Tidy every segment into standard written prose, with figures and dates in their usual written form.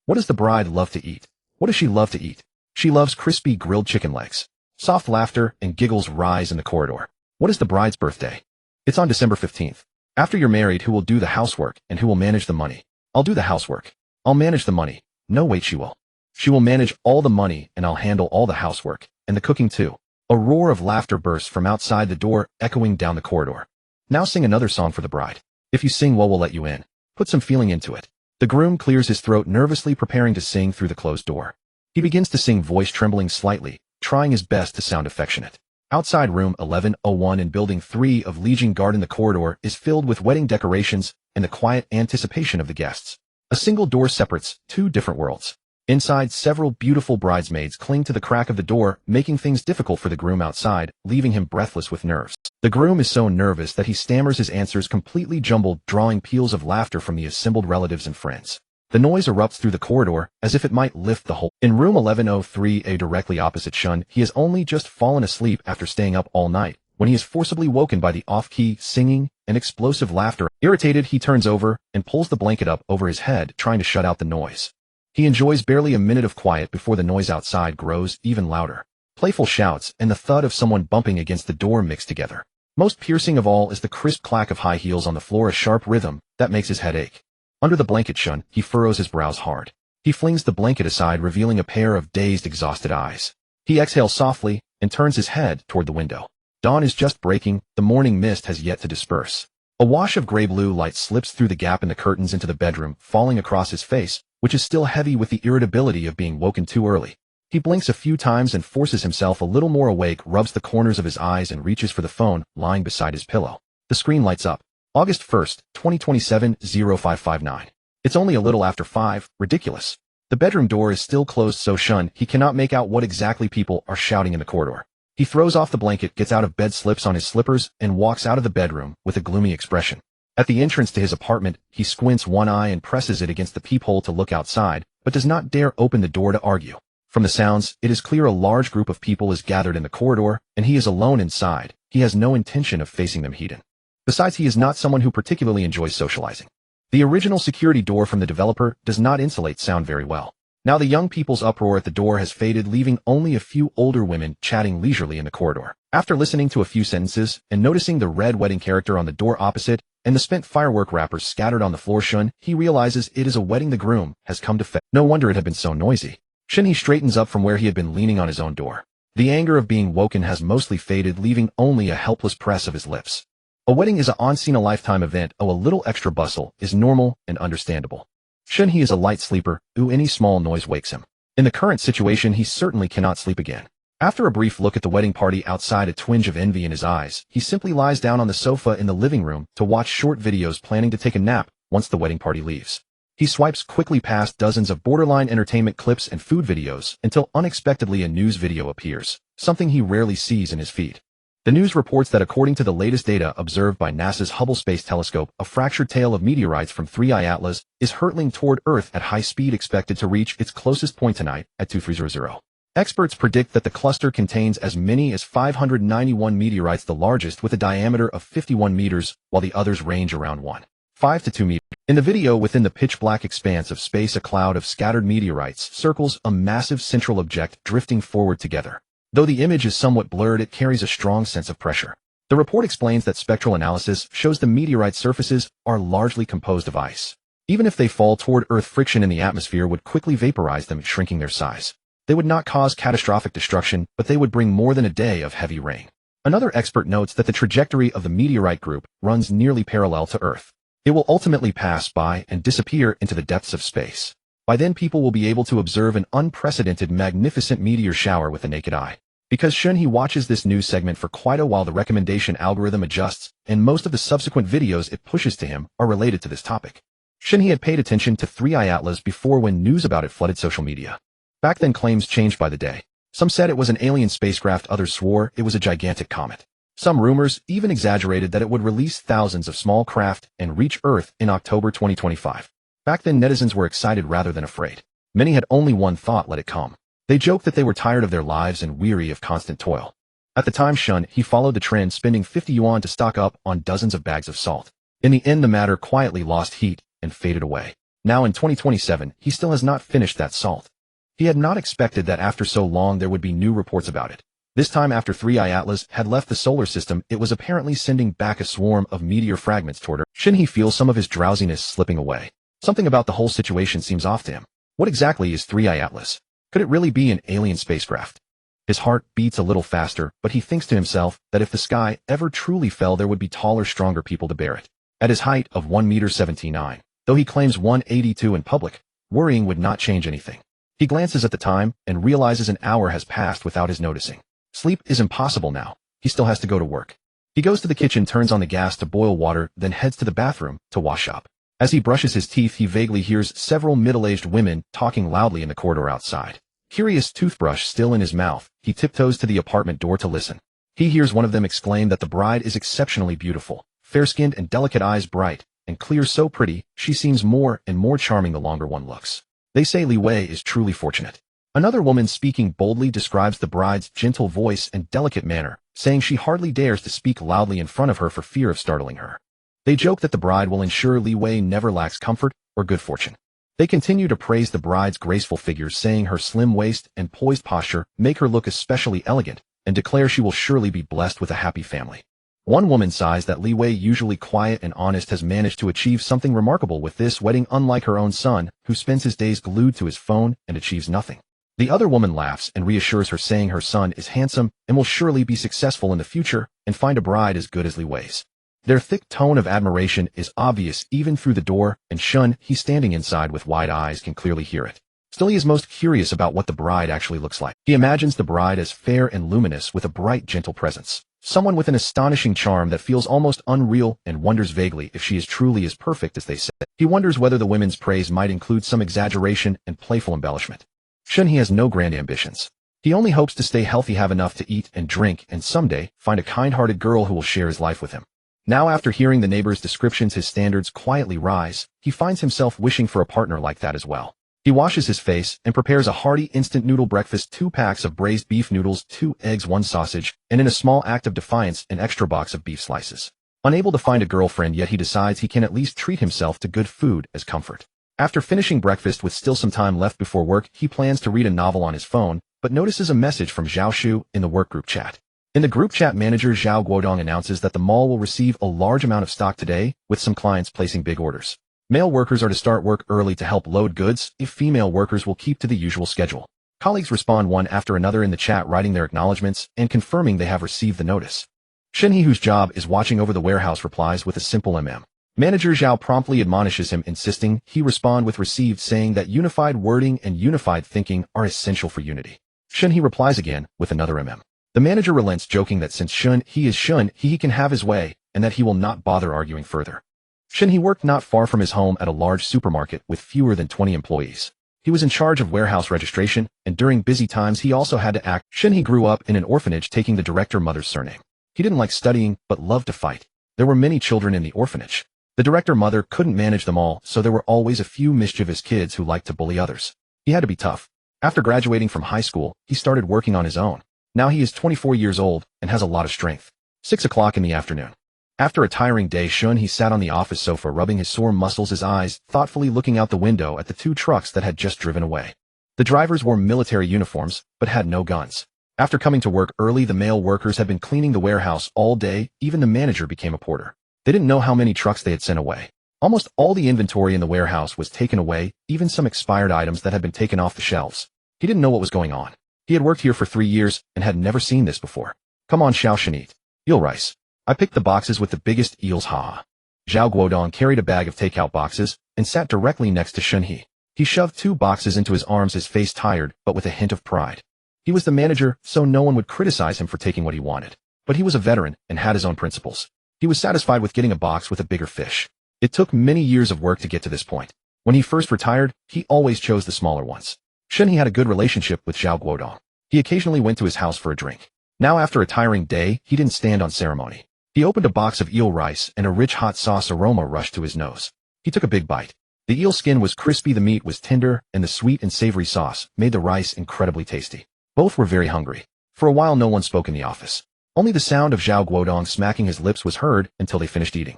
What does the bride love to eat? What does she love to eat? She loves crispy grilled chicken legs. Soft laughter and giggles rise in the corridor. What is the bride's birthday? It's on December 15th. After you're married, who will do the housework and who will manage the money? I'll do the housework. I'll manage the money. No, wait, she will. She will manage all the money and I'll handle all the housework, and the cooking too. A roar of laughter bursts from outside the door, echoing down the corridor. Now sing another song for the bride. If you sing well, we'll let you in. Put some feeling into it. The groom clears his throat, nervously preparing to sing through the closed door. He begins to sing, voice trembling slightly, trying his best to sound affectionate. Outside room 1101 in building 3 of Legion Garden, the corridor is filled with wedding decorations and the quiet anticipation of the guests. A single door separates 2 different worlds. Inside, several beautiful bridesmaids cling to the crack of the door, making things difficult for the groom outside, leaving him breathless with nerves. The groom is so nervous that he stammers his answers, completely jumbled, drawing peals of laughter from the assembled relatives and friends. The noise erupts through the corridor, as if it might lift the whole. In room 1103A, directly opposite Shen, he has only just fallen asleep after staying up all night, when he is forcibly woken by the off-key singing and explosive laughter. Irritated, he turns over and pulls the blanket up over his head, trying to shut out the noise. He enjoys barely a minute of quiet before the noise outside grows even louder. Playful shouts and the thud of someone bumping against the door mix together. Most piercing of all is the crisp clack of high heels on the floor, a sharp rhythm that makes his head ache. Under the blanket, Shen, he furrows his brows hard. He flings the blanket aside, revealing a pair of dazed, exhausted eyes. He exhales softly and turns his head toward the window. Dawn is just breaking, the morning mist has yet to disperse. A wash of gray-blue light slips through the gap in the curtains into the bedroom, falling across his face, which is still heavy with the irritability of being woken too early. He blinks a few times and forces himself a little more awake, rubs the corners of his eyes and reaches for the phone lying beside his pillow. The screen lights up. August 1st, 2027, 0559. It's only a little after 5, ridiculous. The bedroom door is still closed, so Shen, he cannot make out what exactly people are shouting in the corridor. He throws off the blanket, gets out of bed, slips on his slippers, and walks out of the bedroom with a gloomy expression. At the entrance to his apartment, he squints one eye and presses it against the peephole to look outside, but does not dare open the door to argue. From the sounds, it is clear a large group of people is gathered in the corridor, and he is alone inside. He has no intention of facing them head-on. Besides, he is not someone who particularly enjoys socializing. The original security door from the developer does not insulate sound very well. Now the young people's uproar at the door has faded, leaving only a few older women chatting leisurely in the corridor. After listening to a few sentences and noticing the red wedding character on the door opposite and the spent firework wrappers scattered on the floor, Shen, he realizes it is a wedding the groom has come to fetch. No wonder it had been so noisy. Shen He straightens up from where he had been leaning on his own door. The anger of being woken has mostly faded, leaving only a helpless press of his lips. A wedding is a once-in-a-lifetime event, a little extra bustle is normal and understandable. Shen He is a light sleeper, any small noise wakes him. In the current situation, he certainly cannot sleep again. After a brief look at the wedding party outside, a twinge of envy in his eyes, he simply lies down on the sofa in the living room to watch short videos, planning to take a nap once the wedding party leaves. He swipes quickly past dozens of borderline entertainment clips and food videos until unexpectedly a news video appears, something he rarely sees in his feed. The news reports that according to the latest data observed by NASA's Hubble Space Telescope, a fractured tail of meteorites from 3I Atlas is hurtling toward Earth at high speed, expected to reach its closest point tonight at 2300. Experts predict that the cluster contains as many as 591 meteorites, the largest with a diameter of 51 meters, while the others range around 1.5 to 2 meters. In the video, within the pitch-black expanse of space, a cloud of scattered meteorites circles a massive central object drifting forward together. Though the image is somewhat blurred, it carries a strong sense of pressure. The report explains that spectral analysis shows the meteorite surfaces are largely composed of ice. Even if they fall toward Earth, friction in the atmosphere would quickly vaporize them, shrinking their size. They would not cause catastrophic destruction, but they would bring more than a day of heavy rain. Another expert notes that the trajectory of the meteorite group runs nearly parallel to Earth. It will ultimately pass by and disappear into the depths of space. By then, people will be able to observe an unprecedented, magnificent meteor shower with the naked eye. Because Shen He watches this news segment for quite a while, the recommendation algorithm adjusts, and most of the subsequent videos it pushes to him are related to this topic. Shen He had paid attention to 3I Atlas before, when news about it flooded social media. Back then, claims changed by the day. Some said it was an alien spacecraft, others swore it was a gigantic comet. Some rumors even exaggerated that it would release thousands of small craft and reach Earth in October 2025. Back then, netizens were excited rather than afraid. Many had only one thought: let it come. They joked that they were tired of their lives and weary of constant toil. At the time, Shen He followed the trend, spending 50 yuan to stock up on dozens of bags of salt. In the end, the matter quietly lost heat and faded away. Now in 2027, he still has not finished that salt. He had not expected that after so long there would be new reports about it. This time after 3i Atlas had left the solar system, it was apparently sending back a swarm of meteor fragments toward her. Shen He feels some of his drowsiness slipping away. Something about the whole situation seems off to him. What exactly is 3i Atlas? Could it really be an alien spacecraft? His heart beats a little faster, but he thinks to himself that if the sky ever truly fell, there would be taller, stronger people to bear it. At his height of 1.79 meters, though he claims 182 in public, worrying would not change anything. He glances at the time and realizes an hour has passed without his noticing. Sleep is impossible now. He still has to go to work. He goes to the kitchen, turns on the gas to boil water, then heads to the bathroom to wash up. As he brushes his teeth, he vaguely hears several middle-aged women talking loudly in the corridor outside. Curious toothbrush still in his mouth, he tiptoes to the apartment door to listen. He hears one of them exclaim that the bride is exceptionally beautiful, fair-skinned and delicate eyes bright and clear, so pretty, she seems more and more charming the longer one looks. They say Li Wei is truly fortunate. Another woman speaking boldly describes the bride's gentle voice and delicate manner, saying she hardly dares to speak loudly in front of her for fear of startling her. They joke that the bride will ensure Li Wei never lacks comfort or good fortune. They continue to praise the bride's graceful figure, saying her slim waist and poised posture make her look especially elegant, and declare she will surely be blessed with a happy family. One woman sighs that Li Wei, usually quiet and honest, has managed to achieve something remarkable with this wedding, unlike her own son, who spends his days glued to his phone and achieves nothing. The other woman laughs and reassures her, saying her son is handsome and will surely be successful in the future and find a bride as good as Li Wei's. Their thick tone of admiration is obvious even through the door, and Shen He, standing inside with wide eyes, can clearly hear it. Still, he is most curious about what the bride actually looks like. He imagines the bride as fair and luminous with a bright, gentle presence. Someone with an astonishing charm that feels almost unreal, and wonders vaguely if she is truly as perfect as they say. He wonders whether the women's praise might include some exaggeration and playful embellishment. Shen He has no grand ambitions. He only hopes to stay healthy, have enough to eat and drink, and someday find a kind-hearted girl who will share his life with him. Now, after hearing the neighbors' descriptions, his standards quietly rise. He finds himself wishing for a partner like that as well. He washes his face and prepares a hearty instant noodle breakfast: 2 packs of braised beef noodles, 2 eggs, 1 sausage, and in a small act of defiance, an extra box of beef slices. Unable to find a girlfriend yet, he decides he can at least treat himself to good food as comfort. After finishing breakfast with still some time left before work, he plans to read a novel on his phone, but notices a message from Zhao Shu in the work group chat. In the group chat, manager Zhao Guodong announces that the mall will receive a large amount of stock today, with some clients placing big orders. Male workers are to start work early to help load goods, if female workers will keep to the usual schedule. Colleagues respond one after another in the chat, writing their acknowledgements and confirming they have received the notice. Shen He, whose job is watching over the warehouse, replies with a simple MM. Manager Zhao promptly admonishes him, insisting he respond with received, saying that unified wording and unified thinking are essential for unity. Shen He replies again with another MM. The manager relents, joking that since Shen He is Shen He can have his way, and that he will not bother arguing further. Shen He worked not far from his home at a large supermarket with fewer than 20 employees. He was in charge of warehouse registration, and during busy times he also had to act. Shen He grew up in an orphanage, taking the director mother's surname. He didn't like studying, but loved to fight. There were many children in the orphanage. The director mother couldn't manage them all, so there were always a few mischievous kids who liked to bully others. He had to be tough. After graduating from high school, he started working on his own. Now he is 24 years old and has a lot of strength. 6 o'clock in the afternoon. After a tiring day, Shen He sat on the office sofa, rubbing his sore muscles, his eyes thoughtfully looking out the window at the 2 trucks that had just driven away. The drivers wore military uniforms, but had no guns. After coming to work early, the male workers had been cleaning the warehouse all day. Even the manager became a porter. They didn't know how many trucks they had sent away. Almost all the inventory in the warehouse was taken away, even some expired items that had been taken off the shelves. He didn't know what was going on. He had worked here for 3 years and had never seen this before. Come on, Xiao Shen, eat. Eel rice. I picked the boxes with the biggest eels, haha. Zhao Guodong carried a bag of takeout boxes and sat directly next to Shen He. He shoved 2 boxes into his arms, his face tired, but with a hint of pride. He was the manager, so no one would criticize him for taking what he wanted. But he was a veteran and had his own principles. He was satisfied with getting a box with a bigger fish. It took many years of work to get to this point. When he first retired, he always chose the smaller ones. Shen He had a good relationship with Zhao Guodong. He occasionally went to his house for a drink. Now, after a tiring day, he didn't stand on ceremony. He opened a box of eel rice, and a rich hot sauce aroma rushed to his nose. He took a big bite. The eel skin was crispy, the meat was tender, and the sweet and savory sauce made the rice incredibly tasty. Both were very hungry. For a while no one spoke in the office. Only the sound of Zhao Guodong smacking his lips was heard until they finished eating.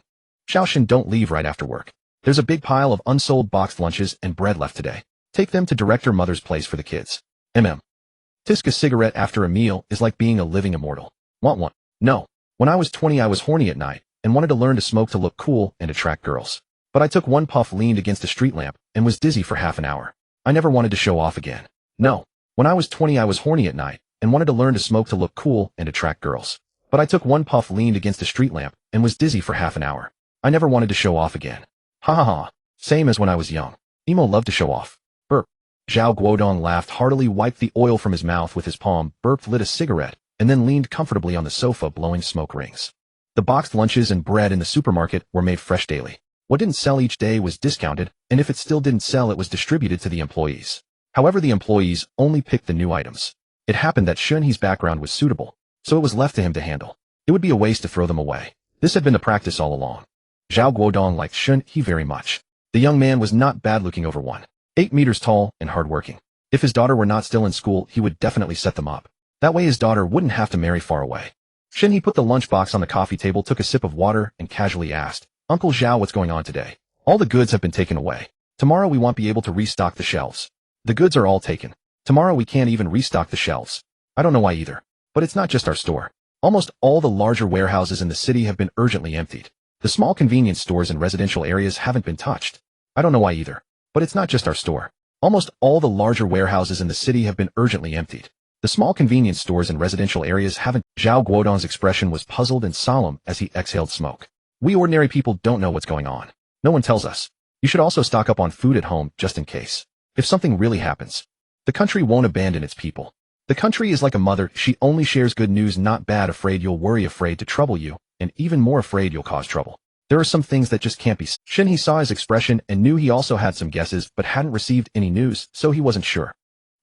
Xiao Shen, don't leave right after work. There's a big pile of unsold boxed lunches and bread left today. Take them to Director Mother's place for the kids. Tisk a cigarette after a meal is like being a living immortal. Want one? No. When I was 20 I was horny at night and wanted to learn to smoke to look cool and attract girls. But I took one puff, leaned against a street lamp, and was dizzy for half an hour. I never wanted to show off again. No. When I was 20 I was horny at night and wanted to learn to smoke to look cool and attract girls. But I took one puff, leaned against a street lamp, and was dizzy for half an hour. I never wanted to show off again. Ha ha ha. Same as when I was young. Emo loved to show off. Burp. Zhao Guodong laughed heartily, wiped the oil from his mouth with his palm, burped, lit a cigarette, and then leaned comfortably on the sofa blowing smoke rings. The boxed lunches and bread in the supermarket were made fresh daily. What didn't sell each day was discounted, and if it still didn't sell it was distributed to the employees. However, the employees only picked the new items. It happened that Shen He's background was suitable, so it was left to him to handle. It would be a waste to throw them away. This had been the practice all along. Zhao Guodong liked Shen He very much. The young man was not bad looking, over 1.8 meters tall and hardworking. If his daughter were not still in school, he would definitely set them up. That way his daughter wouldn't have to marry far away. Shen He put the lunchbox on the coffee table, took a sip of water, and casually asked, "Uncle Zhao, what's going on today? All the goods have been taken away. Tomorrow we won't be able to restock the shelves. The goods are all taken. Tomorrow we can't even restock the shelves. I don't know why either. But it's not just our store. Almost all the larger warehouses in the city have been urgently emptied. The small convenience stores in residential areas haven't been touched. I don't know why either. But it's not just our store. Almost all the larger warehouses in the city have been urgently emptied. The small convenience stores in residential areas haven't." Zhao Guodong's expression was puzzled and solemn as he exhaled smoke. "We ordinary people don't know what's going on. No one tells us. You should also stock up on food at home just in case. If something really happens, the country won't abandon its people. The country is like a mother. She only shares good news, not bad. Afraid you'll worry, afraid to trouble you, and even more afraid you'll cause trouble. There are some things that just can't be." Shen He saw his expression and knew he also had some guesses but hadn't received any news, so he wasn't sure.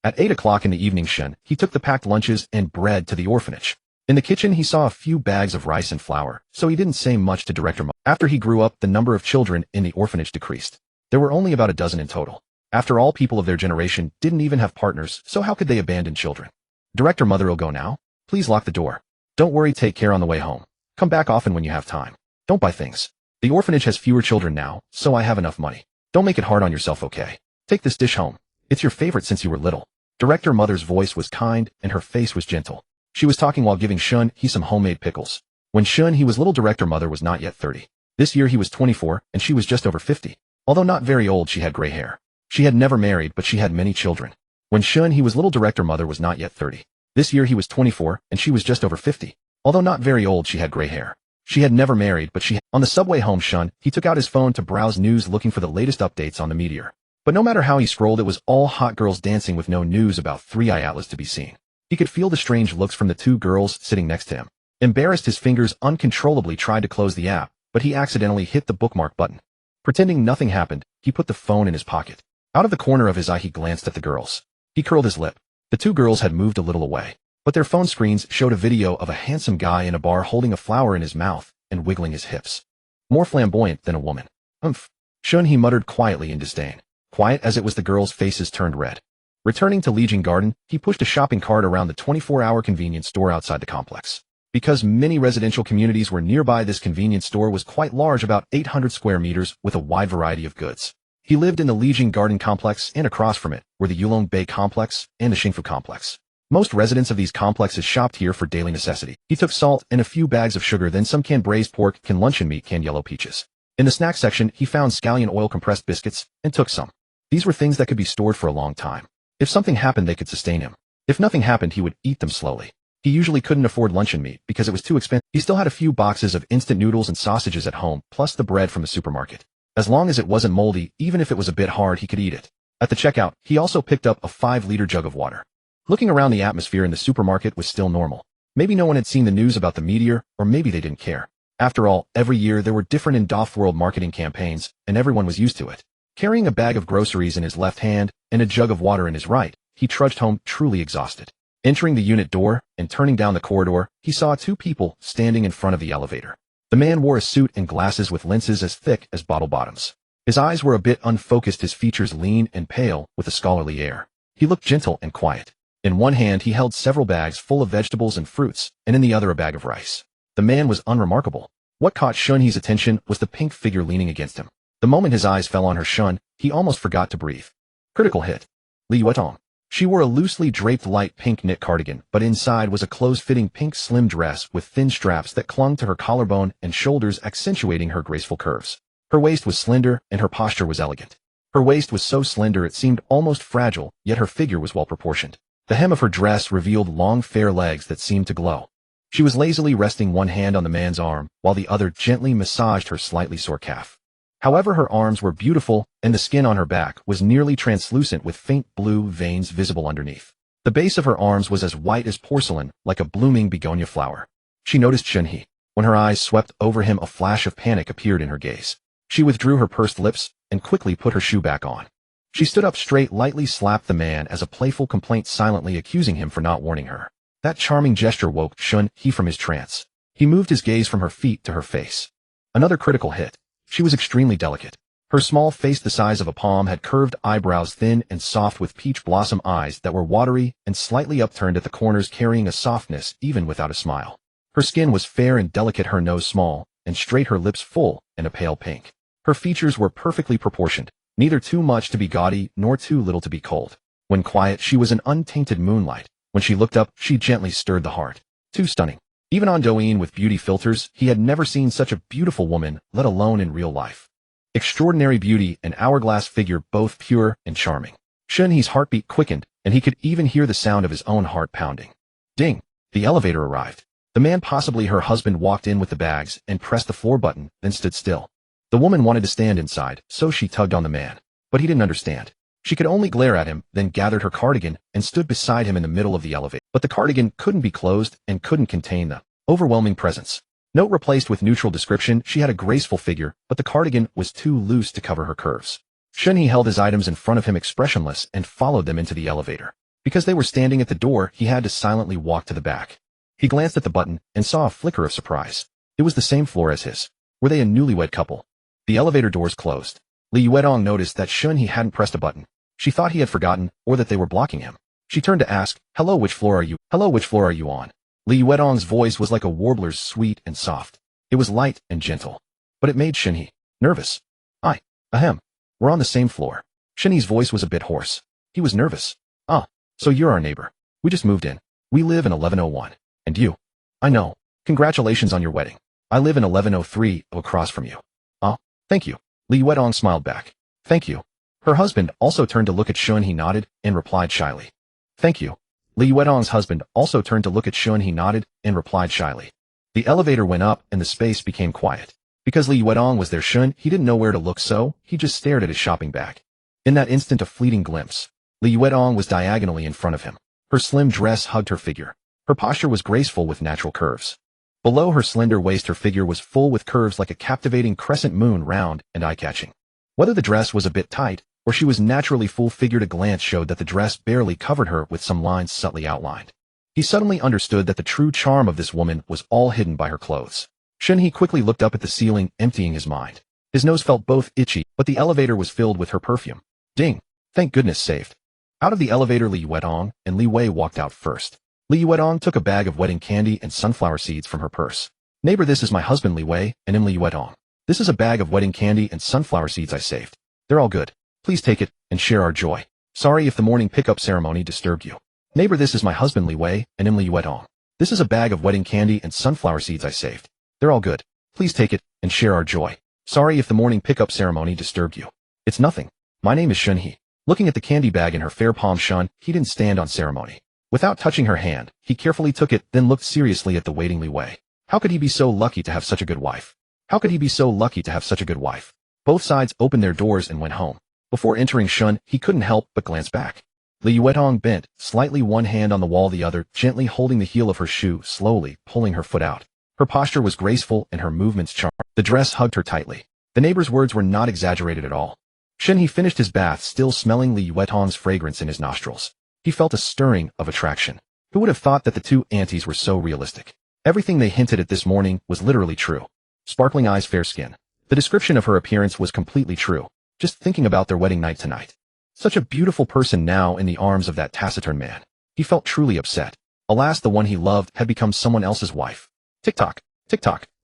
At 8 o'clock in the evening, Shen He took the packed lunches and bread to the orphanage. In the kitchen he saw a few bags of rice and flour, so he didn't say much to Director Mo. After he grew up, the number of children in the orphanage decreased. There were only about a dozen in total. After all, people of their generation didn't even have partners, so how could they abandon children? "Director Mother'll go now. Please lock the door. Don't worry, take care on the way home. Come back often when you have time. Don't buy things. The orphanage has fewer children now, so I have enough money. Don't make it hard on yourself, okay? Take this dish home. It's your favorite since you were little." Director Mother's voice was kind and her face was gentle. She was talking while giving Shen He some homemade pickles. When Shen He was little, Director Mother was not yet 30. This year he was 24 and she was just over 50. Although not very old, she had gray hair. She had never married, but she had many children. When Shen He was little, Director Mother was not yet 30. This year he was 24 and she was just over 50. Although not very old, she had gray hair. She had never married, but on the subway home, Shen He took out his phone to browse news, looking for the latest updates on the meteor. But no matter how he scrolled, it was all hot girls dancing with no news about 3i Atlas to be seen. He could feel the strange looks from the two girls sitting next to him. Embarrassed, his fingers uncontrollably tried to close the app, but he accidentally hit the bookmark button. Pretending nothing happened, he put the phone in his pocket. Out of the corner of his eye he glanced at the girls. He curled his lip. The two girls had moved a little away, but their phone screens showed a video of a handsome guy in a bar holding a flower in his mouth and wiggling his hips. More flamboyant than a woman. "Umph." Shen He muttered quietly in disdain. Quiet as it was, the girls' faces turned red. Returning to Legion Garden, he pushed a shopping cart around the 24-hour convenience store outside the complex. Because many residential communities were nearby, this convenience store was quite large, about 800 square meters, with a wide variety of goods. He lived in the Legion Garden complex, and across from it were the Yulong Bay complex and the Xingfu complex. Most residents of these complexes shopped here for daily necessity. He took salt and a few bags of sugar, then some canned braised pork, canned luncheon meat, canned yellow peaches. In the snack section, he found scallion oil compressed biscuits and took some. These were things that could be stored for a long time. If something happened, they could sustain him. If nothing happened, he would eat them slowly. He usually couldn't afford luncheon meat because it was too expensive. He still had a few boxes of instant noodles and sausages at home, plus the bread from the supermarket. As long as it wasn't moldy, even if it was a bit hard, he could eat it. At the checkout, he also picked up a 5-liter jug of water. Looking around, the atmosphere in the supermarket was still normal. Maybe no one had seen the news about the meteor, or maybe they didn't care. After all, every year there were different in-off-world marketing campaigns, and everyone was used to it. Carrying a bag of groceries in his left hand and a jug of water in his right, he trudged home, truly exhausted. Entering the unit door and turning down the corridor, he saw two people standing in front of the elevator. The man wore a suit and glasses with lenses as thick as bottle bottoms. His eyes were a bit unfocused, his features lean and pale with a scholarly air. He looked gentle and quiet. In one hand he held several bags full of vegetables and fruits, and in the other a bag of rice. The man was unremarkable. What caught Shen He's attention was the pink figure leaning against him. The moment his eyes fell on her Shen, he almost forgot to breathe. Critical hit. Li Yuetong. She wore a loosely draped light pink knit cardigan, but inside was a close-fitting pink slim dress with thin straps that clung to her collarbone and shoulders, accentuating her graceful curves. Her waist was slender, and her posture was elegant. Her waist was so slender it seemed almost fragile, yet her figure was well-proportioned. The hem of her dress revealed long, fair legs that seemed to glow. She was lazily resting one hand on the man's arm, while the other gently massaged her slightly sore calf. However, her arms were beautiful, and the skin on her back was nearly translucent with faint blue veins visible underneath. The base of her arms was as white as porcelain, like a blooming begonia flower. She noticed Shen He. When her eyes swept over him, a flash of panic appeared in her gaze. She withdrew her pursed lips and quickly put her shoe back on. She stood up straight, lightly slapped the man as a playful complaint, silently accusing him for not warning her. That charming gesture woke Shen He from his trance. He moved his gaze from her feet to her face. Another critical hit. She was extremely delicate. Her small face, the size of a palm, had curved eyebrows, thin and soft, with peach blossom eyes that were watery and slightly upturned at the corners, carrying a softness even without a smile. Her skin was fair and delicate, her nose small and straight, her lips full and a pale pink. Her features were perfectly proportioned, neither too much to be gaudy nor too little to be cold. When quiet, she was an untainted moonlight. When she looked up, she gently stirred the heart. Too stunning. Even on Douyin with beauty filters, he had never seen such a beautiful woman, let alone in real life. Extraordinary beauty and hourglass figure, both pure and charming. Shen He's heartbeat quickened, and he could even hear the sound of his own heart pounding. Ding! The elevator arrived. The man, possibly her husband, walked in with the bags and pressed the floor button, then stood still. The woman wanted to stand inside, so she tugged on the man. But he didn't understand. She could only glare at him, then gathered her cardigan and stood beside him in the middle of the elevator. But the cardigan couldn't be closed and couldn't contain the overwhelming presence. Note replaced with neutral description: she had a graceful figure, but the cardigan was too loose to cover her curves. Shen He held his items in front of him expressionless and followed them into the elevator. Because they were standing at the door, he had to silently walk to the back. He glanced at the button and saw a flicker of surprise. It was the same floor as his. Were they a newlywed couple? The elevator doors closed. Li Yuetong noticed that Shen He hadn't pressed a button. She thought he had forgotten, or that they were blocking him. She turned to ask, "Hello, which floor are you? Hello, which floor are you on?" Li Yuetong's voice was like a warbler's, sweet and soft. It was light and gentle. But it made Shen He nervous. Ahem. We're on the same floor. Shen He's voice was a bit hoarse. He was nervous. "Ah, so you're our neighbor. We just moved in. We live in 1101. And you?" "I know. Congratulations on your wedding. I live in 1103, across from you." "Ah, thank you." Li Yuetong smiled back. "Thank you." Her husband also turned to look at Shen He, nodded, and replied shyly. "Thank you." Li Yuetong's husband also turned to look at Shen He, nodded, and replied shyly. The elevator went up and the space became quiet. Because Li Yuetong was there, Shen He didn't know where to look, so he just stared at his shopping bag. In that instant, a fleeting glimpse. Li Yuetong was diagonally in front of him. Her slim dress hugged her figure. Her posture was graceful with natural curves. Below her slender waist, her figure was full with curves like a captivating crescent moon, round and eye-catching. Whether the dress was a bit tight, or she was naturally full-figured, a glance showed that the dress barely covered her, with some lines subtly outlined. He suddenly understood that the true charm of this woman was all hidden by her clothes. Shen He quickly looked up at the ceiling, emptying his mind. His nose felt both itchy, but the elevator was filled with her perfume. Ding! Thank goodness, saved. Out of the elevator, Li Yuetong and Li Wei walked out first. Li Yuetong took a bag of wedding candy and sunflower seeds from her purse. "Neighbor, this is my husband Li Wei, and I'm Li Yuetong. This is a bag of wedding candy and sunflower seeds I saved. They're all good. Please take it and share our joy. Sorry if the morning pickup ceremony disturbed you." "Neighbor, this is my husband Li Wei, and I'm Li Yuetong. This is a bag of wedding candy and sunflower seeds I saved. They're all good. Please take it and share our joy. Sorry if the morning pickup ceremony disturbed you." "It's nothing. My name is Shen He." Looking at the candy bag in her fair palm, Shen He didn't stand on ceremony. Without touching her hand, he carefully took it, then looked seriously at the waiting Li Wei. How could he be so lucky to have such a good wife? How could he be so lucky to have such a good wife? Both sides opened their doors and went home. Before entering, Shen He couldn't help but glance back. Li Yuetong bent, slightly, one hand on the wall, the other gently holding the heel of her shoe, slowly pulling her foot out. Her posture was graceful and her movements charming. The dress hugged her tightly. The neighbor's words were not exaggerated at all. Shen He finished his bath, still smelling Li Yuetong's fragrance in his nostrils. He felt a stirring of attraction. Who would have thought that the two aunties were so realistic? Everything they hinted at this morning was literally true. Sparkling eyes, fair skin. The description of her appearance was completely true. Just thinking about their wedding night tonight. Such a beautiful person now in the arms of that taciturn man. He felt truly upset. Alas, the one he loved had become someone else's wife. Tick-tock,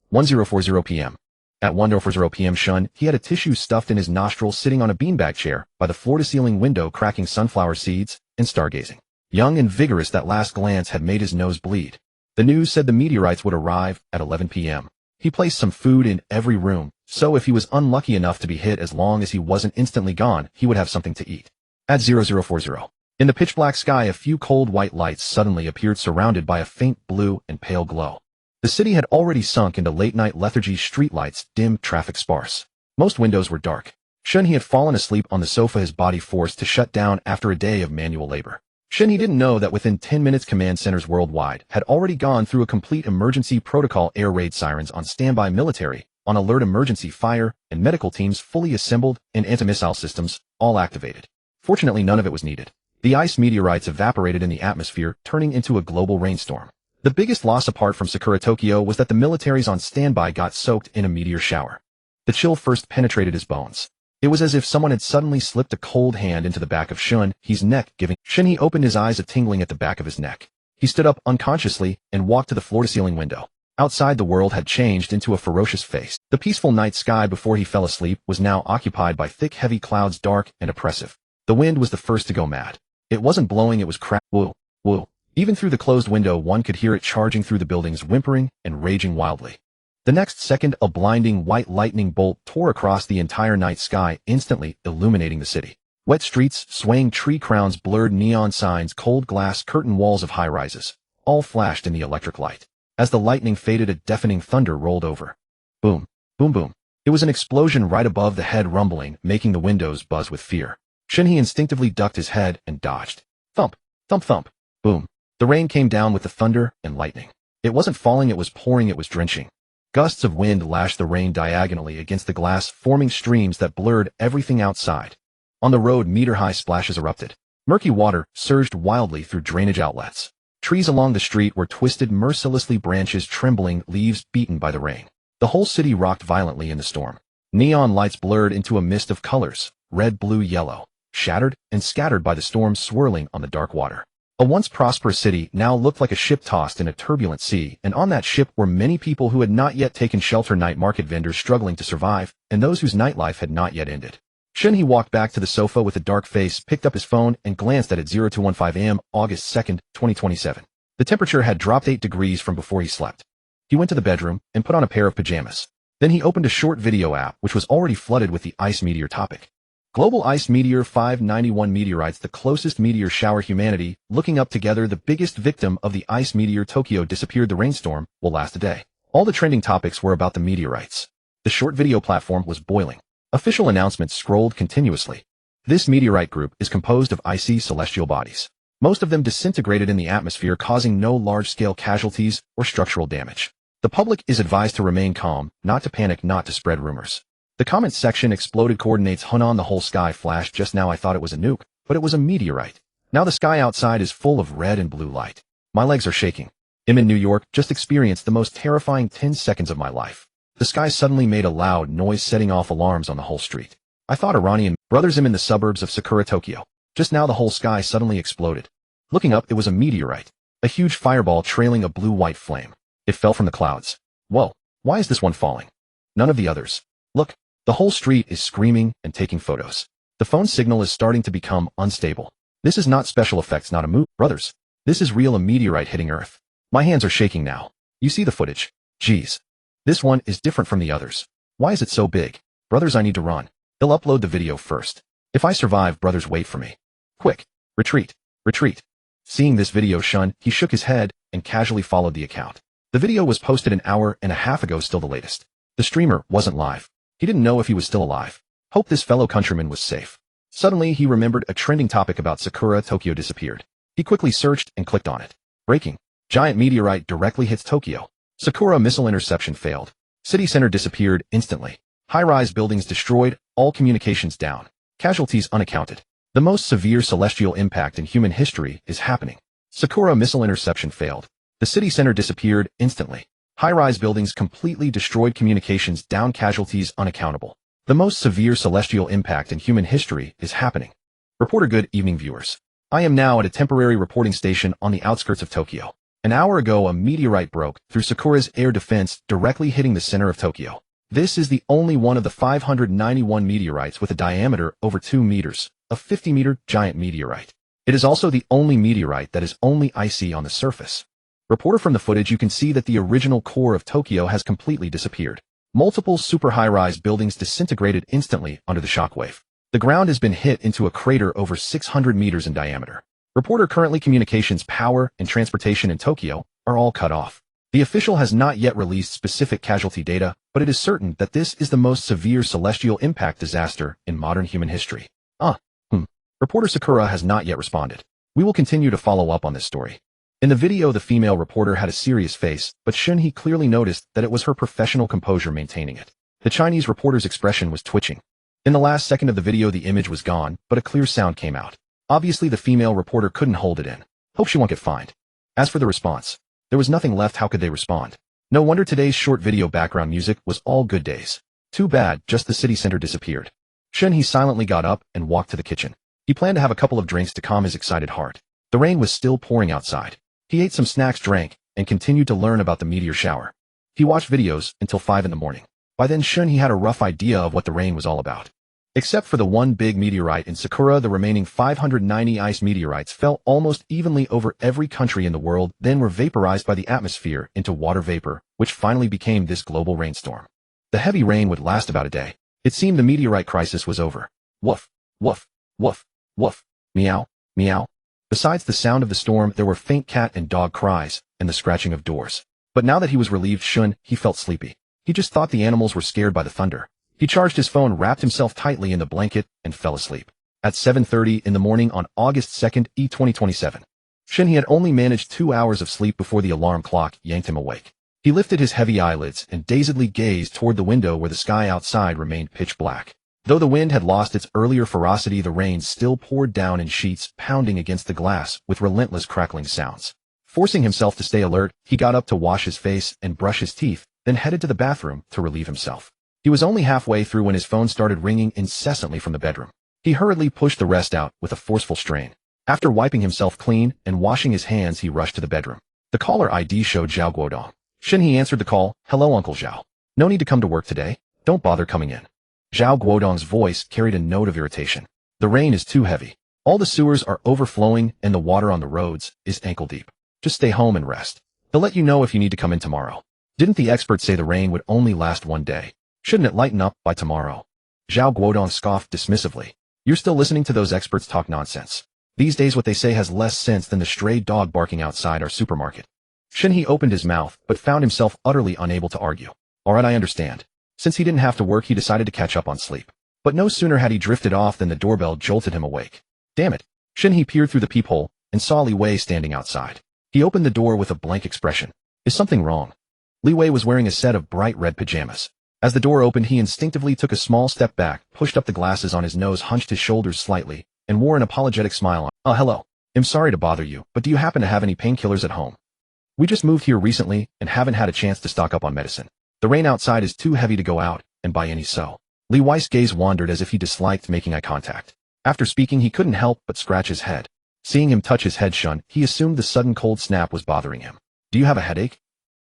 1040 p.m. At 1:40 p.m. Shen He had a tissue stuffed in his nostrils sitting on a beanbag chair by the floor-to-ceiling window cracking sunflower seeds and stargazing. Young and vigorous, that last glance had made his nose bleed. The news said the meteorites would arrive at 11 p.m. He placed some food in every room, so if he was unlucky enough to be hit, as long as he wasn't instantly gone, he would have something to eat. At 0040. In the pitch-black sky, a few cold white lights suddenly appeared, surrounded by a faint blue and pale glow. The city had already sunk into late-night lethargy, streetlights dim, traffic sparse. Most windows were dark. Shen He had fallen asleep on the sofa, his body forced to shut down after a day of manual labor. Shen He didn't know that within 10 minutes command centers worldwide had already gone through a complete emergency protocol, air raid sirens on standby, military on alert, emergency fire and medical teams fully assembled, and anti-missile systems all activated. Fortunately, none of it was needed. The ice meteorites evaporated in the atmosphere, turning into a global rainstorm. The biggest loss apart from Sakura, Tokyo, was that the militaries on standby got soaked in a meteor shower. The chill first penetrated his bones. It was as if someone had suddenly slipped a cold hand into the back of Shen He's neck, giving Shen He opened his eyes, a tingling at the back of his neck. He stood up unconsciously and walked to the floor-to-ceiling window. Outside, the world had changed into a ferocious face. The peaceful night sky before he fell asleep was now occupied by thick, heavy clouds, dark and oppressive. The wind was the first to go mad. It wasn't blowing, it was woo, woo. Even through the closed window, one could hear it charging through the buildings, whimpering and raging wildly. The next second, a blinding white lightning bolt tore across the entire night sky, instantly illuminating the city. Wet streets, swaying tree crowns, blurred neon signs, cold glass curtain walls of high-rises, all flashed in the electric light. As the lightning faded, a deafening thunder rolled over. Boom, boom, boom. It was an explosion right above the head, rumbling, making the windows buzz with fear. Shen He instinctively ducked his head and dodged. Thump, thump, thump, boom. The rain came down with the thunder and lightning. It wasn't falling, it was pouring, it was drenching. Gusts of wind lashed the rain diagonally against the glass, forming streams that blurred everything outside. On the road, meter-high splashes erupted. Murky water surged wildly through drainage outlets. Trees along the street were twisted mercilessly, branches trembling, leaves beaten by the rain. The whole city rocked violently in the storm. Neon lights blurred into a mist of colors, red, blue, yellow, shattered and scattered by the storm, swirling on the dark water. A once prosperous city now looked like a ship tossed in a turbulent sea, and on that ship were many people who had not yet taken shelter, night market vendors struggling to survive, and those whose nightlife had not yet ended. Shen He walked back to the sofa with a dark face, picked up his phone, and glanced at it. 0215 a.m., August 2nd, 2027. The temperature had dropped 8 degrees from before he slept. He went to the bedroom and put on a pair of pajamas. Then he opened a short video app which was already flooded with the ice meteor topic. Global ice meteor 591 meteorites, the closest meteor shower humanity looking up together. The biggest victim of the ice meteor, Tokyo, disappeared. The rainstorm will last a day. All the trending topics were about the meteorites. The short video platform was boiling. Official announcements scrolled continuously. This meteorite group is composed of icy celestial bodies. Most of them disintegrated in the atmosphere, causing no large-scale casualties or structural damage. The public is advised to remain calm, not to panic, not to spread rumors. The comments section exploded. Coordinates Hunan. The whole sky flashed. Just now I thought it was a nuke, but it was a meteorite. Now the sky outside is full of red and blue light. My legs are shaking. I'm in New York, just experienced the most terrifying 10 seconds of my life. The sky suddenly made a loud noise, setting off alarms on the whole street. I thought Iranian brothers. I'm in the suburbs of Sakura, Tokyo. Just now the whole sky suddenly exploded. Looking up, it was a meteorite. A huge fireball trailing a blue-white flame. It fell from the clouds. Whoa, why is this one falling? None of the others. Look. The whole street is screaming and taking photos. The phone signal is starting to become unstable. This is not special effects, not a movie, brothers. This is real, a meteorite hitting Earth. My hands are shaking now. You see the footage? Geez. This one is different from the others. Why is it so big? Brothers, I need to run. They'll upload the video first. If I survive, brothers, wait for me. Quick. Retreat. Retreat. Seeing this video, Shen He shook his head and casually followed the account. The video was posted an hour and a half ago, still the latest. The streamer wasn't live. He didn't know if he was still alive. Hope this fellow countryman was safe. Suddenly, he remembered a trending topic about Sakura, Tokyo disappeared. He quickly searched and clicked on it. Breaking. Giant meteorite directly hits Tokyo. Sakura missile interception failed. City center disappeared instantly. High-rise buildings destroyed, all communications down. Casualties unaccounted. The most severe celestial impact in human history is happening. Sakura missile interception failed. The city center disappeared instantly. High-rise buildings completely destroyed, communications down, casualties unaccountable. The most severe celestial impact in human history is happening. Reporter. Good evening, viewers. I am now at a temporary reporting station on the outskirts of Tokyo. An hour ago, a meteorite broke through Sakura's air defense, directly hitting the center of Tokyo. This is the only one of the 591 meteorites with a diameter over 2 meters, a 50-meter giant meteorite. It is also the only meteorite that is only icy on the surface. Reporter, from the footage you can see that the original core of Tokyo has completely disappeared. Multiple super high-rise buildings disintegrated instantly under the shockwave. The ground has been hit into a crater over 600 meters in diameter. Reporter, currently communications, power, and transportation in Tokyo are all cut off. The official has not yet released specific casualty data, but it is certain that this is the most severe celestial impact disaster in modern human history. Reporter Sakura has not yet responded. We will continue to follow up on this story. In the video, the female reporter had a serious face, but Shen He clearly noticed that it was her professional composure maintaining it. The Chinese reporter's expression was twitching. In the last second of the video, the image was gone, but a clear sound came out. Obviously, the female reporter couldn't hold it in. Hope she won't get fined. As for the response, there was nothing left. How could they respond? No wonder today's short video background music was all good days. Too bad, just the city center disappeared. Shen He silently got up and walked to the kitchen. He planned to have a couple of drinks to calm his excited heart. The rain was still pouring outside. He ate some snacks, drank, and continued to learn about the meteor shower. He watched videos until 5 in the morning. By then, Shen He had a rough idea of what the rain was all about. Except for the one big meteorite in Sakura, the remaining 590 ice meteorites fell almost evenly over every country in the world, then were vaporized by the atmosphere into water vapor, which finally became this global rainstorm. The heavy rain would last about a day. It seemed the meteorite crisis was over. Woof, woof, woof, woof, meow, meow. Besides the sound of the storm, there were faint cat and dog cries, and the scratching of doors. But now that he was relieved, Shen He felt sleepy. He just thought the animals were scared by the thunder. He charged his phone, wrapped himself tightly in the blanket, and fell asleep. At 7:30 in the morning on August 2nd, 2027. Shen He had only managed 2 hours of sleep before the alarm clock yanked him awake. He lifted his heavy eyelids and dazedly gazed toward the window where the sky outside remained pitch black. Though the wind had lost its earlier ferocity, the rain still poured down in sheets, pounding against the glass with relentless crackling sounds. Forcing himself to stay alert, he got up to wash his face and brush his teeth, then headed to the bathroom to relieve himself. He was only halfway through when his phone started ringing incessantly from the bedroom. He hurriedly pushed the rest out with a forceful strain. After wiping himself clean and washing his hands, he rushed to the bedroom. The caller ID showed Zhao Guodong. Shen He answered the call. "Hello, Uncle Zhao. No need to come to work today. Don't bother coming in." Zhao Guodong's voice carried a note of irritation. "The rain is too heavy. All the sewers are overflowing and the water on the roads is ankle deep. Just stay home and rest. They'll let you know if you need to come in tomorrow. Didn't the experts say the rain would only last one day? Shouldn't it lighten up by tomorrow?" Zhao Guodong scoffed dismissively. "You're still listening to those experts talk nonsense. These days what they say has less sense than the stray dog barking outside our supermarket." Shen He opened his mouth, but found himself utterly unable to argue. "All right, I understand." Since he didn't have to work, he decided to catch up on sleep. But no sooner had he drifted off than the doorbell jolted him awake. Damn it. Shen He peered through the peephole and saw Li Wei standing outside. He opened the door with a blank expression. Is something wrong? Li Wei was wearing a set of bright red pajamas. As the door opened, he instinctively took a small step back, pushed up the glasses on his nose, hunched his shoulders slightly, and wore an apologetic smile on. "Oh, hello. I'm sorry to bother you, but do you happen to have any painkillers at home? We just moved here recently and haven't had a chance to stock up on medicine. The rain outside is too heavy to go out and buy any, so." Li Wei's gaze wandered as if he disliked making eye contact. After speaking, he couldn't help but scratch his head. Seeing him touch his head, Shen He assumed the sudden cold snap was bothering him. "Do you have a headache?"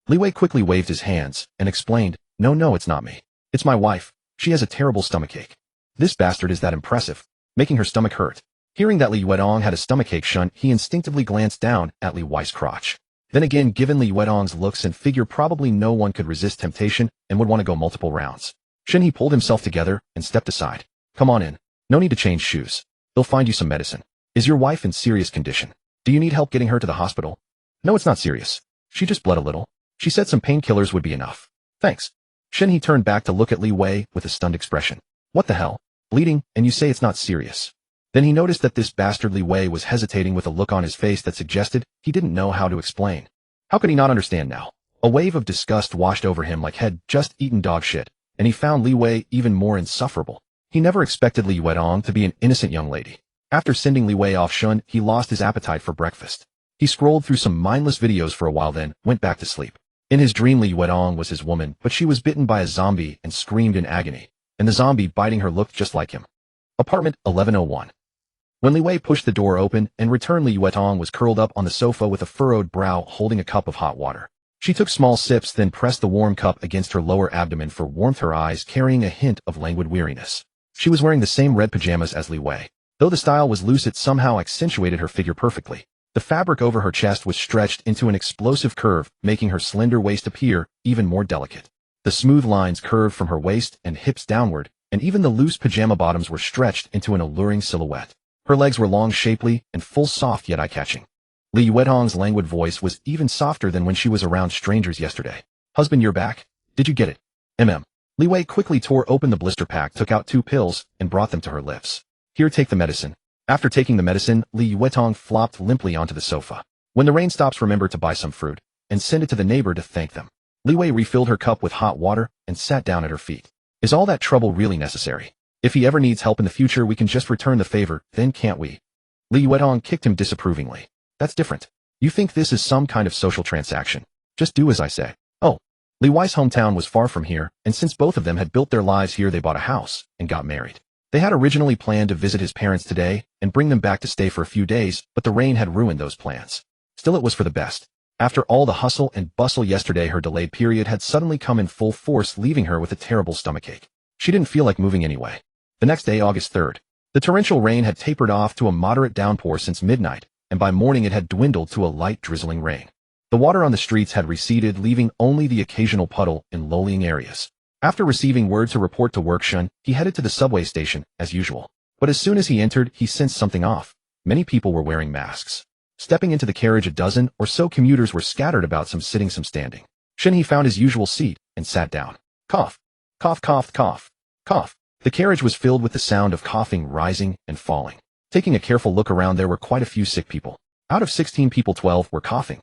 Li Wei quickly waved his hands and explained, No, it's not me. It's my wife. She has a terrible stomachache. This bastard is that impressive, making her stomach hurt." Hearing that Li Yuedong had a stomachache, Shen He instinctively glanced down at Li Wei's crotch. Then again, given Li Yuedong's looks and figure, probably no one could resist temptation and would want to go multiple rounds. Shen He pulled himself together and stepped aside. "Come on in. No need to change shoes. They'll find you some medicine. Is your wife in serious condition? Do you need help getting her to the hospital?" "No, it's not serious. She just bled a little. She said some painkillers would be enough. Thanks." Shen He turned back to look at Li Wei with a stunned expression. "What the hell? Bleeding, and you say it's not serious?" Then he noticed that this bastard Li Wei was hesitating with a look on his face that suggested he didn't know how to explain. How could he not understand now? A wave of disgust washed over him like he'd just eaten dog shit, and he found Li Wei even more insufferable. He never expected Li Yuedong to be an innocent young lady. After sending Li Wei off, Shen He lost his appetite for breakfast. He scrolled through some mindless videos for a while, then went back to sleep. In his dream, Li Yuedong was his woman, but she was bitten by a zombie and screamed in agony, and the zombie biting her looked just like him. Apartment 1101. When Li Wei pushed the door open and returned, Li Yuedong was curled up on the sofa with a furrowed brow, holding a cup of hot water. She took small sips, then pressed the warm cup against her lower abdomen for warmth, her eyes carrying a hint of languid weariness. She was wearing the same red pajamas as Li Wei. Though the style was loose, it somehow accentuated her figure perfectly. The fabric over her chest was stretched into an explosive curve, making her slender waist appear even more delicate. The smooth lines curved from her waist and hips downward, and even the loose pajama bottoms were stretched into an alluring silhouette. Her legs were long, shapely, and full, soft yet eye-catching. Li Yuetong's languid voice was even softer than when she was around strangers yesterday. "Husband, you're back? Did you get it?" Li Wei quickly tore open the blister pack, took out 2 pills, and brought them to her lips. "Here, take the medicine." After taking the medicine, Li Yuetong flopped limply onto the sofa. "When the rain stops, remember to buy some fruit, and send it to the neighbor to thank them." Li Wei refilled her cup with hot water and sat down at her feet. "Is all that trouble really necessary? If he ever needs help in the future, we can just return the favor, then can't we?" Li Yuetong kicked him disapprovingly. "That's different. You think this is some kind of social transaction. Just do as I say." Oh. Li Wei's hometown was far from here, and since both of them had built their lives here, they bought a house and got married. They had originally planned to visit his parents today and bring them back to stay for a few days, but the rain had ruined those plans. Still, it was for the best. After all the hustle and bustle yesterday, her delayed period had suddenly come in full force, leaving her with a terrible stomachache. She didn't feel like moving anyway. The next day, August 3rd, the torrential rain had tapered off to a moderate downpour since midnight, and by morning it had dwindled to a light drizzling rain. The water on the streets had receded, leaving only the occasional puddle in low-lying areas. After receiving word to report to work, Shen, he headed to the subway station, as usual. But as soon as he entered, he sensed something off. Many people were wearing masks. Stepping into the carriage, a dozen or so commuters were scattered about, some sitting, some standing. Shen He found his usual seat and sat down. Cough. Cough, cough, cough. Cough. The carriage was filled with the sound of coughing rising and falling. Taking a careful look around, there were quite a few sick people. Out of 16 people, 12 were coughing.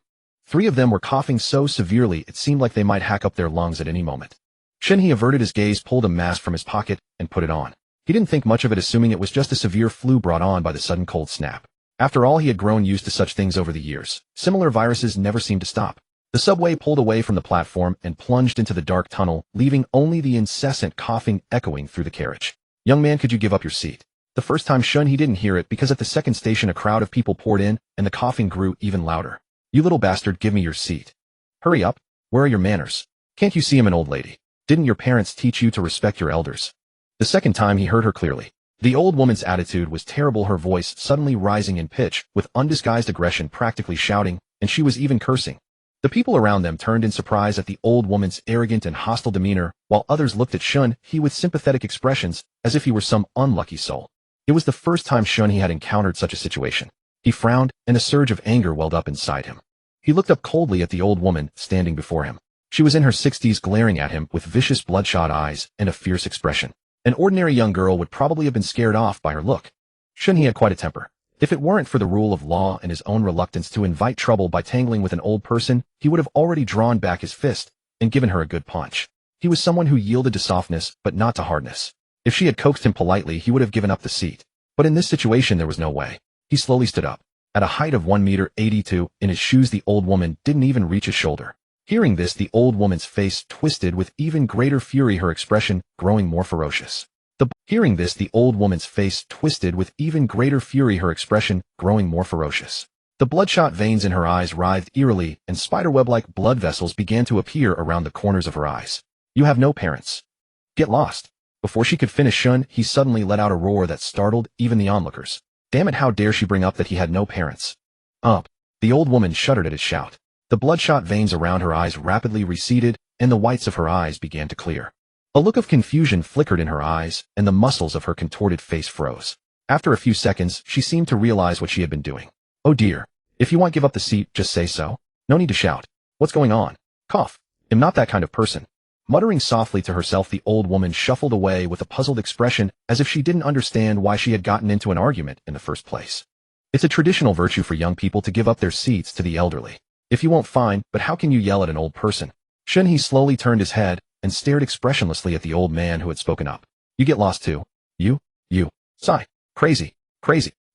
3 of them were coughing so severely it seemed like they might hack up their lungs at any moment. Shen He averted his gaze, pulled a mask from his pocket, and put it on. He didn't think much of it, assuming it was just a severe flu brought on by the sudden cold snap. After all, he had grown used to such things over the years. Similar viruses never seemed to stop. The subway pulled away from the platform and plunged into the dark tunnel, leaving only the incessant coughing echoing through the carriage. "Young man, could you give up your seat?" The first time Shen He didn't hear it, because at the second station a crowd of people poured in, and the coughing grew even louder. "You little bastard, give me your seat." "Hurry up. Where are your manners? Can't you see I'm an old lady? Didn't your parents teach you to respect your elders?" The second time he heard her clearly. The old woman's attitude was terrible, her voice suddenly rising in pitch, with undisguised aggression, practically shouting, and she was even cursing. The people around them turned in surprise at the old woman's arrogant and hostile demeanor, while others looked at Shen He with sympathetic expressions, as if he were some unlucky soul. It was the first time Shen He had encountered such a situation. He frowned, and a surge of anger welled up inside him. He looked up coldly at the old woman standing before him. She was in her 60s, glaring at him with vicious, bloodshot eyes and a fierce expression. An ordinary young girl would probably have been scared off by her look. Shen He had quite a temper. If it weren't for the rule of law and his own reluctance to invite trouble by tangling with an old person, he would have already drawn back his fist and given her a good punch. He was someone who yielded to softness, but not to hardness. If she had coaxed him politely, he would have given up the seat. But in this situation, there was no way. He slowly stood up. At a height of 1.82 meters, in his shoes the old woman didn't even reach his shoulder. Hearing this, the old woman's face twisted with even greater fury, her expression growing more ferocious. Hearing this, the old woman's face twisted with even greater fury, her expression growing more ferocious. The bloodshot veins in her eyes writhed eerily, and spiderweb-like blood vessels began to appear around the corners of her eyes. "You have no parents. Get lost." Before she could finish, Shen He suddenly let out a roar that startled even the onlookers. Damn it, how dare she bring up that he had no parents? Up. The old woman shuddered at his shout. The bloodshot veins around her eyes rapidly receded, and the whites of her eyes began to clear. A look of confusion flickered in her eyes, and the muscles of her contorted face froze. After a few seconds, she seemed to realize what she had been doing. "Oh dear. If you want to give up the seat, just say so. No need to shout. What's going on? Cough. I'm not that kind of person." Muttering softly to herself, the old woman shuffled away with a puzzled expression, as if she didn't understand why she had gotten into an argument in the first place. It's a traditional virtue for young people to give up their seats to the elderly. If you won't, fine, but how can you yell at an old person? Shen He slowly turned his head and stared expressionlessly at the old man who had spoken up. "You get lost too. You. Sigh. Crazy.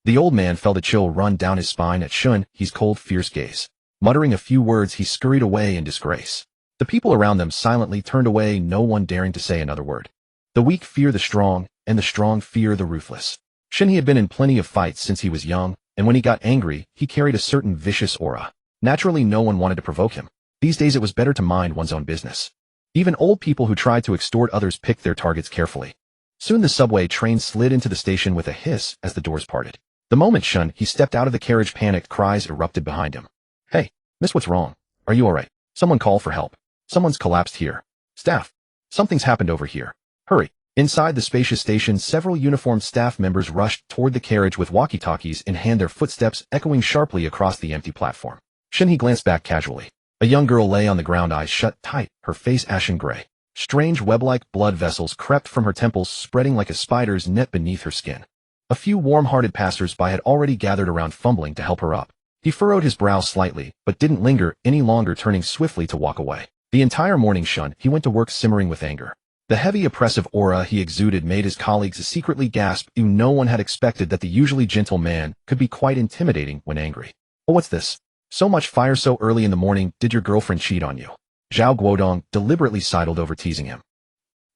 The old man felt a chill run down his spine at Shen He's cold, fierce gaze. Muttering a few words, he scurried away in disgrace. The people around them silently turned away, no one daring to say another word. The weak fear the strong, and the strong fear the ruthless. Shen He had been in plenty of fights since he was young, and when he got angry, he carried a certain vicious aura. Naturally, no one wanted to provoke him. These days it was better to mind one's own business. Even old people who tried to extort others picked their targets carefully. Soon the subway train slid into the station with a hiss as the doors parted. The moment Shen He stepped out of the carriage, panicked cries erupted behind him. "Hey, miss, what's wrong? Are you alright? Someone call for help. Someone's collapsed here. Staff, something's happened over here. Hurry." Inside the spacious station, several uniformed staff members rushed toward the carriage with walkie-talkies in hand, their footsteps echoing sharply across the empty platform. Shen He glanced back casually. A young girl lay on the ground, eyes shut tight, her face ashen gray. Strange web-like blood vessels crept from her temples, spreading like a spider's net beneath her skin. A few warm-hearted passers-by had already gathered around, fumbling to help her up. He furrowed his brow slightly, but didn't linger any longer, turning swiftly to walk away. The entire morning Shen He went to work simmering with anger. The heavy, oppressive aura he exuded made his colleagues secretly gasp. No one had expected that the usually gentle man could be quite intimidating when angry. "Oh, what's this? So much fire so early in the morning? Did your girlfriend cheat on you?" Zhao Guodong deliberately sidled over, teasing him.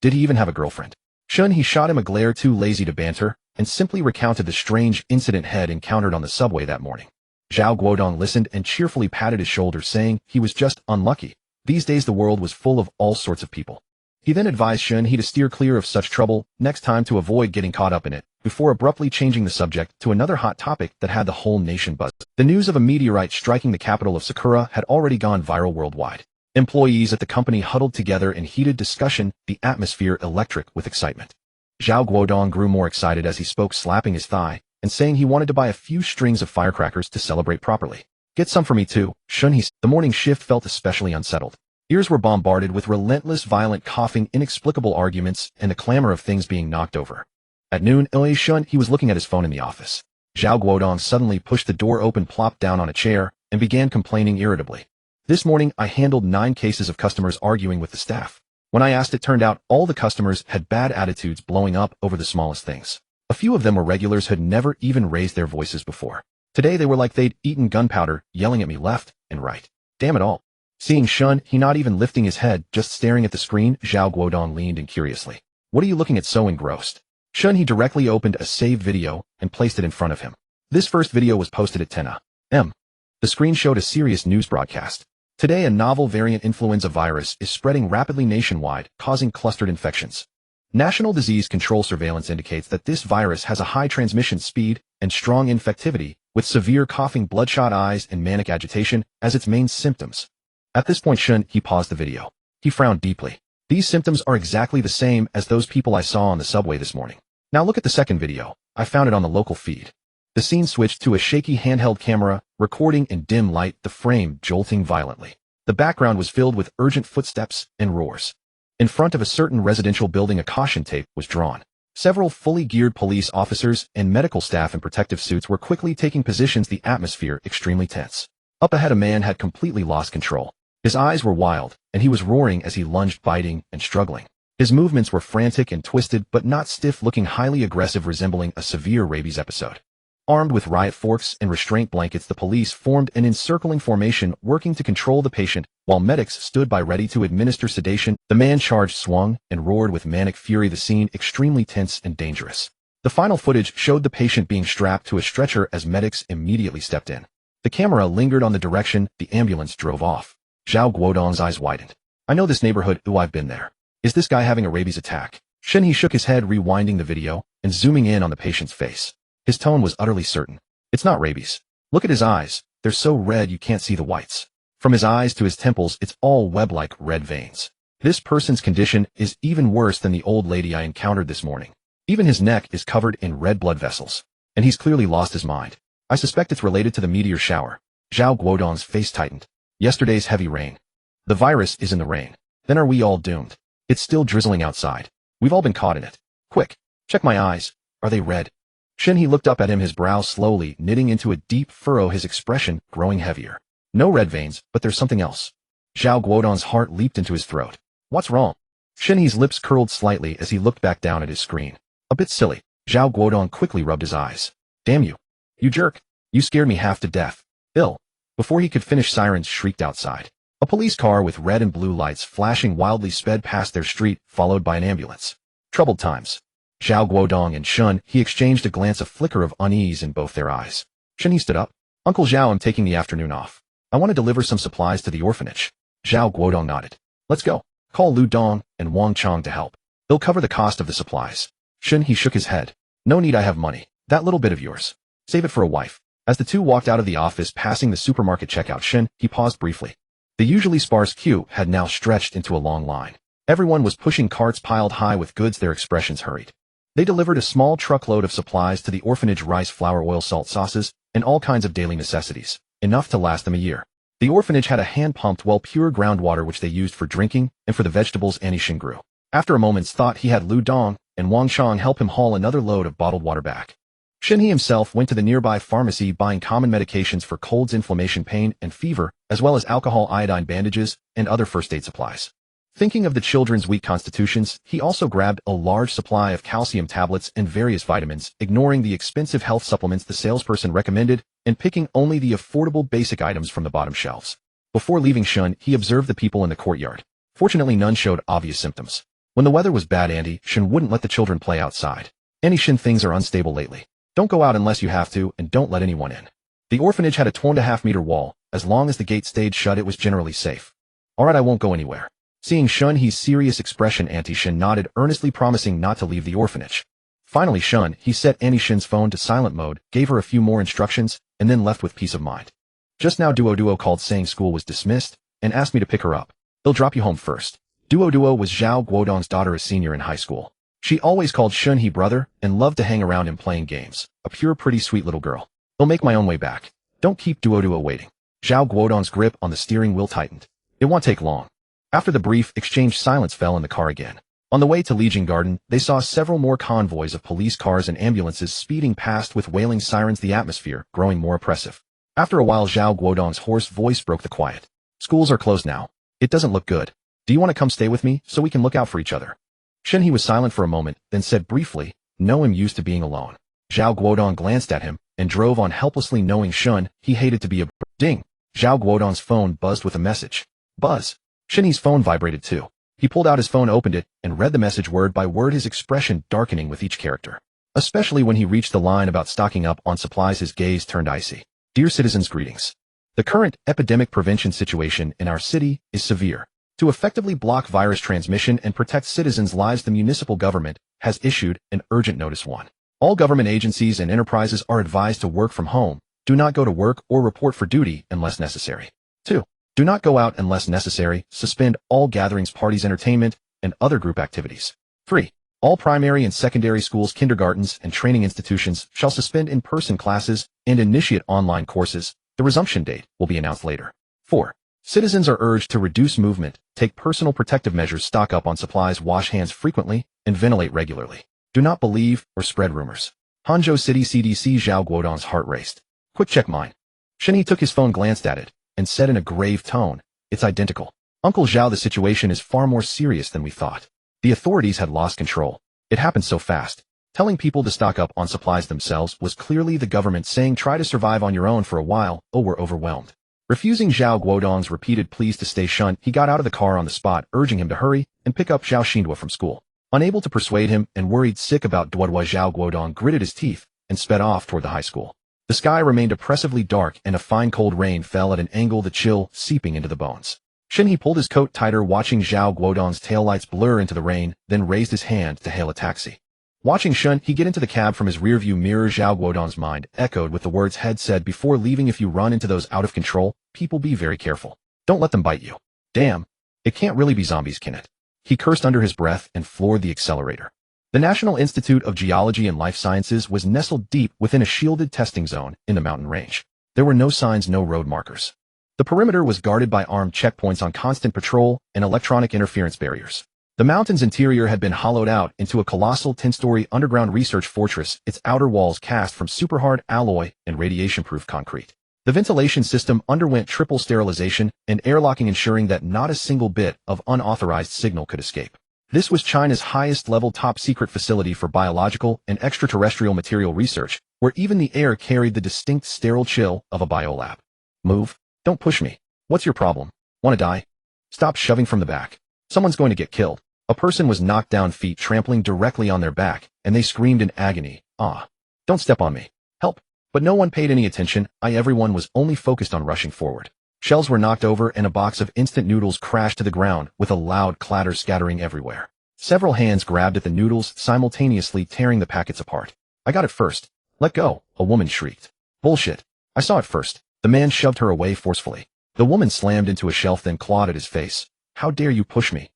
Did he even have a girlfriend? Shen He shot him a glare too lazy to banter, and simply recounted the strange incident had encountered on the subway that morning. Zhao Guodong listened and cheerfully patted his shoulder, saying he was just unlucky. These days the world was full of all sorts of people. He then advised Shen He to steer clear of such trouble next time to avoid getting caught up in it, before abruptly changing the subject to another hot topic that had the whole nation buzzing. The news of a meteorite striking the capital of Sakura had already gone viral worldwide. Employees at the company huddled together in heated discussion, the atmosphere electric with excitement. Zhao Guodong grew more excited as he spoke, slapping his thigh and saying he wanted to buy a few strings of firecrackers to celebrate properly. "Get some for me too, Shen He." The morning shift felt especially unsettled. Ears were bombarded with relentless, violent coughing, inexplicable arguments, and the clamor of things being knocked over. At noon, Shen He was looking at his phone in the office. Zhao Guodong suddenly pushed the door open, plopped down on a chair, and began complaining irritably. "This morning, I handled 9 cases of customers arguing with the staff. When I asked, it turned out all the customers had bad attitudes, blowing up over the smallest things. A few of them were regulars who had never even raised their voices before. Today they were like they'd eaten gunpowder, yelling at me left and right. Damn it all." Seeing Shen He not even lifting his head, just staring at the screen, Zhao Guodong leaned in curiously. "What are you looking at so engrossed?" Shen He directly opened a saved video and placed it in front of him. This first video was posted at 10 a.m. The screen showed a serious news broadcast. Today, a novel variant influenza virus is spreading rapidly nationwide, causing clustered infections. National Disease Control surveillance indicates that this virus has a high transmission speed and strong infectivity, with severe coughing, bloodshot eyes, and manic agitation as its main symptoms. At this point, Shen He paused the video. He frowned deeply. "These symptoms are exactly the same as those people I saw on the subway this morning. Now look at the second video. I found it on the local feed." The scene switched to a shaky handheld camera, recording in dim light, the frame jolting violently. The background was filled with urgent footsteps and roars. In front of a certain residential building, a caution tape was drawn. Several fully geared police officers and medical staff in protective suits were quickly taking positions, the atmosphere extremely tense. Up ahead, a man had completely lost control. His eyes were wild, and he was roaring as he lunged, biting and struggling. His movements were frantic and twisted, but not stiff, looking highly aggressive, resembling a severe rabies episode. Armed with riot forks and restraint blankets, the police formed an encircling formation, working to control the patient, while medics stood by ready to administer sedation. The man charged, swung, and roared with manic fury, the scene extremely tense and dangerous. The final footage showed the patient being strapped to a stretcher as medics immediately stepped in. The camera lingered on the direction the ambulance drove off. Zhao Guodong's eyes widened. "I know this neighborhood. I've been there. Is this guy having a rabies attack?" Shen He shook his head, rewinding the video and zooming in on the patient's face. His tone was utterly certain. "It's not rabies. Look at his eyes. They're so red you can't see the whites. From his eyes to his temples, it's all web-like red veins. This person's condition is even worse than the old lady I encountered this morning. Even his neck is covered in red blood vessels. And he's clearly lost his mind. I suspect it's related to the meteor shower." Zhao Guodong's face tightened. "Yesterday's heavy rain. The virus is in the rain. Then are we all doomed? It's still drizzling outside. We've all been caught in it. Quick, check my eyes. Are they red?" Shen He looked up at him, his brow slowly knitting into a deep furrow, his expression growing heavier. "No red veins, but there's something else." Zhao Guodong's heart leaped into his throat. "What's wrong?" Shen He's lips curled slightly as he looked back down at his screen. "A bit silly." Zhao Guodong quickly rubbed his eyes. "Damn you. You jerk. You scared me half to death." "Ill." Before he could finish, sirens shrieked outside. A police car with red and blue lights flashing wildly sped past their street, followed by an ambulance. Troubled times. Zhao Guodong and Shen He exchanged a glance, a flicker of unease in both their eyes. Shen He stood up. "Uncle Zhao, I'm taking the afternoon off. I want to deliver some supplies to the orphanage." Zhao Guodong nodded. Let's go. Call Lu Dong and Wang Chong to help. They'll cover the cost of the supplies. Shen He shook his head. No need, I have money. That little bit of yours. Save it for a wife. As the two walked out of the office passing the supermarket checkout, Shen He paused briefly. The usually sparse queue had now stretched into a long line. Everyone was pushing carts piled high with goods, their expressions hurried. They delivered a small truckload of supplies to the orphanage: rice, flour, oil, salt, sauces, and all kinds of daily necessities, enough to last them a year. The orphanage had a hand-pumped well pure groundwater which they used for drinking, and for the vegetables Annie Shen grew. After a moment's thought, he had Lu Dong and Wang Chong help him haul another load of bottled water back. Shen He himself went to the nearby pharmacy buying common medications for colds, inflammation, pain, and fever, as well as alcohol, iodine, bandages, and other first aid supplies. Thinking of the children's weak constitutions, he also grabbed a large supply of calcium tablets and various vitamins, ignoring the expensive health supplements the salesperson recommended, and picking only the affordable basic items from the bottom shelves. Before leaving Shen, he observed the people in the courtyard. Fortunately, none showed obvious symptoms. When the weather was bad, Andy Shen wouldn't let the children play outside. Andy Shen, things are unstable lately. Don't go out unless you have to, and don't let anyone in. The orphanage had a 2.5-meter wall. As long as the gate stayed shut, it was generally safe. Alright, I won't go anywhere. Seeing Shen He's serious expression, Auntie Shen nodded, earnestly promising not to leave the orphanage. Finally, Shen He set Annie Shen's phone to silent mode, gave her a few more instructions, and then left with peace of mind. Just now Duo called saying school was dismissed, and asked me to pick her up. They'll drop you home first. Duo was Zhao Guodong's daughter, a senior in high school. She always called Shen He brother, and loved to hang around him playing games. A pure, pretty, sweet little girl. They'll make my own way back. Don't keep Duo waiting. Zhao Guodong's grip on the steering wheel tightened. It won't take long. After the brief exchange, silence fell in the car again. On the way to Legion Garden, they saw several more convoys of police cars and ambulances speeding past with wailing sirens, the atmosphere growing more oppressive. After a while, Zhao Guodong's hoarse voice broke the quiet. Schools are closed now. It doesn't look good. Do you want to come stay with me, so we can look out for each other? Shen He was silent for a moment, then said briefly, no, I'm used to being alone. Zhao Guodong glanced at him, and drove on helplessly, knowing Shen He hated to be a ding. Zhao Guodong's phone buzzed with a message. Buzz. Shen He's phone vibrated too. He pulled out his phone, opened it, and read the message word by word, his expression darkening with each character. Especially when he reached the line about stocking up on supplies, his gaze turned icy. Dear citizens, greetings. The current epidemic prevention situation in our city is severe. To effectively block virus transmission and protect citizens' lives, the municipal government has issued an urgent notice. 1. All government agencies and enterprises are advised to work from home. Do not go to work or report for duty unless necessary. 2. Do not go out unless necessary. Suspend all gatherings, parties, entertainment, and other group activities. 3. All primary and secondary schools, kindergartens, and training institutions shall suspend in-person classes and initiate online courses. The resumption date will be announced later. 4. Citizens are urged to reduce movement, take personal protective measures, stock up on supplies, wash hands frequently, and ventilate regularly. Do not believe or spread rumors. Hangzhou City CDC. Zhao Guodong's heart raced. Quick check mine. Shen He took his phone, glanced at it, and said in a grave tone, it's identical. Uncle Zhao, the situation is far more serious than we thought. The authorities had lost control. It happened so fast. Telling people to stock up on supplies themselves was clearly the government saying try to survive on your own for a while. Oh, we're overwhelmed. Refusing Zhao Guodong's repeated pleas to stay, Shen He got out of the car on the spot, urging him to hurry and pick up Zhao Xindua from school. Unable to persuade him and worried sick about Duo, Zhao Guodong gritted his teeth and sped off toward the high school. The sky remained oppressively dark, and a fine cold rain fell at an angle, the chill seeping into the bones. Shen He pulled his coat tighter, watching Zhao Guodong's taillights blur into the rain, then raised his hand to hail a taxi. Watching Shen He get into the cab from his rearview mirror, Zhao Guodong's mind echoed with the words Head said before leaving, if you run into those out of control people, be very careful. Don't let them bite you. Damn. It can't really be zombies, can it? He cursed under his breath and floored the accelerator. The National Institute of Geology and Life Sciences was nestled deep within a shielded testing zone in the mountain range. There were no signs, no road markers. The perimeter was guarded by armed checkpoints on constant patrol and electronic interference barriers. The mountain's interior had been hollowed out into a colossal 10-story underground research fortress, its outer walls cast from super-hard alloy and radiation-proof concrete. The ventilation system underwent triple sterilization and airlocking, ensuring that not a single bit of unauthorized signal could escape. This was China's highest-level top-secret facility for biological and extraterrestrial material research, where even the air carried the distinct sterile chill of a biolab. Move. Don't push me. What's your problem? Want to die? Stop shoving from the back. Someone's going to get killed. A person was knocked down, feet trampling directly on their back, and they screamed in agony. Ah. Don't step on me. Help. But no one paid any attention. Everyone was only focused on rushing forward. Shells were knocked over and a box of instant noodles crashed to the ground with a loud clatter scattering everywhere. Several hands grabbed at the noodles, simultaneously tearing the packets apart. I got it first. Let go, a woman shrieked. Bullshit. I saw it first. The man shoved her away forcefully. The woman slammed into a shelf then clawed at his face. How dare you push me?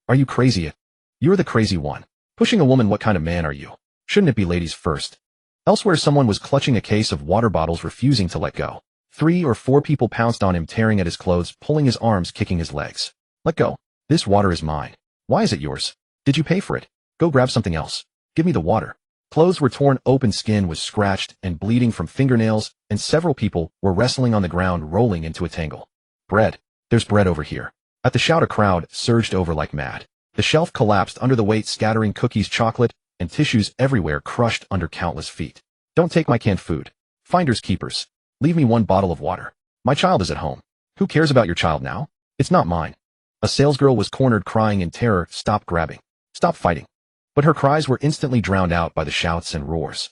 Are you crazy? You're the crazy one. Pushing a woman, what kind of man are you? Shouldn't it be ladies first? Elsewhere, someone was clutching a case of water bottles, refusing to let go. 3 or 4 people pounced on him, tearing at his clothes, pulling his arms, kicking his legs. Let go. This water is mine. Why is it yours? Did you pay for it? Go grab something else. Give me the water. Clothes were torn open, skin was scratched and bleeding from fingernails, and several people were wrestling on the ground, rolling into a tangle. Bread. There's bread over here. At the shout, a crowd surged over like mad. The shelf collapsed under the weight, scattering cookies, chocolate, and tissues everywhere, crushed under countless feet. Don't take my canned food. Finders keepers. Leave me 1 bottle of water. My child is at home. Who cares about your child now? It's not mine. A salesgirl was cornered, crying in terror, stop grabbing. Stop fighting. But her cries were instantly drowned out by the shouts and roars.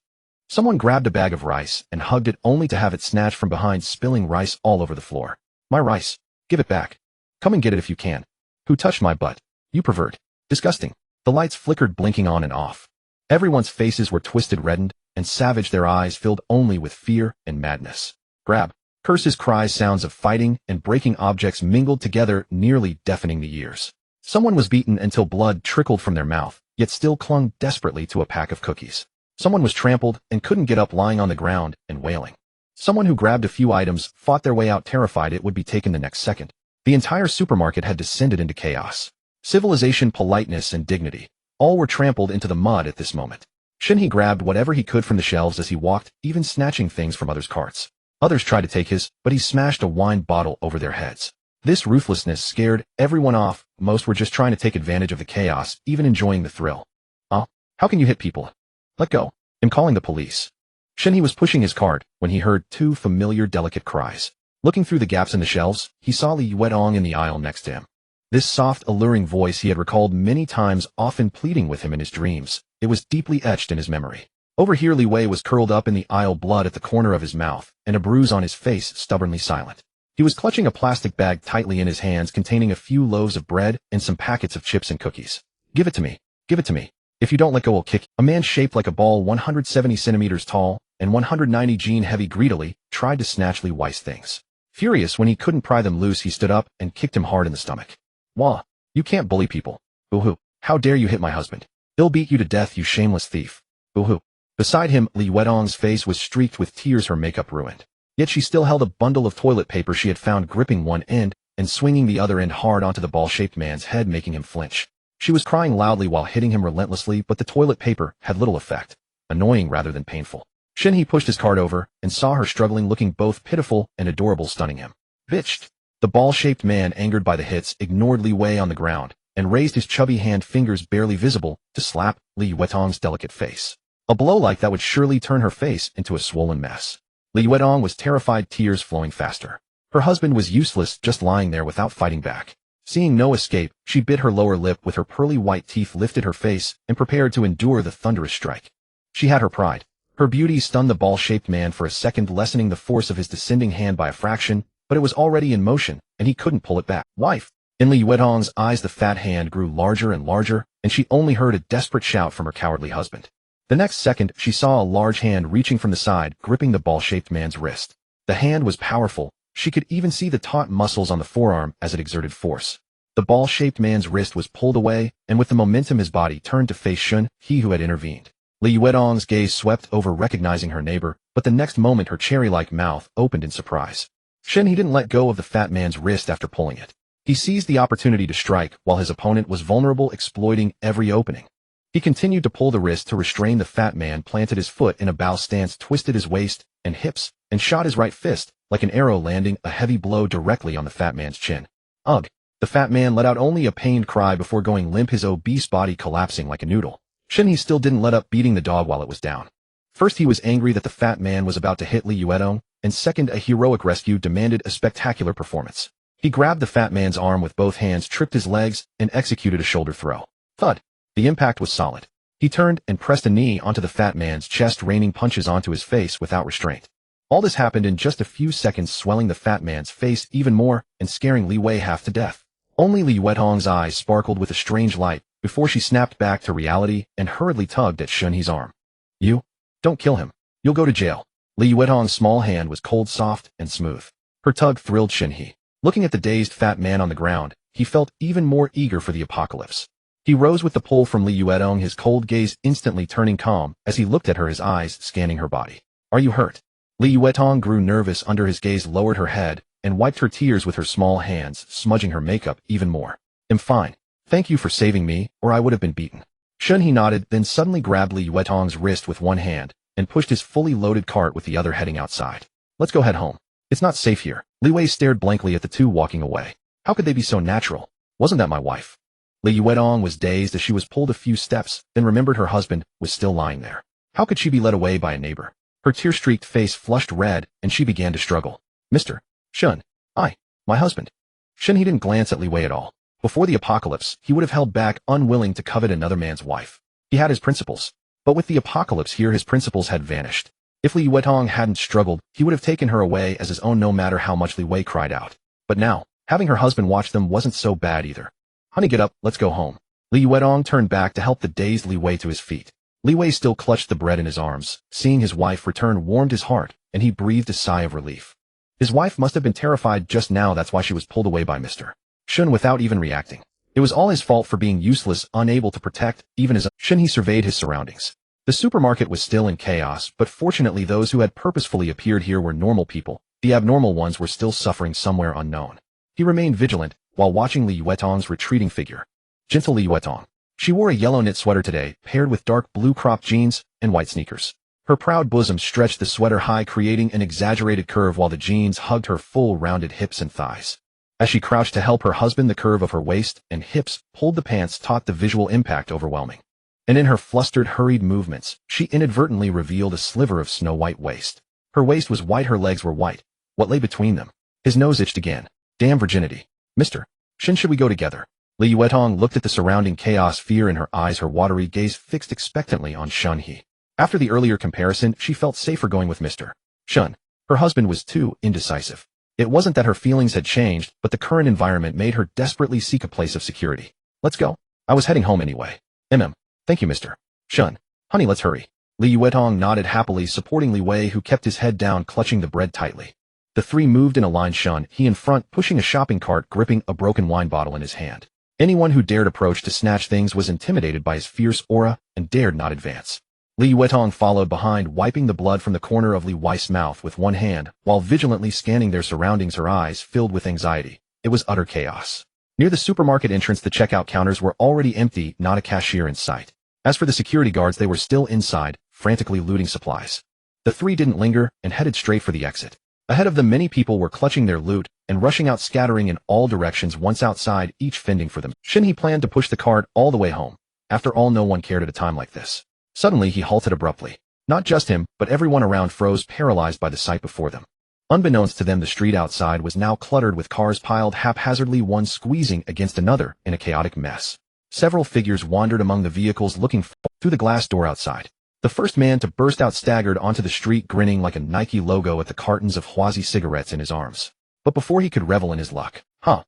Someone grabbed a bag of rice and hugged it, only to have it snatched from behind, spilling rice all over the floor. My rice. Give it back. Come and get it if you can. Who touched my butt? You pervert. Disgusting. The lights flickered, blinking on and off. Everyone's faces were twisted, reddened, and savage, their eyes filled only with fear and madness. Grab. Curses, cries, sounds of fighting and breaking objects mingled together, nearly deafening the ears. Someone was beaten until blood trickled from their mouth, yet still clung desperately to a pack of cookies. Someone was trampled and couldn't get up, lying on the ground and wailing. Someone who grabbed a few items fought their way out, terrified it would be taken the next second. The entire supermarket had descended into chaos. Civilization, politeness, and dignity, all were trampled into the mud at this moment. Shen He grabbed whatever he could from the shelves as he walked, even snatching things from others' carts. Others tried to take his, but he smashed a wine bottle over their heads. This ruthlessness scared everyone off. Most were just trying to take advantage of the chaos, even enjoying the thrill. How can you hit people? Let go. I'm calling the police. Shen He was pushing his cart when he heard 2 familiar, delicate cries. Looking through the gaps in the shelves, he saw Li Yuetong in the aisle next to him. This soft, alluring voice he had recalled many times, often pleading with him in his dreams. It was deeply etched in his memory. Over here, Li Wei was curled up in the aisle, blood at the corner of his mouth, and a bruise on his face, stubbornly silent. He was clutching a plastic bag tightly in his hands, containing a few loaves of bread and some packets of chips and cookies. Give it to me. Give it to me. If you don't let go, I'll kick. A man shaped like a ball, 170 centimeters tall and 190 gene heavy, greedily tried to snatch Li Wei's things. Furious when he couldn't pry them loose, he stood up and kicked him hard in the stomach. Wah! You can't bully people. Boo-hoo. How dare you hit my husband? He'll beat you to death, you shameless thief. Boo-hoo. Beside him, Li Yuetong's face was streaked with tears, her makeup ruined. Yet she still held a bundle of toilet paper she had found, gripping one end and swinging the other end hard onto the ball-shaped man's head, making him flinch. She was crying loudly while hitting him relentlessly, but the toilet paper had little effect. Annoying rather than painful. Shen He pushed his cart over and saw her struggling, looking both pitiful and adorable, stunning him. Bitched. The ball-shaped man, angered by the hits, ignored Li Wei on the ground and raised his chubby hand, fingers barely visible, to slap Li Yuetong's delicate face. A blow like that would surely turn her face into a swollen mess. Li Yuetong was terrified, tears flowing faster. Her husband was useless, just lying there without fighting back. Seeing no escape, she bit her lower lip with her pearly white teeth, lifted her face, and prepared to endure the thunderous strike. She had her pride. Her beauty stunned the ball-shaped man for a second, lessening the force of his descending hand by a fraction, but it was already in motion, and he couldn't pull it back. Wife! In Li Yuetong's eyes, the fat hand grew larger and larger, and she only heard a desperate shout from her cowardly husband. The next second, she saw a large hand reaching from the side, gripping the ball-shaped man's wrist. The hand was powerful. She could even see the taut muscles on the forearm as it exerted force. The ball-shaped man's wrist was pulled away, and with the momentum his body turned to face Shen He, who had intervened. Li Yuetong's gaze swept over, recognizing her neighbor, but the next moment her cherry-like mouth opened in surprise. Shen He didn't let go of the fat man's wrist after pulling it. He seized the opportunity to strike while his opponent was vulnerable, exploiting every opening. He continued to pull the wrist to restrain the fat man, planted his foot in a bow stance, twisted his waist and hips, and shot his right fist like an arrow, landing a heavy blow directly on the fat man's chin. Ugh! The fat man let out only a pained cry before going limp, his obese body collapsing like a noodle. Shen He still didn't let up beating the dog while it was down. First, he was angry that the fat man was about to hit Li Yuetong, and second, a heroic rescue demanded a spectacular performance. He grabbed the fat man's arm with both hands, tripped his legs, and executed a shoulder throw. Thud! The impact was solid. He turned and pressed a knee onto the fat man's chest, raining punches onto his face without restraint. All this happened in just a few seconds, swelling the fat man's face even more and scaring Li Wei half to death. Only Li Yuetong's eyes sparkled with a strange light before she snapped back to reality and hurriedly tugged at Shen He's arm. You? Don't kill him. You'll go to jail. Li Yuetong's small hand was cold, soft, and smooth. Her tug thrilled Shen He. Looking at the dazed fat man on the ground, he felt even more eager for the apocalypse. He rose with the pull from Li Yuetong, his cold gaze instantly turning calm as he looked at her, his eyes scanning her body. Are you hurt? Li Yuetong grew nervous under his gaze, lowered her head, and wiped her tears with her small hands, smudging her makeup even more. I'm fine. Thank you for saving me, or I would have been beaten. Shen He nodded, then suddenly grabbed Li Yuetong's wrist with one hand and pushed his fully loaded cart with the other, heading outside. Let's go head home. It's not safe here. Li Wei stared blankly at the two walking away. How could they be so natural? Wasn't that my wife? Li Yuetong was dazed as she was pulled a few steps, then remembered her husband was still lying there. How could she be led away by a neighbor? Her tear-streaked face flushed red, and she began to struggle. Mr. Shen, my husband. Shen He didn't glance at Li Wei at all. Before the apocalypse, he would have held back, unwilling to covet another man's wife. He had his principles. But with the apocalypse here, his principles had vanished. If Li Yuetong hadn't struggled, he would have taken her away as his own, no matter how much Li Wei cried out. But now, having her husband watch them wasn't so bad either. Honey, get up, let's go home. Li Yuetong turned back to help the dazed Li Wei to his feet. Li Wei still clutched the bread in his arms. Seeing his wife return warmed his heart, and he breathed a sigh of relief. His wife must have been terrified just now, that's why she was pulled away by Mr. Shen without even reacting. It was all his fault for being useless, unable to protect even his own. Shen He surveyed his surroundings. The supermarket was still in chaos, but fortunately those who had purposefully appeared here were normal people. The abnormal ones were still suffering somewhere unknown. He remained vigilant while watching Li Yuetong's retreating figure. Gentle Li Yuetong. She wore a yellow knit sweater today, paired with dark blue cropped jeans and white sneakers. Her proud bosom stretched the sweater high, creating an exaggerated curve while the jeans hugged her full, rounded hips and thighs. As she crouched to help her husband, the curve of her waist and hips pulled the pants taut, the visual impact overwhelming. And in her flustered, hurried movements, she inadvertently revealed a sliver of snow-white waist. Her waist was white, her legs were white. What lay between them? His nose itched again. Damn virginity. Mr. Shen, should we go together? Li Yuetong looked at the surrounding chaos, fear in her eyes, her watery gaze fixed expectantly on Shen He. After the earlier comparison, she felt safer going with Mr. Shen. Her husband was too indecisive. It wasn't that her feelings had changed, but the current environment made her desperately seek a place of security. Let's go. I was heading home anyway. Thank you, Mr. Shen. Honey, let's hurry. Li Yuetong nodded happily, supporting Li Wei, who kept his head down, clutching the bread tightly. The three moved in a line, Shen He in front, pushing a shopping cart, gripping a broken wine bottle in his hand. Anyone who dared approach to snatch things was intimidated by his fierce aura and dared not advance. Li Yuetong followed behind, wiping the blood from the corner of Li Wei's mouth with one hand, while vigilantly scanning their surroundings, her eyes filled with anxiety. It was utter chaos. Near the supermarket entrance, the checkout counters were already empty, not a cashier in sight. As for the security guards, they were still inside, frantically looting supplies. The three didn't linger and headed straight for the exit. Ahead of them, many people were clutching their loot and rushing out, scattering in all directions. Once outside, each fending for them, Shen He planned to push the cart all the way home. After all, no one cared at a time like this. Suddenly, he halted abruptly. Not just him, but everyone around froze, paralyzed by the sight before them. Unbeknownst to them, the street outside was now cluttered with cars piled haphazardly, one squeezing against another in a chaotic mess. Several figures wandered among the vehicles, looking through the glass door outside. The first man to burst out staggered onto the street, grinning like a Nike logo at the cartons of Huazi cigarettes in his arms. But before he could revel in his luck, a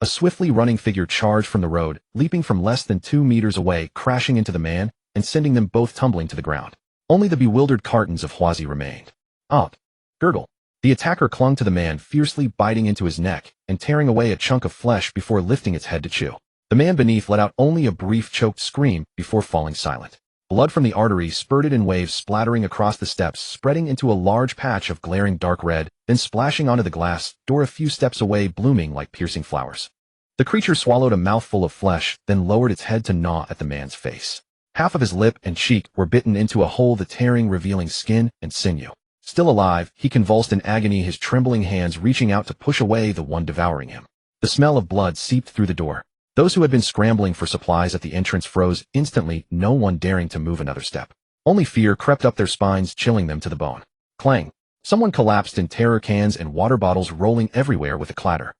swiftly running figure charged from the road, leaping from less than 2 meters away, crashing into the man and sending them both tumbling to the ground. Only the bewildered cartons of Huazi remained. Gurgle. The attacker clung to the man, fiercely biting into his neck and tearing away a chunk of flesh before lifting its head to chew. The man beneath let out only a brief, choked scream before falling silent. Blood from the artery spurted in waves, splattering across the steps, spreading into a large patch of glaring dark red, then splashing onto the glass door a few steps away, blooming like piercing flowers. The creature swallowed a mouthful of flesh, then lowered its head to gnaw at the man's face. Half of his lip and cheek were bitten into a hole, the tearing revealing skin and sinew. Still alive, he convulsed in agony, his trembling hands reaching out to push away the one devouring him. The smell of blood seeped through the door. Those who had been scrambling for supplies at the entrance froze instantly, no one daring to move another step. Only fear crept up their spines, chilling them to the bone. Clang! Someone collapsed in terror, cans and water bottles rolling everywhere with a clatter.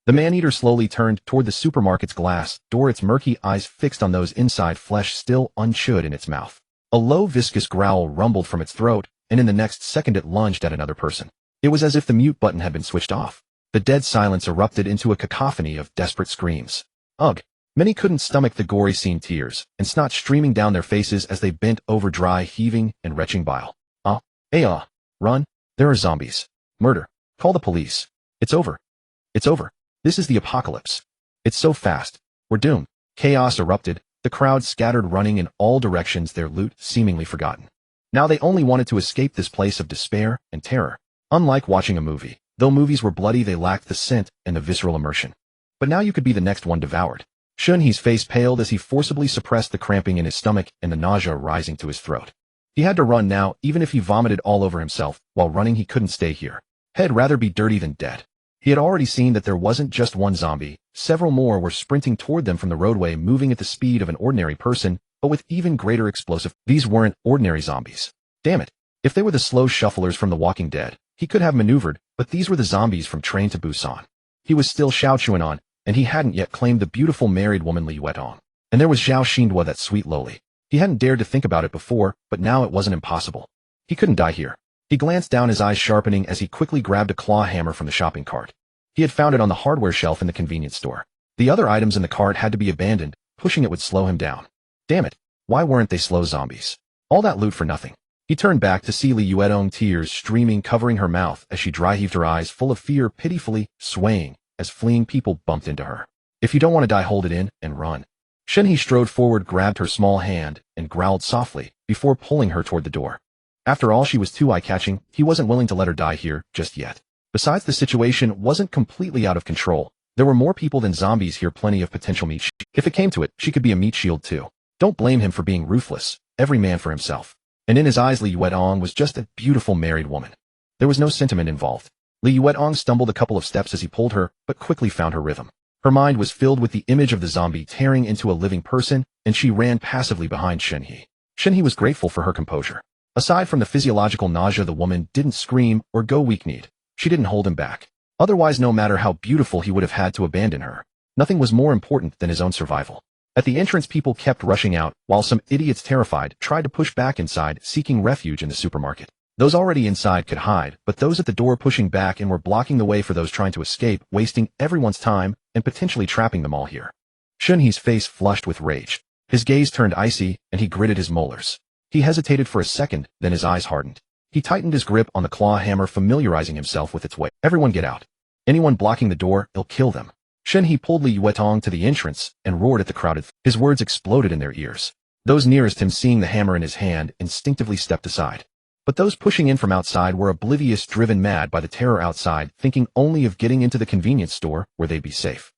The man-eater slowly turned toward the supermarket's glass door, its murky eyes fixed on those inside, flesh still unchewed in its mouth. A low, viscous growl rumbled from its throat, and in the next second it lunged at another person. It was as if the mute button had been switched off. The dead silence erupted into a cacophony of desperate screams. Ugh! Many couldn't stomach the gory scene, tears and snot streaming down their faces as they bent over dry, heaving, and retching bile. Run! There are zombies. Murder. Call the police. It's over. It's over. This is the apocalypse. It's so fast. We're doomed. Chaos erupted, the crowd scattered running in all directions, their loot seemingly forgotten. Now they only wanted to escape this place of despair and terror. Unlike watching a movie, though movies were bloody, they lacked the scent and the visceral immersion. But now you could be the next one devoured. Shen He's face paled as he forcibly suppressed the cramping in his stomach and the nausea rising to his throat. He had to run now, even if he vomited all over himself. While running, he couldn't stay here. He'd rather be dirty than dead. He had already seen that there wasn't just one zombie. Several more were sprinting toward them from the roadway, moving at the speed of an ordinary person, but with even greater explosive. These weren't ordinary zombies. Damn it. If they were the slow shufflers from The Walking Dead, he could have maneuvered, but these were the zombies from Train to Busan. He was still Xiao on, and he hadn't yet claimed the beautiful married woman Li Yuetong. And there was Zhao Xindua, that sweet lowly. He hadn't dared to think about it before, but now it wasn't impossible. He couldn't die here. He glanced down, his eyes sharpening as he quickly grabbed a claw hammer from the shopping cart. He had found it on the hardware shelf in the convenience store. The other items in the cart had to be abandoned. Pushing it would slow him down. Damn it. Why weren't they slow zombies? All that loot for nothing. He turned back to see Li Yuetong, tears streaming, covering her mouth as she dry-heaved, her eyes full of fear, pitifully swaying as fleeing people bumped into her. If you don't want to die, hold it in and run. Shen He strode forward, grabbed her small hand, and growled softly before pulling her toward the door. After all, she was too eye-catching. He wasn't willing to let her die here just yet. Besides, the situation wasn't completely out of control. There were more people than zombies here, plenty of potential meat. If it came to it, she could be a meat shield too. Don't blame him for being ruthless. Every man for himself. And in his eyes, Li Yuetong was just a beautiful married woman. There was no sentiment involved. Li Yuetong stumbled a couple of steps as he pulled her, but quickly found her rhythm. Her mind was filled with the image of the zombie tearing into a living person, and she ran passively behind Shen He. Shen He was grateful for her composure. Aside from the physiological nausea, the woman didn't scream or go weak-kneed. She didn't hold him back. Otherwise, no matter how beautiful, he would have had to abandon her. Nothing was more important than his own survival. At the entrance, people kept rushing out, while some idiots, terrified, tried to push back inside, seeking refuge in the supermarket. Those already inside could hide, but those at the door pushing back and were blocking the way for those trying to escape, wasting everyone's time and potentially trapping them all here. Shen He's face flushed with rage. His gaze turned icy, and he gritted his molars. He hesitated for a second, then his eyes hardened. He tightened his grip on the claw hammer, familiarizing himself with its weight. Everyone get out. Anyone blocking the door, it'll kill them. Shen He pulled Li Yuetong to the entrance and roared at the crowded. His words exploded in their ears. Those nearest him, seeing the hammer in his hand, instinctively stepped aside. But those pushing in from outside were oblivious, driven mad by the terror outside, thinking only of getting into the convenience store where they'd be safe.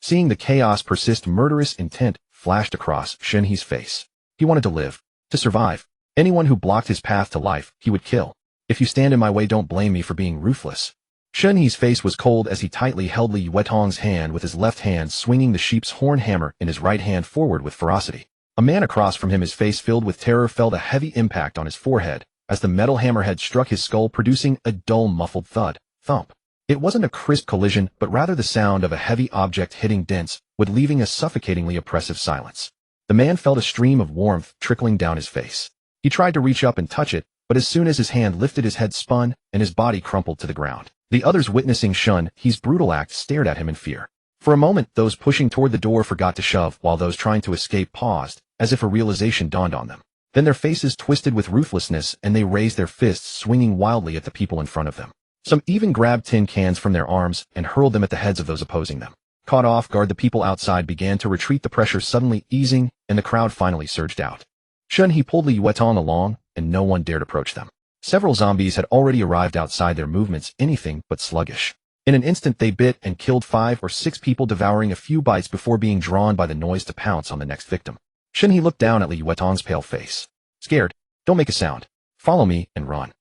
Seeing the chaos persist, murderous intent flashed across Shen He's face. He wanted to live, to survive. Anyone who blocked his path to life, he would kill. If you stand in my way, don't blame me for being ruthless. Shen He's face was cold as he tightly held Li Yuetong's hand, with his left hand swinging the sheep's horn hammer in his right hand forward with ferocity. A man across from him, his face filled with terror, felt a heavy impact on his forehead as the metal hammerhead struck his skull, producing a dull, muffled thud, thump. It wasn't a crisp collision, but rather the sound of a heavy object hitting dense wood, leaving a suffocatingly oppressive silence. The man felt a stream of warmth trickling down his face. He tried to reach up and touch it, but as soon as his hand lifted, his head spun and his body crumpled to the ground. The others, witnessing Shen He's brutal act, stared at him in fear. For a moment, those pushing toward the door forgot to shove, while those trying to escape paused, as if a realization dawned on them. Then their faces twisted with ruthlessness, and they raised their fists, swinging wildly at the people in front of them. Some even grabbed tin cans from their arms and hurled them at the heads of those opposing them. Caught off guard, the people outside began to retreat, the pressure suddenly easing, and the crowd finally surged out. Shen He pulled Li Yuetong along, and no one dared approach them. Several zombies had already arrived outside, their movements anything but sluggish. In an instant, they bit and killed 5 or 6 people, devouring a few bites before being drawn by the noise to pounce on the next victim. Shen He looked down at Li Yuetong's pale face. Scared? Don't make a sound. Follow me and run.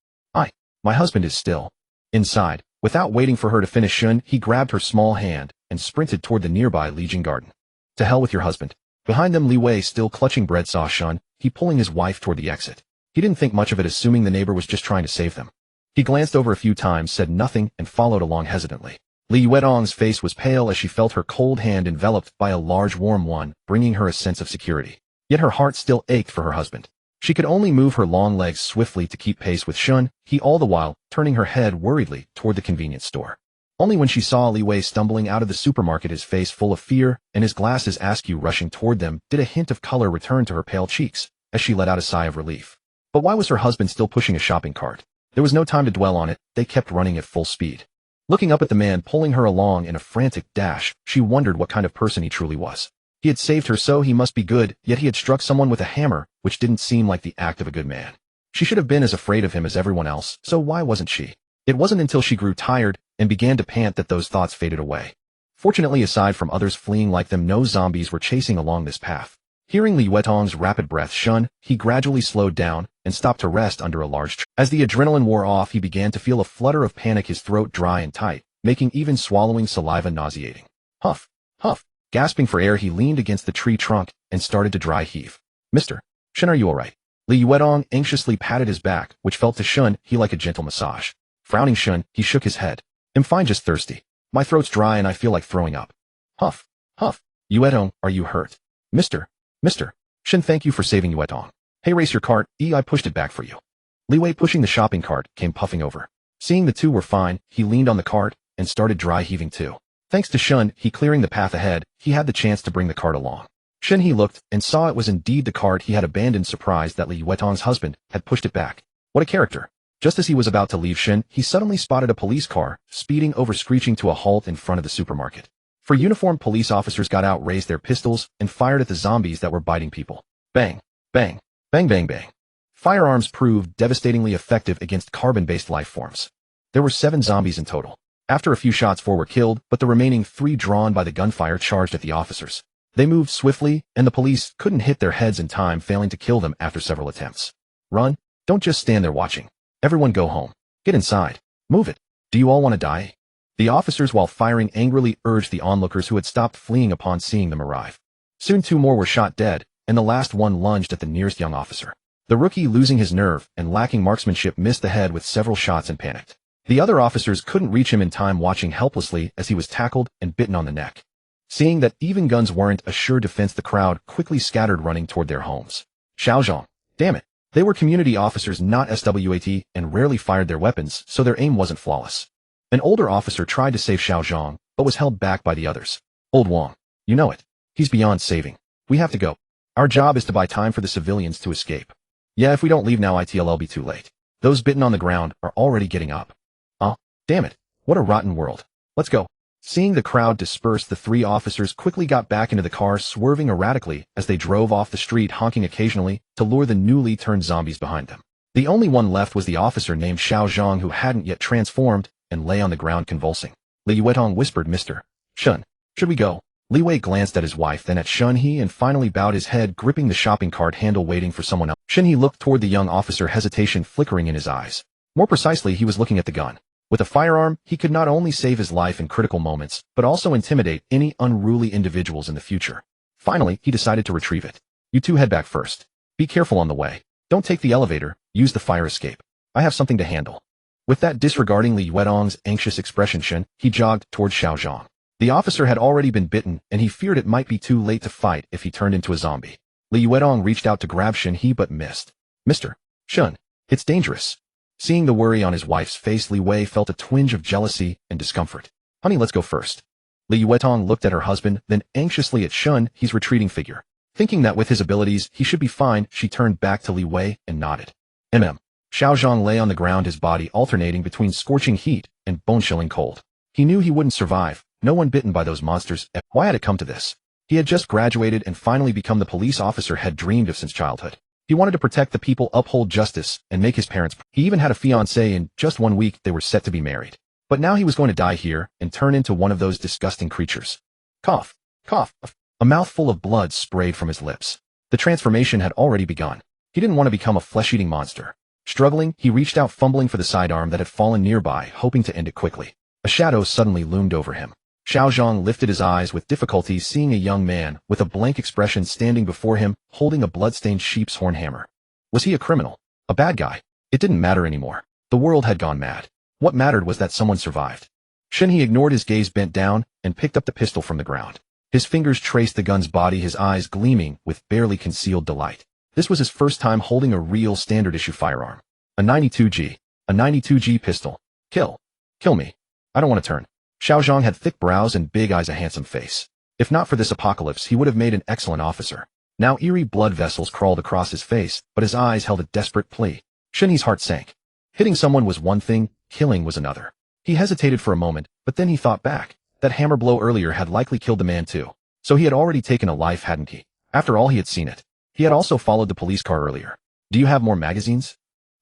My husband is still inside. Without waiting for her to finish, Shen He grabbed her small hand and sprinted toward the nearby Legion garden. To hell with your husband. Behind them, Li Wei, still clutching bread, saw Shen He pulling his wife toward the exit. He didn't think much of it, assuming the neighbor was just trying to save them. He glanced over a few times, said nothing, and followed along hesitantly. Li Yuetong's face was pale as she felt her cold hand enveloped by a large warm one, bringing her a sense of security. Yet her heart still ached for her husband. She could only move her long legs swiftly to keep pace with Shen He, all the while turning her head worriedly toward the convenience store. Only when she saw Li Wei stumbling out of the supermarket, his face full of fear and his glasses askew rushing toward them, did a hint of color return to her pale cheeks as she let out a sigh of relief. But why was her husband still pushing a shopping cart? There was no time to dwell on it. They kept running at full speed. Looking up at the man pulling her along in a frantic dash, she wondered what kind of person he truly was. He had saved her, so he must be good, yet he had struck someone with a hammer, which didn't seem like the act of a good man. She should have been as afraid of him as everyone else, so why wasn't she? It wasn't until she grew tired and began to pant that those thoughts faded away. Fortunately, aside from others fleeing like them, no zombies were chasing along this path. Hearing Li Yuetong's rapid breath, Shen He gradually slowed down and stopped to rest under a large tree. As the adrenaline wore off, he began to feel a flutter of panic, his throat dry and tight, making even swallowing saliva nauseating. Huff, huff. Gasping for air, he leaned against the tree trunk and started to dry heave. Mr. Shen, are you all right? Li Yuetong anxiously patted his back, which felt to Shen He like a gentle massage. Frowning Shen He shook his head. I'm fine, just thirsty. My throat's dry and I feel like throwing up. Huff, huff. Yuetong, are you hurt? Mr. Shen, thank you for saving Yuetong. Hey, race your cart. I pushed it back for you. Li Wei, pushing the shopping cart, came puffing over. Seeing the two were fine, he leaned on the cart and started dry heaving too. Thanks to Shen He clearing the path ahead, he had the chance to bring the cart along. Shen He looked and saw it was indeed the cart he had abandoned, surprised that Li Yuetong's husband had pushed it back. What a character. Just as he was about to leave Shen, he suddenly spotted a police car, speeding over, screeching to a halt in front of the supermarket. Four uniformed police officers got out, raised their pistols, and fired at the zombies that were biting people. Bang, bang, bang, bang, bang. Firearms proved devastatingly effective against carbon-based life forms. There were 7 zombies in total. After a few shots, 4 were killed, but the remaining 3, drawn by the gunfire, charged at the officers. They moved swiftly, and the police couldn't hit their heads in time, failing to kill them after several attempts. Run. Don't just stand there watching. Everyone go home. Get inside. Move it. Do you all want to die? The officers, while firing angrily, urged the onlookers who had stopped fleeing upon seeing them arrive. Soon 2 more were shot dead, and the last one lunged at the nearest young officer. The rookie, losing his nerve and lacking marksmanship, missed the head with several shots and panicked. The other officers couldn't reach him in time, watching helplessly as he was tackled and bitten on the neck. Seeing that even guns weren't a sure defense, the crowd quickly scattered, running toward their homes. Xiaozhong. Damn it. They were community officers, not SWAT, and rarely fired their weapons, so their aim wasn't flawless. An older officer tried to save Xiaozhong, but was held back by the others. Old Wang. You know it. He's beyond saving. We have to go. Our job is to buy time for the civilians to escape. Yeah, if we don't leave now, it'll be too late. Those bitten on the ground are already getting up. Oh, damn it. What a rotten world. Let's go. Seeing the crowd disperse, the 3 officers quickly got back into the car, swerving erratically as they drove off the street, honking occasionally to lure the newly turned zombies behind them. The only one left was the officer named Xiaozhong, who hadn't yet transformed and lay on the ground convulsing. Li Yuetong whispered, Mr. Shen, should we go? Li Wei glanced at his wife, then at Shen He, and finally bowed his head, gripping the shopping cart handle, waiting for someone else. Shen He looked toward the young officer, hesitation flickering in his eyes. More precisely, he was looking at the gun. With a firearm, he could not only save his life in critical moments, but also intimidate any unruly individuals in the future. Finally, he decided to retrieve it. You 2 head back first. Be careful on the way. Don't take the elevator, use the fire escape. I have something to handle. With that, disregarding Li Yuetong's anxious expression, Shen He jogged toward Xiaozhong. The officer had already been bitten, and he feared it might be too late to fight if he turned into a zombie. Li Yuetong reached out to grab Shen He, but missed. Mr. Shen, it's dangerous. Seeing the worry on his wife's face, Li Wei felt a twinge of jealousy and discomfort. Honey, let's go first. Li Yuetong looked at her husband, then anxiously at Shen He's retreating figure. Thinking that with his abilities he should be fine, she turned back to Li Wei and nodded. Xiaozhong lay on the ground, his body alternating between scorching heat and bone-chilling cold. He knew he wouldn't survive. No one bitten by those monsters. Why had it come to this? He had just graduated and finally become the police officer had dreamed of since childhood. He wanted to protect the people, uphold justice, and make his parents proud. He even had a fiancée. In just 1 week they were set to be married. But now he was going to die here and turn into one of those disgusting creatures. Cough, cough. A mouthful of blood sprayed from his lips. The transformation had already begun. He didn't want to become a flesh-eating monster. Struggling, he reached out, fumbling for the sidearm that had fallen nearby, hoping to end it quickly. A shadow suddenly loomed over him. Xiaozhong lifted his eyes with difficulty, seeing a young man with a blank expression standing before him, holding a blood-stained sheep's horn hammer. Was he a criminal? A bad guy? It didn't matter anymore. The world had gone mad. What mattered was that someone survived. Shen He ignored his gaze, bent down, and picked up the pistol from the ground. His fingers traced the gun's body, his eyes gleaming with barely concealed delight. This was his first time holding a real standard-issue firearm. A 92G. A 92G pistol. Kill. Kill me. I don't want to turn. Xiao Zhang had thick brows and big eyes, a handsome face. If not for this apocalypse, he would have made an excellent officer. Now eerie blood vessels crawled across his face, but his eyes held a desperate plea. Shen He's heart sank. Hitting someone was one thing, killing was another. He hesitated for a moment, but then he thought back. That hammer blow earlier had likely killed the man too. So he had already taken a life, hadn't he? After all, he had seen it. He had also followed the police car earlier. Do you have more magazines?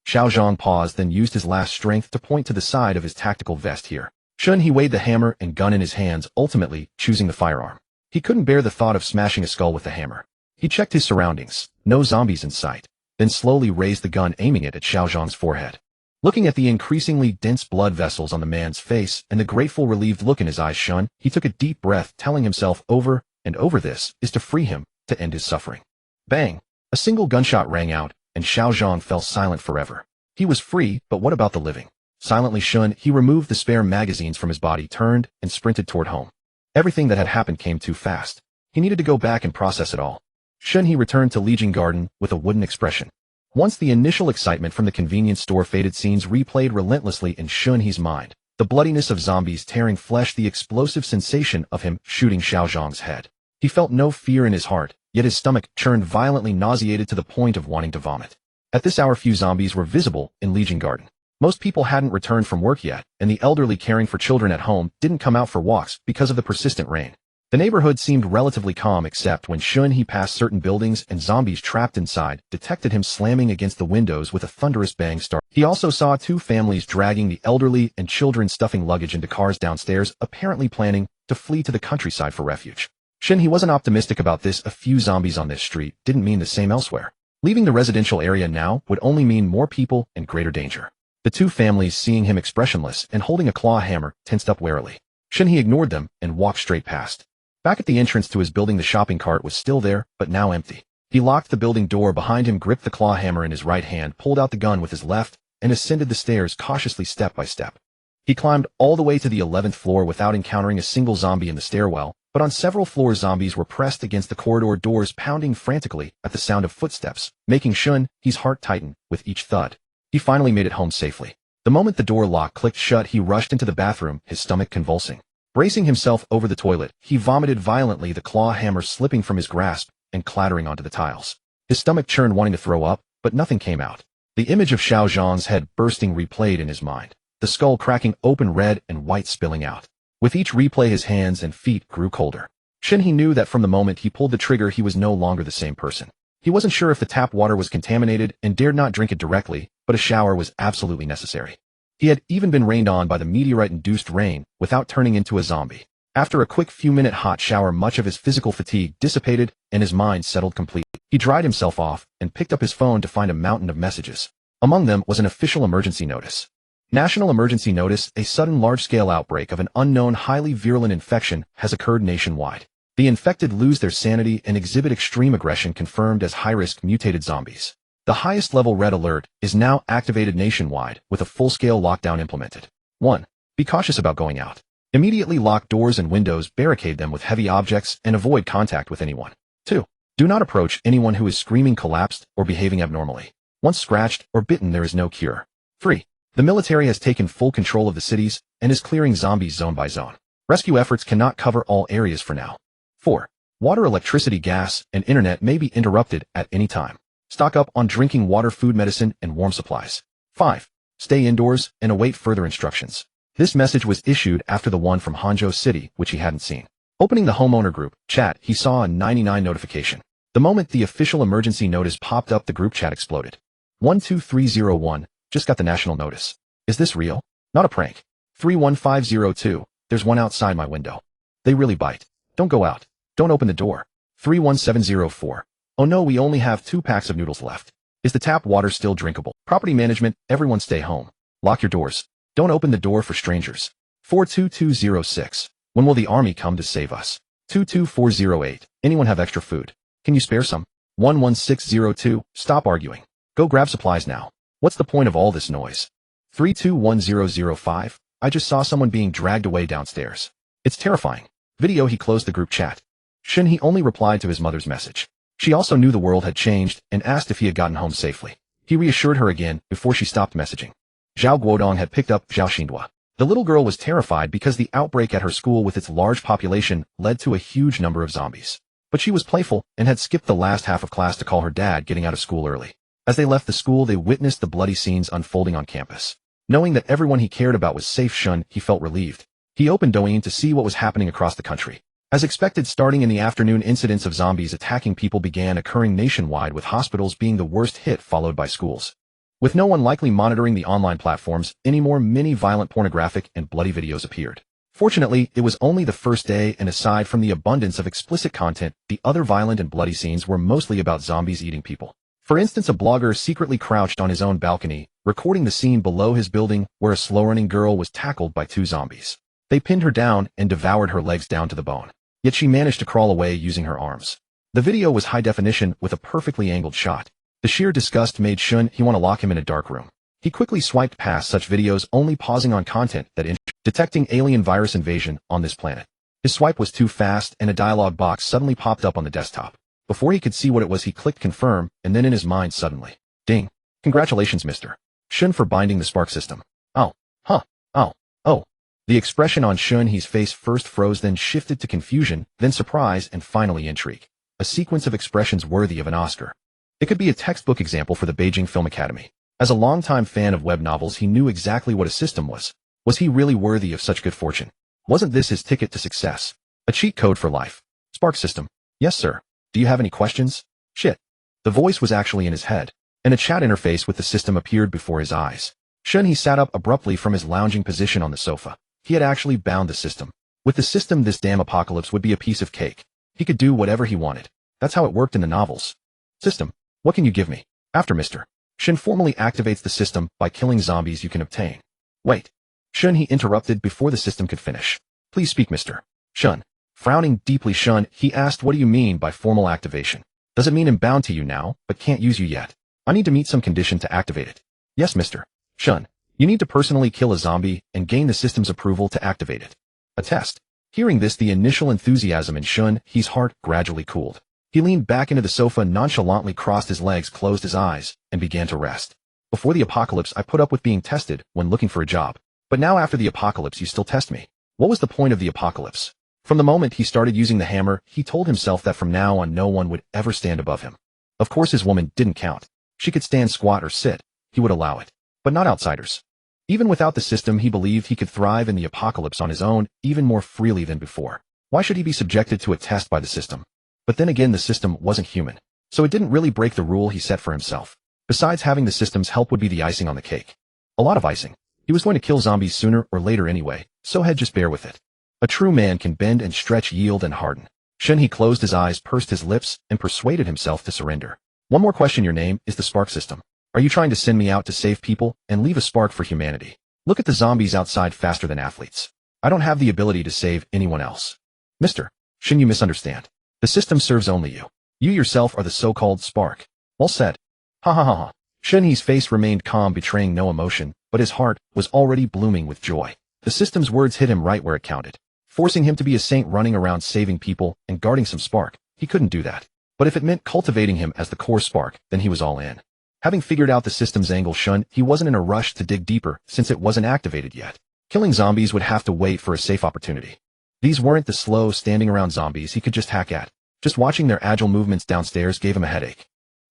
Xiao Zhang paused, then used his last strength to point to the side of his tactical vest here. Shen He weighed the hammer and gun in his hands, ultimately choosing the firearm. He couldn't bear the thought of smashing a skull with the hammer. He checked his surroundings. No zombies in sight. Then slowly raised the gun, aiming it at Xiao Zhang's forehead. Looking at the increasingly dense blood vessels on the man's face and the grateful, relieved look in his eyes, Shen He took a deep breath, telling himself over and over, this is to free him, to end his suffering. Bang! A single gunshot rang out, and Xiao Zhang fell silent forever. He was free, but what about the living? Silently, Shen He removed the spare magazines from his body, turned, and sprinted toward home. Everything that had happened came too fast. He needed to go back and process it all. Shen He returned to Legion Garden with a wooden expression. Once the initial excitement from the convenience store faded, scenes replayed relentlessly in Shen He's mind. The bloodiness of zombies tearing flesh, the explosive sensation of him shooting Xiao Zhang's head. He felt no fear in his heart, yet his stomach churned violently, nauseated to the point of wanting to vomit. At this hour, few zombies were visible in Legion Garden. Most people hadn't returned from work yet, and the elderly caring for children at home didn't come out for walks because of the persistent rain. The neighborhood seemed relatively calm, except when Shen He passed certain buildings and zombies trapped inside detected him slamming against the windows with a thunderous bang. He also saw two families dragging the elderly and children, stuffing luggage into cars downstairs, apparently planning to flee to the countryside for refuge. Shen He wasn't optimistic about this. A few zombies on this street didn't mean the same elsewhere. Leaving the residential area now would only mean more people and greater danger. The two families, seeing him expressionless and holding a claw hammer, tensed up warily. Shen He ignored them and walked straight past. Back at the entrance to his building, the shopping cart was still there, but now empty. He locked the building door behind him, gripped the claw hammer in his right hand, pulled out the gun with his left, and ascended the stairs cautiously, step by step. He climbed all the way to the 11th floor without encountering a single zombie in the stairwell, but on several floors zombies were pressed against the corridor doors, pounding frantically at the sound of footsteps, making Shen He's heart tighten with each thud. He finally made it home safely. The moment the door lock clicked shut, he rushed into the bathroom, his stomach convulsing. Bracing himself over the toilet, he vomited violently, the claw hammer slipping from his grasp and clattering onto the tiles. His stomach churned, wanting to throw up, but nothing came out. The image of Xiao Zhang's head bursting replayed in his mind, the skull cracking open, red and white spilling out. With each replay, his hands and feet grew colder. Shen He knew that from the moment he pulled the trigger, he was no longer the same person. He wasn't sure if the tap water was contaminated and dared not drink it directly, but a shower was absolutely necessary. He had even been rained on by the meteorite-induced rain without turning into a zombie. After a quick few-minute hot shower, much of his physical fatigue dissipated and his mind settled completely. He dried himself off and picked up his phone to find a mountain of messages. Among them was an official emergency notice. National emergency notice: a sudden large-scale outbreak of an unknown highly virulent infection has occurred nationwide. The infected lose their sanity and exhibit extreme aggression, confirmed as high-risk mutated zombies. The highest level red alert is now activated nationwide with a full-scale lockdown implemented. 1. Be cautious about going out. Immediately lock doors and windows, barricade them with heavy objects, and avoid contact with anyone. 2. Do not approach anyone who is screaming, collapsed, or behaving abnormally. Once scratched or bitten, there is no cure. 3. The military has taken full control of the cities and is clearing zombies zone by zone. Rescue efforts cannot cover all areas for now. 4. Water, electricity, gas, and internet may be interrupted at any time. Stock up on drinking water, food, medicine, and warm supplies. 5. Stay indoors and await further instructions. This message was issued after the one from Hangzhou City, which he hadn't seen. Opening the homeowner group chat, he saw a 99 notification. The moment the official emergency notice popped up, the group chat exploded. 12301, just got the national notice. Is this real? Not a prank. 31502, there's one outside my window. They really bite. Don't go out. Don't open the door. 31704. Oh no, we only have 2 packs of noodles left. Is the tap water still drinkable? Property management, everyone stay home. Lock your doors. Don't open the door for strangers. 42206. When will the army come to save us? 22408. Anyone have extra food? Can you spare some? 11602. Stop arguing. Go grab supplies now. What's the point of all this noise? 321005. I just saw someone being dragged away downstairs. It's terrifying. Video. He closed the group chat. Shen He only replied to his mother's message. She also knew the world had changed and asked if he had gotten home safely. He reassured her again before she stopped messaging. Zhao Guodong had picked up Zhao Xinhua. The little girl was terrified because the outbreak at her school with its large population led to a huge number of zombies. But she was playful and had skipped the last half of class to call her dad getting out of school early. As they left the school, they witnessed the bloody scenes unfolding on campus. Knowing that everyone he cared about was safe, Shen He felt relieved. He opened Douyin to see what was happening across the country. As expected, starting in the afternoon, incidents of zombies attacking people began occurring nationwide, with hospitals being the worst hit, followed by schools. With no one likely monitoring the online platforms anymore, many violent, pornographic, and bloody videos appeared. Fortunately, it was only the first day, and aside from the abundance of explicit content, the other violent and bloody scenes were mostly about zombies eating people. For instance, a blogger secretly crouched on his own balcony, recording the scene below his building where a slow-running girl was tackled by two zombies. They pinned her down and devoured her legs down to the bone. Yet she managed to crawl away using her arms. The video was high definition with a perfectly angled shot. The sheer disgust made Shen He want to lock him in a dark room. He quickly swiped past such videos, only pausing on content that detecting alien virus invasion on this planet. His swipe was too fast, and a dialog box suddenly popped up on the desktop. Before he could see what it was, he clicked confirm, and then in his mind suddenly, ding. Congratulations, Mr. Shen, for binding the Spark system. Oh. Huh. Oh. Oh. The expression on Shen He's face first froze, then shifted to confusion, then surprise, and finally intrigue. A sequence of expressions worthy of an Oscar. It could be a textbook example for the Beijing Film Academy. As a longtime fan of web novels, he knew exactly what a system was. Was he really worthy of such good fortune? Wasn't this his ticket to success? A cheat code for life. Spark system. Yes, sir. Do you have any questions? Shit. The voice was actually in his head, and a chat interface with the system appeared before his eyes. Shen He sat up abruptly from his lounging position on the sofa. He had actually bound the system. With the system, this damn apocalypse would be a piece of cake. He could do whatever he wanted. That's how it worked in the novels. System, what can you give me? After Mr. Shen formally activates the system by killing zombies, you can obtain. Wait. Shen He interrupted before the system could finish. Please speak, Mr. Shen. Frowning deeply, Shen He asked, what do you mean by formal activation? Does it mean I'm bound to you now, but can't use you yet? I need to meet some condition to activate it. Yes, Mr. Shen. You need to personally kill a zombie and gain the system's approval to activate it. A test. Hearing this, the initial enthusiasm in Shen He's heart gradually cooled. He leaned back into the sofa, nonchalantly crossed his legs, closed his eyes, and began to rest. Before the apocalypse, I put up with being tested when looking for a job. But now after the apocalypse, you still test me. What was the point of the apocalypse? From the moment he started using the hammer, he told himself that from now on no one would ever stand above him. Of course, his woman didn't count. She could stand, squat, or sit. He would allow it. But not outsiders. Even without the system, he believed he could thrive in the apocalypse on his own, even more freely than before. Why should he be subjected to a test by the system? But then again, the system wasn't human, so it didn't really break the rule he set for himself. Besides, having the system's help would be the icing on the cake. A lot of icing. He was going to kill zombies sooner or later anyway, so he'd just bear with it. A true man can bend and stretch, yield and harden. Shen He closed his eyes, pursed his lips, and persuaded himself to surrender. One more question. Your name is the Spark System. Are you trying to send me out to save people and leave a spark for humanity? Look at the zombies outside, faster than athletes. I don't have the ability to save anyone else. Mr. Shen, you misunderstand. The system serves only you. You yourself are the so-called spark. Well said. Ha ha ha ha. Shen He's face remained calm, betraying no emotion, but his heart was already blooming with joy. The system's words hit him right where it counted. Forcing him to be a saint running around saving people and guarding some spark, he couldn't do that. But if it meant cultivating him as the core spark, then he was all in. Having figured out the system's angle, Shen He wasn't in a rush to dig deeper since it wasn't activated yet. Killing zombies would have to wait for a safe opportunity. These weren't the slow, standing around zombies he could just hack at. Just watching their agile movements downstairs gave him a headache.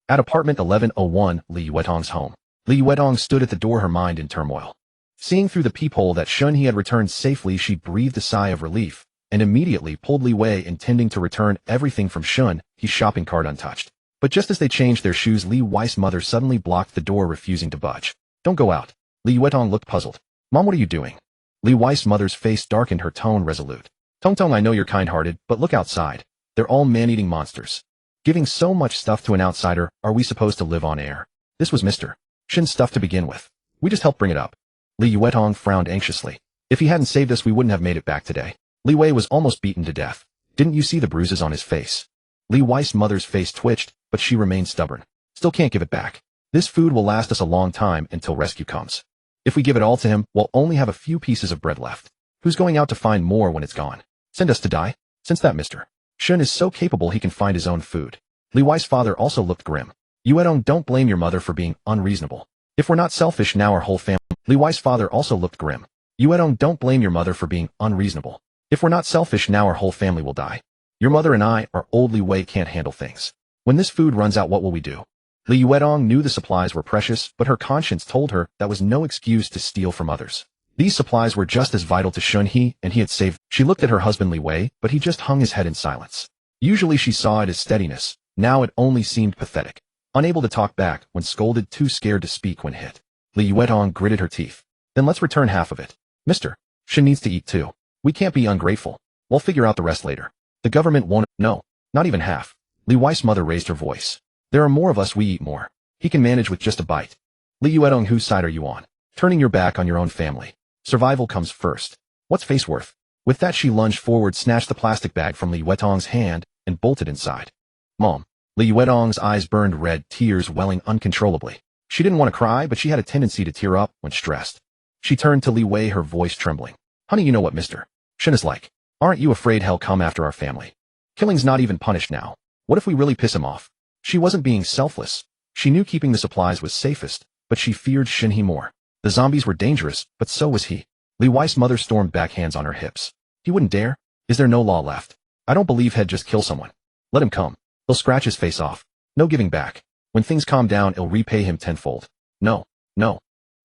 At apartment 1101, Li Yuetong's home. Li Yuetong stood at the door, her mind in turmoil. Seeing through the peephole that Shen He had returned safely, she breathed a sigh of relief, and immediately pulled Li Wei, intending to return everything from Shen He's shopping cart untouched. But just as they changed their shoes, Li Wei's mother suddenly blocked the door, refusing to budge. Don't go out. Li Yuetong looked puzzled. Mom, what are you doing? Li Wei's mother's face darkened, her tone resolute. Tong, I know you're kind-hearted, but look outside. They're all man-eating monsters. Giving so much stuff to an outsider, are we supposed to live on air? This was Mr. Shen's stuff to begin with. We just helped bring it up. Li Yuetong frowned anxiously. If he hadn't saved us, we wouldn't have made it back today. Li Wei was almost beaten to death. Didn't you see the bruises on his face? Li Wei's mother's face twitched, but she remained stubborn. Still can't give it back. This food will last us a long time until rescue comes. If we give it all to him, we'll only have a few pieces of bread left. Who's going out to find more when it's gone? Send us to die? Since that Mr. Shen is so capable, he can find his own food. Li Wei's father also looked grim. Yuedong, don't blame your mother for being unreasonable. If we're not selfish now our whole family. Li Wei's father also looked grim. Yuedong, don't blame your mother for being unreasonable. If we're not selfish now our whole family will die. Your mother and I are old. Li Wei can't handle things. When this food runs out, what will we do? Li Yuedong knew the supplies were precious, but her conscience told her that was no excuse to steal from others. These supplies were just as vital to Shen He, and he had saved. She looked at her husband Li Wei, but he just hung his head in silence. Usually she saw it as steadiness. Now it only seemed pathetic. Unable to talk back when scolded, too scared to speak when hit. Li Yuedong gritted her teeth. Then let's return half of it. Mister, Shen needs to eat too. We can't be ungrateful. We'll figure out the rest later. The government won't. No, not even half. Li Wei's mother raised her voice. There are more of us, we eat more. He can manage with just a bite. Li Yuedong, whose side are you on? Turning your back on your own family. Survival comes first. What's face worth? With that she lunged forward, snatched the plastic bag from Li Yuedong's hand, and bolted inside. Mom. Li Yuedong's eyes burned red, tears welling uncontrollably. She didn't want to cry, but she had a tendency to tear up when stressed. She turned to Li Wei, her voice trembling. Honey, you know what Mr. Shen is like. Aren't you afraid he'll come after our family? Killing's not even punished now. What if we really piss him off? She wasn't being selfless. She knew keeping the supplies was safest, but she feared Shen He more. The zombies were dangerous, but so was he. Li Wei's mother stormed back, hands on her hips. He wouldn't dare? Is there no law left? I don't believe he'd just kill someone. Let him come. He'll scratch his face off. No giving back. When things calm down, it'll repay him tenfold. No, no.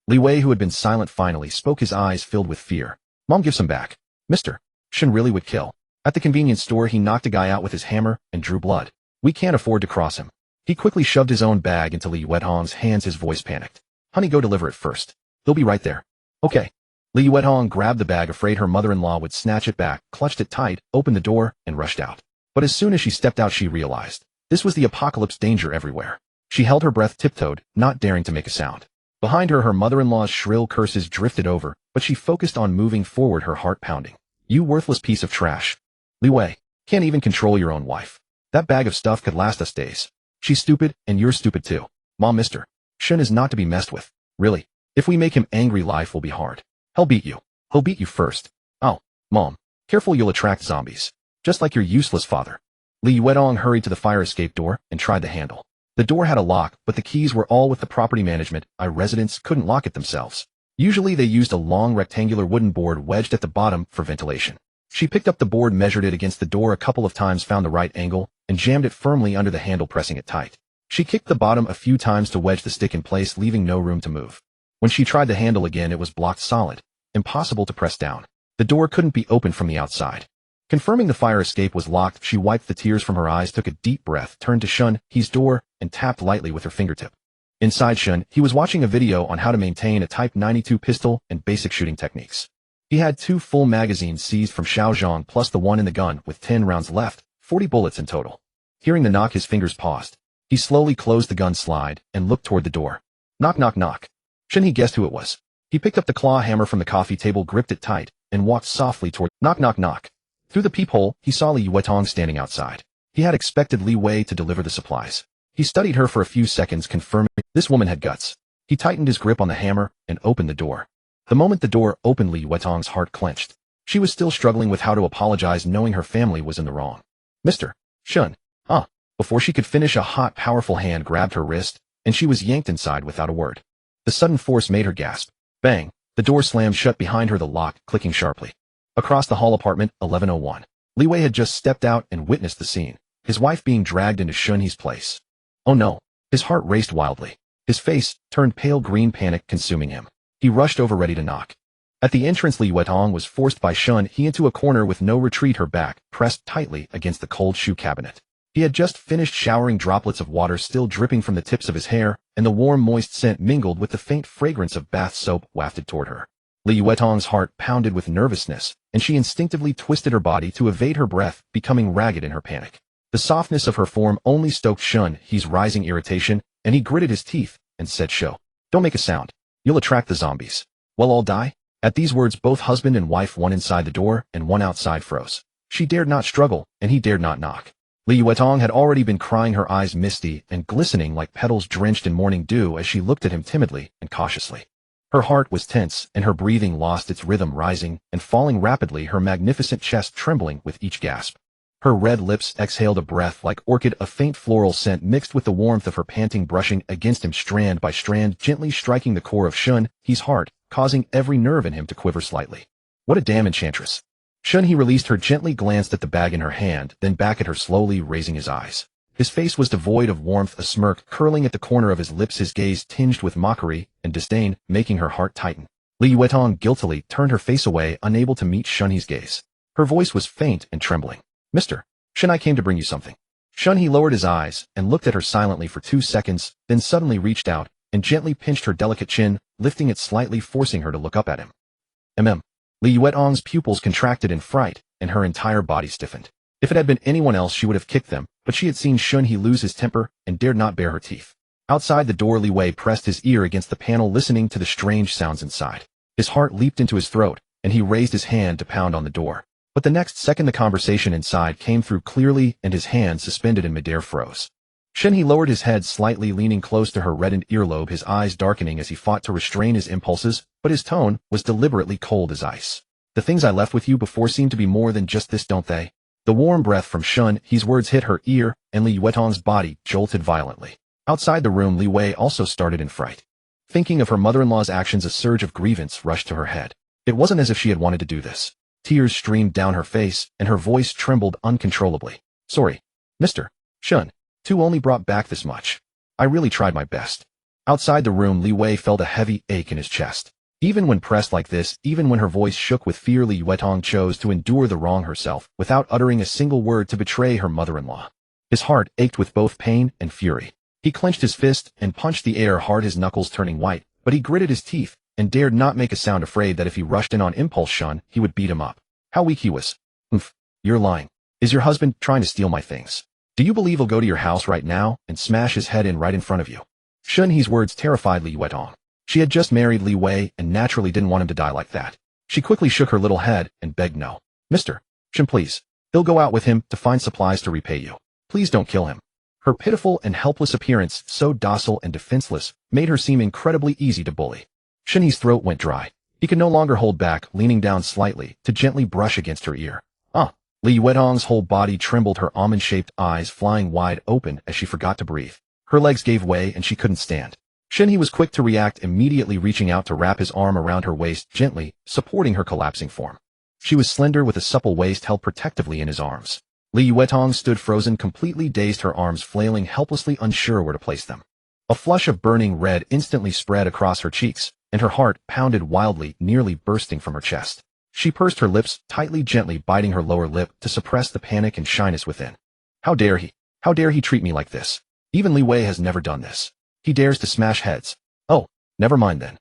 Li Wei, who had been silent, finally spoke, his eyes filled with fear. Mom, give some back. Mr. Shen really would kill. At the convenience store, he knocked a guy out with his hammer and drew blood. We can't afford to cross him. He quickly shoved his own bag into Li Yuedong's hands, his voice panicked. Honey, go deliver it first. He'll be right there. Okay. Li Yuedong grabbed the bag, afraid her mother-in-law would snatch it back, clutched it tight, opened the door, and rushed out. But as soon as she stepped out, she realized. This was the apocalypse, danger everywhere. She held her breath, tiptoed, not daring to make a sound. Behind her, her mother-in-law's shrill curses drifted over, but she focused on moving forward, her heart pounding. You worthless piece of trash. Li Wei, can't even control your own wife. That bag of stuff could last us days. She's stupid, and you're stupid too. Mom, Mr. Shen is not to be messed with. Really. If we make him angry, life will be hard. He'll beat you. He'll beat you first. Oh, Mom. Careful, you'll attract zombies. Just like your useless father. Li Yuedong hurried to the fire escape door and tried the handle. The door had a lock, but the keys were all with the property management. Residents couldn't lock it themselves. Usually they used a long rectangular wooden board wedged at the bottom for ventilation. She picked up the board, measured it against the door a couple of times, found the right angle, and jammed it firmly under the handle, pressing it tight. She kicked the bottom a few times to wedge the stick in place, leaving no room to move. When she tried the handle again, it was blocked solid. Impossible to press down. The door couldn't be opened from the outside. Confirming the fire escape was locked, she wiped the tears from her eyes, took a deep breath, turned to Shen He's door, and tapped lightly with her fingertip. Inside, Shen He was watching a video on how to maintain a Type 92 pistol and basic shooting techniques. He had 2 full magazines seized from Xiaozhang plus the one in the gun with 10 rounds left, 40 bullets in total. Hearing the knock, his fingers paused. He slowly closed the gun slide and looked toward the door. Knock, knock, knock. Shen He guessed who it was. He picked up the claw hammer from the coffee table, gripped it tight, and walked softly toward. Knock, knock, knock. Through the peephole, he saw Li Yuedong standing outside. He had expected Li Wei to deliver the supplies. He studied her for a few seconds, confirming this woman had guts. He tightened his grip on the hammer and opened the door. The moment the door opened, Li Yuedong's heart clenched. She was still struggling with how to apologize, knowing her family was in the wrong. Mr. Shen. Before she could finish, a hot, powerful hand grabbed her wrist, and she was yanked inside without a word. The sudden force made her gasp. Bang! The door slammed shut behind her, the lock clicking sharply. Across the hall, apartment 1101. Li Wei had just stepped out and witnessed the scene, his wife being dragged into Shen He's place. Oh no! His heart raced wildly. His face turned pale green, panic consuming him. He rushed over, ready to knock. At the entrance, Li Yuedong was forced by Shen He into a corner with no retreat, her back pressed tightly against the cold shoe cabinet. He had just finished showering, droplets of water still dripping from the tips of his hair, and the warm, moist scent mingled with the faint fragrance of bath soap wafted toward her. Li Yuedong's heart pounded with nervousness, and she instinctively twisted her body to evade her breath, becoming ragged in her panic. The softness of her form only stoked Shen He's rising irritation, and he gritted his teeth and said, "Shh, don't make a sound. You'll attract the zombies. We'll all die." At these words, both husband and wife, one inside the door and one outside, froze. She dared not struggle, and he dared not knock. Li Yuedong had already been crying, her eyes misty and glistening like petals drenched in morning dew, as she looked at him timidly and cautiously. Her heart was tense, and her breathing lost its rhythm, rising and falling rapidly, her magnificent chest trembling with each gasp. Her red lips exhaled a breath like orchid, a faint floral scent mixed with the warmth of her panting, brushing against him strand by strand, gently striking the core of Shen He's heart, causing every nerve in him to quiver slightly. What a damn enchantress. Shen He released her, gently glanced at the bag in her hand, then back at her, slowly raising his eyes. His face was devoid of warmth, a smirk curling at the corner of his lips, his gaze tinged with mockery and disdain, making her heart tighten. Li Yuetong guiltily turned her face away, unable to meet Shen He's gaze. Her voice was faint and trembling. Mr. Shen, I came to bring you something. Shen He lowered his eyes and looked at her silently for 2 seconds, then suddenly reached out and gently pinched her delicate chin, lifting it slightly, forcing her to look up at him. Li Yuetong's pupils contracted in fright, and her entire body stiffened. If it had been anyone else, she would have kicked them, but she had seen Shen He lose his temper and dared not bare her teeth. Outside the door, Li Wei pressed his ear against the panel, listening to the strange sounds inside. His heart leaped into his throat, and he raised his hand to pound on the door. But the next second the conversation inside came through clearly, and his hand, suspended in midair, froze. Shen He lowered his head slightly, leaning close to her reddened earlobe, his eyes darkening as he fought to restrain his impulses, but his tone was deliberately cold as ice. The things I left with you before seem to be more than just this, don't they? The warm breath from Shen He's words hit her ear, and Li Yuetong's body jolted violently. Outside the room, Li Wei also started in fright. Thinking of her mother-in-law's actions, a surge of grievance rushed to her head. It wasn't as if she had wanted to do this. Tears streamed down her face, and her voice trembled uncontrollably. Sorry, Mr. Shen. Two only brought back this much. I really tried my best. Outside the room, Li Wei felt a heavy ache in his chest. Even when pressed like this, even when her voice shook with fear, Li Yuetong chose to endure the wrong herself, without uttering a single word to betray her mother-in-law. His heart ached with both pain and fury. He clenched his fist and punched the air hard, his knuckles turning white, but he gritted his teeth and dared not make a sound, afraid that if he rushed in on impulse, Shen He would beat him up. How weak he was. You're lying. Is your husband trying to steal my things? Do you believe he'll go to your house right now and smash his head in right in front of you? Shen He's words terrified Li Yuetong. She had just married Li Wei and naturally didn't want him to die like that. She quickly shook her little head and begged, no. Mr. Shen, please. He'll go out with him to find supplies to repay you. Please don't kill him. Her pitiful and helpless appearance, so docile and defenseless, made her seem incredibly easy to bully. Shen He's throat went dry. He could no longer hold back, leaning down slightly to gently brush against her ear. Li Yuetong's whole body trembled, her almond-shaped eyes flying wide open as she forgot to breathe. Her legs gave way and she couldn't stand. Shen He was quick to react, immediately reaching out to wrap his arm around her waist, gently supporting her collapsing form. She was slender, with a supple waist held protectively in his arms. Li Yuetong stood frozen, completely dazed, her arms flailing helplessly, unsure where to place them. A flush of burning red instantly spread across her cheeks, and her heart pounded wildly, nearly bursting from her chest. She pursed her lips tightly, gently biting her lower lip to suppress the panic and shyness within. How dare he? How dare he treat me like this? Even Li Wei has never done this. He dares to smash heads. Oh, never mind then.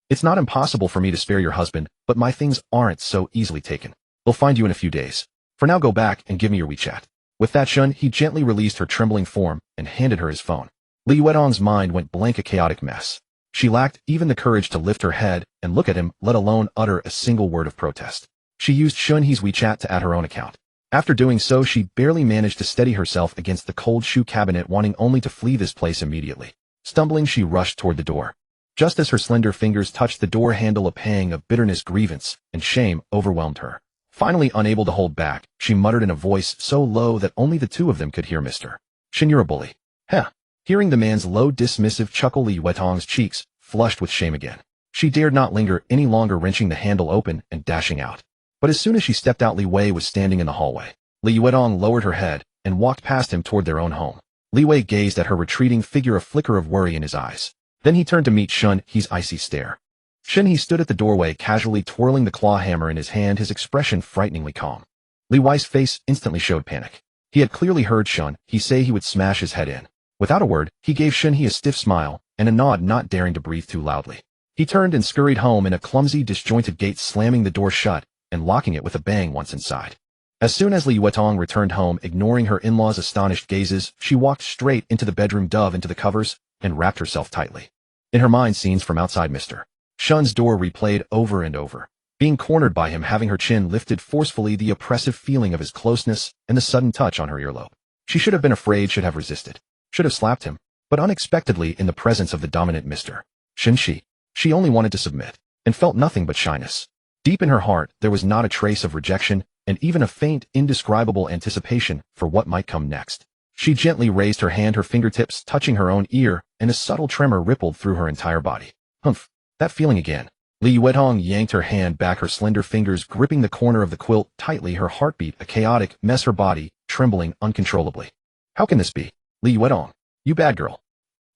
It's not impossible for me to spare your husband, but my things aren't so easily taken. We'll find you in a few days. For now, go back and give me your WeChat. With that, Shen He gently released her trembling form and handed her his phone. Li Yuetong's mind went blank, a chaotic mess. She lacked even the courage to lift her head and look at him, let alone utter a single word of protest. She used Shen He's WeChat to add her own account. After doing so, she barely managed to steady herself against the cold shoe cabinet, wanting only to flee this place immediately. Stumbling, she rushed toward the door. Just as her slender fingers touched the door handle, a pang of bitterness, grievance, and shame overwhelmed her. Finally, unable to hold back, she muttered in a voice so low that only the two of them could hear, Mr. Shen, you're a bully. Heh. Hearing the man's low, dismissive chuckle, Li Yuetong's cheeks flushed with shame again. She dared not linger any longer, wrenching the handle open and dashing out. But as soon as she stepped out, Li Wei was standing in the hallway. Li Yuetong lowered her head and walked past him toward their own home. Li Wei gazed at her retreating figure, a flicker of worry in his eyes. Then he turned to meet Shen He's icy stare. Shen He stood at the doorway, casually twirling the claw hammer in his hand, his expression frighteningly calm. Li Wei's face instantly showed panic. He had clearly heard Shen He say he would smash his head in. Without a word, he gave Shen He a stiff smile and a nod, not daring to breathe too loudly. He turned and scurried home in a clumsy, disjointed gait, slamming the door shut and locking it with a bang once inside. As soon as Li Yuetong returned home, ignoring her in-laws' astonished gazes, she walked straight into the bedroom, dove into the covers, and wrapped herself tightly. In her mind, scenes from outside Mr. Shen's door replayed over and over. Being cornered by him, having her chin lifted forcefully, the oppressive feeling of his closeness, and the sudden touch on her earlobe. She should have been afraid, should have resisted, should have slapped him, but unexpectedly, in the presence of the dominant Mr. Shen, she only wanted to submit, and felt nothing but shyness. Deep in her heart, there was not a trace of rejection, and even a faint, indescribable anticipation for what might come next. She gently raised her hand, her fingertips touching her own ear, and a subtle tremor rippled through her entire body. Humph, that feeling again. Li Yuetong yanked her hand back, her slender fingers gripping the corner of the quilt tightly, her heartbeat a chaotic mess, her body trembling uncontrollably. How can this be? Li Yuetong, you bad girl.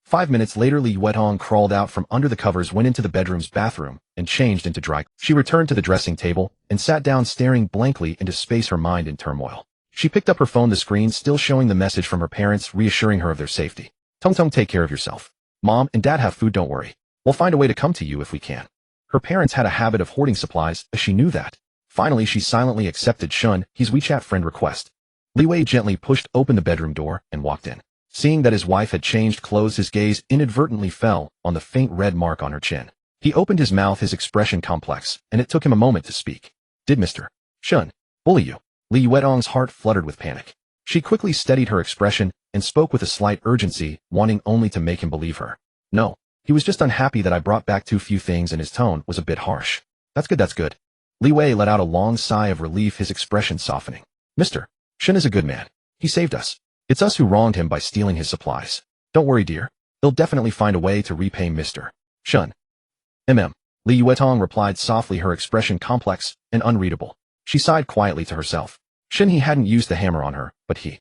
5 minutes later, Li Yuetong crawled out from under the covers, went into the bedroom's bathroom, and changed into dry. She returned to the dressing table and sat down, staring blankly into space, her mind in turmoil. She picked up her phone, the screen still showing the message from her parents reassuring her of their safety. Tong Tong, take care of yourself. Mom and Dad have food, don't worry. We'll find a way to come to you if we can. Her parents had a habit of hoarding supplies, as she knew that. Finally, she silently accepted Shen He's WeChat friend request. Li Wei gently pushed open the bedroom door and walked in. Seeing that his wife had changed clothes, his gaze inadvertently fell on the faint red mark on her chin. He opened his mouth, his expression complex, and it took him a moment to speak. Did Mr. Shen bully you? Li Yuetong's heart fluttered with panic. She quickly steadied her expression and spoke with a slight urgency, wanting only to make him believe her. No, he was just unhappy that I brought back too few things, and his tone was a bit harsh. That's good, that's good. Li Wei let out a long sigh of relief, his expression softening. Mr. Shen is a good man. He saved us. It's us who wronged him by stealing his supplies. Don't worry, dear. They'll definitely find a way to repay Mr. Shen. Li Yuetong replied softly, her expression complex and unreadable. She sighed quietly to herself. Shen He hadn't used the hammer on her, but he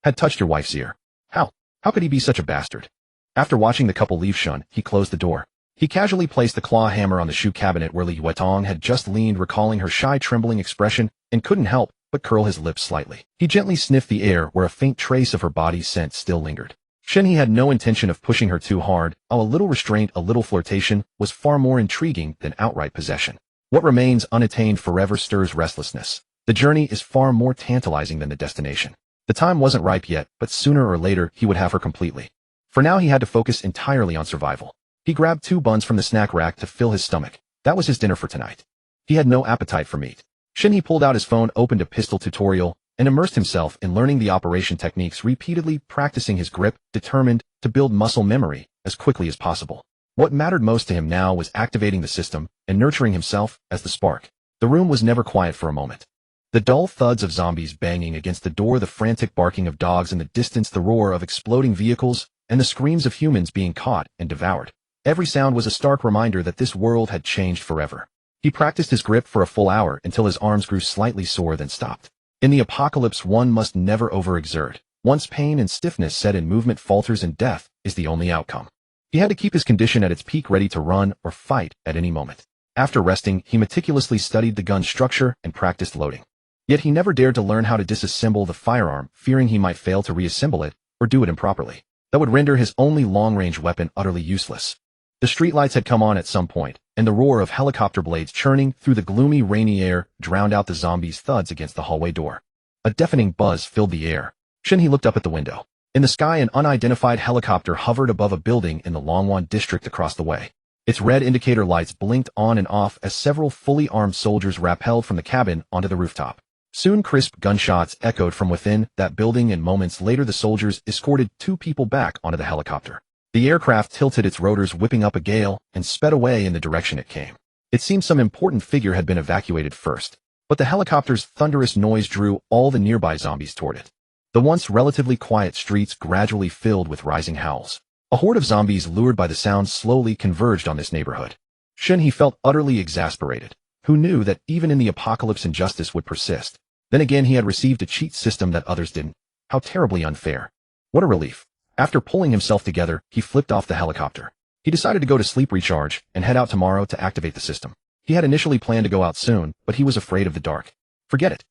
had touched your wife's ear. How could he be such a bastard? After watching the couple leave Shen, he closed the door. He casually placed the claw hammer on the shoe cabinet where Li Yuetong had just leaned, recalling her shy, trembling expression, and couldn't help but curl his lips slightly. He gently sniffed the air where a faint trace of her body's scent still lingered. Shen He had no intention of pushing her too hard. A little restraint, a little flirtation was far more intriguing than outright possession. What remains unattained forever stirs restlessness. The journey is far more tantalizing than the destination. The time wasn't ripe yet, but sooner or later he would have her completely. For now he had to focus entirely on survival. He grabbed 2 buns from the snack rack to fill his stomach. That was his dinner for tonight. He had no appetite for meat. Shen He pulled out his phone, opened a pistol tutorial, and immersed himself in learning the operation techniques, repeatedly practicing his grip, determined to build muscle memory as quickly as possible. What mattered most to him now was activating the system and nurturing himself as the spark. The room was never quiet for a moment. The dull thuds of zombies banging against the door, the frantic barking of dogs in the distance, the roar of exploding vehicles, and the screams of humans being caught and devoured. Every sound was a stark reminder that this world had changed forever. He practiced his grip for a full hour until his arms grew slightly sore, then stopped. In the apocalypse, one must never overexert. Once pain and stiffness set in, movement falters and death is the only outcome. He had to keep his condition at its peak, ready to run or fight at any moment. After resting, he meticulously studied the gun's structure and practiced loading. Yet he never dared to learn how to disassemble the firearm, fearing he might fail to reassemble it or do it improperly. That would render his only long-range weapon utterly useless. The streetlights had come on at some point, and the roar of helicopter blades churning through the gloomy, rainy air drowned out the zombies' thuds against the hallway door. A deafening buzz filled the air. Shen He looked up at the window. In the sky, an unidentified helicopter hovered above a building in the Longwan district across the way. Its red indicator lights blinked on and off as several fully armed soldiers rappelled from the cabin onto the rooftop. Soon crisp gunshots echoed from within that building, and moments later the soldiers escorted 2 people back onto the helicopter. The aircraft tilted its rotors, whipping up a gale, and sped away in the direction it came. It seemed some important figure had been evacuated first, but the helicopter's thunderous noise drew all the nearby zombies toward it. The once relatively quiet streets gradually filled with rising howls. A horde of zombies, lured by the sound, slowly converged on this neighborhood. Shen He felt utterly exasperated. Who knew that even in the apocalypse injustice would persist? Then again, he had received a cheat system that others didn't. How terribly unfair. What a relief. After pulling himself together, he flipped off the helicopter. He decided to go to sleep, recharge, and head out tomorrow to activate the system. He had initially planned to go out soon, but he was afraid of the dark. Forget it.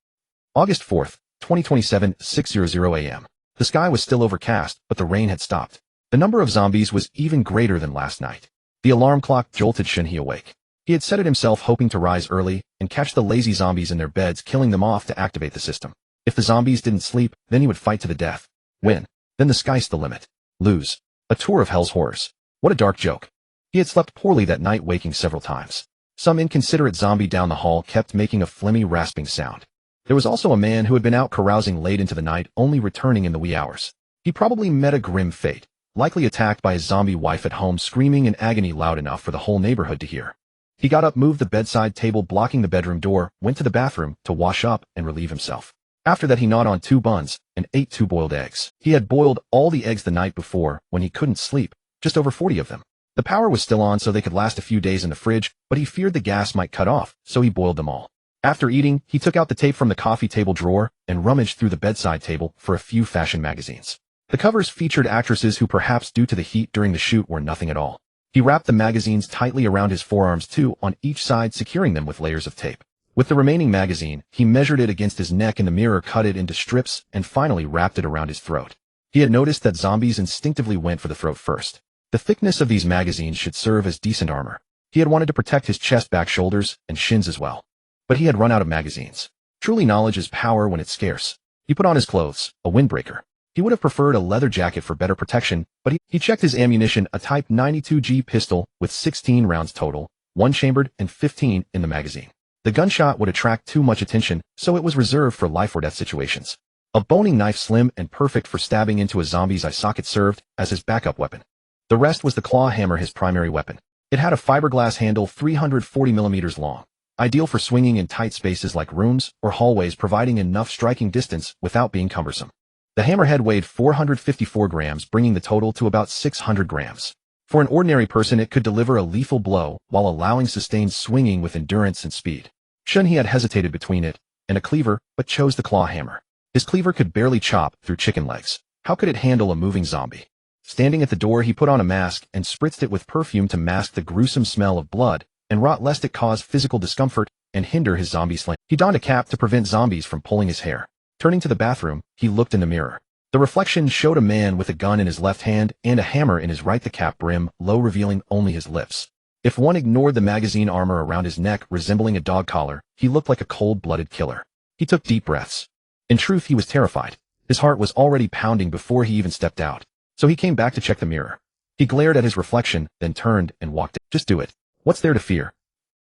August 4th, 2027, 6:00 a.m. The sky was still overcast, but the rain had stopped. The number of zombies was even greater than last night. The alarm clock jolted Shen He awake. He had set it himself, hoping to rise early and catch the lazy zombies in their beds, killing them off to activate the system. If the zombies didn't sleep, then he would fight to the death. Win. Then the sky's the limit. Lose. A tour of hell's horrors. What a dark joke. He had slept poorly that night, waking several times. Some inconsiderate zombie down the hall kept making a phlegmy, rasping sound. There was also a man who had been out carousing late into the night, only returning in the wee hours. He probably met a grim fate, likely attacked by his zombie wife at home, screaming in agony loud enough for the whole neighborhood to hear. He got up, moved the bedside table blocking the bedroom door, went to the bathroom to wash up and relieve himself. After that he gnawed on 2 buns and ate 2 boiled eggs. He had boiled all the eggs the night before when he couldn't sleep, just over 40 of them. The power was still on so they could last a few days in the fridge, but he feared the gas might cut off, so he boiled them all. After eating, he took out the tape from the coffee table drawer and rummaged through the bedside table for a few fashion magazines. The covers featured actresses who perhaps due to the heat during the shoot were nothing at all. He wrapped the magazines tightly around his forearms too, on each side securing them with layers of tape. With the remaining magazine, he measured it against his neck in the mirror, cut it into strips, and finally wrapped it around his throat. He had noticed that zombies instinctively went for the throat first. The thickness of these magazines should serve as decent armor. He had wanted to protect his chest, back, shoulders, and shins as well. But he had run out of magazines. Truly, knowledge is power when it's scarce. He put on his clothes, a windbreaker. He would have preferred a leather jacket for better protection, but he checked his ammunition, a Type 92G pistol with 16 rounds total, 1 chambered and 15 in the magazine. The gunshot would attract too much attention, so it was reserved for life or death situations. A boning knife, slim and perfect for stabbing into a zombie's eye socket, served as his backup weapon. The rest was the claw hammer, his primary weapon. It had a fiberglass handle 340 millimeters long, ideal for swinging in tight spaces like rooms or hallways, providing enough striking distance without being cumbersome. The hammerhead weighed 454 grams, bringing the total to about 600 grams. For an ordinary person, it could deliver a lethal blow while allowing sustained swinging with endurance and speed. Shen He had hesitated between it and a cleaver, but chose the claw hammer. His cleaver could barely chop through chicken legs. How could it handle a moving zombie? Standing at the door, he put on a mask and spritzed it with perfume to mask the gruesome smell of blood and rot, lest it cause physical discomfort and hinder his zombie slaying. He donned a cap to prevent zombies from pulling his hair. Turning to the bathroom, he looked in the mirror. The reflection showed a man with a gun in his left hand and a hammer in his right, the cap brim low, revealing only his lips. If one ignored the magazine armor around his neck resembling a dog collar, he looked like a cold-blooded killer. He took deep breaths. In truth, he was terrified. His heart was already pounding before he even stepped out. So he came back to check the mirror. He glared at his reflection, then turned and walked in. Just do it. What's there to fear?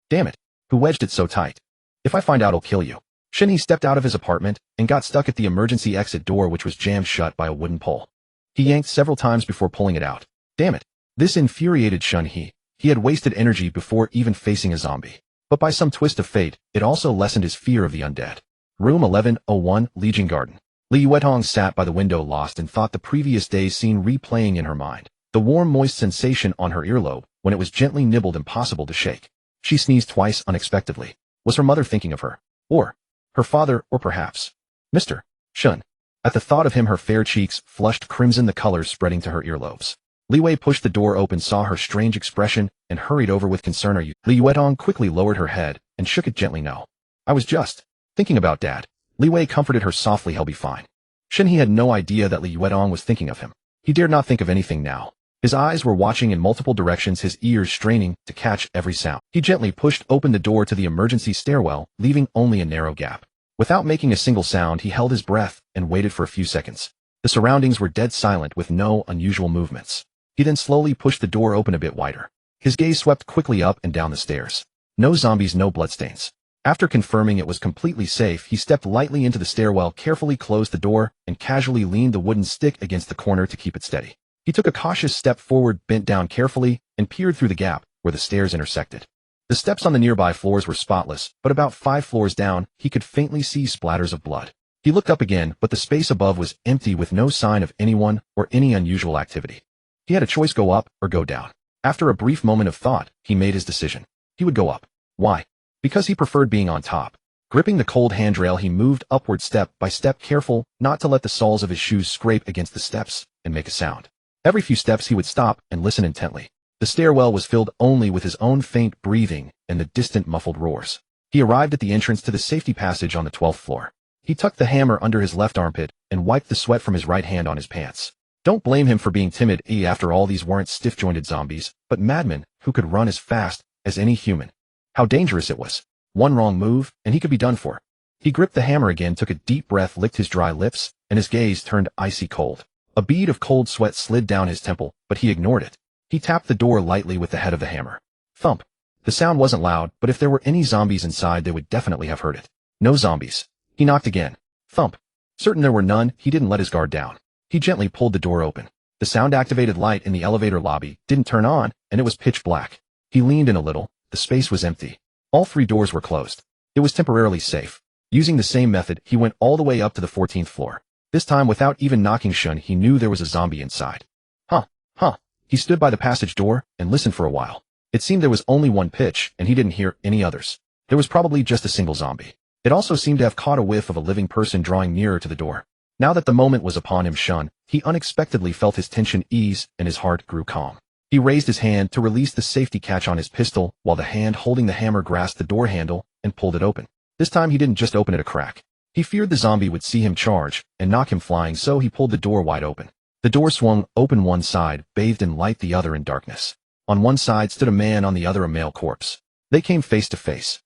Damn it. Who wedged it so tight? If I find out, I'll kill you. Shen He stepped out of his apartment and got stuck at the emergency exit door, which was jammed shut by a wooden pole. He yanked several times before pulling it out. Damn it. This infuriated Shen He. He had wasted energy before even facing a zombie. But by some twist of fate, it also lessened his fear of the undead. Room 1101, Legion Garden. Li Yuetong sat by the window, lost in thought, the previous day's scene replaying in her mind. The warm, moist sensation on her earlobe when it was gently nibbled, impossible to shake. She sneezed twice unexpectedly. Was her mother thinking of her? Or her father, or perhaps Mr. Shen? At the thought of him, her fair cheeks flushed crimson, the colors spreading to her earlobes. Li Wei pushed the door open, saw her strange expression, and hurried over with concern. Are you? Li Yuetong quickly lowered her head and shook it gently. No. I was just thinking about Dad. Li Wei comforted her softly. He'll be fine. Shen He had no idea that Li Yuetong was thinking of him. He dared not think of anything now. His eyes were watching in multiple directions, his ears straining to catch every sound. He gently pushed open the door to the emergency stairwell, leaving only a narrow gap. Without making a single sound, he held his breath and waited for a few seconds. The surroundings were dead silent, with no unusual movements. He then slowly pushed the door open a bit wider. His gaze swept quickly up and down the stairs. No zombies, no bloodstains. After confirming it was completely safe, he stepped lightly into the stairwell, carefully closed the door, and casually leaned the wooden stick against the corner to keep it steady. He took a cautious step forward, bent down carefully, and peered through the gap where the stairs intersected. The steps on the nearby floors were spotless, but about 5 floors down, he could faintly see splatters of blood. He looked up again, but the space above was empty, with no sign of anyone or any unusual activity. He had a choice: go up or go down. After a brief moment of thought, he made his decision. He would go up. Why? Because he preferred being on top. Gripping the cold handrail, he moved upward step by step, careful not to let the soles of his shoes scrape against the steps and make a sound. Every few steps he would stop and listen intently. The stairwell was filled only with his own faint breathing and the distant muffled roars. He arrived at the entrance to the safety passage on the 12th floor. He tucked the hammer under his left armpit and wiped the sweat from his right hand on his pants. Don't blame him for being timid. After all, these weren't stiff-jointed zombies, but madmen who could run as fast as any human. How dangerous it was. One wrong move, and he could be done for. He gripped the hammer again, took a deep breath, licked his dry lips, and his gaze turned icy cold. A bead of cold sweat slid down his temple, but he ignored it. He tapped the door lightly with the head of the hammer. Thump. The sound wasn't loud, but if there were any zombies inside, they would definitely have heard it. No zombies. He knocked again. Thump. Certain there were none, he didn't let his guard down. He gently pulled the door open. The sound-activated light in the elevator lobby didn't turn on, and it was pitch black. He leaned in a little, the space was empty. All 3 doors were closed. It was temporarily safe. Using the same method, he went all the way up to the 14th floor. This time, without even knocking Shen, he knew there was a zombie inside. Huh. He stood by the passage door and listened for a while. It seemed there was only one pitch, and he didn't hear any others. There was probably just a single zombie. It also seemed to have caught a whiff of a living person drawing nearer to the door. Now that the moment was upon him, Shen, he unexpectedly felt his tension ease and his heart grew calm. He raised his hand to release the safety catch on his pistol, while the hand holding the hammer grasped the door handle and pulled it open. This time he didn't just open it a crack. He feared the zombie would see him charge and knock him flying, so he pulled the door wide open. The door swung open one side, bathed in light, the other in darkness. On one side stood a man, on the other a male corpse. They came face to face.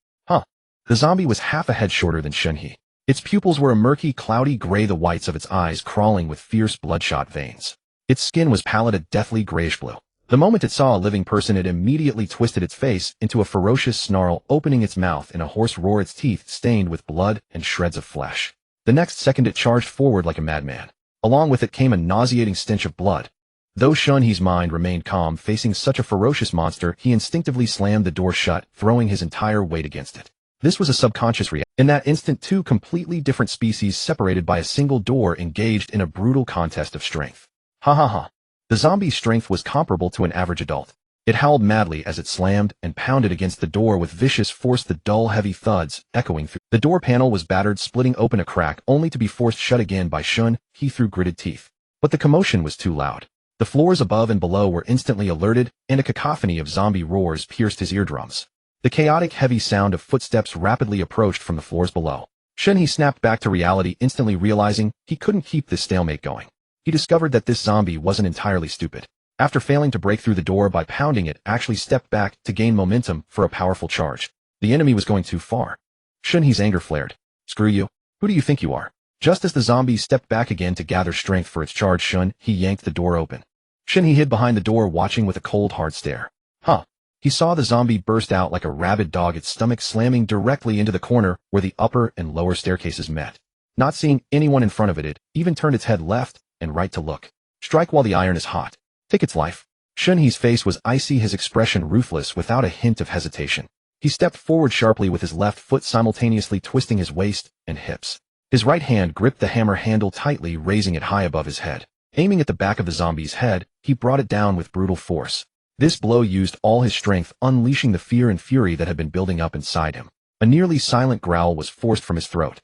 The zombie was half a head shorter than Shen He. Its pupils were a murky, cloudy gray, the whites of its eyes crawling with fierce, bloodshot veins. Its skin was pallid, a deathly grayish-blue. The moment it saw a living person, it immediately twisted its face into a ferocious snarl, opening its mouth in a hoarse roar, its teeth stained with blood and shreds of flesh. The next second it charged forward like a madman. Along with it came a nauseating stench of blood. Though Shen He's mind remained calm facing such a ferocious monster, he instinctively slammed the door shut, throwing his entire weight against it. This was a subconscious reaction. In that instant, 2 completely different species separated by a single door engaged in a brutal contest of strength. Ha. The zombie's strength was comparable to an average adult. It howled madly as it slammed and pounded against the door with vicious force, the dull, heavy thuds echoing through. The door panel was battered, splitting open a crack, only to be forced shut again by Shen He through gritted teeth. But the commotion was too loud. The floors above and below were instantly alerted, and a cacophony of zombie roars pierced his eardrums. The chaotic, heavy sound of footsteps rapidly approached from the floors below. Shen He snapped back to reality, instantly realizing he couldn't keep this stalemate going. He discovered that this zombie wasn't entirely stupid. After failing to break through the door by pounding it, actually stepped back to gain momentum for a powerful charge. The enemy was going too far. Shen He's anger flared. Screw you. Who do you think you are? Just as the zombie stepped back again to gather strength for its charge, Shen He yanked the door open. Shen He hid behind the door, watching with a cold, hard stare. He saw the zombie burst out like a rabid dog, its stomach slamming directly into the corner where the upper and lower staircases met. Not seeing anyone in front of it, it even turned its head left and right to look. Strike while the iron is hot. Take its life. Shen He's face was icy, his expression ruthless, without a hint of hesitation. He stepped forward sharply with his left foot simultaneously twisting his waist and hips. His right hand gripped the hammer handle tightly, raising it high above his head. Aiming at the back of the zombie's head, he brought it down with brutal force. This blow used all his strength, unleashing the fear and fury that had been building up inside him. A nearly silent growl was forced from his throat.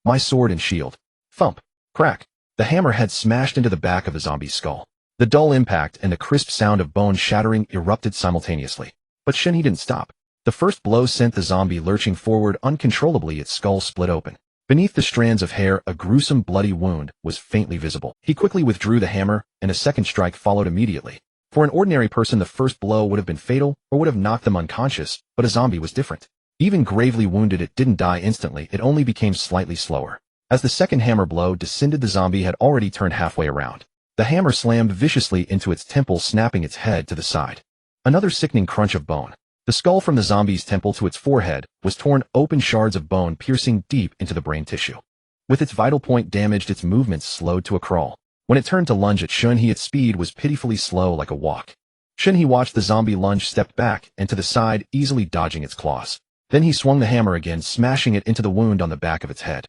My sword and shield. Thump. Crack. The hammer had smashed into the back of the zombie's skull. The dull impact and the crisp sound of bone shattering erupted simultaneously. But Shen He didn't stop. The first blow sent the zombie lurching forward uncontrollably, its skull split open. Beneath the strands of hair, a gruesome bloody wound was faintly visible. He quickly withdrew the hammer, and a second strike followed immediately. For an ordinary person, the first blow would have been fatal or would have knocked them unconscious, but a zombie was different. Even gravely wounded, it didn't die instantly, it only became slightly slower. As the second hammer blow descended, the zombie had already turned halfway around. The hammer slammed viciously into its temple, snapping its head to the side. Another sickening crunch of bone. The skull from the zombie's temple to its forehead was torn open, shards of bone piercing deep into the brain tissue. With its vital point damaged, its movements slowed to a crawl. When it turned to lunge at Shen He, its speed was pitifully slow, like a walk. Shen He watched the zombie lunge, stepped back and to the side, easily dodging its claws. Then he swung the hammer again, smashing it into the wound on the back of its head.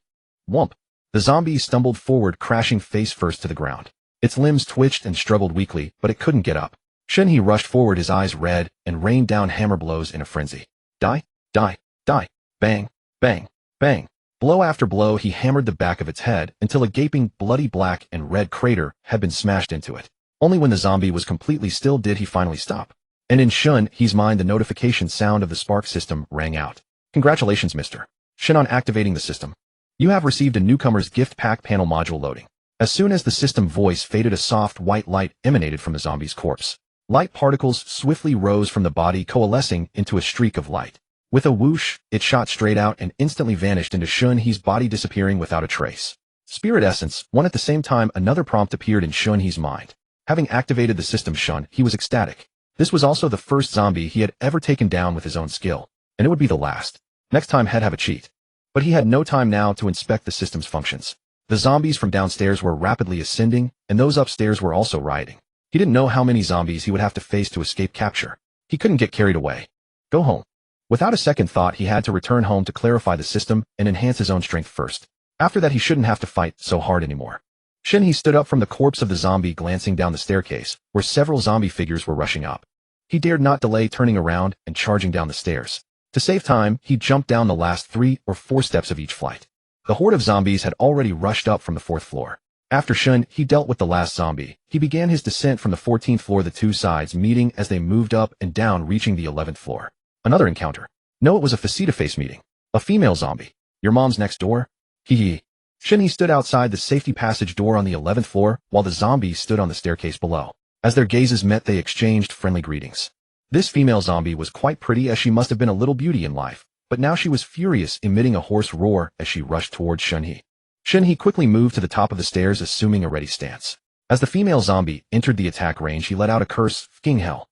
Whomp! The zombie stumbled forward, crashing face first to the ground. Its limbs twitched and struggled weakly, but it couldn't get up. Shen He rushed forward, his eyes red, and rained down hammer blows in a frenzy. Die! Die! Die! Bang! Bang! Bang! Blow after blow, he hammered the back of its head until a gaping, bloody black and red crater had been smashed into it. Only when the zombie was completely still did he finally stop. And in Shen He's mind, the notification sound of the spark system rang out. Congratulations, Mr. Shen, on activating the system. You have received a newcomer's gift pack panel module loading. As soon as the system voice faded, a soft white light emanated from the zombie's corpse. Light particles swiftly rose from the body, coalescing into a streak of light. With a whoosh, it shot straight out and instantly vanished into Shen He's body, disappearing without a trace. Spirit essence. One at the same time, another prompt appeared in Shen He's mind. Having activated the system, Shen He was ecstatic. This was also the first zombie he had ever taken down with his own skill, and it would be the last. Next time he'd have a cheat. But he had no time now to inspect the system's functions. The zombies from downstairs were rapidly ascending, and those upstairs were also rioting. He didn't know how many zombies he would have to face to escape capture. He couldn't get carried away. Go home. Without a second thought, he had to return home to clarify the system and enhance his own strength first. After that, he shouldn't have to fight so hard anymore. Shen He stood up from the corpse of the zombie, glancing down the staircase, where several zombie figures were rushing up. He dared not delay, turning around and charging down the stairs. To save time, he jumped down the last 3 or 4 steps of each flight. The horde of zombies had already rushed up from the 4th floor. After Shen He dealt with the last zombie, he began his descent from the 14th floor, the two sides meeting as they moved up and down, reaching the 11th floor. Another encounter. No, it was a face-to-face meeting. A female zombie. Your mom's next door? Hee. Shen He stood outside the safety passage door on the 11th floor, while the zombies stood on the staircase below. As their gazes met, they exchanged friendly greetings. This female zombie was quite pretty, as she must have been a little beauty in life, but now she was furious, emitting a hoarse roar as she rushed towards Shen He. Shen He quickly moved to the top of the stairs, assuming a ready stance. As the female zombie entered the attack range, he let out a curse, "Ficking hell."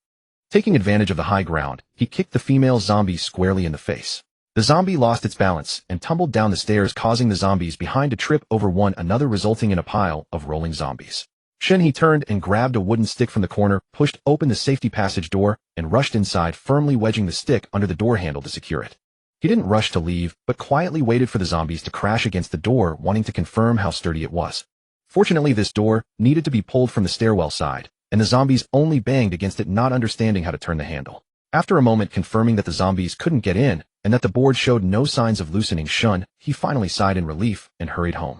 Taking advantage of the high ground, he kicked the female zombie squarely in the face. The zombie lost its balance and tumbled down the stairs, causing the zombies behind to trip over one another, resulting in a pile of rolling zombies. Shen He turned and grabbed a wooden stick from the corner, pushed open the safety passage door, and rushed inside, firmly wedging the stick under the door handle to secure it. He didn't rush to leave, but quietly waited for the zombies to crash against the door, wanting to confirm how sturdy it was. Fortunately, this door needed to be pulled from the stairwell side, and the zombies only banged against it, not understanding how to turn the handle. After a moment, confirming that the zombies couldn't get in, and that the board showed no signs of loosening, Shen He finally sighed in relief and hurried home.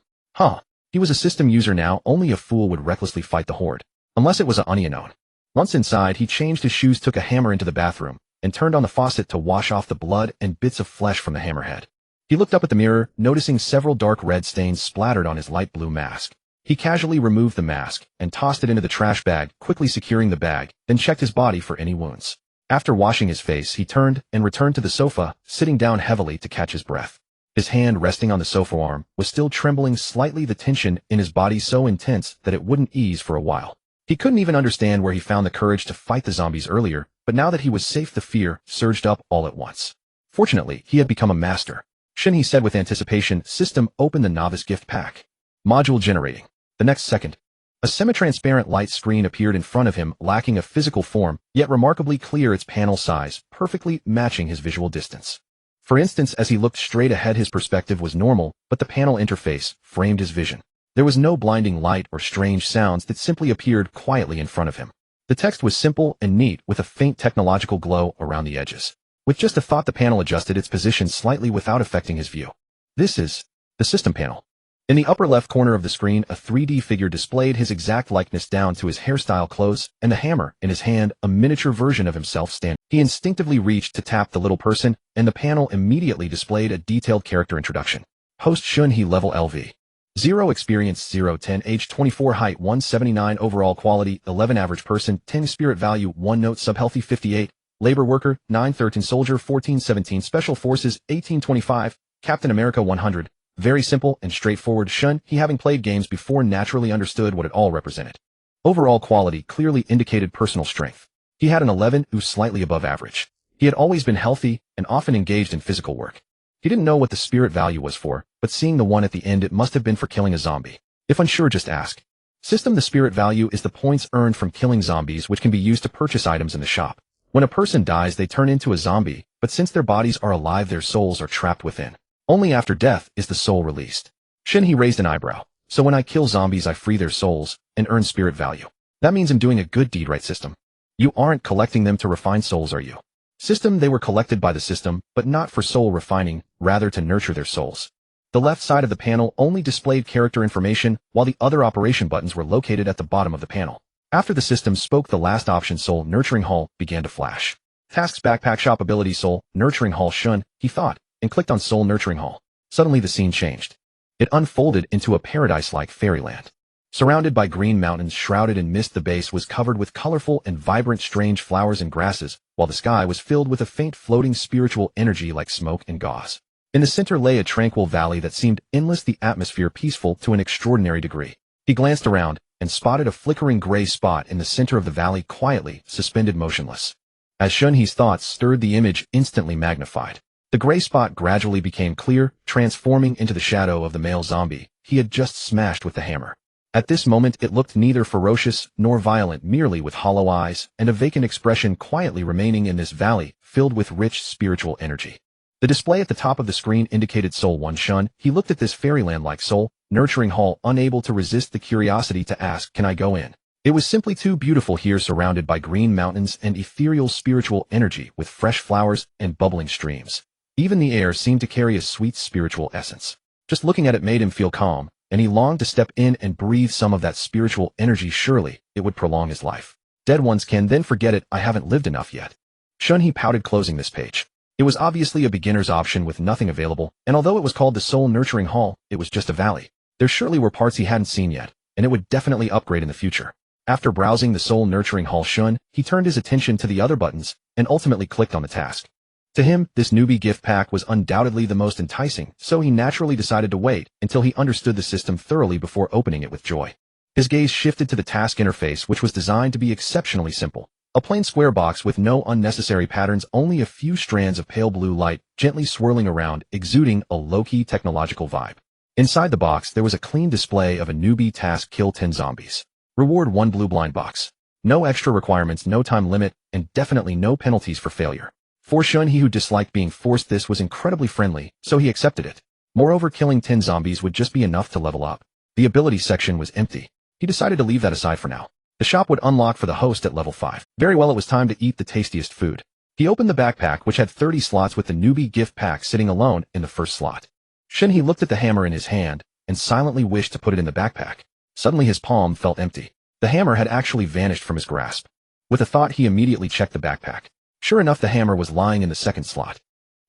He was a system user now. Only a fool would recklessly fight the horde. Unless it was an unknown. Once inside, he changed his shoes, took a hammer into the bathroom, and turned on the faucet to wash off the blood and bits of flesh from the hammerhead. He looked up at the mirror, noticing several dark red stains splattered on his light blue mask. He casually removed the mask and tossed it into the trash bag, quickly securing the bag, then checked his body for any wounds. After washing his face, he turned and returned to the sofa, sitting down heavily to catch his breath. His hand resting on the sofa arm was still trembling slightly, the tension in his body so intense that it wouldn't ease for a while. He couldn't even understand where he found the courage to fight the zombies earlier, but now that he was safe, the fear surged up all at once. Fortunately, he had become a master. Shen He said with anticipation, "System, open the novice gift pack." Module generating. The next second, a semi-transparent light screen appeared in front of him, lacking a physical form, yet remarkably clear, its panel size perfectly matching his visual distance. For instance, as he looked straight ahead, his perspective was normal, but the panel interface framed his vision. There was no blinding light or strange sounds that simply appeared quietly in front of him. The text was simple and neat, with a faint technological glow around the edges. With just a thought, the panel adjusted its position slightly without affecting his view. This is the system panel. In the upper left corner of the screen, a 3D figure displayed his exact likeness down to his hairstyle, clothes, and the hammer in his hand, a miniature version of himself standing. He instinctively reached to tap the little person, and the panel immediately displayed a detailed character introduction. Host Shen He, level LV. 0 experience 0 10 age 24 height 179 overall quality 11 average person 10 spirit value 1 note subhealthy 58 labor worker 9 13 soldier 14 17 special forces 18 25 Captain America 100. Very simple and straightforward. Shen He, having played games before, naturally understood what it all represented. Overall quality clearly indicated personal strength. He had an 11, who slightly above average. He had always been healthy and often engaged in physical work. He didn't know what the spirit value was for, but seeing the 1 at the end, it must have been for killing a zombie. If unsure, just ask. System, the spirit value is the points earned from killing zombies, which can be used to purchase items in the shop. When a person dies, they turn into a zombie, but since their bodies are alive, their souls are trapped within. Only after death is the soul released. Shen He raised an eyebrow. So when I kill zombies, I free their souls and earn spirit value. That means I'm doing a good deed, right, system? You aren't collecting them to refine souls, are you? System, they were collected by the system, but not for soul refining, rather to nurture their souls. The left side of the panel only displayed character information, while the other operation buttons were located at the bottom of the panel. After the system spoke, the last option, Soul Nurturing Hall, began to flash. Tasks, Backpack Shop, Ability, Soul Nurturing Hall. Shen He thought, and clicked on Soul Nurturing Hall. Suddenly the scene changed. It unfolded into a paradise-like fairyland. Surrounded by green mountains shrouded in mist, the base was covered with colorful and vibrant strange flowers and grasses, while the sky was filled with a faint floating spiritual energy like smoke and gauze. In the center lay a tranquil valley that seemed endless, the atmosphere peaceful to an extraordinary degree. He glanced around and spotted a flickering gray spot in the center of the valley, quietly suspended motionless. As Shen He's thoughts stirred, the image instantly magnified. The gray spot gradually became clear, transforming into the shadow of the male zombie he had just smashed with the hammer. At this moment it looked neither ferocious nor violent, merely with hollow eyes and a vacant expression quietly remaining in this valley filled with rich spiritual energy. The display at the top of the screen indicated Soul 1 Shen. He looked at this fairyland-like soul, nurturing hall, unable to resist the curiosity to ask, "Can I go in?" It was simply too beautiful here, surrounded by green mountains and ethereal spiritual energy with fresh flowers and bubbling streams. Even the air seemed to carry a sweet spiritual essence. Just looking at it made him feel calm, and he longed to step in and breathe some of that spiritual energy. Surely, it would prolong his life. Dead ones can then forget it. I haven't lived enough yet. Shen He pouted, closing this page. It was obviously a beginner's option with nothing available, and although it was called the Soul Nurturing Hall, it was just a valley. There surely were parts he hadn't seen yet, and it would definitely upgrade in the future. After browsing the Soul Nurturing Hall, Shen He turned his attention to the other buttons, and ultimately clicked on the task. To him, this newbie gift pack was undoubtedly the most enticing, so he naturally decided to wait until he understood the system thoroughly before opening it with joy. His gaze shifted to the task interface, which was designed to be exceptionally simple. A plain square box with no unnecessary patterns, only a few strands of pale blue light gently swirling around, exuding a low-key technological vibe. Inside the box, there was a clean display of a newbie task: kill 10 zombies. Reward 1 blue blind box. No extra requirements, no time limit, and definitely no penalties for failure. For Shen He, who disliked being forced, this was incredibly friendly, so he accepted it. Moreover, killing 10 zombies would just be enough to level up. The ability section was empty. He decided to leave that aside for now. The shop would unlock for the host at level 5. Very well, it was time to eat the tastiest food. He opened the backpack, which had 30 slots, with the newbie gift pack sitting alone in the first slot. Shen He looked at the hammer in his hand and silently wished to put it in the backpack. Suddenly his palm felt empty. The hammer had actually vanished from his grasp. With a thought, he immediately checked the backpack. Sure enough, the hammer was lying in the second slot.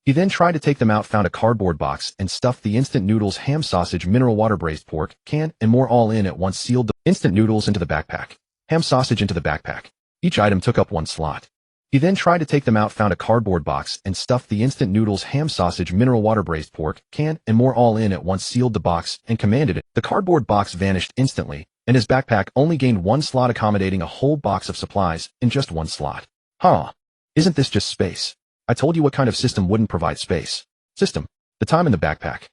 He then tried to take them out, found a cardboard box, and stuffed the instant noodles, ham, sausage, mineral water, braised pork, can, and more all in at once, sealed the instant noodles into the backpack. Ham, sausage into the backpack. Each item took up 1 slot. He then tried to take them out, found a cardboard box, and stuffed the instant noodles, ham, sausage, mineral water, braised pork, can, and more all in at once, sealed the box, and commanded it. The cardboard box vanished instantly, and his backpack only gained 1 slot, accommodating a whole box of supplies in just 1 slot. Huh. Isn't this just space? I told you what kind of system wouldn't provide space. System. The time in the backpack.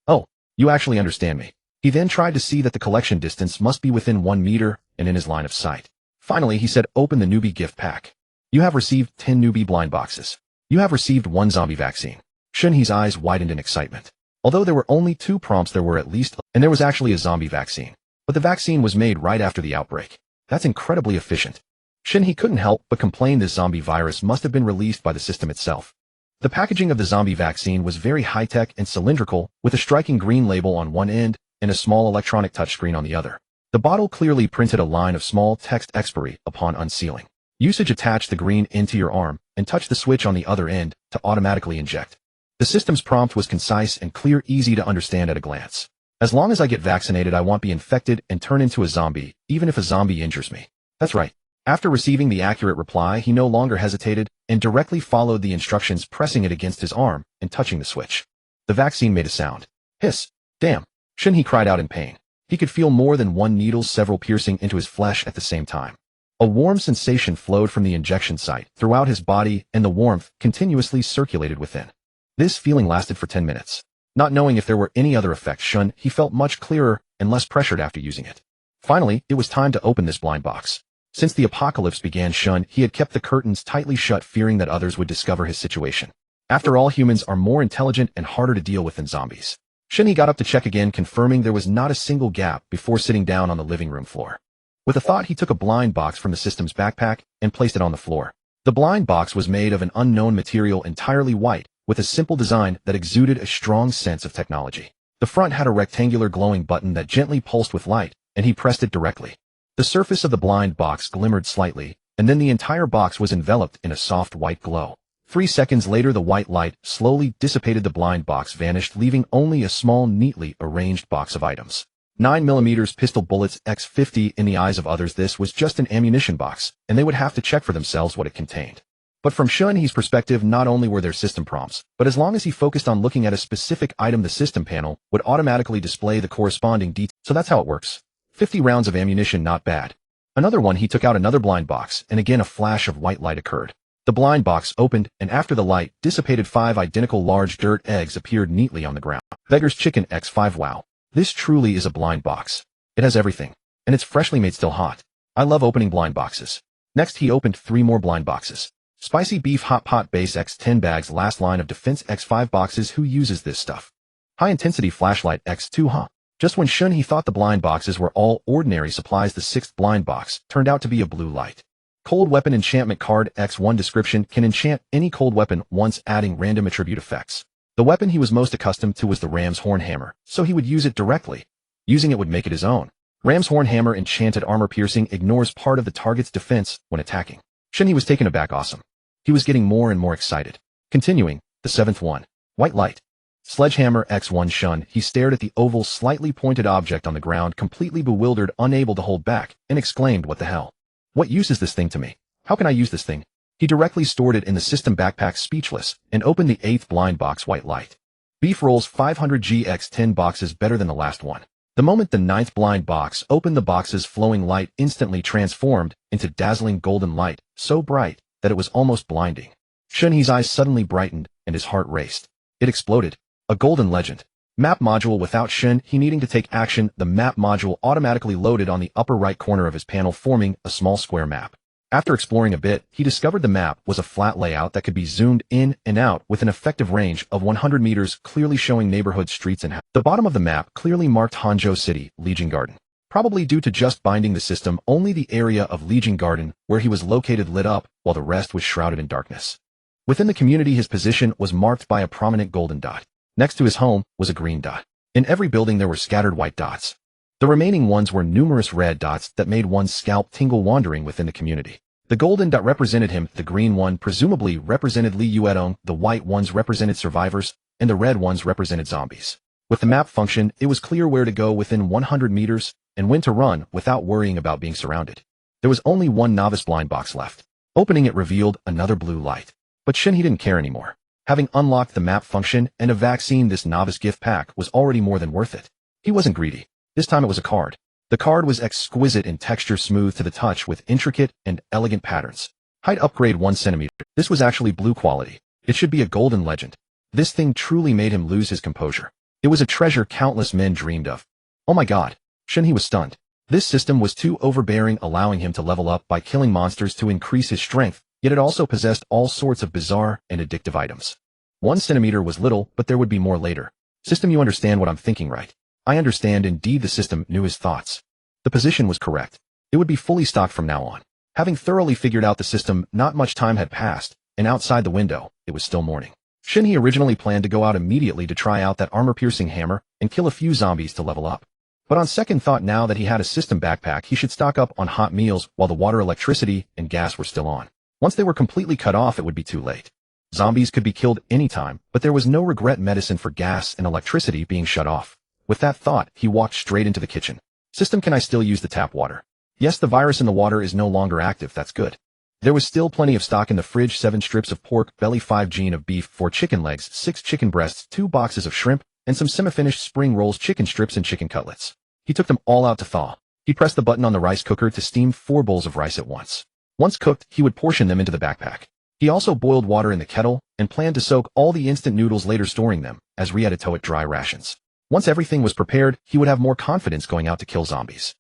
Oh, you actually understand me. He then tried to see that the collection distance must be within 1 meter and in his line of sight. Finally, he said, open the newbie gift pack. You have received 10 newbie blind boxes. You have received 1 zombie vaccine. Shen He's eyes widened in excitement. Although there were only 2 prompts, there were at least, and there was actually a zombie vaccine. But the vaccine was made right after the outbreak. That's incredibly efficient. Shen He couldn't help but complain this zombie virus must have been released by the system itself. The packaging of the zombie vaccine was very high-tech and cylindrical, with a striking green label on one end and a small electronic touchscreen on the other. The bottle clearly printed a line of small text: expiry upon unsealing. Usage: attach the green end to your arm and touch the switch on the other end to automatically inject. The system's prompt was concise and clear, easy to understand at a glance. As long as I get vaccinated, I won't be infected and turn into a zombie, even if a zombie injures me. That's right. After receiving the accurate reply, he no longer hesitated and directly followed the instructions, pressing it against his arm and touching the switch. The vaccine made a sound. Hiss. Damn. Shen He cried out in pain. He could feel more than 1 needle, several piercing into his flesh at the same time. A warm sensation flowed from the injection site throughout his body, and the warmth continuously circulated within. This feeling lasted for 10 minutes. Not knowing if there were any other effects, Shen He felt much clearer and less pressured after using it. Finally, it was time to open this blind box. Since the apocalypse began, Shen He had kept the curtains tightly shut, fearing that others would discover his situation. After all, humans are more intelligent and harder to deal with than zombies. Shen He got up to check again, confirming there was not a single gap before sitting down on the living room floor. With a thought, he took a blind box from the system's backpack and placed it on the floor. The blind box was made of an unknown material, entirely white, with a simple design that exuded a strong sense of technology. The front had a rectangular glowing button that gently pulsed with light, and he pressed it directly. The surface of the blind box glimmered slightly, and then the entire box was enveloped in a soft white glow. 3 seconds later, the white light slowly dissipated. The blind box vanished, leaving only a small, neatly arranged box of items. 9mm pistol bullets x50. In the eyes of others, this was just an ammunition box, and they would have to check for themselves what it contained. But from Shen He's perspective, not only were there system prompts, but as long as he focused on looking at a specific item, the system panel would automatically display the corresponding details. So that's how it works. 50 rounds of ammunition, not bad. Another one. He took out another blind box, and again a flash of white light occurred. The blind box opened, and after the light dissipated, 5 identical large dirt eggs appeared neatly on the ground. Beggar's Chicken x5. Wow. This truly is a blind box. It has everything. and it's freshly made still hot. I love opening blind boxes. Next he opened 3 more blind boxes. Spicy beef hot pot base x 10 bags last line of defense x 5 boxes. Who uses this stuff? High intensity flashlight x 2 huh? Just when Shen He thought the blind boxes were all ordinary supplies, the 6th blind box turned out to be a blue light. Cold weapon enchantment card x1 description: can enchant any cold weapon once, adding random attribute effects. The weapon he was most accustomed to was the ram's horn hammer, so he would use it directly. Using it would make it his own. Ram's horn hammer enchanted armor piercing, ignores part of the target's defense when attacking. Shen He was taken aback. Awesome. He was getting more and more excited. Continuing, the 7th one. White light. Sledgehammer x1 Shen He stared at the oval, slightly pointed object on the ground, completely bewildered, unable to hold back, and exclaimed, what the hell? What use is this thing to me? How can I use this thing? He directly stored it in the system backpack, speechless, and opened the 8th blind box. White light. Beef rolls 500 GX 10 boxes, better than the last one. The moment the 9th blind box opened, the box's flowing light instantly transformed into dazzling golden light, so bright that it was almost blinding. Shen He's eyes suddenly brightened, and his heart raced. It exploded. A golden legend. Map module. Without Shen He needing to take action, the map module automatically loaded on the upper right corner of his panel, forming a small square map. After exploring a bit, he discovered the map was a flat layout that could be zoomed in and out with an effective range of 100 meters, clearly showing neighborhood streets and the bottom of the map clearly marked Hanzhou City, Legion Garden. Probably due to just binding the system, only the area of Legion Garden where he was located lit up, while the rest was shrouded in darkness. Within the community, his position was marked by a prominent golden dot. Next to his home was a green dot. In every building there were scattered white dots. The remaining ones were numerous red dots that made one's scalp tingle wandering within the community. The golden dot represented him, the green one presumably represented Li Yuedong, the white ones represented survivors, and the red ones represented zombies. With the map function, it was clear where to go within 100 meters and when to run without worrying about being surrounded. There was only one novice blind box left. Opening it revealed another blue light. But Shen He didn't care anymore. Having unlocked the map function and a vaccine, this novice gift pack was already more than worth it. He wasn't greedy. This time it was a card. The card was exquisite in texture, smooth to the touch with intricate and elegant patterns. Height upgrade 1 centimeter. This was actually blue quality. It should be a golden legend. This thing truly made him lose his composure. It was a treasure countless men dreamed of. Oh my god. Shen He was stunned. This system was too overbearing, allowing him to level up by killing monsters to increase his strength, yet it also possessed all sorts of bizarre and addictive items. 1 centimeter was little, but there would be more later. System, you understand what I'm thinking, right? I understand. Indeed, the system knew his thoughts. The position was correct. It would be fully stocked from now on. Having thoroughly figured out the system, not much time had passed, and outside the window, it was still morning. Shen He originally planned to go out immediately to try out that armor-piercing hammer and kill a few zombies to level up. But on second thought, now that he had a system backpack, he should stock up on hot meals while the water, electricity, and gas were still on. Once they were completely cut off, it would be too late. Zombies could be killed anytime, but there was no regret medicine for gas and electricity being shut off. With that thought, he walked straight into the kitchen. System, can I still use the tap water? Yes, the virus in the water is no longer active. That's good. There was still plenty of stock in the fridge: 7 strips of pork belly, 5 gene of beef, 4 chicken legs, 6 chicken breasts, 2 boxes of shrimp, and some semi-finished spring rolls, chicken strips, and chicken cutlets. He took them all out to thaw. He pressed the button on the rice cooker to steam 4 bowls of rice at once. Once cooked, he would portion them into the backpack. He also boiled water in the kettle and planned to soak all the instant noodles, later storing them as ready-to-eat dry rations. Once everything was prepared, he would have more confidence going out to kill zombies.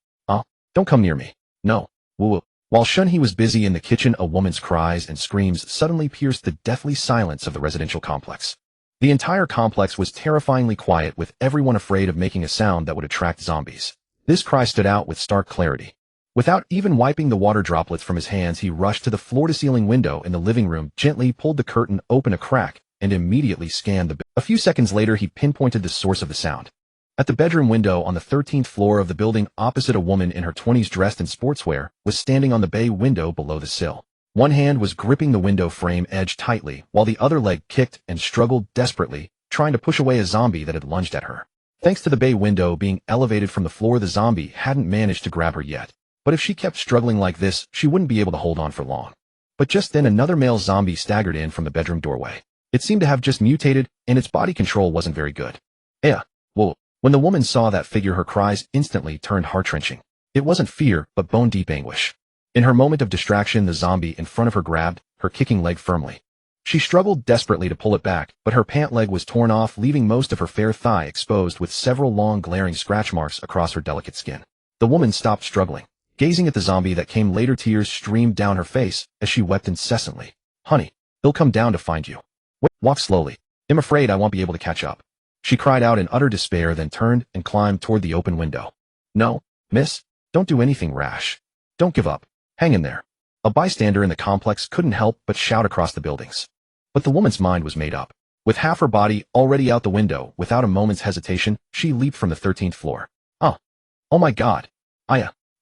Don't come near me. No. Woo-woo. While Shen He was busy in the kitchen, a woman's cries and screams suddenly pierced the deathly silence of the residential complex. The entire complex was terrifyingly quiet, with everyone afraid of making a sound that would attract zombies. This cry stood out with stark clarity. Without even wiping the water droplets from his hands, he rushed to the floor-to-ceiling window in the living room, gently pulled the curtain open a crack, and immediately scanned the. A few seconds later, he pinpointed the source of the sound. At the bedroom window on the 13th floor of the building, opposite, a woman in her 20s dressed in sportswear was standing on the bay window below the sill. One hand was gripping the window frame edge tightly, while the other leg kicked and struggled desperately, trying to push away a zombie that had lunged at her. Thanks to the bay window being elevated from the floor, the zombie hadn't managed to grab her yet. But if she kept struggling like this, she wouldn't be able to hold on for long. But just then, another male zombie staggered in from the bedroom doorway. It seemed to have just mutated, and its body control wasn't very good. Whoa. When the woman saw that figure, her cries instantly turned heart-wrenching. It wasn't fear, but bone-deep anguish. In her moment of distraction, the zombie in front of her grabbed her kicking leg firmly. She struggled desperately to pull it back, but her pant leg was torn off, leaving most of her fair thigh exposed with several long glaring scratch marks across her delicate skin. The woman stopped struggling. Gazing at the zombie that came later, tears streamed down her face as she wept incessantly. Honey, he'll come down to find you. Wait, walk slowly. I'm afraid I won't be able to catch up. She cried out in utter despair, then turned and climbed toward the open window. No, miss, don't do anything rash. Don't give up. Hang in there. A bystander in the complex couldn't help but shout across the buildings. But the woman's mind was made up. With half her body already out the window, without a moment's hesitation, she leaped from the 13th floor. Oh my God.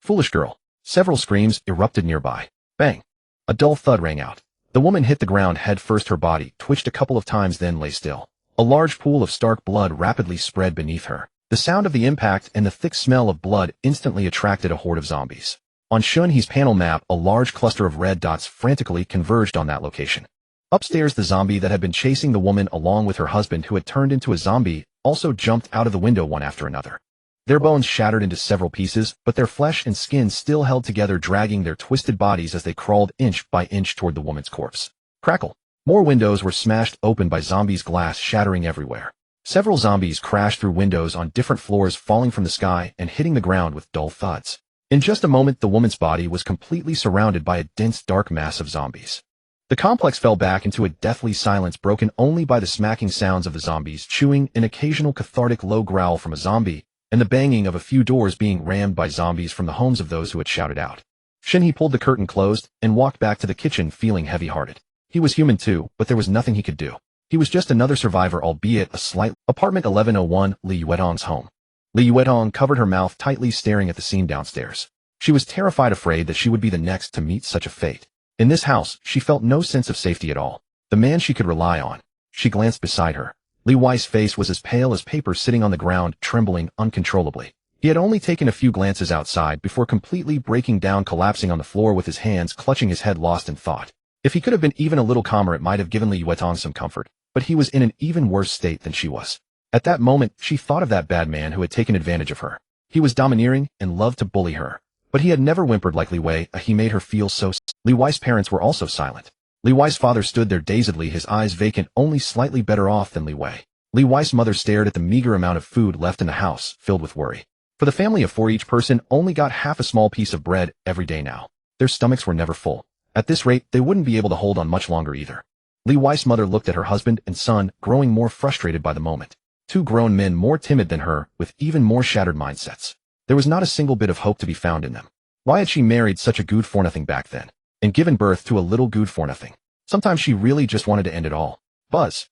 Foolish girl. Several screams erupted nearby. Bang. A dull thud rang out. The woman hit the ground head first. Her body twitched a couple of times, then lay still. A large pool of stark blood rapidly spread beneath her. The sound of the impact and the thick smell of blood instantly attracted a horde of zombies. On Shen He's panel map, a large cluster of red dots frantically converged on that location. Upstairs, the zombie that had been chasing the woman along with her husband, who had turned into a zombie, also jumped out of the window one after another. Their bones shattered into several pieces, but their flesh and skin still held together, dragging their twisted bodies as they crawled inch by inch toward the woman's corpse. Crackle. More windows were smashed open by zombies, glass shattering everywhere. Several zombies crashed through windows on different floors, falling from the sky and hitting the ground with dull thuds. In just a moment, the woman's body was completely surrounded by a dense, dark mass of zombies. The complex fell back into a deathly silence, broken only by the smacking sounds of the zombies chewing, an occasional cathartic low growl from a zombie, and the banging of a few doors being rammed by zombies from the homes of those who had shouted out. Shen He pulled the curtain closed and walked back to the kitchen, feeling heavy-hearted. He was human too, but there was nothing he could do. He was just another survivor, albeit a slight. Apartment 1101, Li Yuetong's home. Li Yuetong covered her mouth tightly, staring at the scene downstairs. She was terrified, afraid that she would be the next to meet such a fate. In this house, she felt no sense of safety at all. The man she could rely on. She glanced beside her. Li Wei's face was as pale as paper, sitting on the ground, trembling uncontrollably. He had only taken a few glances outside before completely breaking down, collapsing on the floor with his hands clutching his head, lost in thought. If he could have been even a little calmer, it might have given Li Yuetong some comfort, but he was in an even worse state than she was. At that moment, she thought of that bad man who had taken advantage of her. He was domineering and loved to bully her. But he had never whimpered like Li Wei. He made her feel so. Li Wei's parents were also silent. Li Wei's father stood there dazedly, his eyes vacant, only slightly better off than Li Wei. Li Wei's mother stared at the meager amount of food left in the house, filled with worry. For the family of four, each person only got half a small piece of bread every day now. Their stomachs were never full. At this rate, they wouldn't be able to hold on much longer either. Li Wei's mother looked at her husband and son, growing more frustrated by the moment. Two grown men more timid than her, with even more shattered mindsets. There was not a single bit of hope to be found in them. Why had she married such a good-for-nothing back then, and given birth to a little good-for-nothing? Sometimes she really just wanted to end it all. Buzz.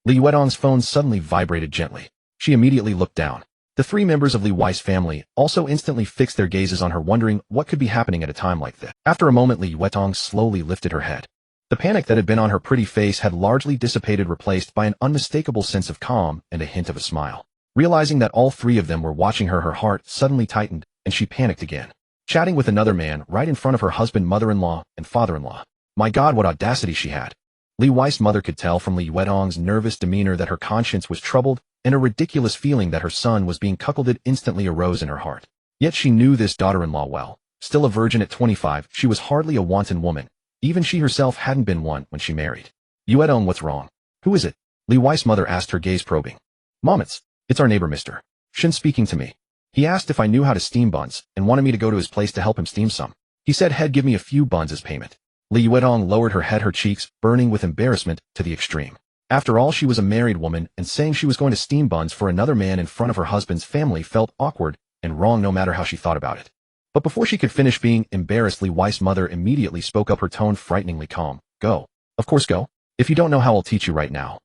Li Yuetong's phone suddenly vibrated gently. She immediately looked down. The three members of Li Wei's family also instantly fixed their gazes on her, wondering what could be happening at a time like this. After a moment, Li Yuetong slowly lifted her head. The panic that had been on her pretty face had largely dissipated, replaced by an unmistakable sense of calm and a hint of a smile. Realizing that all three of them were watching her, her heart suddenly tightened, and she panicked again. Chatting with another man right in front of her husband, mother-in-law, and father-in-law. My God, what audacity she had. Li Wei's mother could tell from Li Yuetong's nervous demeanor that her conscience was troubled, and a ridiculous feeling that her son was being cuckolded instantly arose in her heart. Yet she knew this daughter-in-law well. Still a virgin at 25, she was hardly a wanton woman. Even she herself hadn't been one when she married. Yuetong, what's wrong? Who is it? Li Wei's mother asked, her gaze probing. Mom, it's our neighbor, Mr. Shen, speaking to me. He asked if I knew how to steam buns, and wanted me to go to his place to help him steam some. He said he'd give me a few buns as payment. Li Yuetong lowered her head, her cheeks burning with embarrassment to the extreme. After all, she was a married woman, and saying she was going to steam buns for another man in front of her husband's family felt awkward and wrong, no matter how she thought about it. But before she could finish being embarrassed, Li Wei's mother immediately spoke up, her tone frighteningly calm. Go. Of course go. If you don't know how, I'll teach you right now.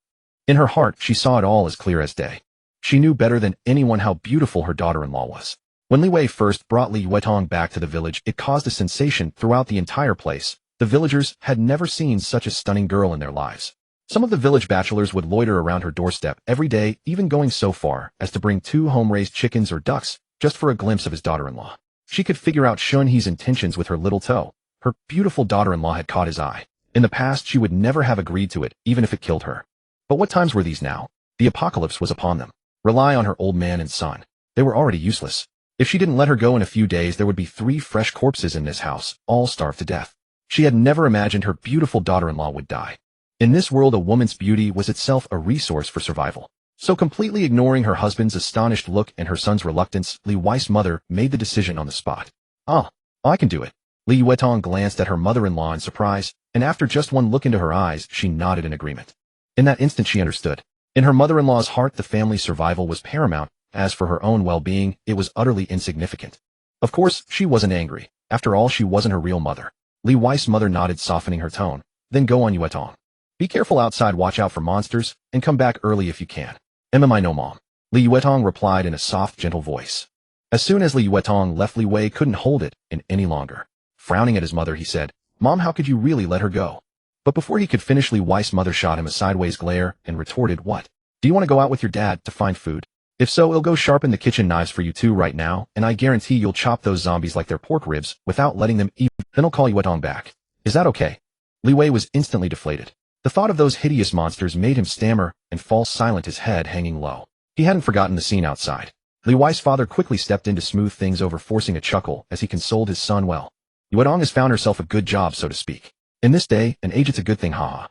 In her heart, she saw it all as clear as day. She knew better than anyone how beautiful her daughter-in-law was. When Li Wei first brought Li Yuetong back to the village, it caused a sensation throughout the entire place. The villagers had never seen such a stunning girl in their lives. Some of the village bachelors would loiter around her doorstep every day, even going so far as to bring 2 home-raised chickens or ducks just for a glimpse of his daughter-in-law. She could figure out Shen He's intentions with her little toe. Her beautiful daughter-in-law had caught his eye. In the past, she would never have agreed to it, even if it killed her. But what times were these now? The apocalypse was upon them. Rely on her old man and son. They were already useless. If she didn't let her go in a few days, there would be 3 fresh corpses in this house, all starved to death. She had never imagined her beautiful daughter-in-law would die. In this world, a woman's beauty was itself a resource for survival. So completely ignoring her husband's astonished look and her son's reluctance, Li Wei's mother made the decision on the spot. "Ah, I can do it." Li Yuetong glanced at her mother-in-law in surprise, and after just one look into her eyes, she nodded in agreement. In that instant she understood. In her mother-in-law's heart the family's survival was paramount, as for her own well-being, it was utterly insignificant. Of course, she wasn't angry. After all, she wasn't her real mother. Li Wei's mother nodded, softening her tone. "Then go on, Yuetong. Be careful outside, watch out for monsters, and come back early if you can." "I know, Mom," Li Yuetong replied in a soft, gentle voice. As soon as Li Yuetong left, Li Wei couldn't hold it in any longer. Frowning at his mother, he said, "Mom, how could you really let her go?" But before he could finish, Li Wei's mother shot him a sideways glare and retorted, "What? Do you want to go out with your dad to find food? If so, I'll go sharpen the kitchen knives for you two right now, and I guarantee you'll chop those zombies like they're pork ribs without letting them eat. Then I'll call Yuetong back. Is that okay?" Li Wei was instantly deflated. The thought of those hideous monsters made him stammer and fall silent, his head hanging low. He hadn't forgotten the scene outside. Li Wei's father quickly stepped in to smooth things over, forcing a chuckle as he consoled his son. "Well, Yuetong has found herself a good job, so to speak. In this day and age it's a good thing, haha."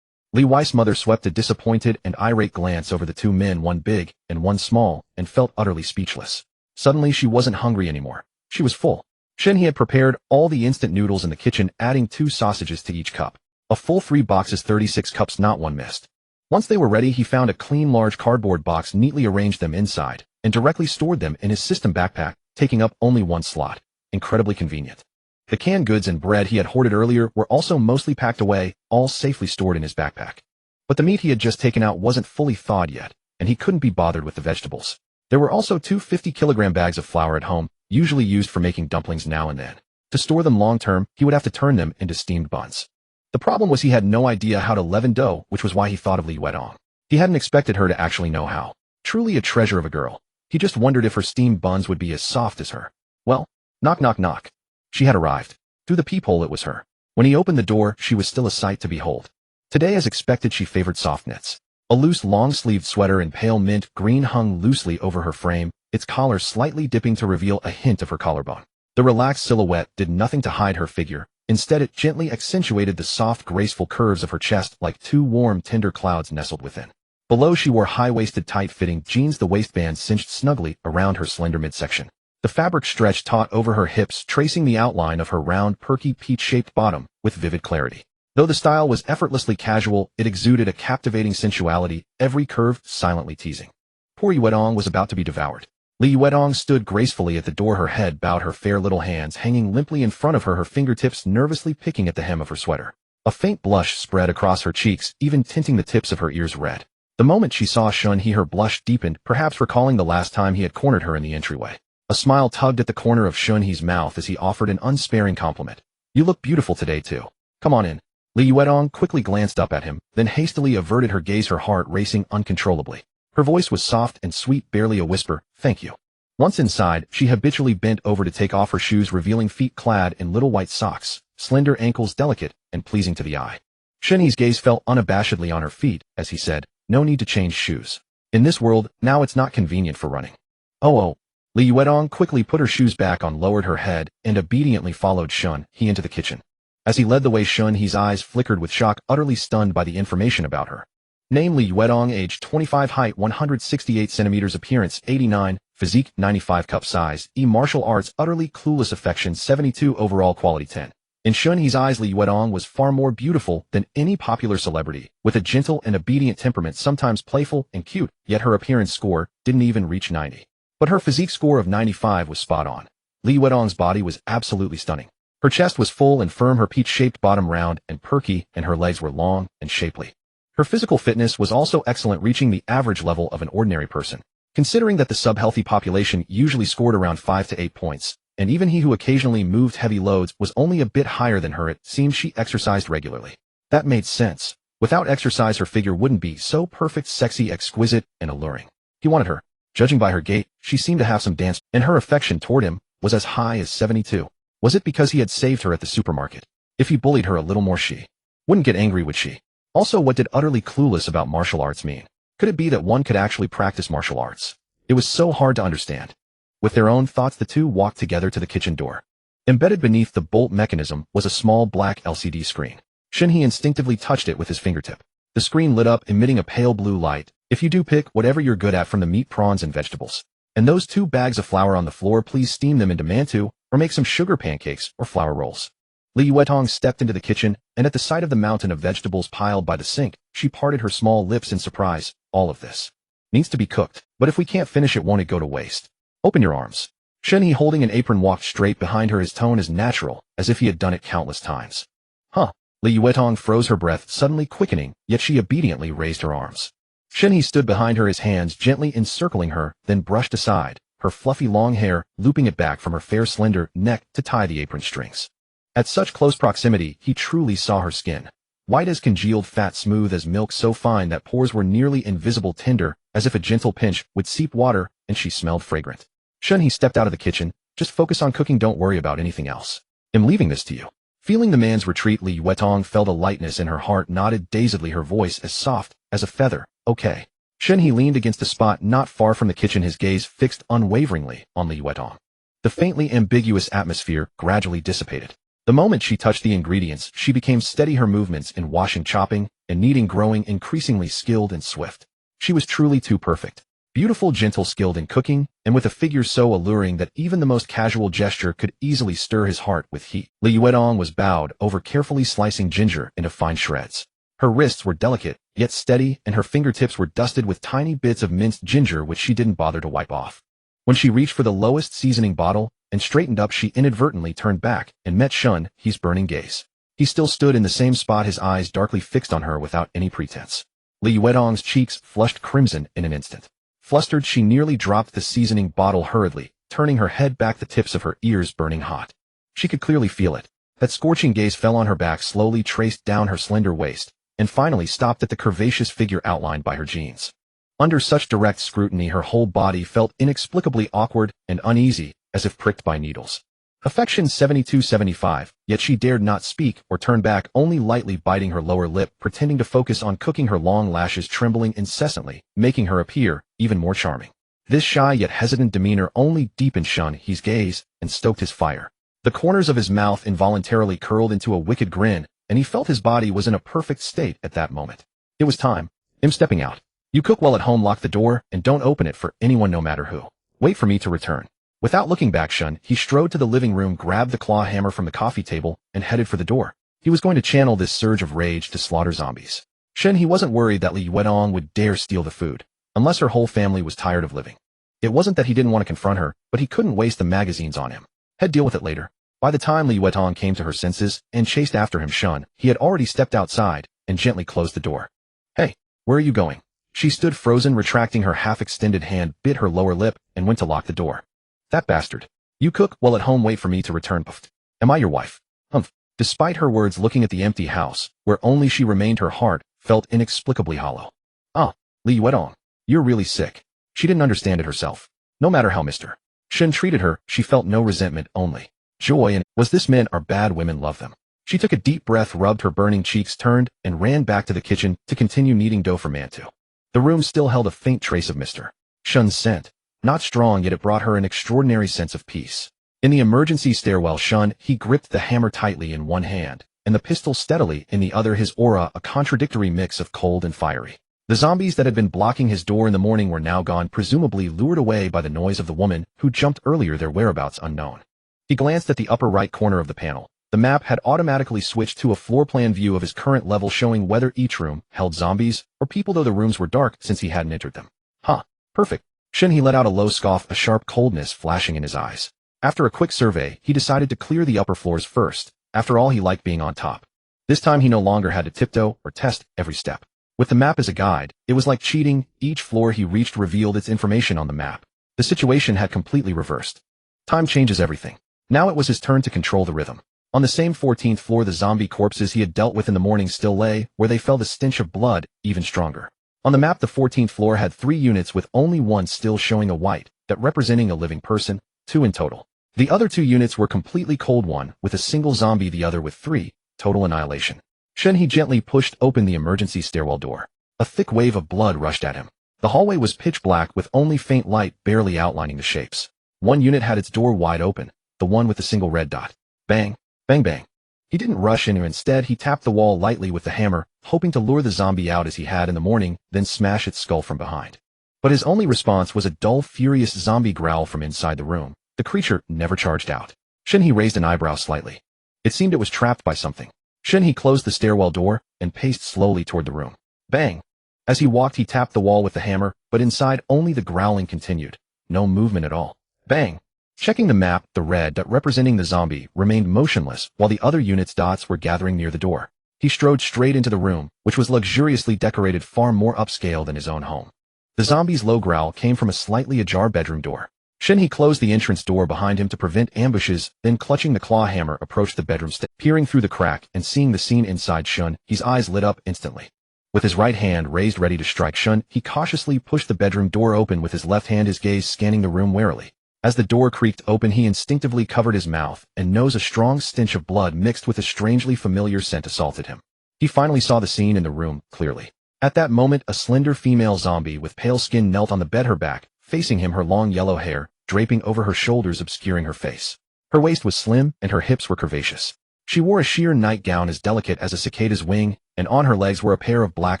Li Wei's mother swept a disappointed and irate glance over the two men, one big and one small, and felt utterly speechless. Suddenly she wasn't hungry anymore. She was full. Shen He had prepared all the instant noodles in the kitchen, adding 2 sausages to each cup. A full 3 boxes, 36 cups, not one missed. Once they were ready, he found a clean large cardboard box, neatly arranged them inside, and directly stored them in his system backpack, taking up only 1 slot. Incredibly convenient. The canned goods and bread he had hoarded earlier were also mostly packed away, all safely stored in his backpack. But the meat he had just taken out wasn't fully thawed yet, and he couldn't be bothered with the vegetables. There were also 2 50-kilogram bags of flour at home, usually used for making dumplings now and then. To store them long-term, he would have to turn them into steamed buns. The problem was he had no idea how to leaven dough, which was why he thought of Li Yuetong. He hadn't expected her to actually know how. Truly a treasure of a girl. He just wondered if her steamed buns would be as soft as her. Well, knock knock knock. She had arrived. Through the peephole it was her. When he opened the door, she was still a sight to behold. Today, as expected, she favored soft knits. A loose long-sleeved sweater in pale mint green hung loosely over her frame, its collar slightly dipping to reveal a hint of her collarbone. The relaxed silhouette did nothing to hide her figure. Instead, it gently accentuated the soft, graceful curves of her chest like 2 warm, tender clouds nestled within. Below, she wore high-waisted, tight-fitting jeans, the waistband cinched snugly around her slender midsection. The fabric stretched taut over her hips, tracing the outline of her round, perky, peach-shaped bottom with vivid clarity. Though the style was effortlessly casual, it exuded a captivating sensuality, every curve silently teasing. Poor Yuetong was about to be devoured. Li Yuetong stood gracefully at the door, her head bowed, her fair little hands hanging limply in front of her, her fingertips nervously picking at the hem of her sweater. A faint blush spread across her cheeks, even tinting the tips of her ears red. The moment she saw Shen He, her blush deepened, perhaps recalling the last time he had cornered her in the entryway. A smile tugged at the corner of Shen He's mouth as he offered an unsparing compliment. "You look beautiful today, too. Come on in." Li Yuetong quickly glanced up at him, then hastily averted her gaze, her heart racing uncontrollably. Her voice was soft and sweet, barely a whisper, "Thank you." Once inside, she habitually bent over to take off her shoes, revealing feet clad in little white socks, slender ankles delicate and pleasing to the eye. Shen He's gaze fell unabashedly on her feet as he said, "No need to change shoes. In this world, now it's not convenient for running." Oh. Li Yuetong quickly put her shoes back on, lowered her head, and obediently followed Shen He into the kitchen. As he led the way, Shen He's eyes flickered with shock, utterly stunned by the information about her. Name: Li Yuetong, age 25, height 168 centimeters, appearance 89, physique 95, cup size E, martial arts utterly clueless, affection 72, overall quality 10. In Shen He's eyes, Li Yuetong was far more beautiful than any popular celebrity, with a gentle and obedient temperament, sometimes playful and cute, yet her appearance score didn't even reach 90. But her physique score of 95 was spot on. Li Yuetong's body was absolutely stunning. Her chest was full and firm, her peach-shaped bottom round and perky, and her legs were long and shapely. Her physical fitness was also excellent, reaching the average level of an ordinary person. Considering that the sub-healthy population usually scored around 5 to 8 points, and even he who occasionally moved heavy loads was only a bit higher than her, it seemed she exercised regularly. That made sense. Without exercise, her figure wouldn't be so perfect, sexy, exquisite, and alluring. He wanted her. Judging by her gait, she seemed to have some dance, and her affection toward him was as high as 72. Was it because he had saved her at the supermarket? If he bullied her a little more, she wouldn't get angry, would she? Also, what did utterly clueless about martial arts mean? Could it be that one could actually practice martial arts? It was so hard to understand. With their own thoughts, the two walked together to the kitchen door. Embedded beneath the bolt mechanism was a small black LCD screen. Shen He instinctively touched it with his fingertip. The screen lit up, emitting a pale blue light, If you do, pick whatever you're good at from the meat, prawns, and vegetables. And those 2 bags of flour on the floor, please steam them into mantou, or make some sugar pancakes or flour rolls. Li Yuetong stepped into the kitchen, and at the sight of the mountain of vegetables piled by the sink, she parted her small lips in surprise. All of this needs to be cooked, but if we can't finish it, won't it go to waste? Open your arms. Shen He, holding an apron, walked straight behind her, his tone as natural as if he had done it countless times. Huh? Li Yuetong froze, her breath suddenly quickening, yet she obediently raised her arms. Shen He stood behind her, his hands gently encircling her, then brushed aside her fluffy long hair, looping it back from her fair slender neck to tie the apron strings. At such close proximity, he truly saw her skin. White as congealed fat, smooth as milk, so fine that pores were nearly invisible, tender as if a gentle pinch would seep water, and she smelled fragrant. Shen He stepped out of the kitchen. Just focus on cooking, don't worry about anything else. I'm leaving this to you. Feeling the man's retreat, Li Yuetong felt a lightness in her heart, nodded dazedly, her voice as soft as a feather. Okay. Shen He leaned against a spot not far from the kitchen, his gaze fixed unwaveringly on Li Yuetong. The faintly ambiguous atmosphere gradually dissipated. The moment she touched the ingredients, she became steady, her movements in washing, chopping, and kneading growing increasingly skilled and swift. She was truly too perfect. Beautiful, gentle, skilled in cooking, and with a figure so alluring that even the most casual gesture could easily stir his heart with heat. Li Yuetong was bowed over, carefully slicing ginger into fine shreds. Her wrists were delicate, yet steady, and her fingertips were dusted with tiny bits of minced ginger which she didn't bother to wipe off. When she reached for the lowest seasoning bottle and straightened up, she inadvertently turned back and met Shen He's burning gaze. He still stood in the same spot, his eyes darkly fixed on her without any pretense. Li Yuetong's cheeks flushed crimson in an instant. Flustered, she nearly dropped the seasoning bottle hurriedly, turning her head back, the tips of her ears burning hot. She could clearly feel it. That scorching gaze fell on her back, slowly traced down her slender waist, and finally stopped at the curvaceous figure outlined by her jeans. Under such direct scrutiny, her whole body felt inexplicably awkward and uneasy, as if pricked by needles. Affection 72-75, yet she dared not speak or turn back, only lightly biting her lower lip, pretending to focus on cooking, her long lashes trembling incessantly, making her appear even more charming. This shy yet hesitant demeanor only deepened Shen He's gaze and stoked his fire. The corners of his mouth involuntarily curled into a wicked grin, and he felt his body was in a perfect state at that moment. It was time. I'm stepping out. You cook well at home, lock the door, and don't open it for anyone, no matter who. Wait for me to return. Without looking back, Shen He strode to the living room, grabbed the claw hammer from the coffee table, and headed for the door. He was going to channel this surge of rage to slaughter zombies. Shen He wasn't worried that Li Yuetong would dare steal the food, unless her whole family was tired of living. It wasn't that he didn't want to confront her, but he couldn't waste the magazines on him. He'd deal with it later. By the time Li Yuetong came to her senses and chased after him, Shen He had already stepped outside and gently closed the door. Hey, where are you going? She stood frozen, retracting her half-extended hand, bit her lower lip, and went to lock the door. That bastard. You cook well at home, wait for me to return, puffed. Am I your wife? Humph. Despite her words, looking at the empty house, where only she remained, her heart felt inexplicably hollow. Ah, Li Yuetong, you're really sick. She didn't understand it herself. No matter how Mr. Shen treated her, she felt no resentment, only joy, and was this men are bad, women love them. She took a deep breath, rubbed her burning cheeks, turned, and ran back to the kitchen to continue kneading dough for mantou. The room still held a faint trace of Mr. Shen's scent. Not strong, yet it brought her an extraordinary sense of peace. In the emergency stairwell, Shen He gripped the hammer tightly in one hand, and the pistol steadily in the other, his aura a contradictory mix of cold and fiery. The zombies that had been blocking his door in the morning were now gone, presumably lured away by the noise of the woman who jumped earlier, their whereabouts unknown. He glanced at the upper right corner of the panel. The map had automatically switched to a floor plan view of his current level, showing whether each room held zombies or people, though the rooms were dark since he hadn't entered them. Huh, perfect. Shen He let out a low scoff, a sharp coldness flashing in his eyes. After a quick survey, he decided to clear the upper floors first. After all, he liked being on top. This time he no longer had to tiptoe or test every step. With the map as a guide, it was like cheating. Each floor he reached revealed its information on the map. The situation had completely reversed. Time changes everything. Now it was his turn to control the rhythm. On the same 14th floor, the zombie corpses he had dealt with in the morning still lay, where they felt the stench of blood even stronger. On the map, the 14th floor had 3 units, with only one still showing a white, that representing a living person, 2 in total. The other 2 units were completely cold, one with a single zombie, the other with 3, total annihilation. Shen He gently pushed open the emergency stairwell door. A thick wave of blood rushed at him. The hallway was pitch black, with only faint light barely outlining the shapes. One unit had its door wide open, the one with the single red dot. Bang, bang, bang. He didn't rush in, instead he tapped the wall lightly with the hammer, hoping to lure the zombie out as he had in the morning, then smash its skull from behind. But his only response was a dull, furious zombie growl from inside the room. The creature never charged out. Shen He raised an eyebrow slightly. It seemed it was trapped by something. Shen He closed the stairwell door and paced slowly toward the room. Bang! As he walked, he tapped the wall with the hammer, but inside only the growling continued. No movement at all. Bang! Checking the map, the red dot representing the zombie remained motionless while the other unit's dots were gathering near the door. He strode straight into the room, which was luxuriously decorated, far more upscale than his own home. The zombie's low growl came from a slightly ajar bedroom door. Shen He closed the entrance door behind him to prevent ambushes, then clutching the claw hammer approached the bedroom step. Peering through the crack and seeing the scene inside Shen, his eyes lit up instantly. With his right hand raised ready to strike Shen, he cautiously pushed the bedroom door open with his left hand, his gaze scanning the room warily. As the door creaked open, he instinctively covered his mouth and nose. A strong stench of blood mixed with a strangely familiar scent assaulted him. He finally saw the scene in the room clearly. At that moment, a slender female zombie with pale skin knelt on the bed, her back facing him, her long yellow hair draping over her shoulders obscuring her face. Her waist was slim and her hips were curvaceous. She wore a sheer nightgown as delicate as a cicada's wing, and on her legs were a pair of black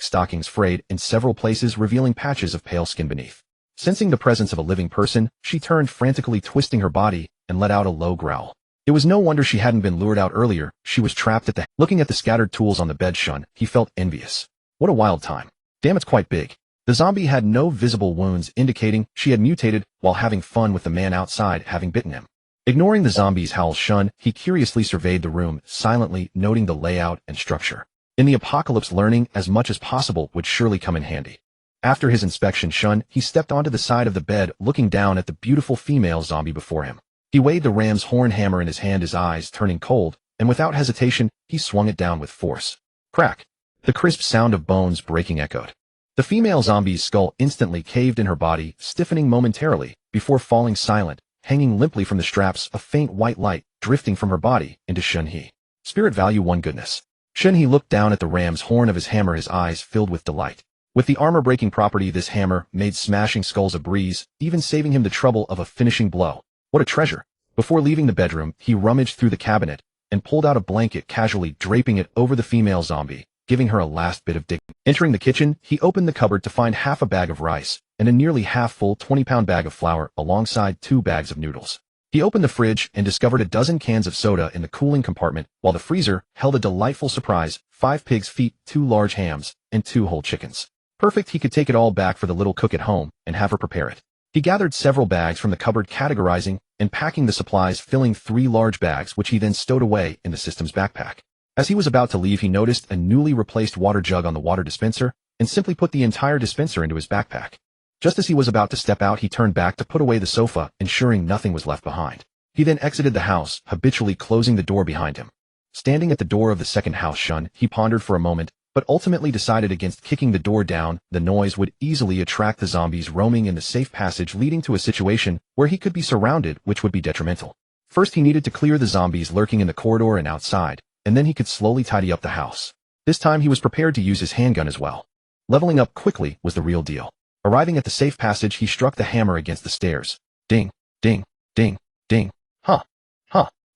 stockings frayed in several places, revealing patches of pale skin beneath. Sensing the presence of a living person, she turned, frantically twisting her body, and let out a low growl. It was no wonder she hadn't been lured out earlier. She was trapped at the... Looking at the scattered tools on the bed, Shen, he felt envious. What a wild time. Damn, it's quite big. The zombie had no visible wounds, indicating she had mutated while having fun with the man outside having bitten him. Ignoring the zombie's howls, Shen, he curiously surveyed the room, silently noting the layout and structure. In the apocalypse, learning as much as possible would surely come in handy. After his inspection, Shen, he stepped onto the side of the bed, looking down at the beautiful female zombie before him. He weighed the ram's horn hammer in his hand, his eyes turning cold, and without hesitation, he swung it down with force. Crack! The crisp sound of bones breaking echoed. The female zombie's skull instantly caved in, her body stiffening momentarily before falling silent, hanging limply from the straps, a faint white light drifting from her body into Shen He. Spirit value 1 goodness. Shen He looked down at the ram's horn of his hammer, his eyes filled with delight. With the armor-breaking property, this hammer made smashing skulls a breeze, even saving him the trouble of a finishing blow. What a treasure! Before leaving the bedroom, he rummaged through the cabinet and pulled out a blanket, casually draping it over the female zombie, giving her a last bit of dignity. Entering the kitchen, he opened the cupboard to find half a bag of rice and a nearly half-full 20-pound bag of flour alongside 2 bags of noodles. He opened the fridge and discovered a dozen cans of soda in the cooling compartment, while the freezer held a delightful surprise: 5 pig's feet, 2 large hams, and 2 whole chickens. Perfect, he could take it all back for the little cook at home and have her prepare it. He gathered several bags from the cupboard, categorizing and packing the supplies, filling 3 large bags, which he then stowed away in the system's backpack. As he was about to leave, he noticed a newly replaced water jug on the water dispenser and simply put the entire dispenser into his backpack. Just as he was about to step out, he turned back to put away the sofa, ensuring nothing was left behind. He then exited the house, habitually closing the door behind him. Standing at the door of the second house, Shen, he pondered for a moment, but ultimately decided against kicking the door down. The noise would easily attract the zombies roaming in the safe passage, leading to a situation where he could be surrounded, which would be detrimental. First, he needed to clear the zombies lurking in the corridor and outside, and then he could slowly tidy up the house. This time he was prepared to use his handgun as well. Leveling up quickly was the real deal. Arriving at the safe passage, he struck the hammer against the stairs. Ding, ding, ding, ding. Huh.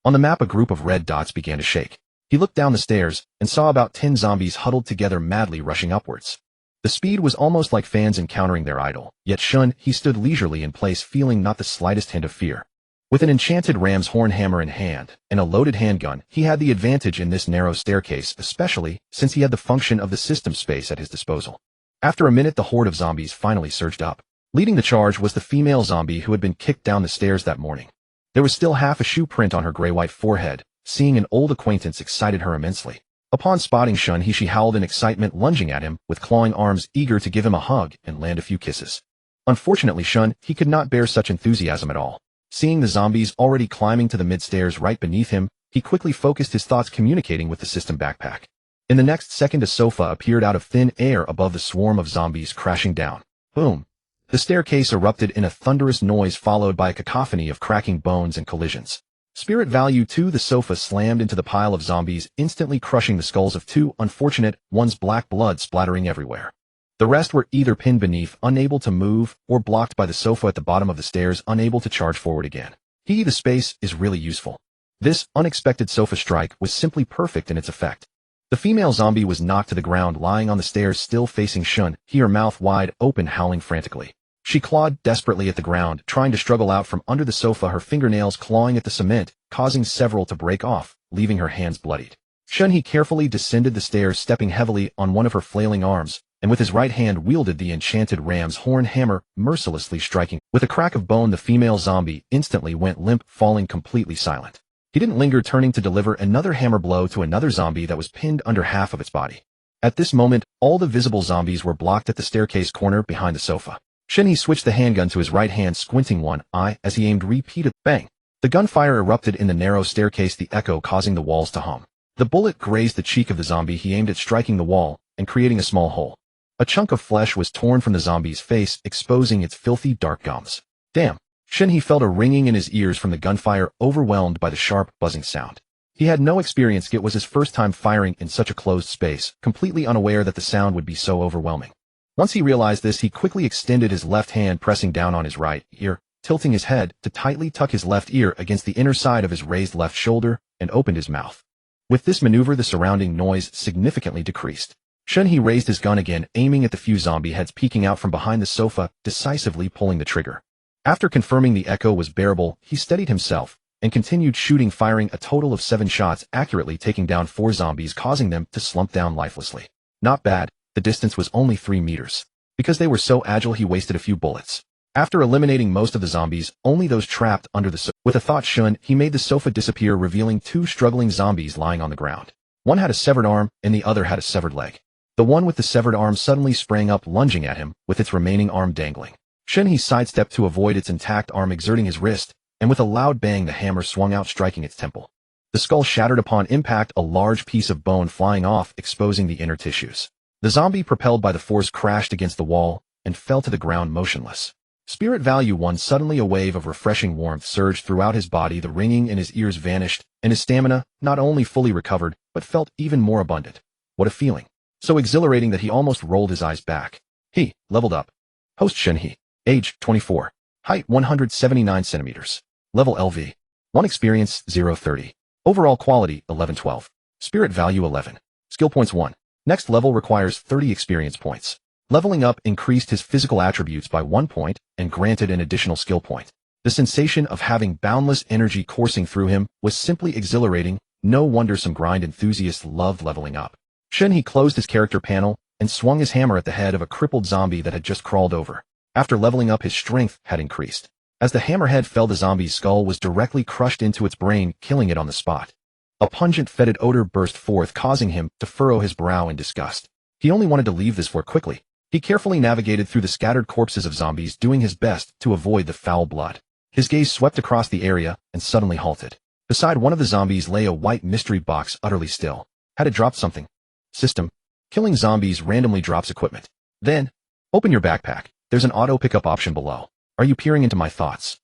On the map, a group of red dots began to shake. He looked down the stairs and saw about 10 zombies huddled together, madly rushing upwards. The speed was almost like fans encountering their idol, yet Shen, he stood leisurely in place, feeling not the slightest hint of fear. With an enchanted ram's horn hammer in hand and a loaded handgun, he had the advantage in this narrow staircase, especially since he had the function of the system space at his disposal. After a minute, the horde of zombies finally surged up. Leading the charge was the female zombie who had been kicked down the stairs that morning. There was still half a shoe print on her gray-white forehead. Seeing an old acquaintance excited her immensely. Upon spotting Shen, she howled in excitement, lunging at him with clawing arms, eager to give him a hug and land a few kisses. Unfortunately, Shen, he could not bear such enthusiasm at all. Seeing the zombies already climbing to the mid-stairs right beneath him, he quickly focused his thoughts, communicating with the system backpack. In the next second, a sofa appeared out of thin air above the swarm of zombies crashing down. Boom! The staircase erupted in a thunderous noise, followed by a cacophony of cracking bones and collisions. Spirit value 2. The sofa slammed into the pile of zombies, instantly crushing the skulls of 2 unfortunate ones, black blood splattering everywhere. The rest were either pinned beneath, unable to move, or blocked by the sofa at the bottom of the stairs, unable to charge forward again. The space is really useful. This unexpected sofa strike was simply perfect in its effect. The female zombie was knocked to the ground, lying on the stairs, still facing Shen He, her mouth wide open, howling frantically. She clawed desperately at the ground, trying to struggle out from under the sofa, her fingernails clawing at the cement, causing several to break off, leaving her hands bloodied. Shen He carefully descended the stairs, stepping heavily on one of her flailing arms, and with his right hand wielded the enchanted ram's horn hammer, mercilessly striking. With a crack of bone, the female zombie instantly went limp, falling completely silent. He didn't linger, turning to deliver another hammer blow to another zombie that was pinned under half of its body. At this moment, all the visible zombies were blocked at the staircase corner behind the sofa. Shen He switched the handgun to his right hand, squinting one eye as he aimed repeatedly. Bang! The gunfire erupted in the narrow staircase, the echo causing the walls to hum. The bullet grazed the cheek of the zombie he aimed at, striking the wall and creating a small hole. A chunk of flesh was torn from the zombie's face, exposing its filthy dark gums. Damn! Shen He felt a ringing in his ears from the gunfire, overwhelmed by the sharp, buzzing sound. He had no experience. It was his first time firing in such a closed space, completely unaware that the sound would be so overwhelming. Once he realized this, he quickly extended his left hand, pressing down on his right ear, tilting his head to tightly tuck his left ear against the inner side of his raised left shoulder, and opened his mouth. With this maneuver, the surrounding noise significantly decreased. Shen He raised his gun again, aiming at the few zombie heads peeking out from behind the sofa, decisively pulling the trigger. After confirming the echo was bearable, he steadied himself and continued shooting, firing a total of 7 shots, accurately taking down 4 zombies, causing them to slump down lifelessly. Not bad. The distance was only 3 meters. Because they were so agile, he wasted a few bullets. After eliminating most of the zombies, only those trapped under the sofa. With a thought, Shen He made the sofa disappear, revealing 2 struggling zombies lying on the ground. One had a severed arm, and the other had a severed leg. The one with the severed arm suddenly sprang up, lunging at him, with its remaining arm dangling. Shen He sidestepped to avoid its intact arm, exerting his wrist, and with a loud bang the hammer swung out, striking its temple. The skull shattered upon impact, a large piece of bone flying off, exposing the inner tissues. The zombie, propelled by the force, crashed against the wall and fell to the ground motionless. Spirit value 1. Suddenly a wave of refreshing warmth surged throughout his body, the ringing in his ears vanished, and his stamina not only fully recovered, but felt even more abundant. What a feeling! So exhilarating that he almost rolled his eyes back. He leveled up. Host Shen He. Age 24. Height 179 centimeters. Level LV. 1 experience 030. Overall quality 1112. Spirit value 11. Skill points 1. Next level requires 30 experience points. Leveling up increased his physical attributes by 1 point and granted an additional skill point. The sensation of having boundless energy coursing through him was simply exhilarating. No wonder some grind enthusiasts loved leveling up. Shen He closed his character panel and swung his hammer at the head of a crippled zombie that had just crawled over. After leveling up, his strength had increased. As the hammerhead fell, the zombie's skull was directly crushed into its brain, killing it on the spot. A pungent, fetid odor burst forth, causing him to furrow his brow in disgust. He only wanted to leave this floor quickly. He carefully navigated through the scattered corpses of zombies, doing his best to avoid the foul blood. His gaze swept across the area and suddenly halted. Beside one of the zombies lay a white mystery box, utterly still. Had it dropped something? System. Killing zombies randomly drops equipment. Then, open your backpack. There's an auto pickup option below. Are you peering into my thoughts?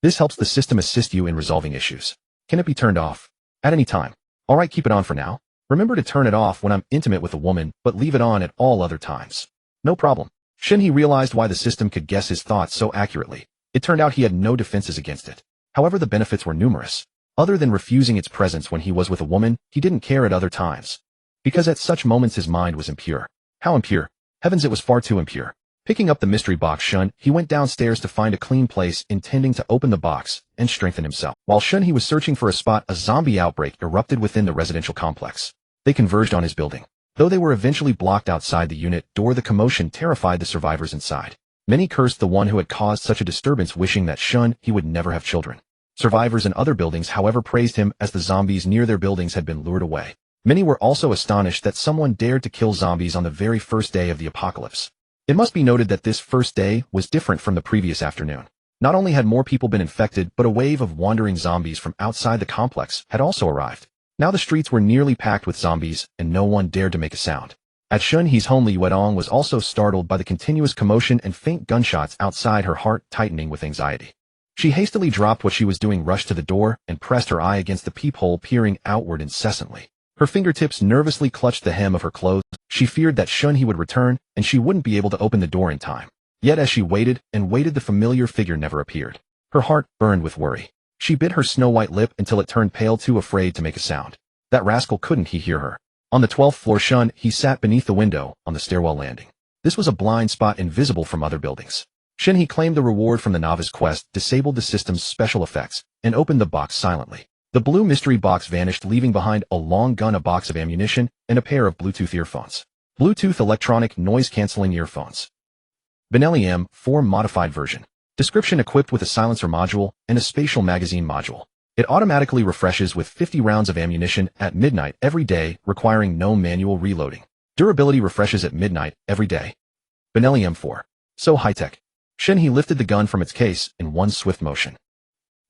This helps the system assist you in resolving issues. Can it be turned off? At any time. Alright, keep it on for now. Remember to turn it off when I'm intimate with a woman, but leave it on at all other times. No problem. Shen He realized why the system could guess his thoughts so accurately. It turned out he had no defenses against it. However, the benefits were numerous. Other than refusing its presence when he was with a woman, he didn't care at other times. Because at such moments his mind was impure. How impure? Heavens, it was far too impure. Picking up the mystery box, Shen He went downstairs to find a clean place, intending to open the box and strengthen himself. While Shen He was searching for a spot, a zombie outbreak erupted within the residential complex. They converged on his building. Though they were eventually blocked outside the unit door, the commotion terrified the survivors inside. Many cursed the one who had caused such a disturbance, wishing that Shen He would never have children. Survivors in other buildings, however, praised him as the zombies near their buildings had been lured away. Many were also astonished that someone dared to kill zombies on the very first day of the apocalypse. It must be noted that this first day was different from the previous afternoon. Not only had more people been infected, but a wave of wandering zombies from outside the complex had also arrived. Now the streets were nearly packed with zombies, and no one dared to make a sound. At Shen He's home, Li Yuedong was also startled by the continuous commotion and faint gunshots outside, her heart tightening with anxiety. She hastily dropped what she was doing, rushed to the door, and pressed her eye against the peephole, peering outward incessantly. Her fingertips nervously clutched the hem of her clothes. She feared that Shen He would return, and she wouldn't be able to open the door in time. Yet as she waited and waited, the familiar figure never appeared. Her heart burned with worry. She bit her snow-white lip until it turned pale, too afraid to make a sound. That rascal couldn't he hear her. On the 12th floor, Shen He sat beneath the window on the stairwell landing. This was a blind spot invisible from other buildings. Shen He claimed the reward from the novice quest, disabled the system's special effects, and opened the box silently. The blue mystery box vanished, leaving behind a long gun, a box of ammunition, and a pair of Bluetooth earphones. Bluetooth electronic noise-canceling earphones. Benelli M4 modified version. Description: equipped with a silencer module and a spatial magazine module. It automatically refreshes with 50 rounds of ammunition at midnight every day, requiring no manual reloading. Durability: refreshes at midnight every day. Benelli M4. So high-tech. Shen He lifted the gun from its case in one swift motion.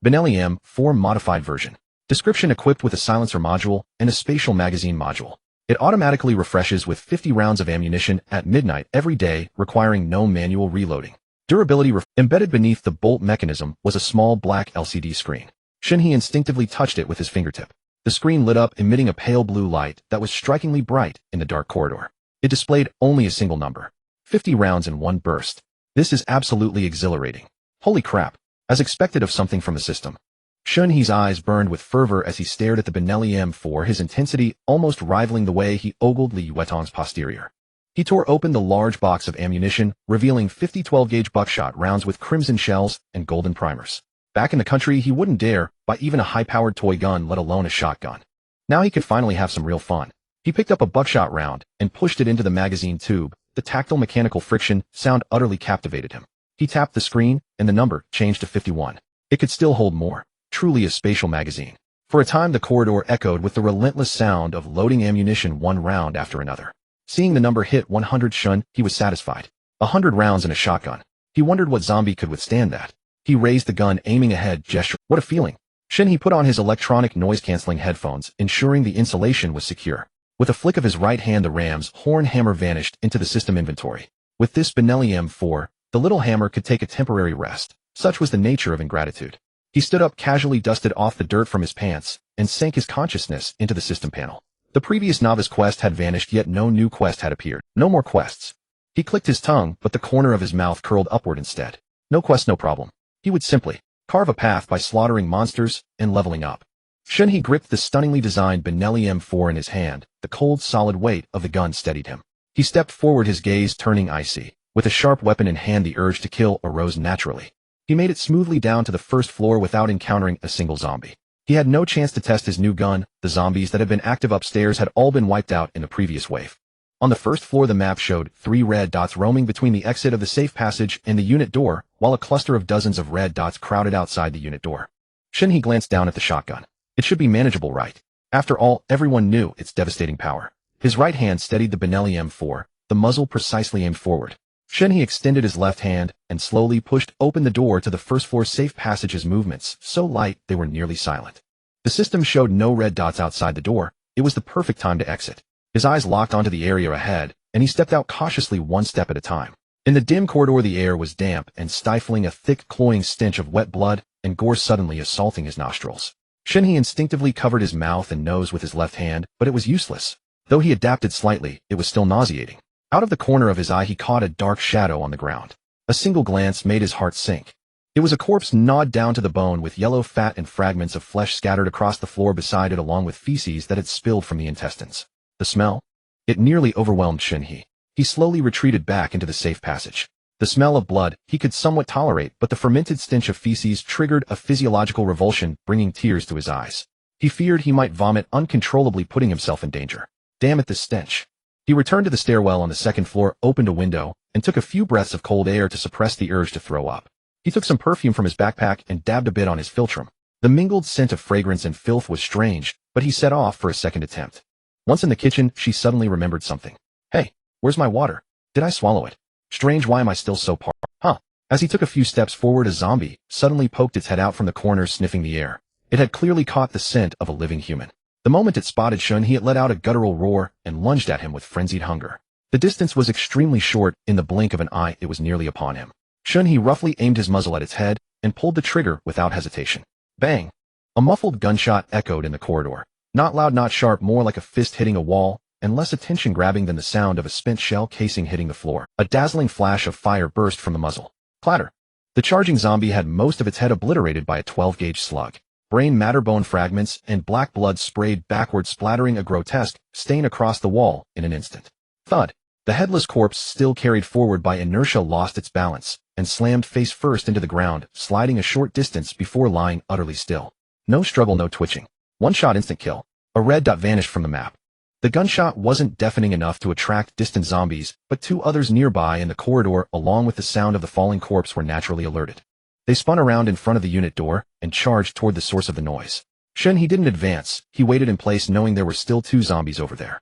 Benelli M4 modified version. Description: equipped with a silencer module and a spatial magazine module. It automatically refreshes with 50 rounds of ammunition at midnight every day, requiring no manual reloading. Durability: embedded beneath the bolt mechanism was a small black LCD screen. Shen He instinctively touched it with his fingertip. The screen lit up, emitting a pale blue light that was strikingly bright in the dark corridor. It displayed only a single number. 50 rounds in one burst. This is absolutely exhilarating. Holy crap. As expected of something from the system. Shen He's eyes burned with fervor as he stared at the Benelli M4, his intensity almost rivaling the way he ogled Li Yuetong's posterior. He tore open the large box of ammunition, revealing 50 12-gauge buckshot rounds with crimson shells and golden primers. Back in the country, he wouldn't dare buy even a high-powered toy gun, let alone a shotgun. Now he could finally have some real fun. He picked up a buckshot round and pushed it into the magazine tube. The tactile mechanical friction sound utterly captivated him. He tapped the screen, and the number changed to 51. It could still hold more. Truly a spatial magazine. For a time, the corridor echoed with the relentless sound of loading ammunition, one round after another. Seeing the number hit 100, Shen He was satisfied. 100 rounds in a shotgun. He wondered what zombie could withstand that. He raised the gun, aiming ahead, gesture. What a feeling. Shen He put on his electronic noise-canceling headphones, ensuring the insulation was secure. With a flick of his right hand, the ram's horn hammer vanished into the system inventory. With this Benelli M4, the little hammer could take a temporary rest. Such was the nature of ingratitude. He stood up, casually dusted off the dirt from his pants, and sank his consciousness into the system panel. The previous novice quest had vanished, yet no new quest had appeared. No more quests. He clicked his tongue, but the corner of his mouth curled upward instead. No quest, no problem. He would simply carve a path by slaughtering monsters and leveling up. Shen He gripped the stunningly designed Benelli M4 in his hand. The cold, solid weight of the gun steadied him. He stepped forward, his gaze turning icy. With a sharp weapon in hand, the urge to kill arose naturally. He made it smoothly down to the first floor without encountering a single zombie. He had no chance to test his new gun. The zombies that had been active upstairs had all been wiped out in the previous wave. On the first floor, the map showed 3 red dots roaming between the exit of the safe passage and the unit door, while a cluster of dozens of red dots crowded outside the unit door. Shen He glanced down at the shotgun. It should be manageable, right? After all, everyone knew its devastating power. His right hand steadied the Benelli M4, the muzzle precisely aimed forward. Shen He extended his left hand and slowly pushed open the door to the first floor safe passage, his movements so light they were nearly silent. The system showed no red dots outside the door. It was the perfect time to exit. His eyes locked onto the area ahead, and he stepped out cautiously, one step at a time. In the dim corridor, the air was damp and stifling, a thick, cloying stench of wet blood and gore suddenly assaulting his nostrils. Shen He instinctively covered his mouth and nose with his left hand, but it was useless. Though he adapted slightly, it was still nauseating. Out of the corner of his eye, he caught a dark shadow on the ground. A single glance made his heart sink. It was a corpse gnawed down to the bone, with yellow fat and fragments of flesh scattered across the floor beside it, along with feces that had spilled from the intestines. The smell? It nearly overwhelmed Shen He. He slowly retreated back into the safe passage. The smell of blood he could somewhat tolerate, but the fermented stench of feces triggered a physiological revulsion, bringing tears to his eyes. He feared he might vomit uncontrollably, putting himself in danger. Damn it, this stench. He returned to the stairwell on the second floor, opened a window, and took a few breaths of cold air to suppress the urge to throw up. He took some perfume from his backpack and dabbed a bit on his philtrum. The mingled scent of fragrance and filth was strange, but he set off for a second attempt. Once in the kitchen, she suddenly remembered something. Hey, where's my water? Did I swallow it? Strange, why am I still so As he took a few steps forward, a zombie suddenly poked its head out from the corner, sniffing the air. It had clearly caught the scent of a living human. The moment it spotted Shen He, it let out a guttural roar and lunged at him with frenzied hunger. The distance was extremely short. In the blink of an eye, it was nearly upon him. Shen He roughly aimed his muzzle at its head and pulled the trigger without hesitation. Bang! A muffled gunshot echoed in the corridor. Not loud, not sharp, more like a fist hitting a wall, and less attention-grabbing than the sound of a spent shell casing hitting the floor. A dazzling flash of fire burst from the muzzle. Clatter! The charging zombie had most of its head obliterated by a 12-gauge slug. Brain matter, bone fragments, and black blood sprayed backward, splattering a grotesque stain across the wall in an instant. Thud. The headless corpse, still carried forward by inertia, lost its balance and slammed face first into the ground, sliding a short distance before lying utterly still. No struggle, no twitching. One-shot instant kill. A red dot vanished from the map. The gunshot wasn't deafening enough to attract distant zombies, but two others nearby in the corridor, along with the sound of the falling corpse, were naturally alerted. They spun around in front of the unit door and charged toward the source of the noise. Shen He didn't advance. He waited in place, knowing there were still two zombies over there.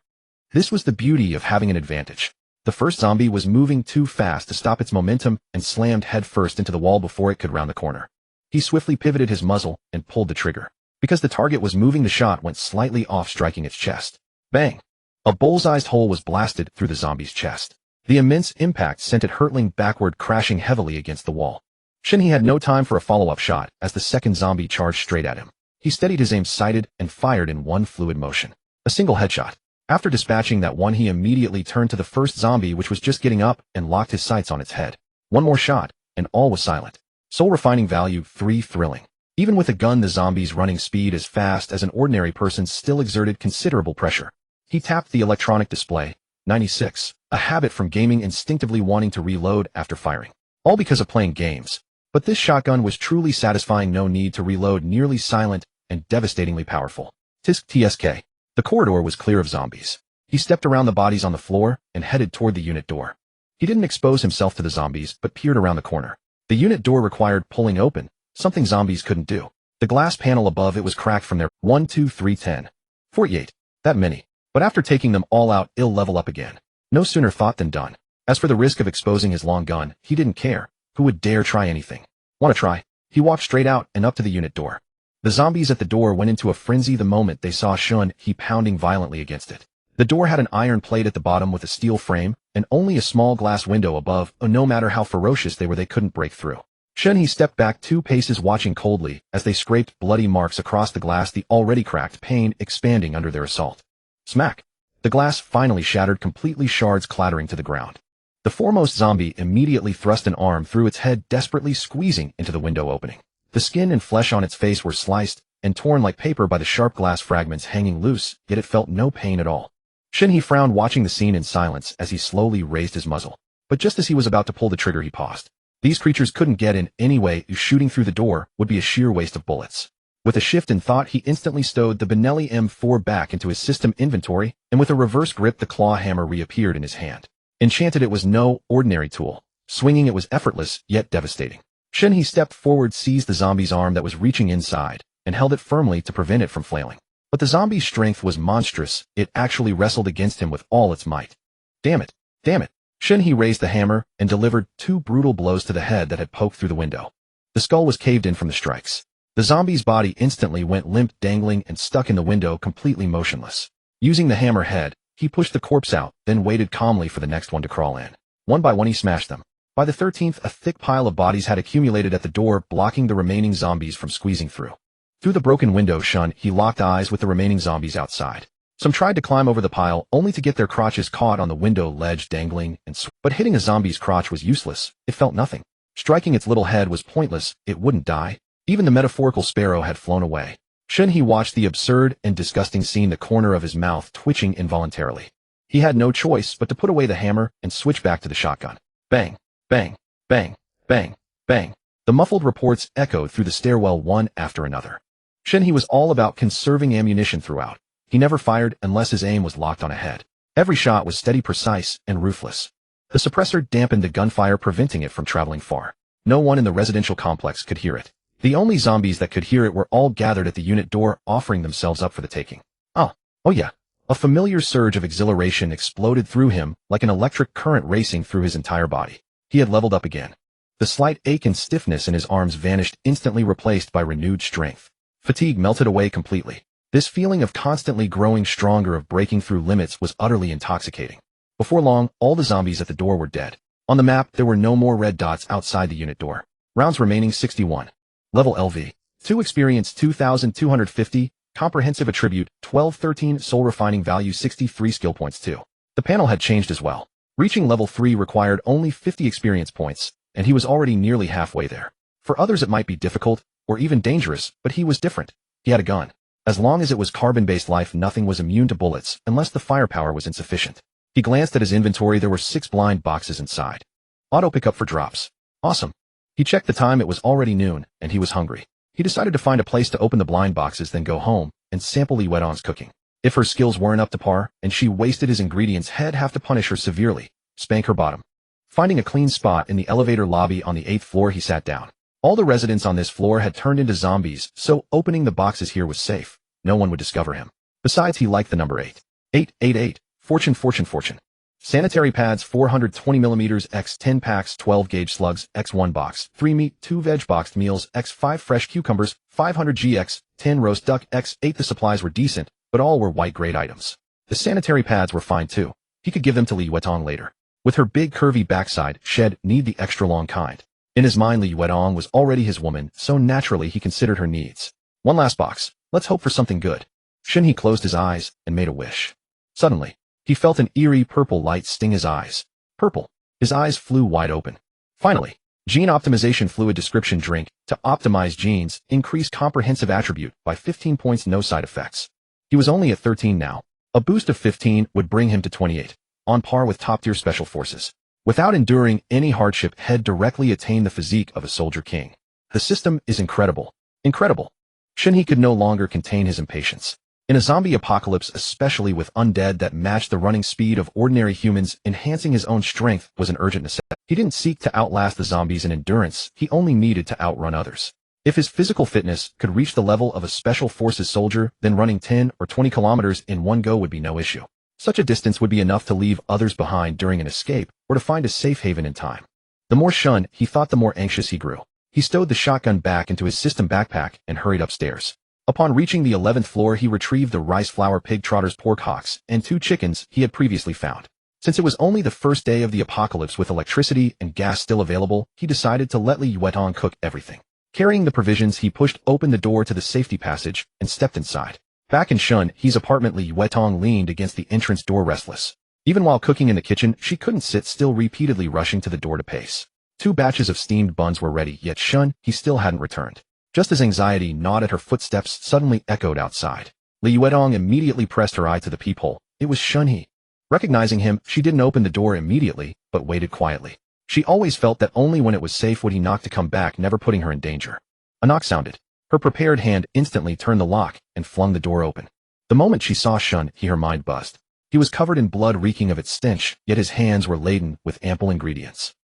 This was the beauty of having an advantage. The first zombie was moving too fast to stop its momentum and slammed headfirst into the wall before it could round the corner. He swiftly pivoted his muzzle and pulled the trigger. Because the target was moving, the shot went slightly off, striking its chest. Bang! A bullseyed hole was blasted through the zombie's chest. The immense impact sent it hurtling backward, crashing heavily against the wall. Shen He had no time for a follow-up shot as the second zombie charged straight at him. He steadied his aim, sighted, and fired in one fluid motion. A single headshot. After dispatching that one, he immediately turned to the first zombie, which was just getting up, and locked his sights on its head. One more shot, and all was silent. Soul refining value 3, thrilling. Even with a gun, the zombie's running speed as fast as an ordinary person's still exerted considerable pressure. He tapped the electronic display. 96. A habit from gaming, instinctively wanting to reload after firing. All because of playing games. But this shotgun was truly satisfying. No need to reload, nearly silent, and devastatingly powerful. Tisk TSK. The corridor was clear of zombies. He stepped around the bodies on the floor and headed toward the unit door. He didn't expose himself to the zombies, but peered around the corner. The unit door required pulling open, something zombies couldn't do. The glass panel above it was cracked from there. 1, 2, 3, 10. 48. That many. But after taking them all out, he'll level up again. No sooner thought than done. As for the risk of exposing his long gun, he didn't care. Who would dare try anything? Want to try? He walked straight out and up to the unit door. The zombies at the door went into a frenzy the moment they saw Shen He pounding violently against it. The door had an iron plate at the bottom with a steel frame, and only a small glass window above, and no matter how ferocious they were, they couldn't break through. Shen He stepped back 2 paces, watching coldly as they scraped bloody marks across the glass, the already cracked pane expanding under their assault. Smack! The glass finally shattered completely, shards clattering to the ground. The foremost zombie immediately thrust an arm through its head, desperately squeezing into the window opening. The skin and flesh on its face were sliced and torn like paper by the sharp glass fragments hanging loose, yet it felt no pain at all. Shen He frowned, watching the scene in silence as he slowly raised his muzzle. But just as he was about to pull the trigger, he paused. These creatures couldn't get in anyway. Shooting through the door would be a sheer waste of bullets. With a shift in thought, he instantly stowed the Benelli M4 back into his system inventory, and with a reverse grip, the claw hammer reappeared in his hand. Enchanted, it was no ordinary tool. Swinging, it was effortless, yet devastating. Shen He stepped forward, seized the zombie's arm that was reaching inside, and held it firmly to prevent it from flailing. But the zombie's strength was monstrous. It actually wrestled against him with all its might. Damn it! Damn it! Shen He raised the hammer and delivered 2 brutal blows to the head that had poked through the window. The skull was caved in from the strikes. The zombie's body instantly went limp, dangling and stuck in the window, completely motionless. Using the hammer head, he pushed the corpse out, then waited calmly for the next one to crawl in. One by one, he smashed them. By the 13th, a thick pile of bodies had accumulated at the door, blocking the remaining zombies from squeezing through. Through the broken window, Shen He locked eyes with the remaining zombies outside. Some tried to climb over the pile, only to get their crotches caught on the window ledge, dangling but hitting a zombie's crotch was useless. It felt nothing. Striking its little head was pointless. It wouldn't die. Even the metaphorical sparrow had flown away. Shen He watched the absurd and disgusting scene, the corner of his mouth twitching involuntarily. He had no choice but to put away the hammer and switch back to the shotgun. Bang! Bang! Bang! Bang! Bang! The muffled reports echoed through the stairwell, one after another. Shen He was all about conserving ammunition throughout. He never fired unless his aim was locked on a head. Every shot was steady, precise, and ruthless. The suppressor dampened the gunfire, preventing it from traveling far. No one in the residential complex could hear it. The only zombies that could hear it were all gathered at the unit door, offering themselves up for the taking. Oh yeah. A familiar surge of exhilaration exploded through him like an electric current racing through his entire body. He had leveled up again. The slight ache and stiffness in his arms vanished, instantly replaced by renewed strength. Fatigue melted away completely. This feeling of constantly growing stronger, of breaking through limits, was utterly intoxicating. Before long, all the zombies at the door were dead. On the map, there were no more red dots outside the unit door. Rounds remaining 61. Level LV. 2 experience 2,250, comprehensive attribute 1213, soul refining value 63, skill points 2. The panel had changed as well. Reaching level 3 required only 50 experience points, and he was already nearly halfway there. For others it might be difficult, or even dangerous, but he was different. He had a gun. As long as it was carbon-based life, nothing was immune to bullets, unless the firepower was insufficient. He glanced at his inventory. There were 6 blind boxes inside. Auto pickup for drops. Awesome. He checked the time. It was already noon, and he was hungry. He decided to find a place to open the blind boxes, then go home and sample Li Yuetong's cooking. If her skills weren't up to par, and she wasted his ingredients, he'd have to punish her severely, spank her bottom. Finding a clean spot in the elevator lobby on the 8th floor, he sat down. All the residents on this floor had turned into zombies, so opening the boxes here was safe. No one would discover him. Besides, he liked the number 8. 888. Fortune, fortune, fortune. Sanitary pads 420mm x 10 packs, 12 gauge slugs x 1 box, 3 meat, 2 veg boxed meals x 5 fresh cucumbers, 500 GX, 10 roast duck x 8. The supplies were decent, but all were white grade items. The sanitary pads were fine too. He could give them to Li Yuetong later. With her big curvy backside, she'd need the extra long kind. In his mind, Li Yuetong was already his woman, so naturally he considered her needs. One last box. Let's hope for something good. Shen He closed his eyes and made a wish. Suddenly, he felt an eerie purple light sting his eyes. Purple. His eyes flew wide open. Finally, gene optimization fluid description drink to optimize genes, increase comprehensive attribute by 15 points, no side effects. He was only at 13 now. A boost of 15 would bring him to 28, on par with top-tier special forces. Without enduring any hardship, he'd directly attain the physique of a soldier king. The system is incredible. Incredible. Shen He could no longer contain his impatience. In a zombie apocalypse, especially with undead that matched the running speed of ordinary humans, enhancing his own strength was an urgent necessity. He didn't seek to outlast the zombies in endurance, he only needed to outrun others. If his physical fitness could reach the level of a special forces soldier, then running 10 or 20 kilometers in one go would be no issue. Such a distance would be enough to leave others behind during an escape, or to find a safe haven in time. The more Shen He thought, the more anxious he grew. He stowed the shotgun back into his system backpack and hurried upstairs. Upon reaching the 11th floor, he retrieved the rice flour pig trotters pork hocks and 2 chickens he had previously found. Since it was only the first day of the apocalypse with electricity and gas still available, he decided to let Li Yuetong cook everything. Carrying the provisions, he pushed open the door to the safety passage and stepped inside. Back in Shen He's apartment, Li Yuetong leaned against the entrance door restless. Even while cooking in the kitchen, she couldn't sit still, repeatedly rushing to the door to pace. 2 batches of steamed buns were ready, yet Shen He still hadn't returned. Just as anxiety gnawed at her, footsteps suddenly echoed outside. Li Yuetong immediately pressed her eye to the peephole. It was Shen He. Recognizing him, she didn't open the door immediately, but waited quietly. She always felt that only when it was safe would he knock to come back, never putting her in danger. A knock sounded. Her prepared hand instantly turned the lock and flung the door open. The moment she saw Shen He, her mind buzzed. He was covered in blood, reeking of its stench, yet his hands were laden with ample ingredients.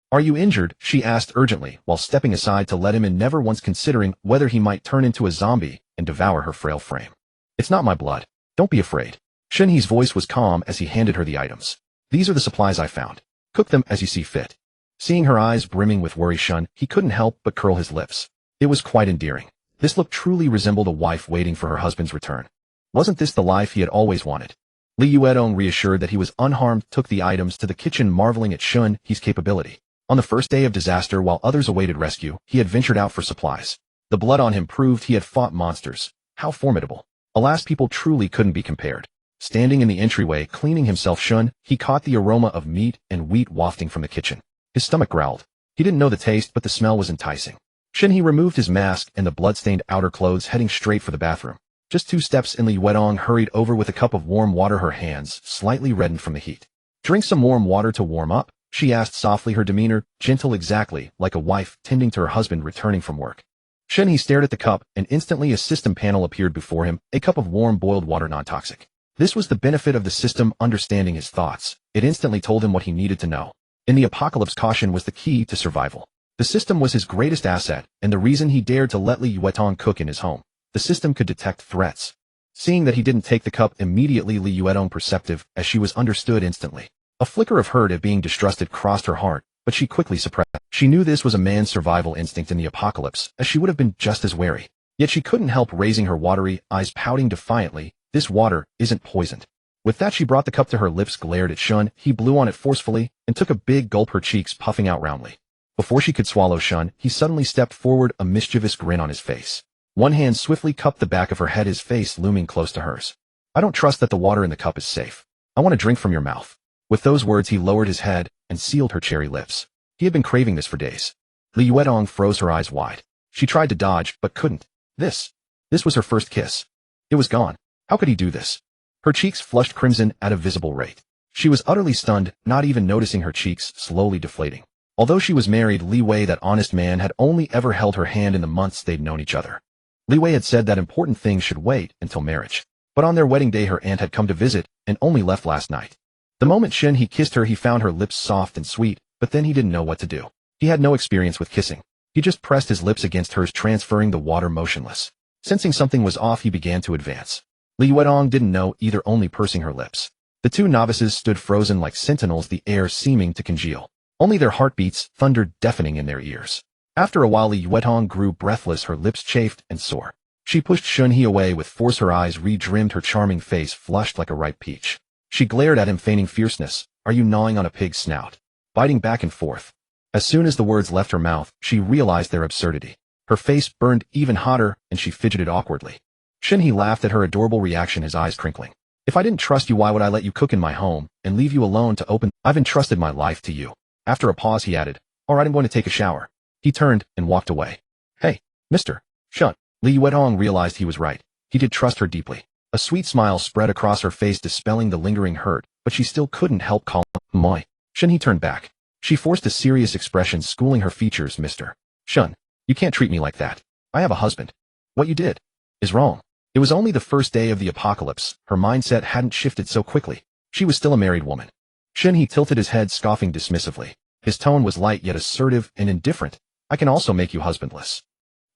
Are you injured? She asked urgently, while stepping aside to let him in, never once considering whether he might turn into a zombie and devour her frail frame. It's not my blood. Don't be afraid. Shen He's voice was calm as he handed her the items. These are the supplies I found. Cook them as you see fit. Seeing her eyes brimming with worry, Shen He couldn't help but curl his lips. It was quite endearing. This look truly resembled a wife waiting for her husband's return. Wasn't this the life he had always wanted? Li Yuetong, reassured that he was unharmed, took the items to the kitchen, marveling at Shen He's capability. On the first day of disaster, while others awaited rescue, he had ventured out for supplies. The blood on him proved he had fought monsters. How formidable. Alas, people truly couldn't be compared. Standing in the entryway, cleaning himself, Shen He caught the aroma of meat and wheat wafting from the kitchen. His stomach growled. He didn't know the taste, but the smell was enticing. Shen He removed his mask and the blood-stained outer clothes, heading straight for the bathroom. Just 2 steps in, Li Yuetong hurried over with a cup of warm water, her hands slightly reddened from the heat. Drink some warm water to warm up? She asked softly, her demeanor gentle, exactly like a wife tending to her husband returning from work. Shen He stared at the cup, and instantly a system panel appeared before him, a cup of warm boiled water, non-toxic. This was the benefit of the system understanding his thoughts. It instantly told him what he needed to know. In the apocalypse, caution was the key to survival. The system was his greatest asset, and the reason he dared to let Li Yuetong cook in his home. The system could detect threats. Seeing that he didn't take the cup immediately, Li Yuetong, perceptive as she was, understood instantly. A flicker of hurt at being distrusted crossed her heart, but she quickly suppressed it. She knew this was a man's survival instinct in the apocalypse, as she would have been just as wary. Yet she couldn't help raising her watery eyes, pouting defiantly, "This water isn't poisoned." With that, she brought the cup to her lips, glared at Shen He, blew on it forcefully, and took a big gulp, her cheeks puffing out roundly. Before she could swallow, Shen He suddenly stepped forward, a mischievous grin on his face. One hand swiftly cupped the back of her head, his face looming close to hers. "I don't trust that the water in the cup is safe. I want to drink from your mouth." With those words, he lowered his head and sealed her cherry lips. He had been craving this for days. Li Yuetong froze her eyes wide. She tried to dodge, but couldn't. This was her first kiss. It was gone. How could he do this? Her cheeks flushed crimson at a visible rate. She was utterly stunned, not even noticing her cheeks slowly deflating. Although she was married, Li Wei, that honest man, had only ever held her hand in the months they'd known each other. Li Wei had said that important things should wait until marriage. But on their wedding day her aunt had come to visit and only left last night. The moment Shen He kissed her, he found her lips soft and sweet, but then he didn't know what to do. He had no experience with kissing. He just pressed his lips against hers, transferring the water motionless. Sensing something was off, he began to advance. Li Yuetong didn't know either, only pursing her lips. The two novices stood frozen like sentinels, the air seeming to congeal. Only their heartbeats thundered deafening in their ears. After a while Li Yuetong grew breathless, her lips chafed and sore. She pushed Shen He away with force, her eyes re-dimmed, her charming face flushed like a ripe peach. She glared at him, feigning fierceness. Are you gnawing on a pig's snout? Biting back and forth. As soon as the words left her mouth, she realized their absurdity. Her face burned even hotter, and she fidgeted awkwardly. Shen He laughed at her adorable reaction, his eyes crinkling. If I didn't trust you, why would I let you cook in my home and leave you alone to open? I've entrusted my life to you. After a pause he added, all right, I'm going to take a shower. He turned and walked away. Hey, Mr. Shun. Li Yuetong realized he was right. He did trust her deeply. A sweet smile spread across her face, dispelling the lingering hurt, but she still couldn't help calling him Moi. Shen He turned back. She forced a serious expression, schooling her features. Mr. Shun, you can't treat me like that. I have a husband. What you did is wrong. It was only the first day of the apocalypse. Her mindset hadn't shifted so quickly. She was still a married woman. Shen He tilted his head, scoffing dismissively. His tone was light yet assertive and indifferent. I can also make you husbandless.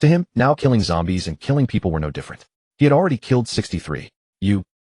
To him, now killing zombies and killing people were no different. He had already killed 63.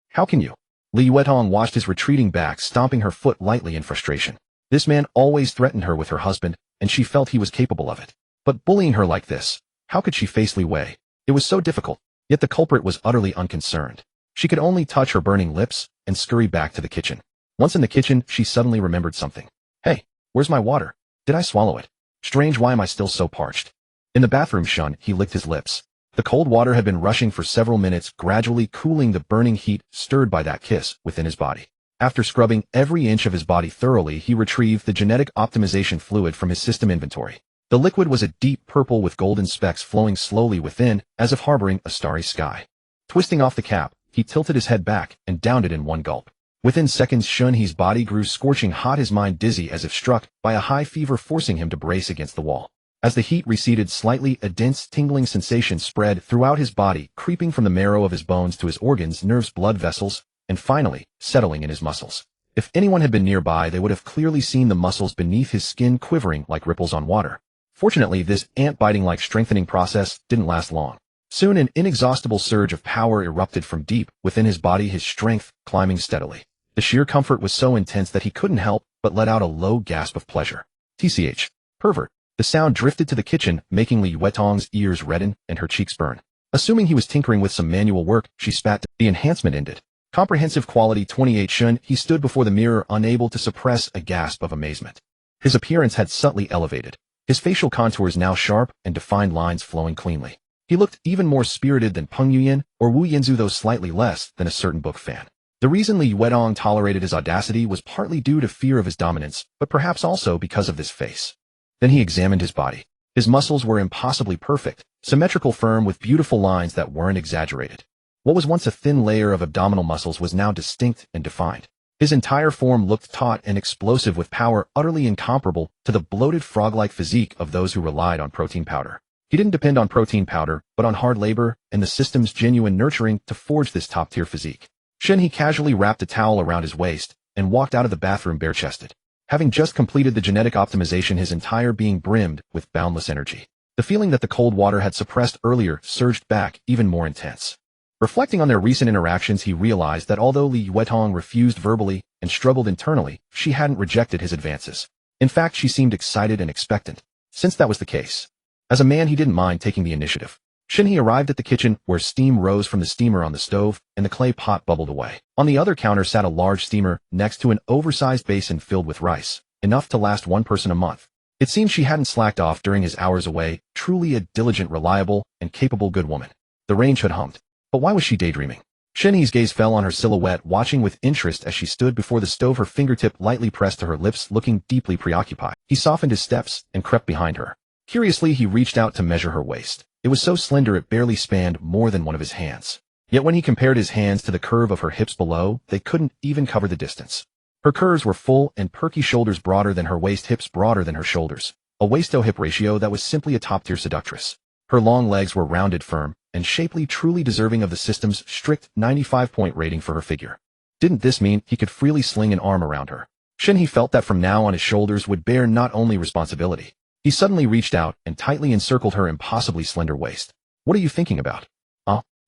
How can you? Li Yuetong watched his retreating back, stomping her foot lightly in frustration. This man always threatened her with her husband, and she felt he was capable of it. But bullying her like this, how could she face Li Wei? It was so difficult, yet the culprit was utterly unconcerned. She could only touch her burning lips and scurry back to the kitchen. Once in the kitchen, she suddenly remembered something. Hey, where's my water? Did I swallow it? Strange, why am I still so parched? In the bathroom, Shun, he licked his lips. The cold water had been rushing for several minutes, gradually cooling the burning heat stirred by that kiss within his body. After scrubbing every inch of his body thoroughly, he retrieved the genetic optimization fluid from his system inventory. The liquid was a deep purple with golden specks flowing slowly within, as if harboring a starry sky. Twisting off the cap, he tilted his head back and downed it in one gulp. Within seconds, Shen He's body grew scorching hot, his mind dizzy as if struck by a high fever, forcing him to brace against the wall. As the heat receded slightly, a dense, tingling sensation spread throughout his body, creeping from the marrow of his bones to his organs, nerves, blood vessels, and finally, settling in his muscles. If anyone had been nearby, they would have clearly seen the muscles beneath his skin quivering like ripples on water. Fortunately, this ant-biting-like strengthening process didn't last long. Soon an inexhaustible surge of power erupted from deep within his body, his strength climbing steadily. The sheer comfort was so intense that he couldn't help but let out a low gasp of pleasure. TCH. Pervert. The sound drifted to the kitchen, making Li Yuetong's ears redden and her cheeks burn. Assuming he was tinkering with some manual work, she spat. The enhancement ended. Comprehensive quality 28. Shen He stood before the mirror, unable to suppress a gasp of amazement. His appearance had subtly elevated. His facial contours now sharp and defined lines flowing cleanly. He looked even more spirited than Peng Yuyan or Wu Yanzu, though slightly less than a certain book fan. The reason Li Yuetong tolerated his audacity was partly due to fear of his dominance, but perhaps also because of this face. Then he examined his body. His muscles were impossibly perfect, symmetrical, firm, with beautiful lines that weren't exaggerated. What was once a thin layer of abdominal muscles was now distinct and defined. His entire form looked taut and explosive, with power utterly incomparable to the bloated frog-like physique of those who relied on protein powder. He didn't depend on protein powder, but on hard labor and the system's genuine nurturing to forge this top-tier physique. Shen He casually wrapped a towel around his waist and walked out of the bathroom bare-chested. Having just completed the genetic optimization, his entire being brimmed with boundless energy. The feeling that the cold water had suppressed earlier surged back, even more intense. Reflecting on their recent interactions, he realized that although Li Yuetong refused verbally and struggled internally, she hadn't rejected his advances. In fact, she seemed excited and expectant. Since that was the case, as a man, he didn't mind taking the initiative. Shen He arrived at the kitchen, where steam rose from the steamer on the stove and the clay pot bubbled away. On the other counter sat a large steamer next to an oversized basin filled with rice, enough to last one person a month. It seemed she hadn't slacked off during his hours away, truly a diligent, reliable, and capable good woman. The range had hummed. But why was she daydreaming? Shen He's gaze fell on her silhouette, watching with interest as she stood before the stove, her fingertip lightly pressed to her lips, looking deeply preoccupied. He softened his steps and crept behind her. Curiously, he reached out to measure her waist. It was so slender it barely spanned more than one of his hands. Yet when he compared his hands to the curve of her hips below, they couldn't even cover the distance. Her curves were full and perky, shoulders broader than her waist, hips broader than her shoulders. A waist-to-hip ratio that was simply a top-tier seductress. Her long legs were rounded, firm, and shapely, truly deserving of the system's strict 95-point rating for her figure. Didn't this mean he could freely sling an arm around her? Shen He felt that from now on his shoulders would bear not only responsibility. He suddenly reached out and tightly encircled her impossibly slender waist. What are you thinking about?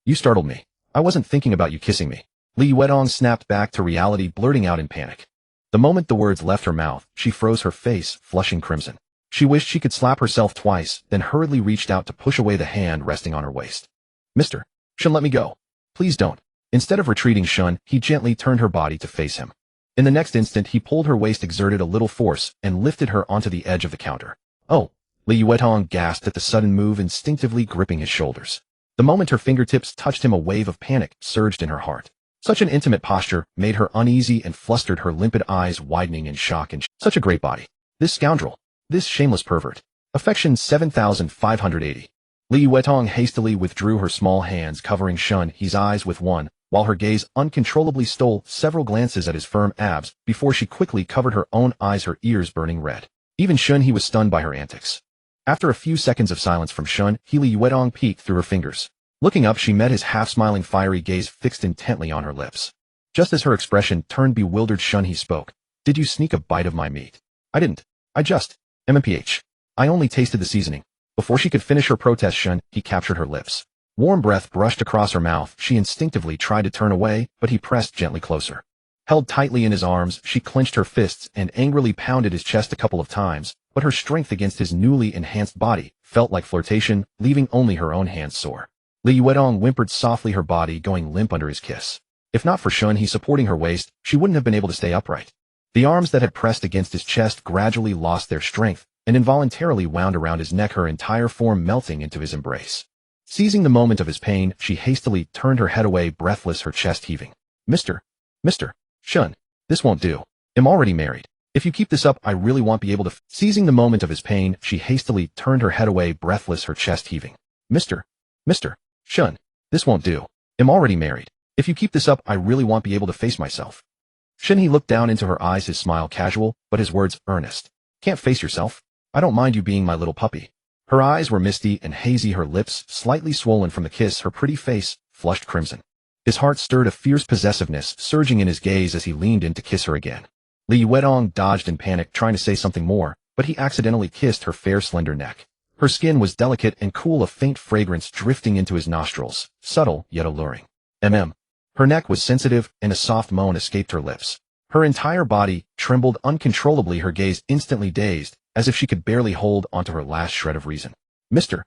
You startled me. I wasn't thinking about you kissing me. Li Wedong snapped back to reality, blurting out in panic. The moment the words left her mouth, she froze, her face flushing crimson. She wished she could slap herself twice, then hurriedly reached out to push away the hand resting on her waist. Mr. Shen, let me go. Please don't. Instead of retreating Shen, he gently turned her body to face him. In the next instant, he pulled her waist, exerted a little force, and lifted her onto the edge of the counter. Oh! Li Wedong gasped at the sudden move, instinctively gripping his shoulders. The moment her fingertips touched him, a wave of panic surged in her heart. Such an intimate posture made her uneasy and flustered, her limpid eyes widening in shock and such a great body. This scoundrel. This shameless pervert. Affection 7580. Li Wedong hastily withdrew her small hands, covering Shen He's eyes with one, while her gaze uncontrollably stole several glances at his firm abs before she quickly covered her own eyes, her ears burning red. Even Shen He was stunned by her antics. After a few seconds of silence from Shen He, Li Wedong peeked through her fingers. Looking up, she met his half-smiling, fiery gaze fixed intently on her lips. Just as her expression turned bewildered, Shen He spoke. Did you sneak a bite of my meat? I didn't. I just... MMPH. I only tasted the seasoning. Before she could finish her protest, Shen He captured her lips. Warm breath brushed across her mouth. She instinctively tried to turn away, but he pressed gently closer. Held tightly in his arms, she clenched her fists and angrily pounded his chest a couple of times, but her strength against his newly enhanced body felt like flirtation, leaving only her own hands sore. Li Wedong whimpered softly, her body going limp under his kiss. If not for Shen He supporting her waist, she wouldn't have been able to stay upright. The arms that had pressed against his chest gradually lost their strength and involuntarily wound around his neck, her entire form melting into his embrace. Seizing the moment of his pain, she hastily turned her head away, breathless, her chest heaving. Mr. Shen, this won't do. I'm already married. If you keep this up, I really won't be able to. Seizing the moment of his pain, she hastily turned her head away, breathless, her chest heaving. Mr. Shen, this won't do. I'm already married. If you keep this up, I really won't be able to face myself. Shen He looked down into her eyes, his smile casual, but his words earnest. Can't face yourself? I don't mind you being my little puppy. Her eyes were misty and hazy, her lips slightly swollen from the kiss, her pretty face flushed crimson. His heart stirred, a fierce possessiveness surging in his gaze as he leaned in to kiss her again. Li Wedong dodged in panic, trying to say something more, but he accidentally kissed her fair, slender neck. Her skin was delicate and cool, a faint fragrance drifting into his nostrils, subtle yet alluring. Her neck was sensitive, and a soft moan escaped her lips. Her entire body trembled uncontrollably, her gaze instantly dazed, as if she could barely hold onto her last shred of reason. Mr.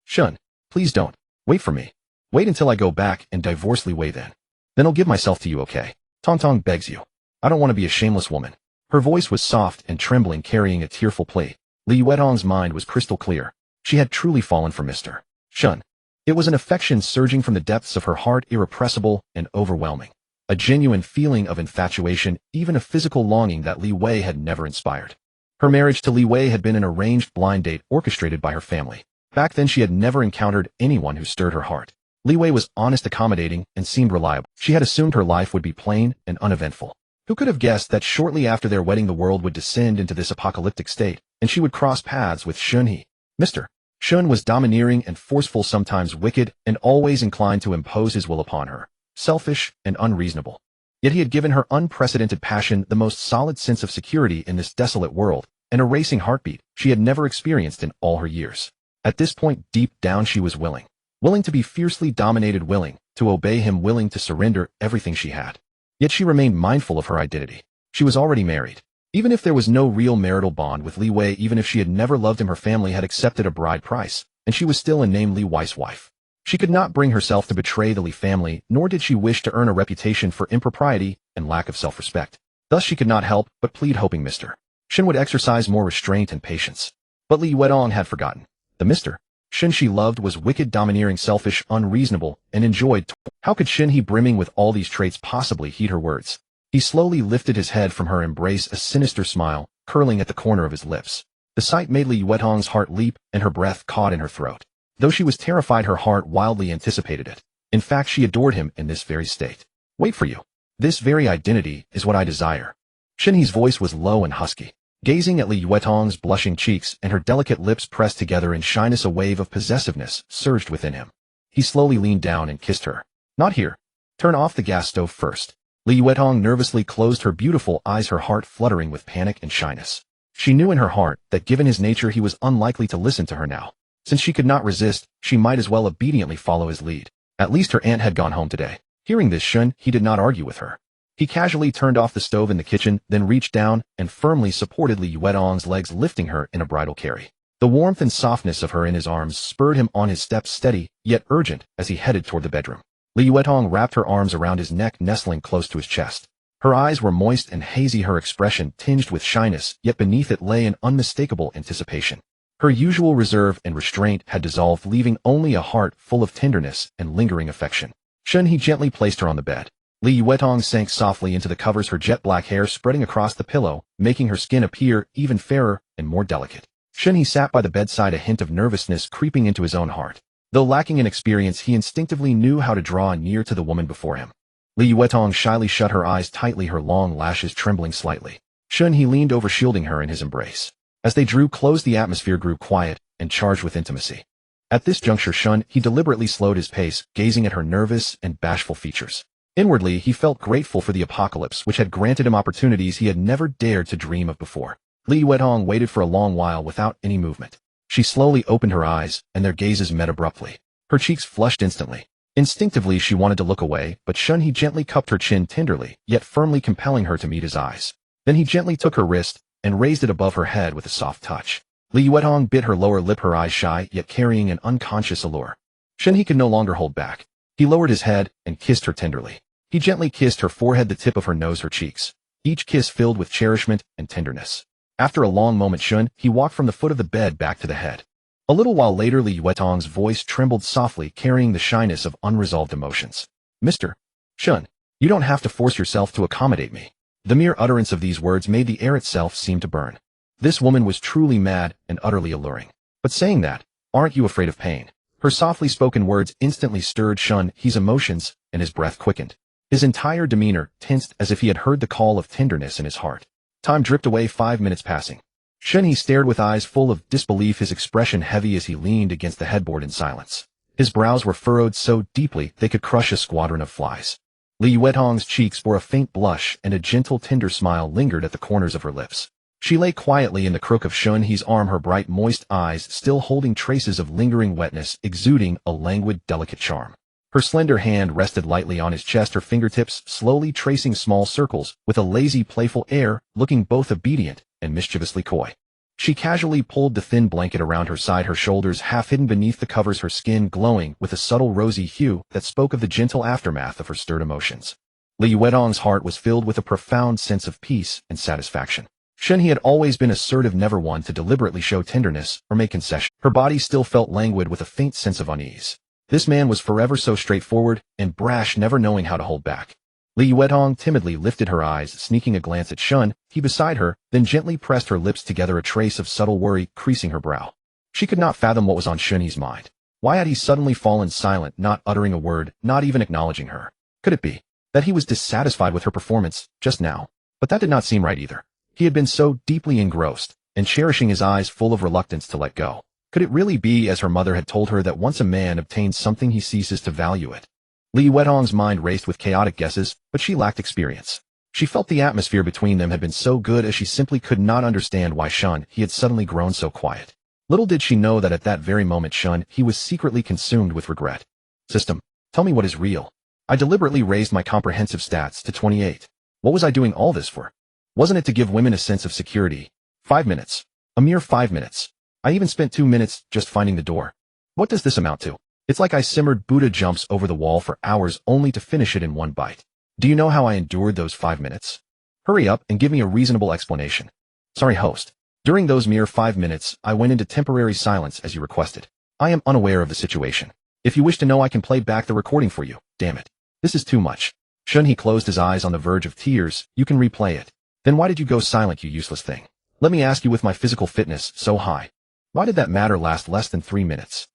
Shen, please don't. Wait for me. Wait until I go back and divorce Li Wei, then I'll give myself to you, okay? Tong Tong begs you. I don't want to be a shameless woman. Her voice was soft and trembling, carrying a tearful plea. Li Wedong's mind was crystal clear. She had truly fallen for Mr. Shen. It was an affection surging from the depths of her heart, irrepressible and overwhelming. A genuine feeling of infatuation, even a physical longing that Li Wei had never inspired. Her marriage to Li Wei had been an arranged blind date orchestrated by her family. Back then she had never encountered anyone who stirred her heart. Li Wei was honest, accommodating, and seemed reliable. She had assumed her life would be plain and uneventful. Who could have guessed that shortly after their wedding the world would descend into this apocalyptic state, and she would cross paths with Shen He? Mr. Shen was domineering and forceful, sometimes wicked, and always inclined to impose his will upon her. Selfish and unreasonable. Yet he had given her unprecedented passion, the most solid sense of security in this desolate world, and a racing heartbeat she had never experienced in all her years. At this point, deep down, she was willing. Willing to be fiercely dominated, willing to obey him, willing to surrender everything she had. Yet she remained mindful of her identity. She was already married. Even if there was no real marital bond with Li Wei, even if she had never loved him, her family had accepted a bride price, and she was still in name Li Wei's wife. She could not bring herself to betray the Li family, nor did she wish to earn a reputation for impropriety and lack of self-respect. Thus she could not help but plead, hoping Mr. Shen would exercise more restraint and patience. But Li Wedong had forgotten. The Mr. Shen He loved was wicked, domineering, selfish, unreasonable, and enjoyed. How could Shen He, brimming with all these traits, possibly heed her words? He slowly lifted his head from her embrace, a sinister smile curling at the corner of his lips. The sight made Li Yuetong's heart leap, and her breath caught in her throat. Though she was terrified, her heart wildly anticipated it. In fact, she adored him in this very state. Wait for you. This very identity is what I desire. Shen He's voice was low and husky. Gazing at Li Yuetong's blushing cheeks and her delicate lips pressed together in shyness, a wave of possessiveness surged within him. He slowly leaned down and kissed her. Not here. Turn off the gas stove first. Li Yuetong nervously closed her beautiful eyes, her heart fluttering with panic and shyness. She knew in her heart that given his nature he was unlikely to listen to her now. Since she could not resist, she might as well obediently follow his lead. At least her aunt had gone home today. Hearing this, Shen He did not argue with her. He casually turned off the stove in the kitchen, then reached down and firmly supported Li Yuetong's legs, lifting her in a bridal carry. The warmth and softness of her in his arms spurred him on, his steps steady, yet urgent, as he headed toward the bedroom. Li Yuetong wrapped her arms around his neck, nestling close to his chest. Her eyes were moist and hazy, her expression tinged with shyness, yet beneath it lay an unmistakable anticipation. Her usual reserve and restraint had dissolved, leaving only a heart full of tenderness and lingering affection. Shen He gently placed her on the bed. Li Yuetong sank softly into the covers, her jet black hair spreading across the pillow, making her skin appear even fairer and more delicate. Shen He sat by the bedside, a hint of nervousness creeping into his own heart. Though lacking in experience, he instinctively knew how to draw near to the woman before him. Li Yuetong shyly shut her eyes tightly, her long lashes trembling slightly. Shen He leaned over, shielding her in his embrace. As they drew close, the atmosphere grew quiet and charged with intimacy. At this juncture, Shen He deliberately slowed his pace, gazing at her nervous and bashful features. Inwardly, he felt grateful for the apocalypse, which had granted him opportunities he had never dared to dream of before. Li Yuetong waited for a long while without any movement. She slowly opened her eyes, and their gazes met abruptly. Her cheeks flushed instantly. Instinctively, she wanted to look away, but Shen He gently cupped her chin tenderly, yet firmly compelling her to meet his eyes. Then he gently took her wrist and raised it above her head with a soft touch. Li Yuetong bit her lower lip, her eyes shy, yet carrying an unconscious allure. Shen He could no longer hold back. He lowered his head and kissed her tenderly. He gently kissed her forehead, the tip of her nose, her cheeks. Each kiss filled with cherishment and tenderness. After a long moment, Shen He walked from the foot of the bed back to the head. A little while later, Li Yuetong's voice trembled softly, carrying the shyness of unresolved emotions. Mr. Shen, you don't have to force yourself to accommodate me. The mere utterance of these words made the air itself seem to burn. This woman was truly mad and utterly alluring. But saying that, aren't you afraid of pain? Her softly spoken words instantly stirred Shen He's emotions, and his breath quickened. His entire demeanor tensed as if he had heard the call of tenderness in his heart. Time dripped away, 5 minutes passing. Shen He stared with eyes full of disbelief, his expression heavy as he leaned against the headboard in silence. His brows were furrowed so deeply they could crush a squadron of flies. Li Yuetong's cheeks bore a faint blush, and a gentle, tender smile lingered at the corners of her lips. She lay quietly in the crook of Shen He's arm, her bright, moist eyes still holding traces of lingering wetness, exuding a languid, delicate charm. Her slender hand rested lightly on his chest, her fingertips slowly tracing small circles with a lazy, playful air, looking both obedient and mischievously coy. She casually pulled the thin blanket around her side, her shoulders half hidden beneath the covers, her skin glowing with a subtle rosy hue that spoke of the gentle aftermath of her stirred emotions. Li Yuetong's heart was filled with a profound sense of peace and satisfaction. Shen He had always been assertive, never one to deliberately show tenderness or make concessions. Her body still felt languid with a faint sense of unease. This man was forever so straightforward and brash, never knowing how to hold back. Li Yuetong timidly lifted her eyes, sneaking a glance at Shen He beside her, then gently pressed her lips together, a trace of subtle worry creasing her brow. She could not fathom what was on Shen He's mind. Why had he suddenly fallen silent, not uttering a word, not even acknowledging her? Could it be that he was dissatisfied with her performance just now? But that did not seem right either. He had been so deeply engrossed, and cherishing his eyes full of reluctance to let go. Could it really be, as her mother had told her, that once a man obtains something he ceases to value it? Li Yuetong's mind raced with chaotic guesses, but she lacked experience. She felt the atmosphere between them had been so good as she simply could not understand why Shen He had suddenly grown so quiet. Little did she know that at that very moment Shen He was secretly consumed with regret. System, tell me what is real. I deliberately raised my comprehensive stats to 28. What was I doing all this for? Wasn't it to give women a sense of security? 5 minutes. A mere 5 minutes. I even spent 2 minutes just finding the door. What does this amount to? It's like I simmered Buddha jumps over the wall for hours only to finish it in one bite. Do you know how I endured those 5 minutes? Hurry up and give me a reasonable explanation. Sorry, host. During those mere 5 minutes, I went into temporary silence as you requested. I am unaware of the situation. If you wish to know, I can play back the recording for you. Damn it. This is too much. Shen He closed his eyes on the verge of tears. You can replay it. Then why did you go silent, you useless thing? Let me ask you, with my physical fitness so high, why did that matter last less than 3 minutes?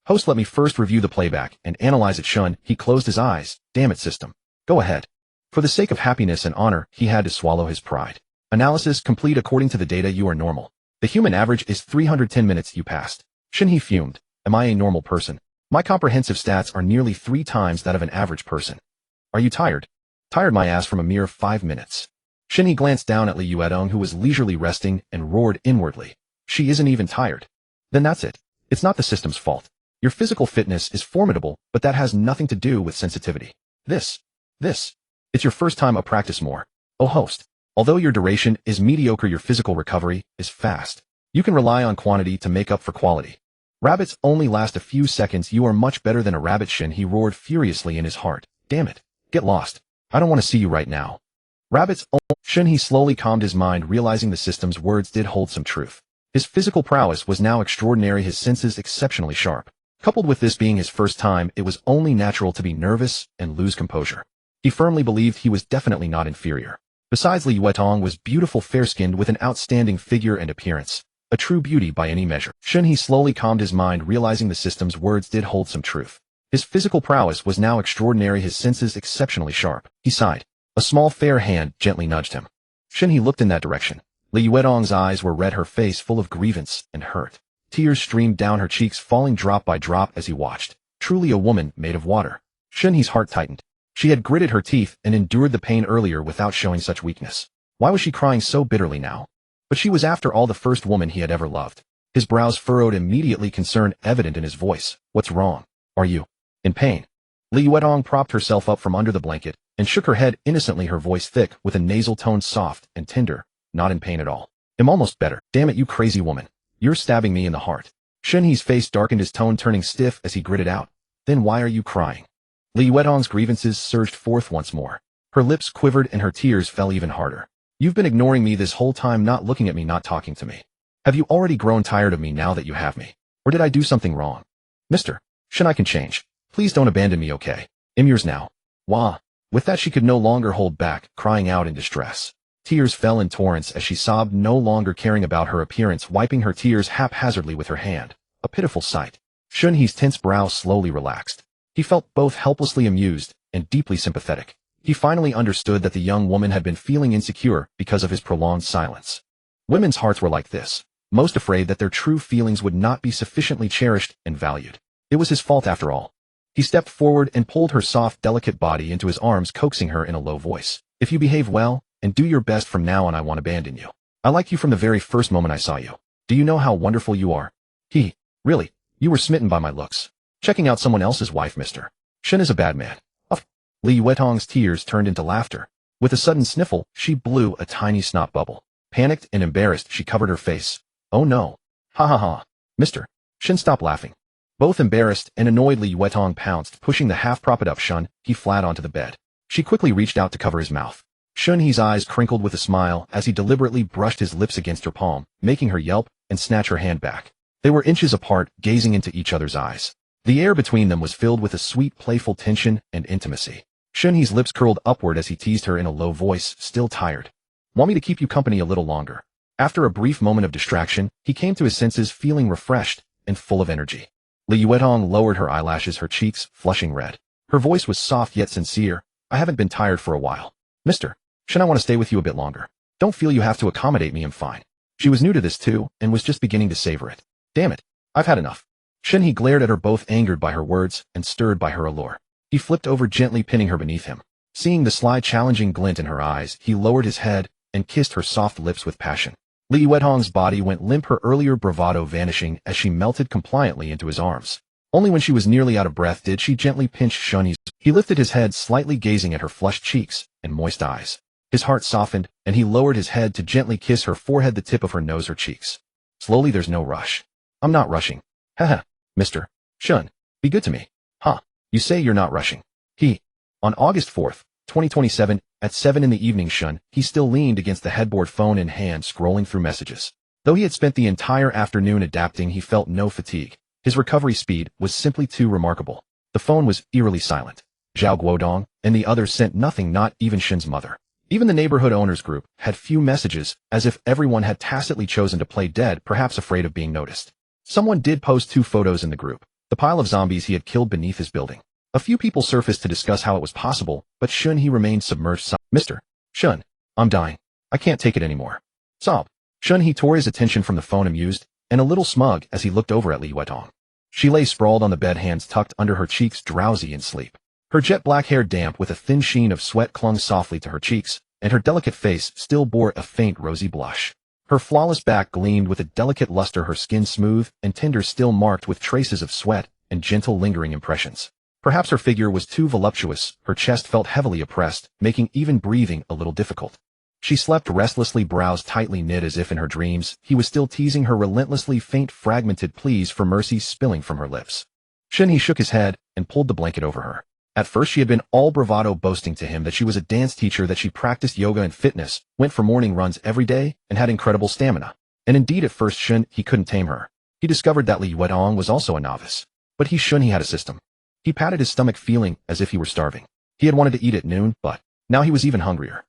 Host, let me first review the playback and analyze it. Shen He closed his eyes. Damn it, system. Go ahead. For the sake of happiness and honor, he had to swallow his pride. Analysis complete. According to the data, you are normal. The human average is 310 minutes. You passed. Shen He fumed. Am I a normal person? My comprehensive stats are nearly 3 times that of an average person. Are you tired? Tired my ass from a mere 5 minutes. Shen He glanced down at Li Yuetong, who was leisurely resting, and roared inwardly. She isn't even tired. Then that's it. It's not the system's fault. Your physical fitness is formidable, but that has nothing to do with sensitivity. This. It's your first time. Practice more. Oh host. Although your duration is mediocre, your physical recovery is fast. You can rely on quantity to make up for quality. Rabbits only last a few seconds. You are much better than a rabbit. Shen He roared furiously in his heart. Damn it. Get lost. I don't want to see you right now. Rabbits only. Shen He slowly calmed his mind, realizing the system's words did hold some truth. His physical prowess was now extraordinary, his senses exceptionally sharp. Coupled with this being his first time, it was only natural to be nervous and lose composure. He firmly believed he was definitely not inferior. Besides, Li Yuetong was beautiful, fair-skinned, with an outstanding figure and appearance. A true beauty by any measure. Shen He slowly calmed his mind, realizing the system's words did hold some truth. His physical prowess was now extraordinary, his senses exceptionally sharp. He sighed. A small fair hand gently nudged him. Shen He looked in that direction. Li Yuetong's eyes were red, her face full of grievance and hurt. Tears streamed down her cheeks, falling drop by drop as he watched. Truly a woman made of water. Shen He's heart tightened. She had gritted her teeth and endured the pain earlier without showing such weakness. Why was she crying so bitterly now? But she was, after all, the first woman he had ever loved. His brows furrowed, immediately concern evident in his voice. What's wrong? Are you in pain? Li Yuetong propped herself up from under the blanket and shook her head innocently, her voice thick with a nasal tone, soft and tender. Not in pain at all. I'm almost better. Damn it, you crazy woman. You're stabbing me in the heart. Shen He's face darkened, his tone turning stiff as he gritted out. Then why are you crying? Li Yuetong's grievances surged forth once more. Her lips quivered and her tears fell even harder. You've been ignoring me this whole time, not looking at me, not talking to me. Have you already grown tired of me now that you have me? Or did I do something wrong? Mr. Shen, I can change. Please don't abandon me, okay? I'm yours now. Wah. With that, she could no longer hold back, crying out in distress. Tears fell in torrents as she sobbed, no longer caring about her appearance, wiping her tears haphazardly with her hand. A pitiful sight. Shen He's tense brow slowly relaxed. He felt both helplessly amused and deeply sympathetic. He finally understood that the young woman had been feeling insecure because of his prolonged silence. Women's hearts were like this, most afraid that their true feelings would not be sufficiently cherished and valued. It was his fault after all. He stepped forward and pulled her soft, delicate body into his arms, coaxing her in a low voice. If you behave well and do your best from now on, I won't abandon you. I liked you from the very first moment I saw you. Do you know how wonderful you are? Really, you were smitten by my looks. Checking out someone else's wife, Mr. Shen is a bad man. Li Yuetong's tears turned into laughter. With a sudden sniffle, she blew a tiny snot bubble. Panicked and embarrassed, she covered her face. Oh no. Ha ha ha. Mr. Shen, stop laughing. Both embarrassed and annoyed, Li Yuetong pounced, pushing the half-propped up Shen He flat onto the bed. She quickly reached out to cover his mouth. Shen He's eyes crinkled with a smile as he deliberately brushed his lips against her palm, making her yelp and snatch her hand back. They were inches apart, gazing into each other's eyes. The air between them was filled with a sweet, playful tension and intimacy. Shen He's lips curled upward as he teased her in a low voice, still tired. Want me to keep you company a little longer? After a brief moment of distraction, he came to his senses, feeling refreshed and full of energy. Li Yuetong lowered her eyelashes, her cheeks flushing red. Her voice was soft yet sincere. I haven't been tired for a while. Mr. Shen, I want to stay with you a bit longer. Don't feel you have to accommodate me, I'm fine. She was new to this too, and was just beginning to savor it. Damn it. I've had enough. Shen He glared at her, both angered by her words and stirred by her allure. He flipped over, gently pinning her beneath him. Seeing the sly, challenging glint in her eyes, he lowered his head and kissed her soft lips with passion. Li Yuetong's body went limp, her earlier bravado vanishing as she melted compliantly into his arms. Only when she was nearly out of breath did she gently pinch Shen He's. He lifted his head, slightly gazing at her flushed cheeks and moist eyes. His heart softened, and he lowered his head to gently kiss her forehead, the tip of her nose, her cheeks. Slowly, there's no rush. I'm not rushing. Haha. Mr. Shen, be good to me. Huh. You say you're not rushing. On August 4th, 2027, at 7 in the evening, Shen He still leaned against the headboard, phone in hand, scrolling through messages. Though he had spent the entire afternoon adapting, he felt no fatigue. His recovery speed was simply too remarkable. The phone was eerily silent. Zhao Guodong and the others sent nothing, not even Shen's mother. Even the neighborhood owners group had few messages, as if everyone had tacitly chosen to play dead, perhaps afraid of being noticed. Someone did post 2 photos in the group, the pile of zombies he had killed beneath his building. A few people surfaced to discuss how it was possible, but Shen He remained submerged. Mr. Shen, I'm dying. I can't take it anymore. Sob. Shen He tore his attention from the phone, amused and a little smug as he looked over at Li Yuetong. She lay sprawled on the bed, hands tucked under her cheeks, drowsy in sleep. Her jet black hair, damp with a thin sheen of sweat, clung softly to her cheeks, and her delicate face still bore a faint rosy blush. Her flawless back gleamed with a delicate luster, her skin smooth and tender, still marked with traces of sweat and gentle lingering impressions. Perhaps her figure was too voluptuous, her chest felt heavily oppressed, making even breathing a little difficult. She slept restlessly, brows tightly knit, as if in her dreams he was still teasing her relentlessly, faint fragmented pleas for mercy spilling from her lips. Shen He shook his head and pulled the blanket over her. At first she had been all bravado, boasting to him that she was a dance teacher, that she practiced yoga and fitness, went for morning runs every day, and had incredible stamina. And indeed at first Shen He couldn't tame her. He discovered that Li Yuetong was also a novice. But Shen He had a system. He patted his stomach, feeling as if he were starving. He had wanted to eat at noon, but now he was even hungrier.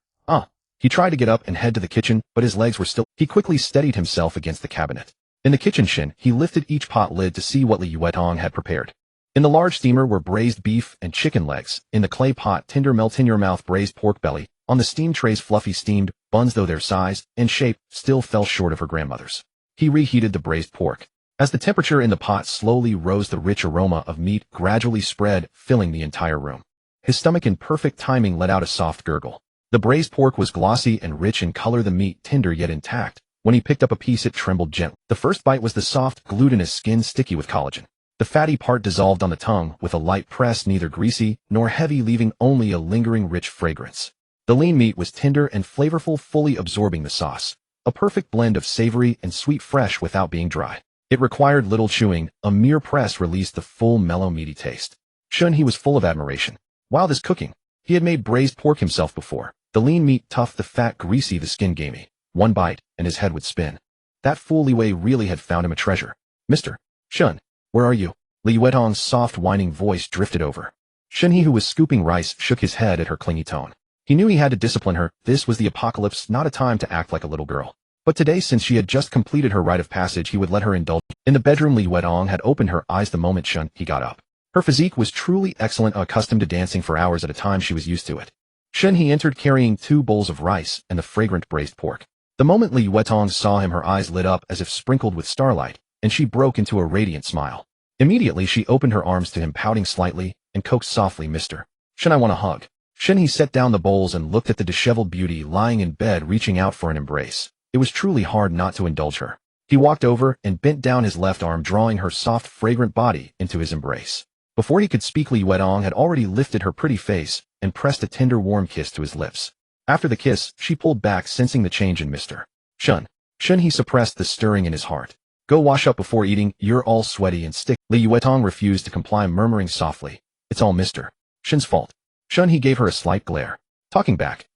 He tried to get up and head to the kitchen, but his legs were still. He quickly steadied himself against the cabinet. In the kitchen, Shen He lifted each pot lid to see what Li Yuetong had prepared. In the large steamer were braised beef and chicken legs. In the clay pot, tender melt-in-your-mouth braised pork belly. On the steam trays, fluffy steamed buns, though their size and shape still fell short of her grandmother's. He reheated the braised pork. As the temperature in the pot slowly rose, the rich aroma of meat gradually spread, filling the entire room. His stomach, in perfect timing, let out a soft gurgle. The braised pork was glossy and rich in color, the meat tender yet intact. When he picked up a piece, it trembled gently. The first bite was the soft, glutinous skin, sticky with collagen. The fatty part dissolved on the tongue with a light press, neither greasy nor heavy, leaving only a lingering rich fragrance. The lean meat was tender and flavorful, fully absorbing the sauce. A perfect blend of savory and sweet, fresh without being dry. It required little chewing, a mere press released the full, mellow, meaty taste. Shen He was full of admiration. While this cooking, he had made braised pork himself before. The lean meat tough, the fat greasy, the skin gamey. One bite, and his head would spin. That fool Li Wei really had found him a treasure. Mr. Shen, where are you? Li Yuetong's soft, whining voice drifted over. Shen He, who was scooping rice, shook his head at her clingy tone. He knew he had to discipline her. This was the apocalypse, not a time to act like a little girl. But today, since she had just completed her rite of passage, he would let her indulge. In the bedroom, Li Yuetong had opened her eyes the moment Shen He got up. Her physique was truly excellent. Accustomed to dancing for hours at a time, she was used to it. Shen He entered carrying 2 bowls of rice and the fragrant braised pork. The moment Li Yuetong saw him, her eyes lit up as if sprinkled with starlight, and she broke into a radiant smile. Immediately she opened her arms to him, pouting slightly, and coaxed softly, Mr. Shen, I want a hug. Shen He set down the bowls and looked at the disheveled beauty lying in bed, reaching out for an embrace. It was truly hard not to indulge her. He walked over and bent down his left arm, drawing her soft, fragrant body into his embrace. Before he could speak, Li Yuetong had already lifted her pretty face and pressed a tender, warm kiss to his lips. After the kiss, she pulled back, sensing the change in Mr. Shen. He suppressed the stirring in his heart. Go wash up before eating, you're all sweaty and sticky. Li Yuetong refused to comply, murmuring softly, it's all Mr. Shen's fault. He gave her a slight glare. Talking back.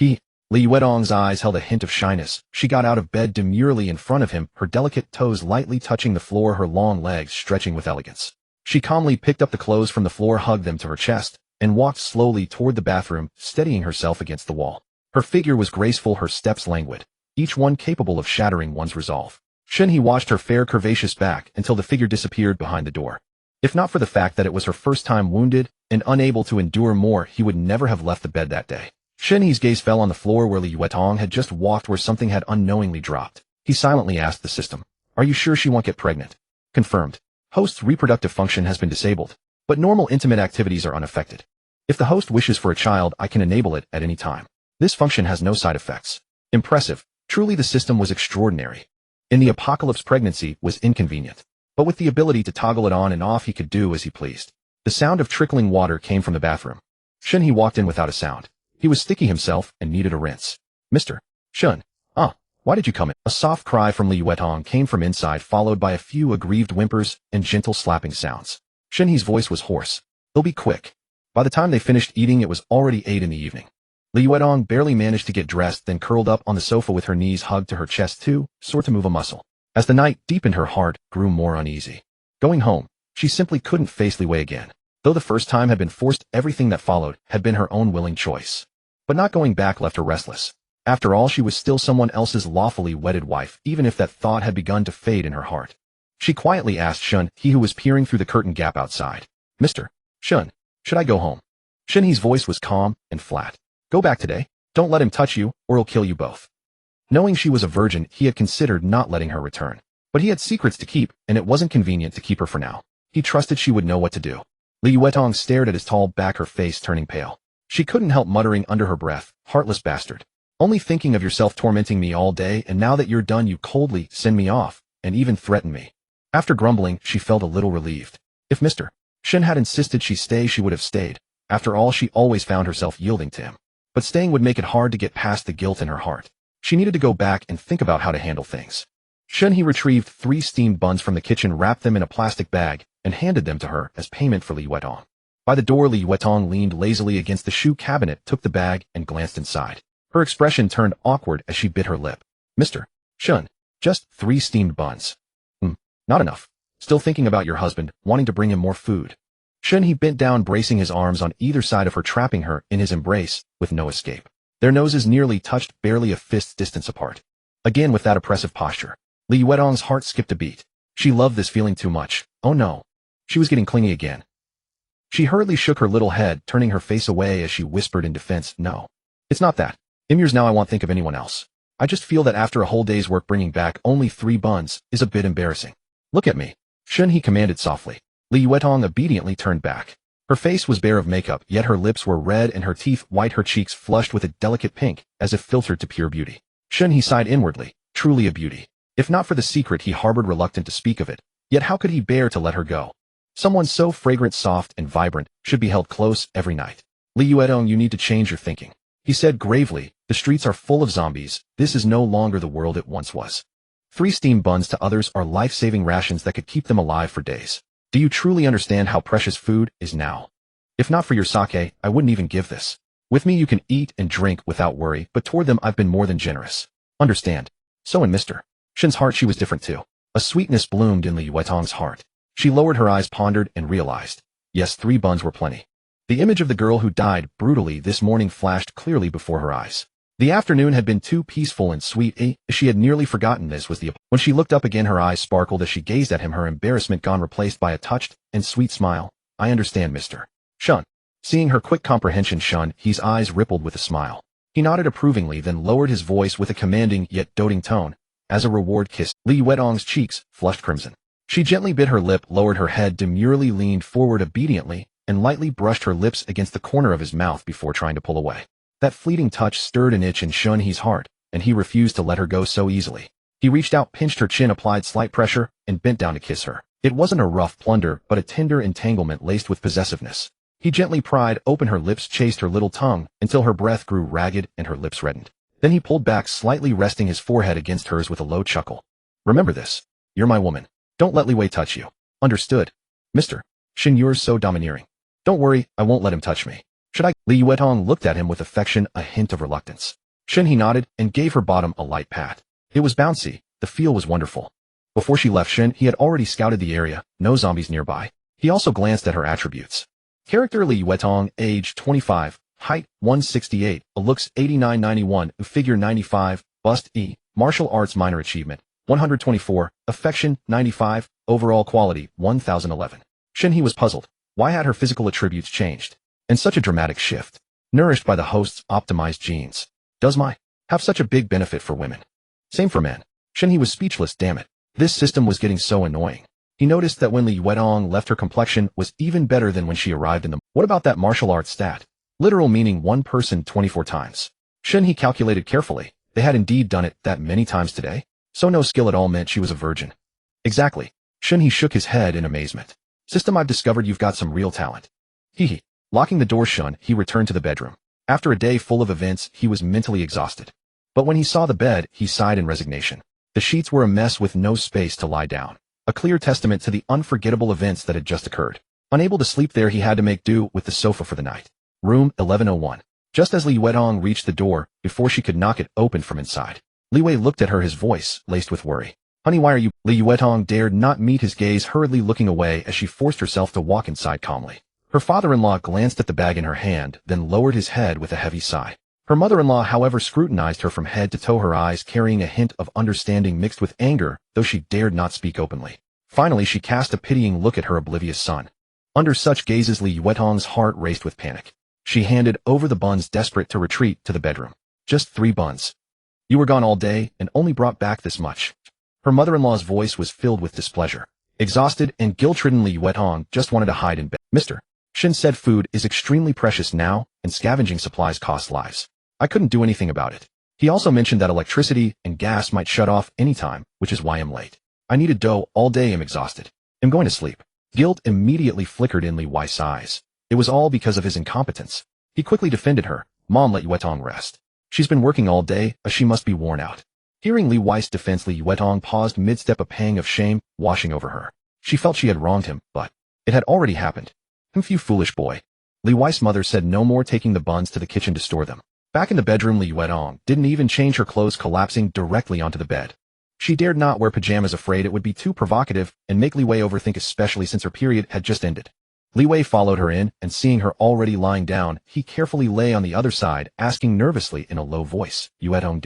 Li Yuetong's eyes held a hint of shyness. She got out of bed demurely in front of him, her delicate toes lightly touching the floor, her long legs stretching with elegance. She calmly picked up the clothes from the floor, hugged them to her chest, and walked slowly toward the bathroom, steadying herself against the wall. Her figure was graceful, her steps languid, each one capable of shattering one's resolve. He watched her fair, curvaceous back until the figure disappeared behind the door. If not for the fact that it was her first time wounded and unable to endure more, he would never have left the bed that day. He's gaze fell on the floor where Li Yuetong had just walked, where something had unknowingly dropped. He silently asked the system, are you sure she won't get pregnant? Confirmed. Host's reproductive function has been disabled, but normal intimate activities are unaffected. If the host wishes for a child, I can enable it at any time. This function has no side effects. Impressive. Truly, the system was extraordinary. In the apocalypse, pregnancy was inconvenient, but with the ability to toggle it on and off, he could do as he pleased. The sound of trickling water came from the bathroom. He walked in without a sound. He was sticky himself and needed a rinse. Mr. Shen, why did you come in? A soft cry from Li Yuetong came from inside, followed by a few aggrieved whimpers and gentle slapping sounds. He's voice was hoarse. They'll be quick. By the time they finished eating, it was already 8 in the evening. Li Yuetong barely managed to get dressed, then curled up on the sofa with her knees hugged to her chest, too sore to move a muscle. As the night deepened, her heart grew more uneasy. Going home, she simply couldn't face Li Wei again. Though the first time had been forced, everything that followed had been her own willing choice. But not going back left her restless. After all, she was still someone else's lawfully wedded wife, even if that thought had begun to fade in her heart. She quietly asked Shen He, who was peering through the curtain gap outside. Mr. Shen, should I go home? Shen He's voice was calm and flat. Go back today. Don't let him touch you, or he'll kill you both. Knowing she was a virgin, he had considered not letting her return. But he had secrets to keep, and it wasn't convenient to keep her for now. He trusted she would know what to do. Li Yuetong stared at his tall back, her face turning pale. She couldn't help muttering under her breath, heartless bastard. Only thinking of yourself tormenting me all day, and now that you're done you coldly send me off, and even threaten me. After grumbling, she felt a little relieved. If Mr. Shen had insisted she stay, she would have stayed. After all, she always found herself yielding to him. But staying would make it hard to get past the guilt in her heart. She needed to go back and think about how to handle things. Shen He retrieved 3 steamed buns from the kitchen, wrapped them in a plastic bag, and handed them to her as payment for Li Yuetong. By the door, Li Yuetong leaned lazily against the shoe cabinet, took the bag, and glanced inside. Her expression turned awkward as she bit her lip. Mr. Shen, just 3 steamed buns. Not enough. Still thinking about your husband, wanting to bring him more food. Shen He bent down, bracing his arms on either side of her, trapping her in his embrace, with no escape. Their noses nearly touched, barely a fist's distance apart. Again with that oppressive posture. Li Yuetong's heart skipped a beat. She loved this feeling too much. Oh no. She was getting clingy again. She hurriedly shook her little head, turning her face away as she whispered in defense, no. It's not that. In years now I won't think of anyone else. I just feel that after a whole day's work, bringing back only 3 buns is a bit embarrassing. Look at me. Shen He commanded softly. Li Yuetong obediently turned back. Her face was bare of makeup, yet her lips were red and her teeth white, her cheeks flushed with a delicate pink, as if filtered to pure beauty. Shen He sighed inwardly, truly a beauty. If not for the secret he harbored, reluctant to speak of it, yet how could he bear to let her go? Someone so fragrant, soft, and vibrant should be held close every night. Li Yuetong, you need to change your thinking. He said gravely, the streets are full of zombies, this is no longer the world it once was. 3 steamed buns to others are life-saving rations that could keep them alive for days. Do you truly understand how precious food is now? If not for your sake, I wouldn't even give this. With me you can eat and drink without worry, but toward them I've been more than generous. Understand? So in Mr. Shen's heart she was different too. A sweetness bloomed in Li Yuetong's heart. She lowered her eyes, pondered, and realized. Yes, 3 buns were plenty. The image of the girl who died brutally this morning flashed clearly before her eyes. The afternoon had been too peaceful and sweet, she had nearly forgotten this was the... When she looked up again, her eyes sparkled as she gazed at him, her embarrassment gone, replaced by a touched and sweet smile. I understand, Mr. Shen. Seeing her quick comprehension, Shen He's eyes rippled with a smile. He nodded approvingly, then lowered his voice with a commanding yet doting tone. As a reward, kiss. Li Yuetong's cheeks flushed crimson. She gently bit her lip, lowered her head, demurely leaned forward obediently, and lightly brushed her lips against the corner of his mouth before trying to pull away. That fleeting touch stirred an itch in Shen He's heart, and he refused to let her go so easily. He reached out, pinched her chin, applied slight pressure, and bent down to kiss her. It wasn't a rough plunder, but a tender entanglement laced with possessiveness. He gently pried open her lips, chased her little tongue, until her breath grew ragged and her lips reddened. Then he pulled back slightly, resting his forehead against hers with a low chuckle. Remember this. You're my woman. Don't let Li Wei touch you. Understood? Mr. Shen, you're so domineering. Don't worry, I won't let him touch me. Should I? Li Yuetong looked at him with affection, a hint of reluctance. Shen He nodded and gave her bottom a light pat. It was bouncy, the feel was wonderful. Before she left Shen, he had already scouted the area, no zombies nearby. He also glanced at her attributes. Character Li Yuetong, age 25, height 168, looks 89-91, figure 95, bust E, martial arts minor achievement 124, affection 95, overall quality 1011. Shen He was puzzled. Why had her physical attributes changed? And such a dramatic shift, nourished by the host's optimized genes. Does my have such a big benefit for women? Same for men. Shen He was speechless. Damn it. This system was getting so annoying. He noticed that when Li Yuetong left, her complexion was even better than when she arrived in the... What about that martial arts stat? Literal meaning one person 24 times. Shen He calculated carefully. They had indeed done it that many times today. So no skill at all meant she was a virgin. Exactly. Shen He shook his head in amazement. System, I've discovered you've got some real talent. Hee. Locking the door, Shen He returned to the bedroom. After a day full of events, he was mentally exhausted. But when he saw the bed, he sighed in resignation. The sheets were a mess with no space to lie down. A clear testament to the unforgettable events that had just occurred. Unable to sleep there, he had to make do with the sofa for the night. Room 1101. Just as Li Yuetong reached the door, before she could knock it open from inside, Li Wei looked at her, his voice laced with worry. Honey, why are you? Li Yuetong dared not meet his gaze, hurriedly looking away as she forced herself to walk inside calmly. Her father-in-law glanced at the bag in her hand, then lowered his head with a heavy sigh. Her mother-in-law, however, scrutinized her from head to toe, her eyes carrying a hint of understanding mixed with anger, though she dared not speak openly. Finally, she cast a pitying look at her oblivious son. Under such gazes, Li Yuetong's heart raced with panic. She handed over the buns, desperate to retreat to the bedroom. Just 3 buns. You were gone all day and only brought back this much. Her mother-in-law's voice was filled with displeasure. Exhausted and guilt-ridden, Li Yuetong just wanted to hide in bed. Mr. Shen said, food is extremely precious now, and scavenging supplies cost lives. I couldn't do anything about it. He also mentioned that electricity and gas might shut off anytime, which is why I'm late. I needed dough all day. I'm exhausted. I'm going to sleep. Guilt immediately flickered in Li Wei's eyes. It was all because of his incompetence. He quickly defended her. Mom, let Yuetong rest. She's been working all day, she must be worn out. Hearing Li Wei's defense, Li Yuetong paused mid-step, a pang of shame washing over her. She felt she had wronged him, but it had already happened. You foolish boy. Li Wei's mother said no more, taking the buns to the kitchen to store them. Back in the bedroom, Li Yuetong didn't even change her clothes, collapsing directly onto the bed. She dared not wear pajamas, afraid it would be too provocative and make Li Wei overthink, especially since her period had just ended. Li Wei followed her in, and seeing her already lying down, he carefully lay on the other side, asking nervously in a low voice, Yuetong,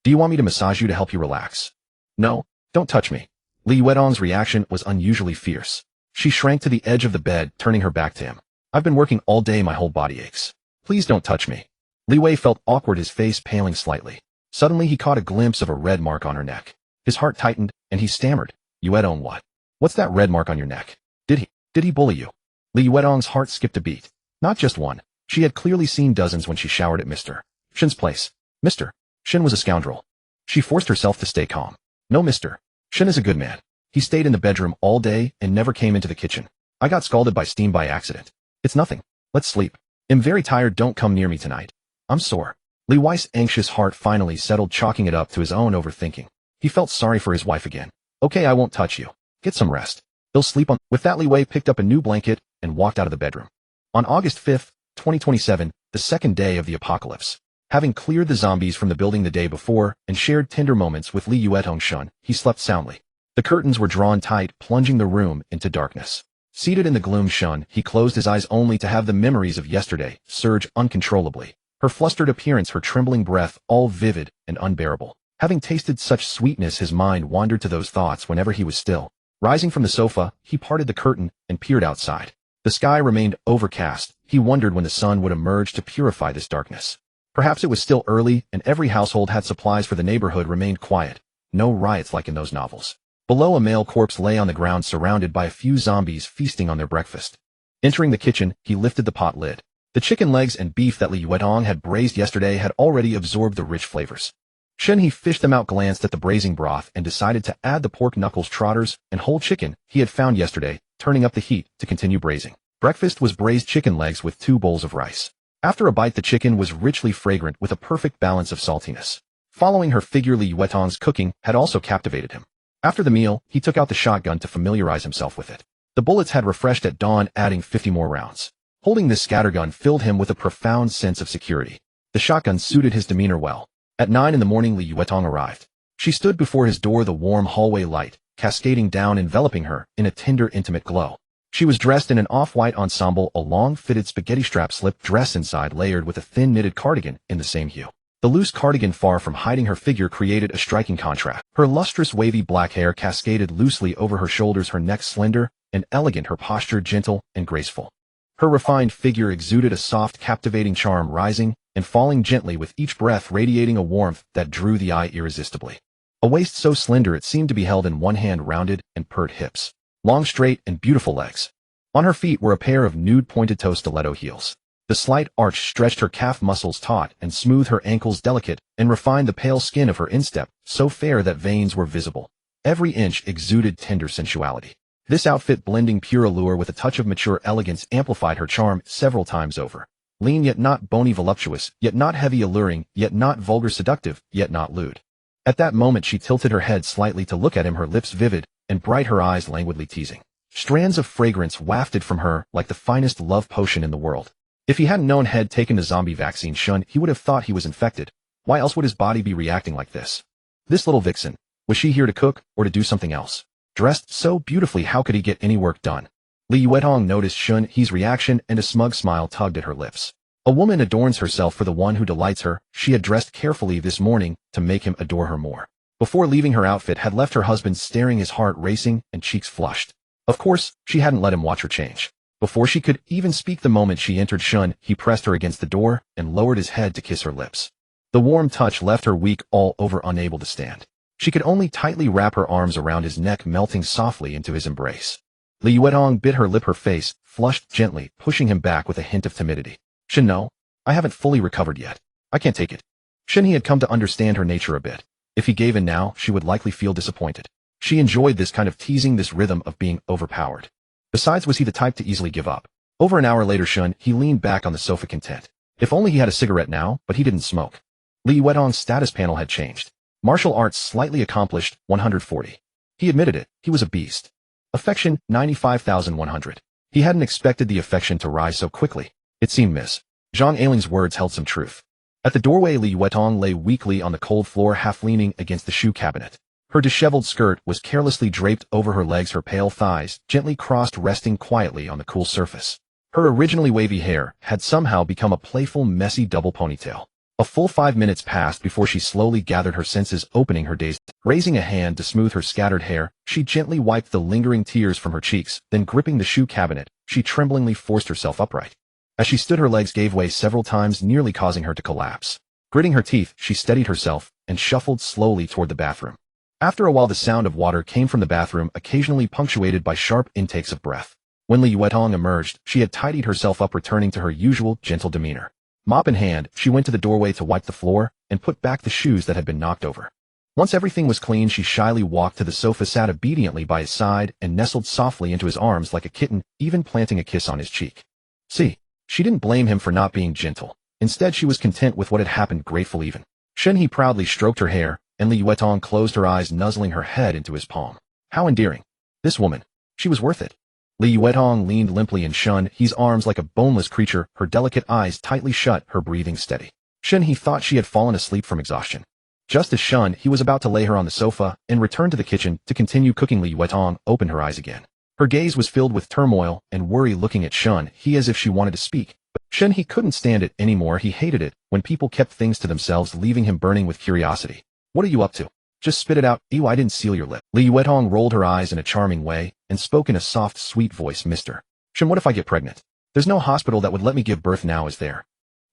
do you want me to massage you to help you relax? No, don't touch me. Li Yuetong's reaction was unusually fierce. She shrank to the edge of the bed, turning her back to him. I've been working all day, my whole body aches. Please don't touch me. Li Wei felt awkward, his face paling slightly. Suddenly he caught a glimpse of a red mark on her neck. His heart tightened, and he stammered, Yuetong, what? What's that red mark on your neck? Did he bully you? Li Yuetong's heart skipped a beat. Not just one. She had clearly seen dozens when she showered at Mr. Shen's place. Mr. Shen was a scoundrel. She forced herself to stay calm. No, Mr. Shen is a good man. He stayed in the bedroom all day and never came into the kitchen. I got scalded by steam by accident. It's nothing. Let's sleep. I'm very tired. Don't come near me tonight. I'm sore. Li Wei's anxious heart finally settled, chalking it up to his own overthinking. He felt sorry for his wife again. Okay, I won't touch you. Get some rest. He'll sleep on. With that, Li Wei picked up a new blanket and walked out of the bedroom. On August 5th, 2027, the second day of the apocalypse. Having cleared the zombies from the building the day before and shared tender moments with Li Yuetong Shun, he slept soundly. The curtains were drawn tight, plunging the room into darkness. Seated in the gloom, Shun, he closed his eyes only to have the memories of yesterday surge uncontrollably. Her flustered appearance, her trembling breath, all vivid and unbearable. Having tasted such sweetness, his mind wandered to those thoughts whenever he was still. Rising from the sofa, he parted the curtain and peered outside. The sky remained overcast. He wondered when the sun would emerge to purify this darkness. Perhaps it was still early, and every household had supplies, for the neighborhood remained quiet. No riots like in those novels. Below, a male corpse lay on the ground, surrounded by a few zombies feasting on their breakfast. Entering the kitchen, he lifted the pot lid. The chicken legs and beef that Li Yuetong had braised yesterday had already absorbed the rich flavors. Shen He fished them out, glanced at the braising broth, and decided to add the pork knuckles, trotters, and whole chicken he had found yesterday, turning up the heat to continue braising. Breakfast was braised chicken legs with 2 bowls of rice. After a bite, the chicken was richly fragrant with a perfect balance of saltiness. Following her figure, Li Yuetong's cooking had also captivated him. After the meal, he took out the shotgun to familiarize himself with it. The bullets had refreshed at dawn, adding 50 more rounds. Holding this scattergun filled him with a profound sense of security. The shotgun suited his demeanor well. At 9 in the morning, Li Yuetong arrived. She stood before his door, the warm hallway light cascading down, enveloping her in a tender, intimate glow. She was dressed in an off-white ensemble, a long-fitted spaghetti-strap slip dress inside, layered with a thin knitted cardigan in the same hue. The loose cardigan, far from hiding her figure, created a striking contrast. Her lustrous wavy black hair cascaded loosely over her shoulders, her neck slender and elegant, her posture gentle and graceful. Her refined figure exuded a soft, captivating charm, rising and falling gently with each breath, radiating a warmth that drew the eye irresistibly. A waist so slender it seemed to be held in one hand, rounded and pert hips. Long, straight, and beautiful legs. On her feet were a pair of nude pointed-toe stiletto heels. The slight arch stretched her calf muscles taut and smoothed her ankles delicate, and refined the pale skin of her instep, so fair that veins were visible. Every inch exuded tender sensuality. This outfit, blending pure allure with a touch of mature elegance, amplified her charm several times over. Lean yet not bony, voluptuous, yet not heavy, alluring, yet not vulgar, seductive, yet not lewd. At that moment she tilted her head slightly to look at him, her lips vivid and bright, her eyes languidly teasing. Strands of fragrance wafted from her like the finest love potion in the world. If he hadn't known had taken the zombie vaccine, Shun, he would have thought he was infected. Why else would his body be reacting like this? This little vixen. Was she here to cook or to do something else? Dressed so beautifully, how could he get any work done? Li Yuetong noticed Shen He's reaction and a smug smile tugged at her lips. A woman adorns herself for the one who delights her. She had dressed carefully this morning to make him adore her more. Before leaving, her outfit had left her husband staring, his heart racing and cheeks flushed. Of course, she hadn't let him watch her change. Before she could even speak, the moment she entered, Shen He pressed her against the door and lowered his head to kiss her lips. The warm touch left her weak all over, unable to stand. She could only tightly wrap her arms around his neck, melting softly into his embrace. Li Yuetong bit her lip, her face flushed gently, pushing him back with a hint of timidity. Shen, no, I haven't fully recovered yet. I can't take it. Shen He had come to understand her nature a bit. If he gave in now, she would likely feel disappointed. She enjoyed this kind of teasing, this rhythm of being overpowered. Besides, was he the type to easily give up? Over an hour later, Shen He leaned back on the sofa content. If only he had a cigarette now, but he didn't smoke. Li Yuetong's status panel had changed. Martial arts slightly accomplished, 140. He admitted it, he was a beast. Affection, 95,100. He hadn't expected the affection to rise so quickly. It seemed Miss Zhang Ailing's words held some truth. At the doorway, Li Yuetong lay weakly on the cold floor, half leaning against the shoe cabinet. Her disheveled skirt was carelessly draped over her legs, her pale thighs gently crossed, resting quietly on the cool surface. Her originally wavy hair had somehow become a playful, messy double ponytail. A full 5 minutes passed before she slowly gathered her senses, opening her dazed. Raising a hand to smooth her scattered hair, she gently wiped the lingering tears from her cheeks, then gripping the shoe cabinet, she tremblingly forced herself upright. As she stood, her legs gave way several times, nearly causing her to collapse. Gritting her teeth, she steadied herself and shuffled slowly toward the bathroom. After a while, the sound of water came from the bathroom, occasionally punctuated by sharp intakes of breath. When Li Yuetong emerged, she had tidied herself up, returning to her usual gentle demeanor. Mop in hand, she went to the doorway to wipe the floor and put back the shoes that had been knocked over. Once everything was clean, she shyly walked to the sofa, sat obediently by his side, and nestled softly into his arms like a kitten, even planting a kiss on his cheek. See, she didn't blame him for not being gentle. Instead, she was content with what had happened, grateful even. Shen He proudly stroked her hair, and Li Yuetong closed her eyes, nuzzling her head into his palm. How endearing. This woman. She was worth it. Li Yuetong leaned limply in Shen He's arms like a boneless creature, her delicate eyes tightly shut, her breathing steady. Shen He thought she had fallen asleep from exhaustion. Just as Shen He was about to lay her on the sofa and return to the kitchen to continue cooking, Li Yuetong opened her eyes again. Her gaze was filled with turmoil and worry, looking at Shen He as if she wanted to speak. But Shen He couldn't stand it anymore. He hated it when people kept things to themselves, leaving him burning with curiosity. What are you up to? Just spit it out. Ew, I didn't seal your lip. Li Yuetong rolled her eyes in a charming way and spoke in a soft, sweet voice. Mister Shen, what if I get pregnant? There's no hospital that would let me give birth now, is there?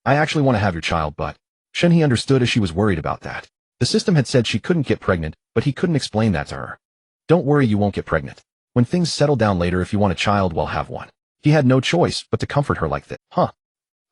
I actually want to have your child, but... Shen He understood as she was worried about that. The system had said she couldn't get pregnant, but he couldn't explain that to her. Don't worry, you won't get pregnant. When things settle down later, if you want a child, well, have one. He had no choice but to comfort her like that. Huh?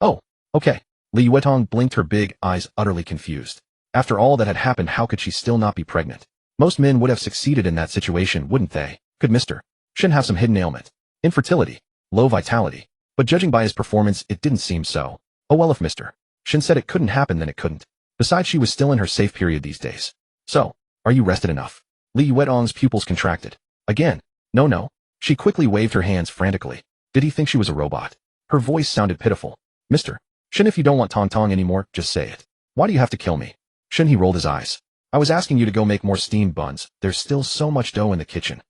Oh, okay. Li Yuetong blinked, her big eyes utterly confused. After all that had happened, how could she still not be pregnant? Most men would have succeeded in that situation, wouldn't they? Could Mr. Shen have some hidden ailment? Infertility? Low vitality? But judging by his performance, it didn't seem so. Oh well, if Mr. Shen said it couldn't happen, then it couldn't. Besides, she was still in her safe period these days. So, are you rested enough? Li Yuetong's pupils contracted. Again. No. She quickly waved her hands frantically. Did he think she was a robot? Her voice sounded pitiful. Mr. Shen, if you don't want Tong Tong anymore, just say it. Why do you have to kill me? Shen He rolled his eyes. I was asking you to go make more steamed buns. There's still so much dough in the kitchen.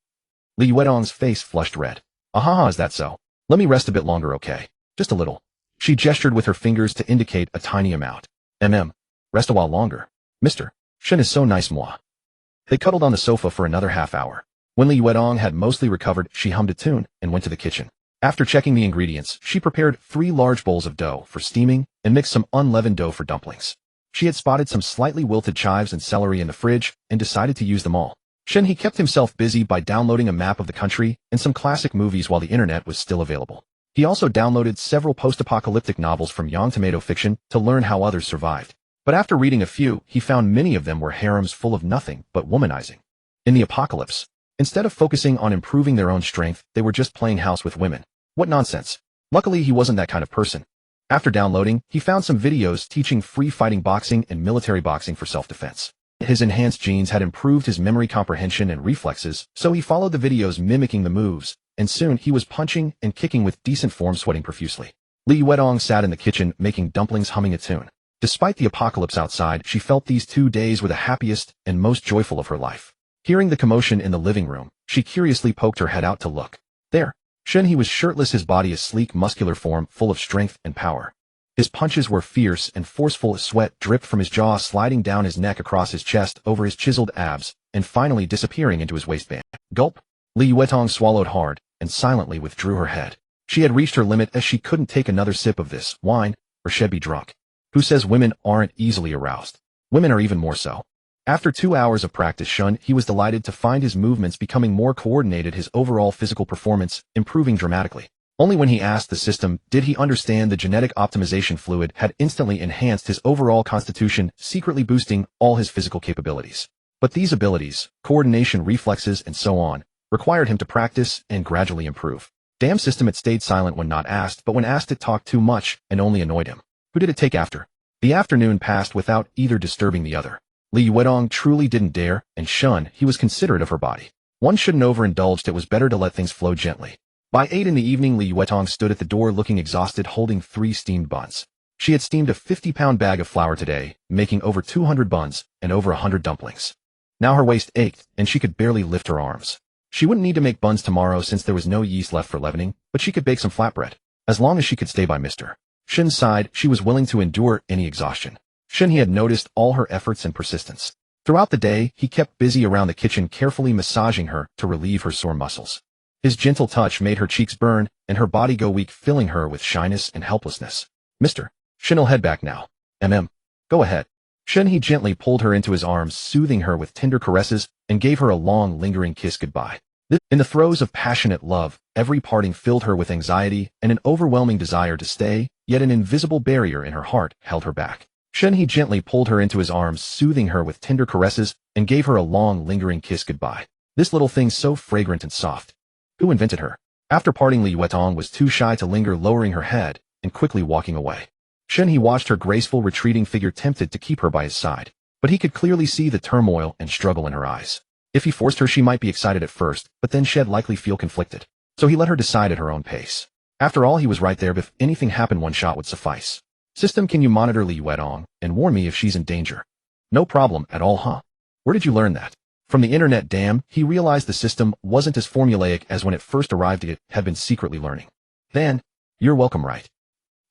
Li Yuetong's face flushed red. Ahaha, is that so? Let me rest a bit longer, okay? Just a little. She gestured with her fingers to indicate a tiny amount. Rest a while longer. Mr. Shen is so nice, moi. They cuddled on the sofa for another half hour. When Li Yuetong had mostly recovered, she hummed a tune and went to the kitchen. After checking the ingredients, she prepared 3 large bowls of dough for steaming and mixed some unleavened dough for dumplings. She had spotted some slightly wilted chives and celery in the fridge and decided to use them all. Shen He kept himself busy by downloading a map of the country and some classic movies while the internet was still available. He also downloaded several post-apocalyptic novels from Young Tomato Fiction to learn how others survived. But after reading a few, he found many of them were harems full of nothing but womanizing. In the apocalypse, instead of focusing on improving their own strength, they were just playing house with women. What nonsense. Luckily, he wasn't that kind of person. After downloading, he found some videos teaching free-fighting boxing and military boxing for self-defense. His enhanced genes had improved his memory comprehension and reflexes, so he followed the videos mimicking the moves, and soon he was punching and kicking with decent form, sweating profusely. Li Yuetong sat in the kitchen making dumplings, humming a tune. Despite the apocalypse outside, she felt these 2 days were the happiest and most joyful of her life. Hearing the commotion in the living room, she curiously poked her head out to look. There, Shen He was shirtless, his body a sleek, muscular form full of strength and power. His punches were fierce and forceful as sweat dripped from his jaw, sliding down his neck across his chest over his chiseled abs, and finally disappearing into his waistband. Gulp! Li Yuetong swallowed hard and silently withdrew her head. She had reached her limit, as she couldn't take another sip of this wine, or she'd be drunk. Who says women aren't easily aroused? Women are even more so. After 2 hours of practice, Shen He was delighted to find his movements becoming more coordinated, his overall physical performance improving dramatically. Only when he asked the system did he understand the genetic optimization fluid had instantly enhanced his overall constitution, secretly boosting all his physical capabilities. But these abilities, coordination, reflexes, and so on, required him to practice and gradually improve. Damn system, it stayed silent when not asked, but when asked it talked too much and only annoyed him. Who did it take after? The afternoon passed without either disturbing the other. Li Yuetong truly didn't dare, and Shen He was considerate of her body. One shouldn't overindulge, it was better to let things flow gently. By 8 in the evening, Li Yuetong stood at the door looking exhausted, holding 3 steamed buns. She had steamed a 50-pound bag of flour today, making over 200 buns and over 100 dumplings. Now her waist ached, and she could barely lift her arms. She wouldn't need to make buns tomorrow since there was no yeast left for leavening, but she could bake some flatbread. As long as she could stay by Mr. Shen's side, she was willing to endure any exhaustion. Shen He had noticed all her efforts and persistence. Throughout the day, he kept busy around the kitchen, carefully massaging her to relieve her sore muscles. His gentle touch made her cheeks burn and her body go weak, filling her with shyness and helplessness. Mr. Shen'll head back now. Go ahead. Shen He gently pulled her into his arms, soothing her with tender caresses, and gave her a long, lingering kiss goodbye. In the throes of passionate love, every parting filled her with anxiety and an overwhelming desire to stay, yet an invisible barrier in her heart held her back. Shen He gently pulled her into his arms, soothing her with tender caresses, and gave her a long, lingering kiss goodbye. This little thing so fragrant and soft. Who invented her? After parting, Li Yuetong was too shy to linger, lowering her head and quickly walking away. Shen He watched her graceful, retreating figure, tempted to keep her by his side, but he could clearly see the turmoil and struggle in her eyes. If he forced her, she might be excited at first, but then she'd likely feel conflicted. So he let her decide at her own pace. After all, he was right there. If anything happened, one shot would suffice. System, can you monitor Li Yuetong and warn me if she's in danger? No problem at all, huh? Where did you learn that? From the internet. Damn, he realized the system wasn't as formulaic as when it first arrived. It had been secretly learning. Then, you're welcome, right?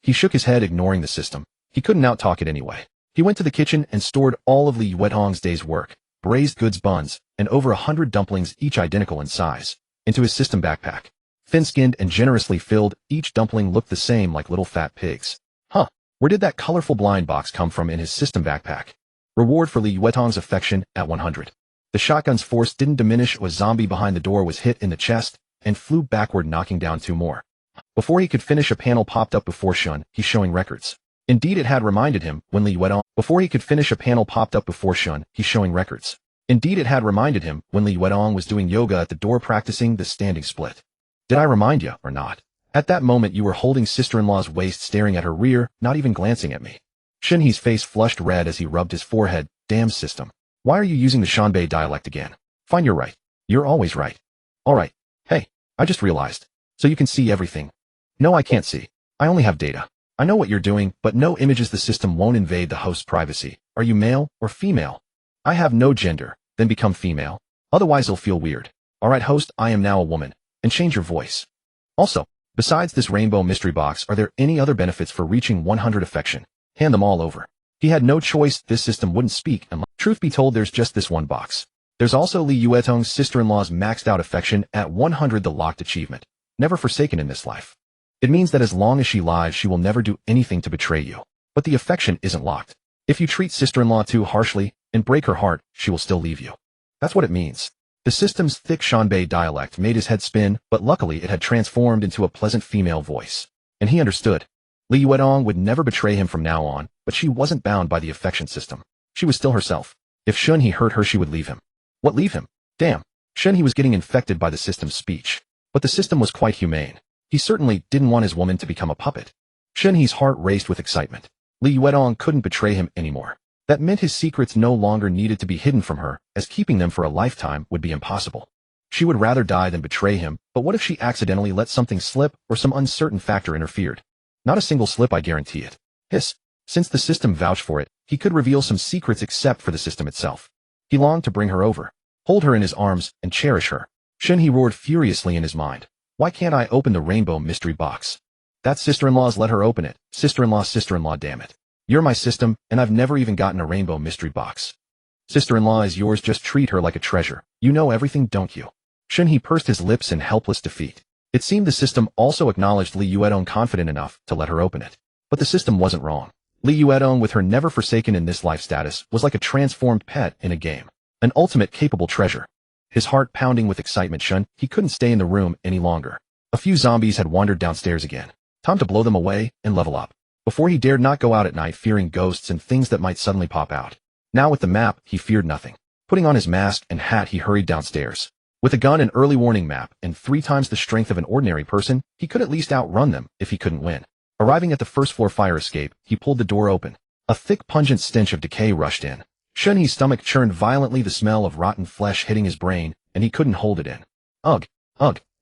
He shook his head, ignoring the system. He couldn't outtalk it anyway. He went to the kitchen and stored all of Li Yuetong's day's work, braised goods, buns, and over 100 dumplings, each identical in size, into his system backpack. Thin-skinned and generously filled, each dumpling looked the same, like little fat pigs. Huh, where did that colorful blind box come from in his system backpack? Reward for Li Yuetong's affection at 100. The shotgun's force didn't diminish. A zombie behind the door was hit in the chest and flew backward, knocking down 2 more. Before he could finish, a panel popped up before Shen He, showing records. Indeed, it had reminded him when Li Yuetong. Before he could finish, a panel popped up before Shen He, showing records. Indeed, it had reminded him when Li Yuetong was doing yoga at the door, practicing the standing split. Did I remind you or not? At that moment, you were holding sister-in-law's waist, staring at her rear, not even glancing at me. Shen He's face flushed red as he rubbed his forehead. Damn system. Why are you using the Shanbei dialect again? Fine, you're right. You're always right. All right. Hey, I just realized. So you can see everything. No, I can't see. I only have data. I know what you're doing, but no images. The system won't invade the host's privacy. Are you male or female? I have no gender. Then become female. Otherwise it'll feel weird. All right, host, I am now a woman. And change your voice. Also, besides this rainbow mystery box, are there any other benefits for reaching 100 affection? Hand them all over. He had no choice. This system wouldn't speak unless. Truth be told, there's just this one box. There's also Li Yuetong's sister-in-law's maxed out affection at 100, the locked achievement. Never forsaken in this life. It means that as long as she lives, she will never do anything to betray you. But the affection isn't locked. If you treat sister-in-law too harshly and break her heart, she will still leave you. That's what it means. The system's thick Shanbei dialect made his head spin, but luckily it had transformed into a pleasant female voice. And he understood. Li Yuetong would never betray him from now on, but she wasn't bound by the affection system. She was still herself. If Shen He hurt her, she would leave him. What, leave him? Damn. Shen He was getting infected by the system's speech. But the system was quite humane. He certainly didn't want his woman to become a puppet. Shen He's heart raced with excitement. Li Yuetong couldn't betray him anymore. That meant his secrets no longer needed to be hidden from her, as keeping them for a lifetime would be impossible. She would rather die than betray him, but what if she accidentally let something slip or some uncertain factor interfered? Not a single slip, I guarantee it. Hiss. Since the system vouched for it, he could reveal some secrets except for the system itself. He longed to bring her over. Hold her in his arms and cherish her. Shen He roared furiously in his mind. Why can't I open the rainbow mystery box? That sister-in-law's let her open it. Sister-in-law, damn it. You're my system, and I've never even gotten a rainbow mystery box. Sister-in-law is yours, just treat her like a treasure. You know everything, don't you? Shen He pursed his lips in helpless defeat. It seemed the system also acknowledged Li Yuedong confident enough to let her open it. But the system wasn't wrong. Li Yuedong, with her never forsaken in this life status, was like a transformed pet in a game. An ultimate capable treasure. His heart pounding with excitement, Shen He couldn't stay in the room any longer. A few zombies had wandered downstairs again. Time to blow them away and level up. Before he dared not go out at night fearing ghosts and things that might suddenly pop out. Now with the map, he feared nothing. Putting on his mask and hat, he hurried downstairs. With a gun and early warning map and 3 times the strength of an ordinary person, he could at least outrun them if he couldn't win. Arriving at the first floor fire escape, he pulled the door open. A thick, pungent stench of decay rushed in. Shen He's stomach churned violently, the smell of rotten flesh hitting his brain, and he couldn't hold it in. Ugh,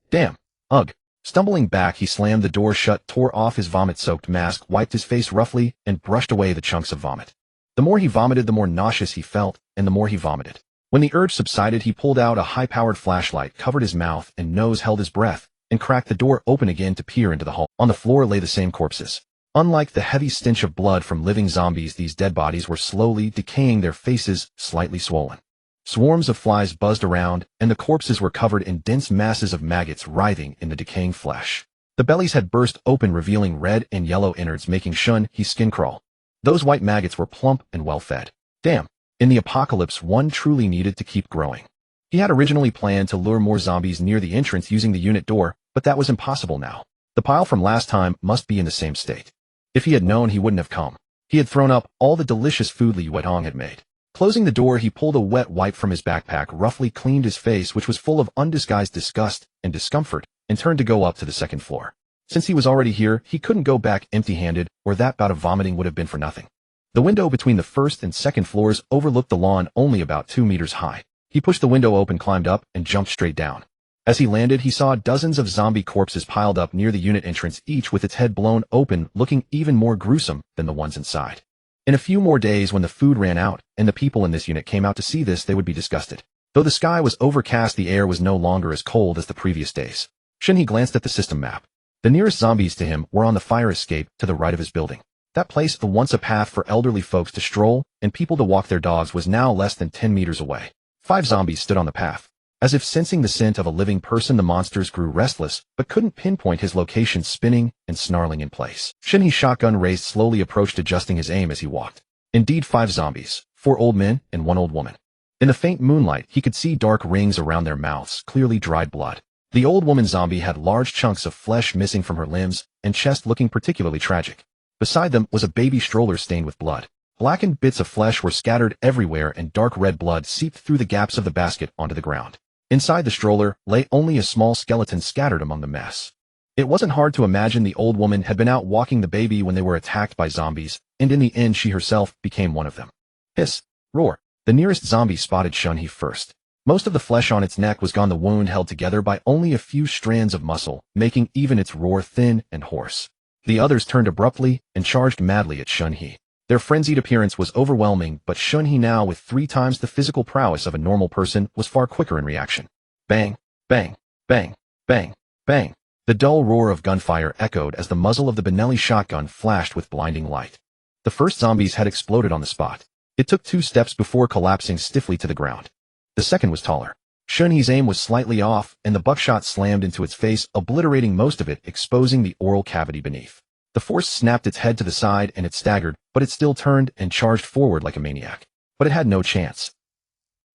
damn, ugh. Stumbling back, he slammed the door shut, tore off his vomit-soaked mask, wiped his face roughly, and brushed away the chunks of vomit. The more he vomited, the more nauseous he felt, and the more he vomited. When the urge subsided, he pulled out a high-powered flashlight, covered his mouth and nose, held his breath, and cracked the door open again to peer into the hall. On the floor lay the same corpses. Unlike the heavy stench of blood from living zombies, these dead bodies were slowly decaying, their faces slightly swollen. Swarms of flies buzzed around, and the corpses were covered in dense masses of maggots writhing in the decaying flesh. The bellies had burst open, revealing red and yellow innards, making Shen He's skin crawl. Those white maggots were plump and well-fed. Damn. In the apocalypse, one truly needed to keep growing. He had originally planned to lure more zombies near the entrance using the unit door, but that was impossible now. The pile from last time must be in the same state. If he had known, he wouldn't have come. He had thrown up all the delicious food Li Yuedong had made. Closing the door, he pulled a wet wipe from his backpack, roughly cleaned his face, which was full of undisguised disgust and discomfort, and turned to go up to the second floor. Since he was already here, he couldn't go back empty-handed, or that bout of vomiting would have been for nothing. The window between the first and second floors overlooked the lawn, only about 2 meters high. He pushed the window open, climbed up, and jumped straight down. As he landed, he saw dozens of zombie corpses piled up near the unit entrance, each with its head blown open, looking even more gruesome than the ones inside. In a few more days, when the food ran out, and the people in this unit came out to see this, they would be disgusted. Though the sky was overcast, the air was no longer as cold as the previous days. Shen He glanced at the system map. The nearest zombies to him were on the fire escape to the right of his building. That place, the once a path for elderly folks to stroll and people to walk their dogs, was now less than 10 meters away. 5 zombies stood on the path. As if sensing the scent of a living person, the monsters grew restless, but couldn't pinpoint his location, spinning and snarling in place. Shen He's shotgun raised, slowly approached, adjusting his aim as he walked. Indeed, 5 zombies, 4 old men and 1 old woman. In the faint moonlight, he could see dark rings around their mouths, clearly dried blood. The old woman zombie had large chunks of flesh missing from her limbs and chest, looking particularly tragic. Beside them was a baby stroller stained with blood. Blackened bits of flesh were scattered everywhere, and dark red blood seeped through the gaps of the basket onto the ground. Inside the stroller lay only a small skeleton scattered among the mess. It wasn't hard to imagine the old woman had been out walking the baby when they were attacked by zombies, and in the end she herself became one of them. Hiss, roar. The nearest zombie spotted Shen He first. Most of the flesh on its neck was gone, the wound held together by only a few strands of muscle, making even its roar thin and hoarse. The others turned abruptly and charged madly at Shen He. Their frenzied appearance was overwhelming, but Shen He, now with 3 times the physical prowess of a normal person, was far quicker in reaction. Bang, bang, bang, bang, bang. The dull roar of gunfire echoed as the muzzle of the Benelli shotgun flashed with blinding light. The first zombies had exploded on the spot. It took 2 steps before collapsing stiffly to the ground. The second was taller. Shen He's aim was slightly off, and the buckshot slammed into its face, obliterating most of it, exposing the oral cavity beneath. The force snapped its head to the side, and it staggered, but it still turned and charged forward like a maniac. But it had no chance.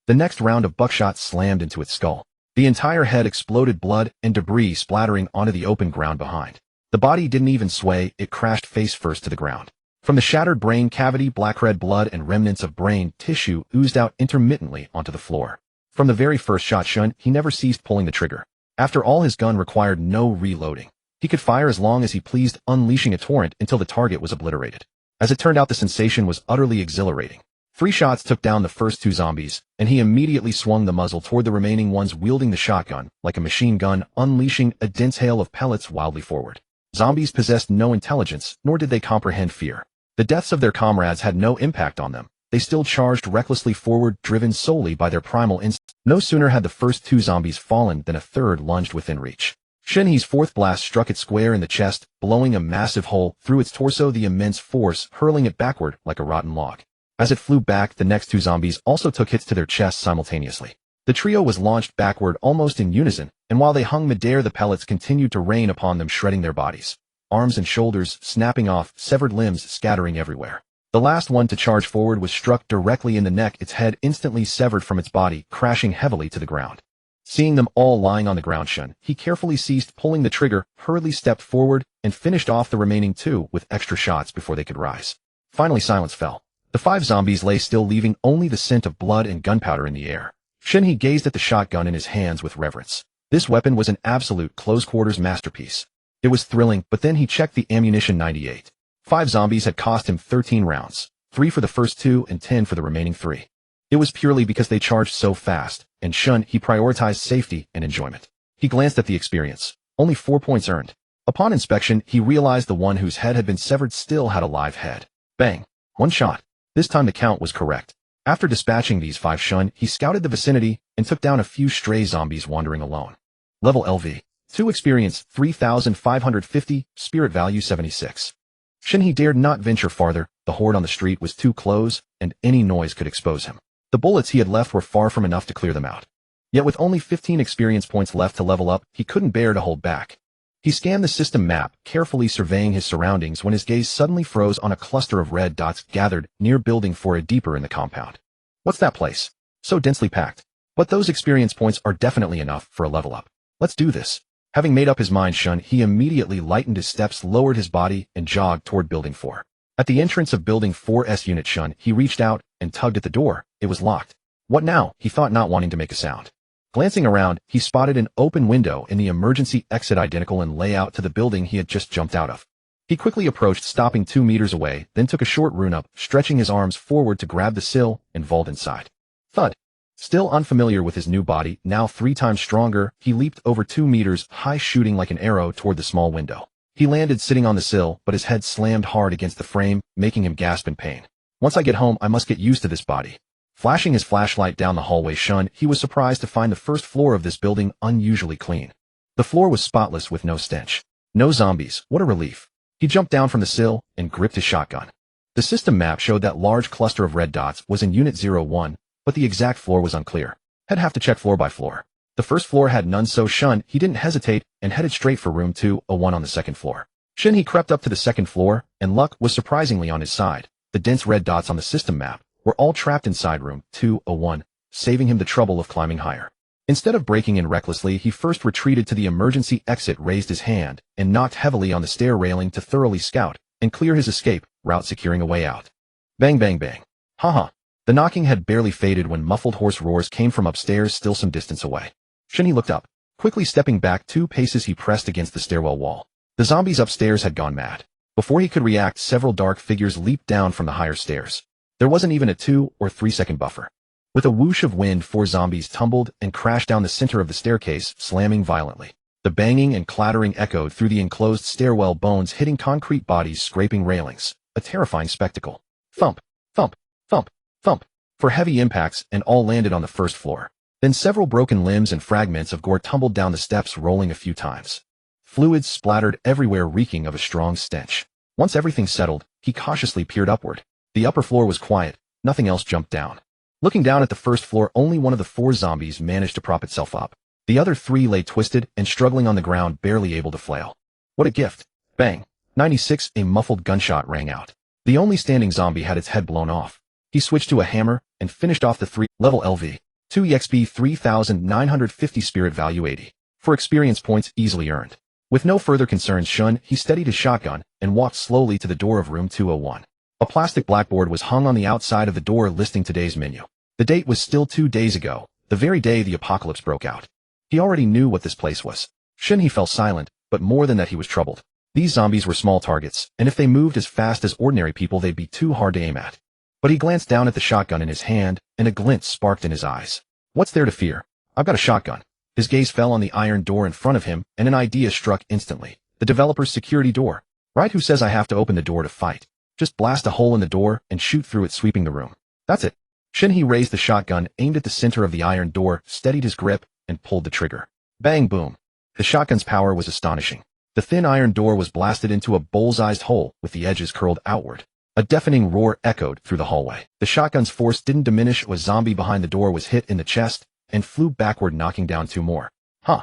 The next round of buckshot slammed into its skull. The entire head exploded, blood and debris splattering onto the open ground behind. The body didn't even sway, it crashed face first to the ground. From the shattered brain cavity, black-red blood and remnants of brain tissue oozed out intermittently onto the floor. From the very first shot, Shen He never ceased pulling the trigger. After all, his gun required no reloading. He could fire as long as he pleased, unleashing a torrent until the target was obliterated. As it turned out, the sensation was utterly exhilarating. 3 shots took down the first 2 zombies, and he immediately swung the muzzle toward the remaining ones, wielding the shotgun like a machine gun, unleashing a dense hail of pellets wildly forward. Zombies possessed no intelligence, nor did they comprehend fear. The deaths of their comrades had no impact on them. they still charged recklessly forward, driven solely by their primal instinct. No sooner had the first two zombies fallen than a third lunged within reach. Shen He's fourth blast struck it square in the chest, blowing a massive hole through its torso, the immense force hurling it backward like a rotten log. As it flew back, the next two zombies also took hits to their chests simultaneously. The trio was launched backward almost in unison, and while they hung midair, the pellets continued to rain upon them, shredding their bodies. Arms and shoulders snapping off, severed limbs scattering everywhere. The last one to charge forward was struck directly in the neck, its head instantly severed from its body, crashing heavily to the ground. Seeing them all lying on the ground, Shen He carefully ceased pulling the trigger, hurriedly stepped forward, and finished off the remaining two with extra shots before they could rise. Finally, silence fell. The five zombies lay still, leaving only the scent of blood and gunpowder in the air. Shen He gazed at the shotgun in his hands with reverence. This weapon was an absolute close-quarters masterpiece. It was thrilling, but then he checked the ammunition. 98. 5 zombies had cost him 13 rounds, 3 for the first 2 and 10 for the remaining 3. It was purely because they charged so fast, and Shen He prioritized safety and enjoyment. He glanced at the experience. Only 4 points earned. Upon inspection, he realized the one whose head had been severed still had a live head. Bang! 1 shot. This time the count was correct. After dispatching these 5 Shen He scouted the vicinity and took down a few stray zombies wandering alone. Level LV. 2 experience 3,550, spirit value 76. Shen He dared not venture farther. The horde on the street was too close, and any noise could expose him. The bullets he had left were far from enough to clear them out. Yet with only 15 experience points left to level up, he couldn't bear to hold back. He scanned the system map, carefully surveying his surroundings when his gaze suddenly froze on a cluster of red dots gathered near building 4 deeper in the compound. What's that place? So densely packed. But those experience points are definitely enough for a level up. Let's do this. Having made up his mind, Shen He immediately lightened his steps, lowered his body, and jogged toward building 4. At the entrance of building 4's unit, Shen He reached out and tugged at the door. It was locked. What now? He thought, not wanting to make a sound. Glancing around, he spotted an open window in the emergency exit identical in layout to the building he had just jumped out of. He quickly approached, stopping 2 meters away, then took a short rune up, stretching his arms forward to grab the sill and vault inside. Thud. Still unfamiliar with his new body, now 3 times stronger, he leaped over 2 meters high, shooting like an arrow toward the small window. He landed sitting on the sill, but his head slammed hard against the frame, making him gasp in pain. Once I get home, I must get used to this body. Flashing his flashlight down the hallway, Shen He was surprised to find the first floor of this building unusually clean. The floor was spotless with no stench. No zombies. What a relief. He jumped down from the sill and gripped his shotgun. The system map showed that large cluster of red dots was in Unit 01, but the exact floor was unclear. He'd have to check floor by floor. The first floor had none, so Shen He didn't hesitate and headed straight for room 201 on the second floor. Shen He crept up to the second floor, and luck was surprisingly on his side. The dense red dots on the system map were all trapped inside room 201, saving him the trouble of climbing higher. Instead of breaking in recklessly, he first retreated to the emergency exit, raised his hand, and knocked heavily on the stair railing to thoroughly scout and clear his escape route, securing a way out. Bang, bang, bang. Haha. The knocking had barely faded when muffled hoarse roars came from upstairs, still some distance away. Shen He looked up. Quickly stepping back 2 paces, he pressed against the stairwell wall. The zombies upstairs had gone mad. Before he could react, several dark figures leaped down from the higher stairs. There wasn't even a 2 or 3 second buffer. With a whoosh of wind, 4 zombies tumbled and crashed down the center of the staircase, slamming violently. The banging and clattering echoed through the enclosed stairwell, bones hitting concrete, bodies scraping railings. A terrifying spectacle. Thump, thump, thump, thump. 4 heavy impacts, and all landed on the first floor. Then several broken limbs and fragments of gore tumbled down the steps, rolling a few times. Fluids splattered everywhere, reeking of a strong stench. Once everything settled, he cautiously peered upward. The upper floor was quiet. Nothing else jumped down. Looking down at the first floor, only one of the 4 zombies managed to prop itself up. The other 3 lay twisted and struggling on the ground, barely able to flail. What a gift. Bang. 96. A muffled gunshot rang out. The only standing zombie had its head blown off. He switched to a hammer and finished off the 3. Level LV. 2 EXP 3,950, spirit value 80. For experience points easily earned. With no further concerns, Shen He steadied his shotgun and walked slowly to the door of room 201. A plastic blackboard was hung on the outside of the door, listing today's menu. The date was still 2 days ago, the very day the apocalypse broke out. He already knew what this place was. Shen He fell silent, but more than that, he was troubled. These zombies were small targets, and if they moved as fast as ordinary people, they'd be too hard to aim at. But he glanced down at the shotgun in his hand, and a glint sparked in his eyes. What's there to fear? I've got a shotgun. His gaze fell on the iron door in front of him, and an idea struck instantly. The developer's security door. Right? Who says I have to open the door to fight? Just blast a hole in the door and shoot through it, sweeping the room. That's it. Shen He raised the shotgun, aimed at the center of the iron door, steadied his grip, and pulled the trigger. Bang boom. The shotgun's power was astonishing. The thin iron door was blasted into a bullseyed hole with the edges curled outward. A deafening roar echoed through the hallway. The shotgun's force didn't diminish as a zombie behind the door was hit in the chest and flew backward, knocking down 2 more. Huh.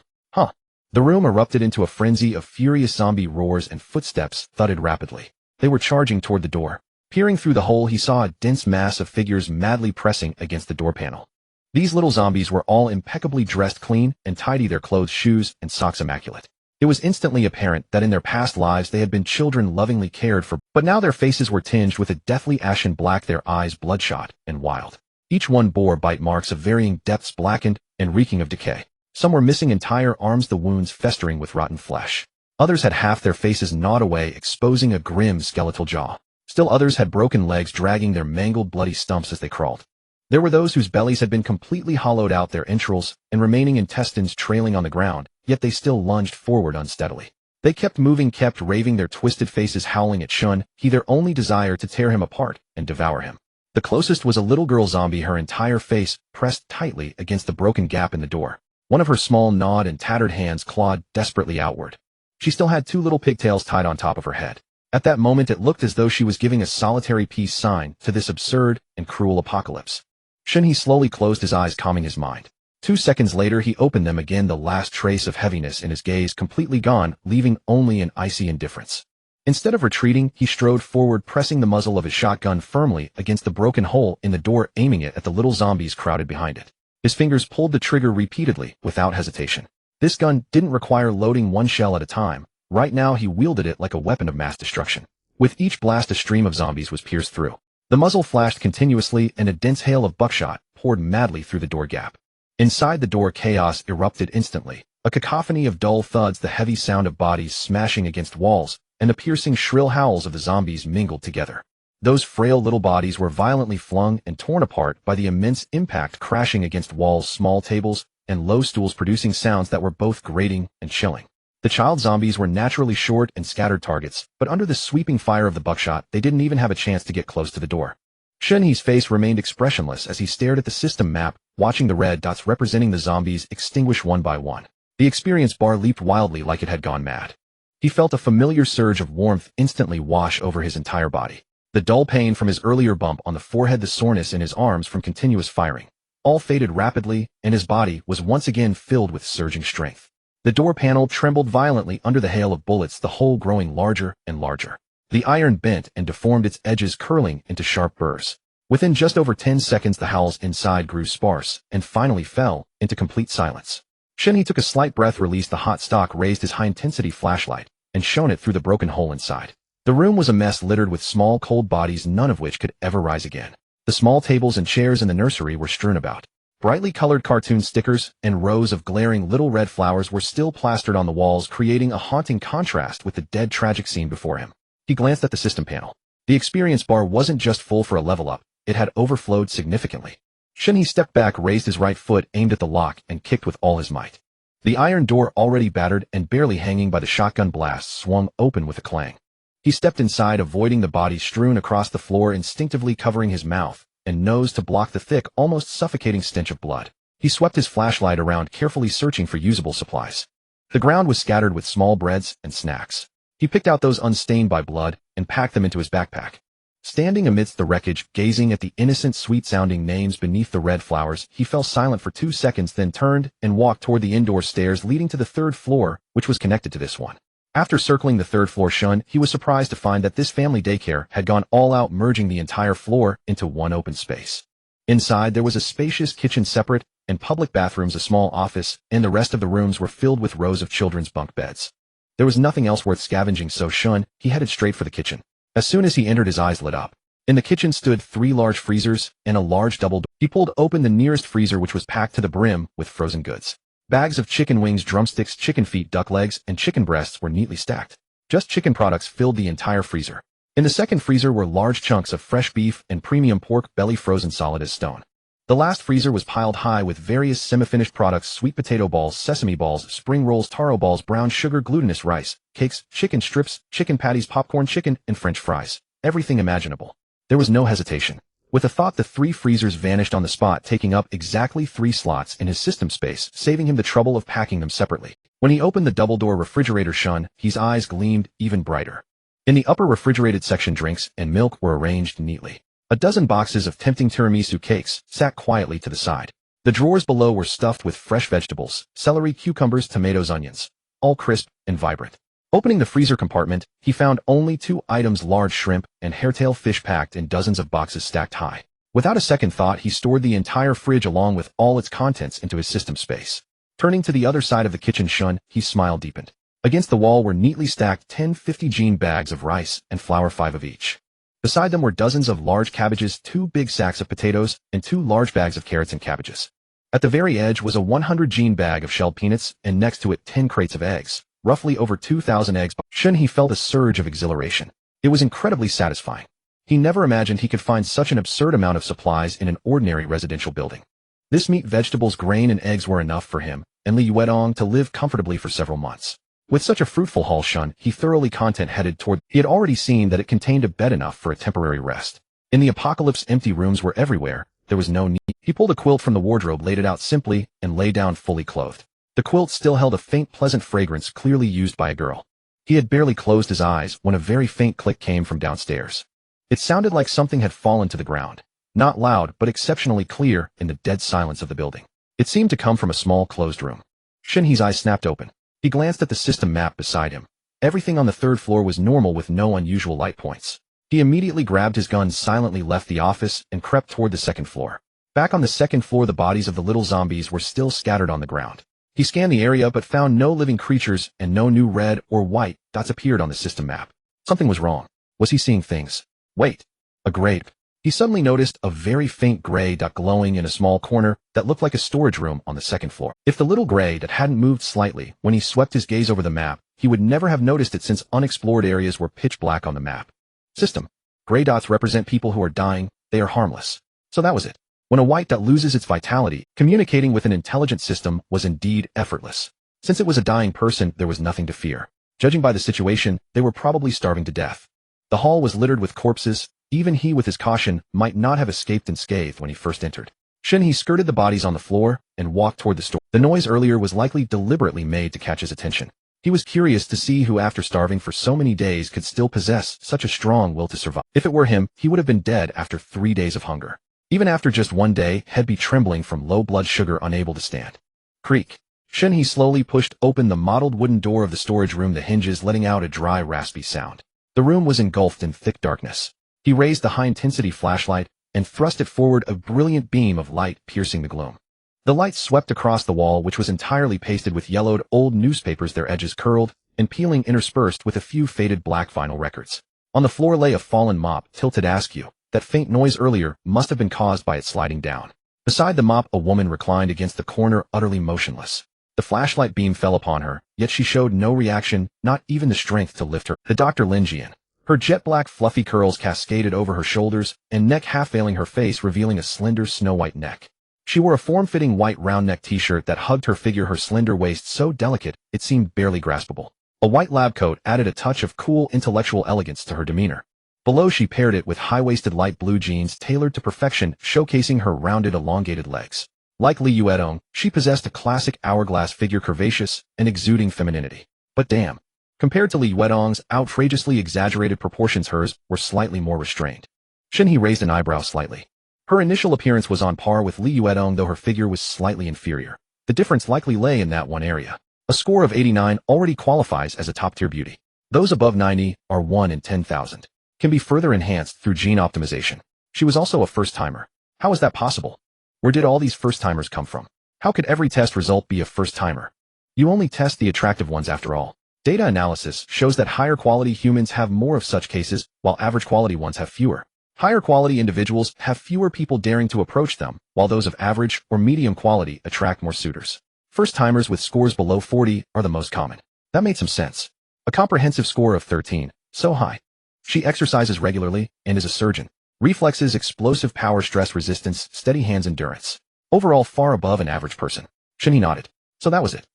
The room erupted into a frenzy of furious zombie roars and footsteps thudded rapidly. They were charging toward the door. Peering through the hole, he saw a dense mass of figures madly pressing against the door panel. These little zombies were all impeccably dressed, clean and tidy, their clothes, shoes, and socks immaculate. It was instantly apparent that in their past lives they had been children lovingly cared for, but now their faces were tinged with a deathly ashen black, their eyes bloodshot and wild. Each one bore bite marks of varying depths, blackened and reeking of decay. Some were missing entire arms, the wounds festering with rotten flesh. Others had half their faces gnawed away, exposing a grim skeletal jaw. Still others had broken legs, dragging their mangled, bloody stumps as they crawled. There were those whose bellies had been completely hollowed out, their entrails and remaining intestines trailing on the ground, yet they still lunged forward unsteadily. They kept moving, kept raving, their twisted faces howling at Shen He, their only desire to tear him apart and devour him. The closest was a little girl zombie, her entire face pressed tightly against the broken gap in the door. One of her small, gnawed and tattered hands clawed desperately outward. She still had 2 little pigtails tied on top of her head. At that moment it looked as though she was giving a solitary peace sign to this absurd and cruel apocalypse. Shen He slowly closed his eyes, calming his mind. 2 seconds later he opened them again, the last trace of heaviness in his gaze completely gone, leaving only an icy indifference. Instead of retreating, he strode forward, pressing the muzzle of his shotgun firmly against the broken hole in the door, aiming it at the little zombies crowded behind it. His fingers pulled the trigger repeatedly, without hesitation. This gun didn't require loading 1 shell at a time. Right now he wielded it like a weapon of mass destruction. With each blast a stream of zombies was pierced through. The muzzle flashed continuously and a dense hail of buckshot poured madly through the door gap. Inside the door chaos erupted instantly. A cacophony of dull thuds, the heavy sound of bodies smashing against walls, and the piercing shrill howls of the zombies mingled together. Those frail little bodies were violently flung and torn apart by the immense impact, crashing against walls, small tables, and low stools, producing sounds that were both grating and chilling. The child zombies were naturally short and scattered targets, but under the sweeping fire of the buckshot, they didn't even have a chance to get close to the door. Shen He's face remained expressionless as he stared at the system map, watching the red dots representing the zombies extinguish one by one. The experience bar leaped wildly like it had gone mad. He felt a familiar surge of warmth instantly wash over his entire body. The dull pain from his earlier bump on the forehead, the soreness in his arms from continuous firing, all faded rapidly, and his body was once again filled with surging strength. The door panel trembled violently under the hail of bullets, the hole growing larger and larger. The iron bent and deformed, its edges curling into sharp burrs. Within just over 10 seconds the howls inside grew sparse and finally fell into complete silence. Shen He took a slight breath, released the hot stock, raised his high-intensity flashlight, and shone it through the broken hole inside. The room was a mess, littered with small, cold bodies, none of which could ever rise again. The small tables and chairs in the nursery were strewn about. Brightly colored cartoon stickers and rows of glaring little red flowers were still plastered on the walls, creating a haunting contrast with the dead, tragic scene before him. He glanced at the system panel. The experience bar wasn't just full for a level up, it had overflowed significantly. Shen He stepped back, raised his right foot, aimed at the lock, and kicked with all his might. The iron door, already battered and barely hanging by the shotgun blast, swung open with a clang. He stepped inside, avoiding the bodies strewn across the floor, instinctively covering his mouth and nose to block the thick, almost suffocating stench of blood. He swept his flashlight around, carefully searching for usable supplies. The ground was scattered with small breads and snacks. He picked out those unstained by blood and packed them into his backpack. Standing amidst the wreckage, gazing at the innocent, sweet-sounding names beneath the red flowers, he fell silent for 2 seconds, then turned and walked toward the indoor stairs leading to the 3rd floor, which was connected to this one. After circling the 3rd floor, he was surprised to find that this family daycare had gone all out, merging the entire floor into one open space. Inside, there was a spacious kitchen, separate, and public bathrooms, a small office, and the rest of the rooms were filled with rows of children's bunk beds. There was nothing else worth scavenging, so he headed straight for the kitchen. As soon as he entered, his eyes lit up. In the kitchen stood 3 large freezers and a large double door. He pulled open the nearest freezer, which was packed to the brim with frozen goods. Bags of chicken wings, drumsticks, chicken feet, duck legs, and chicken breasts were neatly stacked. Just chicken products filled the entire freezer. In the 2nd freezer were large chunks of fresh beef and premium pork belly, frozen solid as stone. The last freezer was piled high with various semi-finished products: sweet potato balls, sesame balls, spring rolls, taro balls, brown sugar, glutinous rice, cakes, chicken strips, chicken patties, popcorn chicken, and French fries. Everything imaginable. There was no hesitation. With a thought, the 3 freezers vanished on the spot, taking up exactly 3 slots in his system space, saving him the trouble of packing them separately. When he opened the double-door refrigerator, Shen He's eyes gleamed even brighter. In the upper refrigerated section, drinks and milk were arranged neatly. A dozen boxes of tempting tiramisu cakes sat quietly to the side. The drawers below were stuffed with fresh vegetables, celery, cucumbers, tomatoes, onions, all crisp and vibrant. Opening the freezer compartment, he found only 2 items: large shrimp and hairtail fish packed in dozens of boxes stacked high. Without a second thought, he stored the entire fridge along with all its contents into his system space. Turning to the other side of the kitchen, Shen He's smile deepened. Against the wall were neatly stacked 10 50-gene bags of rice and flour, 5 of each. Beside them were dozens of large cabbages, 2 big sacks of potatoes, and 2 large bags of carrots and cabbages. At the very edge was a 100-gene bag of shelled peanuts, and next to it 10 crates of eggs, roughly over 2,000 eggs. Shen He felt a surge of exhilaration. It was incredibly satisfying. He never imagined he could find such an absurd amount of supplies in an ordinary residential building. This meat, vegetables, grain, and eggs were enough for him and Li Yuedong to live comfortably for several months. With such a fruitful haul, Shen He thoroughly content headed toward. He had already seen that it contained a bed enough for a temporary rest. In the apocalypse, empty rooms were everywhere. There was no need. He pulled a quilt from the wardrobe, laid it out simply, and lay down fully clothed. The quilt still held a faint, pleasant fragrance, clearly used by a girl. He had barely closed his eyes when a very faint click came from downstairs. It sounded like something had fallen to the ground. Not loud, but exceptionally clear in the dead silence of the building. It seemed to come from a small, closed room. Shen He's eyes snapped open. He glanced at the system map beside him. Everything on the 3rd floor was normal with no unusual light points. He immediately grabbed his gun, silently left the office, and crept toward the 2nd floor. Back on the 2nd floor, the bodies of the little zombies were still scattered on the ground. He scanned the area but found no living creatures, and no new red or white dots appeared on the system map. Something was wrong. Was he seeing things? Wait. A grape. He suddenly noticed a very faint gray dot glowing in a small corner that looked like a storage room on the 2nd floor. If the little gray dot hadn't moved slightly when he swept his gaze over the map, he would never have noticed it, since unexplored areas were pitch black on the map. System. Gray dots represent people who are dying. They are harmless. So that was it. When a white dot loses its vitality, communicating with an intelligent system was indeed effortless. Since it was a dying person, there was nothing to fear. Judging by the situation, they were probably starving to death. The hall was littered with corpses. Even he, with his caution, might not have escaped unscathed when he first entered. Shen He skirted the bodies on the floor and walked toward the store. The noise earlier was likely deliberately made to catch his attention. He was curious to see who, after starving for so many days, could still possess such a strong will to survive. If it were him, he would have been dead after 3 days of hunger. Even after just 1 day, he'd be trembling from low blood sugar, unable to stand. Creak. Shen He slowly pushed open the mottled wooden door of the storage room, the hinges letting out a dry, raspy sound. The room was engulfed in thick darkness. He raised the high-intensity flashlight and thrust it forward, a brilliant beam of light piercing the gloom. The light swept across the wall, which was entirely pasted with yellowed old newspapers, their edges curled and peeling, interspersed with a few faded black vinyl records. On the floor lay a fallen mop, tilted askew. That faint noise earlier must have been caused by it sliding down. Beside the mop, a woman reclined against the corner, utterly motionless. The flashlight beam fell upon her, yet she showed no reaction, not even the strength to lift her. The Dr. Lin Jian. Her jet-black fluffy curls cascaded over her shoulders and neck, half veiling her face, revealing a slender snow-white neck. She wore a form-fitting white round-neck t-shirt that hugged her figure, her slender waist so delicate it seemed barely graspable. A white lab coat added a touch of cool, intellectual elegance to her demeanor. Below, she paired it with high-waisted light blue jeans tailored to perfection, showcasing her rounded, elongated legs. Like Li Yuedong, she possessed a classic hourglass figure, curvaceous and exuding femininity. But damn. Compared to Li Yuedong's outrageously exaggerated proportions, hers were slightly more restrained. Shen He raised an eyebrow slightly. Her initial appearance was on par with Li Yuedong, though her figure was slightly inferior. The difference likely lay in that one area. A score of 89 already qualifies as a top-tier beauty. Those above 90 are 1 in 10,000. Can be further enhanced through gene optimization. She was also a first-timer. How is that possible? Where did all these first-timers come from? How could every test result be a first-timer? You only test the attractive ones after all. Data analysis shows that higher-quality humans have more of such cases, while average-quality ones have fewer. Higher-quality individuals have fewer people daring to approach them, while those of average or medium quality attract more suitors. First-timers with scores below 40 are the most common. That made some sense. A comprehensive score of 13. So high. She exercises regularly and is a surgeon. Reflexes, explosive power, stress resistance, steady hands, endurance. Overall, far above an average person. Shen He nodded. So that was it.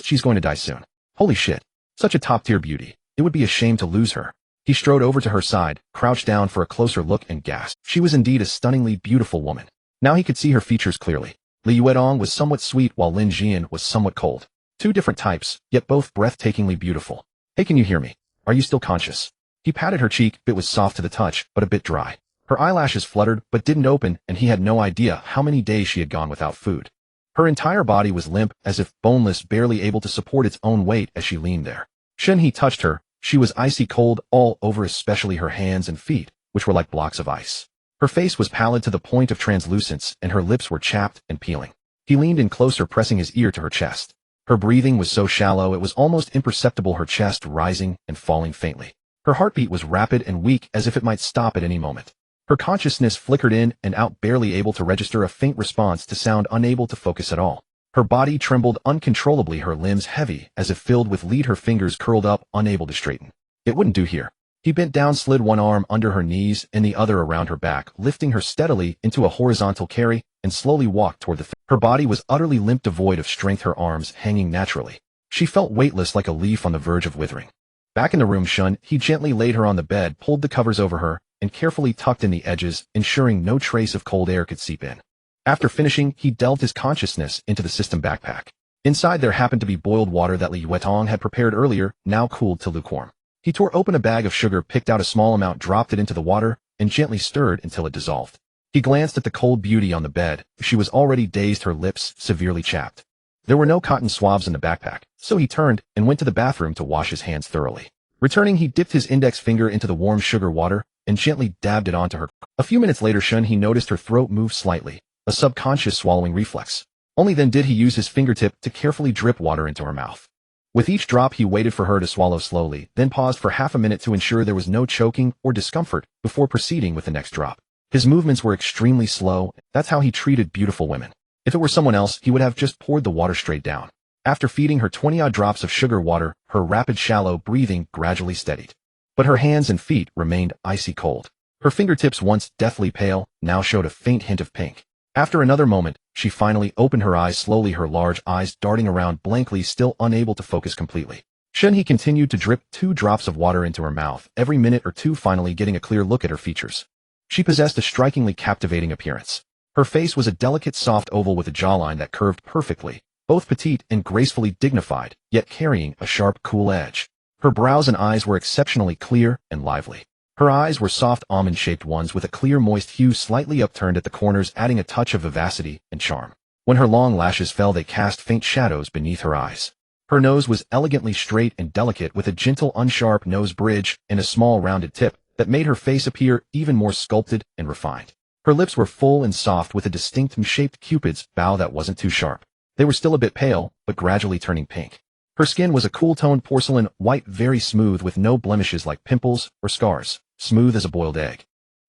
She's going to die soon. Holy shit. Such a top-tier beauty. It would be a shame to lose her. He strode over to her side, crouched down for a closer look and gasped. She was indeed a stunningly beautiful woman. Now he could see her features clearly. Li Yuedong was somewhat sweet while Lin Jian was somewhat cold. Two different types, yet both breathtakingly beautiful. Hey, can you hear me? Are you still conscious? He patted her cheek. It was soft to the touch, but a bit dry. Her eyelashes fluttered but didn't open, and he had no idea how many days she had gone without food. Her entire body was limp, as if boneless, barely able to support its own weight as she leaned there. Shen He touched her. She was icy cold all over, especially her hands and feet, which were like blocks of ice. Her face was pallid to the point of translucence, and her lips were chapped and peeling. He leaned in closer, pressing his ear to her chest. Her breathing was so shallow it was almost imperceptible, her chest rising and falling faintly. Her heartbeat was rapid and weak, as if it might stop at any moment. Her consciousness flickered in and out, barely able to register a faint response to sound, unable to focus at all. Her body trembled uncontrollably, her limbs heavy, as if filled with lead, her fingers curled up, unable to straighten. It wouldn't do here. He bent down, slid one arm under her knees and the other around her back, lifting her steadily into a horizontal carry, and slowly walked toward the Her body was utterly limp, devoid of strength, her arms hanging naturally. She felt weightless, like a leaf on the verge of withering. Back in the room, Shen He gently laid her on the bed, pulled the covers over her, and carefully tucked in the edges, ensuring no trace of cold air could seep in. After finishing, he delved his consciousness into the system backpack. Inside there happened to be boiled water that Li Yuedong had prepared earlier, now cooled to lukewarm. He tore open a bag of sugar, picked out a small amount, dropped it into the water, and gently stirred until it dissolved. He glanced at the cold beauty on the bed. She was already dazed, her lips severely chapped. There were no cotton swabs in the backpack, so he turned and went to the bathroom to wash his hands thoroughly. Returning, he dipped his index finger into the warm sugar water and gently dabbed it onto her. A few minutes later, Shen He noticed her throat move slightly, a subconscious swallowing reflex. Only then did he use his fingertip to carefully drip water into her mouth. With each drop, he waited for her to swallow slowly, then paused for half a minute to ensure there was no choking or discomfort before proceeding with the next drop. His movements were extremely slow. That's how he treated beautiful women. If it were someone else, he would have just poured the water straight down. After feeding her 20-odd drops of sugar water, her rapid, shallow breathing gradually steadied. But her hands and feet remained icy cold. Her fingertips, once deathly pale, now showed a faint hint of pink. After another moment, she finally opened her eyes slowly, her large eyes darting around blankly, still unable to focus completely. Shen He continued to drip 2 drops of water into her mouth every minute or two, finally getting a clear look at her features. She possessed a strikingly captivating appearance. Her face was a delicate, soft oval with a jawline that curved perfectly, both petite and gracefully dignified, yet carrying a sharp, cool edge. Her brows and eyes were exceptionally clear and lively. Her eyes were soft, almond-shaped ones with a clear, moist hue, slightly upturned at the corners, adding a touch of vivacity and charm. When her long lashes fell, they cast faint shadows beneath her eyes. Her nose was elegantly straight and delicate, with a gentle, unsharp nose bridge and a small, rounded tip that made her face appear even more sculpted and refined. Her lips were full and soft, with a distinct shaped Cupid's bow that wasn't too sharp. They were still a bit pale, but gradually turning pink. Her skin was a cool-toned porcelain white, very smooth, with no blemishes like pimples or scars, smooth as a boiled egg.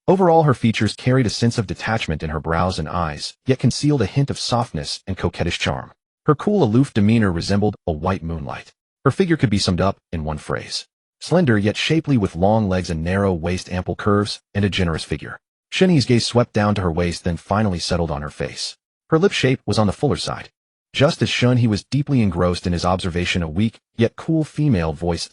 Overall, her features carried a sense of detachment in her brows and eyes, yet concealed a hint of softness and coquettish charm. Her cool, aloof demeanor resembled a white moonlight. Her figure could be summed up in one phrase: slender yet shapely, with long legs and narrow waist, ample curves, and a generous figure. Shen He's gaze swept down to her waist, then finally settled on her face. Her lip shape was on the fuller side. Just as Shen He was deeply engrossed in his observation, a weak, yet cool female voice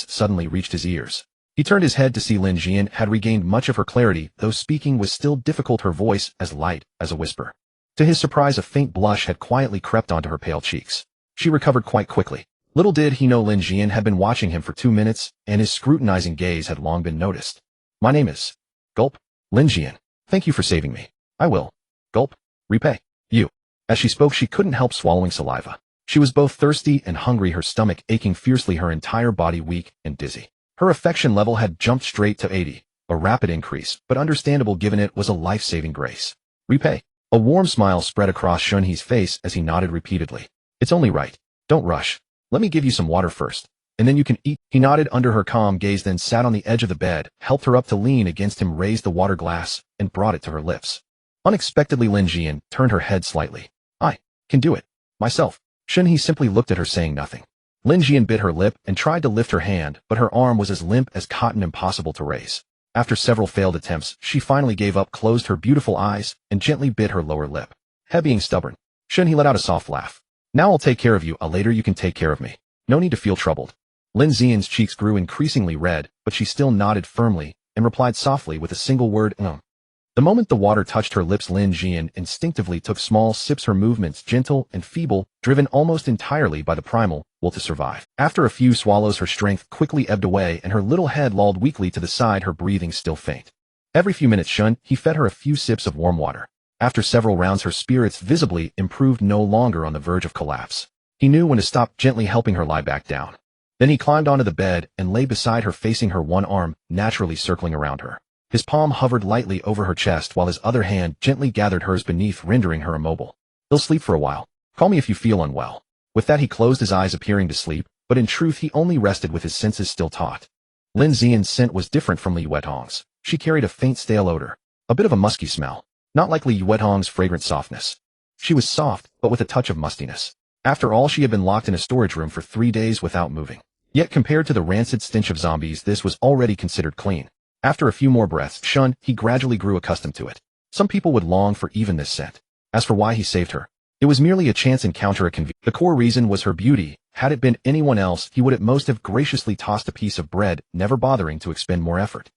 suddenly reached his ears. He turned his head to see Lin Jian had regained much of her clarity, though speaking was still difficult, her voice as light as a whisper. To his surprise, a faint blush had quietly crept onto her pale cheeks. She recovered quite quickly. Little did he know Lin Jian had been watching him for 2 minutes, and his scrutinizing gaze had long been noticed. My name is Gulp. Lin Jian. Thank you for saving me. I will. Gulp. Repay. You. As she spoke, she couldn't help swallowing saliva. She was both thirsty and hungry, her stomach aching fiercely, her entire body weak and dizzy. Her affection level had jumped straight to 80, a rapid increase, but understandable given it was a life-saving grace. Repay. A warm smile spread across Shen He's face as he nodded repeatedly. It's only right. Don't rush. Let me give you some water first, and then you can eat. He nodded under her calm gaze, then sat on the edge of the bed, helped her up to lean against him, raised the water glass, and brought it to her lips. Unexpectedly, Lin Jian turned her head slightly. I can do it myself. Shen He simply looked at her, saying nothing. Lin Jian bit her lip and tried to lift her hand, but her arm was as limp as cotton, impossible to raise. After several failed attempts, she finally gave up, closed her beautiful eyes, and gently bit her lower lip. He being stubborn, Shen He let out a soft laugh. Now I'll take care of you, later you can take care of me. No need to feel troubled. Lin Xian's cheeks grew increasingly red, but she still nodded firmly and replied softly with a single word, The moment the water touched her lips, Lin Xian instinctively took small sips, her movements gentle and feeble, driven almost entirely by the primal will to survive. After a few swallows, her strength quickly ebbed away and her little head lolled weakly to the side, her breathing still faint. Every few minutes, Shen He fed her a few sips of warm water. After several rounds, her spirits visibly improved, no longer on the verge of collapse. He knew when to stop, gently helping her lie back down. Then he climbed onto the bed and lay beside her, facing her, one arm naturally circling around her. His palm hovered lightly over her chest while his other hand gently gathered hers beneath, rendering her immobile. He'll sleep for a while. Call me if you feel unwell. With that, he closed his eyes, appearing to sleep, but in truth he only rested with his senses still taut. Lin Xian's scent was different from Li Yuetong's. She carried a faint stale odor, a bit of a musky smell, not like Li Yuetong's fragrant softness. She was soft, but with a touch of mustiness. After all, she had been locked in a storage room for 3 days without moving. Yet compared to the rancid stench of zombies, this was already considered clean. After a few more breaths, Shen He gradually grew accustomed to it. Some people would long for even this scent. As for why he saved her, it was merely a chance encounter, The core reason was her beauty. Had it been anyone else, he would at most have graciously tossed a piece of bread, never bothering to expend more effort.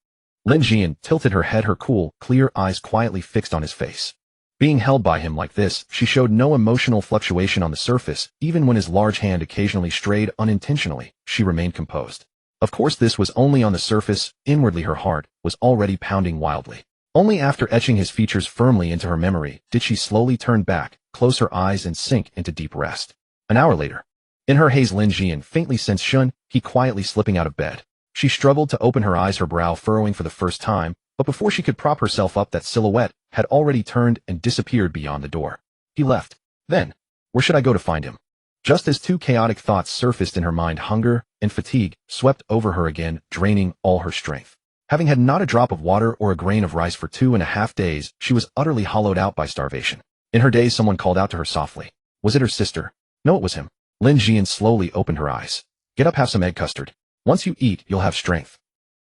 Lin Xian tilted her head, her cool, clear eyes quietly fixed on his face. Being held by him like this, she showed no emotional fluctuation on the surface. Even when his large hand occasionally strayed unintentionally, she remained composed. Of course, this was only on the surface. Inwardly, her heart was already pounding wildly. Only after etching his features firmly into her memory did she slowly turn back, close her eyes, and sink into deep rest. An hour later, in her haze, Lin Xian faintly sensed Shen He quietly slipping out of bed. She struggled to open her eyes, her brow furrowing for the first time, but before she could prop herself up, that silhouette had already turned and disappeared beyond the door. He left. Then, where should I go to find him? Just as two chaotic thoughts surfaced in her mind, hunger and fatigue swept over her again, draining all her strength. Having had not a drop of water or a grain of rice for 2.5 days, she was utterly hollowed out by starvation. In her daze, someone called out to her softly. Was it her sister? No, it was him. Lin Xian slowly opened her eyes. Get up, have some egg custard. Once you eat, you'll have strength.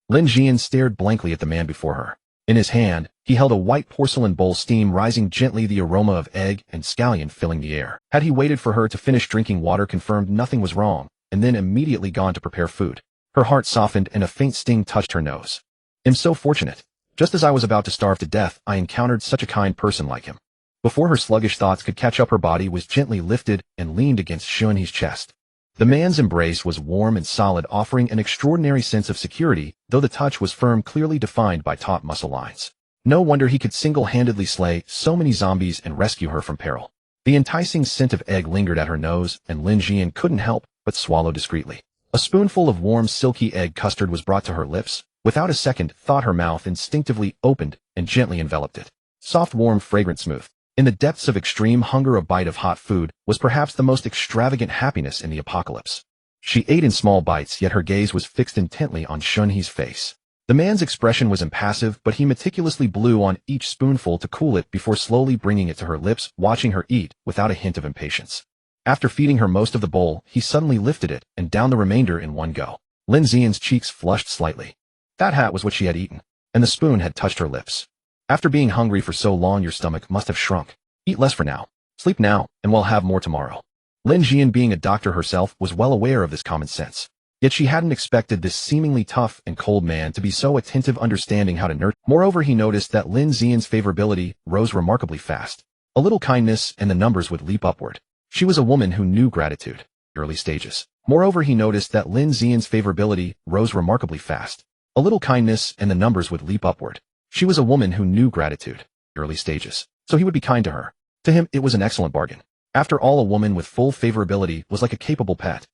Lin Xian stared blankly at the man before her. In his hand, he held a white porcelain bowl, steam rising gently, the aroma of egg and scallion filling the air. Had he waited for her to finish drinking water, confirmed nothing was wrong, and then immediately gone to prepare food. Her heart softened and a faint sting touched her nose. I'm so fortunate. Just as I was about to starve to death, I encountered such a kind person like him. Before her sluggish thoughts could catch up, her body was gently lifted and leaned against Shen He's chest. The man's embrace was warm and solid, offering an extraordinary sense of security, though the touch was firm, clearly defined by taut muscle lines. No wonder he could single-handedly slay so many zombies and rescue her from peril. The enticing scent of egg lingered at her nose, and Lin Xian couldn't help but swallow discreetly. A spoonful of warm, silky egg custard was brought to her lips. Without a second thought, her mouth instinctively opened and gently enveloped it. Soft, warm, fragrant, smooth. In the depths of extreme hunger, a bite of hot food was perhaps the most extravagant happiness in the apocalypse. She ate in small bites, yet her gaze was fixed intently on Shen He's face. The man's expression was impassive, but he meticulously blew on each spoonful to cool it before slowly bringing it to her lips, watching her eat without a hint of impatience. After feeding her most of the bowl, he suddenly lifted it and downed the remainder in one go. Lin Xian's cheeks flushed slightly. That hat was what she had eaten, and the spoon had touched her lips. After being hungry for so long, your stomach must have shrunk. Eat less for now. Sleep now, and we'll have more tomorrow. Lin Xian, being a doctor herself, was well aware of this common sense. Yet she hadn't expected this seemingly tough and cold man to be so attentive, understanding how to nurture. Moreover, he noticed that Lin Xian's favorability rose remarkably fast. A little kindness and the numbers would leap upward. She was a woman who knew gratitude. Early stages. Moreover, he noticed that Lin Xian's favorability rose remarkably fast. A little kindness and the numbers would leap upward. She was a woman who knew gratitude. Early stages. So he would be kind to her. To him, it was an excellent bargain. After all, a woman with full favorability was like a capable pet.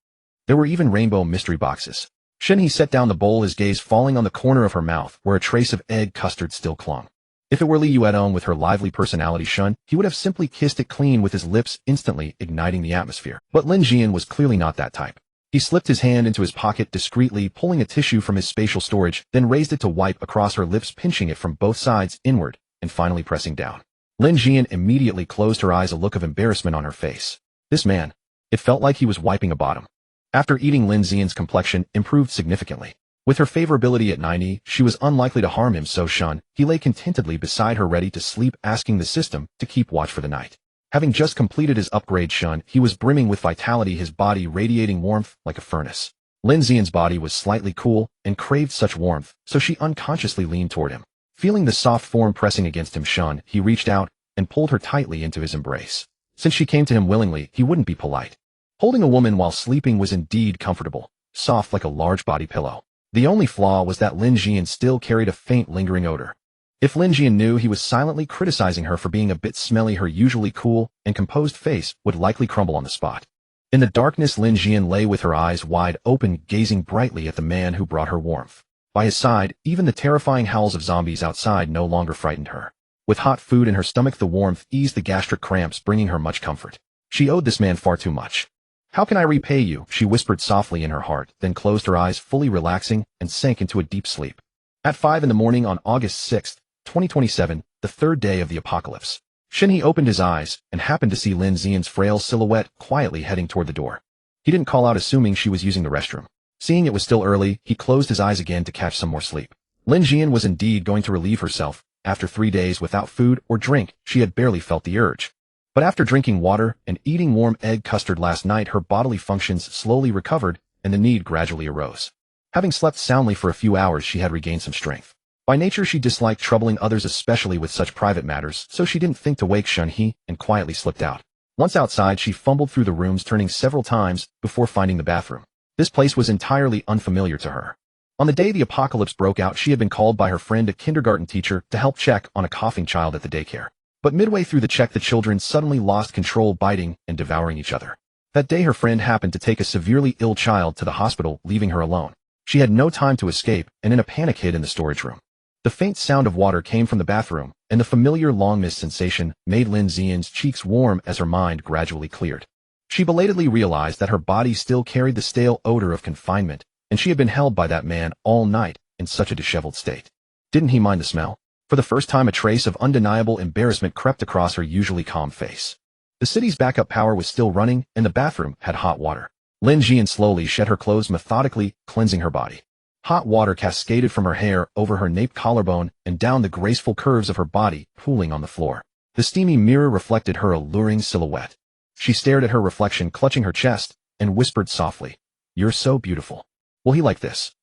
There were even rainbow mystery boxes. Shen He set down the bowl, his gaze falling on the corner of her mouth, where a trace of egg custard still clung. If it were Li Yuetong with her lively personality, Shen, he would have simply kissed it clean with his lips, instantly igniting the atmosphere. But Lin Xian was clearly not that type. He slipped his hand into his pocket discreetly, pulling a tissue from his spatial storage, then raised it to wipe across her lips, pinching it from both sides inward, and finally pressing down. Lin Xian immediately closed her eyes, a look of embarrassment on her face. This man. It felt like he was wiping a bottom. After eating, Lin Xian's complexion improved significantly. With her favorability at 90, she was unlikely to harm him, so Shen He lay contentedly beside her, ready to sleep, asking the system to keep watch for the night. Having just completed his upgrade Shen, he was brimming with vitality, his body radiating warmth like a furnace. Lin Xian's body was slightly cool and craved such warmth, so she unconsciously leaned toward him. Feeling the soft form pressing against him, Shen, he reached out and pulled her tightly into his embrace. Since she came to him willingly, he wouldn't be polite. Holding a woman while sleeping was indeed comfortable, soft like a large body pillow. The only flaw was that Lin Xian still carried a faint lingering odor. If Lin Xian knew he was silently criticizing her for being a bit smelly, her usually cool and composed face would likely crumble on the spot. In the darkness, Lin Xian lay with her eyes wide open, gazing brightly at the man who brought her warmth. By his side, even the terrifying howls of zombies outside no longer frightened her. With hot food in her stomach, the warmth eased the gastric cramps, bringing her much comfort. She owed this man far too much. "How can I repay you?" she whispered softly in her heart, then closed her eyes, fully relaxing, and sank into a deep sleep. At 5 in the morning on August 6, 2027, the third day of the apocalypse, Shen He opened his eyes and happened to see Lin Xian's frail silhouette quietly heading toward the door. He didn't call out, assuming she was using the restroom. Seeing it was still early, he closed his eyes again to catch some more sleep. Lin Xian was indeed going to relieve herself. After 3 days without food or drink, she had barely felt the urge. But after drinking water and eating warm egg custard last night, her bodily functions slowly recovered and the need gradually arose. Having slept soundly for a few hours, she had regained some strength. By nature, she disliked troubling others, especially with such private matters, so she didn't think to wake Shen He and quietly slipped out. Once outside, she fumbled through the rooms, turning several times before finding the bathroom. This place was entirely unfamiliar to her. On the day the apocalypse broke out, she had been called by her friend, a kindergarten teacher, to help check on a coughing child at the daycare. But midway through the check, the children suddenly lost control, biting and devouring each other. That day, her friend happened to take a severely ill child to the hospital, leaving her alone. She had no time to escape and in a panic hid in the storage room. The faint sound of water came from the bathroom, and the familiar long mist sensation made Lin Xian's cheeks warm as her mind gradually cleared. She belatedly realized that her body still carried the stale odor of confinement, and she had been held by that man all night in such a disheveled state. Didn't he mind the smell? For the first time, a trace of undeniable embarrassment crept across her usually calm face. The city's backup power was still running, and the bathroom had hot water. Lin Xian slowly shed her clothes, methodically cleansing her body. Hot water cascaded from her hair over her nape collarbone and down the graceful curves of her body, pooling on the floor. The steamy mirror reflected her alluring silhouette. She stared at her reflection, clutching her chest, and whispered softly, "You're so beautiful. Will he like this?"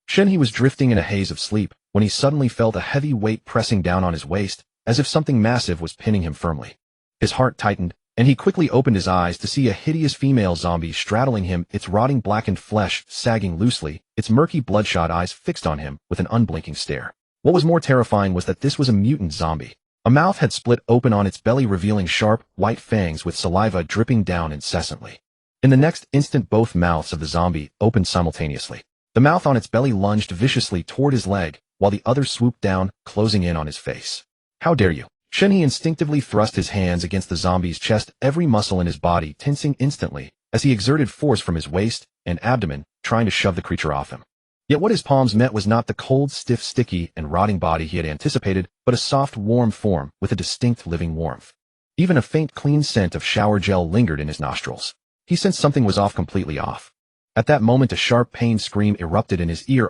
Shen He was drifting in a haze of sleep when he suddenly felt a heavy weight pressing down on his waist, as if something massive was pinning him firmly. His heart tightened, and he quickly opened his eyes to see a hideous female zombie straddling him, its rotting blackened flesh sagging loosely, its murky bloodshot eyes fixed on him with an unblinking stare. What was more terrifying was that this was a mutant zombie. A mouth had split open on its belly, revealing sharp, white fangs with saliva dripping down incessantly. In the next instant, both mouths of the zombie opened simultaneously. The mouth on its belly lunged viciously toward his leg, while the other swooped down, closing in on his face. "How dare you!" Shen He instinctively thrust his hands against the zombie's chest, every muscle in his body tensing instantly, as he exerted force from his waist and abdomen, trying to shove the creature off him. Yet what his palms met was not the cold, stiff, sticky, and rotting body he had anticipated, but a soft, warm form with a distinct living warmth. Even a faint, clean scent of shower gel lingered in his nostrils. He sensed something was off, completely off. At that moment, a sharp pain scream erupted in his ear.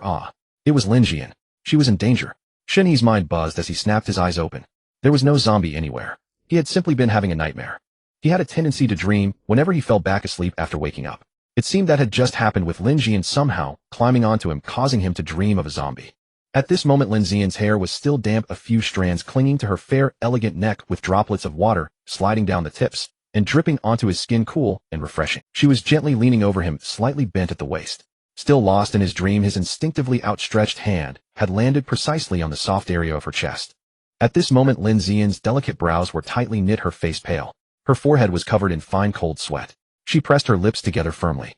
It was Lin Xian. She was in danger. Shen He's mind buzzed as he snapped his eyes open. There was no zombie anywhere. He had simply been having a nightmare. He had a tendency to dream whenever he fell back asleep after waking up. It seemed that had just happened with Lin Xian somehow climbing onto him, causing him to dream of a zombie. At this moment, Lin Xian's hair was still damp, a few strands clinging to her fair, elegant neck with droplets of water sliding down the tips and dripping onto his skin, cool and refreshing. She was gently leaning over him, slightly bent at the waist. Still lost in his dream, his instinctively outstretched hand had landed precisely on the soft area of her chest. At this moment, Lin Xian's delicate brows were tightly knit, her face pale. Her forehead was covered in fine cold sweat. She pressed her lips together firmly.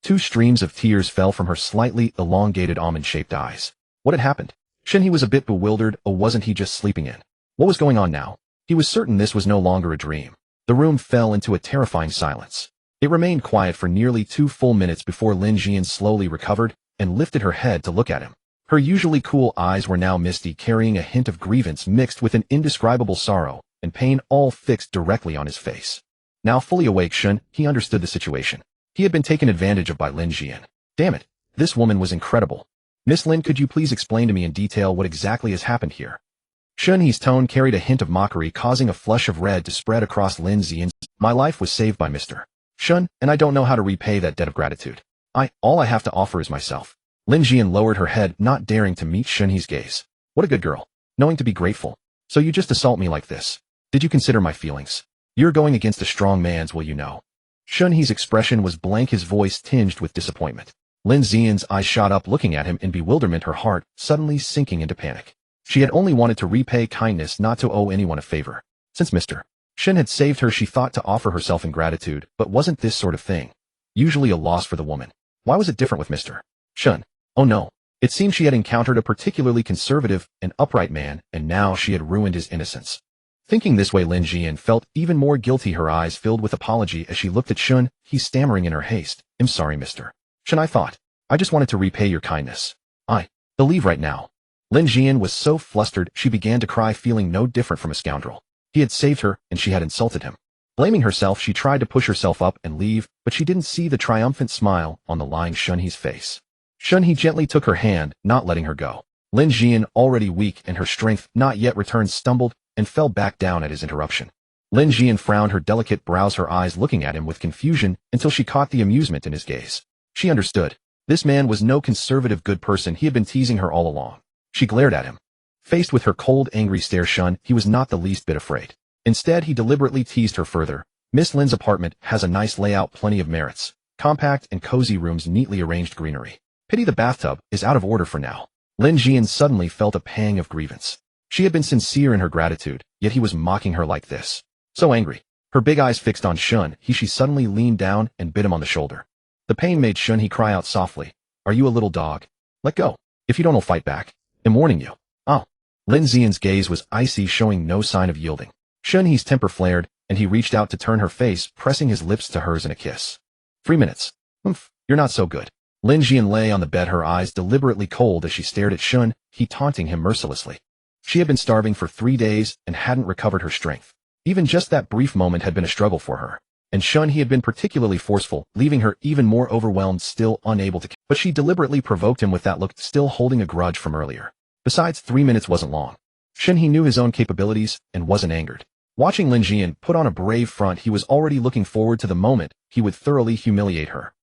2 streams of tears fell from her slightly elongated almond-shaped eyes. What had happened? Shen He was a bit bewildered. Wasn't he just sleeping in? What was going on now? He was certain this was no longer a dream. The room fell into a terrifying silence. It remained quiet for nearly 2 full minutes before Lin Xian slowly recovered and lifted her head to look at him. Her usually cool eyes were now misty, carrying a hint of grievance mixed with an indescribable sorrow and pain, all fixed directly on his face. Now fully awake, Shen He understood the situation. He had been taken advantage of by Lin Xian. Damn it, this woman was incredible. "Miss Lin, could you please explain to me in detail what exactly has happened here?" Shen He's tone carried a hint of mockery, causing a flush of red to spread across Lin Xian's. My life was saved by Mr. Shen, and I don't know how to repay that debt of gratitude. All I have to offer is myself. Lin Xian lowered her head, not daring to meet Shen He's gaze. What a good girl. Knowing to be grateful. So you just assault me like this. Did you consider my feelings? You're going against a strong man's will, you know. Shen He's expression was blank, his voice tinged with disappointment. Lin Xian's eyes shot up, looking at him in bewilderment, her heart suddenly sinking into panic. She had only wanted to repay kindness, not to owe anyone a favor. Since Mr. Shen had saved her, she thought to offer herself in gratitude, but wasn't this sort of thing usually a loss for the woman? Why was it different with Mr. Shen? Oh no. It seemed she had encountered a particularly conservative and upright man, and now she had ruined his innocence. Thinking this way, Lin Xian felt even more guilty, her eyes filled with apology as she looked at Shen He, stammering in her haste. I'm sorry, Mr. Shen, I just wanted to repay your kindness. I believe right now. Lin Xian was so flustered she began to cry, feeling no different from a scoundrel. He had saved her, and she had insulted him. Blaming herself, she tried to push herself up and leave, but she didn't see the triumphant smile on the lying Shen He's face. Shen He gently took her hand, not letting her go. Lin Xian, already weak and her strength not yet returned, stumbled and fell back down at his interruption. Lin Xian frowned, her delicate brows, her eyes looking at him with confusion until she caught the amusement in his gaze. She understood. This man was no conservative good person. He had been teasing her all along. She glared at him. Faced with her cold, angry stare, Shen He was not the least bit afraid. Instead, he deliberately teased her further. Miss Lin's apartment has a nice layout, plenty of merits. Compact and cozy rooms, neatly arranged greenery. Pity the bathtub is out of order for now. Lin Xian suddenly felt a pang of grievance. She had been sincere in her gratitude, yet he was mocking her like this. So angry. Her big eyes fixed on Shen He, she suddenly leaned down and bit him on the shoulder. The pain made Shen He cry out softly. Are you a little dog? Let go. If you don't, I'll fight back. I'm warning you. Oh. Lin Xian's gaze was icy, showing no sign of yielding. Shen He's temper flared, and he reached out to turn her face, pressing his lips to hers in a kiss. 3 minutes. You're not so good. Lin Xian lay on the bed, her eyes deliberately cold as she stared at Shen He, taunting him mercilessly. She had been starving for 3 days and hadn't recovered her strength. Even just that brief moment had been a struggle for her. And Shen He had been particularly forceful, leaving her even more overwhelmed, still unable to. But she deliberately provoked him with that look, still holding a grudge from earlier. Besides, 3 minutes wasn't long. Shen He knew his own capabilities and wasn't angered. Watching Lin Xian put on a brave front, he was already looking forward to the moment he would thoroughly humiliate her.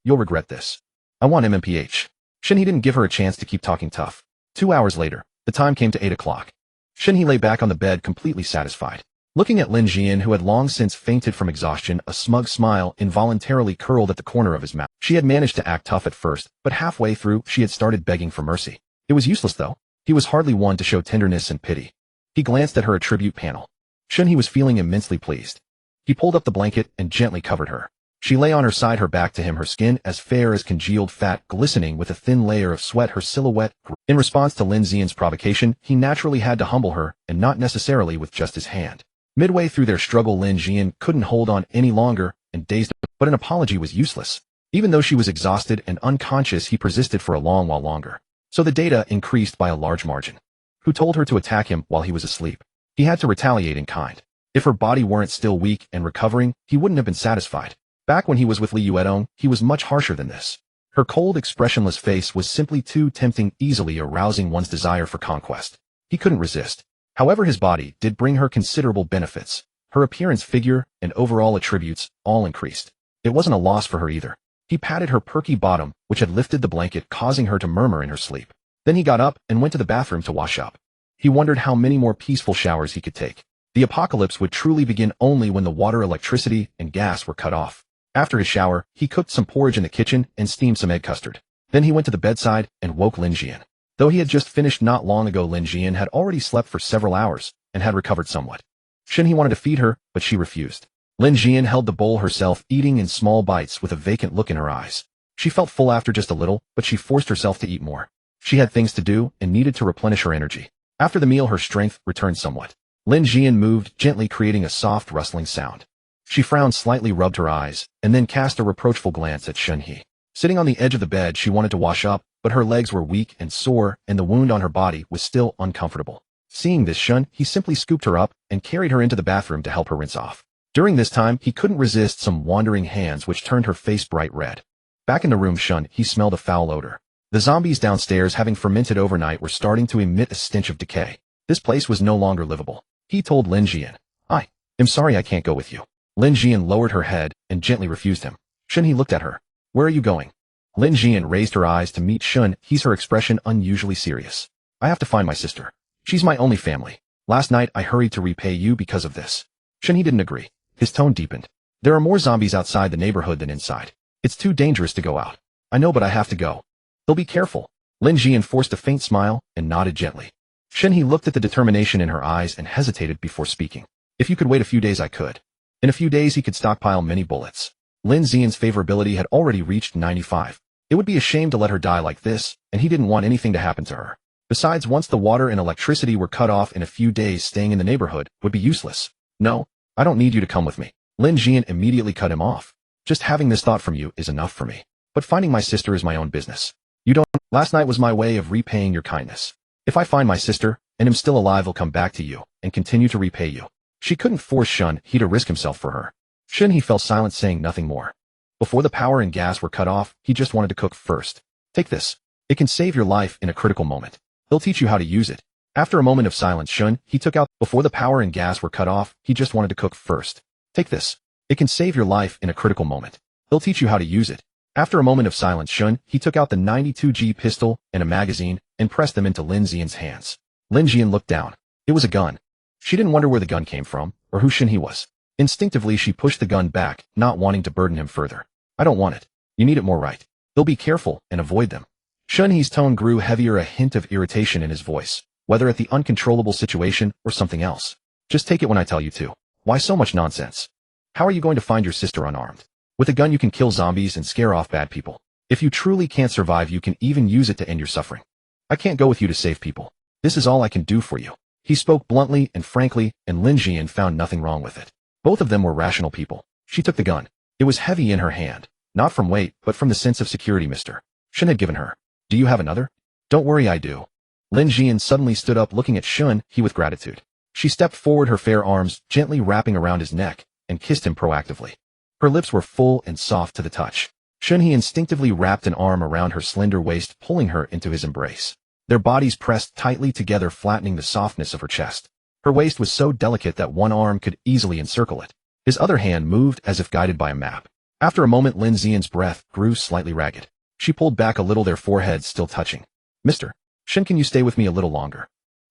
You'll regret this. I want MMPH. Shen He didn't give her a chance to keep talking tough. 2 hours later, the time came to 8 o'clock. Shen He lay back on the bed, completely satisfied. Looking at Lin Xian, who had long since fainted from exhaustion, a smug smile involuntarily curled at the corner of his mouth. She had managed to act tough at first, but halfway through, she had started begging for mercy. It was useless, though. He was hardly one to show tenderness and pity. He glanced at her attribute panel. Shen He was feeling immensely pleased. He pulled up the blanket and gently covered her. She lay on her side, her back to him, her skin as fair as congealed fat, glistening with a thin layer of sweat, her silhouette. In response to Lin Xian's provocation, he naturally had to humble her, and not necessarily with just his hand. Midway through their struggle, Lin Xian couldn't hold on any longer and dazed, but an apology was useless. Even though she was exhausted and unconscious, he persisted for a long while longer. So the data increased by a large margin. Who told her to attack him while he was asleep? He had to retaliate in kind. If her body weren't still weak and recovering, he wouldn't have been satisfied. Back when he was with Li Yuedong, he was much harsher than this. Her cold, expressionless face was simply too tempting, easily arousing one's desire for conquest. He couldn't resist. However, his body did bring her considerable benefits. Her appearance, figure, and overall attributes all increased. It wasn't a loss for her either. He patted her perky bottom, which had lifted the blanket, causing her to murmur in her sleep. Then he got up and went to the bathroom to wash up. He wondered how many more peaceful showers he could take. The apocalypse would truly begin only when the water, electricity, and gas were cut off. After his shower, he cooked some porridge in the kitchen and steamed some egg custard. Then he went to the bedside and woke Lin Xian. Though he had just finished not long ago, Lin Xian had already slept for several hours and had recovered somewhat. Shen He wanted to feed her, but she refused. Lin Xian held the bowl herself, eating in small bites with a vacant look in her eyes. She felt full after just a little, but she forced herself to eat more. She had things to do and needed to replenish her energy. After the meal, her strength returned somewhat. Lin Xian moved gently, creating a soft rustling sound. She frowned slightly, rubbed her eyes, and then cast a reproachful glance at Shen He. Sitting on the edge of the bed, she wanted to wash up, but her legs were weak and sore, and the wound on her body was still uncomfortable. Seeing this, Shen He simply scooped her up and carried her into the bathroom to help her rinse off. During this time, he couldn't resist some wandering hands which turned her face bright red. Back in the room, Shen He smelled a foul odor. The zombies downstairs, having fermented overnight, were starting to emit a stench of decay. This place was no longer livable. He told Lin Jian, I am sorry I can't go with you. Lin Jian lowered her head and gently refused him. Shen He looked at her. Where are you going? Lin Jian raised her eyes to meet Shen He's, her expression unusually serious. I have to find my sister. She's my only family. Last night I hurried to repay you because of this. Shen He didn't agree. His tone deepened. There are more zombies outside the neighborhood than inside. It's too dangerous to go out. I know, but I have to go. They'll be careful. Lin Jian forced a faint smile and nodded gently. Shen He looked at the determination in her eyes and hesitated before speaking. If you could wait a few days, I could. In a few days he could stockpile many bullets. Lin Jian's favorability had already reached 95. It would be a shame to let her die like this, and he didn't want anything to happen to her. Besides, once the water and electricity were cut off in a few days, staying in the neighborhood would be useless. No, I don't need you to come with me. Lin Jian immediately cut him off. Just having this thought from you is enough for me. But finding my sister is my own business. You don't. Last night was my way of repaying your kindness. If I find my sister and am still alive, I'll come back to you and continue to repay you. She couldn't force Shen He to risk himself for her. Shen He fell silent, saying nothing more. Before the power and gas were cut off, he just wanted to cook first. Take this. It can save your life in a critical moment. He'll teach you how to use it. After a moment of silence, Shen He took out. Before the power and gas were cut off, he just wanted to cook first. Take this. It can save your life in a critical moment. He'll teach you how to use it. After a moment of silence, Shen He took out the 92G pistol and a magazine and pressed them into Lin Jian's hands. Lin Jian looked down. It was a gun. She didn't wonder where the gun came from or who Shen He was. Instinctively, she pushed the gun back, not wanting to burden him further. I don't want it. You need it more, right? He'll be careful and avoid them. Shen He's tone grew heavier, a hint of irritation in his voice, whether at the uncontrollable situation or something else. Just take it when I tell you to. Why so much nonsense? How are you going to find your sister unarmed? With a gun you can kill zombies and scare off bad people. If you truly can't survive, you can even use it to end your suffering. I can't go with you to save people. This is all I can do for you. He spoke bluntly and frankly, and Lin Jian found nothing wrong with it. Both of them were rational people. She took the gun. It was heavy in her hand, not from weight, but from the sense of security Mr. Shen had given her. Do you have another? Don't worry, I do. Lin Jian suddenly stood up, looking at Shen He with gratitude. She stepped forward, her fair arms gently wrapping around his neck, and kissed him proactively. Her lips were full and soft to the touch. Shen He instinctively wrapped an arm around her slender waist, pulling her into his embrace. Their bodies pressed tightly together, flattening the softness of her chest. Her waist was so delicate that one arm could easily encircle it. His other hand moved as if guided by a map. After a moment, Lin Jian's breath grew slightly ragged. She pulled back a little, their foreheads still touching. Mr. Shen, can you stay with me a little longer?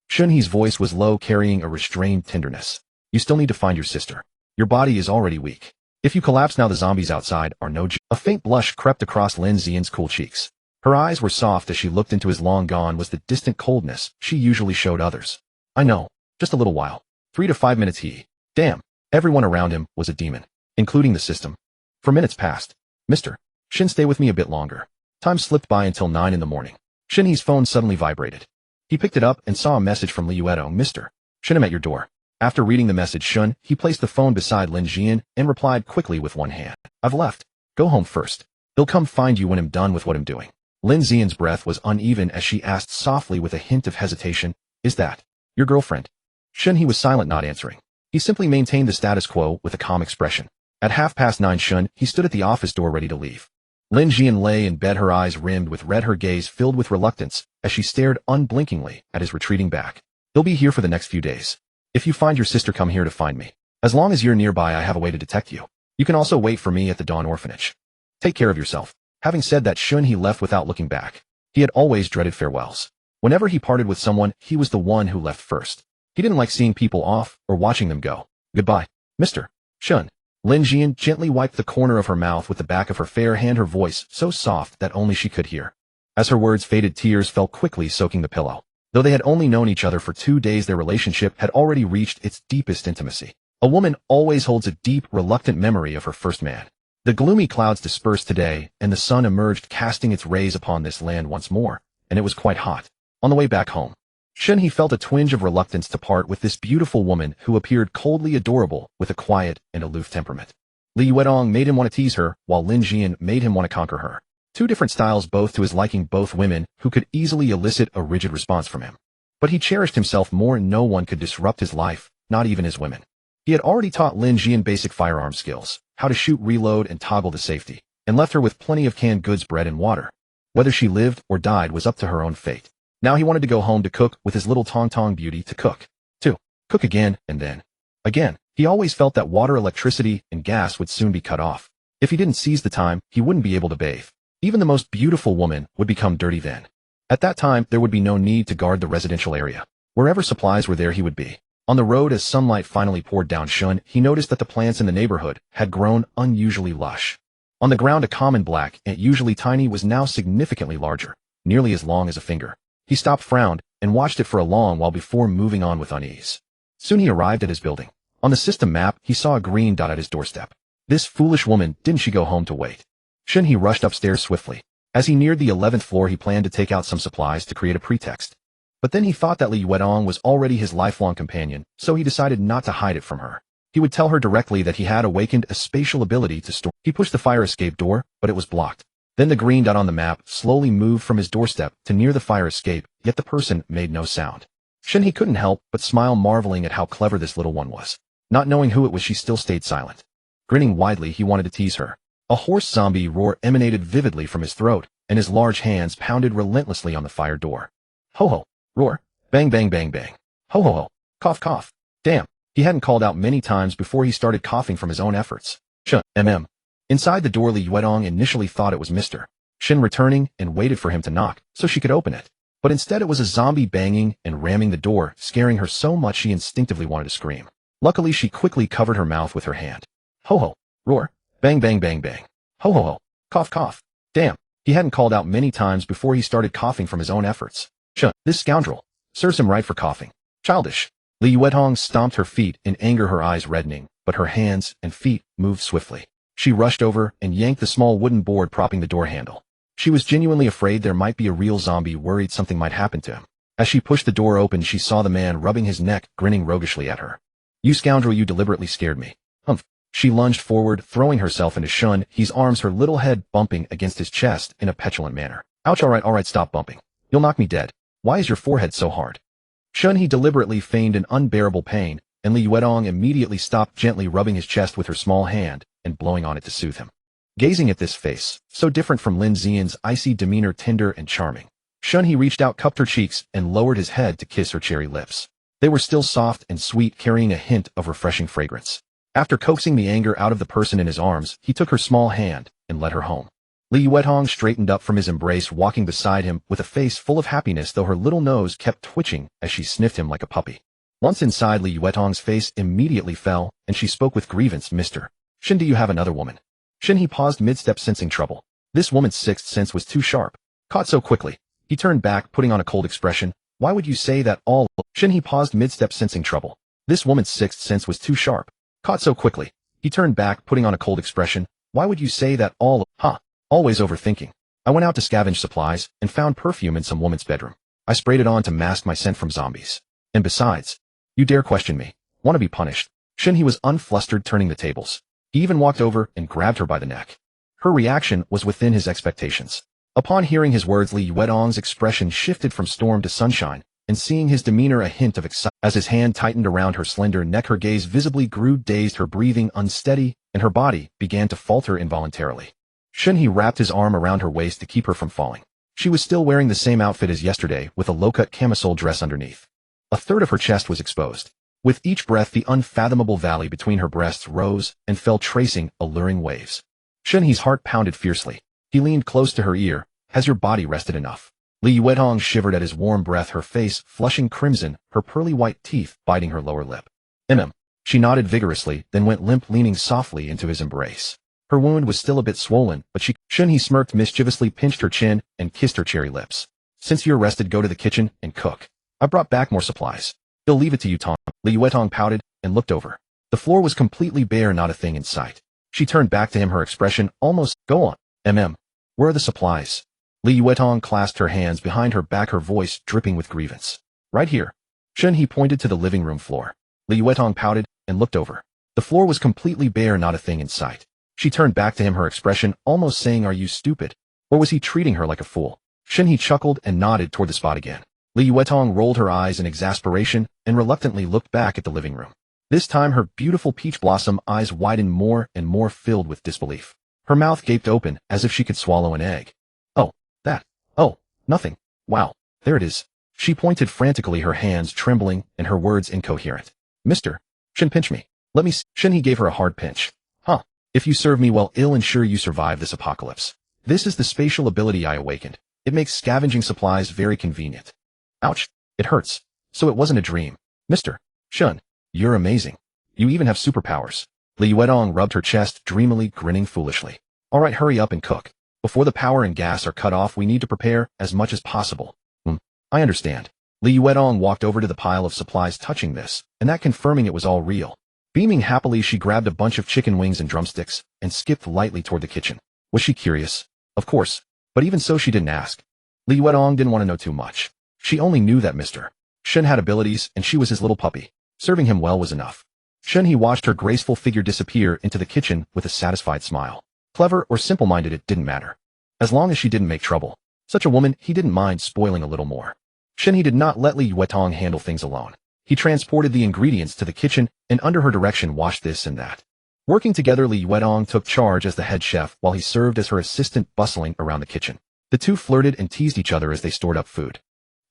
Shen He's voice was low, carrying a restrained tenderness. You still need to find your sister. Your body is already weak. If you collapse now, the zombies outside are no joke. A faint blush crept across Lin Jian's cool cheeks. Her eyes were soft as she looked into his. Long gone was the distant coldness she usually showed others. I know. Just a little while. 3 to 5 minutes. Damn. Everyone around him was a demon, including the system. For minutes passed. Mr. Shen, stay with me a bit longer. Time slipped by until 9 in the morning. Shen He's phone suddenly vibrated. He picked it up and saw a message from Liuedo. Mr. Shen, I'm at your door. After reading the message, Shen He placed the phone beside Lin Jian and replied quickly with one hand. I've left. Go home first. He'll come find you when I'm done with what I'm doing. Lin Jian's breath was uneven as she asked softly with a hint of hesitation, is that your girlfriend? Shen He was silent, not answering. He simply maintained the status quo with a calm expression. At 9:30, Shen He stood at the office door ready to leave. Lin Jian lay in bed, her eyes rimmed with red, her gaze filled with reluctance as she stared unblinkingly at his retreating back. He'll be here for the next few days. If you find your sister, come here to find me. As long as you're nearby, I have a way to detect you. You can also wait for me at the Dawn Orphanage. Take care of yourself. Having said that, Shen He left without looking back. He had always dreaded farewells. Whenever he parted with someone, he was the one who left first. He didn't like seeing people off or watching them go. Goodbye, Mr. Shen. Lin Jian gently wiped the corner of her mouth with the back of her fair hand, her voice so soft that only she could hear. As her words faded, tears fell quickly, soaking the pillow. Though they had only known each other for 2 days, their relationship had already reached its deepest intimacy. A woman always holds a deep, reluctant memory of her first man. The gloomy clouds dispersed today, and the sun emerged, casting its rays upon this land once more, and it was quite hot. On the way back home, Shen He felt a twinge of reluctance to part with this beautiful woman who appeared coldly adorable with a quiet and aloof temperament. Li Yuedong made him want to tease her, while Lin Jian made him want to conquer her. 2 different styles, both to his liking, both women who could easily elicit a rigid response from him. But he cherished himself more, and no one could disrupt his life, not even his women. He had already taught Lin Jian basic firearm skills, how to shoot, reload, and toggle the safety, and left her with plenty of canned goods, bread, and water. Whether she lived or died was up to her own fate. Now he wanted to go home to cook with his little Tong beauty to cook. To cook again and then again. He always felt that water, electricity, and gas would soon be cut off. If he didn't seize the time, he wouldn't be able to bathe. Even the most beautiful woman would become dirty then. At that time, there would be no need to guard the residential area. Wherever supplies were there he would be. On the road as sunlight finally poured down Shen, he noticed that the plants in the neighborhood had grown unusually lush. On the ground a common black ant, usually tiny, was now significantly larger, nearly as long as a finger. He stopped, frowned, and watched it for a long while before moving on with unease. Soon he arrived at his building. On the system map, he saw a green dot at his doorstep. This foolish woman, didn't she go home to wait? Shen He rushed upstairs swiftly. As he neared the 11th floor, he planned to take out some supplies to create a pretext. But then he thought that Li Yuetong was already his lifelong companion, so he decided not to hide it from her. He would tell her directly that he had awakened a spatial ability to store. He pushed the fire escape door, but it was blocked. Then the green dot on the map slowly moved from his doorstep to near the fire escape, yet the person made no sound. Shen He couldn't help but smile, marveling at how clever this little one was. Not knowing who it was, she still stayed silent. Grinning widely, he wanted to tease her. A hoarse zombie roar emanated vividly from his throat, and his large hands pounded relentlessly on the fire door. Ho ho, roar, bang bang bang bang. Ho ho ho, cough cough. Damn, he hadn't called out many times before he started coughing from his own efforts. Inside the door, Li Yuetong initially thought it was Mr. Shen returning and waited for him to knock so she could open it. But instead it was a zombie banging and ramming the door, scaring her so much she instinctively wanted to scream. Luckily, she quickly covered her mouth with her hand. Ho ho, roar, bang bang bang bang. Ho ho ho, cough cough. Damn, he hadn't called out many times before he started coughing from his own efforts. This scoundrel serves him right for coughing. Childish. Li Yuetong stomped her feet in anger, her eyes reddening, but her hands and feet moved swiftly. She rushed over and yanked the small wooden board propping the door handle. She was genuinely afraid there might be a real zombie, worried something might happen to him. As she pushed the door open, she saw the man rubbing his neck, grinning roguishly at her. You scoundrel, you deliberately scared me. Humph. She lunged forward, throwing herself into Shen He's arms, her little head bumping against his chest in a petulant manner. Ouch, alright, stop bumping. You'll knock me dead. Why is your forehead so hard? Shen He deliberately feigned an unbearable pain, and Li Yuetong immediately stopped, gently rubbing his chest with her small hand and blowing on it to soothe him. Gazing at this face, so different from Lin Xian's icy demeanor, tender and charming, Shen He reached out, cupped her cheeks, and lowered his head to kiss her cherry lips. They were still soft and sweet, carrying a hint of refreshing fragrance. After coaxing the anger out of the person in his arms, he took her small hand and led her home. Li Yuetong straightened up from his embrace, walking beside him with a face full of happiness, though her little nose kept twitching as she sniffed him like a puppy. Once inside, Li Yuetong's face immediately fell, and she spoke with grievance. Mr. Shen, do you have another woman? Shen He paused mid-step, sensing trouble. This woman's sixth sense was too sharp. Caught so quickly. He turned back, putting on a cold expression. Why would you say that all? Shen He paused mid-step, sensing trouble. This woman's sixth sense was too sharp. Caught so quickly. He turned back, putting on a cold expression. Why would you say that all? Always overthinking. I went out to scavenge supplies and found perfume in some woman's bedroom. I sprayed it on to mask my scent from zombies. And besides, you dare question me? Want to be punished? Shen He was unflustered, turning the tables. He even walked over and grabbed her by the neck. Her reaction was within his expectations. Upon hearing his words, Li Yuetong's expression shifted from storm to sunshine, and seeing his demeanor a hint of excitement. As his hand tightened around her slender neck, her gaze visibly grew dazed, her breathing unsteady, and her body began to falter involuntarily. Shen He wrapped his arm around her waist to keep her from falling. She was still wearing the same outfit as yesterday, with a low-cut camisole dress underneath. A third of her chest was exposed. With each breath, the unfathomable valley between her breasts rose and fell, tracing alluring waves. Shen He's heart pounded fiercely. He leaned close to her ear. Has your body rested enough? Li Yuetong shivered at his warm breath, her face flushing crimson, her pearly white teeth biting her lower lip. She nodded vigorously, then went limp, leaning softly into his embrace. Her wound was still a bit swollen, but Shen He smirked mischievously, pinched her chin, and kissed her cherry lips. Since you're rested, go to the kitchen and cook. I brought back more supplies. He'll leave it to you, Tong. Li Yuetong pouted and looked over. The floor was completely bare, not a thing in sight. She turned back to him, her expression almost, go on. Where are the supplies? Li Yuetong clasped her hands behind her back, her voice dripping with grievance. Right here. Shen He pointed to the living room floor. Li Yuetong pouted and looked over. The floor was completely bare, not a thing in sight. She turned back to him, her expression almost saying, are you stupid? Or was he treating her like a fool? Shen He chuckled and nodded toward the spot again. Li Yuetong rolled her eyes in exasperation and reluctantly looked back at the living room. This time her beautiful peach blossom eyes widened more and more, filled with disbelief. Her mouth gaped open as if she could swallow an egg. Oh, nothing. Wow. There it is. She pointed frantically, her hands trembling and her words incoherent. Mr. Shen, pinch me. Let me see. Shen He gave her a hard pinch. Huh. If you serve me well, I'll ensure you survive this apocalypse. This is the spatial ability I awakened. It makes scavenging supplies very convenient. Ouch. It hurts. So it wasn't a dream. Mr. Shen, you're amazing. You even have superpowers. Li Yuetong rubbed her chest dreamily, grinning foolishly. All right, hurry up and cook. Before the power and gas are cut off, we need to prepare as much as possible. I understand. Li Yuetong walked over to the pile of supplies, touching this, and that confirming it was all real. Beaming happily, she grabbed a bunch of chicken wings and drumsticks and skipped lightly toward the kitchen. Was she curious? Of course. But even so, she didn't ask. Li Yuetong didn't want to know too much. She only knew that Mr. Shen had abilities and she was his little puppy. Serving him well was enough. Shen He watched her graceful figure disappear into the kitchen with a satisfied smile. Clever or simple-minded, it didn't matter. As long as she didn't make trouble. Such a woman, he didn't mind spoiling a little more. Shen He did not let Li Yuetong handle things alone. He transported the ingredients to the kitchen and under her direction washed this and that. Working together, Li Yuetong took charge as the head chef while he served as her assistant, bustling around the kitchen. The two flirted and teased each other as they stored up food.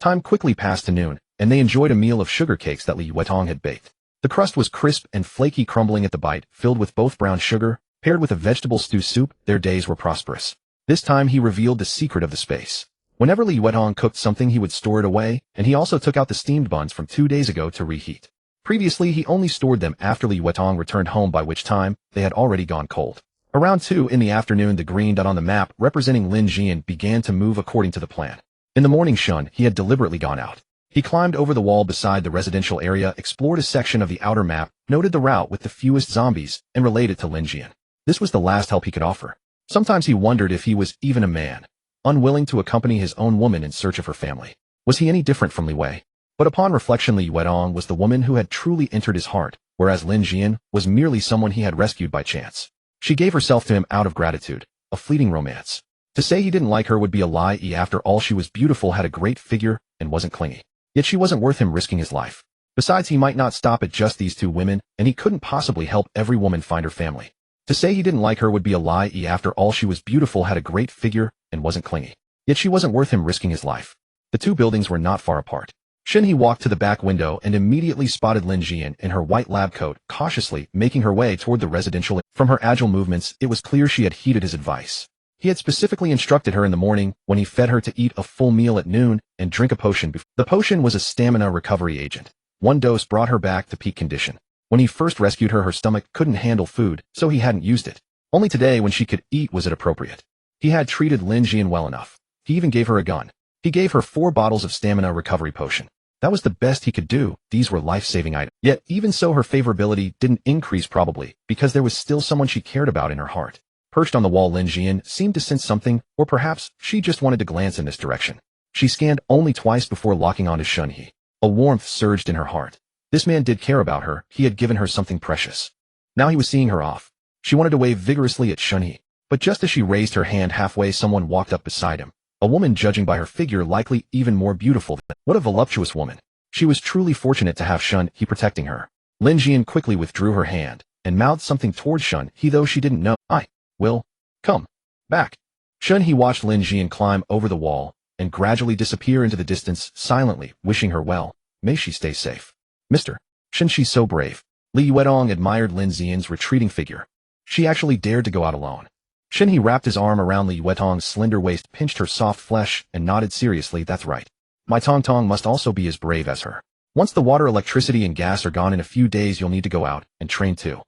Time quickly passed to noon, and they enjoyed a meal of sugar cakes that Li Yuetong had baked. The crust was crisp and flaky, crumbling at the bite, filled with both brown sugar, paired with a vegetable stew soup. Their days were prosperous. This time he revealed the secret of the space. Whenever Li Yuetong cooked something, he would store it away, and he also took out the steamed buns from 2 days ago to reheat. Previously, he only stored them after Li Yuetong returned home, by which time they had already gone cold. Around 2 in the afternoon, the green dot on the map representing Lin Jian began to move according to the plan. In the morning, Shen He had deliberately gone out. He climbed over the wall beside the residential area, explored a section of the outer map, noted the route with the fewest zombies, and relayed it to Lin Jian. This was the last help he could offer. Sometimes he wondered if he was even a man, unwilling to accompany his own woman in search of her family. Was he any different from Li Wei? But upon reflection, Li Yuetong was the woman who had truly entered his heart, whereas Lin Jian was merely someone he had rescued by chance. She gave herself to him out of gratitude, a fleeting romance. To say he didn't like her would be a lie. After all, she was beautiful, had a great figure, and wasn't clingy. Yet she wasn't worth him risking his life. Besides, he might not stop at just these 2 women, and he couldn't possibly help every woman find her family. To say he didn't like her would be a lie. After all, she was beautiful, had a great figure, and wasn't clingy. Yet she wasn't worth him risking his life. The 2 buildings were not far apart. Shen He walked to the back window and immediately spotted Lin Jian in her white lab coat, cautiously making her way toward the residential. From her agile movements, it was clear she had heeded his advice. He had specifically instructed her in the morning when he fed her to eat a full meal at noon and drink a potion. The potion was a stamina recovery agent. 1 dose brought her back to peak condition. When he first rescued her, her stomach couldn't handle food, so he hadn't used it. Only today, when she could eat, was it appropriate. He had treated Lin Jian well enough. He even gave her a gun. He gave her 4 bottles of stamina recovery potion. That was the best he could do. These were life-saving items. Yet, even so, her favorability didn't increase, probably because there was still someone she cared about in her heart. Perched on the wall, Lin Jian seemed to sense something, or perhaps she just wanted to glance in this direction. She scanned only twice before locking onto Shen He. A warmth surged in her heart. This man did care about her. He had given her something precious. Now he was seeing her off. She wanted to wave vigorously at Shen He, but just as she raised her hand halfway, someone walked up beside him. A woman, judging by her figure, likely even more beautiful than. What a voluptuous woman. She was truly fortunate to have Shen He protecting her. Lin Jian quickly withdrew her hand and mouthed something towards Shen He, though she didn't know. I will come back. Shen He watched Lin Jian climb over the wall and gradually disappear into the distance, silently wishing her well. May she stay safe. Mr. Shen, she's so brave. Li Yuetong admired Lin Jian's retreating figure. She actually dared to go out alone. Shen He wrapped his arm around Li Yuetong's slender waist, pinched her soft flesh, and nodded seriously. That's right. My Tong Tong must also be as brave as her. Once the water, electricity, and gas are gone in a few days, you'll need to go out and train too.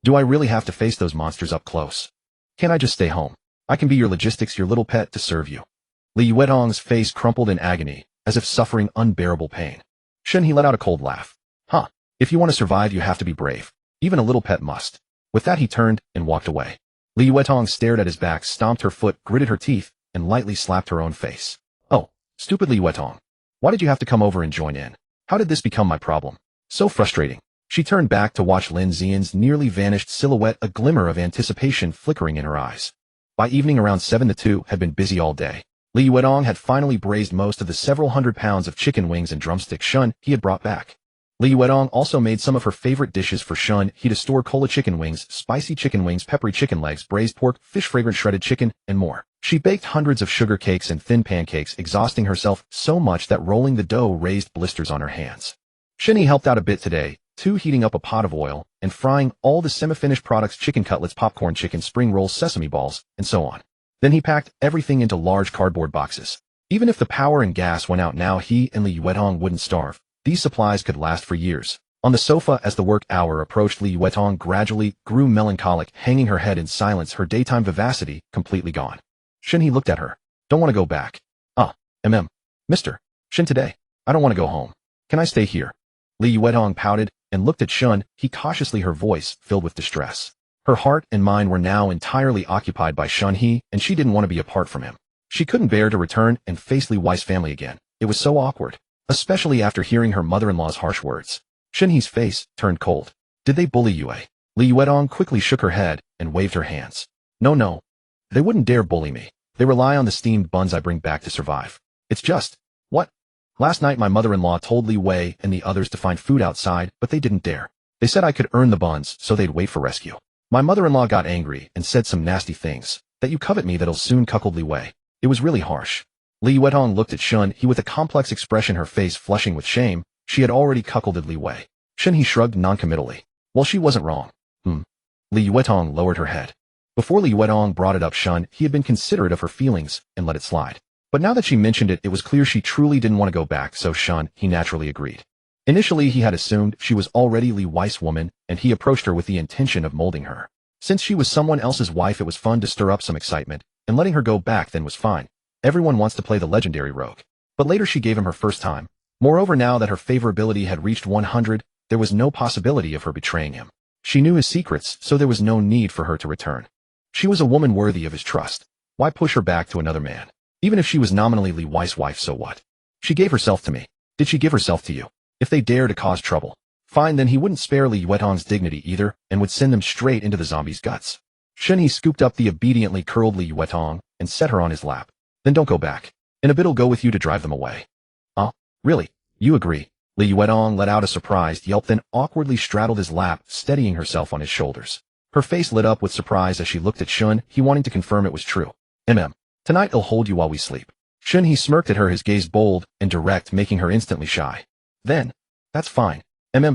Do I really have to face those monsters up close? Can't I just stay home? I can be your logistics, your little pet, to serve you. Li Yuetong's face crumpled in agony, as if suffering unbearable pain. Shen He let out a cold laugh. If you want to survive, you have to be brave. Even a little pet must. With that, he turned and walked away. Li Yuetong stared at his back, stomped her foot, gritted her teeth, and lightly slapped her own face. Oh, stupid Li Yuetong. Why did you have to come over and join in? How did this become my problem? So frustrating. She turned back to watch Lin Jian's nearly vanished silhouette, a glimmer of anticipation flickering in her eyes. By evening around 7, the two had been busy all day. Li Yuetong had finally braised most of the several hundred pounds of chicken wings and drumstick Shen He had brought back. Li Yuetong also made some of her favorite dishes for Shen He to store: cola chicken wings, spicy chicken wings, peppery chicken legs, braised pork, fish, fragrant shredded chicken, and more. She baked hundreds of sugar cakes and thin pancakes, exhausting herself so much that rolling the dough raised blisters on her hands. Shen He helped out a bit today, too, heating up a pot of oil and frying all the semi-finished products: chicken cutlets, popcorn chicken, spring rolls, sesame balls, and so on. Then he packed everything into large cardboard boxes. Even if the power and gas went out now, he and Li Yuetong wouldn't starve. These supplies could last for years. On the sofa as the work hour approached, Li Yuetong gradually grew melancholic, hanging her head in silence, her daytime vivacity completely gone. Shen He looked at her. Don't want to go back. Mr. Shen, today, I don't want to go home. Can I stay here? Li Yuetong pouted and looked at Shen He cautiously, her voice filled with distress. Her heart and mind were now entirely occupied by Shen He, and she didn't want to be apart from him. She couldn't bear to return and face Li Wei's family again. It was so awkward, especially after hearing her mother-in-law's harsh words. Shen He's face turned cold. Did they bully Yue? Li Yuetong quickly shook her head and waved her hands. No. They wouldn't dare bully me. They rely on the steamed buns I bring back to survive. It's just, what? Last night my mother-in-law told Li Wei and the others to find food outside, but they didn't dare. They said I could earn the buns, so they'd wait for rescue. My mother-in-law got angry and said some nasty things. That you covet me, that'll soon cuckold Li Wei. It was really harsh. Li Yuetong looked at Shen He with a complex expression, her face flushing with shame. She had already cuckolded Li Wei. Shen He shrugged noncommittally. Well, she wasn't wrong. Li Yuetong lowered her head. Before Li Yuetong brought it up, Shen He had been considerate of her feelings and let it slide. But now that she mentioned it, it was clear she truly didn't want to go back, so Shen He naturally agreed. Initially, he had assumed she was already Li Wei's woman, and he approached her with the intention of molding her. Since she was someone else's wife, it was fun to stir up some excitement, and letting her go back then was fine. Everyone wants to play the legendary rogue. But later she gave him her first time. Moreover, now that her favorability had reached 100, there was no possibility of her betraying him. She knew his secrets, so there was no need for her to return. She was a woman worthy of his trust. Why push her back to another man? Even if she was nominally Li Wei's wife, so what? She gave herself to me. Did she give herself to you? If they dare to cause trouble, fine, then he wouldn't spare Li Yuetong's dignity either, and would send them straight into the zombie's guts. Shen He scooped up the obediently curled Li Yuetong and set her on his lap. Then don't go back. In a bit I'll go with you to drive them away. Really? You agree? Li Yuetong let out a surprised yelp, then awkwardly straddled his lap, steadying herself on his shoulders. Her face lit up with surprise as she looked at Shen He, wanting to confirm it was true. Tonight I'll hold you while we sleep. Shen He smirked at her, his gaze bold and direct, making her instantly shy. Then, that's fine.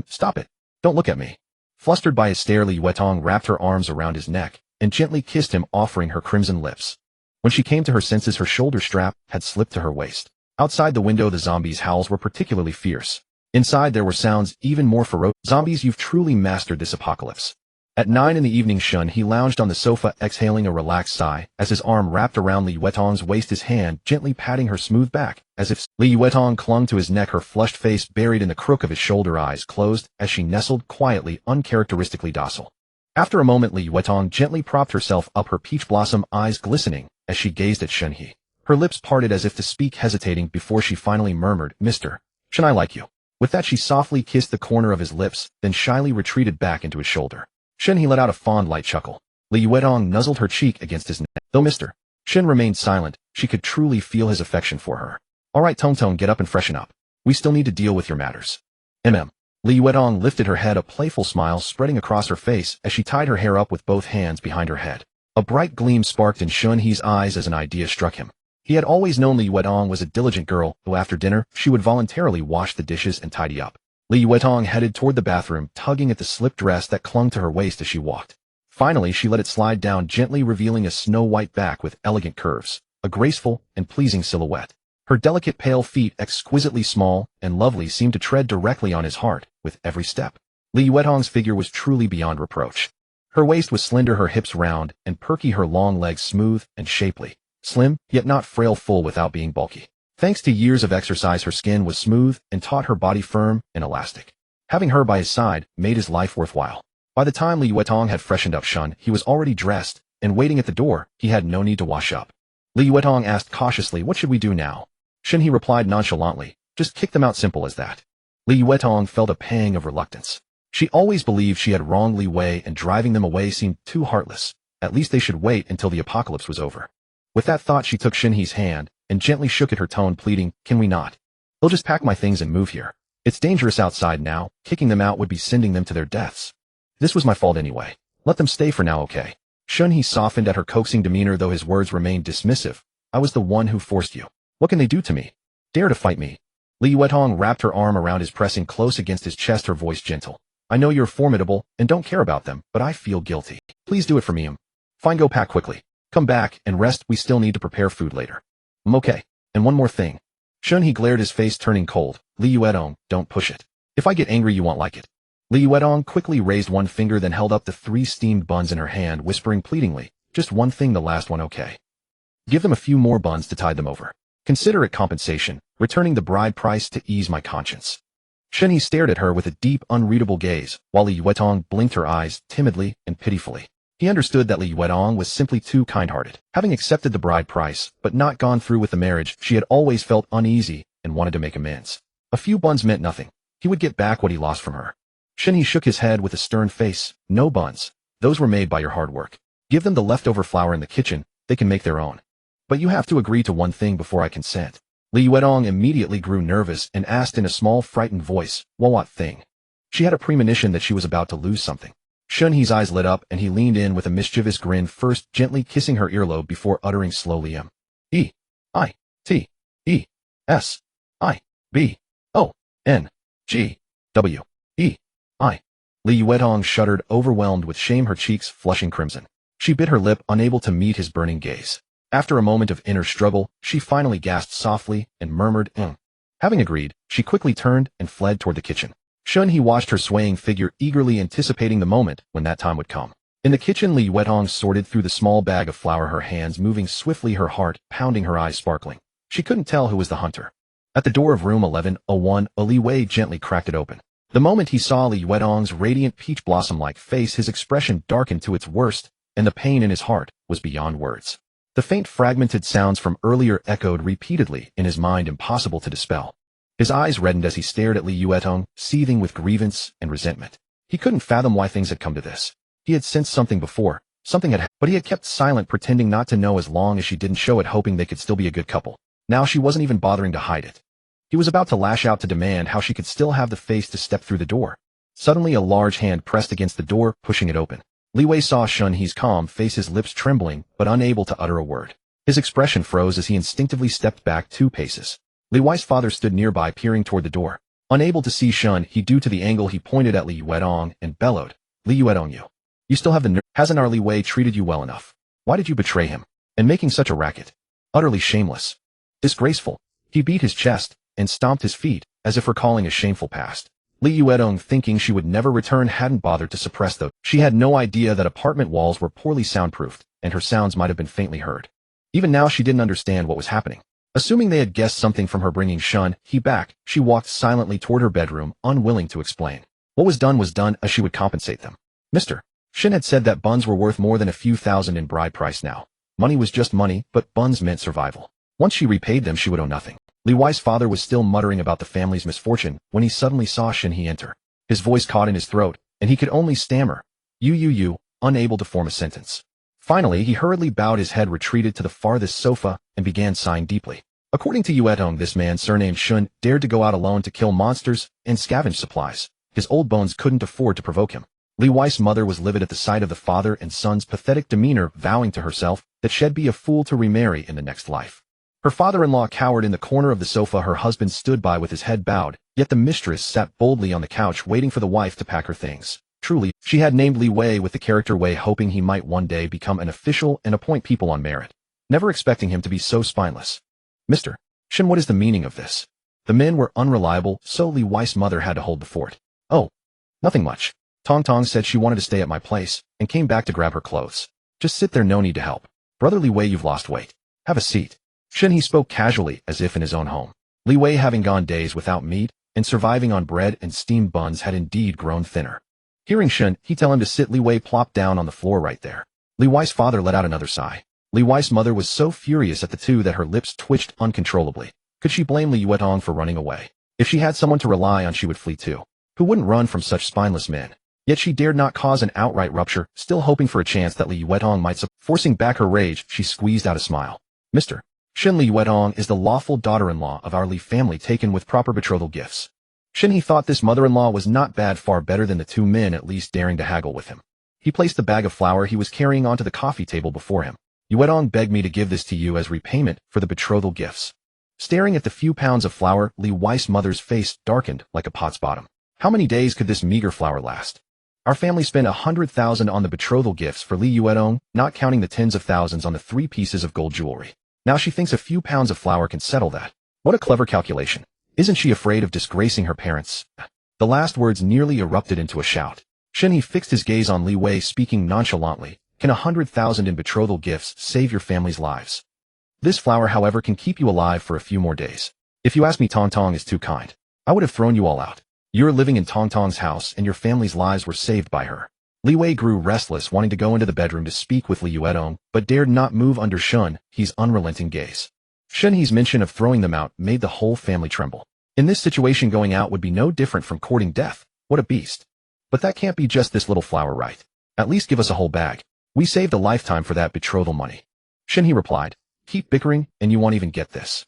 Stop it. Don't look at me. Flustered by his stare, Li Yuetong wrapped her arms around his neck and gently kissed him, offering her crimson lips. When she came to her senses, her shoulder strap had slipped to her waist. Outside the window, the zombies' howls were particularly fierce. Inside there were sounds even more ferocious. Zombies, you've truly mastered this apocalypse. At 9 in the evening, Shen He lounged on the sofa, exhaling a relaxed sigh as his arm wrapped around Li Yuetong's waist, his hand gently patting her smooth back, as if Li Yuetong clung to his neck, her flushed face buried in the crook of his shoulder, eyes closed as she nestled quietly, uncharacteristically docile. After a moment, Li Yuetong gently propped herself up, her peach blossom eyes glistening as she gazed at Shen He. Her lips parted as if to speak, hesitating before she finally murmured, Mr. Shen, I like you. With that, she softly kissed the corner of his lips, then shyly retreated back into his shoulder. Shen He let out a fond, light chuckle. Li Yuetong nuzzled her cheek against his neck. Though Mr. Shen remained silent, she could truly feel his affection for her. All right, Tong, get up and freshen up. We still need to deal with your matters. Li Yuetong lifted her head, a playful smile spreading across her face as she tied her hair up with both hands behind her head. A bright gleam sparked in Shen He's eyes as an idea struck him. He had always known Li Yuetong was a diligent girl, who after dinner, she would voluntarily wash the dishes and tidy up. Li Yuetong headed toward the bathroom, tugging at the slip dress that clung to her waist as she walked. Finally, she let it slide down gently, revealing a snow-white back with elegant curves, a graceful and pleasing silhouette. Her delicate pale feet, exquisitely small and lovely, seemed to tread directly on his heart with every step. Li Yuetong's figure was truly beyond reproach. Her waist was slender, her hips round and perky, her long legs smooth and shapely, slim, yet not frail, full without being bulky. Thanks to years of exercise, her skin was smooth and taut, her body firm and elastic. Having her by his side made his life worthwhile. By the time Li Yuetong had freshened up Shen, he was already dressed and waiting at the door. He had no need to wash up. Li Yuetong asked cautiously, what should we do now? Shen He replied nonchalantly, just kick them out, simple as that. Li Yuetong felt a pang of reluctance. She always believed she had wronged Li Wei, and driving them away seemed too heartless. At least they should wait until the apocalypse was over. With that thought, she took Shen He's hand and gently shook it, her tone pleading, can we not? I'll just pack my things and move here. It's dangerous outside now. Kicking them out would be sending them to their deaths. This was my fault anyway. Let them stay for now, okay? Shen He softened at her coaxing demeanor, though his words remained dismissive. I was the one who forced you. What can they do to me? Dare to fight me? Li Yuetong wrapped her arm around his, pressing close against his chest, her voice gentle. I know you're formidable and don't care about them, but I feel guilty. Please do it for me. Fine, go pack quickly. Come back and rest. We still need to prepare food later. Okay. And one more thing. Shen He glared, his face turning cold. Li Yuetong, don't push it. If I get angry, you won't like it. Li Yuetong quickly raised one finger, then held up the 3 steamed buns in her hand, whispering pleadingly, just one thing, the last one, okay? Give them a few more buns to tide them over. Consider it compensation, returning the bride price to ease my conscience. Shen He stared at her with a deep, unreadable gaze, while Li Yuetong blinked her eyes timidly and pitifully. He understood that Li Yuetong was simply too kind-hearted. Having accepted the bride price, but not gone through with the marriage, she had always felt uneasy and wanted to make amends. A few buns meant nothing. He would get back what he lost from her. Shen He shook his head with a stern face. No buns. Those were made by your hard work. Give them the leftover flour in the kitchen. They can make their own. But you have to agree to one thing before I consent. Li Yuetong immediately grew nervous and asked in a small, frightened voice, well, what thing? She had a premonition that she was about to lose something. Shen He's eyes lit up and he leaned in with a mischievous grin, first gently kissing her earlobe before uttering slowly M-E-I-T-E-S-I-B-O-N-G-W-E-I. Li Yuetong shuddered, overwhelmed with shame, her cheeks flushing crimson. She bit her lip, unable to meet his burning gaze. After a moment of inner struggle, she finally gasped softly and murmured, Having agreed, she quickly turned and fled toward the kitchen. Shen He watched her swaying figure, eagerly anticipating the moment when that time would come. In the kitchen, Li Yuetong sorted through the small bag of flour, her hands moving swiftly, her heart pounding, her eyes sparkling. She couldn't tell who was the hunter. At the door of room 1101, Li Wei gently cracked it open. The moment he saw Li Yuetong's radiant peach blossom-like face, his expression darkened to its worst, and the pain in his heart was beyond words. The faint fragmented sounds from earlier echoed repeatedly in his mind, impossible to dispel. His eyes reddened as he stared at Li Yuetong, seething with grievance and resentment. He couldn't fathom why things had come to this. He had sensed something before, but he had kept silent, pretending not to know as long as she didn't show it, hoping they could still be a good couple. Now she wasn't even bothering to hide it. He was about to lash out, to demand how she could still have the face to step through the door. Suddenly a large hand pressed against the door, pushing it open. Li Wei saw Shen He's calm face, his lips trembling, but unable to utter a word. His expression froze as he instinctively stepped back 2 paces. Li Wei's father stood nearby, peering toward the door. Unable to see Shen He due to the angle, he pointed at Li Yuetong and bellowed, Li Yuetong, you still have the nerve? Hasn't our Li Wei treated you well enough? Why did you betray him? And making such a racket? Utterly shameless. Disgraceful. He beat his chest and stomped his feet, as if recalling a shameful past. Li Yuetong, thinking she would never return, hadn't bothered to suppress those. She had no idea that apartment walls were poorly soundproofed, and her sounds might have been faintly heard. Even now she didn't understand what was happening. Assuming they had guessed something from her bringing Shen He back, she walked silently toward her bedroom, unwilling to explain. What was done, as she would compensate them. Mr. Shen had said that buns were worth more than a few thousand in bride price now. Money was just money, but buns meant survival. Once she repaid them, she would owe nothing. Li Wei's father was still muttering about the family's misfortune when he suddenly saw Shen He enter. His voice caught in his throat, and he could only stammer, you, unable to form a sentence. Finally, he hurriedly bowed his head, retreated to the farthest sofa, and began sighing deeply. According to Yuetong, this man, surnamed Shen, dared to go out alone to kill monsters and scavenge supplies. His old bones couldn't afford to provoke him. Li Wei's mother was livid at the sight of the father and son's pathetic demeanor, vowing to herself that she'd be a fool to remarry in the next life. Her father-in-law cowered in the corner of the sofa, her husband stood by with his head bowed, yet the mistress sat boldly on the couch, waiting for the wife to pack her things. Truly, she had named Li Wei with the character Wei, hoping he might one day become an official and appoint people on merit, never expecting him to be so spineless. Mr. Shen, what is the meaning of this? The men were unreliable, so Li Wei's mother had to hold the fort. Oh, nothing much. Tong Tong said she wanted to stay at my place, and came back to grab her clothes. Just sit there, no need to help. Brother Li Wei, you've lost weight. Have a seat. Shen He spoke casually, as if in his own home. Li Wei, having gone days without meat, and surviving on bread and steamed buns, had indeed grown thinner. Hearing Shen He tell him to sit, Li Wei plopped down on the floor right there. Li Wei's father let out another sigh. Li Wei's mother was so furious at the two that her lips twitched uncontrollably. Could she blame Li Yuetong for running away? If she had someone to rely on, she would flee too. Who wouldn't run from such spineless men? Yet she dared not cause an outright rupture, still hoping for a chance that Li Yuetong might Forcing back her rage, she squeezed out a smile. Mr. Shen, Li Yuetong is the lawful daughter-in-law of our Li family, taken with proper betrothal gifts. Shen He thought this mother-in-law was not bad, far better than the two men at least daring to haggle with him. He placed the bag of flour he was carrying onto the coffee table before him. Yuetong begged me to give this to you as repayment for the betrothal gifts. Staring at the few pounds of flour, Li Wei's mother's face darkened like a pot's bottom. How many days could this meager flour last? Our family spent 100,000 on the betrothal gifts for Li Yuetong, not counting the tens of thousands on the 3 pieces of gold jewelry. Now she thinks a few pounds of flour can settle that. What a clever calculation. Isn't she afraid of disgracing her parents? The last words nearly erupted into a shout. Shen He fixed his gaze on Li Wei, speaking nonchalantly. Can 100,000 in betrothal gifts save your family's lives? This flour, however, can keep you alive for a few more days. If you ask me, Tong Tong is too kind. I would have thrown you all out. You're living in Tong Tong's house and your family's lives were saved by her. Li Wei grew restless, wanting to go into the bedroom to speak with Li Yuetong, but dared not move under Shen He's unrelenting gaze. Shen He's mention of throwing them out made the whole family tremble. In this situation, going out would be no different from courting death. What a beast. But that can't be just this little flour, right? At least give us a whole bag. We saved a lifetime for that betrothal money. Shen He replied. Keep bickering, and you won't even get this.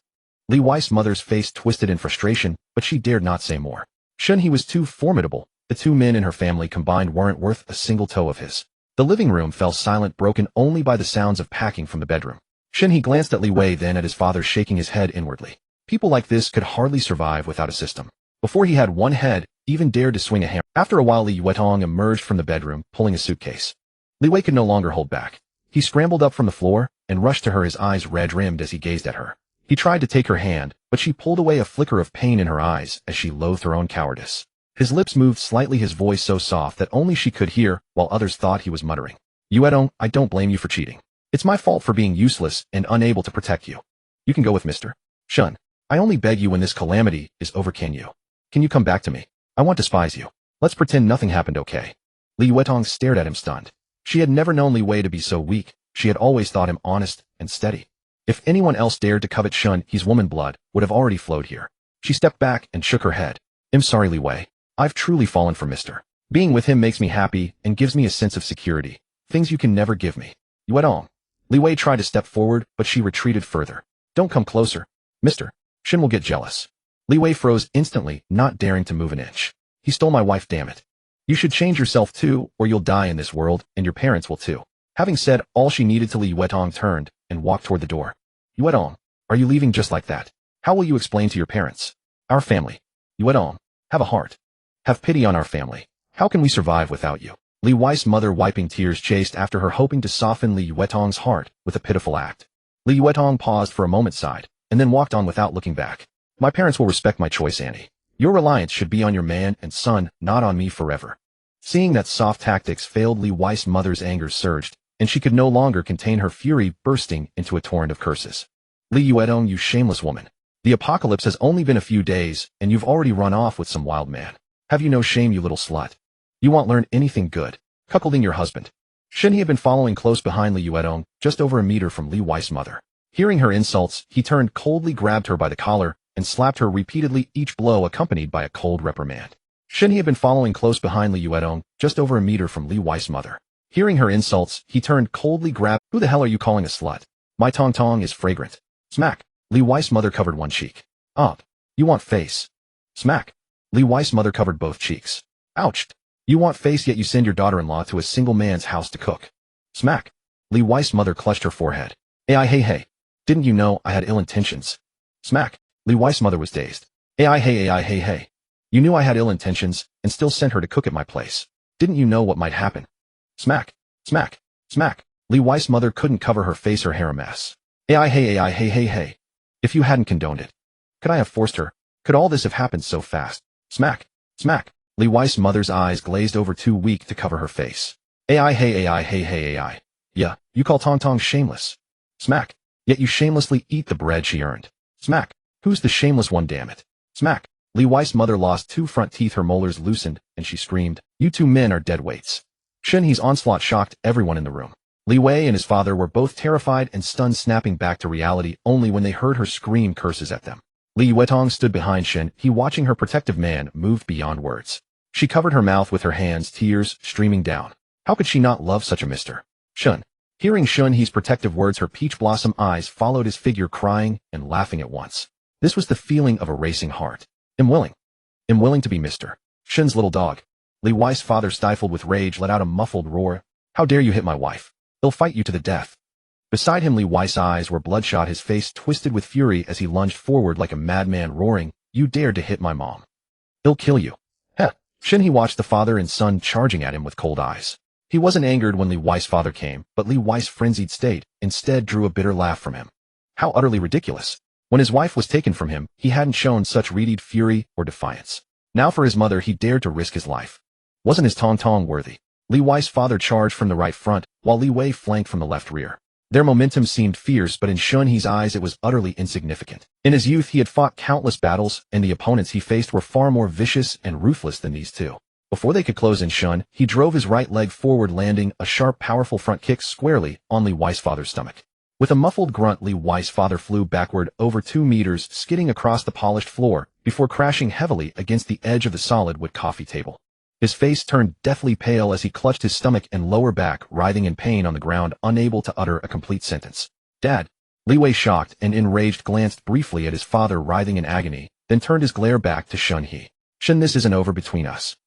Li Wei's mother's face twisted in frustration, but she dared not say more. Shen He was too formidable. The two men in her family combined weren't worth a single toe of his. The living room fell silent, broken only by the sounds of packing from the bedroom. Shen He glanced at Li Wei, then at his father, shaking his head inwardly. People like this could hardly survive without a system. Before he had one head, even dared to swing a hammer. After a while, Li Yuetong emerged from the bedroom, pulling a suitcase. Li Wei could no longer hold back. He scrambled up from the floor and rushed to her, his eyes red-rimmed as he gazed at her. He tried to take her hand, but she pulled away, a flicker of pain in her eyes as she loathed her own cowardice. His lips moved slightly, his voice so soft that only she could hear, while others thought he was muttering. Yuetong, I don't blame you for cheating. It's my fault for being useless and unable to protect you. You can go with Mr. Shen. I only beg you, when this calamity is over, can you come back to me? I won't despise you. Let's pretend nothing happened, okay? Li Yuetong stared at him, stunned. She had never known Li Wei to be so weak. She had always thought him honest and steady. If anyone else dared to covet Shen He's woman blood, would have already flowed here. She stepped back and shook her head. I'm sorry, Li Wei. I've truly fallen for Mr. Being with him makes me happy and gives me a sense of security. Things you can never give me. Yuetong. Li Wei tried to step forward, but she retreated further. Don't come closer. Mr. Shen will get jealous. Li Wei froze instantly, not daring to move an inch. He stole my wife, damn it. You should change yourself too, or you'll die in this world, and your parents will too. Having said all she needed to, Li Yuetong turned and walked toward the door. Yuetong, are you leaving just like that? How will you explain to your parents? Our family. Yuetong, have a heart. Have pity on our family. How can we survive without you? Li Wei's mother, wiping tears, chased after her, hoping to soften Li Yuetong's heart with a pitiful act. Li Yuetong paused for a moment, sighed, and then walked on without looking back. My parents will respect my choice, Annie. Your reliance should be on your man and son, not on me forever. Seeing that soft tactics failed, Li Wei's mother's anger surged, and she could no longer contain her fury, bursting into a torrent of curses. Li Yuetong, you shameless woman. The apocalypse has only been a few days, and you've already run off with some wild man. Have you no shame, you little slut? You won't learn anything good. Cuckolding your husband. Shen He had been following close behind Li Yuetong, just over a meter from Li Wei's mother. Hearing her insults, he turned coldly, grabbed her by the collar, and slapped her repeatedly, each blow accompanied by a cold reprimand. Shen He had been following close behind Li Yuetong, just over a meter from Li Wei's mother. Hearing her insults, he turned coldly, grabbed. Who the hell are you calling a slut? My Tong Tong is fragrant. Smack. Li Wei's mother covered one cheek. Up. You want face. Smack. Li Wei's mother covered both cheeks. Ouched. You want face, yet you send your daughter-in-law to a single man's house to cook. Smack. Li Wei's mother clutched her forehead. Hey. Didn't you know I had ill intentions? Smack. Li Wei's mother was dazed. Hey. You knew I had ill intentions, and still sent her to cook at my place. Didn't you know what might happen? Smack. Li Wei's mother couldn't cover her face, her hair a mess. Hey. If you hadn't condoned it. Could I have forced her? Could all this have happened so fast? Smack. Li Wei's mother's eyes glazed over, too weak to cover her face. Hey. Yeah, you call Tong Tong shameless. Smack. Yet you shamelessly eat the bread she earned. Smack. Who's the shameless one, damn it? Smack. Li Wei's mother lost 2 front teeth, her molars loosened, and she screamed, You 2 men are dead weights. Shen He's onslaught shocked everyone in the room. Li Wei and his father were both terrified and stunned, snapping back to reality only when they heard her scream curses at them. Li Yuetong stood behind Shen He, watching her protective man, moved beyond words. She covered her mouth with her hands, tears streaming down. How could she not love such a Mr. Shen? Hearing Shen He's protective words, her peach blossom eyes followed his figure, crying and laughing at once. This was the feeling of a racing heart. I'm willing. am willing to be Mr. Shen's little dog. Li Wei's father, stifled with rage, let out a muffled roar. How dare you hit my wife? He'll fight you to the death. Beside him, Li Wei's eyes were bloodshot, his face twisted with fury as he lunged forward like a madman, roaring, You dared to hit my mom. He'll kill you. Heh. Shen He watched the father and son charging at him with cold eyes. He wasn't angered when Li Wei's father came, but Li Wei's frenzied state instead drew a bitter laugh from him. How utterly ridiculous. When his wife was taken from him, he hadn't shown such readied fury or defiance. Now for his mother, he dared to risk his life. Wasn't his tong worthy? Li Wei's father charged from the right front, while Li Wei flanked from the left rear. Their momentum seemed fierce, but in Shen He's eyes it was utterly insignificant. In his youth he had fought countless battles, and the opponents he faced were far more vicious and ruthless than these two. Before they could close in, Shen He drove his right leg forward, landing a sharp, powerful front kick squarely on Li Wei's father's stomach. With a muffled grunt, Li Wei's father flew backward over 2 meters, skidding across the polished floor, before crashing heavily against the edge of the solid wood coffee table. His face turned deathly pale as he clutched his stomach and lower back, writhing in pain on the ground, unable to utter a complete sentence. Dad! Li Wei, shocked and enraged, glanced briefly at his father writhing in agony, then turned his glare back to Shen He. Shen, this isn't over between us.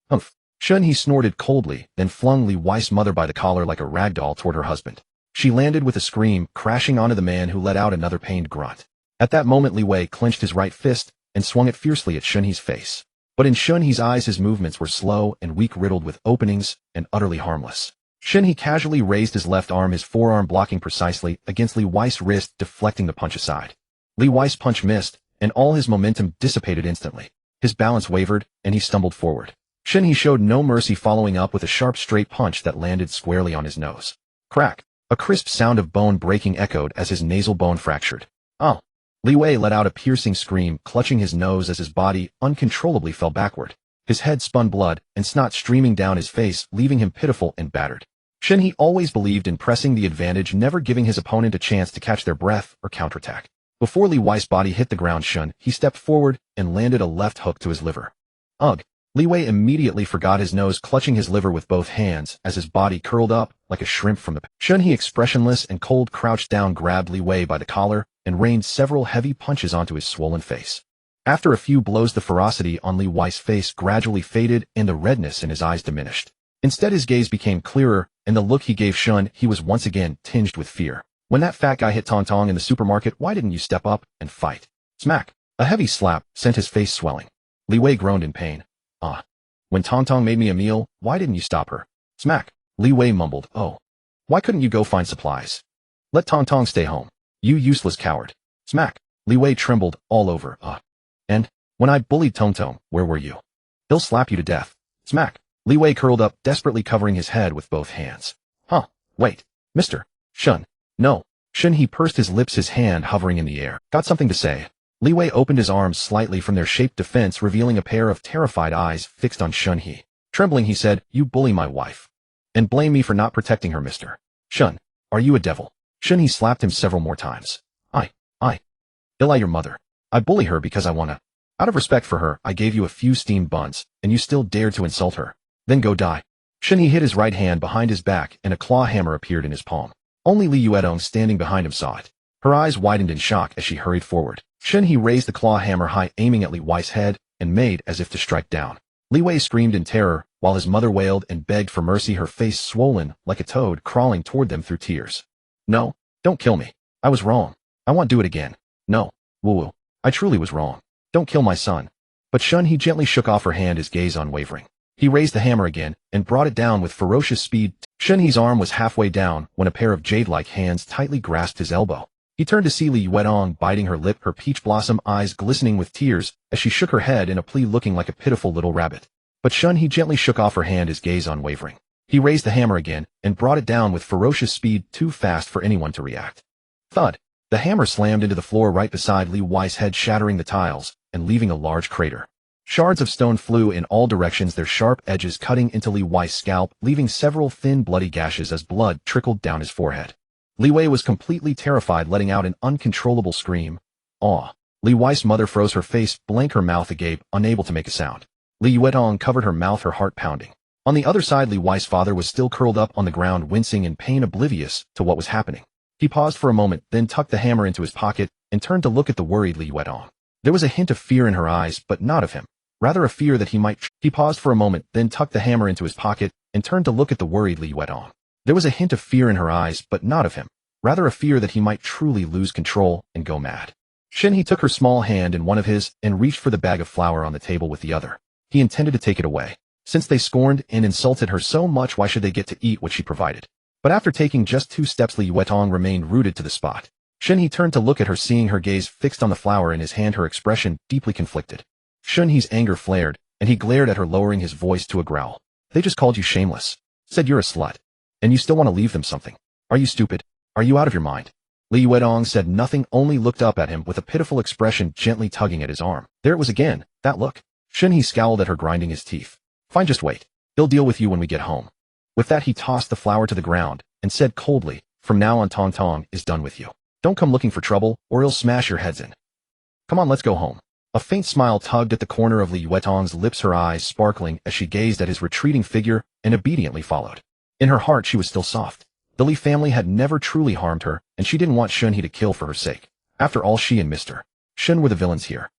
Humph. Shen He snorted coldly, then flung Li Wei's mother by the collar like a rag doll toward her husband. She landed with a scream, crashing onto the man, who let out another pained grunt. At that moment, Li Wei clenched his right fist and swung it fiercely at Shen He's face. But in Shen He's eyes his movements were slow and weak, riddled with openings, and utterly harmless. Shen He casually raised his left arm, his forearm blocking precisely against Li Wei's wrist, deflecting the punch aside. Li Wei's punch missed, and all his momentum dissipated instantly. His balance wavered, and he stumbled forward. Shen He showed no mercy, following up with a sharp straight punch that landed squarely on his nose. Crack! A crisp sound of bone breaking echoed as his nasal bone fractured. Oh! Li Wei let out a piercing scream, clutching his nose as his body uncontrollably fell backward. His head spun, blood and snot streaming down his face, leaving him pitiful and battered. Shen He always believed in pressing the advantage, never giving his opponent a chance to catch their breath or counterattack. Before Li Wei's body hit the ground, Shen He stepped forward and landed a left hook to his liver. Ugh! Li Wei immediately forgot his nose, clutching his liver with both hands as his body curled up like a shrimp from the pit. Shen He, expressionless and cold, crouched down, grabbed Li Wei by the collar, and rained several heavy punches onto his swollen face. After a few blows, the ferocity on Li Wei's face gradually faded and the redness in his eyes diminished. Instead, his gaze became clearer, and the look he gave Shen He was once again tinged with fear. When that fat guy hit Tong Tong in the supermarket, why didn't you step up and fight? Smack! A heavy slap sent his face swelling. Li Wei groaned in pain. When Tong Tong made me a meal, why didn't you stop her? Smack! Li Wei mumbled, Oh. Why couldn't you go find supplies? Let Tong Tong stay home. You useless coward. Smack! Li Wei trembled all over. And when I bullied Tong Tong, where were you? He'll slap you to death. Smack! Li Wei curled up, desperately covering his head with both hands. Wait. Mr. Shen. No. Shen He pursed his lips, his hand hovering in the air. Got something to say. Li Wei opened his arms slightly from their shaped defense, revealing a pair of terrified eyes fixed on Shen He. Trembling, he said, You bully my wife. And blame me for not protecting her, Mr. Shen. Are you a devil? Shen He slapped him several more times. I your mother. I bully her because I wanna. Out of respect for her, I gave you a few steamed buns, and you still dared to insult her. Then go die. Shen He hid his right hand behind his back, and a claw hammer appeared in his palm. Only Li Yuedong, standing behind him, saw it. Her eyes widened in shock as she hurried forward. Shen He raised the claw hammer high, aiming at Li Wei's head, and made as if to strike down. Li Wei screamed in terror, while his mother wailed and begged for mercy, her face swollen like a toad crawling toward them through tears. No, don't kill me. I was wrong. I won't do it again. No, Wu, I truly was wrong. Don't kill my son. But Shen He gently shook off her hand, his gaze unwavering. He raised the hammer again and brought it down with ferocious speed. Shen He's arm was halfway down when a pair of jade-like hands tightly grasped his elbow. He turned to see Li Yuedong biting her lip, her peach blossom eyes glistening with tears as she shook her head in a plea, looking like a pitiful little rabbit. But Shen He gently shook off her hand, his gaze unwavering. He raised the hammer again and brought it down with ferocious speed, too fast for anyone to react. Thud! The hammer slammed into the floor right beside Li Wei's head, shattering the tiles and leaving a large crater. Shards of stone flew in all directions, their sharp edges cutting into Li Wei's scalp, leaving several thin bloody gashes as blood trickled down his forehead. Li Wei was completely terrified, letting out an uncontrollable scream. Li Wei's mother froze, her face blank, her mouth agape, unable to make a sound. Li Yuedong covered her mouth, her heart pounding. On the other side, Li Wei's father was still curled up on the ground, wincing in pain, oblivious to what was happening. He paused for a moment, then tucked the hammer into his pocket and turned to look at the worried Li Yuedong. There was a hint of fear in her eyes, but not of him. rather a fear that he might. He paused for a moment, then tucked the hammer into his pocket and turned to look at the worried Li Yuetong. There was a hint of fear in her eyes, but not of him, rather a fear that he might truly lose control and go mad. Shen He took her small hand in one of his and reached for the bag of flour on the table with the other. He intended to take it away. Since they scorned and insulted her so much, why should they get to eat what she provided? But after taking just 2 steps, Li Yuetong remained rooted to the spot. Shen He turned to look at her, seeing her gaze fixed on the flour in his hand, her expression deeply conflicted. Shen He's anger flared, and he glared at her, lowering his voice to a growl. They just called you shameless. Said you're a slut. And you still want to leave them something. Are you stupid? Are you out of your mind? Li Yuetong said nothing, only looked up at him with a pitiful expression, gently tugging at his arm. There it was again, that look. Shen He scowled at her, grinding his teeth. Fine, just wait. He'll deal with you when we get home. With that, he tossed the flour to the ground and said coldly, from now on, Tong Tong is done with you. Don't come looking for trouble, or he'll smash your heads in. Come on, let's go home. A faint smile tugged at the corner of Li Yuetong's lips, her eyes sparkling as she gazed at his retreating figure and obediently followed. In her heart, she was still soft. The Li family had never truly harmed her, and she didn't want Shen He to kill for her sake. After all, she and Mr. Shen were the villains here.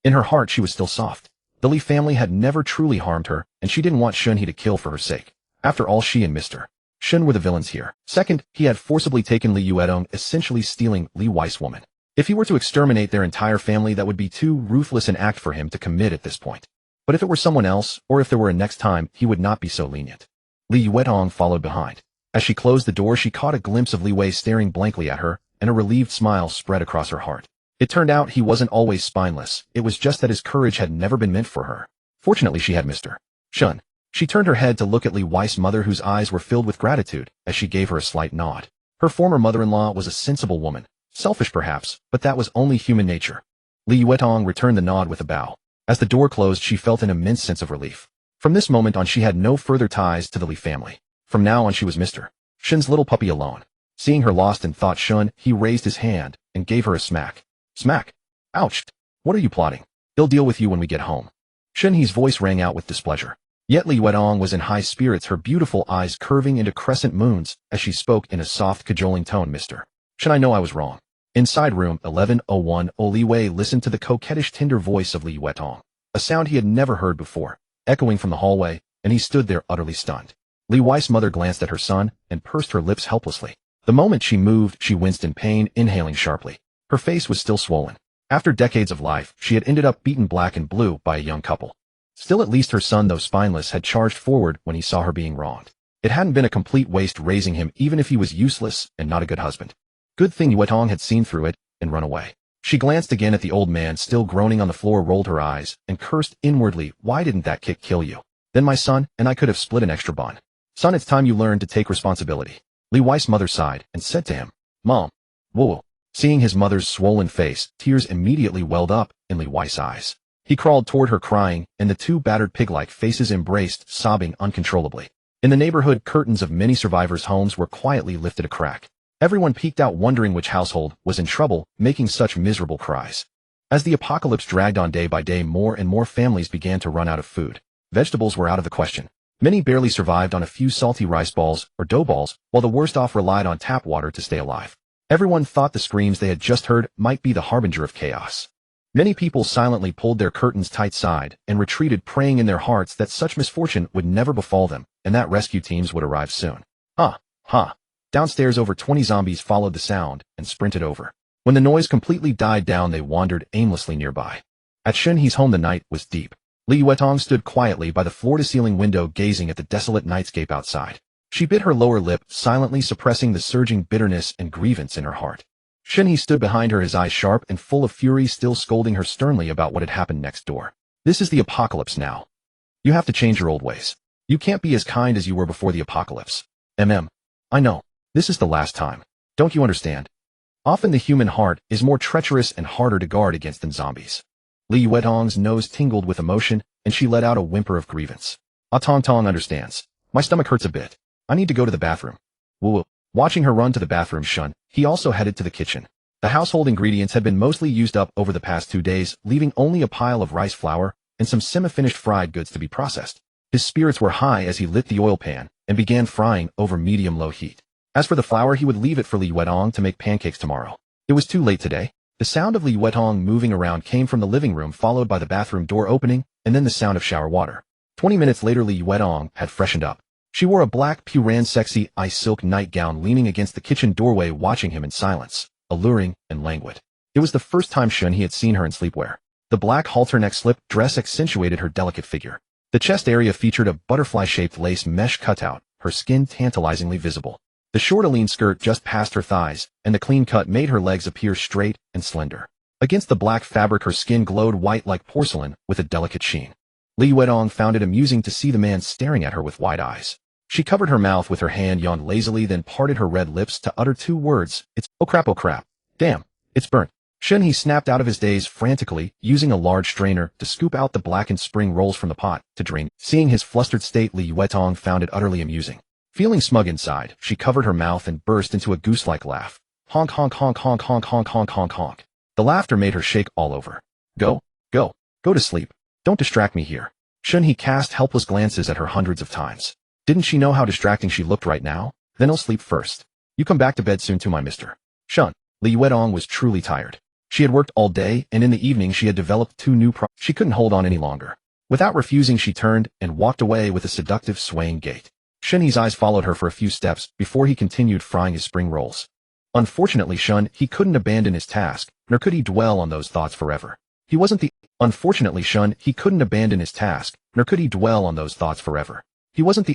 In her heart, she was still soft. The Li family had never truly harmed her, and she didn't want Shen He to kill for her sake. After all, she and Mr. Shen were the villains here. Second, he had forcibly taken Li Yuetong, essentially stealing Li Wei's woman. If he were to exterminate their entire family, that would be too ruthless an act for him to commit at this point. But if it were someone else, or if there were a next time, he would not be so lenient. Li Yuetong followed behind. As she closed the door, she caught a glimpse of Li Wei staring blankly at her, and a relieved smile spread across her heart. It turned out he wasn't always spineless, it was just that his courage had never been meant for her. Fortunately, she had Mr. Shen. She turned her head to look at Li Wei's mother, whose eyes were filled with gratitude, as she gave her a slight nod. Her former mother-in-law was a sensible woman. Selfish perhaps, but that was only human nature. Li Yuetong returned the nod with a bow. As the door closed, she felt an immense sense of relief. From this moment on, she had no further ties to the Li family. From now on, she was Mr. Shen's little puppy alone. Seeing her lost in thought, Shen He raised his hand and gave her a smack. Smack. Ouch. What are you plotting? He'll deal with you when we get home. Shen He's voice rang out with displeasure. Yet Li Yuetong was in high spirits, her beautiful eyes curving into crescent moons as she spoke in a soft, cajoling tone. Mr. Shen, I know I was wrong. Inside room 1101, Li Wei listened to the coquettish, tender voice of Li Yuetong, a sound he had never heard before, echoing from the hallway, and he stood there utterly stunned. Li Wei's mother glanced at her son and pursed her lips helplessly. The moment she moved, she winced in pain, inhaling sharply. Her face was still swollen. After decades of life, she had ended up beaten black and blue by a young couple. Still, at least her son, though spineless, had charged forward when he saw her being wronged. It hadn't been a complete waste raising him, even if he was useless and not a good husband. Good thing Yuetong had seen through it and run away. She glanced again at the old man, still groaning on the floor, rolled her eyes, and cursed inwardly, why didn't that kick kill you? Then my son and I could have split an extra bun. Son, it's time you learned to take responsibility. Li Wei's mother sighed and said to him, Mom. Whoa. Seeing his mother's swollen face, tears immediately welled up in Li Wei's eyes. He crawled toward her crying, and the two battered pig-like faces embraced, sobbing uncontrollably. In the neighborhood, curtains of many survivors' homes were quietly lifted a crack. Everyone peeked out, wondering which household was in trouble, making such miserable cries. As the apocalypse dragged on day by day, more and more families began to run out of food. Vegetables were out of the question. Many barely survived on a few salty rice balls or dough balls, while the worst off relied on tap water to stay alive. Everyone thought the screams they had just heard might be the harbinger of chaos. Many people silently pulled their curtains tight-side and retreated, praying in their hearts that such misfortune would never befall them and that rescue teams would arrive soon. Downstairs, over 20 zombies followed the sound and sprinted over. When the noise completely died down, they wandered aimlessly nearby. At Shen He's home, the night was deep. Li Yuetong stood quietly by the floor-to-ceiling window, gazing at the desolate nightscape outside. She bit her lower lip, silently suppressing the surging bitterness and grievance in her heart. Shen He stood behind her, his eyes sharp and full of fury, still scolding her sternly about what had happened next door. This is the apocalypse now. You have to change your old ways. You can't be as kind as you were before the apocalypse. I know. This is the last time. Don't you understand? Often the human heart is more treacherous and harder to guard against than zombies. Li Yuetong's nose tingled with emotion, and she let out a whimper of grievance. Tong Tong understands. My stomach hurts a bit. I need to go to the bathroom. Woo. Watching her run to the bathroom, Shen He also headed to the kitchen. The household ingredients had been mostly used up over the past 2 days, leaving only a pile of rice flour and some semi-finished fried goods to be processed. His spirits were high as he lit the oil pan and began frying over medium-low heat. As for the flour, he would leave it for Li Yuetong to make pancakes tomorrow. It was too late today. The sound of Li Yuetong moving around came from the living room, followed by the bathroom door opening and then the sound of shower water. 20 minutes later, Li Yuedong had freshened up. She wore a black Puran sexy silk nightgown, leaning against the kitchen doorway, watching him in silence, alluring and languid. It was the first time Shen He had seen her in sleepwear. The black halter neck slip dress accentuated her delicate figure. The chest area featured a butterfly-shaped lace mesh cutout, her skin tantalizingly visible. The short Aline skirt just past her thighs, and the clean cut made her legs appear straight and slender. Against the black fabric, her skin glowed white like porcelain with a delicate sheen. Li Yuedong found it amusing to see the man staring at her with wide eyes. She covered her mouth with her hand, yawned lazily, then parted her red lips to utter two words. Oh crap, damn, it's burnt. Shen He snapped out of his daze frantically, using a large strainer to scoop out the blackened spring rolls from the pot to drain. Seeing his flustered state, Li Yuedong found it utterly amusing. Feeling smug inside, she covered her mouth and burst into a goose-like laugh. Honk, honk, honk, honk, honk, honk, honk, honk, honk. The laughter made her shake all over. Go to sleep. Don't distract me here. Shen He cast helpless glances at her hundreds of times. Didn't she know how distracting she looked right now? Then I'll sleep first. You come back to bed soon too, my mister. Shun. Li Yuedong was truly tired. She had worked all day, and in the evening she had developed two new She couldn't hold on any longer. Without refusing, she turned and walked away with a seductive swaying gait. Shen He's eyes followed her for a few steps before he continued frying his spring rolls. Unfortunately, Shen He couldn't abandon his task, nor could he dwell on those thoughts forever. He wasn't the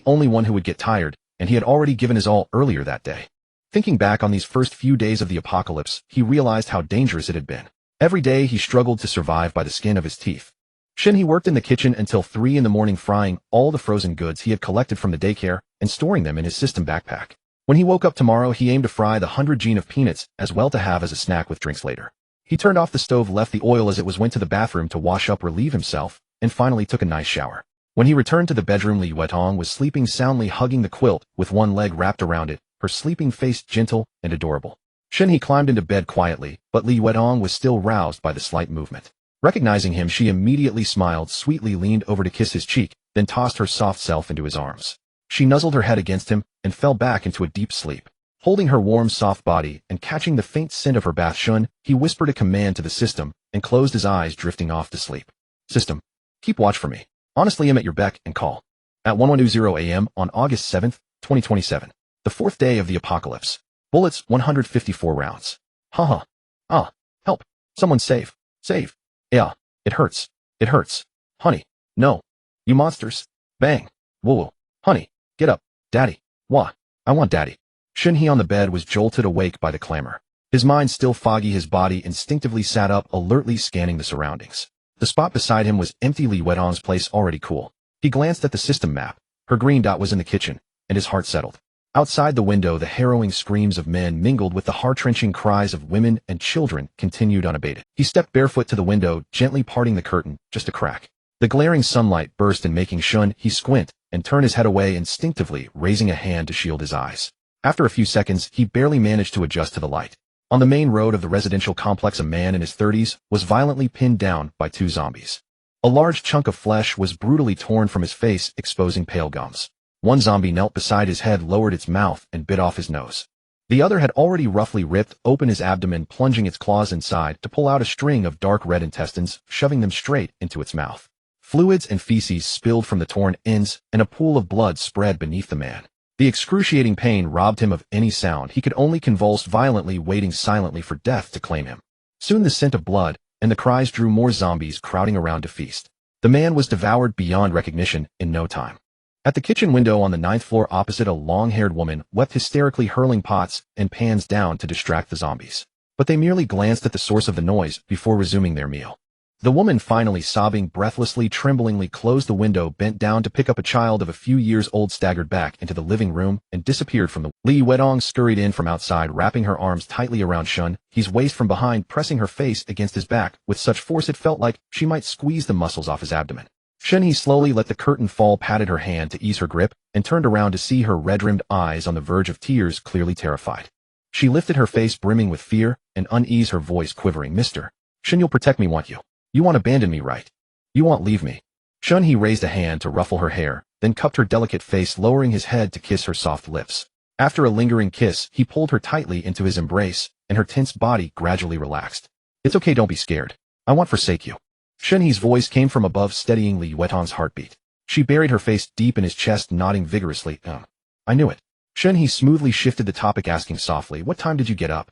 only one who would get tired, and he had already given his all earlier that day. Thinking back on these first few days of the apocalypse, he realized how dangerous it had been. Every day he struggled to survive by the skin of his teeth. Shen He worked in the kitchen until 3 in the morning, frying all the frozen goods he had collected from the daycare and storing them in his system backpack. When he woke up tomorrow, he aimed to fry the 100 gene of peanuts as well to have as a snack with drinks later. He turned off the stove, left the oil as it was, went to the bathroom to wash up, relieve himself, and finally took a nice shower. When he returned to the bedroom, Li Yuedong was sleeping soundly, hugging the quilt with one leg wrapped around it, her sleeping face gentle and adorable. Shen He climbed into bed quietly, but Li Yuedong was still roused by the slight movement. Recognizing him, she immediately smiled sweetly, leaned over to kiss his cheek, then tossed her soft self into his arms. She nuzzled her head against him and fell back into a deep sleep. Holding her warm, soft body and catching the faint scent of her bath, Shun, he whispered a command to the system and closed his eyes, drifting off to sleep. System, keep watch for me. Honestly, I'm at your beck and call. At 11:20 a.m. on August 7th, 2027. The 4th day of the apocalypse. Bullets, 154 rounds. Haha. Ah. Help. Someone save. Save. Yeah. It hurts. It hurts. Honey. No. You monsters. Bang. Woo. Honey. Get up. Daddy. Wah. I want daddy. Shen He on the bed was jolted awake by the clamor. His mind still foggy, his body instinctively sat up, alertly scanning the surroundings. The spot beside him was empty, Li Yuedong's place already cool. He glanced at the system map. Her green dot was in the kitchen, and his heart settled. Outside the window, the harrowing screams of men mingled with the heart-wrenching cries of women and children continued unabated. He stepped barefoot to the window, gently parting the curtain, just a crack. The glaring sunlight burst in, making Shun He squint and turn his head away, instinctively raising a hand to shield his eyes. After a few seconds, he barely managed to adjust to the light. On the main road of the residential complex, a man in his 30s was violently pinned down by 2 zombies. A large chunk of flesh was brutally torn from his face, exposing pale gums. One zombie knelt beside his head, lowered its mouth, and bit off his nose. The other had already roughly ripped open his abdomen, plunging its claws inside to pull out a string of dark red intestines, shoving them straight into its mouth. Fluids and feces spilled from the torn ends, and a pool of blood spread beneath the man. The excruciating pain robbed him of any sound. He could only convulse violently, waiting silently for death to claim him. Soon the scent of blood and the cries drew more zombies crowding around to feast. The man was devoured beyond recognition in no time. At the kitchen window on the 9th floor opposite, a long-haired woman wept hysterically, hurling pots and pans down to distract the zombies. But they merely glanced at the source of the noise before resuming their meal. The woman, finally sobbing breathlessly, tremblingly closed the window, bent down to pick up a child of a few years old, staggered back into the living room, and disappeared from the Li Yuedong scurried in from outside, wrapping her arms tightly around Shen He's waist from behind, pressing her face against his back with such force it felt like she might squeeze the muscles off his abdomen. Shen He slowly let the curtain fall, patted her hand to ease her grip, and turned around to see her red-rimmed eyes on the verge of tears, clearly terrified. She lifted her face, brimming with fear and unease, her voice quivering. Mr. Shen, you'll protect me, won't you? You won't abandon me, right? You won't leave me. Shen He raised a hand to ruffle her hair, then cupped her delicate face, lowering his head to kiss her soft lips. After a lingering kiss, he pulled her tightly into his embrace, and her tense body gradually relaxed. It's okay, don't be scared. I won't forsake you. Shen He's voice came from above, steadying Li Yuetong's heartbeat. She buried her face deep in his chest, nodding vigorously. I knew it. Shen He smoothly shifted the topic, asking softly, what time did you get up?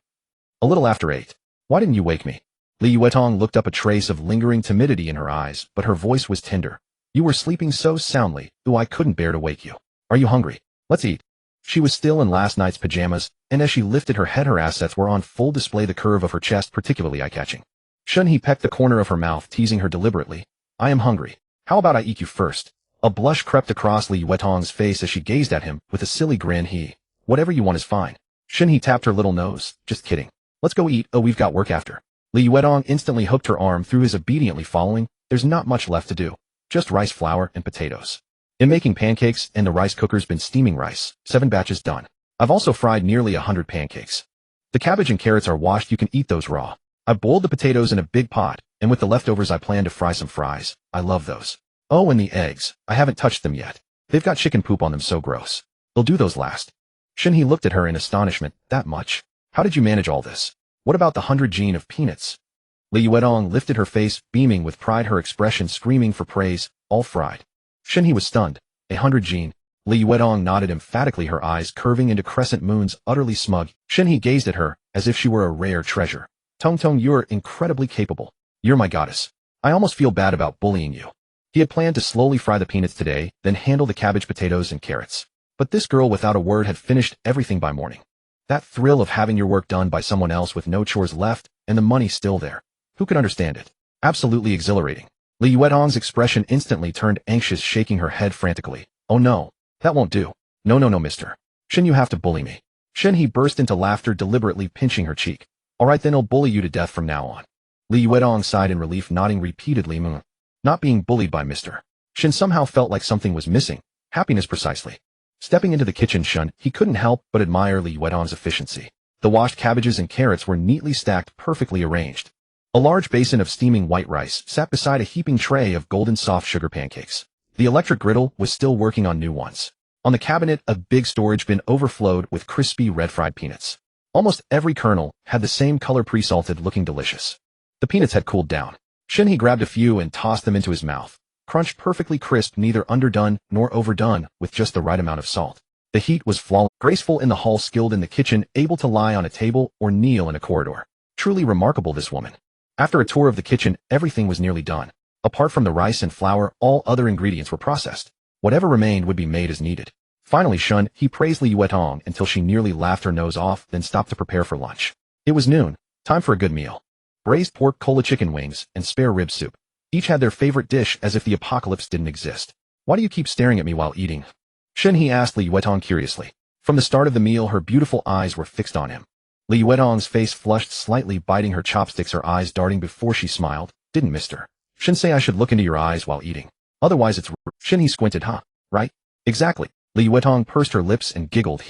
A little after 8. Why didn't you wake me? Li Yuetong looked up, a trace of lingering timidity in her eyes, but her voice was tender. You were sleeping so soundly, I couldn't bear to wake you. Are you hungry? Let's eat. She was still in last night's pajamas, and as she lifted her head, her assets were on full display, the curve of her chest particularly eye-catching. Shen He pecked the corner of her mouth, teasing her deliberately. I am hungry. How about I eat you first? A blush crept across Li Yuetong's face as she gazed at him with a silly grin. Whatever you want is fine. Shen He tapped her little nose. Just kidding. Let's go eat. We've got work after. Li Yuetong instantly hooked her arm through his, obediently following. There's not much left to do. Just rice flour and potatoes. I'm making pancakes, and the rice cooker's been steaming rice. 7 batches done. I've also fried nearly 100 pancakes. The cabbage and carrots are washed. You can eat those raw. I boiled the potatoes in a big pot, and with the leftovers I plan to fry some fries. I love those. Oh, and the eggs. I haven't touched them yet. They've got chicken poop on them, so gross. They'll do those last. Shen He looked at her in astonishment. That much? How did you manage all this? What about the 100 gene of peanuts? Li Yuetong lifted her face, beaming with pride, her expression screaming for praise. All fried. Shen He was stunned. 100 gene. Li Yuetong nodded emphatically, her eyes curving into crescent moons, utterly smug. Shen He gazed at her as if she were a rare treasure. Tong, you're incredibly capable. You're my goddess. I almost feel bad about bullying you. He had planned to slowly fry the peanuts today, then handle the cabbage, potatoes, and carrots. But this girl without a word had finished everything by morning. That thrill of having your work done by someone else with no chores left, and the money still there. Who could understand it? Absolutely exhilarating. Li Yuetong's expression instantly turned anxious, shaking her head frantically. Oh no. That won't do. No, mister. Shen, you have to bully me. Shen He burst into laughter, deliberately pinching her cheek. Alright then, I'll bully you to death from now on. Li Yuetong sighed in relief, nodding repeatedly. Not being bullied by Mr. Shen somehow felt like something was missing. Happiness precisely. Stepping into the kitchen, Shen He couldn't help but admire Li Yuetong's efficiency. The washed cabbages and carrots were neatly stacked, perfectly arranged. A large basin of steaming white rice sat beside a heaping tray of golden soft sugar pancakes. The electric griddle was still working on new ones. On the cabinet, a big storage bin overflowed with crispy red fried peanuts. Almost every kernel had the same color, pre-salted, looking delicious. The peanuts had cooled down. Shen He grabbed a few and tossed them into his mouth. Crunched perfectly crisp, neither underdone nor overdone, with just the right amount of salt. The heat was flawless, graceful in the hall, skilled in the kitchen, able to lie on a table or kneel in a corridor. Truly remarkable, this woman. After a tour of the kitchen, everything was nearly done. Apart from the rice and flour, all other ingredients were processed. Whatever remained would be made as needed. Finally, Shen He praised Li Yuetong until she nearly laughed her nose off, then stopped to prepare for lunch. It was noon. Time for a good meal. Braised pork, cola chicken wings, and spare rib soup. Each had their favorite dish, as if the apocalypse didn't exist. Why do you keep staring at me while eating? Shen He asked Li Yuetong curiously. From the start of the meal, her beautiful eyes were fixed on him. Li Yuetong's face flushed slightly, biting her chopsticks, her eyes darting before she smiled. Didn't Mr. Shen say I should look into your eyes while eating? Otherwise it's rude. Shen He squinted. Right? Exactly. Li Yuetong pursed her lips and giggled.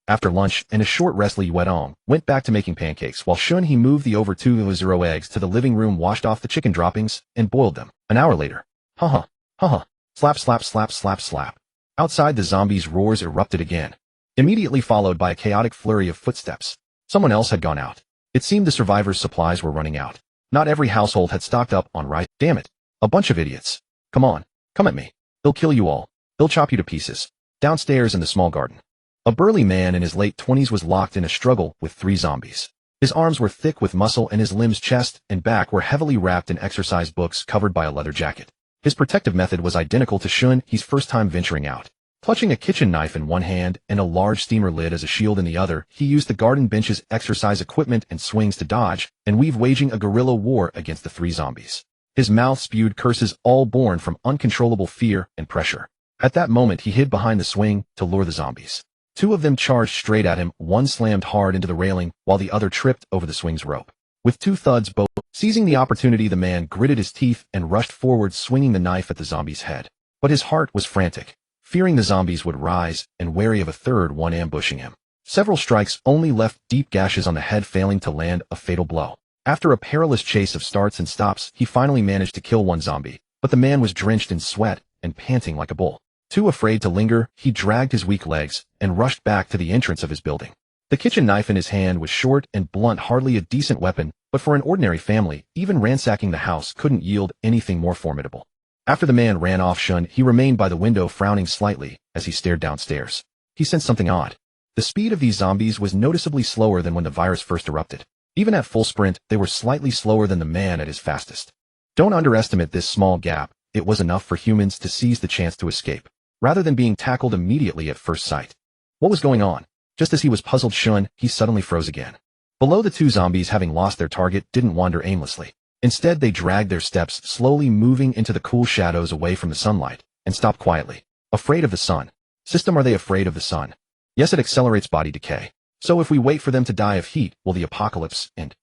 After lunch and a short rest, Li Yuetong went back to making pancakes, while Shen He moved the over 200 eggs to the living room, washed off the chicken droppings, and boiled them. An hour later. Slap, slap, slap, slap, slap. Outside, the zombies' roars erupted again, immediately followed by a chaotic flurry of footsteps. Someone else had gone out. It seemed the survivors' supplies were running out. Not every household had stocked up on rice. Damn it. A bunch of idiots. Come on. Come at me. They'll kill you all. They'll chop you to pieces. Downstairs in the small garden, a burly man in his late 20s was locked in a struggle with 3 zombies. His arms were thick with muscle, and his limbs, chest, and back were heavily wrapped in exercise books covered by a leather jacket. His protective method was identical to Shen He's first time venturing out. Clutching a kitchen knife in one hand and a large steamer lid as a shield in the other, he used the garden bench's exercise equipment and swings to dodge and weave, waging a guerrilla war against the 3 zombies. His mouth spewed curses, all born from uncontrollable fear and pressure. At that moment, he hid behind the swing to lure the zombies. 2 of them charged straight at him, one slammed hard into the railing, while the other tripped over the swing's rope. With 2 thuds, both seizing the opportunity, the man gritted his teeth and rushed forward, swinging the knife at the zombie's head. But his heart was frantic, fearing the zombies would rise, and wary of a third one ambushing him. Several strikes only left deep gashes on the head, failing to land a fatal blow. After a perilous chase of starts and stops, he finally managed to kill 1 zombie, but the man was drenched in sweat and panting like a bull. Too afraid to linger, he dragged his weak legs and rushed back to the entrance of his building. The kitchen knife in his hand was short and blunt, hardly a decent weapon, But for an ordinary family, even ransacking the house couldn't yield anything more formidable. After the man ran off, Shen He remained by the window frowning slightly as he stared downstairs. He sensed something odd. The speed of these zombies was noticeably slower than when the virus first erupted. Even at full sprint, they were slightly slower than the man at his fastest. Don't underestimate this small gap. It was enough for humans to seize the chance to escape, rather than being tackled immediately at first sight. What was going on? Just as he was puzzled, Shen He suddenly froze again. Below, the two zombies, having lost their target, didn't wander aimlessly. Instead, they dragged their steps, slowly moving into the cool shadows away from the sunlight, and stopped quietly. Afraid of the sun. System, are they afraid of the sun? Yes, it accelerates body decay. So if we wait for them to die of heat, will the apocalypse end?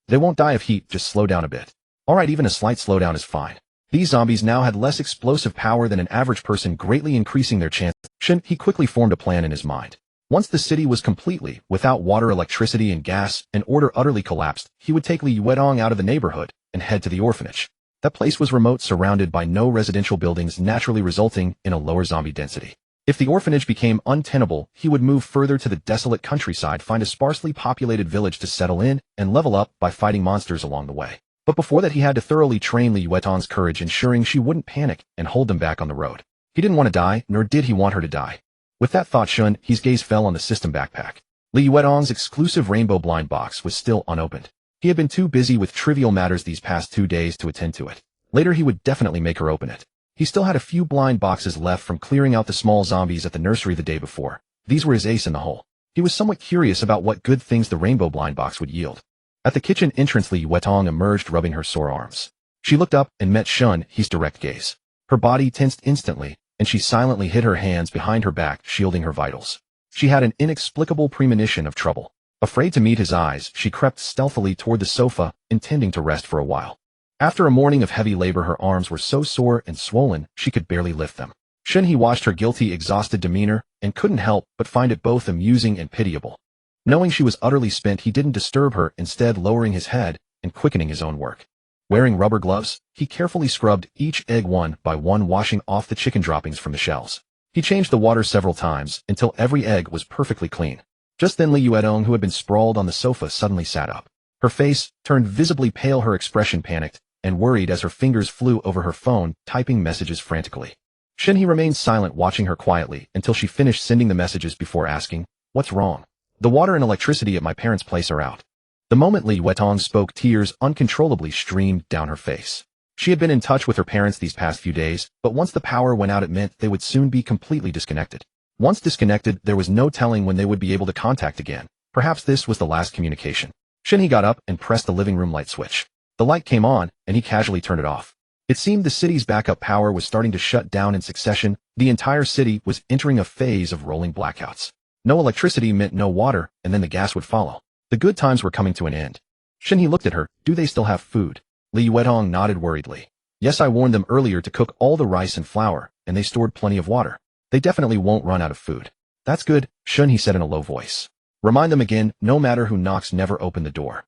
They won't die of heat, just slow down a bit. Alright, even a slight slowdown is fine. These zombies now had less explosive power than an average person, greatly increasing their chance. Shen He quickly formed a plan in his mind. Once the city was completely without water, electricity, and gas, and order utterly collapsed, he would take Li Yuetong out of the neighborhood and head to the orphanage. That place was remote, surrounded by no residential buildings, naturally resulting in a lower zombie density. If the orphanage became untenable, he would move further to the desolate countryside, find a sparsely populated village to settle in, and level up by fighting monsters along the way. But before that, he had to thoroughly train Li Yuetong's courage, ensuring she wouldn't panic and hold them back on the road. He didn't want to die, nor did he want her to die. With that thought, Shen He's gaze fell on the system backpack. Li Yuetong's exclusive rainbow blind box was still unopened. He had been too busy with trivial matters these past 2 days to attend to it. Later, he would definitely make her open it. He still had a few blind boxes left from clearing out the small zombies at the nursery the day before. These were his ace in the hole. He was somewhat curious about what good things the rainbow blind box would yield. At the kitchen entrance, Li Yuetong emerged, rubbing her sore arms. She looked up and met Shen He's direct gaze. Her body tensed instantly, and she silently hid her hands behind her back, shielding her vitals. She had an inexplicable premonition of trouble. Afraid to meet his eyes, she crept stealthily toward the sofa, intending to rest for a while. After a morning of heavy labor, her arms were so sore and swollen, she could barely lift them. Shen He watched her guilty, exhausted demeanor, and couldn't help but find it both amusing and pitiable. Knowing she was utterly spent, he didn't disturb her, instead lowering his head and quickening his own work. Wearing rubber gloves, he carefully scrubbed each egg one by one, washing off the chicken droppings from the shells. He changed the water several times until every egg was perfectly clean. Just then, Li Yuetong, who had been sprawled on the sofa, suddenly sat up. Her face turned visibly pale, her expression panicked and worried as her fingers flew over her phone, typing messages frantically. Shen He remained silent, watching her quietly until she finished sending the messages before asking, "What's wrong?" "The water and electricity at my parents' place are out." The moment Li Yuetong spoke, tears uncontrollably streamed down her face. She had been in touch with her parents these past few days, but once the power went out, it meant they would soon be completely disconnected. Once disconnected, there was no telling when they would be able to contact again. Perhaps this was the last communication. Shen He got up and pressed the living room light switch. The light came on, and he casually turned it off. It seemed the city's backup power was starting to shut down in succession. The entire city was entering a phase of rolling blackouts. No electricity meant no water, and then the gas would follow. The good times were coming to an end. Shen He looked at her. "Do they still have food?" Li Yuetong nodded worriedly. "Yes, I warned them earlier to cook all the rice and flour, and they stored plenty of water. They definitely won't run out of food." "That's good," Shen He said in a low voice. "Remind them again, no matter who knocks, never open the door."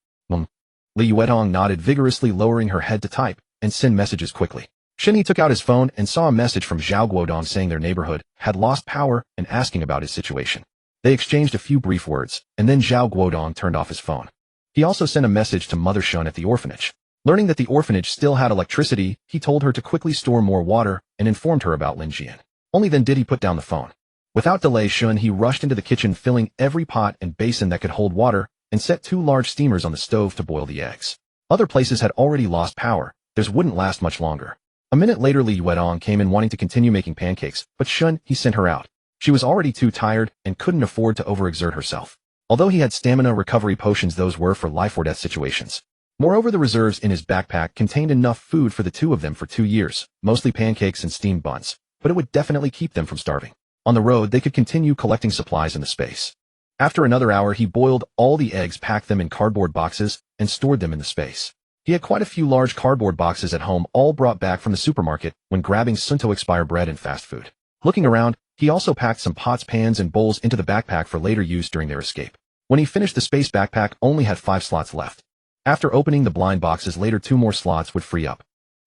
Li Yuetong nodded vigorously, lowering her head to type and send messages quickly. Shen He took out his phone and saw a message from Zhao Guodong saying their neighborhood had lost power and asking about his situation. They exchanged a few brief words, and then Zhao Guodong turned off his phone. He also sent a message to Mother Shen at the orphanage. Learning that the orphanage still had electricity, he told her to quickly store more water and informed her about Lin Jian. Only then did he put down the phone. Without delay, Shen He rushed into the kitchen, filling every pot and basin that could hold water, and set 2 large steamers on the stove to boil the eggs. Other places had already lost power. Theirs wouldn't last much longer. A minute later, Li Yuetong came in wanting to continue making pancakes, but Shen He sent her out. She was already too tired and couldn't afford to overexert herself. Although he had stamina recovery potions, those were for life or death situations. Moreover, the reserves in his backpack contained enough food for the two of them for 2 years, mostly pancakes and steamed buns, but it would definitely keep them from starving. On the road, they could continue collecting supplies in the space. After another hour, he boiled all the eggs, packed them in cardboard boxes, and stored them in the space. He had quite a few large cardboard boxes at home, all brought back from the supermarket when grabbing Sunto expire bread and fast food. Looking around, he also packed some pots, pans, and bowls into the backpack for later use during their escape. When he finished, the space backpack only had 5 slots left. After opening the blind boxes later, 2 more slots would free up.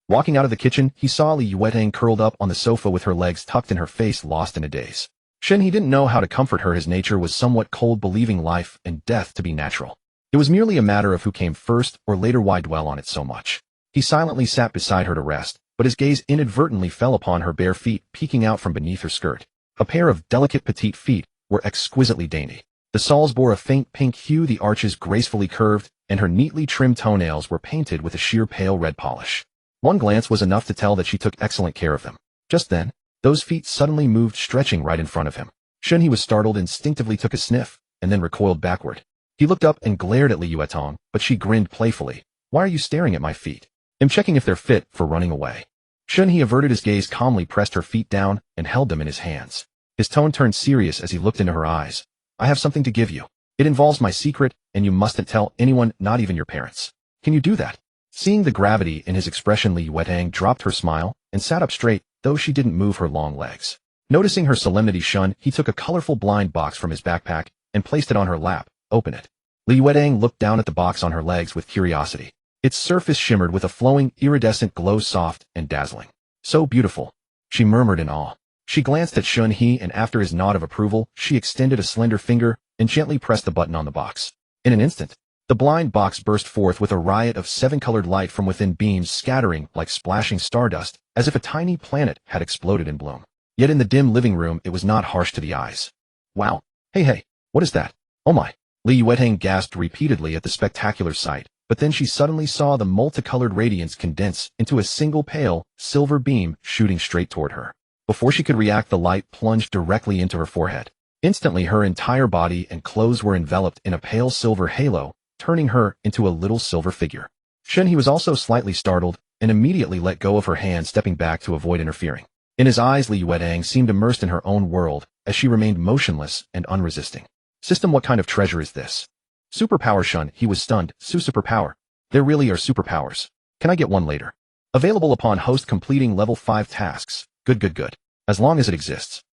Walking out of the kitchen, he saw Li Yuetong curled up on the sofa with her legs tucked in, her face lost in a daze. Shen He didn't know how to comfort her. His nature was somewhat cold, believing life and death to be natural. It was merely a matter of who came first, or later. Why dwell on it so much? He silently sat beside her to rest, but his gaze inadvertently fell upon her bare feet peeking out from beneath her skirt. A pair of delicate petite feet were exquisitely dainty. The soles bore a faint pink hue, the arches gracefully curved, and her neatly trimmed toenails were painted with a sheer pale red polish. One glance was enough to tell that she took excellent care of them. Just then, those feet suddenly moved, stretching right in front of him. Shen He was startled, instinctively took a sniff, and then recoiled backward. He looked up and glared at Li Yuetong, but she grinned playfully. Why are you staring at my feet? I'm checking if they're fit for running away. Shen He averted his gaze, calmly pressed her feet down, and held them in his hands. His tone turned serious as he looked into her eyes. I have something to give you. It involves my secret, and you mustn't tell anyone, not even your parents. Can you do that? Seeing the gravity in his expression, Li Yuetang dropped her smile and sat up straight, though she didn't move her long legs. Noticing her solemnity, Shen He took a colorful blind box from his backpack and placed it on her lap. Open it. Li Yuetang looked down at the box on her legs with curiosity. Its surface shimmered with a flowing, iridescent glow, soft and dazzling. So beautiful, she murmured in awe. She glanced at Shen He, and after his nod of approval, she extended a slender finger and gently pressed the button on the box. In an instant, the blind box burst forth with a riot of seven-colored light from within, beams scattering like splashing stardust, as if a tiny planet had exploded in bloom. Yet in the dim living room, it was not harsh to the eyes. Wow. Hey, what is that? Oh my. Li Yuetang gasped repeatedly at the spectacular sight, but then she suddenly saw the multicolored radiance condense into a single pale, silver beam shooting straight toward her. Before she could react, the light plunged directly into her forehead. Instantly, her entire body and clothes were enveloped in a pale silver halo, turning her into a little silver figure. Shen He was also slightly startled and immediately let go of her hand, stepping back to avoid interfering. In his eyes, Li Yuetang seemed immersed in her own world as she remained motionless and unresisting. System, what kind of treasure is this? Superpower. Shen He was stunned. Superpower? There really are superpowers. Can I get one later? Available upon host completing level 5 tasks. Good. As long as it exists.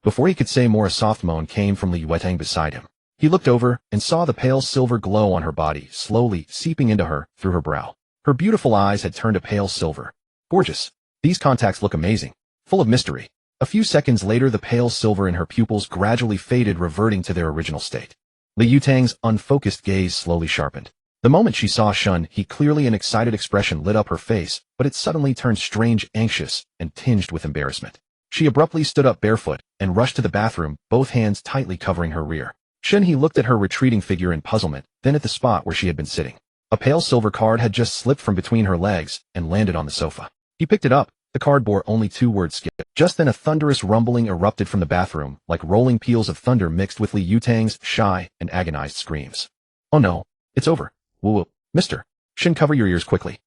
Before he could say more, a soft moan came from Li Yuetang beside him. He looked over and saw the pale silver glow on her body, slowly seeping into her through her brow. Her beautiful eyes had turned a pale silver. Gorgeous. These contacts look amazing. Full of mystery. A few seconds later, the pale silver in her pupils gradually faded, reverting to their original state. Li Yuetang's unfocused gaze slowly sharpened. The moment she saw Shen He, clearly an excited expression lit up her face, but it suddenly turned strange, anxious, and tinged with embarrassment. She abruptly stood up barefoot and rushed to the bathroom, both hands tightly covering her rear. Shen He looked at her retreating figure in puzzlement, then at the spot where she had been sitting. A pale silver card had just slipped from between her legs and landed on the sofa. He picked it up. The card bore only 2 words: skip. Just then a thunderous rumbling erupted from the bathroom, like rolling peals of thunder mixed with Li Yuetang's shy and agonized screams. Oh no, it's over. Whoa, mister. Shen, cover your ears quickly.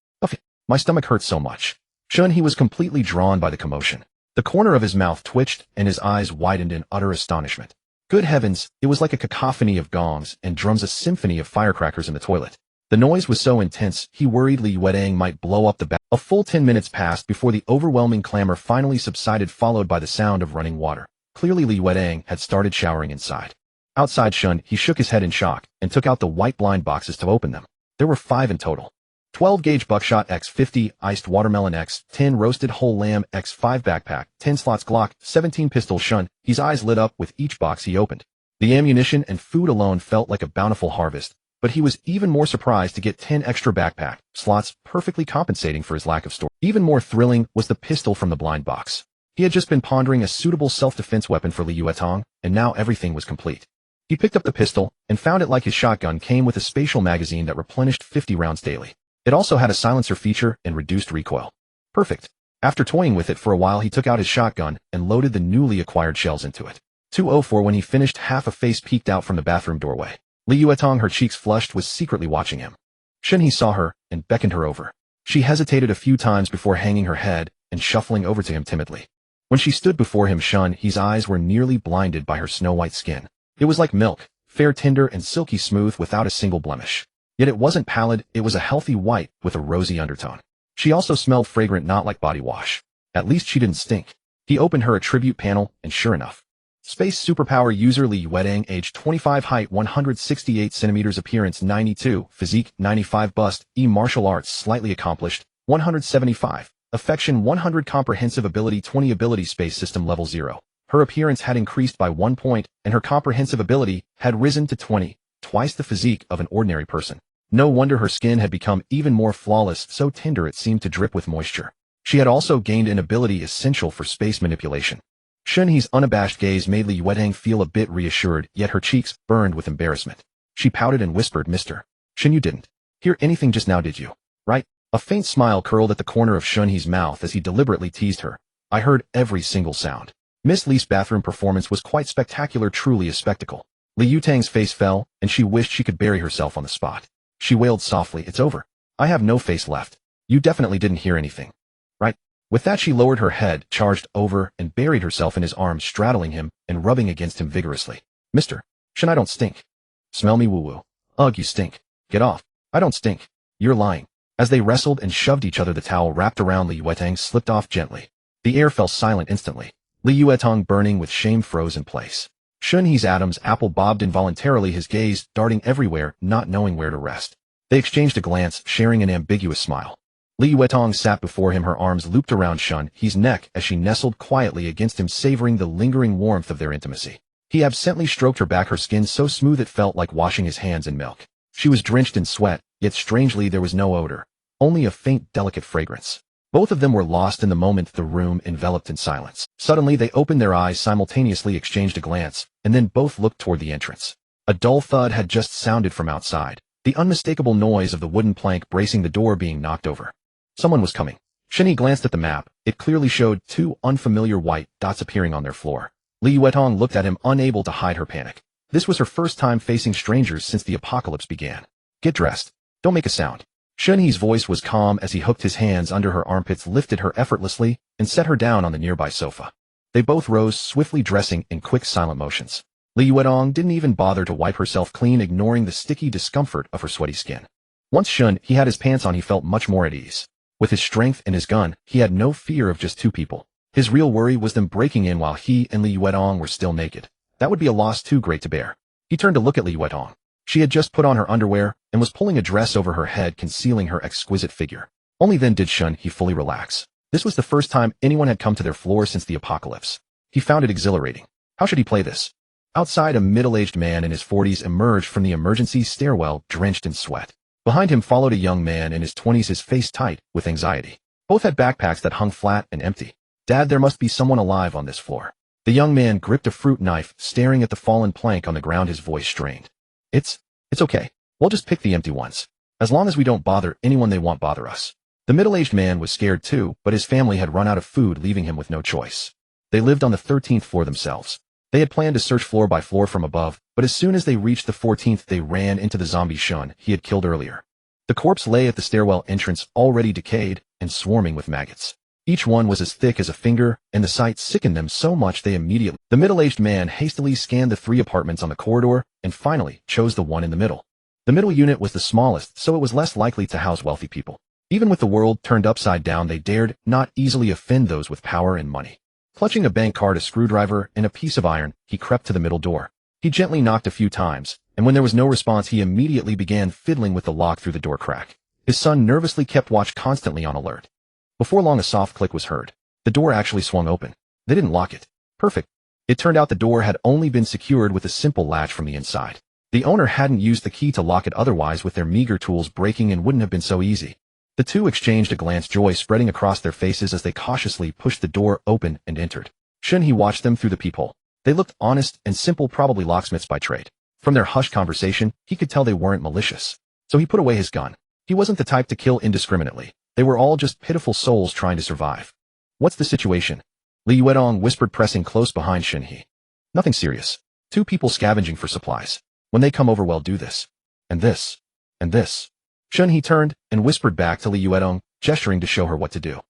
My stomach hurts so much. Shen He was completely drawn by the commotion. The corner of his mouth twitched and his eyes widened in utter astonishment. Good heavens, it was like a cacophony of gongs and drums, a symphony of firecrackers in the toilet. The noise was so intense, he worried Li Yuetang might blow up the bath. A full 10 minutes passed before the overwhelming clamor finally subsided, followed by the sound of running water. Clearly Li Yuetang had started showering inside. Outside, Shen He shook his head in shock and took out the white blind boxes to open them. There were 5 in total. 12-gauge buckshot x 50, iced watermelon x 10, roasted whole lamb x 5 backpack, 10 slots Glock, 17 pistols. Shen He's eyes lit up with each box he opened. The ammunition and food alone felt like a bountiful harvest, but he was even more surprised to get 10 extra backpack slots, perfectly compensating for his lack of storage. Even more thrilling was the pistol from the blind box. He had just been pondering a suitable self-defense weapon for Li Yuetang, and now everything was complete. He picked up the pistol and found it like his shotgun came with a spatial magazine that replenished 50 rounds daily. It also had a silencer feature and reduced recoil. Perfect. After toying with it for a while, he took out his shotgun and loaded the newly acquired shells into it. 2:04 when he finished, half a face peeked out from the bathroom doorway. Li Yuetang, her cheeks flushed, was secretly watching him. Shen He saw her and beckoned her over. She hesitated a few times before hanging her head and shuffling over to him timidly. When she stood before him, Shen He's eyes were nearly blinded by her snow-white skin. It was like milk, fair, tender, and silky smooth without a single blemish. Yet it wasn't pallid, it was a healthy white with a rosy undertone. She also smelled fragrant, not like body wash. At least she didn't stink. He opened her attribute panel, and sure enough. Space superpower user Li Yuetang, age 25, height 168 centimeters, appearance 92, physique 95, bust, martial arts slightly accomplished 175, affection 100, comprehensive ability 20, ability space system level 0. Her appearance had increased by 1 point, and her comprehensive ability had risen to 20. twice the physique of an ordinary person. No wonder her skin had become even more flawless, so tender it seemed to drip with moisture. She had also gained an ability essential for space manipulation. Shen He's unabashed gaze made Li Yuetang feel a bit reassured, yet her cheeks burned with embarrassment. She pouted and whispered, "Mr. Shen, you didn't hear anything just now, did you? Right?" A faint smile curled at the corner of Shen He's mouth as he deliberately teased her. "I heard every single sound." Miss Li's bathroom performance was quite spectacular, truly a spectacle. Li Yuetang's face fell, and she wished she could bury herself on the spot. She wailed softly, "It's over. I have no face left. You definitely didn't hear anything, right?" With that, she lowered her head, charged over, and buried herself in his arms, straddling him and rubbing against him vigorously. "Mr. Shen, I don't stink. Smell me, woo-woo." "Ugh, you stink. Get off." "I don't stink. You're lying." As they wrestled and shoved each other, the towel wrapped around Li Yuetang slipped off gently. The air fell silent instantly. Li Yuetang, burning with shame, froze in place. Shen He's Adam's apple bobbed involuntarily, his gaze darting everywhere, not knowing where to rest. They exchanged a glance, sharing an ambiguous smile. Li Yuetang sat before him, her arms looped around Shen He's neck as she nestled quietly against him, savoring the lingering warmth of their intimacy. He absently stroked her back, her skin so smooth it felt like washing his hands in milk. She was drenched in sweat, yet strangely there was no odor, only a faint, delicate fragrance. Both of them were lost in the moment, the room enveloped in silence. Suddenly they opened their eyes, simultaneously exchanged a glance, and then both looked toward the entrance. A dull thud had just sounded from outside, the unmistakable noise of the wooden plank bracing the door being knocked over. Someone was coming. Shen He glanced at the map. It clearly showed two unfamiliar white dots appearing on their floor. Li Yuetang looked at him, unable to hide her panic. This was her first time facing strangers since the apocalypse began. "Get dressed. Don't make a sound." Shen He's voice was calm as he hooked his hands under her armpits, lifted her effortlessly, and set her down on the nearby sofa. They both rose, swiftly dressing in quick, silent motions. Li Yuetang didn't even bother to wipe herself clean, ignoring the sticky discomfort of her sweaty skin. Once Shen He had his pants on, he felt much more at ease. With his strength and his gun, he had no fear of just two people. His real worry was them breaking in while he and Li Yuetang were still naked. That would be a loss too great to bear. He turned to look at Li Yuetang. She had just put on her underwear and was pulling a dress over her head, concealing her exquisite figure. Only then did Shen He fully relax. This was the first time anyone had come to their floor since the apocalypse. He found it exhilarating. How should he play this? Outside, a middle-aged man in his 40s emerged from the emergency stairwell, drenched in sweat. Behind him followed a young man in his 20s, his face tight with anxiety. Both had backpacks that hung flat and empty. "Dad, there must be someone alive on this floor." The young man gripped a fruit knife, staring at the fallen plank on the ground, his voice strained. It's okay. We'll just pick the empty ones. As long as we don't bother anyone, they won't bother us." The middle-aged man was scared too, but his family had run out of food, leaving him with no choice. They lived on the 13th floor themselves. They had planned to search floor by floor from above, but as soon as they reached the 14th, they ran into the zombie Shen He had killed earlier. The corpse lay at the stairwell entrance, already decayed and swarming with maggots. Each one was as thick as a finger, and the sight sickened them so much they immediately— The middle-aged man hastily scanned the 3 apartments on the corridor and finally chose the one in the middle. The middle unit was the smallest, so it was less likely to house wealthy people. Even with the world turned upside down, they dared not easily offend those with power and money. Clutching a bank card, a screwdriver, and a piece of iron, he crept to the middle door. He gently knocked a few times, and when there was no response, he immediately began fiddling with the lock through the door crack. His son nervously kept watch, constantly on alert. Before long, a soft click was heard. The door actually swung open. They didn't lock it. Perfect. It turned out the door had only been secured with a simple latch from the inside. The owner hadn't used the key to lock it, otherwise with their meager tools breaking in wouldn't have been so easy. The two exchanged a glance, joy spreading across their faces as they cautiously pushed the door open and entered. Shen He watched them through the peephole. They looked honest and simple, probably locksmiths by trade. From their hushed conversation, he could tell they weren't malicious. So he put away his gun. He wasn't the type to kill indiscriminately. They were all just pitiful souls trying to survive. "What's the situation?" Li Yuetang whispered, pressing close behind Shen He. "Nothing serious. 2 people scavenging for supplies. When they come over, we'll do this. And this. And this." Shen He turned and whispered back to Li Yuetang, gesturing to show her what to do.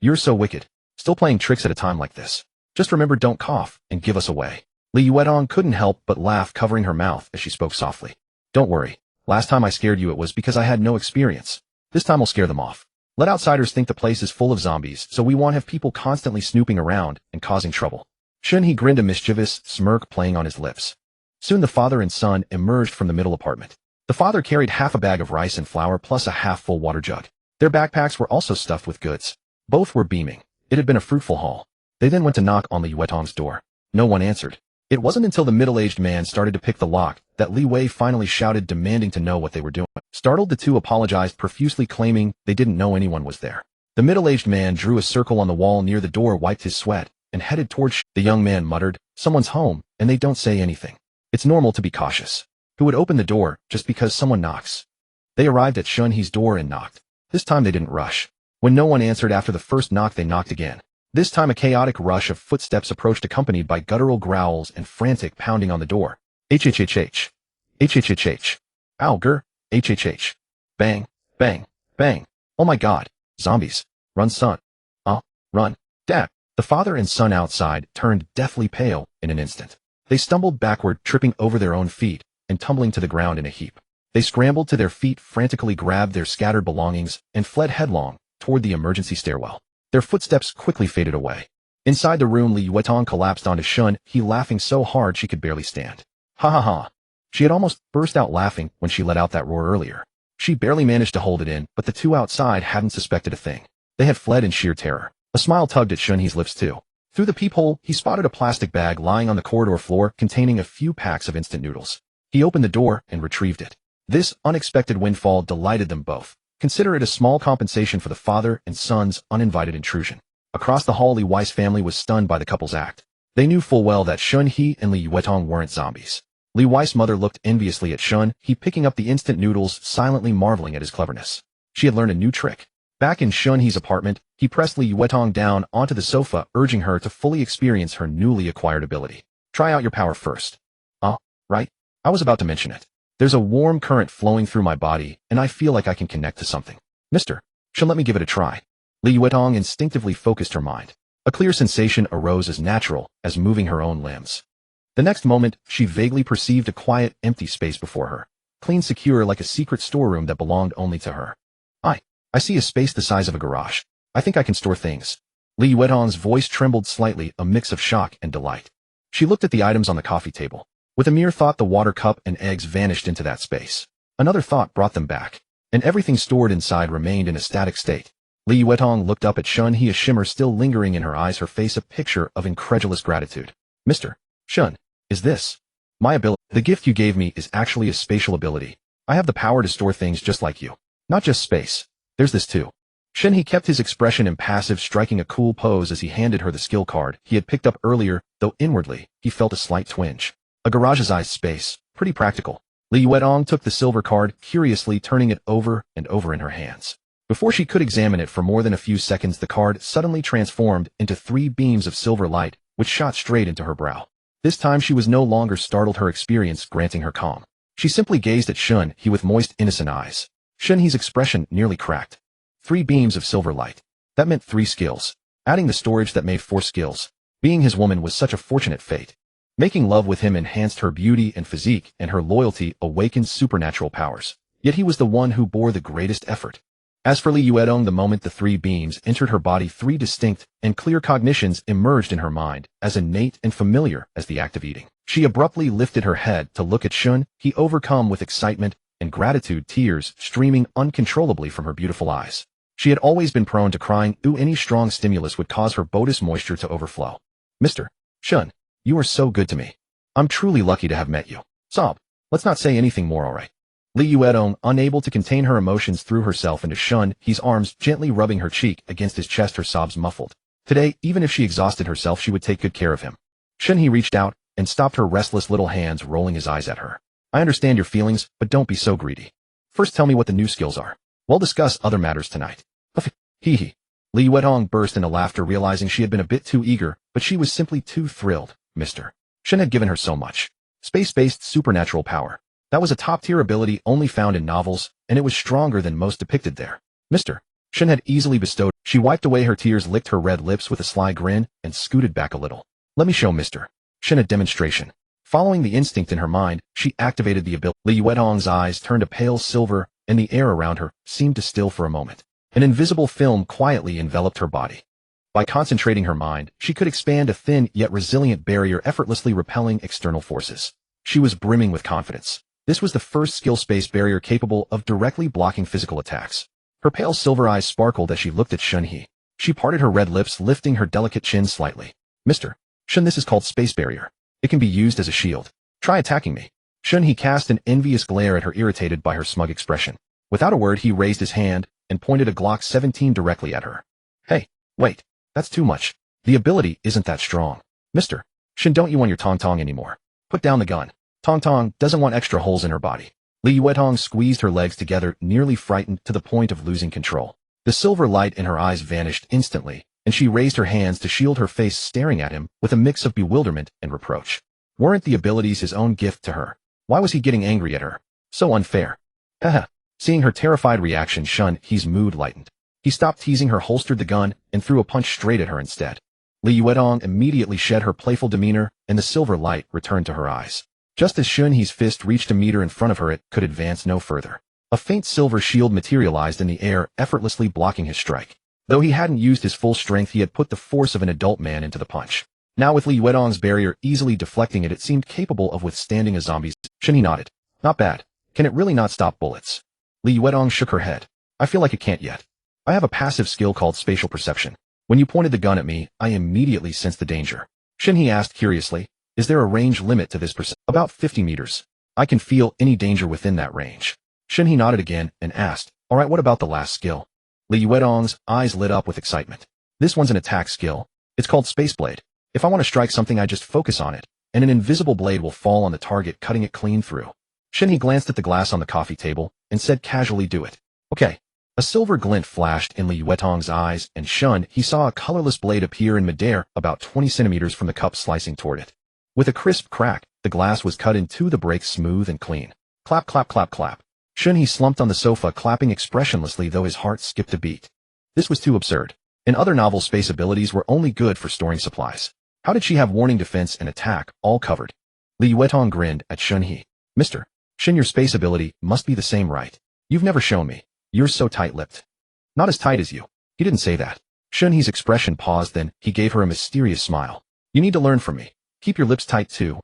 "You're so wicked. Still playing tricks at a time like this. Just remember, don't cough and give us away." Li Yuetang couldn't help but laugh, covering her mouth as she spoke softly. "Don't worry. Last time I scared you, it was because I had no experience. This time I'll scare them off. Let outsiders think the place is full of zombies, so we won't have people constantly snooping around and causing trouble." Shen He grinned, a mischievous smirk playing on his lips. Soon the father and son emerged from the middle apartment. The father carried half a bag of rice and flour plus a half-full water jug. Their backpacks were also stuffed with goods. Both were beaming. It had been a fruitful haul. They then went to knock on Li Yuetang's door. No one answered. It wasn't until the middle-aged man started to pick the lock that Li Wei finally shouted, demanding to know what they were doing. Startled, the two apologized profusely, claiming they didn't know anyone was there. The middle-aged man drew a circle on the wall near the door, wiped his sweat, and headed towards the young man muttered, "Someone's home, and they don't say anything. It's normal to be cautious. Who would open the door just because someone knocks?" They arrived at Shen He's door and knocked. This time they didn't rush. When no one answered after the first knock, they knocked again. This time a chaotic rush of footsteps approached, accompanied by guttural growls and frantic pounding on the door. HHHH. HHHH. Ow, grr. HHH. Bang, bang, bang. Oh my god. Zombies. Run, son. Run. Dad. The father and son outside turned deathly pale in an instant. They stumbled backward, tripping over their own feet and tumbling to the ground in a heap. They scrambled to their feet, frantically grabbed their scattered belongings, and fled headlong toward the emergency stairwell. Their footsteps quickly faded away. Inside the room, Li Yuetong collapsed onto Shen He, laughing so hard she could barely stand. Ha ha ha. She had almost burst out laughing when she let out that roar earlier. She barely managed to hold it in, but the two outside hadn't suspected a thing. They had fled in sheer terror. A smile tugged at Shen He's lips too. Through the peephole, he spotted a plastic bag lying on the corridor floor containing a few packs of instant noodles. He opened the door and retrieved it. This unexpected windfall delighted them both. Consider it a small compensation for the father and son's uninvited intrusion. Across the hall, Li Wei's family was stunned by the couple's act. They knew full well that Shen He and Li Yuetong weren't zombies. Li Wei's mother looked enviously at Shen He, picking up the instant noodles, silently marveling at his cleverness. She had learned a new trick. Back in Shen He's apartment, he pressed Li Yuetong down onto the sofa, urging her to fully experience her newly acquired ability. Try out your power first. Right? I was about to mention it. There's a warm current flowing through my body, and I feel like I can connect to something. Mister, Shen, let me give it a try. Li Yuetong instinctively focused her mind. A clear sensation arose, as natural as moving her own limbs. The next moment, she vaguely perceived a quiet, empty space before her, clean, secure, like a secret storeroom that belonged only to her. I see a space the size of a garage. I think I can store things. Li Yuetong's voice trembled slightly, a mix of shock and delight. She looked at the items on the coffee table. With a mere thought, the water cup and eggs vanished into that space. Another thought brought them back, and everything stored inside remained in a static state. Li Yuetong looked up at Shen He, a shimmer still lingering in her eyes, her face a picture of incredulous gratitude. Mr. Shen, is this my ability? The gift you gave me is actually a spatial ability. I have the power to store things just like you. Not just space. There's this too. Shen He kept his expression impassive, striking a cool pose as he handed her the skill card he had picked up earlier, though inwardly, he felt a slight twinge. A garage's-sized space. Pretty practical. Li Yuetong took the silver card, curiously turning it over and over in her hands. Before she could examine it for more than a few seconds, the card suddenly transformed into 3 beams of silver light, which shot straight into her brow. This time she was no longer startled, her experience granting her calm. She simply gazed at Shen He with moist, innocent eyes. Shen He's expression nearly cracked. 3 beams of silver light. That meant 3 skills. Adding the storage, that made 4 skills. Being his woman was such a fortunate fate. Making love with him enhanced her beauty and physique, and her loyalty awakened supernatural powers. Yet he was the one who bore the greatest effort. As for Li Yuetong, the moment the 3 beams entered her body, 3 distinct and clear cognitions emerged in her mind, as innate and familiar as the act of eating. She abruptly lifted her head to look at Shen He, overcome with excitement and gratitude, tears streaming uncontrollably from her beautiful eyes. She had always been prone to crying. Any strong stimulus would cause her bodice moisture to overflow. Mr. Shen, you are so good to me. I'm truly lucky to have met you. Sob. Let's not say anything more, alright? Li Yuetong, unable to contain her emotions, threw herself into Shen He's arms, gently rubbing her cheek against his chest, her sobs muffled. Today, even if she exhausted herself, she would take good care of him. Shen He reached out and stopped her restless little hands, rolling his eyes at her. I understand your feelings, but don't be so greedy. First tell me what the new skills are. We'll discuss other matters tonight. He. Li Yuetong burst into laughter, realizing she had been a bit too eager, but she was simply too thrilled. Mr. Shen had given her so much. Space-based supernatural power. That was a top-tier ability only found in novels, and it was stronger than most depicted there. Mr. Shen had easily bestowed. She wiped away her tears, licked her red lips with a sly grin, and scooted back a little. Let me show Mr. Shen a demonstration. Following the instinct in her mind, she activated the ability. Li Yuetong's eyes turned a pale silver, and the air around her seemed to still for a moment. An invisible film quietly enveloped her body. By concentrating her mind, she could expand a thin yet resilient barrier, effortlessly repelling external forces. She was brimming with confidence. This was the first skill space barrier capable of directly blocking physical attacks. Her pale silver eyes sparkled as she looked at Shen He. She parted her red lips, lifting her delicate chin slightly. Mr. Shen, this is called space barrier. It can be used as a shield. Try attacking me. Shen He cast an envious glare at her, irritated by her smug expression. Without a word, he raised his hand and pointed a Glock 17 directly at her. Hey, wait, that's too much. The ability isn't that strong. Mister Shen, don't you want your Tong Tong anymore? Put down the gun. Tong Tong doesn't want extra holes in her body. Li Yuetong squeezed her legs together, nearly frightened to the point of losing control. The silver light in her eyes vanished instantly, and she raised her hands to shield her face, staring at him with a mix of bewilderment and reproach. Weren't the abilities his own gift to her? Why was he getting angry at her? So unfair. Haha. Seeing her terrified reaction, Shen He's mood lightened. He stopped teasing her, holstered the gun, and threw a punch straight at her instead. Li Yuetong immediately shed her playful demeanor, and the silver light returned to her eyes. Just as Shen He's fist reached a meter in front of her, it could advance no further. A faint silver shield materialized in the air, effortlessly blocking his strike. Though he hadn't used his full strength, he had put the force of an adult man into the punch. Now with Li Yuetong's barrier easily deflecting it, it seemed capable of withstanding a zombie's. Shen He nodded. Not bad. Can it really not stop bullets? Li Yuetong shook her head. I feel like it can't yet. I have a passive skill called spatial perception. When you pointed the gun at me, I immediately sensed the danger. Shen He asked curiously, is there a range limit to this perception? About 50 meters. I can feel any danger within that range. Shen He nodded again and asked, alright, what about the last skill? Li Yuetong's eyes lit up with excitement. This one's an attack skill. It's called Space Blade. If I want to strike something, I just focus on it, and an invisible blade will fall on the target, cutting it clean through. Shen He glanced at the glass on the coffee table and said casually, do it. Okay. A silver glint flashed in Li Yuetong's eyes, and Shen He saw a colorless blade appear in midair about 20 centimeters from the cup, slicing toward it. With a crisp crack, the glass was cut in two, the break smooth and clean. Clap, clap, clap, clap. Shen He slumped on the sofa, clapping expressionlessly, though his heart skipped a beat. This was too absurd. In other novels, space abilities were only good for storing supplies. How did she have warning, defense, and attack all covered? Li Yuetong grinned at Shen He. Mister Shen, your space ability must be the same, right? You've never shown me. You're so tight-lipped. Not as tight as you. He didn't say that. Shen He's expression paused, then he gave her a mysterious smile. You need to learn from me. Keep your lips tight too.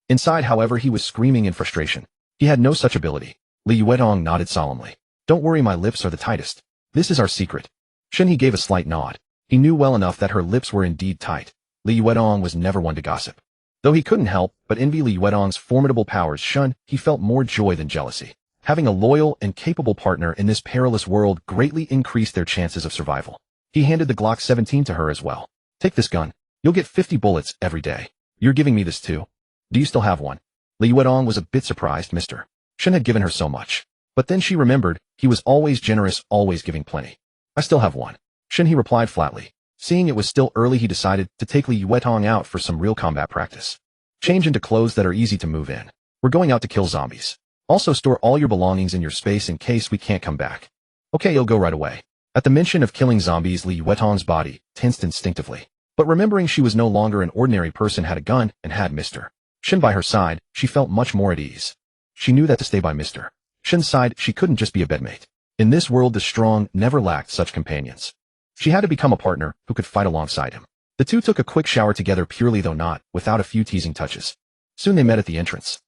Inside, however, he was screaming in frustration. He had no such ability. Li Yuetong nodded solemnly. Don't worry, my lips are the tightest. This is our secret. Shen He gave a slight nod. He knew well enough that her lips were indeed tight. Li Yuetong was never one to gossip. Though he couldn't help but envy Li Yuetong's formidable powers, Shen He felt more joy than jealousy. Having a loyal and capable partner in this perilous world greatly increased their chances of survival. He handed the Glock 17 to her as well. Take this gun. You'll get 50 bullets every day. You're giving me this too? Do you still have one? Li Yuetong was a bit surprised. Mr. Shen had given her so much. But then she remembered he was always generous, always giving plenty. I still have one. Shen He replied flatly. Seeing it was still early, he decided to take Li Yuetong out for some real combat practice. Change into clothes that are easy to move in. We're going out to kill zombies. Also store all your belongings in your space in case we can't come back. Okay, you'll go right away. At the mention of killing zombies, Li Yuetong's body tensed instinctively. But remembering she was no longer an ordinary person, had a gun, and had Mr. Shen by her side, she felt much more at ease. She knew that to stay by Mr. Shen's side, she couldn't just be a bedmate. In this world, the strong never lacked such companions. She had to become a partner who could fight alongside him. The two took a quick shower together, purely though not without a few teasing touches. Soon they met at the entrance.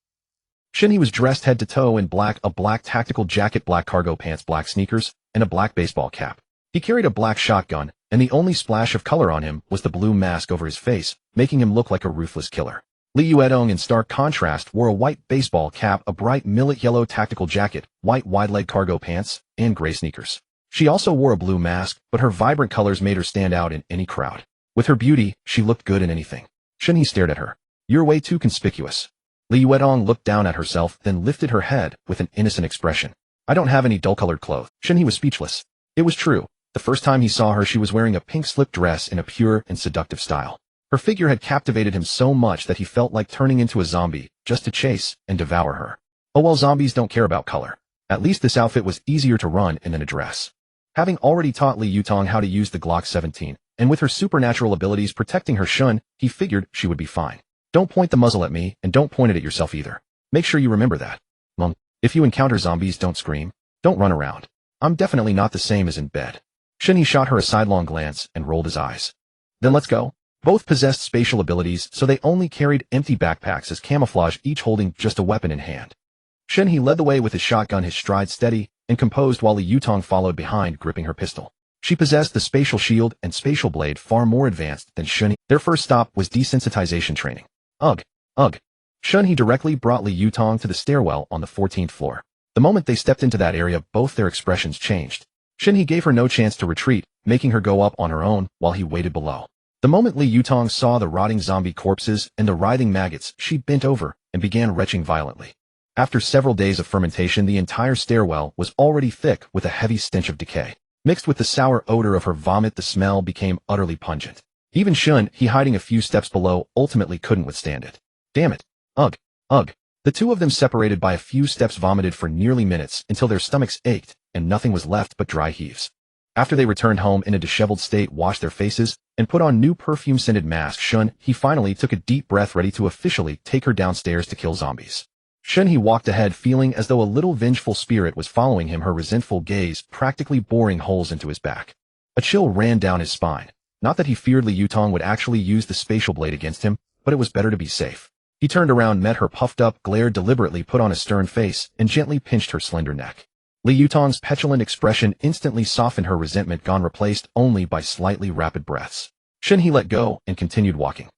Shen He was dressed head to toe in black, a black tactical jacket, black cargo pants, black sneakers, and a black baseball cap. He carried a black shotgun, and the only splash of color on him was the blue mask over his face, making him look like a ruthless killer. Li Yuetong, in stark contrast, wore a white baseball cap, a bright millet yellow tactical jacket, white wide-leg cargo pants, and gray sneakers. She also wore a blue mask, but her vibrant colors made her stand out in any crowd. With her beauty, she looked good in anything. Shen He stared at her. You're way too conspicuous. Li Yuetong looked down at herself, then lifted her head with an innocent expression. I don't have any dull-colored clothes. Shen He was speechless. It was true. The first time he saw her, she was wearing a pink slip dress in a pure and seductive style. Her figure had captivated him so much that he felt like turning into a zombie just to chase and devour her. Oh well, zombies don't care about color. At least this outfit was easier to run in than a dress. Having already taught Li Yuetong how to use the Glock 17, and with her supernatural abilities protecting her Shen, he figured she would be fine. Don't point the muzzle at me, and don't point it at yourself either. Make sure you remember that. Mom, if you encounter zombies, don't scream. Don't run around. I'm definitely not the same as in bed. Shen He shot her a sidelong glance and rolled his eyes. Then let's go. Both possessed spatial abilities, so they only carried empty backpacks as camouflage, each holding just a weapon in hand. Shen He led the way with his shotgun, his stride steady and composed, while Li Yuetong followed behind, gripping her pistol. She possessed the spatial shield and spatial blade, far more advanced than Shen He. Their first stop was desensitization training. Ugh. Ugh. Shen He directly brought Li Yutong to the stairwell on the 14th floor. The moment they stepped into that area, both their expressions changed. Shen He gave her no chance to retreat, making her go up on her own while he waited below. The moment Li Yutong saw the rotting zombie corpses and the writhing maggots, she bent over and began retching violently. After several days of fermentation, the entire stairwell was already thick with a heavy stench of decay. Mixed with the sour odor of her vomit, the smell became utterly pungent. Even Shen He, hiding a few steps below, ultimately couldn't withstand it. Damn it. Ugh. Ugh. The two of them, separated by a few steps, vomited for nearly minutes until their stomachs ached and nothing was left but dry heaves. After they returned home in a disheveled state, washed their faces, and put on new perfume-scented masks, Shen He finally took a deep breath, ready to officially take her downstairs to kill zombies. Shen He walked ahead, feeling as though a little vengeful spirit was following him, her resentful gaze practically boring holes into his back. A chill ran down his spine. Not that he feared Li Yutong would actually use the spatial blade against him, but it was better to be safe. He turned around, met her puffed up glare, deliberately put on a stern face, and gently pinched her slender neck. Li Yutong's petulant expression instantly softened, her resentment gone, replaced only by slightly rapid breaths. Shen He let go and continued walking.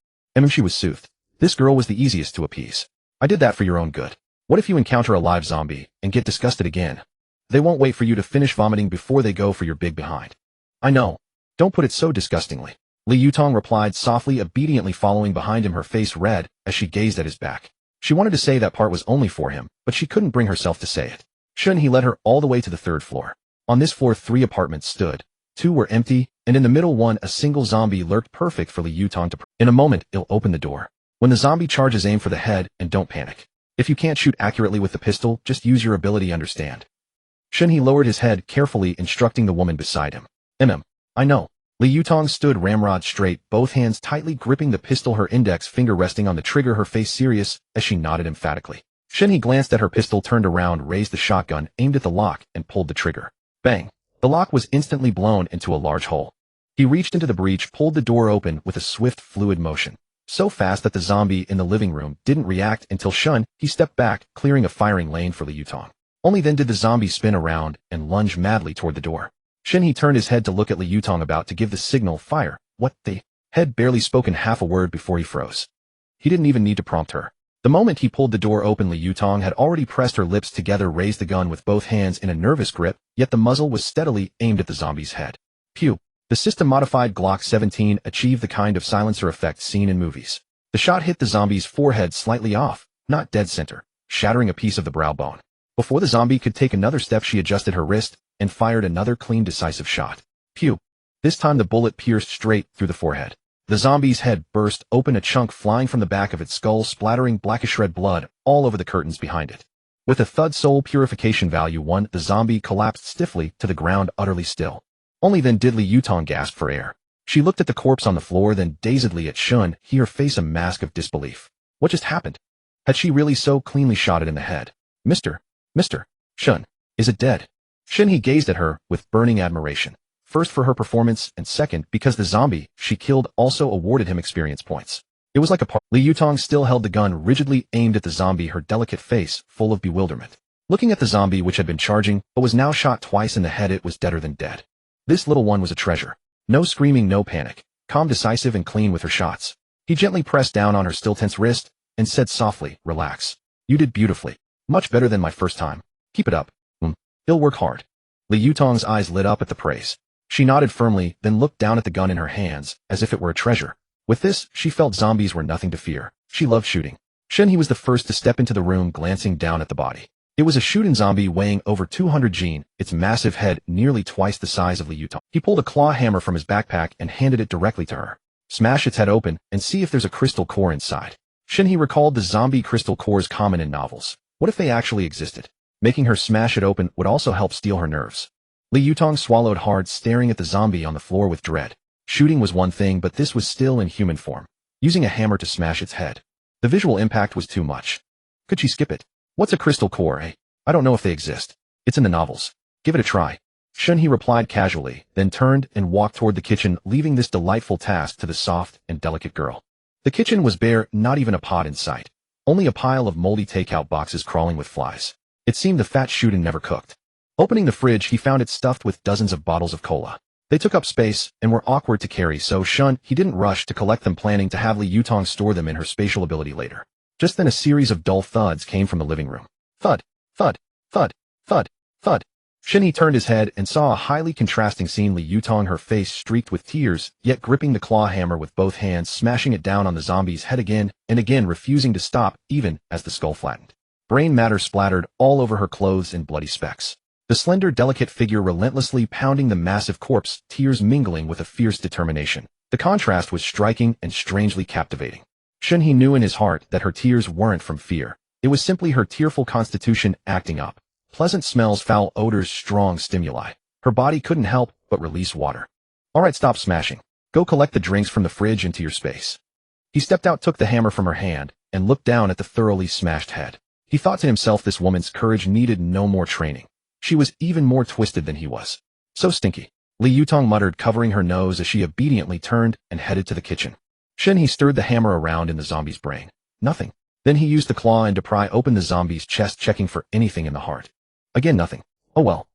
She was soothed. This girl was the easiest to appease. I did that for your own good. What if you encounter a live zombie and get disgusted again? They won't wait for you to finish vomiting before they go for your big behind. I know. Don't put it so disgustingly. Li Yutong replied softly, obediently following behind him, her face red as she gazed at his back. She wanted to say that part was only for him, but she couldn't bring herself to say it. Shen He led her all the way to the 3rd floor. On this floor, 3 apartments stood. 2 were empty, and in the middle one, a single zombie lurked, perfect for Li Yutong to In a moment, he'll open the door. When the zombie charges, aim for the head and don't panic. If you can't shoot accurately with the pistol, just use your ability, understand? Shen He lowered his head, carefully instructing the woman beside him. I know. Li Yutong stood ramrod straight, both hands tightly gripping the pistol, her index finger resting on the trigger, her face serious as she nodded emphatically. Shen He glanced at her pistol, turned around, raised the shotgun, aimed at the lock, and pulled the trigger. Bang! The lock was instantly blown into a large hole. He reached into the breech, pulled the door open with a swift, fluid motion. So fast that the zombie in the living room didn't react until Shen He stepped back, clearing a firing lane for Li Yutong. Only then did the zombie spin around and lunge madly toward the door. Shen He turned his head to look at Li Yutong, about to give the signal, fire. What the? Had barely spoken half a word before he froze. He didn't even need to prompt her. The moment he pulled the door open, Li Yutong had already pressed her lips together, raised the gun with both hands in a nervous grip, yet the muzzle was steadily aimed at the zombie's head. Pew! The system-modified Glock 17 achieved the kind of silencer effect seen in movies. The shot hit the zombie's forehead slightly off, not dead center, shattering a piece of the brow bone. Before the zombie could take another step, she adjusted her wrist and fired another clean, decisive shot. Pew! This time the bullet pierced straight through the forehead. The zombie's head burst open, a chunk flying from the back of its skull, splattering blackish red blood all over the curtains behind it. With a thud, soul purification value 1, the zombie collapsed stiffly to the ground, utterly still. Only then did Li Yutong gasp for air. She looked at the corpse on the floor, then dazedly at Shen He, her face a mask of disbelief. What just happened? Had she really so cleanly shot it in the head? Mr. Shen, is it dead? Shen He gazed at her with burning admiration. First for her performance, and second because the zombie she killed also awarded him experience points. It was like a part. Li Yutong still held the gun rigidly aimed at the zombie, her delicate face full of bewilderment. Looking at the zombie, which had been charging, but was now shot twice in the head, it was deader than dead. This little one was a treasure. No screaming, no panic. Calm, decisive, and clean with her shots. He gently pressed down on her still tense wrist and said softly, relax. You did beautifully. Much better than my first time. Keep it up. He'll work hard. Li Yutong's eyes lit up at the praise. She nodded firmly, then looked down at the gun in her hands, as if it were a treasure. With this, she felt zombies were nothing to fear. She loved shooting. Shen He was the first to step into the room, glancing down at the body. It was a shooting zombie weighing over 200 gene, its massive head nearly twice the size of Li Yutong. He pulled a claw hammer from his backpack and handed it directly to her. Smash its head open and see if there's a crystal core inside. Shen He recalled the zombie crystal cores common in novels. What if they actually existed? Making her smash it open would also help steel her nerves. Li Yutong swallowed hard, staring at the zombie on the floor with dread. Shooting was one thing, but this was still in human form. Using a hammer to smash its head. The visual impact was too much. Could she skip it? What's a crystal core, eh? I don't know if they exist. It's in the novels. Give it a try. Shen He replied casually, then turned and walked toward the kitchen, leaving this delightful task to the soft and delicate girl. The kitchen was bare, not even a pot in sight. Only a pile of moldy takeout boxes crawling with flies. It seemed the fat shooting never cooked. Opening the fridge, he found it stuffed with dozens of bottles of cola. They took up space and were awkward to carry, so Shen He didn't rush to collect them, planning to have Li Yutong store them in her spatial ability later. Just then a series of dull thuds came from the living room. Thud, thud, thud, thud, thud. Shen He turned his head and saw a highly contrasting scene. Li Yutong, her face streaked with tears, yet gripping the claw hammer with both hands, smashing it down on the zombie's head again and again, refusing to stop even as the skull flattened. Brain matter splattered all over her clothes in bloody specks. The slender, delicate figure relentlessly pounding the massive corpse, tears mingling with a fierce determination. The contrast was striking and strangely captivating. Shen He knew in his heart that her tears weren't from fear. It was simply her tearful constitution acting up. Pleasant smells, foul odors, strong stimuli. Her body couldn't help but release water. All right, stop smashing. Go collect the drinks from the fridge into your space. He stepped out, took the hammer from her hand, and looked down at the thoroughly smashed head. He thought to himself this woman's courage needed no more training. She was even more twisted than he was. So stinky. Li Yutong muttered, covering her nose as she obediently turned and headed to the kitchen. Shen He stirred the hammer around in the zombie's brain. Nothing. Then he used the claw and to pry open the zombie's chest, checking for anything in the heart. Again, nothing. Oh well.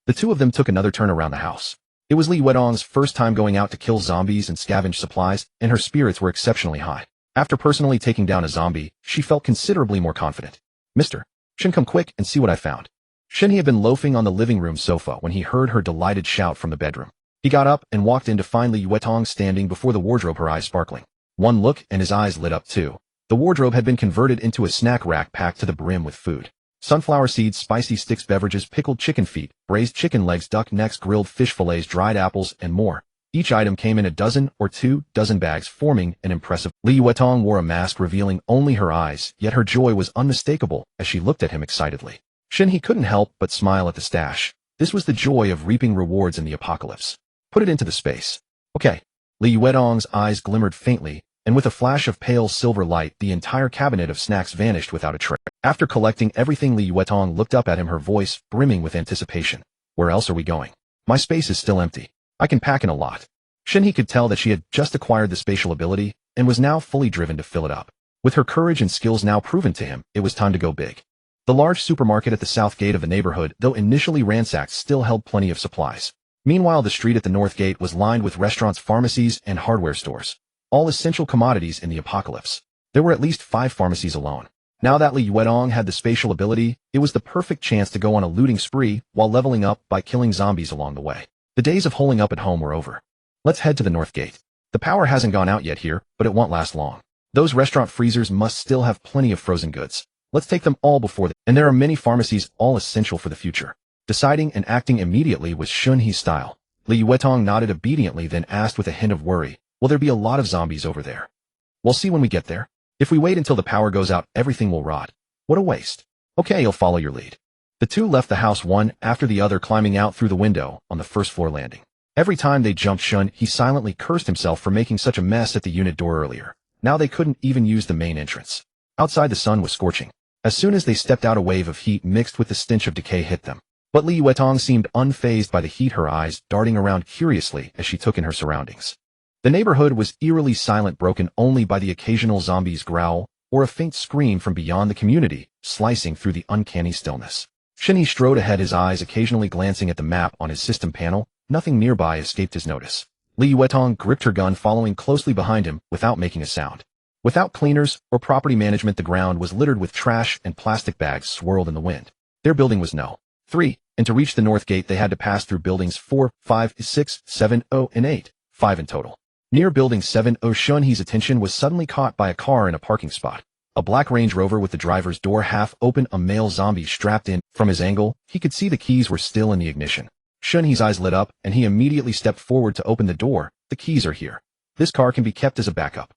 The two of them took another turn around the house. It was Li Yutong's first time going out to kill zombies and scavenge supplies, and her spirits were exceptionally high. After personally taking down a zombie, she felt considerably more confident. Mr. Shen, come quick and see what I found. Shen He had been loafing on the living room sofa when he heard her delighted shout from the bedroom. He got up and walked in to find Li Yutong standing before the wardrobe, her eyes sparkling. One look and his eyes lit up too. The wardrobe had been converted into a snack rack packed to the brim with food. Sunflower seeds, spicy sticks, beverages, pickled chicken feet, braised chicken legs, duck necks, grilled fish fillets, dried apples, and more. Each item came in a dozen or 2 dozen bags, forming an impressive. Li Yutong wore a mask revealing only her eyes, yet her joy was unmistakable as she looked at him excitedly. Shen He couldn't help but smile at the stash. This was the joy of reaping rewards in the apocalypse. Put it into the space. Okay. Li Yutong's eyes glimmered faintly, and with a flash of pale silver light, the entire cabinet of snacks vanished without a trace. After collecting everything, Li Yutong looked up at him, her voice brimming with anticipation. Where else are we going? My space is still empty. I can pack in a lot. Shen He could tell that she had just acquired the spatial ability and was now fully driven to fill it up. With her courage and skills now proven to him, it was time to go big. The large supermarket at the south gate of the neighborhood, though initially ransacked, still held plenty of supplies. Meanwhile, the street at the north gate was lined with restaurants, pharmacies, and hardware stores. All essential commodities in the apocalypse. There were at least 5 pharmacies alone. Now that Li Yutong had the spatial ability, it was the perfect chance to go on a looting spree while leveling up by killing zombies along the way. The days of holing up at home were over. Let's head to the north gate. The power hasn't gone out yet here, but it won't last long. Those restaurant freezers must still have plenty of frozen goods. Let's take them all before and there are many pharmacies, all essential for the future. Deciding and acting immediately was Shen He's style. Li Yutong nodded obediently, then asked with a hint of worry, will there be a lot of zombies over there? We'll see when we get there. If we wait until the power goes out, everything will rot. What a waste. Okay, I'll follow your lead. The two left the house one after the other, climbing out through the window on the first floor landing. Every time they jumped, Shen He silently cursed himself for making such a mess at the unit door earlier. Now they couldn't even use the main entrance. Outside, the sun was scorching. As soon as they stepped out, a wave of heat mixed with the stench of decay hit them. But Li Yutong seemed unfazed by the heat, her eyes darting around curiously as she took in her surroundings. The neighborhood was eerily silent, broken only by the occasional zombie's growl or a faint scream from beyond the community, slicing through the uncanny stillness. Shen He strode ahead, his eyes occasionally glancing at the map on his system panel. Nothing nearby escaped his notice. Li Yutong gripped her gun, following closely behind him without making a sound. Without cleaners or property management, the ground was littered with trash and plastic bags swirled in the wind. Their building was No. 3, and to reach the north gate they had to pass through buildings 4, 5, 6, 7, 0, and 8, 5 in total. Near building 7, Shen He's attention was suddenly caught by a car in a parking spot. A black Range Rover with the driver's door half open, a male zombie strapped in. From his angle, he could see the keys were still in the ignition. Shen He's eyes lit up, and he immediately stepped forward to open the door. The keys are here. This car can be kept as a backup.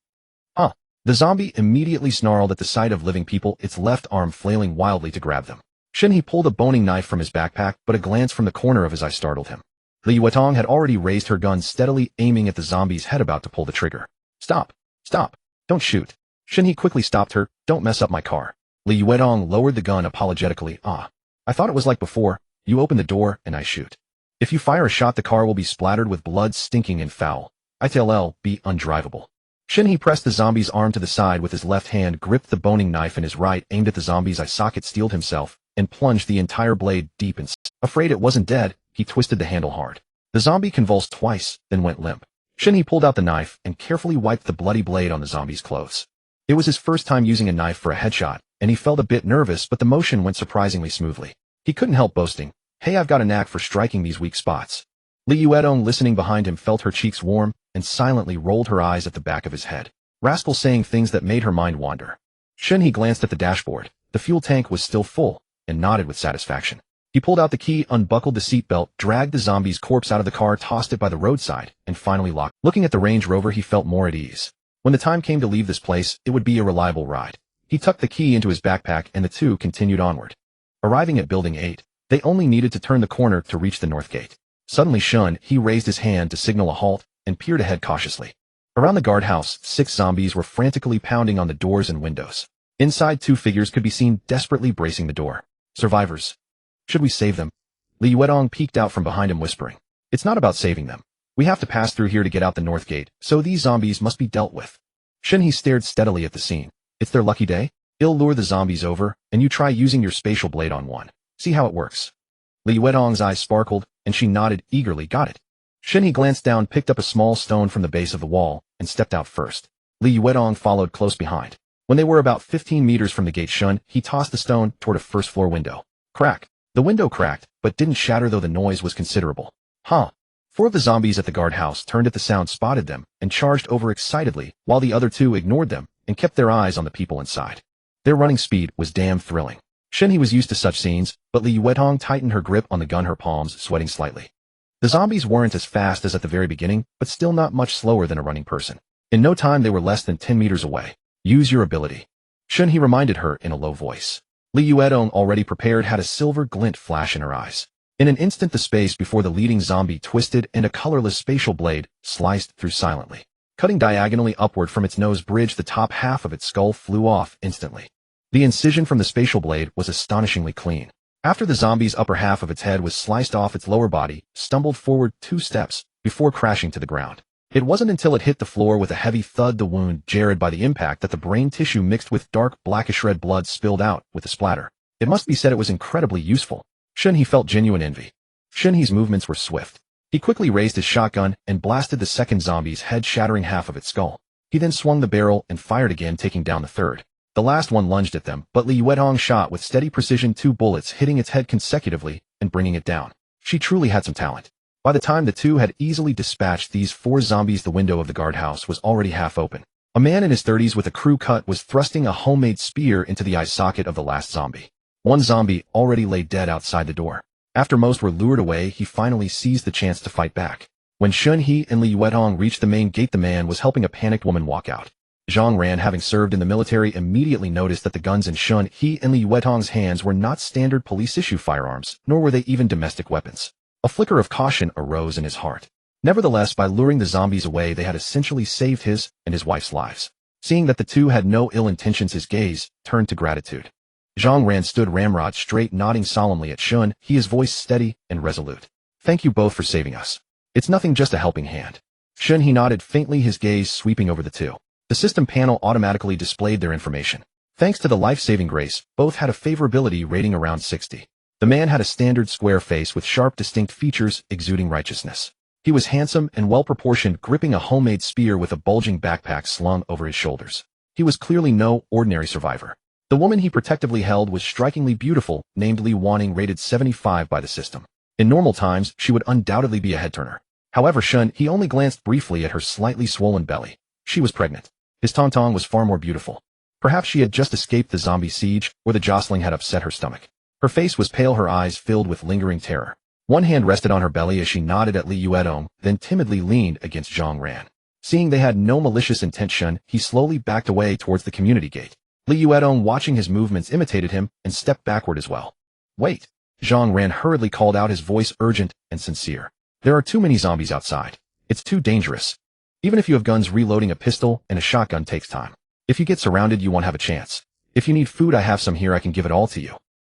Huh. The zombie immediately snarled at the sight of living people, its left arm flailing wildly to grab them. Shen He pulled a boning knife from his backpack, but a glance from the corner of his eye startled him. Li Yutong had already raised her gun, steadily aiming at the zombie's head, about to pull the trigger. Stop! Stop! Don't shoot! Shen He quickly stopped her. Don't mess up my car. Li Yutong lowered the gun apologetically. I thought it was like before. You open the door and I shoot. If you fire a shot, the car will be splattered with blood, stinking and foul. It'll be undrivable. Shen He pressed the zombie's arm to the side with his left hand, gripped the boning knife in his right, aimed at the zombie's eye socket, steeled himself, and plunged the entire blade deep in. Afraid it wasn't dead, he twisted the handle hard. The zombie convulsed twice, then went limp. Shen He pulled out the knife and carefully wiped the bloody blade on the zombie's clothes. It was his first time using a knife for a headshot, and he felt a bit nervous, but the motion went surprisingly smoothly. He couldn't help boasting, "Hey, I've got a knack for striking these weak spots." Li Yuedong, listening behind him, felt her cheeks warm and silently rolled her eyes at the back of his head. Rascal, saying things that made her mind wander. Shen He glanced at the dashboard. The fuel tank was still full, and nodded with satisfaction. He pulled out the key, unbuckled the seatbelt, dragged the zombie's corpse out of the car, tossed it by the roadside, and finally locked. Looking at the Range Rover, he felt more at ease. When the time came to leave this place, it would be a reliable ride. He tucked the key into his backpack, and the two continued onward. Arriving at Building 8, they only needed to turn the corner to reach the north gate. Suddenly Shen He raised his hand to signal a halt and peered ahead cautiously. Around the guardhouse, 6 zombies were frantically pounding on the doors and windows. Inside, 2 figures could be seen desperately bracing the door. Survivors. Should we save them? Li Yuedong peeked out from behind him, whispering. It's not about saving them. We have to pass through here to get out the north gate, so these zombies must be dealt with. Shen He stared steadily at the scene. It's their lucky day? I'll lure the zombies over, and you try using your spatial blade on one. See how it works. Li Yuedong's eyes sparkled, and she nodded eagerly. Got it. Shen He glanced down, picked up a small stone from the base of the wall, and stepped out first. Li Yuedong followed close behind. When they were about 15 meters from the gate, Shen He tossed the stone toward a first-floor window. Crack. The window cracked, but didn't shatter, though the noise was considerable. Huh. 4 of the zombies at the guardhouse turned at the sound, spotted them, and charged over excitedly, while the other 2 ignored them and kept their eyes on the people inside. Their running speed was damn thrilling. Shen He was used to such scenes, but Li Yuedong tightened her grip on the gun, her palms sweating slightly. The zombies weren't as fast as at the very beginning, but still not much slower than a running person. In no time they were less than 10 meters away. Use your ability. Shen He reminded her in a low voice. Li Yuedong, already prepared, had a silver glint flash in her eyes. In an instant, the space before the leading zombie twisted, and a colorless spatial blade sliced through silently. Cutting diagonally upward from its nose bridge, the top half of its skull flew off instantly. The incision from the spatial blade was astonishingly clean. After the zombie's upper half of its head was sliced off, its lower body stumbled forward 2 steps before crashing to the ground. It wasn't until it hit the floor with a heavy thud, the wound jarred by the impact, that the brain tissue mixed with dark blackish red blood spilled out with a splatter. It must be said it was incredibly useful. Shen He felt genuine envy. Shen He's movements were swift. He quickly raised his shotgun and blasted the second zombie's head, shattering half of its skull. He then swung the barrel and fired again, taking down the third. The last one lunged at them, but Li Yuedong shot with steady precision, 2 bullets hitting its head consecutively and bringing it down. She truly had some talent. By the time the 2 had easily dispatched these 4 zombies, the window of the guardhouse was already half open. A man in his 30s with a crew cut was thrusting a homemade spear into the eye socket of the last zombie. One zombie already lay dead outside the door. After most were lured away, he finally seized the chance to fight back. When Shen He and Li Yuedong reached the main gate, the man was helping a panicked woman walk out. Zhang Ran, having served in the military, immediately noticed that the guns in Shen He and Li Yuedong's hands were not standard police-issue firearms, nor were they even domestic weapons. A flicker of caution arose in his heart. Nevertheless, by luring the zombies away, they had essentially saved his and his wife's lives. Seeing that the 2 had no ill intentions, his gaze turned to gratitude. Zhang Ran stood ramrod straight, nodding solemnly at Shen He, his voice steady and resolute. Thank you both for saving us. It's nothing, just a helping hand. Shen He nodded faintly, his gaze sweeping over the 2. The system panel automatically displayed their information. Thanks to the life-saving grace, both had a favorability rating around 60. The man had a standard square face with sharp, distinct features exuding righteousness. He was handsome and well-proportioned, gripping a homemade spear with a bulging backpack slung over his shoulders. He was clearly no ordinary survivor. The woman he protectively held was strikingly beautiful, named Li Wanning, rated 75 by the system. In normal times, she would undoubtedly be a head-turner. However, Shen He only glanced briefly at her slightly swollen belly. She was pregnant. His tauntaun was far more beautiful. Perhaps she had just escaped the zombie siege, or the jostling had upset her stomach. Her face was pale, her eyes filled with lingering terror. One hand rested on her belly as she nodded at Li Yuedong, then timidly leaned against Zhang Ran. Seeing they had no malicious intent, Shen He slowly backed away towards the community gate. Li Yuedong, watching his movements, imitated him and stepped backward as well. Wait! Zhang Ran hurriedly called out, his voice urgent and sincere. There are too many zombies outside. It's too dangerous. Even if you have guns, reloading a pistol and a shotgun takes time. If you get surrounded, you won't have a chance. If you need food, I have some here, I can give it all to you.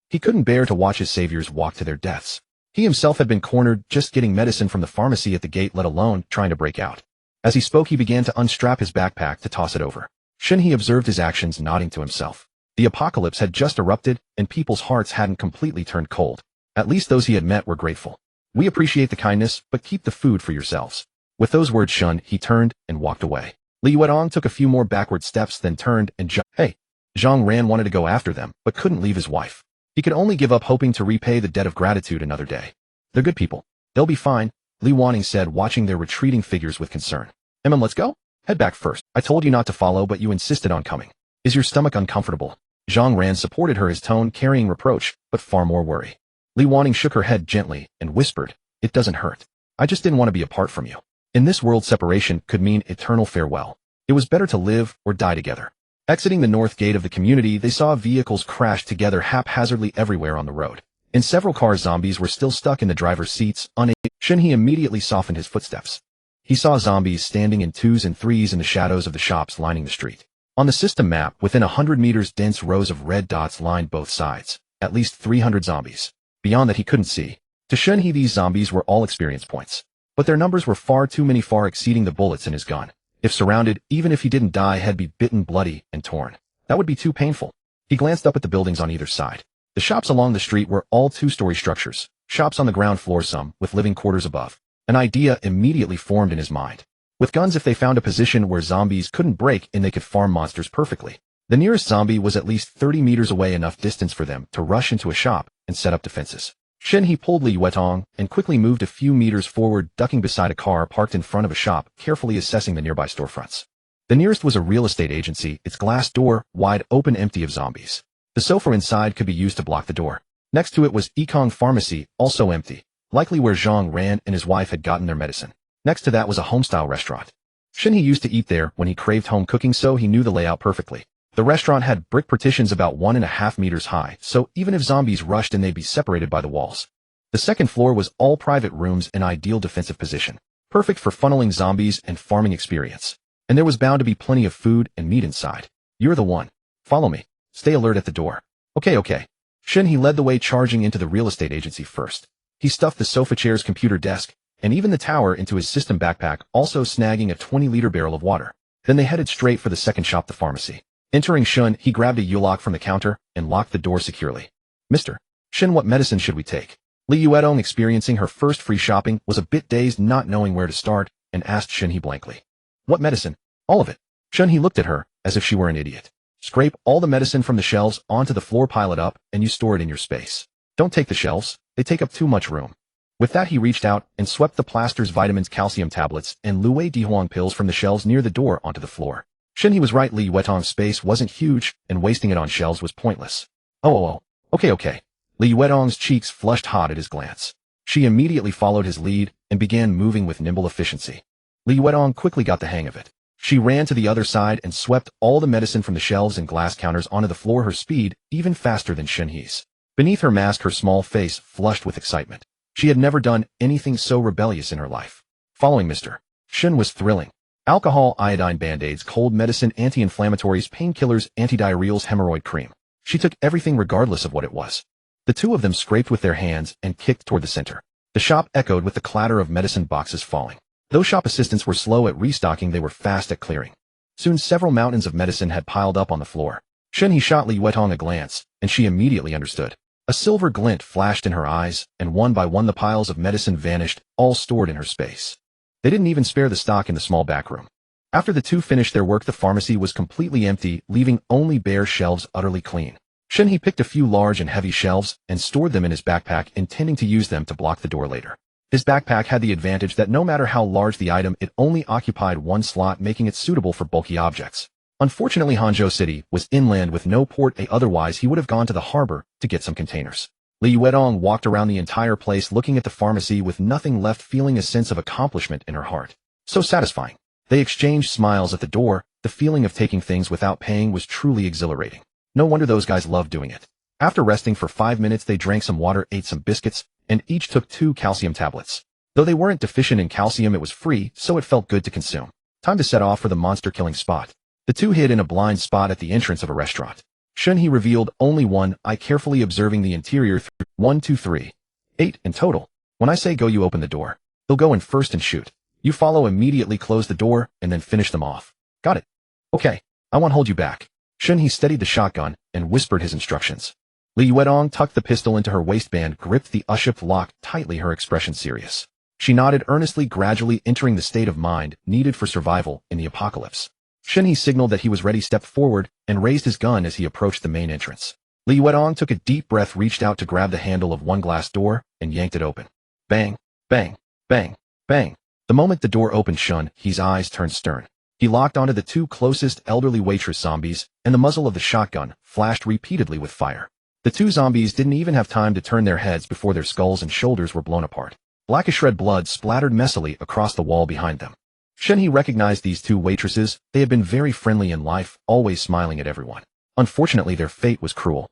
He couldn't bear to watch his saviors walk to their deaths. He himself had been cornered just getting medicine from the pharmacy at the gate, let alone trying to break out. As he spoke, he began to unstrap his backpack to toss it over. Shen He observed his actions, nodding to himself. The apocalypse had just erupted, and people's hearts hadn't completely turned cold. At least those he had met were grateful. We appreciate the kindness, but keep the food for yourselves. With those words, Shen He turned and walked away. Li Yuedong took a few more backward steps, then turned and Zhang Ran wanted to go after them, but couldn't leave his wife. He could only give up, hoping to repay the debt of gratitude another day. They're good people. They'll be fine, Li Wanning said, watching their retreating figures with concern. Let's go? Head back first. I told you not to follow, but you insisted on coming. Is your stomach uncomfortable? Zhang Ran supported her, his tone carrying reproach, but far more worry. Li Wanning shook her head gently and whispered, it doesn't hurt. I just didn't want to be apart from you. In this world, separation could mean eternal farewell. It was better to live or die together. Exiting the north gate of the community, they saw vehicles crash together haphazardly everywhere on the road. In several cars, zombies were still stuck in the driver's seats, unable. Shen He immediately softened his footsteps. He saw zombies standing in 2s and 3s in the shadows of the shops lining the street. On the system map, within 100 meters, dense rows of red dots lined both sides. At least 300 zombies. Beyond that he couldn't see. To Shen He, these zombies were all experience points. But their numbers were far too many, far exceeding the bullets in his gun. If surrounded, even if he didn't die, he'd be bitten, bloody, and torn. That would be too painful. He glanced up at the buildings on either side. The shops along the street were all 2-story structures. Shops on the ground floor, some with living quarters above. An idea immediately formed in his mind. With guns, if they found a position where zombies couldn't break in, they could farm monsters perfectly. The nearest zombie was at least 30 meters away, enough distance for them to rush into a shop and set up defenses. Shen He pulled Li Yuedong and quickly moved a few meters forward, ducking beside a car parked in front of a shop, carefully assessing the nearby storefronts. The nearest was a real estate agency, its glass door wide open, empty of zombies. The sofa inside could be used to block the door. Next to it was Ekong Pharmacy, also empty, likely where Zhang Ran and his wife had gotten their medicine. Next to that was a home-style restaurant. Shen He used to eat there when he craved home cooking, so he knew the layout perfectly. The restaurant had brick partitions about 1.5 meters high, so even if zombies rushed in, they'd be separated by the walls. The second floor was all private rooms, an ideal defensive position, perfect for funneling zombies and farming experience. And there was bound to be plenty of food and meat inside. You're the one. Follow me. Stay alert at the door. Okay. Shen He led the way, charging into the real estate agency first. He stuffed the sofa chairs, computer desk, and even the tower into his system backpack, also snagging a 20-liter barrel of water. Then they headed straight for the second shop, the pharmacy. Entering Shen, he grabbed a U-lock from the counter and locked the door securely. Mr. Shen, what medicine should we take? Li Yuedong, experiencing her first free shopping, was a bit dazed, not knowing where to start, and asked Shen He blankly. What medicine? All of it. Shen He looked at her as if she were an idiot. Scrape all the medicine from the shelves onto the floor, pile it up, and you store it in your space. Don't take the shelves. They take up too much room. With that, he reached out and swept the plasters, vitamins, calcium tablets, and Luo Dihuang pills from the shelves near the door onto the floor. Shen He was right. Li Yuedong's space wasn't huge, and wasting it on shelves was pointless. Okay. Li Yuedong's cheeks flushed hot at his glance. She immediately followed his lead and began moving with nimble efficiency. Li Yuedong quickly got the hang of it. She ran to the other side and swept all the medicine from the shelves and glass counters onto the floor, her speed even faster than Shen He's. Beneath her mask, her small face flushed with excitement. She had never done anything so rebellious in her life. Following Mr. Shen was thrilling. Alcohol, iodine, band-aids, cold medicine, anti-inflammatories, painkillers, antidiarrheals, hemorrhoid cream. She took everything regardless of what it was. The two of them scraped with their hands and kicked toward the center. The shop echoed with the clatter of medicine boxes falling. Though shop assistants were slow at restocking, they were fast at clearing. Soon several mountains of medicine had piled up on the floor. Shen He shot Li Yuedong a glance, and she immediately understood. A silver glint flashed in her eyes, and one by one the piles of medicine vanished, all stored in her space. They didn't even spare the stock in the small back room. After the two finished their work, the pharmacy was completely empty, leaving only bare shelves utterly clean. Shen He picked a few large and heavy shelves and stored them in his backpack, intending to use them to block the door later. His backpack had the advantage that no matter how large the item, it only occupied one slot, making it suitable for bulky objects. Unfortunately, Hangzhou City was inland with no port, otherwise he would have gone to the harbor to get some containers. Li Yuedong walked around the entire place, looking at the pharmacy with nothing left, feeling a sense of accomplishment in her heart. So satisfying. They exchanged smiles at the door. The feeling of taking things without paying was truly exhilarating. No wonder those guys loved doing it. After resting for 5 minutes, they drank some water, ate some biscuits, and each took 2 calcium tablets. Though they weren't deficient in calcium, it was free, so it felt good to consume. Time to set off for the monster-killing spot. The two hid in a blind spot at the entrance of a restaurant. Shen He revealed only one eye, carefully observing the interior. 1, 2, 3. 8 in total. When I say go, you open the door. He'll go in first and shoot. You follow, immediately close the door, and then finish them off. Got it? Okay. I won't hold you back. Shen He steadied the shotgun and whispered his instructions. Li Yuedong tucked the pistol into her waistband, gripped the U-shaped lock tightly, her expression serious. She nodded earnestly, gradually entering the state of mind needed for survival in the apocalypse. Shen He signaled that he was ready, stepped forward, and raised his gun as he approached the main entrance. Li Yuetong took a deep breath, reached out to grab the handle of one glass door, and yanked it open. Bang, bang, bang, bang. The moment the door opened, Shen He's eyes turned stern. He locked onto the two closest elderly waitress zombies, and the muzzle of the shotgun flashed repeatedly with fire. The two zombies didn't even have time to turn their heads before their skulls and shoulders were blown apart. Blackish red blood splattered messily across the wall behind them. Shen He recognized these two waitresses. They had been very friendly in life, always smiling at everyone. Unfortunately, their fate was cruel.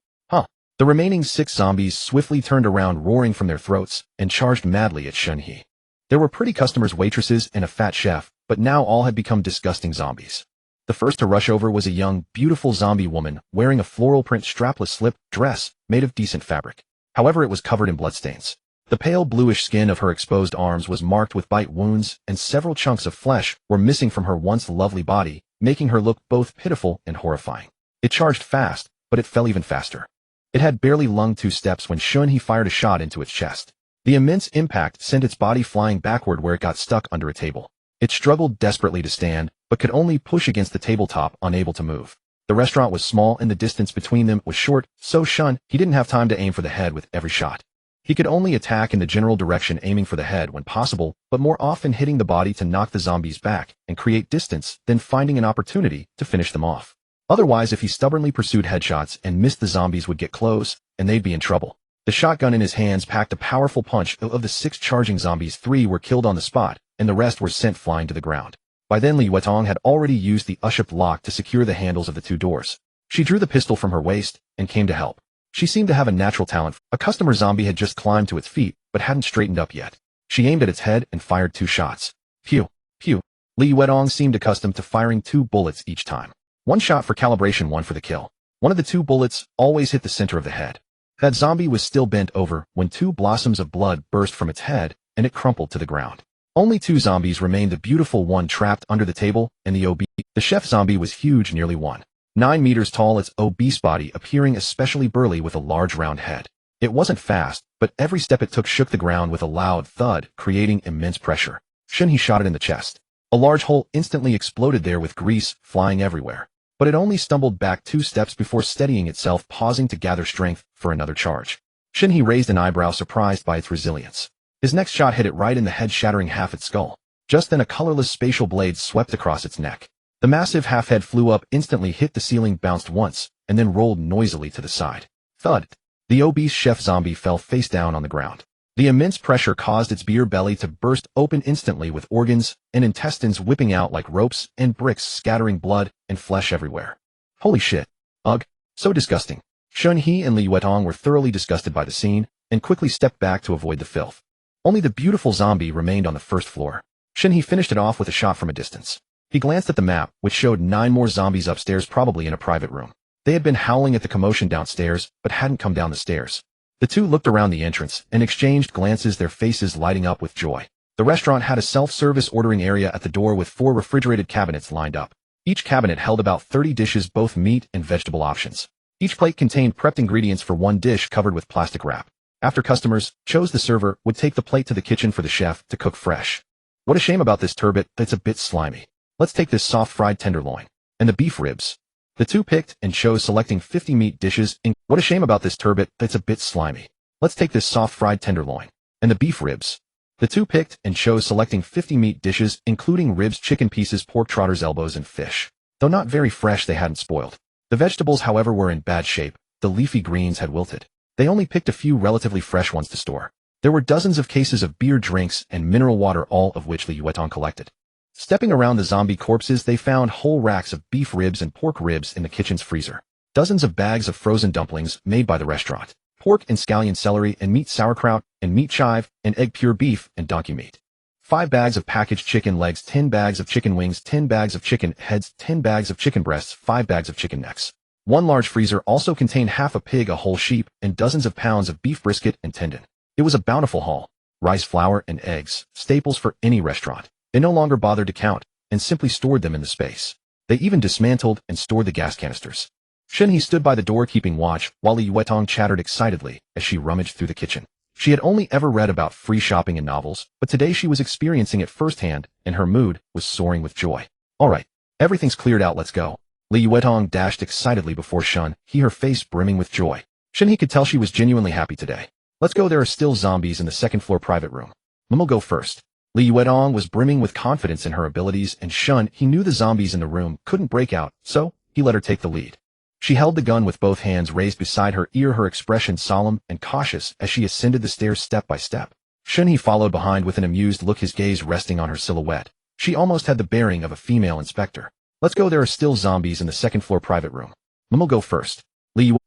The remaining 6 zombies swiftly turned around, roaring from their throats, and charged madly at Shen He. There were pretty customers, waitresses, and a fat chef, but now all had become disgusting zombies. The first to rush over was a young, beautiful zombie woman wearing a floral print strapless slip dress made of decent fabric. However, it was covered in bloodstains. The pale bluish skin of her exposed arms was marked with bite wounds, and several chunks of flesh were missing from her once lovely body, making her look both pitiful and horrifying. It charged fast, but it fell even faster. It had barely lunged 2 steps when Shen He fired a shot into its chest. The immense impact sent its body flying backward, where it got stuck under a table. It struggled desperately to stand, but could only push against the tabletop, unable to move. The restaurant was small and the distance between them was short, so Shen He didn't have time to aim for the head with every shot. He could only attack in the general direction, aiming for the head when possible, but more often hitting the body to knock the zombies back and create distance, then finding an opportunity to finish them off. Otherwise, if he stubbornly pursued headshots and missed, the zombies would get close, and they'd be in trouble. The shotgun in his hands packed a powerful punch. Of the 6 charging zombies, 3 were killed on the spot, and the rest were sent flying to the ground. By then, Li Yuetong had already used the U-shaped lock to secure the handles of the 2 doors. She drew the pistol from her waist and came to help. She seemed to have a natural talent. A customer zombie had just climbed to its feet, but hadn't straightened up yet. She aimed at its head and fired 2 shots. Pew, pew. Li Yuetong seemed accustomed to firing 2 bullets each time. 1 shot for calibration, 1 for the kill. One of the 2 bullets always hit the center of the head. That zombie was still bent over when 2 blossoms of blood burst from its head, and it crumpled to the ground. Only 2 zombies remained, the beautiful one trapped under the table, and the obese. The chef zombie was huge, nearly 1.9 meters tall, its obese body appearing especially burly with a large round head. It wasn't fast, but every step it took shook the ground with a loud thud, creating immense pressure. Shen He shot it in the chest. A large hole instantly exploded there, with grease flying everywhere. But it only stumbled back 2 steps before steadying itself, pausing to gather strength for another charge. Shen He raised an eyebrow, surprised by its resilience. His next shot hit it right in the head, shattering half its skull. Just then, a colorless spatial blade swept across its neck. The massive half-head flew up, instantly hit the ceiling, bounced once, and then rolled noisily to the side. Thud! The obese chef zombie fell face down on the ground. The immense pressure caused its beer belly to burst open instantly, with organs and intestines whipping out like ropes and bricks, scattering blood and flesh everywhere. Holy shit. Ugh. So disgusting. Shen He and Li Yuetong were thoroughly disgusted by the scene and quickly stepped back to avoid the filth. Only the beautiful zombie remained on the first floor. Shen He finished it off with a shot from a distance. He glanced at the map, which showed 9 more zombies upstairs, probably in a private room. They had been howling at the commotion downstairs, but hadn't come down the stairs. The 2 looked around the entrance and exchanged glances, their faces lighting up with joy. The restaurant had a self-service ordering area at the door with 4 refrigerated cabinets lined up. Each cabinet held about 30 dishes, both meat and vegetable options. Each plate contained prepped ingredients for 1 dish covered with plastic wrap. After customers chose, the server would take the plate to the kitchen for the chef to cook fresh. What a shame about this turbot, that's a bit slimy. Let's take this soft fried tenderloin. And the beef ribs. The 2 picked and chose, selecting 50 meat dishes. What a shame about this turbot, that's a bit slimy. Let's take this soft fried tenderloin. And the beef ribs. The 2 picked and chose, selecting 50 meat dishes, including ribs, chicken pieces, pork trotters, elbows, and fish. Though not very fresh, they hadn't spoiled. The vegetables, however, were in bad shape. The leafy greens had wilted. They only picked a few relatively fresh ones to store. There were dozens of cases of beer, drinks, and mineral water, all of which Li Yuetong collected. Stepping around the zombie corpses, they found whole racks of beef ribs and pork ribs in the kitchen's freezer. Dozens of bags of frozen dumplings made by the restaurant. Pork and scallion celery and meat sauerkraut and meat chive and egg pure beef and donkey meat. 5 bags of packaged chicken legs, 10 bags of chicken wings, 10 bags of chicken heads, 10 bags of chicken breasts, 5 bags of chicken necks. 1 large freezer also contained half a pig, a whole sheep, and dozens of pounds of beef brisket and tendon. It was a bountiful haul. Rice, flour, and eggs, staples for any restaurant. They no longer bothered to count, and simply stored them in the space. They even dismantled and stored the gas canisters. Shen He stood by the door keeping watch, while Li Yuetong chattered excitedly as she rummaged through the kitchen. She had only ever read about free shopping in novels, but today she was experiencing it firsthand, and her mood was soaring with joy. Alright, Everything's cleared out, let's go. Li Yuetong dashed excitedly before Shen He, her face brimming with joy. Shen He could tell she was genuinely happy today. Let's go, there are still zombies in the second floor private room. Momo, go first. Li Yuetong was brimming with confidence in her abilities, and Shen He knew the zombies in the room couldn't break out, so he let her take the lead. She held the gun with both hands raised beside her ear, her expression solemn and cautious as she ascended the stairs step by step. Shen He followed behind with an amused look, his gaze resting on her silhouette. She almost had the bearing of a female inspector. Let's go, there are still zombies in the second floor private room. Momo, go first.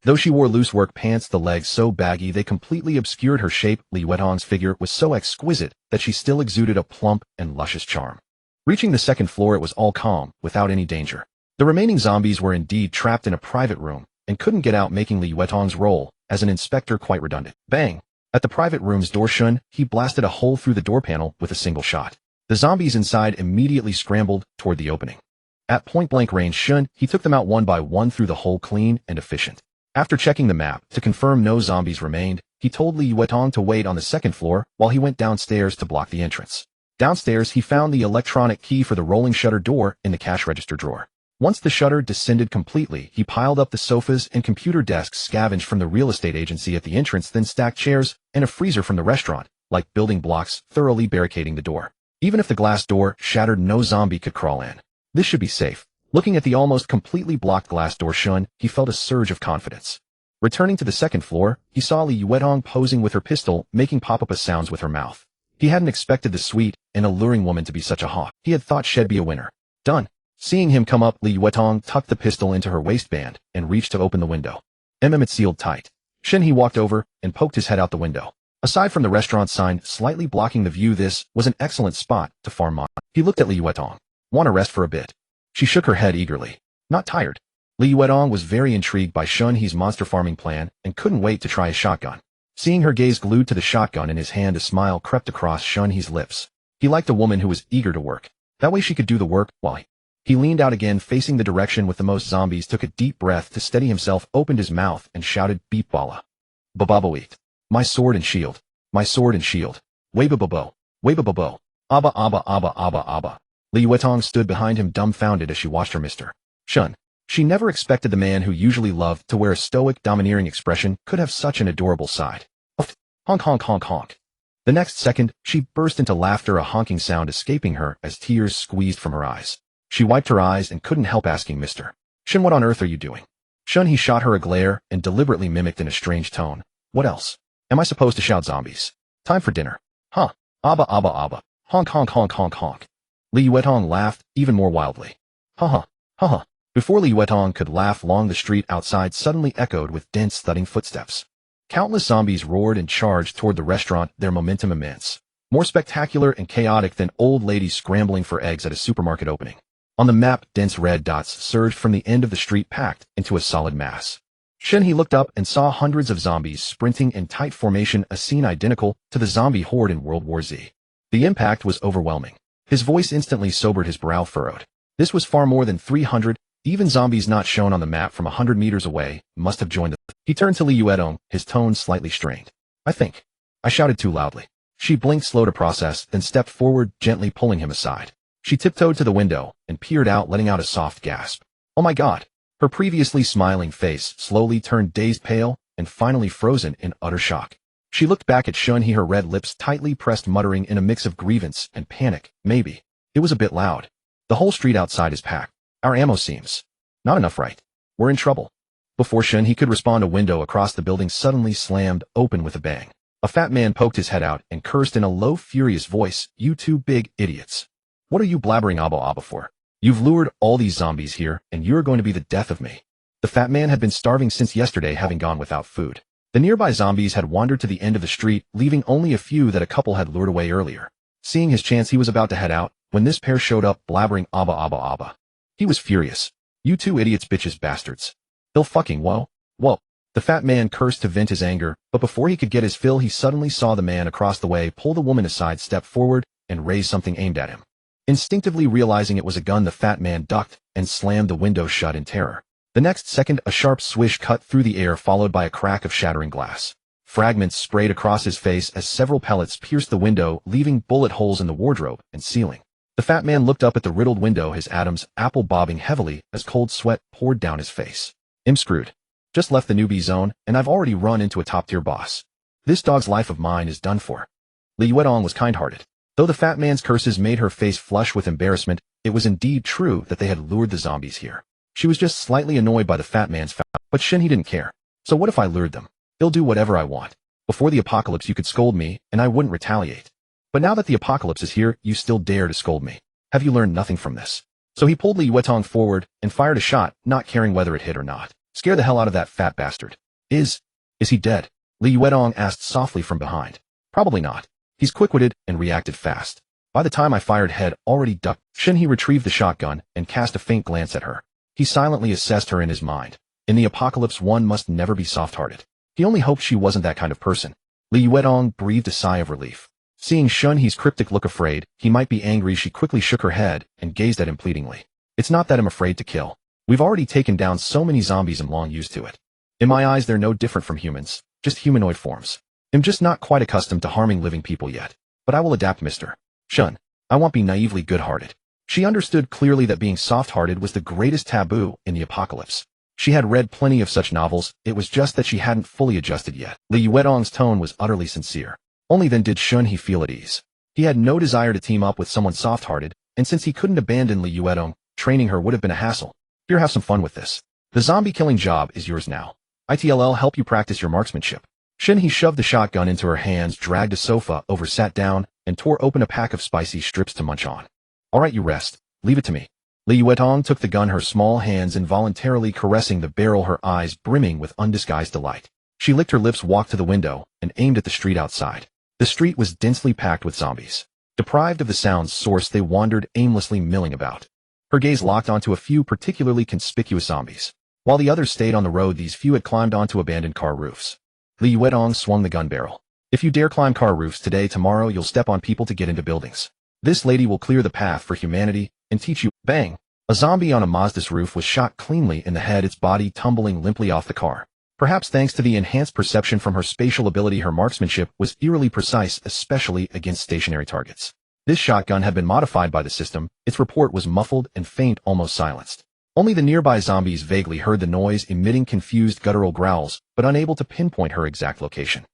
Though she wore loose work pants, the legs so baggy they completely obscured her shape, Li Yuetong's figure was so exquisite that she still exuded a plump and luscious charm. Reaching the second floor, it was all calm, without any danger. The remaining zombies were indeed trapped in a private room and couldn't get out, making Li Yuetong's role as an inspector quite redundant. Bang! At the private room's door, Shen He blasted a hole through the door panel with a single shot. The zombies inside immediately scrambled toward the opening. At point-blank range, Shen He took them out one by one through the hole, clean and efficient. After checking the map to confirm no zombies remained, he told Li Yuetong to wait on the second floor while he went downstairs to block the entrance. Downstairs, he found the electronic key for the rolling shutter door in the cash register drawer. Once the shutter descended completely, he piled up the sofas and computer desks scavenged from the real estate agency at the entrance, then stacked chairs and a freezer from the restaurant, like building blocks, thoroughly barricading the door. Even if the glass door shattered, no zombie could crawl in. This should be safe. Looking at the almost completely blocked glass door, Shen He felt a surge of confidence. Returning to the second floor, he saw Li Yuetong posing with her pistol, making pop-up sounds with her mouth. He hadn't expected the sweet and alluring woman to be such a hawk. He had thought she'd be a winner. Done. Seeing him come up, Li Yuetong tucked the pistol into her waistband and reached to open the window. It sealed tight. Shen He walked over and poked his head out the window. Aside from the restaurant sign slightly blocking the view, this was an excellent spot to farm on. He looked at Li Yuetong. Want to rest for a bit? She shook her head eagerly. Not tired. Li Yuetong was very intrigued by Shen He's monster farming plan and couldn't wait to try a shotgun. Seeing her gaze glued to the shotgun in his hand, a smile crept across Shen He's lips. He liked a woman who was eager to work. That way she could do the work while he leaned out again, facing the direction with the most zombies, took a deep breath to steady himself, opened his mouth, and shouted, Beep bala. Bababoit. My sword and shield. My sword and shield. Wabababo. Wabababo. Abba abba abba abba abba. Li Yuetong stood behind him, dumbfounded as she watched her Mr. Shen. She never expected the man who usually loved to wear a stoic, domineering expression could have such an adorable side. Honk honk honk honk. The next second, she burst into laughter, a honking sound escaping her as tears squeezed from her eyes. She wiped her eyes and couldn't help asking Mr. Shen, what on earth are you doing? Shen He shot her a glare and deliberately mimicked in a strange tone. What else? Am I supposed to shout zombies? Time for dinner. Huh. Abba abba abba. Honk honk honk honk honk. Li Yuetong laughed even more wildly. Ha ha. Before Li Yuetong could laugh long, the street outside suddenly echoed with dense thudding footsteps. Countless zombies roared and charged toward the restaurant, their momentum immense. More spectacular and chaotic than old ladies scrambling for eggs at a supermarket opening. On the map, dense red dots surged from the end of the street, packed into a solid mass. Shen He looked up and saw hundreds of zombies sprinting in tight formation, a scene identical to the zombie horde in World War Z. The impact was overwhelming. His voice instantly sobered, his brow furrowed. This was far more than 300, even zombies not shown on the map from 100 meters away must have joined the... He turned to Li Yuetong, his tone slightly strained. I think I shouted too loudly. She blinked, slow to process, then stepped forward, gently pulling him aside. She tiptoed to the window and peered out, letting out a soft gasp. Oh my God! Her previously smiling face slowly turned dazed pale and finally frozen in utter shock. She looked back at Shen He, her red lips tightly pressed, muttering in a mix of grievance and panic, maybe. It was a bit loud. The whole street outside is packed. Our ammo seems not enough, right? We're in trouble. Before Shen He could respond, a window across the building suddenly slammed open with a bang. A fat man poked his head out and cursed in a low, furious voice, You two big idiots. What are you blabbering abba abba for? You've lured all these zombies here, and you're going to be the death of me. The fat man had been starving since yesterday, having gone without food. The nearby zombies had wandered to the end of the street, leaving only a few that a couple had lured away earlier. Seeing his chance, he was about to head out when this pair showed up, blabbering abba abba abba. He was furious. You two idiots, bitches, bastards. They'll fucking whoa. The fat man cursed to vent his anger, but before he could get his fill, he suddenly saw the man across the way pull the woman aside, step forward, and raise something aimed at him. Instinctively realizing it was a gun, the fat man ducked and slammed the window shut in terror. The next second, a sharp swish cut through the air, followed by a crack of shattering glass. Fragments sprayed across his face as several pellets pierced the window, leaving bullet holes in the wardrobe and ceiling. The fat man looked up at the riddled window, his Adam's apple bobbing heavily as cold sweat poured down his face. I'm screwed. Just left the newbie zone, and I've already run into a top-tier boss. This dog's life of mine is done for. Li Yuetong was kind-hearted. Though the fat man's curses made her face flush with embarrassment, it was indeed true that they had lured the zombies here. She was just slightly annoyed by the fat man's but Shen He didn't care. So what if I lured them? They'll do whatever I want. Before the apocalypse you could scold me, and I wouldn't retaliate. But now that the apocalypse is here, you still dare to scold me. Have you learned nothing from this? So he pulled Li Yuetong forward and fired a shot, not caring whether it hit or not. Scare the hell out of that fat bastard. Is he dead? Li Yuetong asked softly from behind. Probably not. He's quick-witted and reacted fast. By the time I fired, head already ducked. Shen He retrieved the shotgun and cast a faint glance at her. He silently assessed her in his mind. In the apocalypse, one must never be soft-hearted. He only hoped she wasn't that kind of person. Li Yuetong breathed a sigh of relief. Seeing Shen He's cryptic look afraid, he might be angry, she quickly shook her head and gazed at him pleadingly. It's not that I'm afraid to kill. We've already taken down so many zombies, I'm long used to it. In my eyes, they're no different from humans, just humanoid forms. I'm just not quite accustomed to harming living people yet. But I will adapt, Mr. Shen. I won't be naively good-hearted. She understood clearly that being soft-hearted was the greatest taboo in the apocalypse. She had read plenty of such novels, it was just that she hadn't fully adjusted yet. Li Yuetong's tone was utterly sincere. Only then did Shen He feel at ease. He had no desire to team up with someone soft-hearted, and since he couldn't abandon Li Yuetong, training her would have been a hassle. Here, have some fun with this. The zombie-killing job is yours now. I'll help you practice your marksmanship. Shen He shoved the shotgun into her hands, dragged a sofa over, sat down, and tore open a pack of spicy strips to munch on. All right, you rest. Leave it to me. Li Yuetong took the gun, her small hands involuntarily caressing the barrel, her eyes brimming with undisguised delight. She licked her lips, walked to the window, and aimed at the street outside. The street was densely packed with zombies. Deprived of the sound's source, they wandered aimlessly, milling about. Her gaze locked onto a few particularly conspicuous zombies. While the others stayed on the road, these few had climbed onto abandoned car roofs. Li Yuetong swung the gun barrel. If you dare climb car roofs today, tomorrow you'll step on people to get into buildings. This lady will clear the path for humanity and teach you. Bang! A zombie on a Mazda's roof was shot cleanly in the head, its body tumbling limply off the car. Perhaps thanks to the enhanced perception from her spatial ability, her marksmanship was eerily precise, especially against stationary targets. This shotgun had been modified by the system, its report was muffled and faint, almost silenced. Only the nearby zombies vaguely heard the noise, emitting confused guttural growls, but unable to pinpoint her exact location.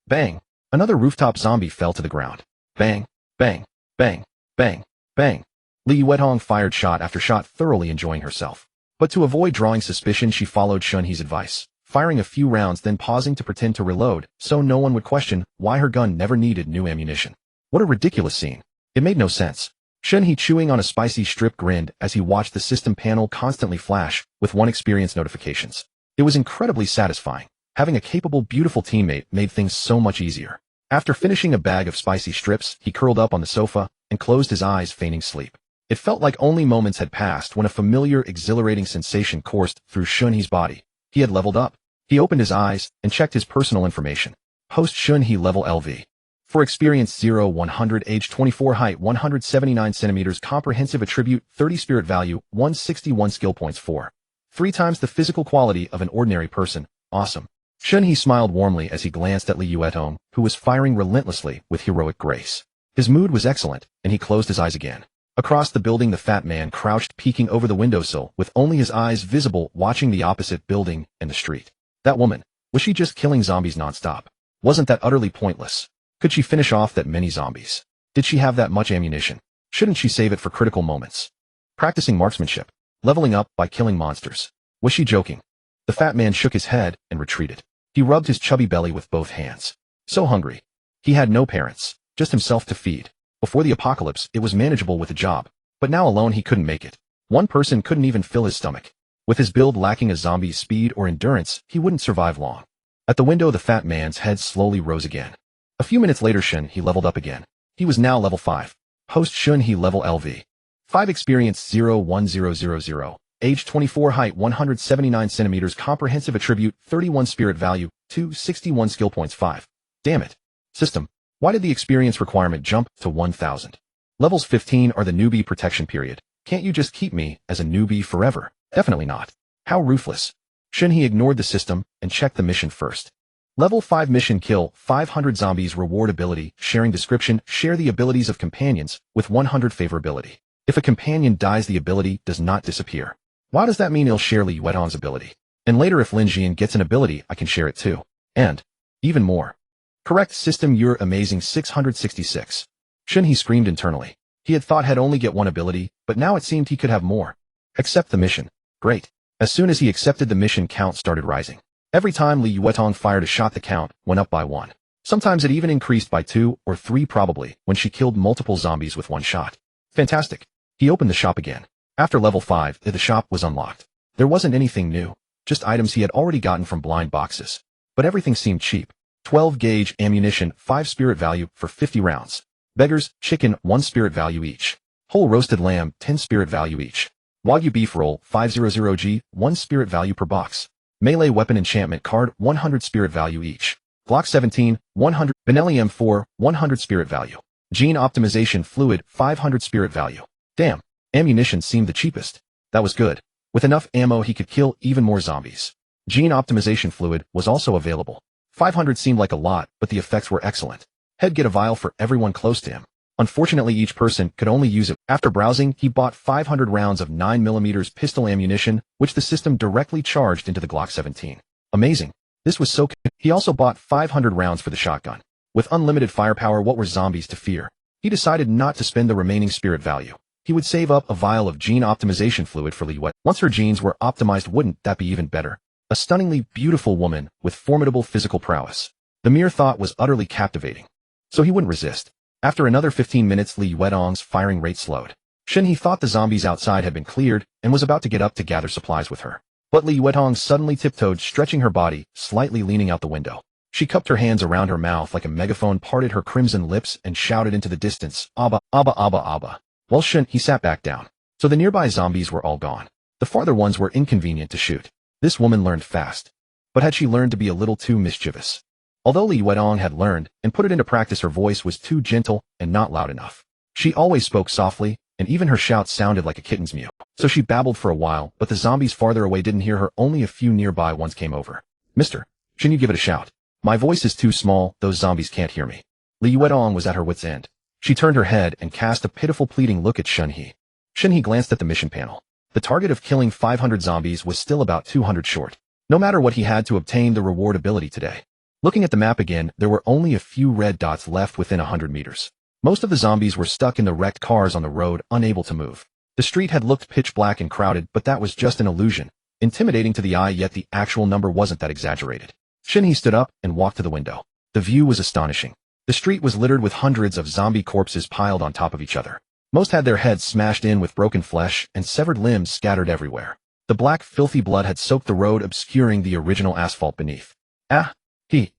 Bang! Another rooftop zombie fell to the ground. Bang! Bang! Bang! Bang! Bang! Li Yuetong fired shot after shot, thoroughly enjoying herself. But to avoid drawing suspicion, she followed Shen He's advice, firing a few rounds, then pausing to pretend to reload, so no one would question why her gun never needed new ammunition. What a ridiculous scene. It made no sense. Shen He, chewing on a spicy strip, grinned as he watched the system panel constantly flash with one experience notifications. It was incredibly satisfying. Having a capable, beautiful teammate made things so much easier. After finishing a bag of spicy strips, he curled up on the sofa and closed his eyes, feigning sleep. It felt like only moments had passed when a familiar, exhilarating sensation coursed through Shen He's body. He had leveled up. He opened his eyes and checked his personal information. Post-Shen He level LV. For experience 0, 100, age 24, height 179 centimeters, comprehensive attribute 30, spirit value 161, skill points 4. 3 times the physical quality of an ordinary person. Awesome. Shen He smiled warmly as he glanced at Li Yuetong, who was firing relentlessly with heroic grace. His mood was excellent, and he closed his eyes again. Across the building, the fat man crouched, peeking over the windowsill, with only his eyes visible, watching the opposite building and the street. That woman, was she just killing zombies nonstop? Wasn't that utterly pointless? Could she finish off that many zombies? Did she have that much ammunition? Shouldn't she save it for critical moments? Practicing marksmanship, leveling up by killing monsters. Was she joking? The fat man shook his head and retreated. He rubbed his chubby belly with both hands. So hungry. He had no parents, just himself to feed. Before the apocalypse, it was manageable with a job, but now alone he couldn't make it. One person couldn't even fill his stomach. With his build lacking a zombie's speed or endurance, he wouldn't survive long. At the window, the fat man's head slowly rose again. A few minutes later, Shen He leveled up again. He was now level 5. Post-Shen He level LV. 5 experience 0, 1000, age 24, height 179 centimeters, comprehensive attribute 31, spirit value 261, skill points 5. Damn it. System. Why did the experience requirement jump to 1000? Levels 15 are the newbie protection period. Can't you just keep me as a newbie forever? Definitely not. How ruthless. Shen He ignored the system and checked the mission first. Level 5 mission, kill 500 zombies, reward ability, sharing description, share the abilities of companions with 100 favorability. If a companion dies, the ability does not disappear. Why does that mean he'll share Li Yuetong's ability? And later if Lin Jian gets an ability, I can share it too. And even more. Correct system, you're amazing. 666. Shen He screamed internally. He had thought he'd only get one ability, but now it seemed he could have more. Accept the mission. Great. As soon as he accepted the mission, count started rising. Every time Li Yuetong fired a shot, the count went up by 1. Sometimes it even increased by 2 or 3 probably when she killed multiple zombies with one shot. Fantastic. He opened the shop again. After level 5, the shop was unlocked. There wasn't anything new, just items he had already gotten from blind boxes. But everything seemed cheap. 12 gauge ammunition, 5 spirit value for 50 rounds. Beggars, chicken, 1 spirit value each. Whole roasted lamb, 10 spirit value each. Wagyu beef roll, 500G, 1 spirit value per box. Melee weapon enchantment card, 100 spirit value each. Glock 17, 100. Benelli M4, 100 spirit value. Gene optimization fluid, 500 spirit value. Damn. Ammunition seemed the cheapest. That was good. With enough ammo he could kill even more zombies. Gene optimization fluid was also available. 500 seemed like a lot, but the effects were excellent. He'd get a vial for everyone close to him. Unfortunately, each person could only use it. After browsing, he bought 500 rounds of 9mm pistol ammunition, which the system directly charged into the Glock 17. Amazing. This was so. He also bought 500 rounds for the shotgun. With unlimited firepower, what were zombies to fear? He decided not to spend the remaining spirit value. He would save up a vial of gene optimization fluid for Li Yuetong. Once her genes were optimized, wouldn't that be even better? A stunningly beautiful woman with formidable physical prowess. The mere thought was utterly captivating. So he wouldn't resist. After another 15 minutes, Li Yuetong's firing rate slowed. Shen He thought the zombies outside had been cleared and was about to get up to gather supplies with her. But Li Yuetong suddenly tiptoed, stretching her body, slightly leaning out the window. She cupped her hands around her mouth like a megaphone, parted her crimson lips, and shouted into the distance, "Abba, Abba, Abba, Abba." While Shen He sat back down. So the nearby zombies were all gone. The farther ones were inconvenient to shoot. This woman learned fast. But had she learned to be a little too mischievous? Although Li Yuetong had learned and put it into practice, her voice was too gentle and not loud enough. She always spoke softly, and even her shouts sounded like a kitten's mew. So she babbled for a while, but the zombies farther away didn't hear her. Only a few nearby ones came over. "Mister, shouldn't you give it a shout? My voice is too small, those zombies can't hear me." Li Yuetong was at her wit's end. She turned her head and cast a pitiful, pleading look at Shen He. Shen He glanced at the mission panel. The target of killing 500 zombies was still about 200 short. No matter what, he had to obtain the reward ability today. Looking at the map again, there were only a few red dots left within 100 meters. Most of the zombies were stuck in the wrecked cars on the road, unable to move. The street had looked pitch black and crowded, but that was just an illusion, intimidating to the eye, yet the actual number wasn't that exaggerated. Shen He stood up and walked to the window. The view was astonishing. The street was littered with hundreds of zombie corpses piled on top of each other. Most had their heads smashed in with broken flesh and severed limbs scattered everywhere. The black, filthy blood had soaked the road, obscuring the original asphalt beneath. "Ah! He!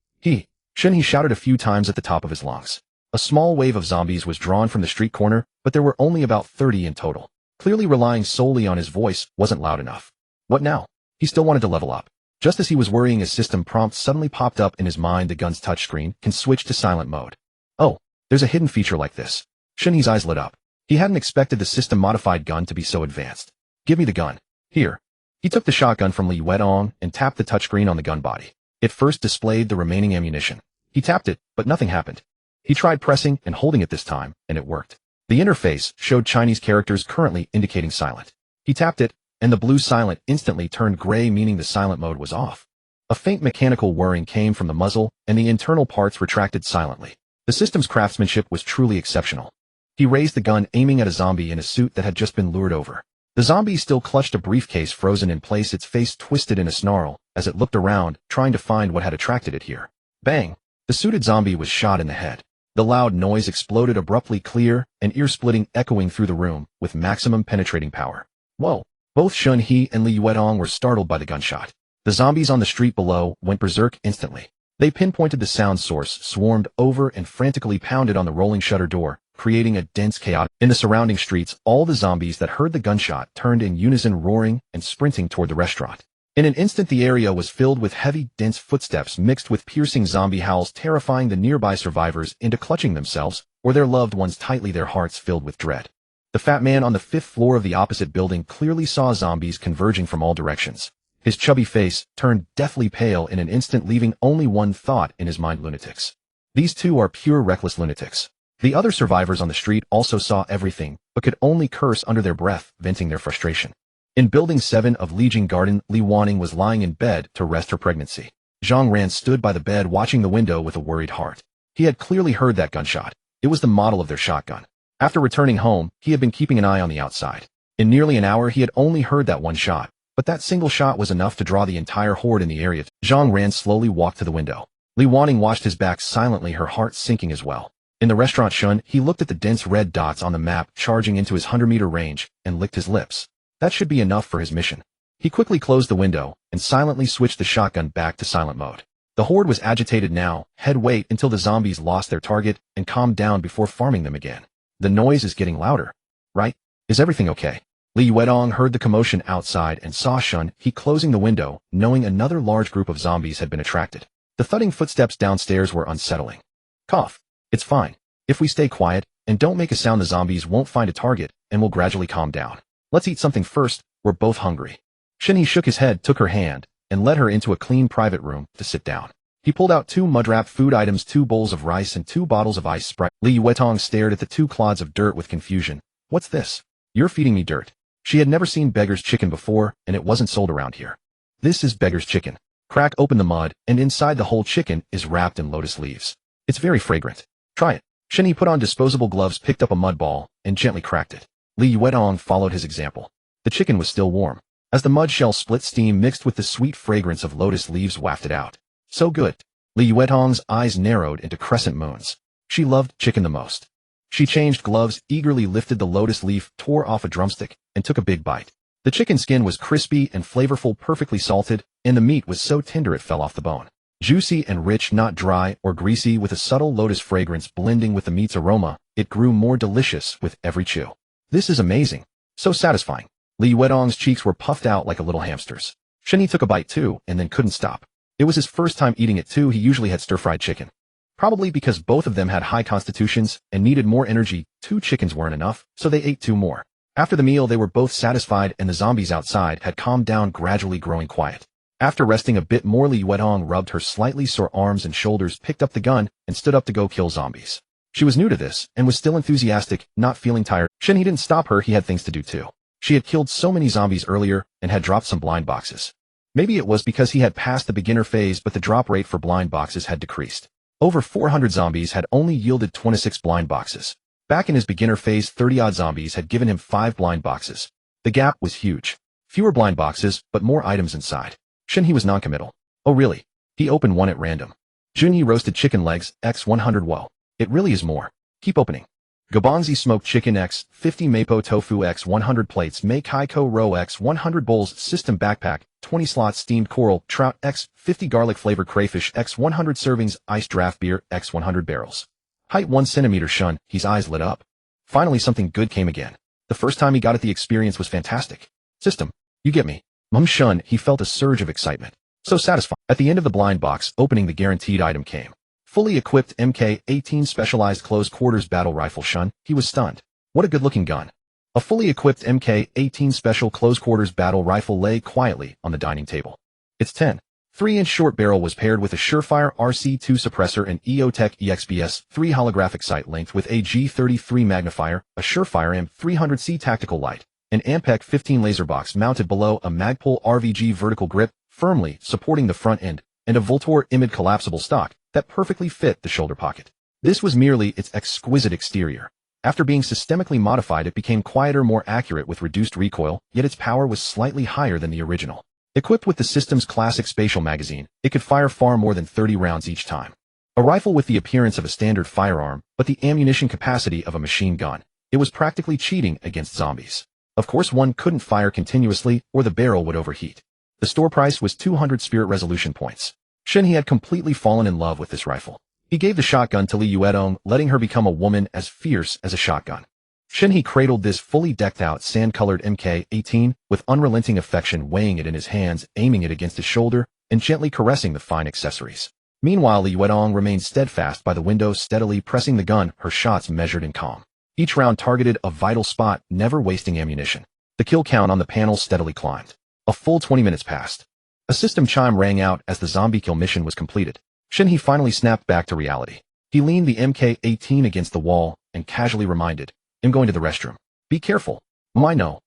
Shen He shouted a few times at the top of his lungs. A small wave of zombies was drawn from the street corner, but there were only about 30 in total. Clearly relying solely on his voice wasn't loud enough. What now? He still wanted to level up. Just as he was worrying, his system prompt suddenly popped up in his mind. The gun's touchscreen can switch to silent mode. Oh, there's a hidden feature like this. Shen He's eyes lit up. He hadn't expected the system-modified gun to be so advanced. "Give me the gun. Here." He took the shotgun from Li Yuetong and tapped the touchscreen on the gun body. It first displayed the remaining ammunition. He tapped it, but nothing happened. He tried pressing and holding it this time, and it worked. The interface showed Chinese characters currently indicating silent. He tapped it, and the blue silent instantly turned gray, meaning the silent mode was off. A faint mechanical whirring came from the muzzle, and the internal parts retracted silently. The system's craftsmanship was truly exceptional. He raised the gun, aiming at a zombie in a suit that had just been lured over. The zombie still clutched a briefcase frozen in place, its face twisted in a snarl, as it looked around, trying to find what had attracted it here. Bang! The suited zombie was shot in the head. The loud noise exploded abruptly, clear and ear-splitting, echoing through the room, with maximum penetrating power. Whoa! Both Shen He and Li Yuetong were startled by the gunshot. The zombies on the street below went berserk instantly. They pinpointed the sound source, swarmed over and frantically pounded on the rolling shutter door, creating a dense chaos. In the surrounding streets, all the zombies that heard the gunshot turned in unison, roaring and sprinting toward the restaurant. In an instant, the area was filled with heavy, dense footsteps mixed with piercing zombie howls, terrifying the nearby survivors into clutching themselves or their loved ones tightly, their hearts filled with dread. The fat man on the 5th floor of the opposite building clearly saw zombies converging from all directions. His chubby face turned deathly pale in an instant, leaving only one thought in his mind: lunatics. These two are pure reckless lunatics. The other survivors on the street also saw everything, but could only curse under their breath, venting their frustration. In Building 7 of Legion Garden, Li Wanning was lying in bed to rest her pregnancy. Zhang Ran stood by the bed watching the window with a worried heart. He had clearly heard that gunshot. It was the model of their shotgun. After returning home, he had been keeping an eye on the outside. In nearly an hour he had only heard that one shot, but that single shot was enough to draw the entire horde in the area. Zhang Ran slowly walked to the window. Li Wanning watched his back silently, her heart sinking as well. In the restaurant Shun, he looked at the dense red dots on the map charging into his 100-meter range and licked his lips. That should be enough for his mission. He quickly closed the window and silently switched the shotgun back to silent mode. The horde was agitated now. Head wait until the zombies lost their target and calmed down before farming them again. The noise is getting louder. Right? Is everything okay? Li Yuedong heard the commotion outside and saw Shun He closing the window, knowing another large group of zombies had been attracted. The thudding footsteps downstairs were unsettling. Cough. It's fine. If we stay quiet and don't make a sound, the zombies won't find a target and will gradually calm down. Let's eat something first. We're both hungry. Shen He shook his head, took her hand, and led her into a clean private room to sit down. He pulled out 2 mud-wrapped food items, 2 bowls of rice and 2 bottles of ice Sprite. Li Yuetong stared at the 2 clods of dirt with confusion. What's this? You're feeding me dirt. She had never seen beggar's chicken before, and it wasn't sold around here. This is beggar's chicken. Crack open the mud, and inside the whole chicken is wrapped in lotus leaves. It's very fragrant. Try it. Shen He put on disposable gloves, picked up a mud ball, and gently cracked it. Li Yuedong followed his example. The chicken was still warm. As the mud shell split, steam mixed with the sweet fragrance of lotus leaves wafted out. So good. Li Yuedong's eyes narrowed into crescent moons. She loved chicken the most. She changed gloves, eagerly lifted the lotus leaf, tore off a drumstick, and took a big bite. The chicken skin was crispy and flavorful, perfectly salted, and the meat was so tender it fell off the bone. Juicy and rich, not dry or greasy, with a subtle lotus fragrance blending with the meat's aroma, it grew more delicious with every chew. This is amazing. So satisfying. Li Yuedong's cheeks were puffed out like a little hamster's. Shen He took a bite too, and then couldn't stop. It was his first time eating it too. He usually had stir-fried chicken. Probably because both of them had high constitutions and needed more energy, 2 chickens weren't enough, so they ate 2 more. After the meal they were both satisfied and the zombies outside had calmed down, gradually growing quiet. After resting a bit more, Li Yuedong rubbed her slightly sore arms and shoulders, picked up the gun, and stood up to go kill zombies. She was new to this, and was still enthusiastic, not feeling tired. Shen He didn't stop her, he had things to do too. She had killed so many zombies earlier, and had dropped some blind boxes. Maybe it was because he had passed the beginner phase, but the drop rate for blind boxes had decreased. Over 400 zombies had only yielded 26 blind boxes. Back in his beginner phase, 30-odd zombies had given him 5 blind boxes. The gap was huge. Fewer blind boxes, but more items inside. Shen He was noncommittal. Oh really? He opened one at random. Jun He roasted chicken legs, x 100 whoa. It really is more. Keep opening. Gabanzi smoked chicken x 50 mapo tofu x 100 plates, Mei Kaiko row x 100 bowls, system backpack, 20 slots, steamed coral, trout x 50 garlic flavored crayfish x 100 servings, iced draft beer x 100 barrels. Height 1 centimeter. Shun He's eyes lit up. Finally something good came again. The first time he got it, the experience was fantastic. System. You get me. Shun He felt a surge of excitement. So satisfying. At the end of the blind box opening, the guaranteed item came. Fully equipped Mk-18 specialized close quarters battle rifle. Shun He was stunned. What a good-looking gun. A fully equipped Mk-18 special close quarters battle rifle lay quietly on the dining table. Its 10.3-inch short barrel was paired with a Surefire RC2 suppressor and EOTech EXBS-3 holographic sight length with a G33 magnifier, a Surefire M300C tactical light, an Ampec 15 laser box mounted below a Magpul RVG vertical grip, firmly supporting the front end, and a Voltor Imid collapsible stock that perfectly fit the shoulder pocket. This was merely its exquisite exterior. After being systemically modified, it became quieter, more accurate with reduced recoil, yet its power was slightly higher than the original. Equipped with the system's classic spatial magazine, it could fire far more than 30 rounds each time. A rifle with the appearance of a standard firearm, but the ammunition capacity of a machine gun. It was practically cheating against zombies. Of course, one couldn't fire continuously, or the barrel would overheat. The store price was 200 spirit resolution points. Shen He had completely fallen in love with this rifle. He gave the shotgun to Li Yuedong, letting her become a woman as fierce as a shotgun. Shen He cradled this fully decked-out sand-colored Mk-18 with unrelenting affection, weighing it in his hands, aiming it against his shoulder, and gently caressing the fine accessories. Meanwhile, Li Yuedong remained steadfast by the window, steadily pressing the gun, her shots measured and calm. Each round targeted a vital spot, never wasting ammunition. The kill count on the panel steadily climbed. A full 20 minutes passed. A system chime rang out as the zombie kill mission was completed. Shen He finally snapped back to reality. He leaned the MK-18 against the wall and casually reminded, "I'm going to the restroom. Be careful." "I know."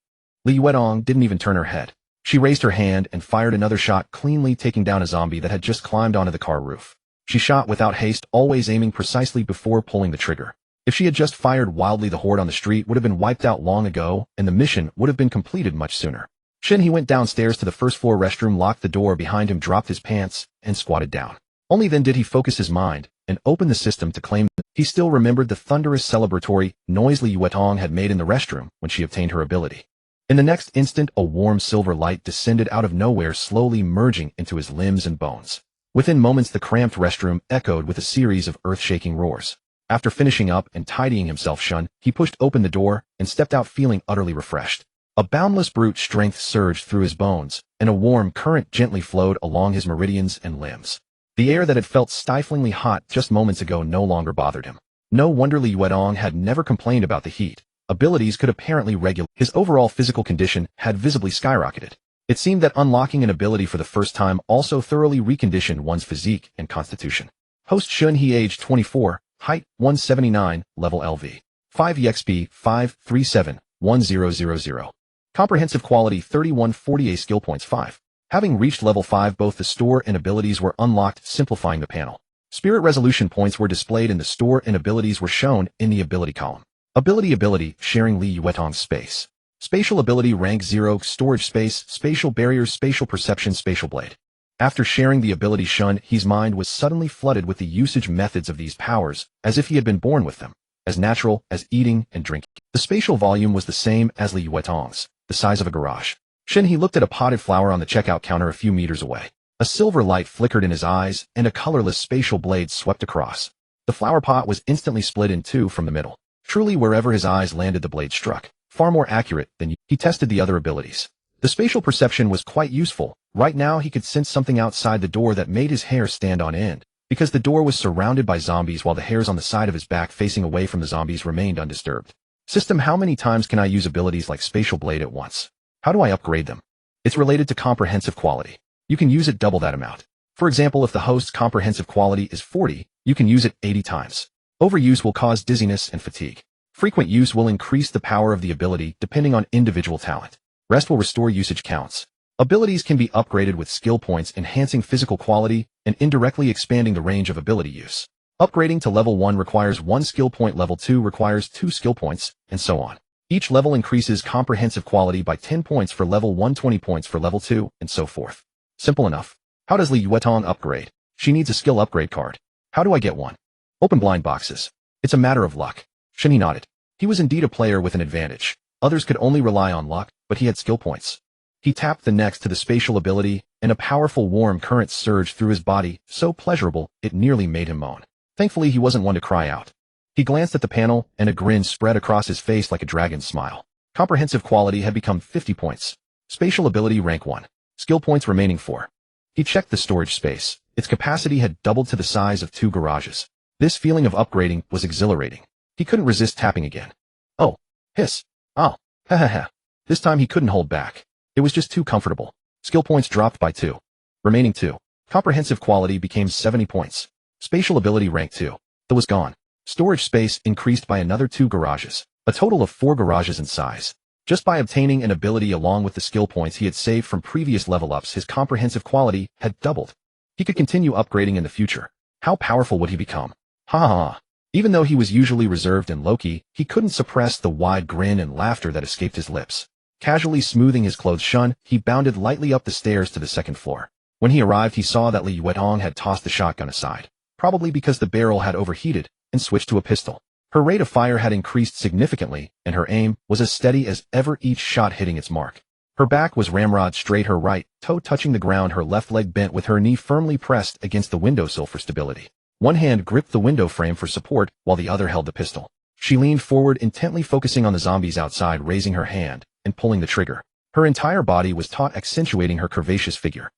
Li Yuetong didn't even turn her head. She raised her hand and fired another shot, cleanly taking down a zombie that had just climbed onto the car roof. She shot without haste, always aiming precisely before pulling the trigger. If she had just fired wildly, the horde on the street would have been wiped out long ago, and the mission would have been completed much sooner. Shen He went downstairs to the first-floor restroom, locked the door behind him, dropped his pants, and squatted down. Only then did he focus his mind and open the system to claim that he still remembered the thunderous celebratory noise Li Yuetong had made in the restroom when she obtained her ability. In the next instant, a warm silver light descended out of nowhere, slowly merging into his limbs and bones. Within moments, the cramped restroom echoed with a series of earth-shaking roars. After finishing up and tidying himself, he pushed open the door and stepped out, feeling utterly refreshed. A boundless brute strength surged through his bones, and a warm current gently flowed along his meridians and limbs. The air that had felt stiflingly hot just moments ago no longer bothered him. No wonder Li Yuetong had never complained about the heat. Abilities could apparently regulate. His overall physical condition had visibly skyrocketed. It seemed that unlocking an ability for the first time also thoroughly reconditioned one's physique and constitution. Host Shen He, age 24, height 179, level LV 5 EXP 5371000. Comprehensive quality 3140, skill points 5. Having reached level 5, both the store and abilities were unlocked, simplifying the panel. Spirit resolution points were displayed in the store and abilities were shown in the ability column. Ability, sharing Li Yuetong's space. Spatial ability, rank 0, storage space, spatial barriers, spatial perception, spatial blade. After sharing the ability, Shen He's mind was suddenly flooded with the usage methods of these powers, as if he had been born with them, as natural as eating and drinking. The spatial volume was the same as Li Yuetong's, the size of a garage. Shen He looked at a potted flower on the checkout counter a few meters away. A silver light flickered in his eyes, and a colorless spatial blade swept across. The flower pot was instantly split in two from the middle. Truly, wherever his eyes landed, the blade struck. Far more accurate than he tested the other abilities. The spatial perception was quite useful. Right now he could sense something outside the door that made his hair stand on end, because the door was surrounded by zombies while the hairs on the side of his back facing away from the zombies remained undisturbed. System, how many times can I use abilities like spatial blade at once? How do I upgrade them? It's related to comprehensive quality. You can use it double that amount. For example, if the host's comprehensive quality is 40, you can use it 80 times. Overuse will cause dizziness and fatigue. Frequent use will increase the power of the ability depending on individual talent. Rest will restore usage counts. Abilities can be upgraded with skill points, enhancing physical quality and indirectly expanding the range of ability use. Upgrading to level 1 requires 1 skill point, level 2 requires 2 skill points, and so on. Each level increases comprehensive quality by 10 points for level 1, 20 points for level 2, and so forth. Simple enough. How does Li Yuetong upgrade? She needs a skill upgrade card. How do I get one? Open blind boxes. It's a matter of luck. Shen He nodded. He was indeed a player with an advantage. Others could only rely on luck, but he had skill points. He tapped the next to the spatial ability, and a powerful warm current surged through his body, so pleasurable it nearly made him moan. Thankfully, he wasn't one to cry out. He glanced at the panel, and a grin spread across his face like a dragon's smile. Comprehensive quality had become 50 points. Spatial ability, rank 1. Skill points remaining 4. He checked the storage space. Its capacity had doubled to the size of 2 garages. This feeling of upgrading was exhilarating. He couldn't resist tapping again. Oh. Hiss. Oh. Ha ha ha. This time he couldn't hold back. It was just too comfortable. Skill points dropped by 2. Remaining 2. Comprehensive quality became 70 points. Spatial ability, rank 2. The was gone. Storage space increased by another 2 garages. A total of 4 garages in size. Just by obtaining an ability along with the skill points he had saved from previous level ups, his comprehensive quality had doubled. He could continue upgrading in the future. How powerful would he become? Ha ha ha. Even though he was usually reserved and low-key, he couldn't suppress the wide grin and laughter that escaped his lips. Casually smoothing his clothes, he bounded lightly up the stairs to the second floor. When he arrived, he saw that Li Yuetong had tossed the shotgun aside, probably because the barrel had overheated, and switched to a pistol. Her rate of fire had increased significantly, and her aim was as steady as ever, each shot hitting its mark. Her back was ramrod straight, her right toe touching the ground, her left leg bent with her knee firmly pressed against the windowsill for stability. One hand gripped the window frame for support, while the other held the pistol. She leaned forward, intently focusing on the zombies outside, raising her hand and pulling the trigger. Her entire body was taut, accentuating her curvaceous figure.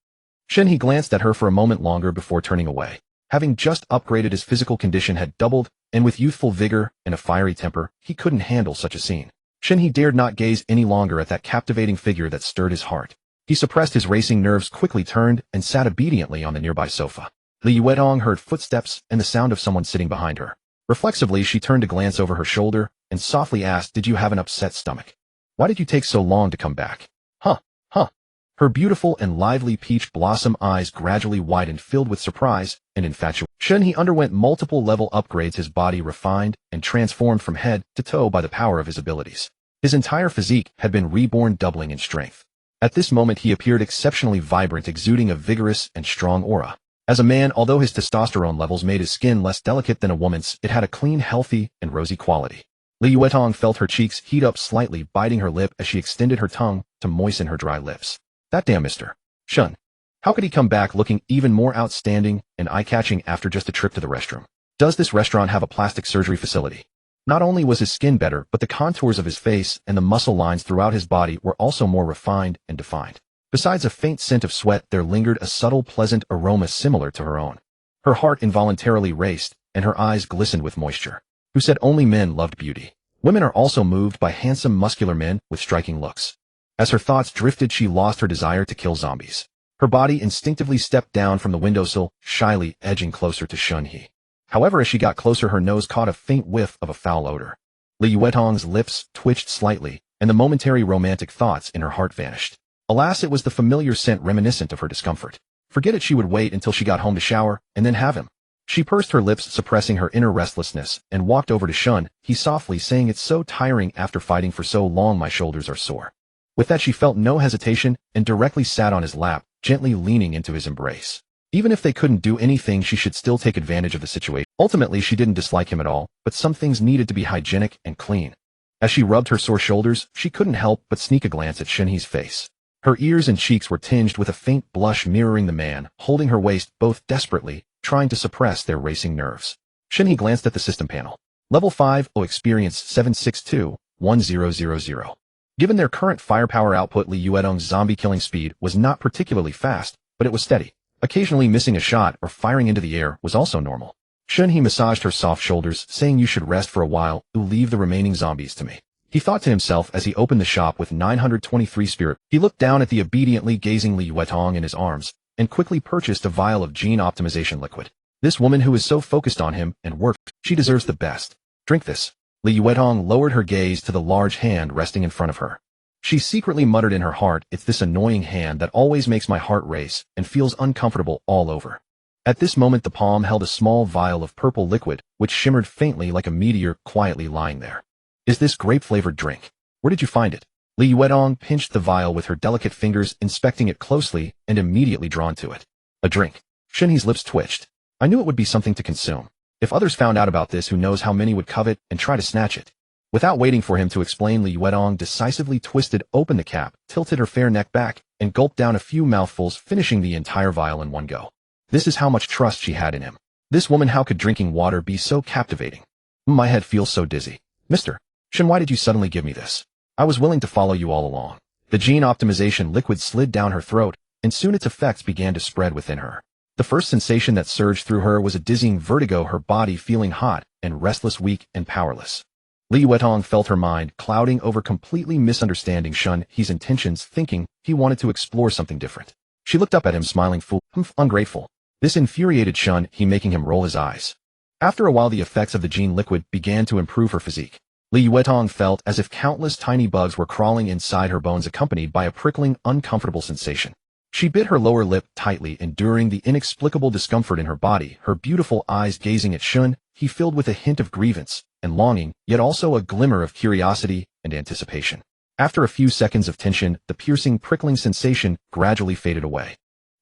Shen He glanced at her for a moment longer before turning away. Having just upgraded, his physical condition had doubled, and with youthful vigor and a fiery temper, he couldn't handle such a scene. Shen He dared not gaze any longer at that captivating figure that stirred his heart. He suppressed his racing nerves, quickly turned, and sat obediently on the nearby sofa. Li Yuetong heard footsteps and the sound of someone sitting behind her. Reflexively, she turned to glance over her shoulder and softly asked, "Did you have an upset stomach? Why did you take so long to come back?" Huh. Her beautiful and lively peach blossom eyes gradually widened, filled with surprise and infatuation. Shen He underwent multiple level upgrades, his body refined and transformed from head to toe by the power of his abilities. His entire physique had been reborn, doubling in strength. At this moment he appeared exceptionally vibrant, exuding a vigorous and strong aura. As a man, although his testosterone levels made his skin less delicate than a woman's, it had a clean, healthy, and rosy quality. Li Yuetong felt her cheeks heat up slightly, biting her lip as she extended her tongue to moisten her dry lips. That damn Mr. Shen. How could he come back looking even more outstanding and eye-catching after just a trip to the restroom? Does this restaurant have a plastic surgery facility? Not only was his skin better, but the contours of his face and the muscle lines throughout his body were also more refined and defined. Besides a faint scent of sweat, there lingered a subtle, pleasant aroma similar to her own. Her heart involuntarily raced, and her eyes glistened with moisture. Who said only men loved beauty? Women are also moved by handsome, muscular men with striking looks. As her thoughts drifted, she lost her desire to kill zombies. Her body instinctively stepped down from the windowsill, shyly edging closer to Shen He. However, as she got closer, her nose caught a faint whiff of a foul odor. Li Yuetong's lips twitched slightly, and the momentary romantic thoughts in her heart vanished. Alas, it was the familiar scent reminiscent of her discomfort. Forget it, she would wait until she got home to shower, and then have him. She pursed her lips, suppressing her inner restlessness, and walked over to Shen He softly, saying, "It's so tiring after fighting for so long, my shoulders are sore." With that, she felt no hesitation and directly sat on his lap, gently leaning into his embrace. Even if they couldn't do anything, she should still take advantage of the situation. Ultimately, she didn't dislike him at all, but some things needed to be hygienic and clean. As she rubbed her sore shoulders, she couldn't help but sneak a glance at Shen He's face. Her ears and cheeks were tinged with a faint blush, mirroring the man, holding her waist, both desperately trying to suppress their racing nerves. Shen He glanced at the system panel. Level 5, experience 762-1000. Given their current firepower output, Li Yuetong's zombie killing speed was not particularly fast, but it was steady. Occasionally missing a shot or firing into the air was also normal. Shen He massaged her soft shoulders, saying, "You should rest for a while, leave the remaining zombies to me." He thought to himself as he opened the shop with 923 spirit. He looked down at the obediently gazing Li Yuetong in his arms, and quickly purchased a vial of gene optimization liquid. This woman who is so focused on him and worked, she deserves the best. Drink this. Li Yuetong lowered her gaze to the large hand resting in front of her. She secretly muttered in her heart, "It's this annoying hand that always makes my heart race and feels uncomfortable all over." At this moment, the palm held a small vial of purple liquid, which shimmered faintly like a meteor quietly lying there. "Is this grape-flavored drink? Where did you find it?" Li Yuetong pinched the vial with her delicate fingers, inspecting it closely and immediately drawn to it. "A drink." Shen He's lips twitched. "I knew it would be something to consume. If others found out about this, who knows how many would covet and try to snatch it." Without waiting for him to explain, Li Yuetong decisively twisted open the cap, tilted her fair neck back, and gulped down a few mouthfuls, finishing the entire vial in one go. This is how much trust she had in him. This woman, how could drinking water be so captivating? My head feels so dizzy. "Mr. Shen, why did you suddenly give me this? I was willing to follow you all along." The gene optimization liquid slid down her throat, and soon its effects began to spread within her. The first sensation that surged through her was a dizzying vertigo, her body feeling hot and restless, weak and powerless. Li Yuetong felt her mind clouding over, completely misunderstanding Shen He's intentions, thinking he wanted to explore something different. She looked up at him, smiling, ungrateful. This infuriated Shen He, making him roll his eyes. After a while, the effects of the gene liquid began to improve her physique. Li Yuetong felt as if countless tiny bugs were crawling inside her bones, accompanied by a prickling, uncomfortable sensation. She bit her lower lip tightly, enduring the inexplicable discomfort in her body, her beautiful eyes gazing at Shen He, filled with a hint of grievance and longing, yet also a glimmer of curiosity and anticipation. After a few seconds of tension, the piercing, prickling sensation gradually faded away.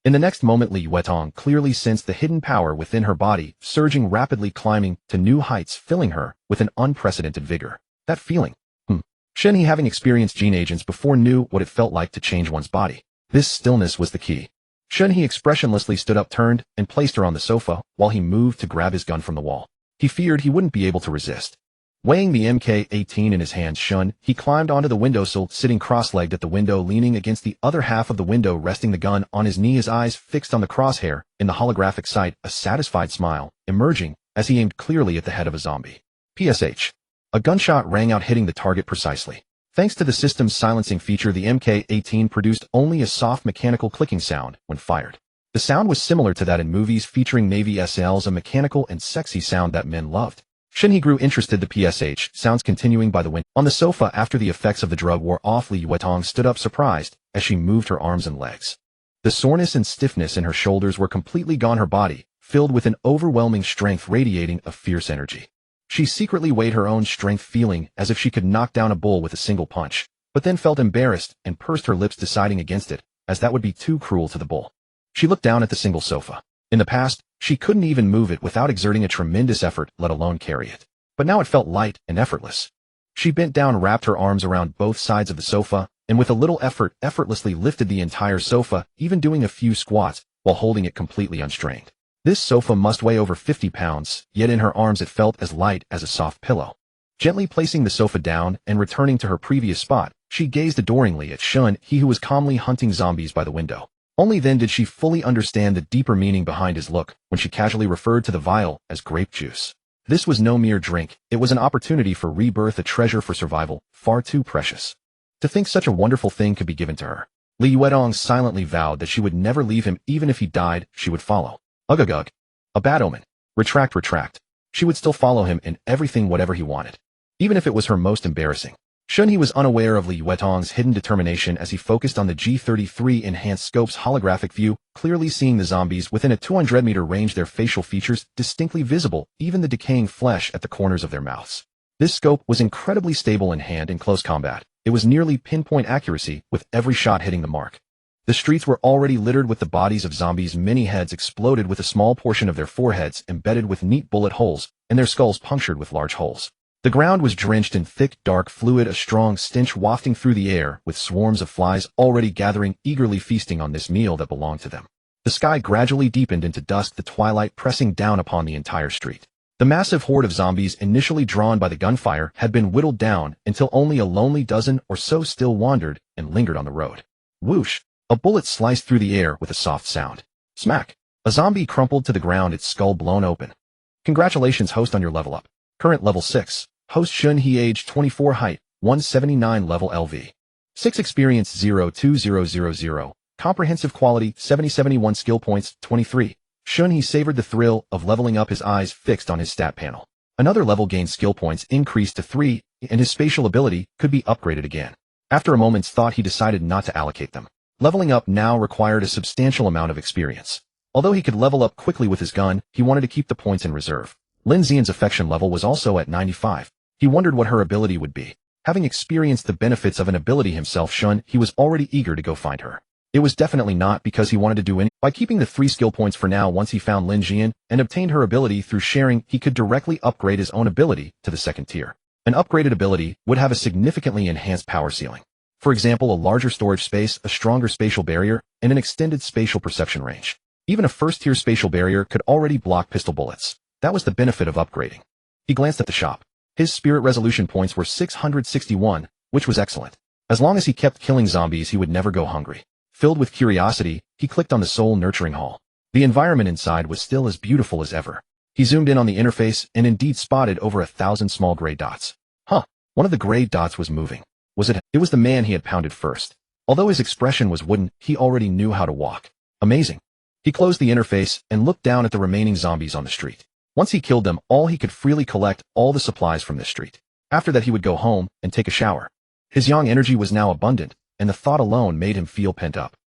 In the next moment, Li Yuetong clearly sensed the hidden power within her body, surging rapidly, climbing to new heights, filling her with an unprecedented vigor. That feeling. Shen He, having experienced gene agents before, knew what it felt like to change one's body. This stillness was the key. Shen He expressionlessly stood up, turned, and placed her on the sofa, while he moved to grab his gun from the wall. He feared he wouldn't be able to resist. Weighing the MK-18 in his hands, Shen He climbed onto the windowsill, sitting cross-legged at the window, leaning against the other half of the window, resting the gun on his knee, his eyes fixed on the crosshair in the holographic sight, a satisfied smile emerging as he aimed clearly at the head of a zombie. PSH. A gunshot rang out, hitting the target precisely. Thanks to the system's silencing feature, the MK-18 produced only a soft mechanical clicking sound when fired. The sound was similar to that in movies featuring Navy SLs, a mechanical and sexy sound that men loved. Shen He grew interested. The PSH sounds continuing by the wind. On the sofa after the effects of the drug wore off, Li Yuetong stood up surprised as she moved her arms and legs. The soreness and stiffness in her shoulders were completely gone, her body filled with an overwhelming strength radiating a fierce energy. She secretly weighed her own strength, feeling as if she could knock down a bull with a single punch, but then felt embarrassed and pursed her lips, deciding against it, as that would be too cruel to the bull. She looked down at the single sofa. In the past, she couldn't even move it without exerting a tremendous effort, let alone carry it. But now it felt light and effortless. She bent down, wrapped her arms around both sides of the sofa, and with a little effort, effortlessly lifted the entire sofa, even doing a few squats while holding it completely unstrained. This sofa must weigh over 50 pounds, yet in her arms it felt as light as a soft pillow. Gently placing the sofa down and returning to her previous spot, she gazed adoringly at Shen He, who was calmly hunting zombies by the window. Only then did she fully understand the deeper meaning behind his look when she casually referred to the vial as grape juice. This was no mere drink, it was an opportunity for rebirth, a treasure for survival, far too precious. To think such a wonderful thing could be given to her. Li Yuetong silently vowed that she would never leave him. Even if he died, she would follow. Ugh. A bad omen. Retract. She would still follow him in everything, whatever he wanted. Even if it was her most embarrassing. Shen He was unaware of Li Yuetong's hidden determination as he focused on the G33 enhanced scope's holographic view, clearly seeing the zombies within a 200-meter range, their facial features distinctly visible, even the decaying flesh at the corners of their mouths. This scope was incredibly stable in hand and close combat. It was nearly pinpoint accuracy, with every shot hitting the mark. The streets were already littered with the bodies of zombies. Many heads exploded, with a small portion of their foreheads embedded with neat bullet holes, and their skulls punctured with large holes. The ground was drenched in thick, dark fluid, a strong stench wafting through the air, with swarms of flies already gathering, eagerly feasting on this meal that belonged to them. The sky gradually deepened into dusk, the twilight pressing down upon the entire street. The massive horde of zombies, initially drawn by the gunfire, had been whittled down until only a lonely dozen or so still wandered and lingered on the road. Whoosh! A bullet sliced through the air with a soft sound. Smack! A zombie crumpled to the ground, its skull blown open. Congratulations, host, on your level up. Current level 6. Host Shen He, age 24, height 179, level LV 6, experience 02000, comprehensive quality 7071, skill points 23. Shen He savored the thrill of leveling up, his eyes fixed on his stat panel. Another level gained skill points increased to 3, and his spatial ability could be upgraded again. After a moment's thought, he decided not to allocate them. Leveling up now required a substantial amount of experience. Although he could level up quickly with his gun, he wanted to keep the points in reserve. Lin Xian's affection level was also at 95. He wondered what her ability would be. Having experienced the benefits of an ability himself, Shen He was already eager to go find her. It was definitely not because he wanted to do anything. By keeping the 3 skill points for now, once he found Lin Xian and obtained her ability through sharing, he could directly upgrade his own ability to the 2nd tier. An upgraded ability would have a significantly enhanced power ceiling. For example, a larger storage space, a stronger spatial barrier, and an extended spatial perception range. Even a 1st-tier spatial barrier could already block pistol bullets. That was the benefit of upgrading. He glanced at the shop. His spirit resolution points were 661, which was excellent. As long as he kept killing zombies, he would never go hungry. Filled with curiosity, he clicked on the soul nurturing hall. The environment inside was still as beautiful as ever. He zoomed in on the interface and indeed spotted over 1,000 small gray dots. One of the gray dots was moving. Was it? It was the man he had pounded first. Although his expression was wooden, he already knew how to walk. Amazing. He closed the interface and looked down at the remaining zombies on the street. Once he killed them all, he could freely collect all the supplies from the street. After that, he would go home and take a shower. His yang energy was now abundant, and the thought alone made him feel pent up.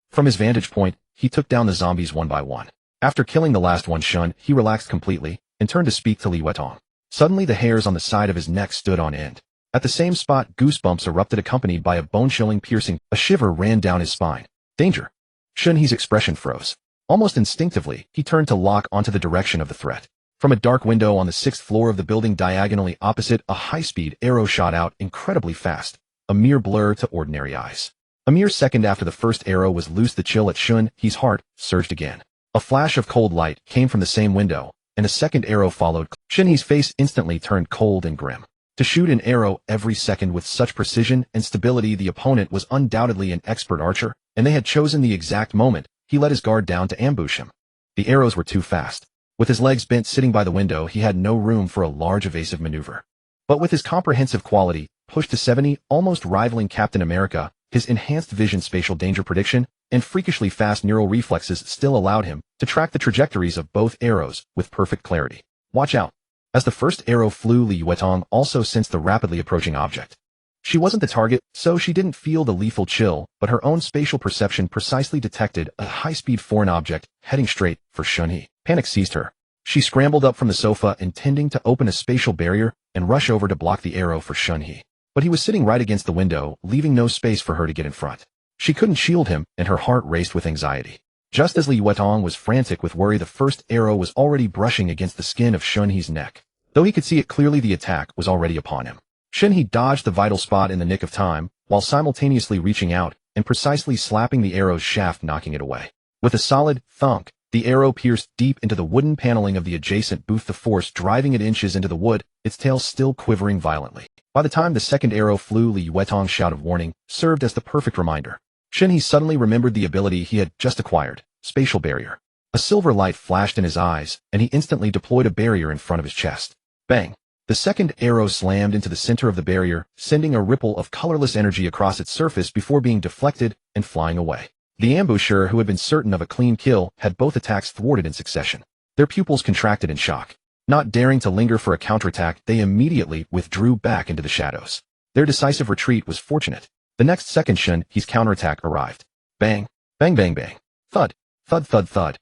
From his vantage point, he took down the zombies one by one. After killing the last one, Shen He relaxed completely and turned to speak to Li Yuetong. Suddenly, the hairs on the side of his neck stood on end. At the same spot, goosebumps erupted, accompanied by a bone-chilling piercing. A shiver ran down his spine. Danger! Shen He's expression froze. Almost instinctively, he turned to lock onto the direction of the threat. From a dark window on the 6th floor of the building diagonally opposite, a high-speed arrow shot out incredibly fast, a mere blur to ordinary eyes. A mere second after the first arrow was loosed, the chill at Shen He's heart surged again. A flash of cold light came from the same window, and a second arrow followed. Shen He's face instantly turned cold and grim. To shoot an arrow every second with such precision and stability, the opponent was undoubtedly an expert archer, and they had chosen the exact moment. He let his guard down to ambush him. The arrows were too fast. With his legs bent, sitting by the window, he had no room for a large evasive maneuver. But with his comprehensive quality, pushed to 70, almost rivaling Captain America, His enhanced vision, spatial danger prediction, and freakishly fast neural reflexes still allowed him to track the trajectories of both arrows with perfect clarity. Watch out. As the first arrow flew, Li Yuetong also sensed the rapidly approaching object. She wasn't the target, so she didn't feel the lethal chill, but her own spatial perception precisely detected a high-speed foreign object heading straight for Shen He. Panic seized her. She scrambled up from the sofa, intending to open a spatial barrier and rush over to block the arrow for Shen He. But he was sitting right against the window, leaving no space for her to get in front. She couldn't shield him, and her heart raced with anxiety. Just as Li Yuetong was frantic with worry, the first arrow was already brushing against the skin of Shen He's neck. Though he could see it clearly, the attack was already upon him. Shen He dodged the vital spot in the nick of time, while simultaneously reaching out and precisely slapping the arrow's shaft, knocking it away. With a solid thunk, the arrow pierced deep into the wooden paneling of the adjacent booth, the force driving it inches into the wood, its tail still quivering violently. By the time the second arrow flew, Li Yuetong's shout of warning served as the perfect reminder. Shen He suddenly remembered the ability he had just acquired, spatial barrier. A silver light flashed in his eyes, and he instantly deployed a barrier in front of his chest. Bang! The second arrow slammed into the center of the barrier, sending a ripple of colorless energy across its surface before being deflected and flying away. The ambusher, who had been certain of a clean kill, had both attacks thwarted in succession. Their pupils contracted in shock. Not daring to linger for a counterattack, they immediately withdrew back into the shadows. Their decisive retreat was fortunate. The next second, Shen He's counterattack arrived. Bang! Bang bang bang! Thud! Thud thud thud!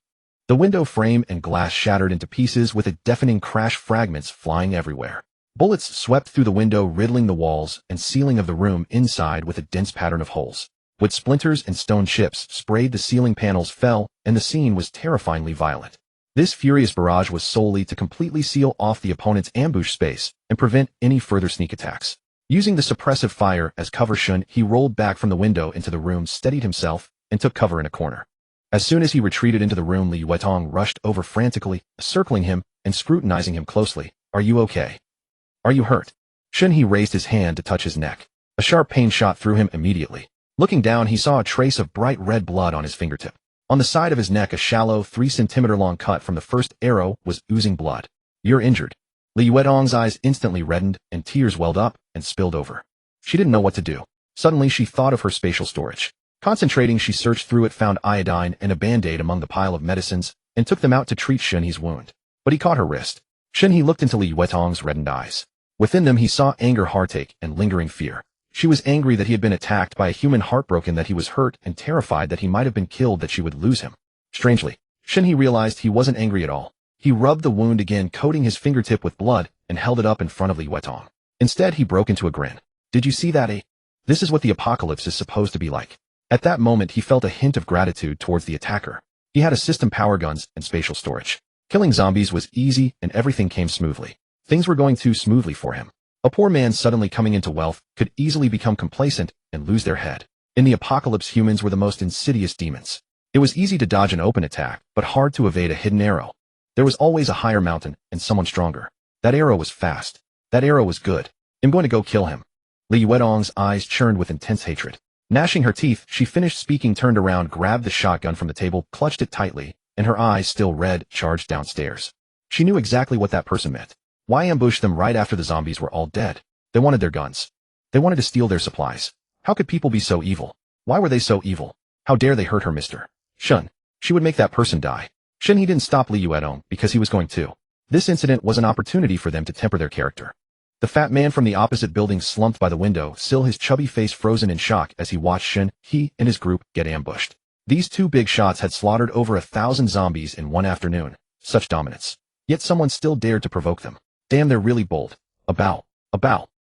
The window frame and glass shattered into pieces with a deafening crash, fragments flying everywhere. Bullets swept through the window, riddling the walls and ceiling of the room inside with a dense pattern of holes. Wood splinters and stone chips sprayed the ceiling, panels fell, and the scene was terrifyingly violent. This furious barrage was solely to completely seal off the opponent's ambush space and prevent any further sneak attacks. Using the suppressive fire as cover, Shen He rolled back from the window into the room, steadied himself, and took cover in a corner. As soon as he retreated into the room, Li Yuetong rushed over frantically, circling him and scrutinizing him closely. Are you okay? Are you hurt? Shen He raised his hand to touch his neck. A sharp pain shot through him immediately. Looking down, he saw a trace of bright red blood on his fingertip. On the side of his neck, a shallow 3-centimeter-long cut from the first arrow was oozing blood. You're injured. Li Yuetong's eyes instantly reddened, and tears welled up and spilled over. She didn't know what to do. Suddenly, she thought of her spatial storage. Concentrating, she searched through it, found iodine and a band-aid among the pile of medicines, and took them out to treat Shen He's wound. But he caught her wrist. Shen He looked into Li Yuetong's reddened eyes. Within them, he saw anger, heartache, and lingering fear. She was angry that he had been attacked by a human, heartbroken that he was hurt, and terrified that he might have been killed, that she would lose him. Strangely, Shen He realized he wasn't angry at all. He rubbed the wound again, coating his fingertip with blood, and held it up in front of Li Yuetong. Instead, he broke into a grin. Did you see that, This is what the apocalypse is supposed to be like. At that moment, he felt a hint of gratitude towards the attacker. He had a system, power guns, and spatial storage. Killing zombies was easy, and everything came smoothly. Things were going too smoothly for him. A poor man suddenly coming into wealth could easily become complacent and lose their head. In the apocalypse, humans were the most insidious demons. It was easy to dodge an open attack, but hard to evade a hidden arrow. There was always a higher mountain and someone stronger. That arrow was fast. That arrow was good. I'm going to go kill him. Li Yuetong's eyes churned with intense hatred. Gnashing her teeth, she finished speaking, turned around, grabbed the shotgun from the table, clutched it tightly, and her eyes, still red, charged downstairs. She knew exactly what that person meant. Why ambush them right after the zombies were all dead? They wanted their guns. They wanted to steal their supplies. How could people be so evil? Why were they so evil? How dare they hurt her, Mr. Shen? She would make that person die. Shen He didn't stop Li Yuetong because he was going to. This incident was an opportunity for them to temper their character. The fat man from the opposite building slumped by the window, still his chubby face frozen in shock as he watched Shen He and his group get ambushed. These two big shots had slaughtered over 1,000 zombies in one afternoon. Such dominance. Yet someone still dared to provoke them. Damn, they're really bold. A bow.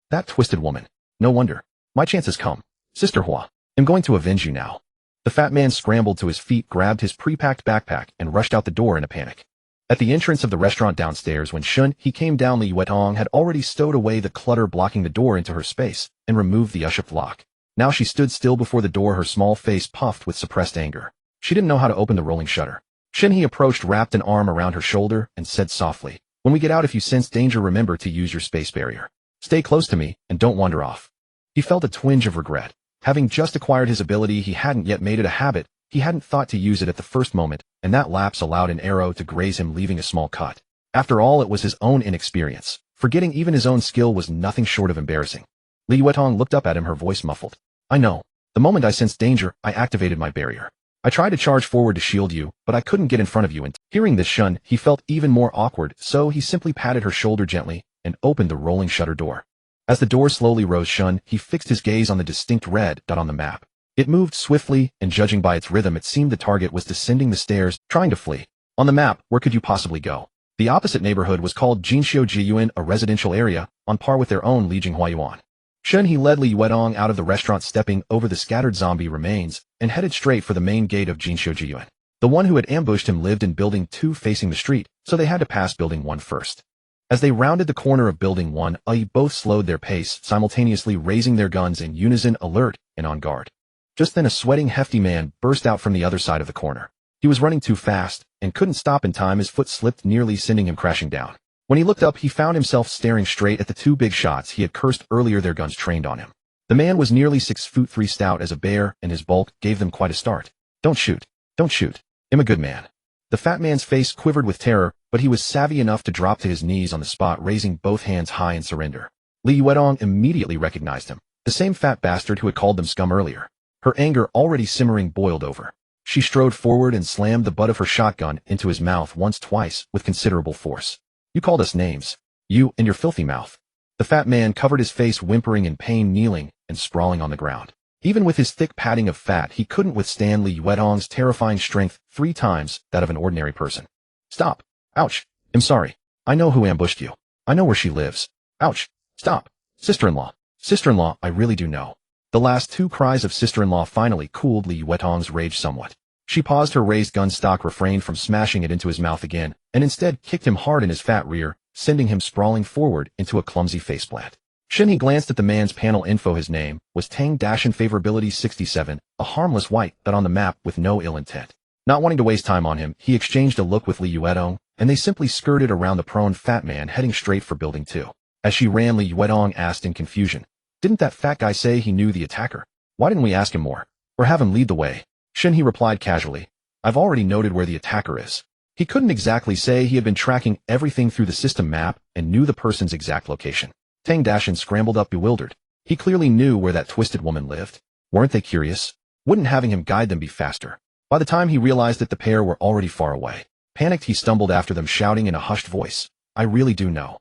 That twisted woman. No wonder. My chance has come. Sister Hua, I'm going to avenge you now. The fat man scrambled to his feet, grabbed his pre-packed backpack, and rushed out the door in a panic. At the entrance of the restaurant downstairs, when Shen He came down, Li Yuetong had already stowed away the clutter blocking the door into her space and removed the uship lock. Now she stood still before the door, her small face puffed with suppressed anger. She didn't know how to open the rolling shutter. Shen He approached, wrapped an arm around her shoulder, and said softly, "When we get out, if you sense danger, remember to use your space barrier. Stay close to me and don't wander off." He felt a twinge of regret. Having just acquired his ability, he hadn't yet made it a habit. He hadn't thought to use it at the first moment, and that lapse allowed an arrow to graze him, leaving a small cut. After all, it was his own inexperience. Forgetting even his own skill was nothing short of embarrassing. Li Yuetong looked up at him, her voice muffled. "I know. The moment I sensed danger, I activated my barrier. I tried to charge forward to shield you, but I couldn't get in front of you. And hearing this, Shen He felt even more awkward, so he simply patted her shoulder gently and opened the rolling shutter door. As the door slowly rose, Shen He fixed his gaze on the distinct red dot on the map. It moved swiftly, and judging by its rhythm, it seemed the target was descending the stairs, trying to flee. On the map, where could you possibly go? The opposite neighborhood was called Jinxiu, a residential area, on par with their own Li Jinghuayuan. Shen He led Li Yuedong out of the restaurant, stepping over the scattered zombie remains, and headed straight for the main gate of Jinxiu. The one who had ambushed him lived in Building 2 facing the street, so they had to pass Building 1 first. As they rounded the corner of Building 1, they both slowed their pace, simultaneously raising their guns in unison, alert and on guard. Just then a sweating, hefty man burst out from the other side of the corner. He was running too fast, and couldn't stop in time. His foot slipped, nearly sending him crashing down. When he looked up, he found himself staring straight at the two big shots he had cursed earlier, their guns trained on him. The man was nearly 6'3", stout as a bear, and his bulk gave them quite a start. Don't shoot. Don't shoot. I'm a good man. The fat man's face quivered with terror, but he was savvy enough to drop to his knees on the spot, raising both hands high in surrender. Li Yuedong immediately recognized him, the same fat bastard who had called them scum earlier. Her anger, already simmering, boiled over. She strode forward and slammed the butt of her shotgun into his mouth once, twice, with considerable force. You called us names. You and your filthy mouth. The fat man covered his face, whimpering in pain, kneeling and sprawling on the ground. Even with his thick padding of fat, he couldn't withstand Li Yuedong's terrifying strength, 3 times that of an ordinary person. Stop. Ouch. I'm sorry. I know who ambushed you. I know where she lives. Ouch. Stop. Sister-in-law. Sister-in-law, I really do know. The last 2 cries of sister-in-law finally cooled Li Yuedong's rage somewhat. She paused her raised gun stock, refrained from smashing it into his mouth again, and instead kicked him hard in his fat rear, sending him sprawling forward into a clumsy faceplant. Shen He glanced at the man's panel info. His name was Tang Dashin, favorability 67, a harmless white dot on the map with no ill intent. Not wanting to waste time on him, he exchanged a look with Li Yuedong, and they simply skirted around the prone fat man, heading straight for Building 2. As she ran, Li Yuedong asked in confusion, "Didn't that fat guy say he knew the attacker? Why didn't we ask him more? Or have him lead the way?" Shen He replied casually, "I've already noted where the attacker is." He couldn't exactly say he had been tracking everything through the system map and knew the person's exact location. Tang Dashin scrambled up, bewildered. He clearly knew where that twisted woman lived. Weren't they curious? Wouldn't having him guide them be faster? By the time he realized that the pair were already far away, panicked, he stumbled after them, shouting in a hushed voice, "I really do know."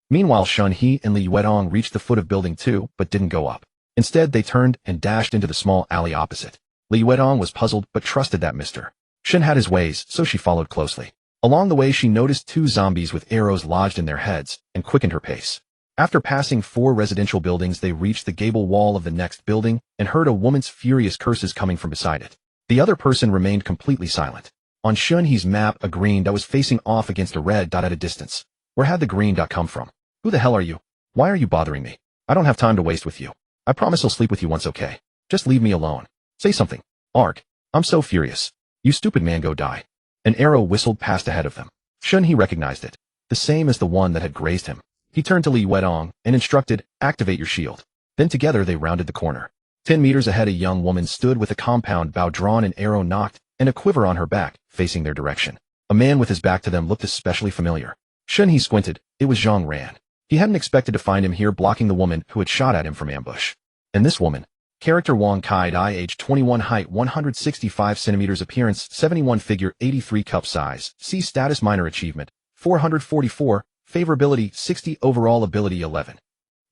Meanwhile, Shen He and Li Yuedong reached the foot of Building 2, but didn't go up. Instead, they turned and dashed into the small alley opposite. Li Yuedong was puzzled, but trusted that Mr. Shen had his ways, so she followed closely. Along the way, she noticed 2 zombies with arrows lodged in their heads, and quickened her pace. After passing 4 residential buildings, they reached the gable wall of the next building, and heard a woman's furious curses coming from beside it. The other person remained completely silent. On Shen He's map, a green dot was facing off against a red dot at a distance. Where had the green dot come from? Who the hell are you? Why are you bothering me? I don't have time to waste with you. I promise I'll sleep with you once, okay? Just leave me alone. Say something. Arg. I'm so furious. You stupid man, go die. An arrow whistled past ahead of them. Shen He recognized it. The same as the one that had grazed him. He turned to Li Yuedong and instructed, "Activate your shield." Then together they rounded the corner. 10 meters ahead, a young woman stood with a compound bow drawn, an arrow nocked, and a quiver on her back, facing their direction. A man with his back to them looked especially familiar. Shen He squinted. It was Zhang Ran. He hadn't expected to find him here, blocking the woman who had shot at him from ambush. And this woman? Character Wang Kai-dai, age 21, height 165 centimeters, appearance 71, figure 83, cup size. See status, minor achievement 444, favorability 60, overall ability 11.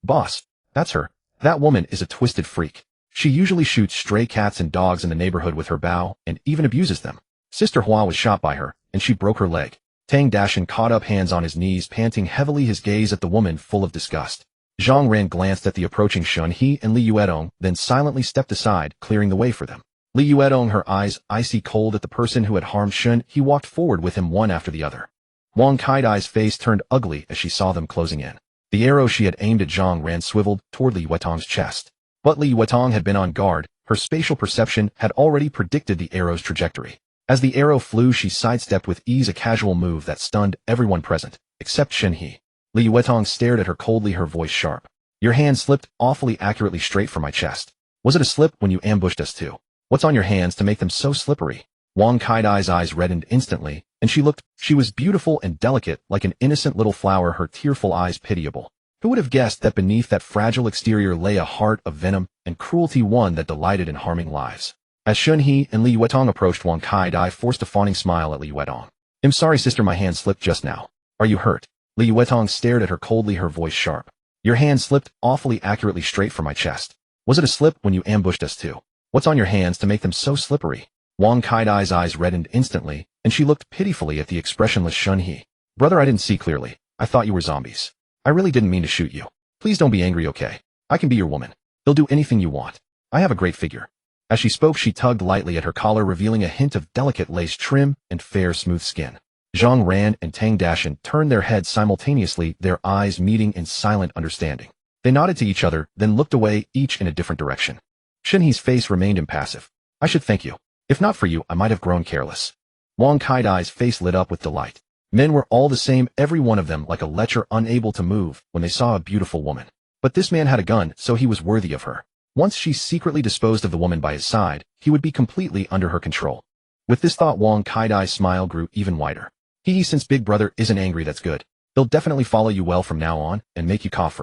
Boss, that's her. That woman is a twisted freak. She usually shoots stray cats and dogs in the neighborhood with her bow, and even abuses them. Sister Hua was shot by her, and she broke her leg. Tang Dashin caught up, hands on his knees, panting heavily, his gaze at the woman full of disgust. Zhang Ran glanced at the approaching Shen He and Li Yuedong, then silently stepped aside, clearing the way for them. Li Yuedong, her eyes icy cold at the person who had harmed Shen He, walked forward with him one after the other. Wang Kai-dai's face turned ugly as she saw them closing in. The arrow she had aimed at Zhang Ran swiveled toward Li Yuedong's chest. But Li Yuedong had been on guard. Her spatial perception had already predicted the arrow's trajectory. As the arrow flew, she sidestepped with ease, a casual move that stunned everyone present, except Shen He. Li Yuedong stared at her coldly, her voice sharp. Your hand slipped awfully accurately straight from my chest. Was it a slip when you ambushed us too? What's on your hands to make them so slippery? Wang Kai-dai's eyes reddened instantly, and she was beautiful and delicate, like an innocent little flower, her tearful eyes pitiable. Who would have guessed that beneath that fragile exterior lay a heart of venom and cruelty, one that delighted in harming lives? As Shen He and Li Yuetong approached, Wang Kai-dai forced a fawning smile at Li Yuetong. "I'm sorry, sister, my hand slipped just now. Are you hurt?" Li Yuetong stared at her coldly, her voice sharp. "Your hand slipped awfully accurately straight from my chest. Was it a slip when you ambushed us too? What's on your hands to make them so slippery?" Wang Kai-dai's eyes reddened instantly, and she looked pitifully at the expressionless Shen He. "Brother, I didn't see clearly. I thought you were zombies. I really didn't mean to shoot you. Please don't be angry, okay? I can be your woman. They'll do anything you want. I have a great figure." As she spoke, she tugged lightly at her collar, revealing a hint of delicate lace trim and fair, smooth skin. Zhang Ran and Tang Dashan turned their heads simultaneously, their eyes meeting in silent understanding. They nodded to each other, then looked away, each in a different direction. Shen He's face remained impassive. "I should thank you. If not for you, I might have grown careless." Wang Kai-dai's face lit up with delight. Men were all the same, every one of them like a lecher, unable to move when they saw a beautiful woman. But this man had a gun, so he was worthy of her. Once she secretly disposed of the woman by his side, he would be completely under her control. With this thought, Wang Kai-dai's smile grew even wider. Since Big Brother isn't angry, that's good. He'll definitely follow you well from now on and make you cough."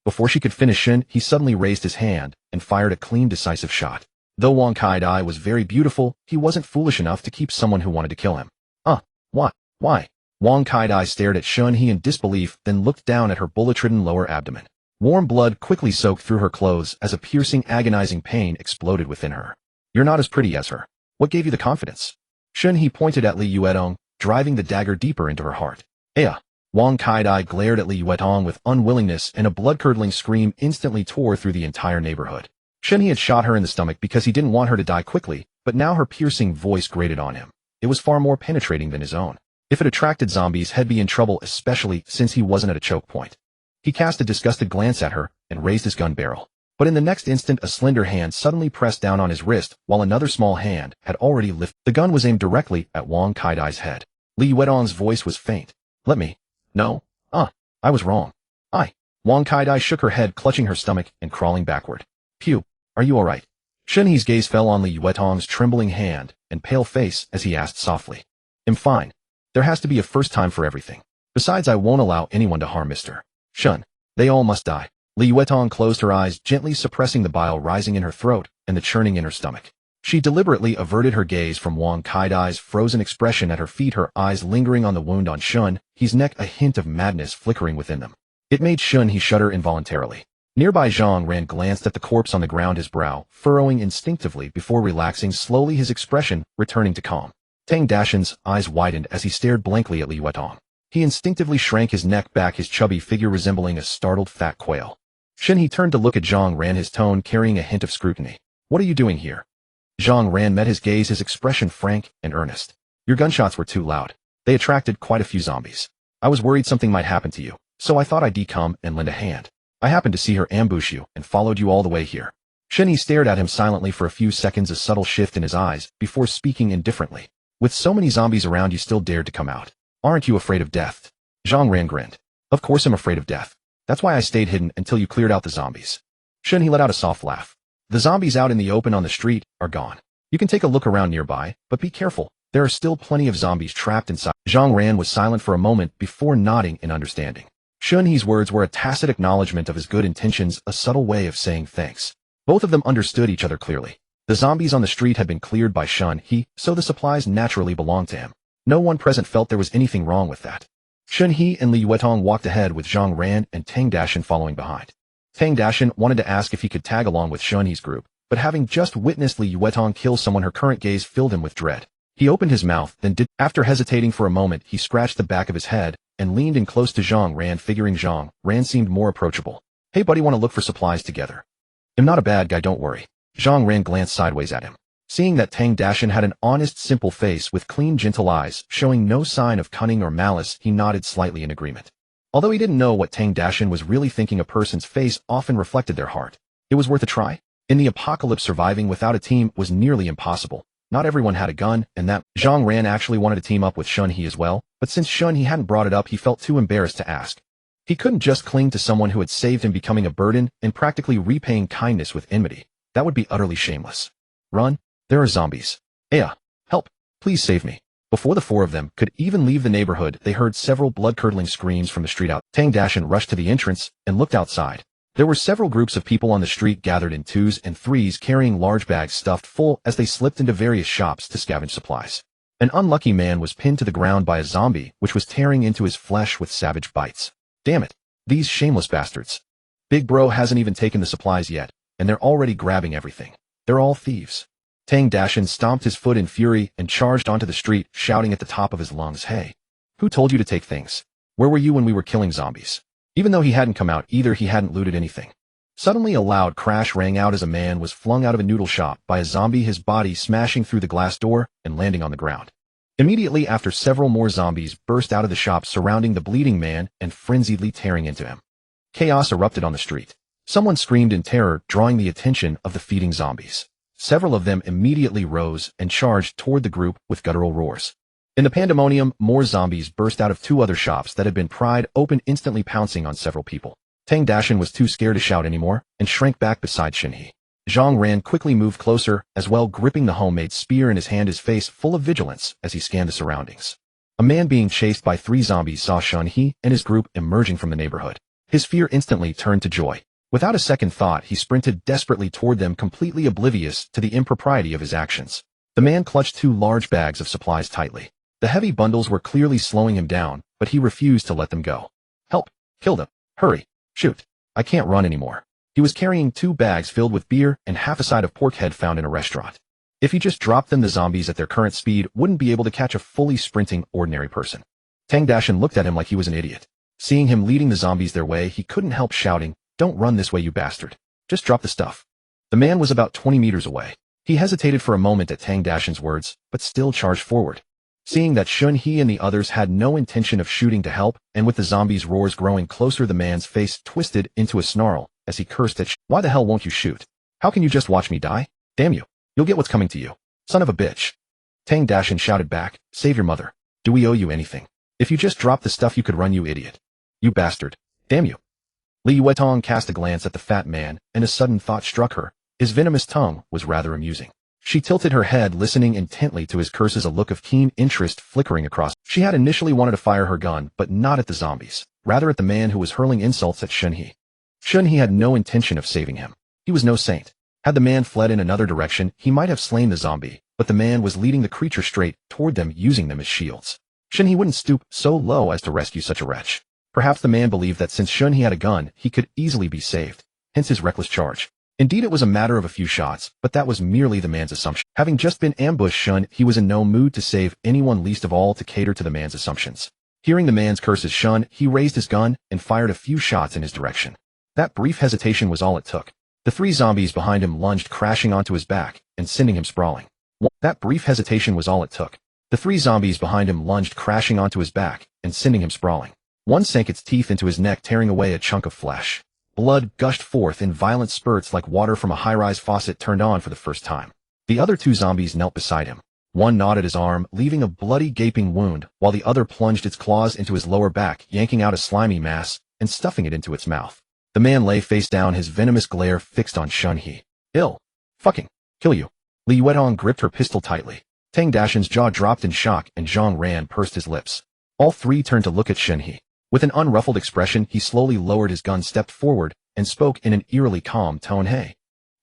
Before she could finish, Shen He suddenly raised his hand and fired a clean, decisive shot. Though Wang Kai-dai was very beautiful, he wasn't foolish enough to keep someone who wanted to kill him. Why? Wang Kai-dai stared at Shen He in disbelief, then looked down at her bullet-ridden lower abdomen. Warm blood quickly soaked through her clothes as a piercing, agonizing pain exploded within her. "You're not as pretty as her. What gave you the confidence?" Shen He pointed at Li Yuetong, driving the dagger deeper into her heart. "Aya!" Wang Kai-dai glared at Li Yuetong with unwillingness, and a blood-curdling scream instantly tore through the entire neighborhood. Shen He had shot her in the stomach because he didn't want her to die quickly, but now her piercing voice grated on him. It was far more penetrating than his own. If it attracted zombies, he'd be in trouble, especially since he wasn't at a choke point. He cast a disgusted glance at her and raised his gun barrel. But in the next instant, a slender hand suddenly pressed down on his wrist, while another small hand had already lifted. The gun was aimed directly at Wang Kai-dai's head. Li Yuetong's voice was faint. "Let me. No. I was wrong. Wang Kai-dai shook her head, clutching her stomach and crawling backward. "Pew. Are you all right?" Shen He's gaze fell on Li Yuetong's trembling hand and pale face as he asked softly. "I'm fine. There has to be a first time for everything. Besides, I won't allow anyone to harm Mr. Shen. They all must die." Li Yuetong closed her eyes, gently suppressing the bile rising in her throat and the churning in her stomach. She deliberately averted her gaze from Wang Kai-dai's frozen expression at her feet, her eyes lingering on the wound on Shen He's neck, a hint of madness flickering within them. It made Shen He shudder involuntarily. Nearby, Zhang Ran glanced at the corpse on the ground, his brow furrowing instinctively before relaxing slowly, his expression returning to calm. Tang Dashan's eyes widened as he stared blankly at Li Yuetong. He instinctively shrank his neck back, his chubby figure resembling a startled fat quail. Shen He turned to look at Zhang Ran, his tone carrying a hint of scrutiny. "What are you doing here?" Zhang Ran met his gaze, his expression frank and earnest. "Your gunshots were too loud. They attracted quite a few zombies. I was worried something might happen to you, so I thought I'd come and lend a hand. I happened to see her ambush you and followed you all the way here." Shen He stared at him silently for a few seconds, a subtle shift in his eyes, before speaking indifferently. "With so many zombies around, you still dared to come out. Aren't you afraid of death?" Zhang Ran grinned. "Of course I'm afraid of death. That's why I stayed hidden until you cleared out the zombies." Shen He let out a soft laugh. "The zombies out in the open on the street are gone. You can take a look around nearby, but be careful. There are still plenty of zombies trapped inside." Zhang Ran was silent for a moment before nodding in understanding. Shen He's words were a tacit acknowledgement of his good intentions, a subtle way of saying thanks. Both of them understood each other clearly. The zombies on the street had been cleared by Shen He, so the supplies naturally belonged to him. No one present felt there was anything wrong with that. Shen He and Li Yuetong walked ahead with Zhang Ran and Tang Dashan following behind. Tang Dashan wanted to ask if he could tag along with Shen He's group, but having just witnessed Li Yuetong kill someone, her current gaze filled him with dread. He opened his mouth, then did. After hesitating for a moment, he scratched the back of his head and leaned in close to Zhang Ran, figuring Zhang Ran seemed more approachable. "Hey buddy, want to look for supplies together?" "I'm not a bad guy, don't worry." Zhang Ran glanced sideways at him. Seeing that Tang Dashan had an honest, simple face with clean, gentle eyes, showing no sign of cunning or malice, he nodded slightly in agreement. Although he didn't know what Tang Dashan was really thinking, a person's face often reflected their heart. It was worth a try. In the apocalypse, surviving without a team was nearly impossible. Not everyone had a gun, and that Zhang Ran actually wanted to team up with Shen He as well, but since Shen He hadn't brought it up, he felt too embarrassed to ask. He couldn't just cling to someone who had saved him, becoming a burden and practically repaying kindness with enmity. That would be utterly shameless. "Run. There are zombies. Aya, help. Please save me." Before the four of them could even leave the neighborhood, they heard several blood-curdling screams from the street out. Tang Dashan rushed to the entrance and looked outside. There were several groups of people on the street gathered in twos and threes carrying large bags stuffed full as they slipped into various shops to scavenge supplies. An unlucky man was pinned to the ground by a zombie which was tearing into his flesh with savage bites. Damn it. These shameless bastards. Big Bro hasn't even taken the supplies yet, and they're already grabbing everything. They're all thieves. Tang Dashan stomped his foot in fury and charged onto the street, shouting at the top of his lungs, "Hey! Who told you to take things? Where were you when we were killing zombies?" Even though he hadn't come out either, he hadn't looted anything. Suddenly a loud crash rang out as a man was flung out of a noodle shop by a zombie, his body smashing through the glass door and landing on the ground. Immediately after, several more zombies burst out of the shop surrounding the bleeding man and frenziedly tearing into him. Chaos erupted on the street. Someone screamed in terror, drawing the attention of the feeding zombies. Several of them immediately rose and charged toward the group with guttural roars. In the pandemonium, more zombies burst out of two other shops that had been pried open, instantly pouncing on several people. Tang Dashan was too scared to shout anymore and shrank back beside Shen He. Zhang Ran quickly moved closer, as well, gripping the homemade spear in his hand, his face full of vigilance as he scanned the surroundings. A man being chased by three zombies saw Shen He and his group emerging from the neighborhood. His fear instantly turned to joy. Without a second thought, he sprinted desperately toward them, completely oblivious to the impropriety of his actions. The man clutched two large bags of supplies tightly. The heavy bundles were clearly slowing him down, but he refused to let them go. "Help! Kill them! Hurry! Shoot! I can't run anymore." He was carrying two bags filled with beer and half a side of pork head found in a restaurant. If he just dropped them, the zombies at their current speed wouldn't be able to catch a fully sprinting ordinary person. Tang Dashan looked at him like he was an idiot. Seeing him leading the zombies their way, he couldn't help shouting, "Don't run this way, you bastard. Just drop the stuff." The man was about 20 meters away. He hesitated for a moment at Tang Dashan's words, but still charged forward. Seeing that Shen He and the others had no intention of shooting to help, and with the zombies' roars growing closer, the man's face twisted into a snarl as he cursed at "Why the hell won't you shoot? How can you just watch me die? Damn you. You'll get what's coming to you. Son of a bitch." Tang Dashan shouted back, "Save your mother. Do we owe you anything? If you just drop the stuff, you could run, you idiot. You bastard. Damn you." Li Yuetong cast a glance at the fat man, and a sudden thought struck her. His venomous tongue was rather amusing. She tilted her head, listening intently to his curses, a look of keen interest flickering across. She had initially wanted to fire her gun, but not at the zombies, rather at the man who was hurling insults at Shen He. Shen He had no intention of saving him. He was no saint. Had the man fled in another direction, he might have slain the zombie, but the man was leading the creature straight toward them, using them as shields. Shen He wouldn't stoop so low as to rescue such a wretch. Perhaps the man believed that since Shen He had a gun, he could easily be saved, hence his reckless charge. Indeed, it was a matter of a few shots, but that was merely the man's assumption. Having just been ambushed, Shen He was in no mood to save anyone, least of all to cater to the man's assumptions. Hearing the man's curses, Shen He raised his gun and fired a few shots in his direction. That brief hesitation was all it took. The three zombies behind him lunged, crashing onto his back and sending him sprawling. That brief hesitation was all it took. The three zombies behind him lunged, crashing onto his back and sending him sprawling. One sank its teeth into his neck, tearing away a chunk of flesh. Blood gushed forth in violent spurts like water from a high-rise faucet turned on for the first time. The other two zombies knelt beside him. One gnawed at his arm, leaving a bloody gaping wound, while the other plunged its claws into his lower back, yanking out a slimy mass and stuffing it into its mouth. The man lay face down, his venomous glare fixed on Shen He. "Ill. Fucking. Kill you." Li Yuetong gripped her pistol tightly. Tang Dashan's jaw dropped in shock and Zhang Ran pursed his lips. All three turned to look at Shen He. With an unruffled expression, he slowly lowered his gun, stepped forward, and spoke in an eerily calm tone, "Hey.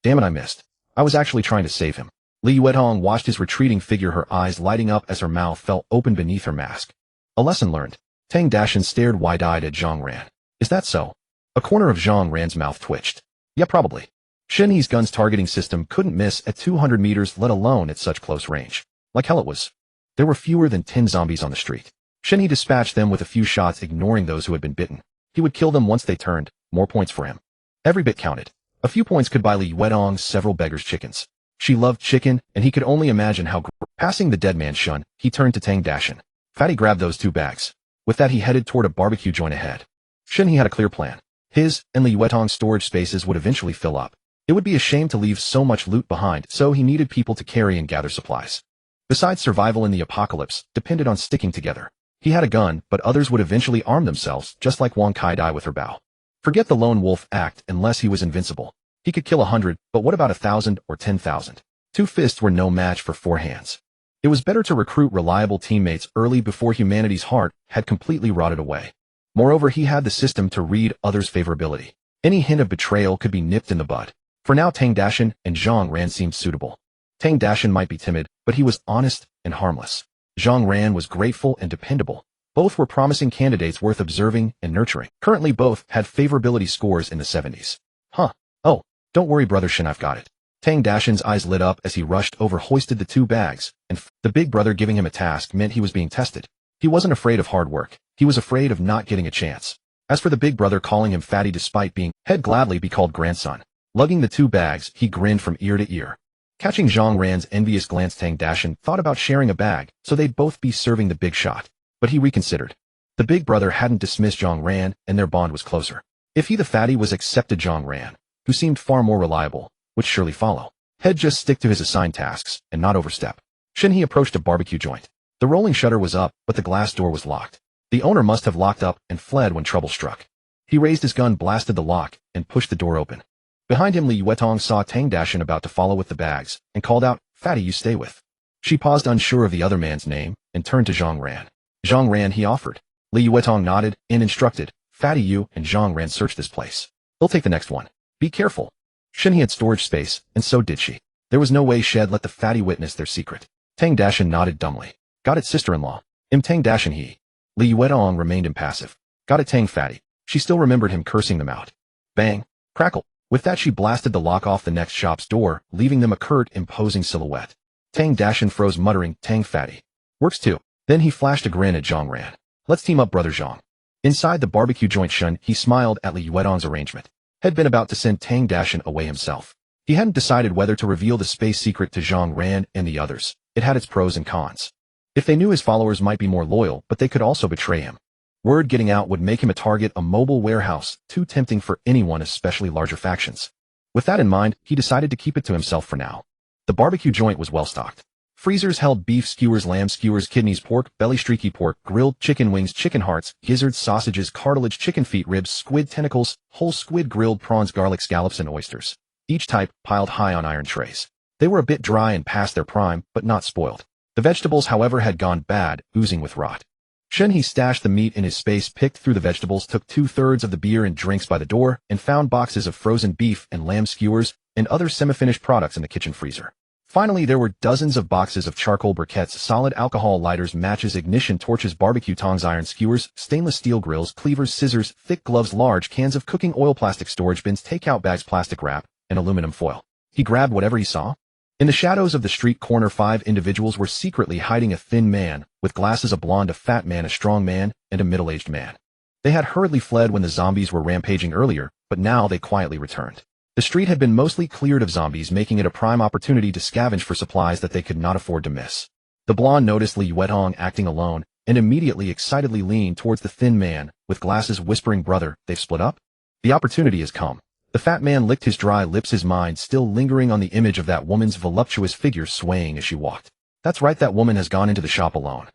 Damn it, I missed. I was actually trying to save him." Li Yuetong watched his retreating figure, her eyes lighting up as her mouth fell open beneath her mask. A lesson learned. Tang Dashan stared wide-eyed at Zhang Ran. "Is that so?" A corner of Zhang Ran's mouth twitched. "Yeah, probably." Shen He's gun's targeting system couldn't miss at 200 meters, let alone at such close range. Like hell it was. There were fewer than 10 zombies on the street. Shen He dispatched them with a few shots, ignoring those who had been bitten. He would kill them once they turned. More points for him. Every bit counted. A few points could buy Li Yuetong several beggars' chickens. She loved chicken, and he could only imagine how Passing the dead man Shen, he turned to Tang Dashan. Fatty grabbed those 2 bags. With that, he headed toward a barbecue joint ahead. Shen He had a clear plan. His and Li Yuetong's storage spaces would eventually fill up. It would be a shame to leave so much loot behind, so he needed people to carry and gather supplies. Besides, survival in the apocalypse depended on sticking together. He had a gun, but others would eventually arm themselves, just like Wang Kai-dai with her bow. Forget the lone wolf act unless he was invincible. He could kill 100, but what about 1,000 or 10,000? 2 fists were no match for 4 hands. It was better to recruit reliable teammates early before humanity's heart had completely rotted away. Moreover, he had the system to read others' favorability. Any hint of betrayal could be nipped in the bud. For now, Tang Dashan and Zhang Ran seemed suitable. Tang Dashan might be timid, but he was honest and harmless. Zhang Ran was grateful and dependable. Both were promising candidates worth observing and nurturing. Currently, both had favorability scores in the 70s. Huh. Oh, don't worry, brother Shen, I've got it. Tang Dashan's eyes lit up as he rushed over, hoisted the 2 bags, and the big brother giving him a task meant he was being tested. He wasn't afraid of hard work. He was afraid of not getting a chance. As for the big brother calling him fatty despite being, he'd gladly be called grandson. Lugging the 2 bags, he grinned from ear to ear. Catching Zhang Ran's envious glance, Tang Dashan thought about sharing a bag, so they'd both be serving the big shot. But he reconsidered. The big brother hadn't dismissed Zhang Ran, and their bond was closer. If he, the fatty, was accepted, Zhang Ran, who seemed far more reliable, would surely follow. He'd just stick to his assigned tasks, and not overstep. Shen He approached a barbecue joint. The rolling shutter was up, but the glass door was locked. The owner must have locked up and fled when trouble struck. He raised his gun, blasted the lock, and pushed the door open. Behind him, Li Yuetong saw Tang Dashan about to follow with the bags, and called out, "Fatty, you stay with." She paused, unsure of the other man's name, and turned to Zhang Ran. "Zhang Ran," he offered. Li Yuetong nodded and instructed, "Fatty, you and Zhang Ran search this place. They'll take the next one. Be careful." Shen He had storage space, and so did she. There was no way she'd let the fatty witness their secret. Tang Dashan nodded dumbly. "Got it, sister-in-law." Tang Dashan he. Li Yuetong remained impassive. "Got it, Tang Fatty." She still remembered him cursing them out. Bang. Crackle. With that, she blasted the lock off the next shop's door, leaving them a curt, imposing silhouette. Tang Dashan froze, muttering, "Tang Fatty. Works too." Then he flashed a grin at Zhang Ran. "Let's team up, brother Zhang." Inside the barbecue joint, Shen He smiled at Li Yuetong's arrangement. Had been about to send Tang Dashan away himself. He hadn't decided whether to reveal the space secret to Zhang Ran and the others. It had its pros and cons. If they knew, his followers might be more loyal, but they could also betray him. Word getting out would make him a target, a mobile warehouse, too tempting for anyone, especially larger factions. With that in mind, he decided to keep it to himself for now. The barbecue joint was well stocked. Freezers held beef skewers, lamb skewers, kidneys, pork, belly, streaky pork, grilled chicken wings, chicken hearts, gizzards, sausages, cartilage, chicken feet, ribs, squid tentacles, whole squid, grilled prawns, garlic scallops, and oysters. Each type piled high on iron trays. They were a bit dry and past their prime, but not spoiled. The vegetables, however, had gone bad, oozing with rot. Shen He stashed the meat in his space, picked through the vegetables, took 2/3 of the beer and drinks by the door, and found boxes of frozen beef and lamb skewers and other semi-finished products in the kitchen freezer. Finally, there were dozens of boxes of charcoal briquettes, solid alcohol lighters, matches, ignition torches, barbecue tongs, iron skewers, stainless steel grills, cleavers, scissors, thick gloves, large cans of cooking oil, plastic storage bins, takeout bags, plastic wrap, and aluminum foil. He grabbed whatever he saw. In the shadows of the street corner, 5 individuals were secretly hiding: a thin man with glasses, a blonde, a fat man, a strong man, and a middle-aged man. They had hurriedly fled when the zombies were rampaging earlier, but now they quietly returned. The street had been mostly cleared of zombies, making it a prime opportunity to scavenge for supplies that they could not afford to miss. The blonde noticed Li Yuetong acting alone, and immediately excitedly leaned towards the thin man with glasses, whispering, "Brother, they've split up? The opportunity has come." The fat man licked his dry lips, his mind still lingering on the image of that woman's voluptuous figure swaying as she walked. "That's right, that woman has gone into the shop alone.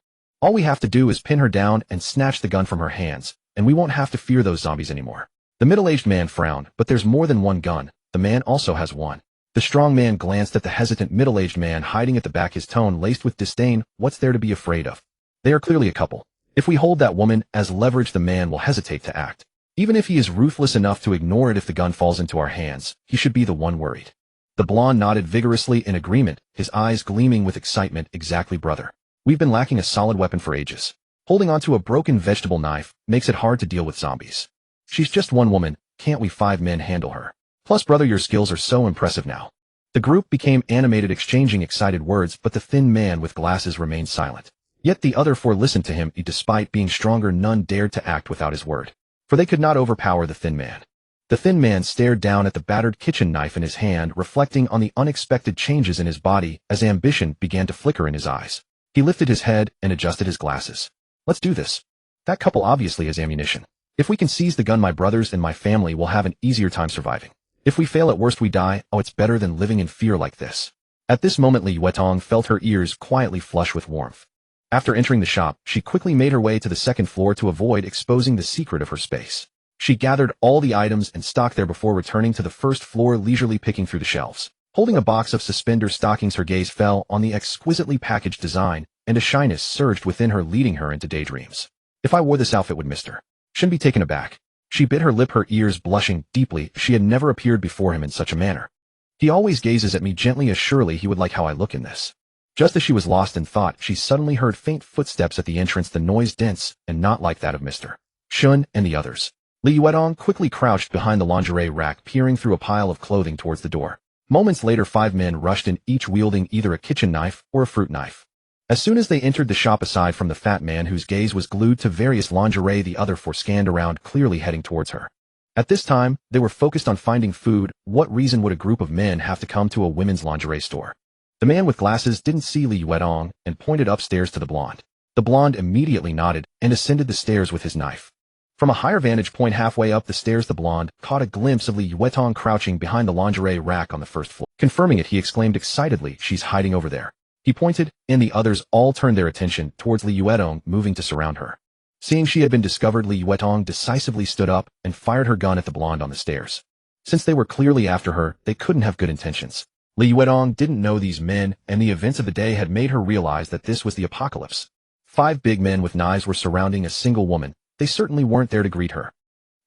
All we have to do is pin her down and snatch the gun from her hands, and we won't have to fear those zombies anymore." The middle-aged man frowned. "But there's more than one gun. The man also has one." The strong man glanced at the hesitant middle-aged man hiding at the back, his tone laced with disdain. "What's there to be afraid of? They are clearly a couple. If we hold that woman as leverage, the man will hesitate to act. Even if he is ruthless enough to ignore it if the gun falls into our hands, he should be the one worried." The blonde nodded vigorously in agreement, his eyes gleaming with excitement. "Exactly, brother. We've been lacking a solid weapon for ages. Holding onto a broken vegetable knife makes it hard to deal with zombies. She's just one woman, can't we 5 men handle her? Plus, brother, your skills are so impressive now." The group became animated, exchanging excited words, but the thin man with glasses remained silent. Yet the other 4 listened to him. Despite being stronger, none dared to act without his word, for they could not overpower the thin man. The thin man stared down at the battered kitchen knife in his hand, reflecting on the unexpected changes in his body as ambition began to flicker in his eyes. He lifted his head and adjusted his glasses. "Let's do this. That couple obviously has ammunition. If we can seize the gun, my brothers and my family will have an easier time surviving. If we fail, at worst we die. Oh, it's better than living in fear like this." At this moment, Li Yuetong felt her ears quietly flush with warmth. After entering the shop, she quickly made her way to the 2nd floor to avoid exposing the secret of her space. She gathered all the items and stocked there before returning to the 1st floor, leisurely picking through the shelves. Holding a box of suspender stockings, her gaze fell on the exquisitely packaged design, and a shyness surged within her, leading her into daydreams. If I wore this outfit, would Mr. Shen be taken aback? She bit her lip, her ears blushing deeply. She had never appeared before him in such a manner. He always gazes at me gently, as surely he would like how I look in this. Just as she was lost in thought, she suddenly heard faint footsteps at the entrance, the noise dense and not like that of Mr. Shen and the others. Li Yuetong quickly crouched behind the lingerie rack, peering through a pile of clothing towards the door. Moments later, 5 men rushed in, each wielding either a kitchen knife or a fruit knife. As soon as they entered the shop, aside from the fat man whose gaze was glued to various lingerie, the other 4 scanned around, clearly heading towards her. At this time, they were focused on finding food. What reason would a group of men have to come to a women's lingerie store? The man with glasses didn't see Li Yuetong and pointed upstairs to the blonde. The blonde immediately nodded and ascended the stairs with his knife. From a higher vantage point halfway up the stairs, the blonde caught a glimpse of Li Yuetong crouching behind the lingerie rack on the first floor. Confirming it, he exclaimed excitedly, "She's hiding over there." He pointed, and the others all turned their attention towards Li Yuetong, moving to surround her. Seeing she had been discovered, Li Yuetong decisively stood up and fired her gun at the blonde on the stairs. Since they were clearly after her, they couldn't have good intentions. Li Yuetong didn't know these men, and the events of the day had made her realize that this was the apocalypse. 5 big men with knives were surrounding a single woman. They certainly weren't there to greet her.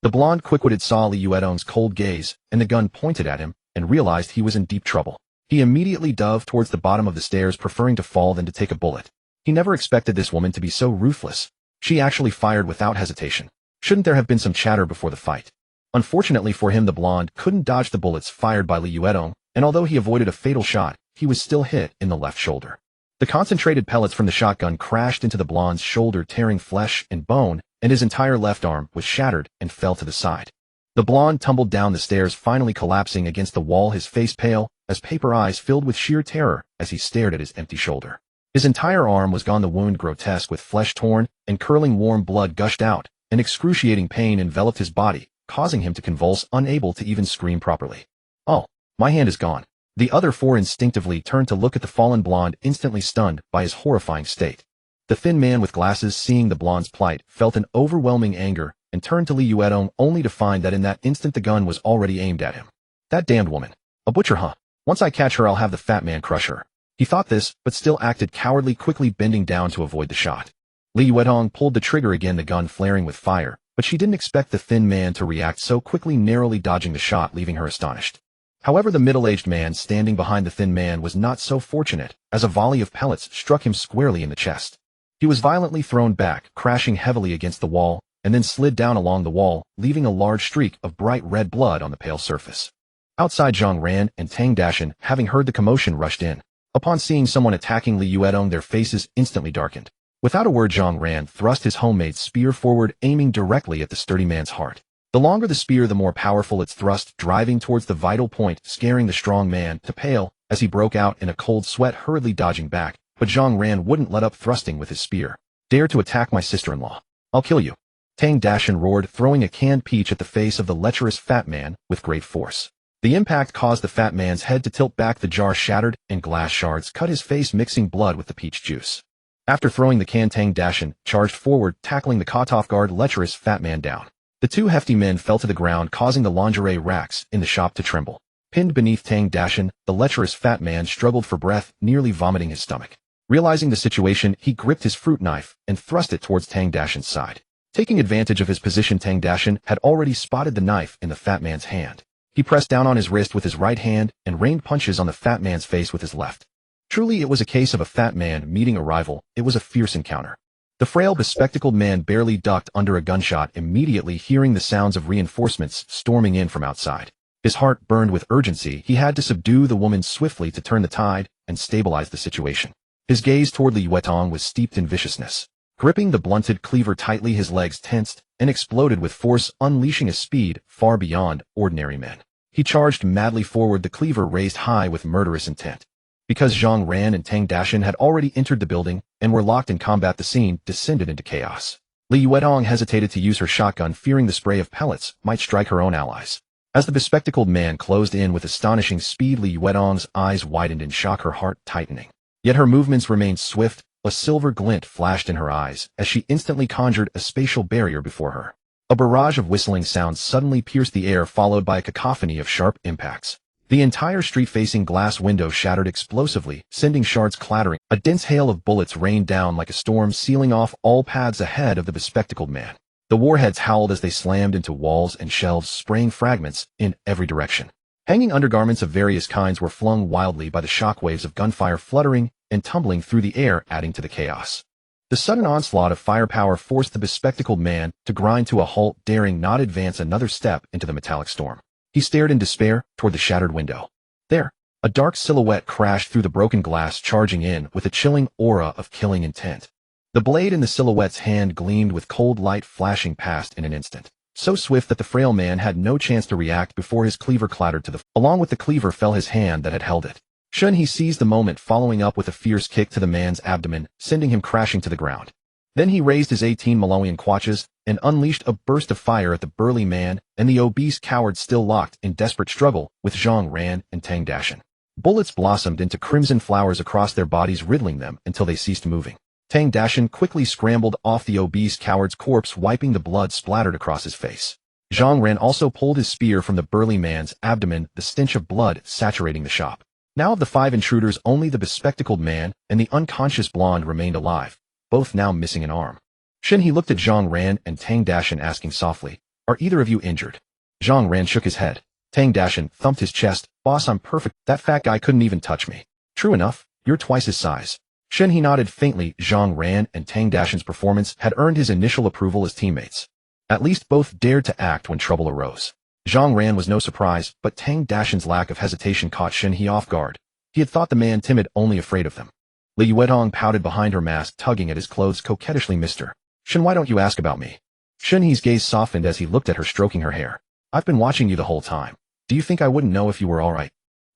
The blonde, quick-witted, saw Li Yuetong's cold gaze and the gun pointed at him, and realized he was in deep trouble. He immediately dove towards the bottom of the stairs, preferring to fall than to take a bullet. He never expected this woman to be so ruthless. She actually fired without hesitation. Shouldn't there have been some chatter before the fight? Unfortunately for him, the blonde couldn't dodge the bullets fired by Li Yuetong, and although he avoided a fatal shot, he was still hit in the left shoulder. The concentrated pellets from the shotgun crashed into the blonde's shoulder, tearing flesh and bone, and his entire left arm was shattered and fell to the side. The blonde tumbled down the stairs, finally collapsing against the wall, his face pale, as paper eyes filled with sheer terror as he stared at his empty shoulder. His entire arm was gone, the wound grotesque, with flesh torn and curling. Warm blood gushed out, and excruciating pain enveloped his body, causing him to convulse, unable to even scream properly. "Oh, my hand is gone." The other 4 instinctively turned to look at the fallen blonde, instantly stunned by his horrifying state. The thin man with glasses, seeing the blonde's plight, felt an overwhelming anger and turned to Li Yuetong, only to find that in that instant the gun was already aimed at him. That damned woman. A butcher, huh? Once I catch her, I'll have the fat man crush her. He thought this, but still acted cowardly, quickly bending down to avoid the shot. Li Yuetong pulled the trigger again, the gun flaring with fire, but she didn't expect the thin man to react so quickly, narrowly dodging the shot, leaving her astonished. However, the middle-aged man standing behind the thin man was not so fortunate, as a volley of pellets struck him squarely in the chest. He was violently thrown back, crashing heavily against the wall, and then slid down along the wall, leaving a large streak of bright red blood on the pale surface. Outside, Zhang Ran and Tang Dashan, having heard the commotion, rushed in. Upon seeing someone attacking Li Yuetong, their faces instantly darkened. Without a word, Zhang Ran thrust his homemade spear forward, aiming directly at the sturdy man's heart. The longer the spear, the more powerful its thrust, driving towards the vital point, scaring the strong man to pale as he broke out in a cold sweat, hurriedly dodging back. But Zhang Ran wouldn't let up, thrusting with his spear. "Dare to attack my sister-in-law? I'll kill you." Tang Dashan roared, throwing a canned peach at the face of the lecherous fat man with great force. The impact caused the fat man's head to tilt back, the jar shattered, and glass shards cut his face, mixing blood with the peach juice. After throwing the can, Tang Dashan charged forward, tackling the caught-off-guard lecherous fat man down. The 2 hefty men fell to the ground, causing the lingerie racks in the shop to tremble. Pinned beneath Tang Dashan, the lecherous fat man struggled for breath, nearly vomiting his stomach. Realizing the situation, he gripped his fruit knife and thrust it towards Tang Dashan's side. Taking advantage of his position, Tang Dashan had already spotted the knife in the fat man's hand. He pressed down on his wrist with his right hand and rained punches on the fat man's face with his left. Truly, it was a case of a fat man meeting a rival. It was a fierce encounter. The frail, bespectacled man barely ducked under a gunshot, immediately hearing the sounds of reinforcements storming in from outside. His heart burned with urgency. He had to subdue the woman swiftly to turn the tide and stabilize the situation. His gaze toward Li Yuetong was steeped in viciousness. Gripping the blunted cleaver tightly, his legs tensed and exploded with force, unleashing a speed far beyond ordinary men. He charged madly forward, the cleaver raised high with murderous intent. Because Zhang Ran and Tang Dashan had already entered the building and were locked in combat, the scene descended into chaos. Li Yuetong hesitated to use her shotgun, fearing the spray of pellets might strike her own allies. As the bespectacled man closed in with astonishing speed, Li Yuetong's eyes widened in shock, her heart tightening. Yet her movements remained swift. A silver glint flashed in her eyes as she instantly conjured a spatial barrier before her. A barrage of whistling sounds suddenly pierced the air, followed by a cacophony of sharp impacts. The entire street-facing glass window shattered explosively, sending shards clattering. A dense hail of bullets rained down like a storm, sealing off all paths ahead of the bespectacled man. The warheads howled as they slammed into walls and shelves, spraying fragments in every direction. Hanging undergarments of various kinds were flung wildly by the shockwaves of gunfire, fluttering and tumbling through the air, adding to the chaos. The sudden onslaught of firepower forced the bespectacled man to grind to a halt, daring not advance another step into the metallic storm. He stared in despair toward the shattered window. There, a dark silhouette crashed through the broken glass, charging in with a chilling aura of killing intent. The blade in the silhouette's hand gleamed with cold light, flashing past in an instant, so swift that the frail man had no chance to react before his cleaver clattered to the floor. Along with the cleaver fell his hand that had held it. Shen He seized the moment, following up with a fierce kick to the man's abdomen, sending him crashing to the ground. Then he raised his 18 Malawian kwachas and unleashed a burst of fire at the burly man and the obese coward still locked in desperate struggle with Zhang Ran and Tang Dashan. Bullets blossomed into crimson flowers across their bodies, riddling them until they ceased moving. Tang Dashan quickly scrambled off the obese coward's corpse, wiping the blood splattered across his face. Zhang Ran also pulled his spear from the burly man's abdomen, the stench of blood saturating the shop. Now of the 5 intruders, only the bespectacled man and the unconscious blonde remained alive, both now missing an arm. Shen He looked at Zhang Ran and Tang Dashan, asking softly, "Are either of you injured?" Zhang Ran shook his head. Tang Dashan thumped his chest. "Boss, I'm perfect. That fat guy couldn't even touch me." "True enough, you're twice his size." Shen He nodded faintly. Zhang Ran and Tang Dashan's performance had earned his initial approval as teammates. At least both dared to act when trouble arose. Zhang Ran was no surprise, but Tang Dashan's lack of hesitation caught Shen He off guard. He had thought the man timid, only afraid of them. Li Yuetong pouted behind her mask, tugging at his clothes coquettishly. "Mister Shen, why don't you ask about me?" Shen He's gaze softened as he looked at her, stroking her hair. "I've been watching you the whole time. Do you think I wouldn't know if you were all right?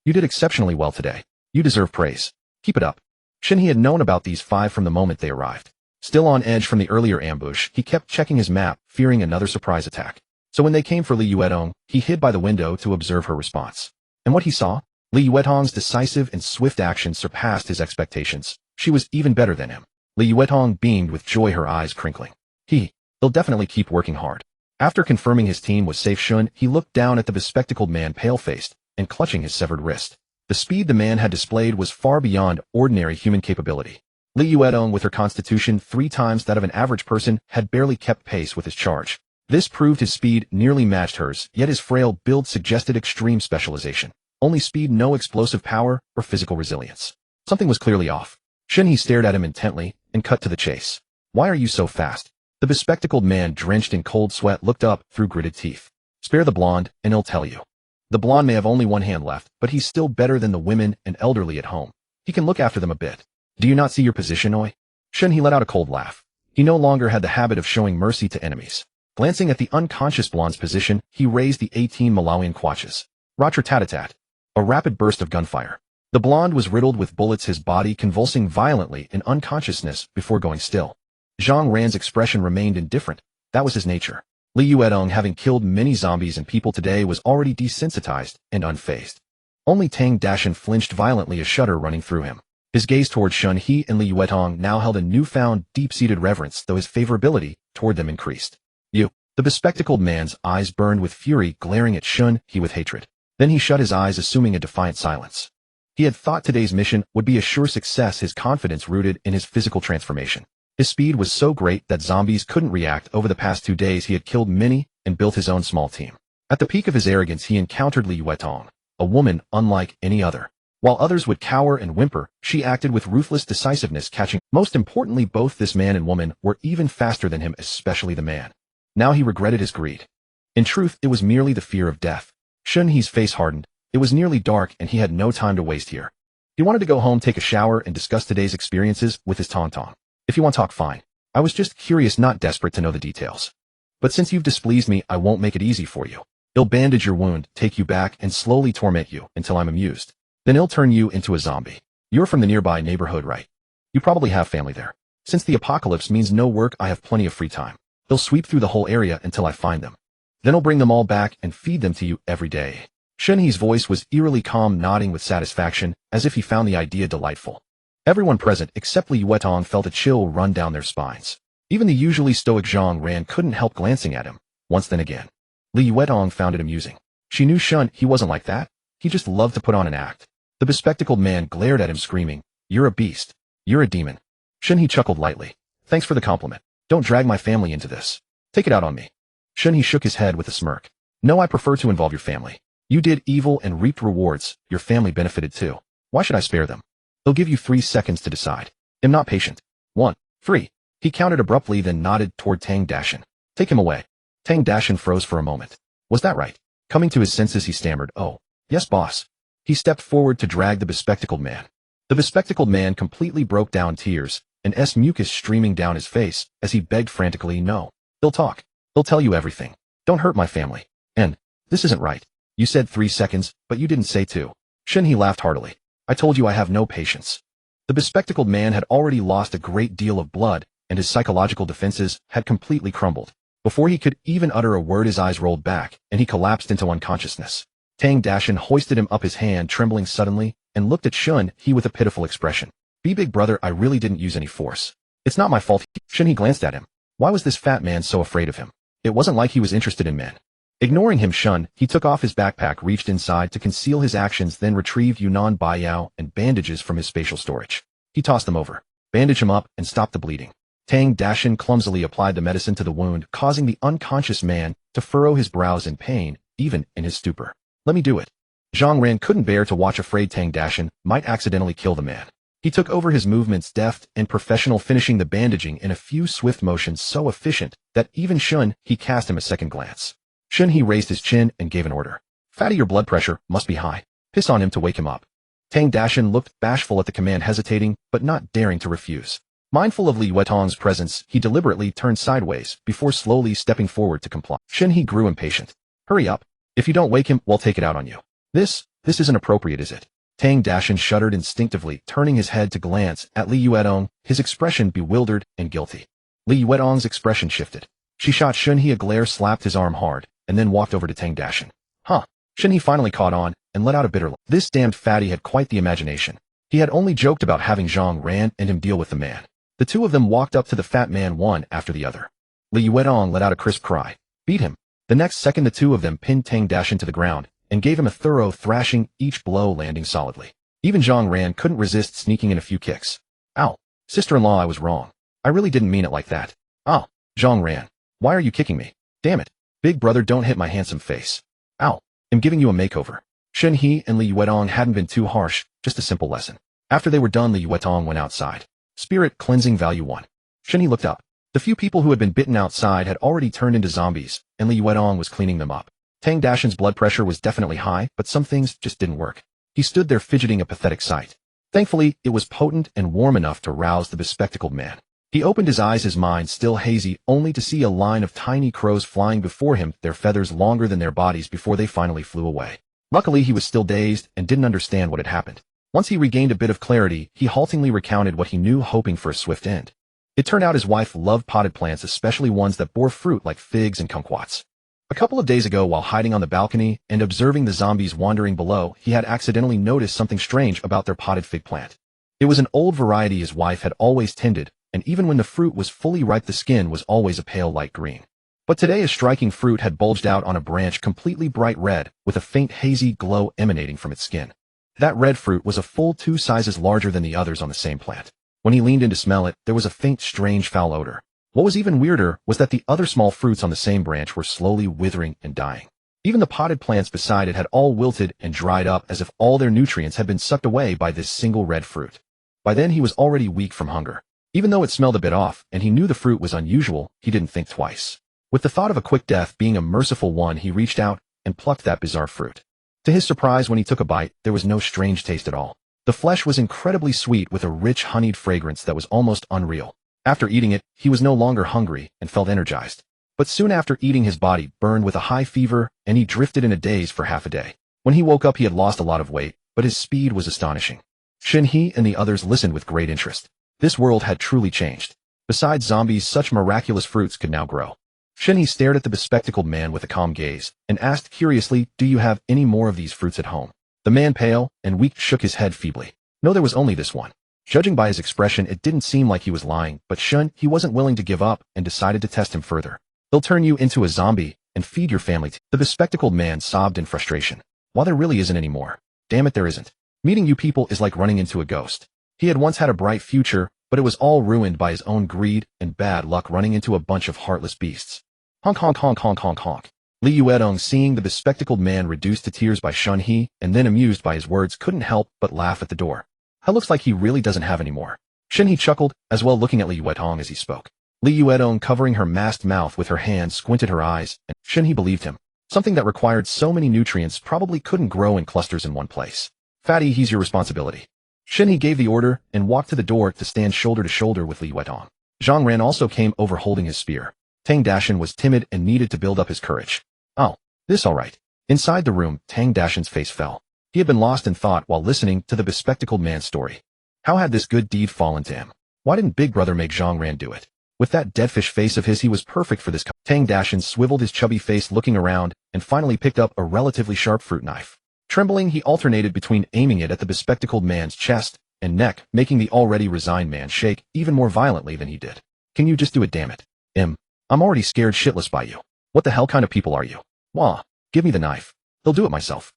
You did exceptionally well today. You deserve praise. Keep it up." Shen He had known about these 5 from the moment they arrived. Still on edge from the earlier ambush, he kept checking his map, fearing another surprise attack. So when they came for Li Yuetong, he hid by the window to observe her response. And what he saw? Li Yuetong's decisive and swift action surpassed his expectations. She was even better than him. Li Yuetong beamed with joy, her eyes crinkling. He'll definitely keep working hard. After confirming his team was safe, Shun, he looked down at the bespectacled man, pale-faced and clutching his severed wrist. The speed the man had displayed was far beyond ordinary human capability. Li Yuetong, with her constitution 3 times that of an average person, had barely kept pace with his charge. This proved his speed nearly matched hers, yet his frail build suggested extreme specialization. Only speed, no explosive power or physical resilience. Something was clearly off. Shen He stared at him intently and cut to the chase. "Why are you so fast?" The bespectacled man, drenched in cold sweat, looked up through gritted teeth. "Spare the blonde, and he'll tell you." The blonde may have only one hand left, but he's still better than the women and elderly at home. He can look after them a bit. "Do you not see your position, Oi?" Shen He let out a cold laugh. He no longer had the habit of showing mercy to enemies. Glancing at the unconscious blonde's position, he raised the 18 Malawian kwachas. Rat-tat-tat. A rapid burst of gunfire. The blonde was riddled with bullets, his body convulsing violently in unconsciousness before going still. Zhang Ran's expression remained indifferent. That was his nature. Li Yuetong, having killed many zombies and people today, was already desensitized and unfazed. Only Tang Dashan flinched violently, a shudder running through him. His gaze toward Shen He and Li Yuetong now held a newfound, deep-seated reverence, though his favorability toward them increased. "You." The bespectacled man's eyes burned with fury, glaring at Shen He with hatred. Then he shut his eyes, assuming a defiant silence. He had thought today's mission would be a sure success, his confidence rooted in his physical transformation. His speed was so great that zombies couldn't react. Over the past 2 days, he had killed many and built his own small team. At the peak of his arrogance, he encountered Li Yuetong, a woman unlike any other. While others would cower and whimper, she acted with ruthless decisiveness, catching. Most importantly, both this man and woman were even faster than him, especially the man. Now he regretted his greed. In truth, it was merely the fear of death. Shen He's face hardened. It was nearly dark, and he had no time to waste here. He wanted to go home, take a shower, and discuss today's experiences with his tauntaun. "If you want to talk, fine. I was just curious, not desperate to know the details. But since you've displeased me, I won't make it easy for you. I'll bandage your wound, take you back, and slowly torment you until I'm amused. Then I'll turn you into a zombie. You're from the nearby neighborhood, right? You probably have family there. Since the apocalypse means no work, I have plenty of free time. I'll sweep through the whole area until I find them. Then I'll bring them all back and feed them to you every day." Shen He's voice was eerily calm, nodding with satisfaction, as if he found the idea delightful. Everyone present, except Li Yuetong, felt a chill run down their spines. Even the usually stoic Zhang Ran couldn't help glancing at him, once then again. Li Yuetong found it amusing. She knew Shen He wasn't like that. He just loved to put on an act. The bespectacled man glared at him screaming, "You're a beast. You're a demon." Shen He chuckled lightly. "Thanks for the compliment. Don't drag my family into this. Take it out on me." Shen He shook his head with a smirk. "No, I prefer to involve your family. You did evil and reaped rewards. Your family benefited too. Why should I spare them? They'll give you 3 seconds to decide. I'm not patient. 1, 3. He counted abruptly, then nodded toward Tang Dashin. "Take him away." Tang Dashin froze for a moment. Was that right? Coming to his senses, he stammered, "Oh, yes, boss." He stepped forward to drag the bespectacled man. The bespectacled man completely broke down, tears and mucus streaming down his face as he begged frantically, "No. They'll talk. They'll tell you everything. Don't hurt my family. And this isn't right. You said 3 seconds, but you didn't say 2. Shen He laughed heartily. "I told you I have no patience." The bespectacled man had already lost a great deal of blood, and his psychological defenses had completely crumbled. Before he could even utter a word, his eyes rolled back, and he collapsed into unconsciousness. Tang Dashin hoisted him up, his hand trembling suddenly, and looked at Shen He with a pitiful expression. "Be big brother, I really didn't use any force. It's not my fault." Shen He glanced at him. Why was this fat man so afraid of him? It wasn't like he was interested in men. Ignoring him, Shen He took off his backpack, reached inside to conceal his actions, then retrieved Yunnan Baiyao and bandages from his spatial storage. He tossed them over, bandaged him up, and stopped the bleeding. Tang Dashin clumsily applied the medicine to the wound, causing the unconscious man to furrow his brows in pain, even in his stupor. "Let me do it." Zhang Ran couldn't bear to watch, afraid Tang Dashin might accidentally kill the man. He took over his movements, deft and professional, finishing the bandaging in a few swift motions so efficient that even Shen He cast him a second glance. Shen He raised his chin and gave an order. "Fatty, your blood pressure must be high. Piss on him to wake him up." Tang Dashin looked bashful at the command, hesitating but not daring to refuse. Mindful of Li Yuetong's presence, he deliberately turned sideways before slowly stepping forward to comply. Shen He grew impatient. "Hurry up. If you don't wake him, we'll take it out on you." This isn't appropriate, is it?" Tang Dashin shuddered instinctively, turning his head to glance at Li Yuetong, his expression bewildered and guilty. Li Yuetong's expression shifted. She shot Shen He a glare, slapped his arm hard, and then walked over to Tang Dashin. "Huh." Shen He finally caught on and let out a bitter laugh. This damned fatty had quite the imagination. He had only joked about having Zhang Ran and him deal with the man. The two of them walked up to the fat man, one after the other. Li Yuetong let out a crisp cry. "Beat him." The next second, the two of them pinned Tang Dashin to the ground and gave him a thorough thrashing, each blow landing solidly. Even Zhang Ran couldn't resist sneaking in a few kicks. "Ow. Sister-in-law, I was wrong. I really didn't mean it like that." "Ow. Zhang Ran. Why are you kicking me? Damn it. Big brother, don't hit my handsome face." "Ow. I'm giving you a makeover." Shen He and Li Yuetong hadn't been too harsh, just a simple lesson. After they were done, Li Yuetong went outside. Spirit cleansing value 1. Shen He looked up. The few people who had been bitten outside had already turned into zombies, and Li Yuetong was cleaning them up. Tang Dashin's blood pressure was definitely high, but some things just didn't work. He stood there fidgeting, a pathetic sight. Thankfully, it was potent and warm enough to rouse the bespectacled man. He opened his eyes, his mind still hazy, only to see a line of tiny crows flying before him, their feathers longer than their bodies, before they finally flew away. Luckily, he was still dazed and didn't understand what had happened. Once he regained a bit of clarity, he haltingly recounted what he knew, hoping for a swift end. It turned out his wife loved potted plants, especially ones that bore fruit like figs and kumquats. A couple of days ago, while hiding on the balcony and observing the zombies wandering below, he had accidentally noticed something strange about their potted fig plant. It was an old variety his wife had always tended, and even when the fruit was fully ripe, the skin was always a pale light green. But today a striking fruit had bulged out on a branch, completely bright red, with a faint hazy glow emanating from its skin. That red fruit was a full 2 sizes larger than the others on the same plant. When he leaned in to smell it, there was a faint, strange, foul odor. What was even weirder was that the other small fruits on the same branch were slowly withering and dying. Even the potted plants beside it had all wilted and dried up, as if all their nutrients had been sucked away by this single red fruit. By then he was already weak from hunger. Even though it smelled a bit off, and he knew the fruit was unusual, he didn't think twice. With the thought of a quick death being a merciful one, he reached out and plucked that bizarre fruit. To his surprise, when he took a bite, there was no strange taste at all. The flesh was incredibly sweet, with a rich honeyed fragrance that was almost unreal. After eating it, he was no longer hungry and felt energized. But soon after eating, his body burned with a high fever, and he drifted in a daze for half a day. When he woke up, he had lost a lot of weight, but his speed was astonishing. Shen He and the others listened with great interest. This world had truly changed. Besides zombies, such miraculous fruits could now grow. Shen He stared at the bespectacled man with a calm gaze, and asked curiously, "Do you have any more of these fruits at home?" The man, pale and weak, shook his head feebly. No, there was only this one. Judging by his expression, it didn't seem like he was lying, but Shen He wasn't willing to give up and decided to test him further. "They'll turn you into a zombie and feed your family." The bespectacled man sobbed in frustration. While there really isn't anymore. Damn it, there isn't. Meeting you people is like running into a ghost. He had once had a bright future, but it was all ruined by his own greed and bad luck running into a bunch of heartless beasts. Honk honk honk honk honk honk. Li Yuedong, seeing the bespectacled man reduced to tears by Shen He, and then amused by his words, couldn't help but laugh at the door. It looks like he really doesn't have any more. Shen He chuckled, as well, looking at Li Yuedong as he spoke. Li Yuedong, covering her masked mouth with her hand, squinted her eyes, and Shen He believed him. Something that required so many nutrients probably couldn't grow in clusters in one place. Fatty, he's your responsibility. Shen He gave the order and walked to the door to stand shoulder to shoulder with Li Yuedong. Zhang Ran also came over holding his spear. Tang Dashan was timid and needed to build up his courage. Oh, this all right. Inside the room, Tang Dashan's face fell. He had been lost in thought while listening to the bespectacled man's story. How had this good deed fallen to him? Why didn't Big Brother make Zhang Ran do it? With that deadfish face of his, he was perfect for this. Tang Dashan swiveled his chubby face, looking around, and finally picked up a relatively sharp fruit knife. Trembling, he alternated between aiming it at the bespectacled man's chest and neck, making the already resigned man shake even more violently than he did. Can you just do it, damn it? I'm already scared shitless by you. What the hell kind of people are you? Wah, give me the knife. I'll do it myself.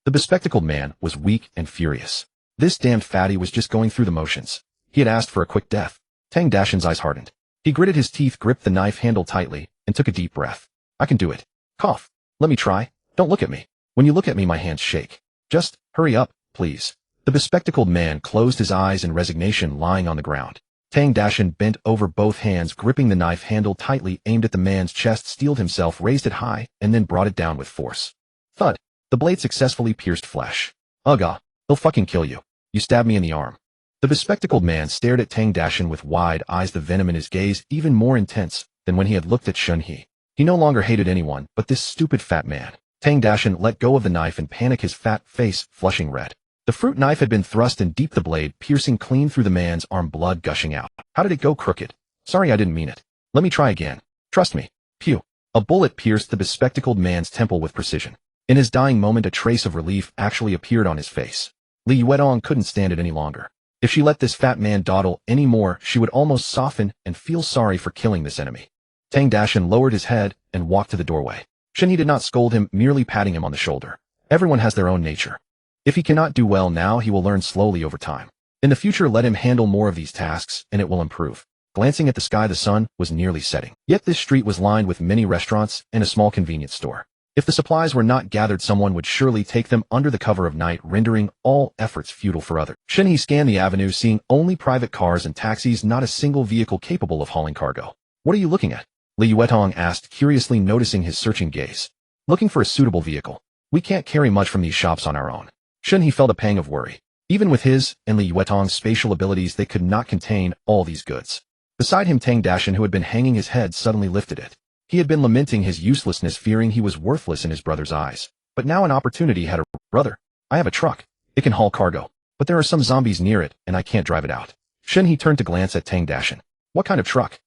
The bespectacled man was weak and furious. This damned fatty was just going through the motions. He had asked for a quick death. Tang Dashan's eyes hardened. He gritted his teeth, gripped the knife handle tightly, and took a deep breath. I can do it. Cough. Let me try. Don't look at me. When you look at me, my hands shake. Just hurry up, please. The bespectacled man closed his eyes in resignation, lying on the ground. Tang Dashan bent over, both hands gripping the knife handle tightly, aimed at the man's chest, steeled himself, raised it high, and then brought it down with force. Thud. The blade successfully pierced flesh. Ugh, he'll fucking kill you. You stabbed me in the arm. The bespectacled man stared at Tang Dashan with wide eyes, the venom in his gaze even more intense than when he had looked at Shen He. He no longer hated anyone but this stupid fat man. Tang Dashan let go of the knife in panic, his fat face flushing red. The fruit knife had been thrust in deep, the blade piercing clean through the man's arm, blood gushing out. How did it go crooked? Sorry, I didn't mean it. Let me try again. Trust me. Pew. A bullet pierced the bespectacled man's temple with precision. In his dying moment, a trace of relief actually appeared on his face. Li Yuedong couldn't stand it any longer. If she let this fat man dawdle any more, she would almost soften and feel sorry for killing this enemy. Tang Dashan lowered his head and walked to the doorway. Shen He did not scold him, merely patting him on the shoulder. Everyone has their own nature. If he cannot do well now, he will learn slowly over time. In the future, let him handle more of these tasks, and it will improve. Glancing at the sky, the sun was nearly setting. Yet this street was lined with many restaurants and a small convenience store. If the supplies were not gathered, someone would surely take them under the cover of night, rendering all efforts futile for others. Shen He scanned the avenue, seeing only private cars and taxis, not a single vehicle capable of hauling cargo. What are you looking at? Li Yuedong asked, curiously, noticing his searching gaze. Looking for a suitable vehicle. We can't carry much from these shops on our own. Shen He felt a pang of worry. Even with his and Li Yuedong's spatial abilities, they could not contain all these goods. Beside him, Tang Dashan, who had been hanging his head, suddenly lifted it. He had been lamenting his uselessness, fearing he was worthless in his brother's eyes. But now an opportunity had arisen. Brother, I have a truck. It can haul cargo. But there are some zombies near it, and I can't drive it out. Shen He turned to glance at Tang Dashan. What kind of truck?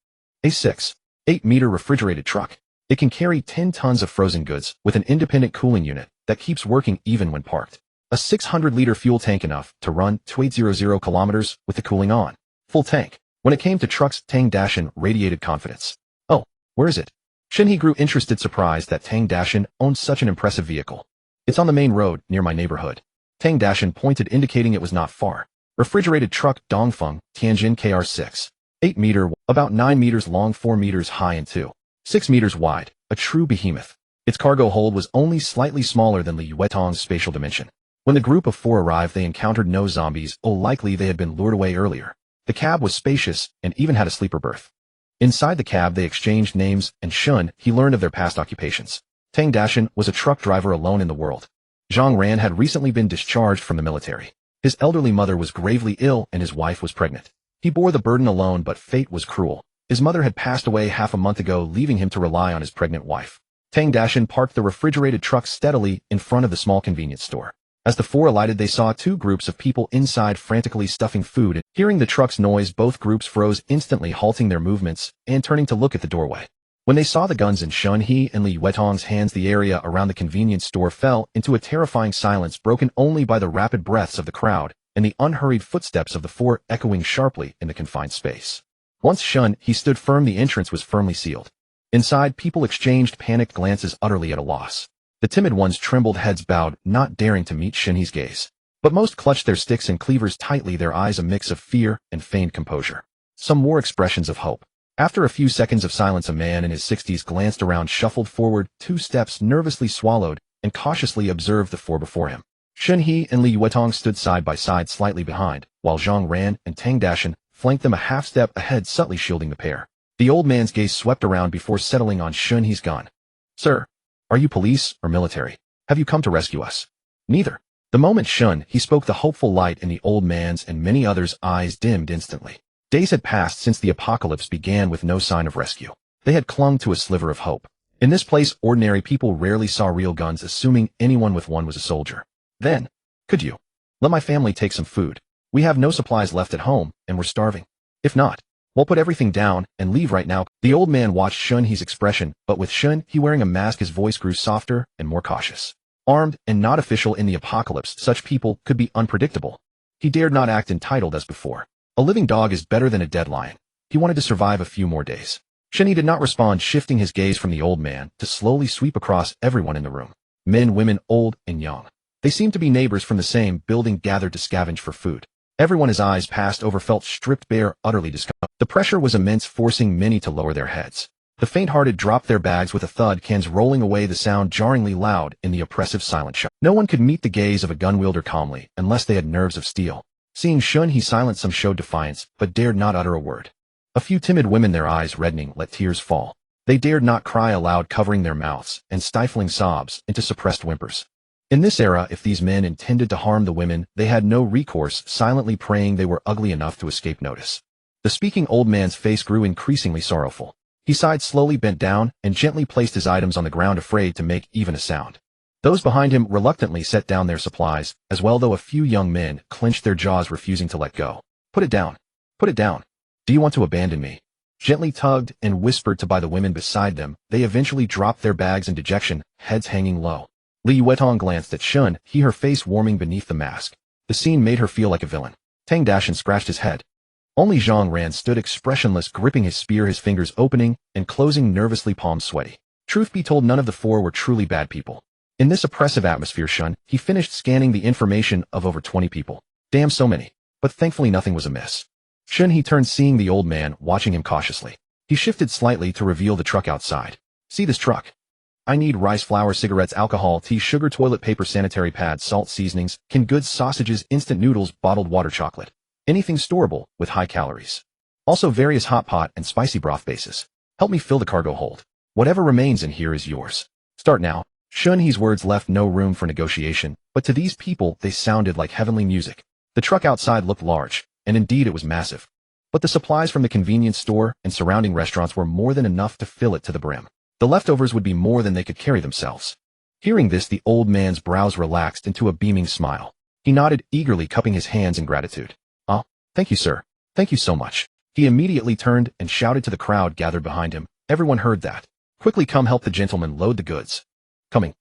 A 8-meter refrigerated truck. It can carry 10 tons of frozen goods with an independent cooling unit that keeps working even when parked. A 600-liter fuel tank, enough to run 200 kilometers with the cooling on. Full tank. When it came to trucks, Tang Dashan radiated confidence. Oh, where is it? Shen He grew interested, surprised that Tang Dashan owned such an impressive vehicle. It's on the main road, near my neighborhood. Tang Dashan pointed, indicating it was not far. Refrigerated truck, Dongfeng, Tianjin KR6. 8-meter, about 9 meters long, 4 meters high, and 6 meters wide. A true behemoth. Its cargo hold was only slightly smaller than Li Yuedong's spatial dimension. When the group of 4 arrived, they encountered no zombies. Oh, likely they had been lured away earlier. The cab was spacious and even had a sleeper berth. Inside the cab, they exchanged names, and Shen He learned of their past occupations. Tang Dashan was a truck driver alone in the world. Zhang Ran had recently been discharged from the military. His elderly mother was gravely ill and his wife was pregnant. He bore the burden alone, but fate was cruel. His mother had passed away half a month ago, leaving him to rely on his pregnant wife. Tang Dashan parked the refrigerated truck steadily in front of the small convenience store. As the 4 alighted, they saw 2 groups of people inside frantically stuffing food, and hearing the truck's noise, both groups froze instantly, halting their movements and turning to look at the doorway. When they saw the guns in Shen He and Li Yuedong's hands, the area around the convenience store fell into a terrifying silence, broken only by the rapid breaths of the crowd and the unhurried footsteps of the 4 echoing sharply in the confined space. Once Shen He stood firm, the entrance was firmly sealed. Inside, people exchanged panicked glances, utterly at a loss. The timid ones trembled, heads bowed, not daring to meet Shen He's gaze. But most clutched their sticks and cleavers tightly, their eyes a mix of fear and feigned composure. Some wore expressions of hope. After a few seconds of silence, a man in his 60s glanced around, shuffled forward 2 steps, nervously swallowed, and cautiously observed the 4 before him. Shen He and Li Yuetong stood side by side slightly behind, while Zhang Ran and Tang Dashan flanked them a half step ahead, subtly shielding the pair. The old man's gaze swept around before settling on Shen He's gun. Sir, are you police or military? Have you come to rescue us? Neither. The moment Shen He spoke, the hopeful light in the old man's and many others' eyes dimmed instantly. Days had passed since the apocalypse began with no sign of rescue. They had clung to a sliver of hope. In this place, ordinary people rarely saw real guns, assuming anyone with one was a soldier. Then, could you let my family take some food? We have no supplies left at home, and we're starving. If not, we'll put everything down and leave right now. The old man watched Shen He's expression, but with Shen He wearing a mask, his voice grew softer and more cautious. Armed and not official in the apocalypse, such people could be unpredictable. He dared not act entitled as before. A living dog is better than a dead lion. He wanted to survive a few more days. Shen He did not respond, shifting his gaze from the old man to slowly sweep across everyone in the room. Men, women, old and young. They seemed to be neighbors from the same building, gathered to scavenge for food. Everyone his eyes passed over felt stripped bare, utterly disgusted. The pressure was immense, forcing many to lower their heads. The faint-hearted dropped their bags with a thud, cans rolling away, the sound jarringly loud in the oppressive silent shock. No one could meet the gaze of a gun-wielder calmly, unless they had nerves of steel. Seeing Shen He silent, some showed defiance, but dared not utter a word. A few timid women, their eyes reddening, let tears fall. They dared not cry aloud, covering their mouths and stifling sobs into suppressed whimpers. In this era, if these men intended to harm the women, they had no recourse, silently praying they were ugly enough to escape notice. The speaking old man's face grew increasingly sorrowful. He sighed slowly, bent down, and gently placed his items on the ground, afraid to make even a sound. Those behind him reluctantly set down their supplies, as well, though a few young men clenched their jaws, refusing to let go. Put it down. Put it down. Do you want to abandon me? Gently tugged and whispered to by the women beside them, they eventually dropped their bags in dejection, heads hanging low. Li Yuetong glanced at Shen He, her face warming beneath the mask. The scene made her feel like a villain. Tang Dashan scratched his head. Only Zhang Ran stood expressionless, gripping his spear, his fingers opening and closing nervously, palms sweaty. Truth be told, none of the 4 were truly bad people. In this oppressive atmosphere, Shen He finished scanning the information of over 20 people. Damn, so many. But thankfully nothing was amiss. Shen He turned, seeing the old man watching him cautiously. He shifted slightly to reveal the truck outside. See this truck? I need rice flour, cigarettes, alcohol, tea, sugar, toilet paper, sanitary pads, salt, seasonings, canned goods, sausages, instant noodles, bottled water, chocolate. Anything storable with high calories. Also various hot pot and spicy broth bases. Help me fill the cargo hold. Whatever remains in here is yours. Start now. Shen He's words left no room for negotiation, but to these people they sounded like heavenly music. The truck outside looked large, and indeed it was massive. But the supplies from the convenience store and surrounding restaurants were more than enough to fill it to the brim. The leftovers would be more than they could carry themselves. Hearing this, the old man's brows relaxed into a beaming smile. He nodded eagerly, cupping his hands in gratitude. "Ah, thank you, sir. Thank you so much." He immediately turned and shouted to the crowd gathered behind him. Everyone heard that. "Quickly come help the gentleman load the goods." Coming.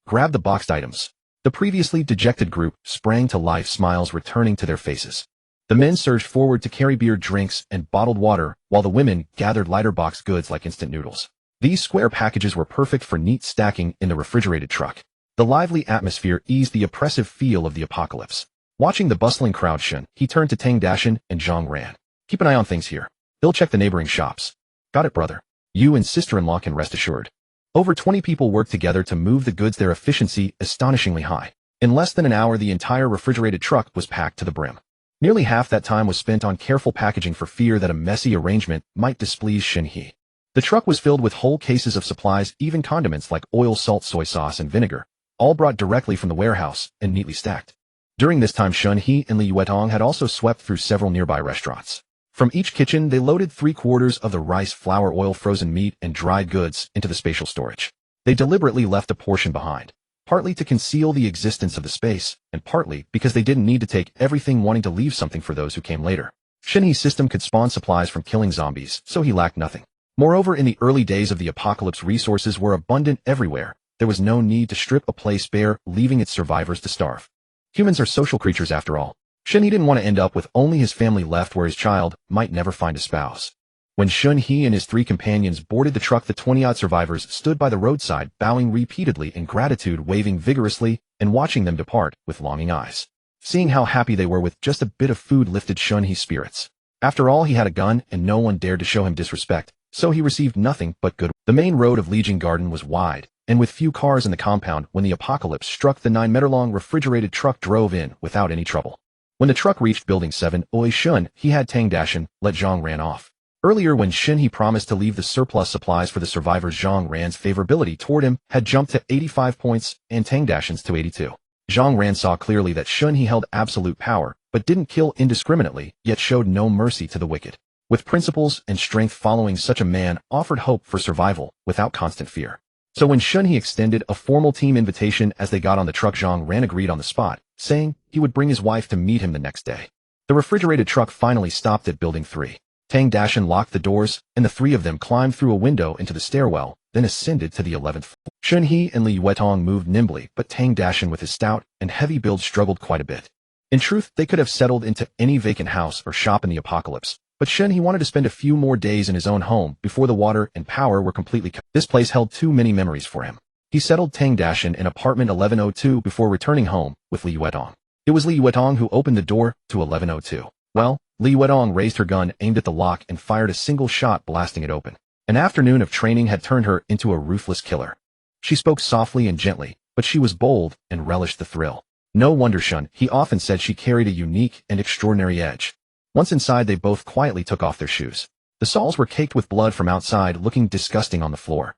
Grab the boxed items." The previously dejected group sprang to life, smiles returning to their faces. The men surged forward to carry beer, drinks, and bottled water, while the women gathered lighter boxed goods like instant noodles. These square packages were perfect for neat stacking in the refrigerated truck. The lively atmosphere eased the oppressive feel of the apocalypse. Watching the bustling crowd, Shen He turned to Tang Dashan and Zhang Ran. "Keep an eye on things here. They'll check the neighboring shops." "Got it, brother. You and sister-in-law can rest assured." Over 20 people worked together to move the goods, their efficiency astonishingly high. In less than an hour, the entire refrigerated truck was packed to the brim. Nearly half that time was spent on careful packaging, for fear that a messy arrangement might displease Shen He. The truck was filled with whole cases of supplies, even condiments like oil, salt, soy sauce, and vinegar, all brought directly from the warehouse and neatly stacked. During this time, Shen He and Li Yuetong had also swept through several nearby restaurants. From each kitchen, they loaded 3/4 of the rice, flour, oil, frozen meat, and dried goods into the spatial storage. They deliberately left a portion behind, partly to conceal the existence of the space, and partly because they didn't need to take everything, wanting to leave something for those who came later. Shen He's system could spawn supplies from killing zombies, so he lacked nothing. Moreover, in the early days of the apocalypse, resources were abundant everywhere. There was no need to strip a place bare, leaving its survivors to starve. Humans are social creatures after all. Shen He didn't want to end up with only his family left, where his child might never find a spouse. When Shen He and his 3 companions boarded the truck, the 20-odd survivors stood by the roadside, bowing repeatedly in gratitude, waving vigorously, and watching them depart with longing eyes. Seeing how happy they were with just a bit of food lifted Shen He's spirits. After all, he had a gun, and no one dared to show him disrespect, so he received nothing but good. The main road of Legion Garden was wide, and with few cars in the compound when the apocalypse struck, the 9-meter-long refrigerated truck drove in without any trouble. When the truck reached Building 7, Shen He had Tang Dashan let Zhang ran off. Earlier, when Shen He promised to leave the surplus supplies for the survivors, Zhang Ran's favorability toward him had jumped to 85 points and Tang Dashan's to 82. Zhang Ran saw clearly that Shen He held absolute power, but didn't kill indiscriminately, yet showed no mercy to the wicked. With principles and strength, following such a man offered hope for survival without constant fear. So when Shen He extended a formal team invitation as they got on the truck, Zhang Ran agreed on the spot, saying he would bring his wife to meet him the next day. The refrigerated truck finally stopped at Building 3. Tang Dashan locked the doors, and the 3 of them climbed through a window into the stairwell, then ascended to the 11th floor. Shen He and Li Yuetong moved nimbly, but Tang Dashan with his stout and heavy build struggled quite a bit. In truth, they could have settled into any vacant house or shop in the apocalypse, but Shen He wanted to spend a few more days in his own home before the water and power were completely cut. This place held too many memories for him. He settled Tang Dashan in apartment 1102 before returning home with Li Yuetong. It was Li Yuetong who opened the door to 1102. Well, Li Yuetong raised her gun, aimed at the lock, and fired a single shot, blasting it open. An afternoon of training had turned her into a ruthless killer. She spoke softly and gently, but she was bold and relished the thrill. No wonder Shen He often said she carried a unique and extraordinary edge. Once inside, they both quietly took off their shoes. The stalls were caked with blood from outside, looking disgusting on the floor.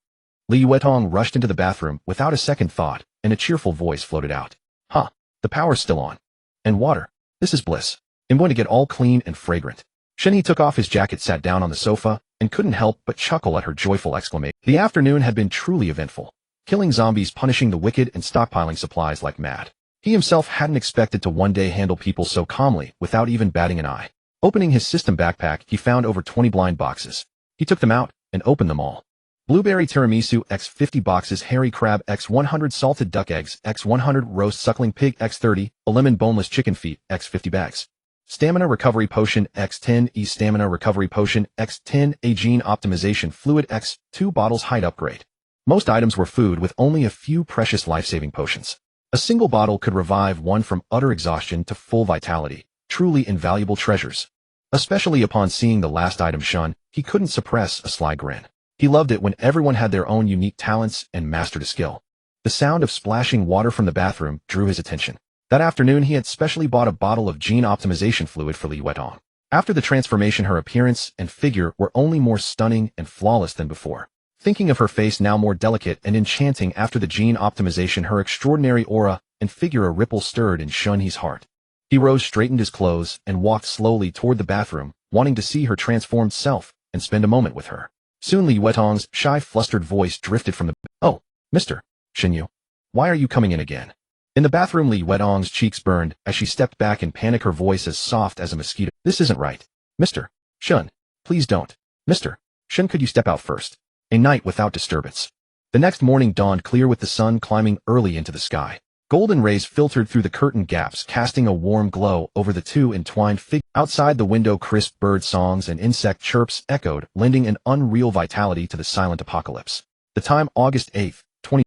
Li Yuetong rushed into the bathroom without a second thought, and a cheerful voice floated out. Huh, the power's still on. And water. This is bliss. I'm going to get all clean and fragrant. Shen He took off his jacket, sat down on the sofa, and couldn't help but chuckle at her joyful exclamation. The afternoon had been truly eventful. Killing zombies, punishing the wicked, and stockpiling supplies like mad. He himself hadn't expected to one day handle people so calmly without even batting an eye. Opening his system backpack, he found over 20 blind boxes. He took them out and opened them all. Blueberry tiramisu x 50 boxes, hairy crab x 100, salted duck eggs x 100, roast suckling pig x 30, a lemon boneless chicken feet x 50 bags. Stamina recovery potion x 10, stamina recovery potion x 10, a gene optimization fluid x 2 bottles, height upgrade. Most items were food, with only a few precious life-saving potions. A single bottle could revive one from utter exhaustion to full vitality. Truly invaluable treasures. Especially upon seeing the last item, Shen He couldn't suppress a sly grin. He loved it when everyone had their own unique talents and mastered a skill. The sound of splashing water from the bathroom drew his attention. That afternoon, he had specially bought a bottle of gene optimization fluid for Li Yuetong. After the transformation, her appearance and figure were only more stunning and flawless than before. Thinking of her face, now more delicate and enchanting after the gene optimization, her extraordinary aura and figure, a ripple stirred in Shen He's heart. He rose, straightened his clothes, and walked slowly toward the bathroom, wanting to see her transformed self and spend a moment with her. Soon Li Yuetong's shy, flustered voice drifted from the "Oh, Mr. Shen Yu, why are you coming in again?" In the bathroom, Li Yuetong's cheeks burned as she stepped back in panic, her voice as soft as a mosquito. "This isn't right. Mr. Shen, please don't. Mr. Shen, could you step out first?" A night without disturbance. The next morning dawned clear, with the sun climbing early into the sky. Golden rays filtered through the curtain gaps, casting a warm glow over the 2 entwined figures. Outside the window, crisp bird songs and insect chirps echoed, lending an unreal vitality to the silent apocalypse. The time, August 8th,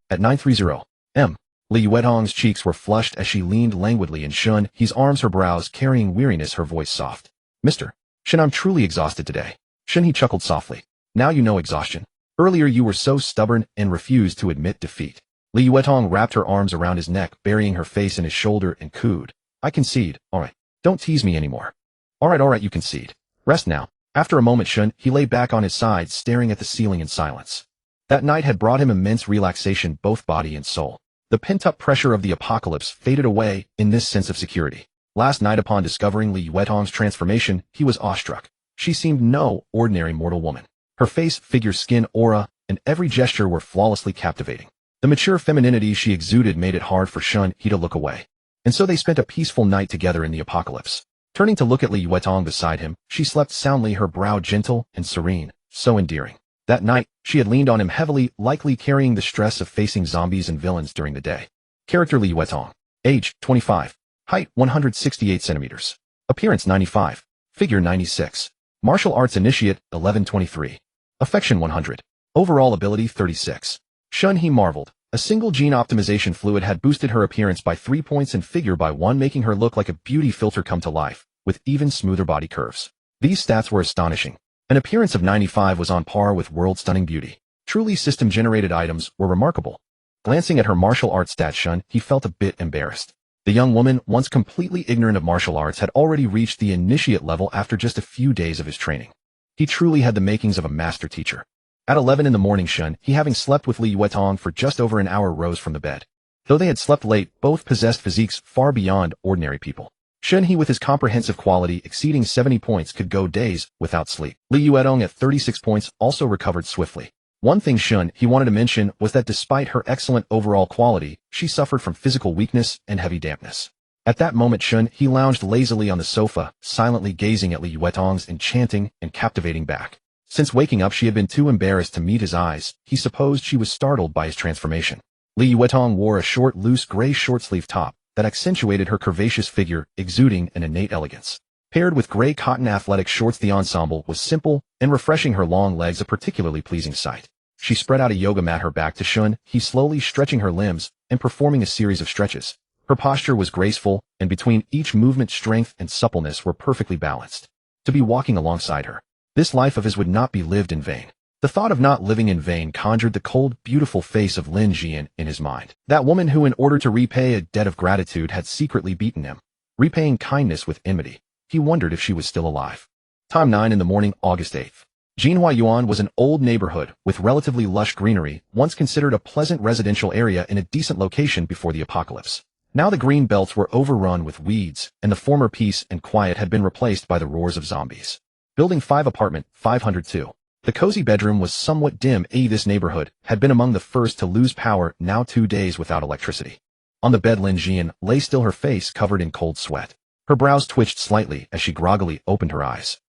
at 9:30 m. Li Yuetong's cheeks were flushed as she leaned languidly in Shen He's arms, her brows carrying weariness, her voice soft. "Mr. Shen, I'm truly exhausted today." Shen He chuckled softly. "Now you know exhaustion. Earlier you were so stubborn and refused to admit defeat." Li Yuetong wrapped her arms around his neck, burying her face in his shoulder, and cooed. "I concede. All right. Don't tease me anymore." All right, you concede. Rest now." After a moment, Shen He lay back on his side, staring at the ceiling in silence. That night had brought him immense relaxation, both body and soul. The pent-up pressure of the apocalypse faded away in this sense of security. Last night, upon discovering Li Yuetong's transformation, he was awestruck. She seemed no ordinary mortal woman. Her face, figure, skin, aura, and every gesture were flawlessly captivating. The mature femininity she exuded made it hard for Shen He to look away. And so they spent a peaceful night together in the apocalypse. Turning to look at Li Yuetong beside him, she slept soundly, her brow gentle and serene, so endearing. That night, she had leaned on him heavily, likely carrying the stress of facing zombies and villains during the day. Character: Li Yuetong. Age: 25. Height: 168 centimeters. Appearance: 95. Figure: 96. Martial Arts Initiate, 1123. Affection 100. Overall ability 36. Shen He marveled. A single gene optimization fluid had boosted her appearance by 3 points and figure by 1, making her look like a beauty filter come to life, with even smoother body curves. These stats were astonishing. An appearance of 95 was on par with world-stunning beauty. Truly system-generated items were remarkable. Glancing at her martial arts stat Shen, he felt a bit embarrassed. The young woman, once completely ignorant of martial arts, had already reached the initiate level after just a few days of his training. He truly had the makings of a master teacher. At 11 in the morning, Shen He, having slept with Li Yuetong for just over an hour, rose from the bed. Though they had slept late, both possessed physiques far beyond ordinary people. Shen He, with his comprehensive quality exceeding 70 points, could go days without sleep. Li Yuetong at 36 points also recovered swiftly. One thing Shen He wanted to mention was that despite her excellent overall quality, she suffered from physical weakness and heavy dampness. At that moment, Shen He lounged lazily on the sofa, silently gazing at Li Yuetong's enchanting and captivating back. Since waking up, she had been too embarrassed to meet his eyes. He supposed she was startled by his transformation. Li Yuetong wore a short, loose gray short-sleeve top that accentuated her curvaceous figure, exuding an innate elegance. Paired with gray cotton athletic shorts, the ensemble was simple and refreshing, her long legs a particularly pleasing sight. She spread out a yoga mat her back to Shen He, slowly stretching her limbs and performing a series of stretches. Her posture was graceful, and between each movement strength and suppleness were perfectly balanced. To be walking alongside her. This life of his would not be lived in vain. The thought of not living in vain conjured the cold, beautiful face of Lin Jian in his mind. That woman who, in order to repay a debt of gratitude, had secretly beaten him, repaying kindness with enmity. He wondered if she was still alive. Time 9 in the morning, August 8th. Jinhua Yuan was an old neighborhood with relatively lush greenery, once considered a pleasant residential area in a decent location before the apocalypse. Now the green belts were overrun with weeds, and the former peace and quiet had been replaced by the roars of zombies. Building 5, apartment 502. The cozy bedroom was somewhat dim. This neighborhood had been among the first to lose power, now 2 days without electricity. On the bed, Lin Jian lay still, her face covered in cold sweat. Her brows twitched slightly as she groggily opened her eyes.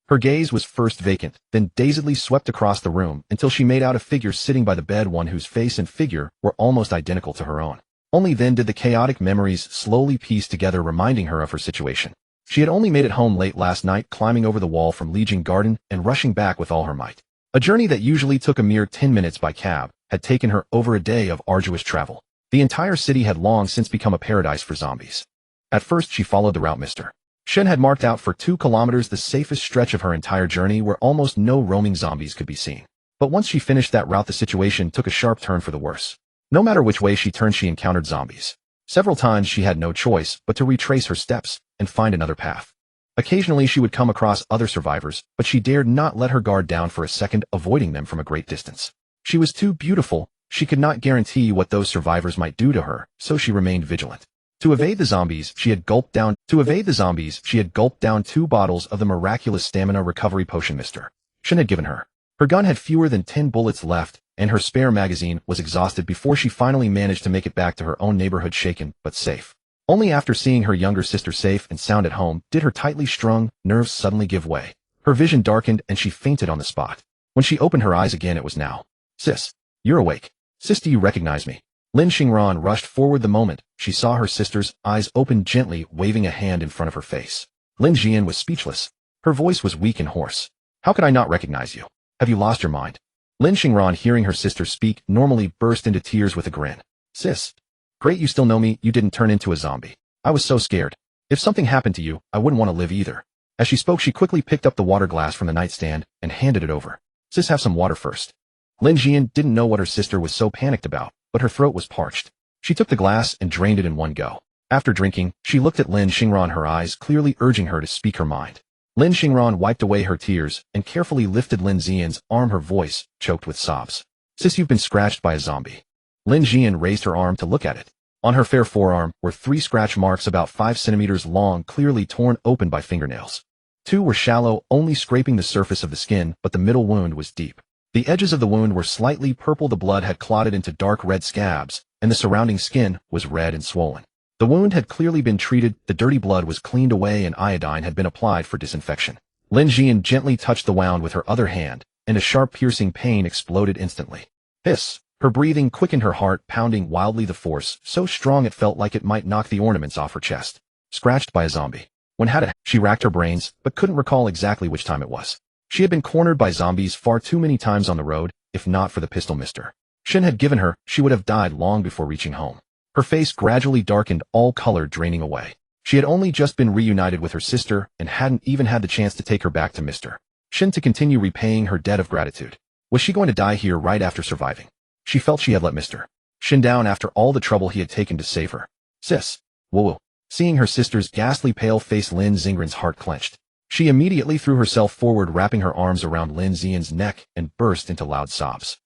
Her gaze was first vacant, then dazedly swept across the room until she made out a figure sitting by the bed, one whose face and figure were almost identical to her own. Only then did the chaotic memories slowly piece together, reminding her of her situation. She had only made it home late last night, climbing over the wall from Lijiang Garden and rushing back with all her might. A journey that usually took a mere 10 minutes by cab had taken her over a day of arduous travel. The entire city had long since become a paradise for zombies. At first, she followed the route Mr. Shen had marked out for 2 kilometers, the safest stretch of her entire journey, where almost no roaming zombies could be seen. But once she finished that route, the situation took a sharp turn for the worse. No matter which way she turned, she encountered zombies. Several times she had no choice but to retrace her steps and find another path. Occasionally she would come across other survivors, but she dared not let her guard down for a second, avoiding them from a great distance. She was too beautiful. She could not guarantee what those survivors might do to her, so she remained vigilant. To evade the zombies, she had gulped down 2 bottles of the miraculous stamina recovery potion Mr. Shen had given her. Her gun had fewer than 10 bullets left, and her spare magazine was exhausted before she finally managed to make it back to her own neighborhood, shaken but safe. Only after seeing her younger sister safe and sound at home did her tightly strung nerves suddenly give way. Her vision darkened and she fainted on the spot. When she opened her eyes again, it was now. "Sis, you're awake. Sis, do you recognize me?" Lin Xingran rushed forward the moment she saw her sister's eyes open, gently waving a hand in front of her face. Lin Jian was speechless. Her voice was weak and hoarse. "How could I not recognize you? Have you lost your mind?" Lin Xingran, hearing her sister speak normally, burst into tears with a grin. "Sis, great, you still know me. You didn't turn into a zombie. I was so scared. If something happened to you, I wouldn't want to live either." As she spoke, she quickly picked up the water glass from the nightstand and handed it over. "Sis, have some water first." Lin Jian didn't know what her sister was so panicked about, but her throat was parched. She took the glass and drained it in one go. After drinking, she looked at Lin Xingran, her eyes clearly urging her to speak her mind. Lin Xingran wiped away her tears and carefully lifted Lin Jian's arm, her voice choked with sobs. "Sis, you've been scratched by a zombie." Lin Jian raised her arm to look at it. On her fair forearm were 3 scratch marks about 5 centimeters long, clearly torn open by fingernails. 2 were shallow, only scraping the surface of the skin, but the middle wound was deep. The edges of the wound were slightly purple, the blood had clotted into dark red scabs, and the surrounding skin was red and swollen. The wound had clearly been treated, the dirty blood was cleaned away, and iodine had been applied for disinfection. Lin Jian gently touched the wound with her other hand, and a sharp piercing pain exploded instantly. Hiss! Her breathing quickened, her heart pounding wildly, the force so strong it felt like it might knock the ornaments off her chest. Scratched by a zombie. When had it? She racked her brains, but couldn't recall exactly which time it was. She had been cornered by zombies far too many times on the road, if not for the pistol Mr. Shen had given her, she would have died long before reaching home. Her face gradually darkened, all color draining away. She had only just been reunited with her sister and hadn't even had the chance to take her back to Mr. Shen to continue repaying her debt of gratitude. Was she going to die here right after surviving? She felt she had let Mr. Shen down after all the trouble he had taken to save her. Sis. Whoa. Seeing her sister's ghastly pale face, Lin Zingren's heart clenched. She immediately threw herself forward, wrapping her arms around Lin Xian's neck and burst into loud sobs.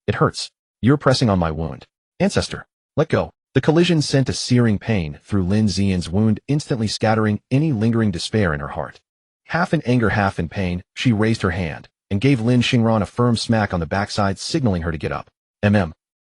It hurts. You're pressing on my wound. Ancestor. Let go. The collision sent a searing pain through Lin Xian's wound, instantly scattering any lingering despair in her heart. Half in anger, half in pain, she raised her hand and gave Lin Xingran a firm smack on the backside, signaling her to get up.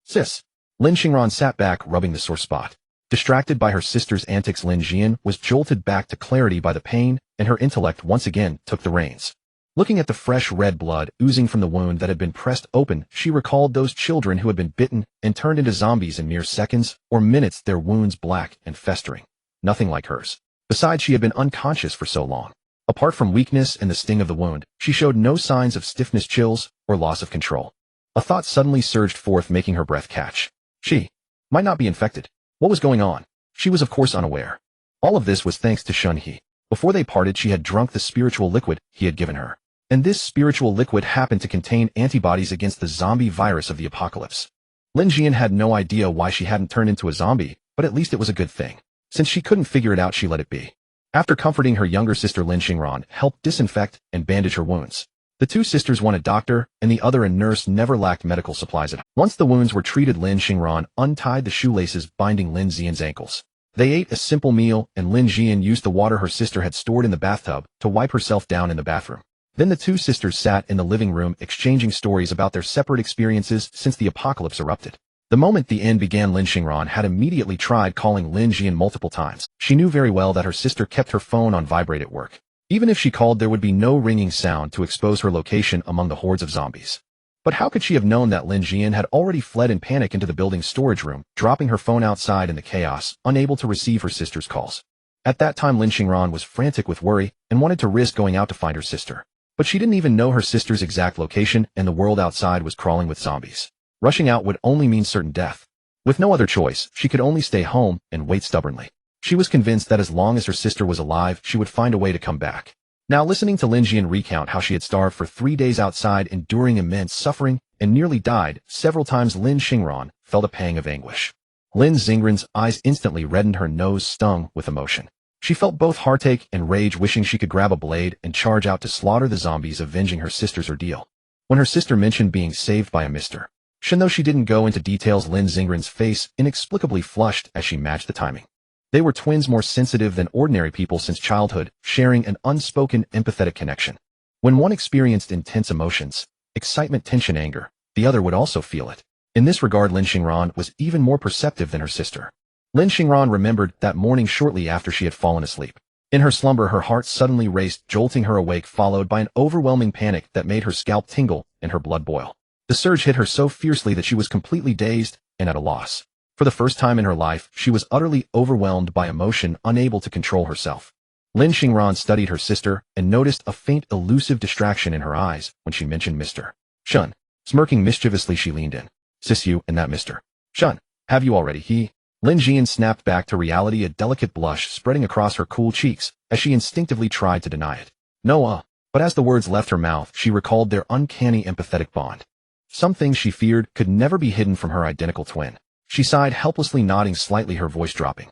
Sis. Lin Xingran sat back, rubbing the sore spot. Distracted by her sister's antics, Lin Xian was jolted back to clarity by the pain, and her intellect once again took the reins. Looking at the fresh red blood oozing from the wound that had been pressed open, she recalled those children who had been bitten and turned into zombies in mere seconds or minutes, their wounds black and festering. Nothing like hers. Besides, she had been unconscious for so long. Apart from weakness and the sting of the wound, she showed no signs of stiffness, chills, or loss of control. A thought suddenly surged forth, making her breath catch. She might not be infected. What was going on? She was of course unaware. All of this was thanks to Shen He. Before they parted, she had drunk the spiritual liquid he had given her. And this spiritual liquid happened to contain antibodies against the zombie virus of the apocalypse. Lin Xian had no idea why she hadn't turned into a zombie, but at least it was a good thing. Since she couldn't figure it out, she let it be. After comforting her younger sister, Lin Xingran helped disinfect and bandage her wounds. The two sisters, one a doctor and the other a nurse, never lacked medical supplies at home. Once the wounds were treated, Lin Xingran untied the shoelaces binding Lin Xian's ankles. They ate a simple meal, and Lin Xian used the water her sister had stored in the bathtub to wipe herself down in the bathroom. Then the two sisters sat in the living room, exchanging stories about their separate experiences since the apocalypse erupted. The moment the end began, Lin Xingran had immediately tried calling Lin Xian multiple times. She knew very well that her sister kept her phone on vibrate at work. Even if she called, there would be no ringing sound to expose her location among the hordes of zombies. But how could she have known that Lin Xian had already fled in panic into the building's storage room, dropping her phone outside in the chaos, unable to receive her sister's calls? At that time, Lin Xingran was frantic with worry and wanted to risk going out to find her sister. But she didn't even know her sister's exact location, and the world outside was crawling with zombies. Rushing out would only mean certain death. With no other choice, she could only stay home and wait stubbornly. She was convinced that as long as her sister was alive, she would find a way to come back. Now, listening to Lin Xian recount how she had starved for 3 days outside, enduring immense suffering, and nearly died several times, Lin Xingran felt a pang of anguish. Lin Zingren's eyes instantly reddened, her nose stung with emotion. She felt both heartache and rage, wishing she could grab a blade and charge out to slaughter the zombies, avenging her sister's ordeal. When her sister mentioned being saved by a Mr. Shen, though she didn't go into details, Lin Zingren's face inexplicably flushed as she matched the timing. They were twins, more sensitive than ordinary people since childhood, sharing an unspoken, empathetic connection. When one experienced intense emotions, excitement, tension, anger, the other would also feel it. In this regard, Lin Xingran was even more perceptive than her sister. Lin Xingran remembered that morning shortly after she had fallen asleep. In her slumber, her heart suddenly raced, jolting her awake, followed by an overwhelming panic that made her scalp tingle and her blood boil. The surge hit her so fiercely that she was completely dazed and at a loss. For the first time in her life, she was utterly overwhelmed by emotion, unable to control herself. Lin Xingran studied her sister and noticed a faint, elusive distraction in her eyes when she mentioned Mr. Shen. Smirking mischievously, she leaned in. Sis, you and that Mr. Shen, have you already? Lin Xian snapped back to reality, a delicate blush spreading across her cool cheeks as she instinctively tried to deny it. No, but as the words left her mouth, she recalled their uncanny empathetic bond. Some things she feared could never be hidden from her identical twin. She sighed helplessly, nodding slightly, her voice dropping.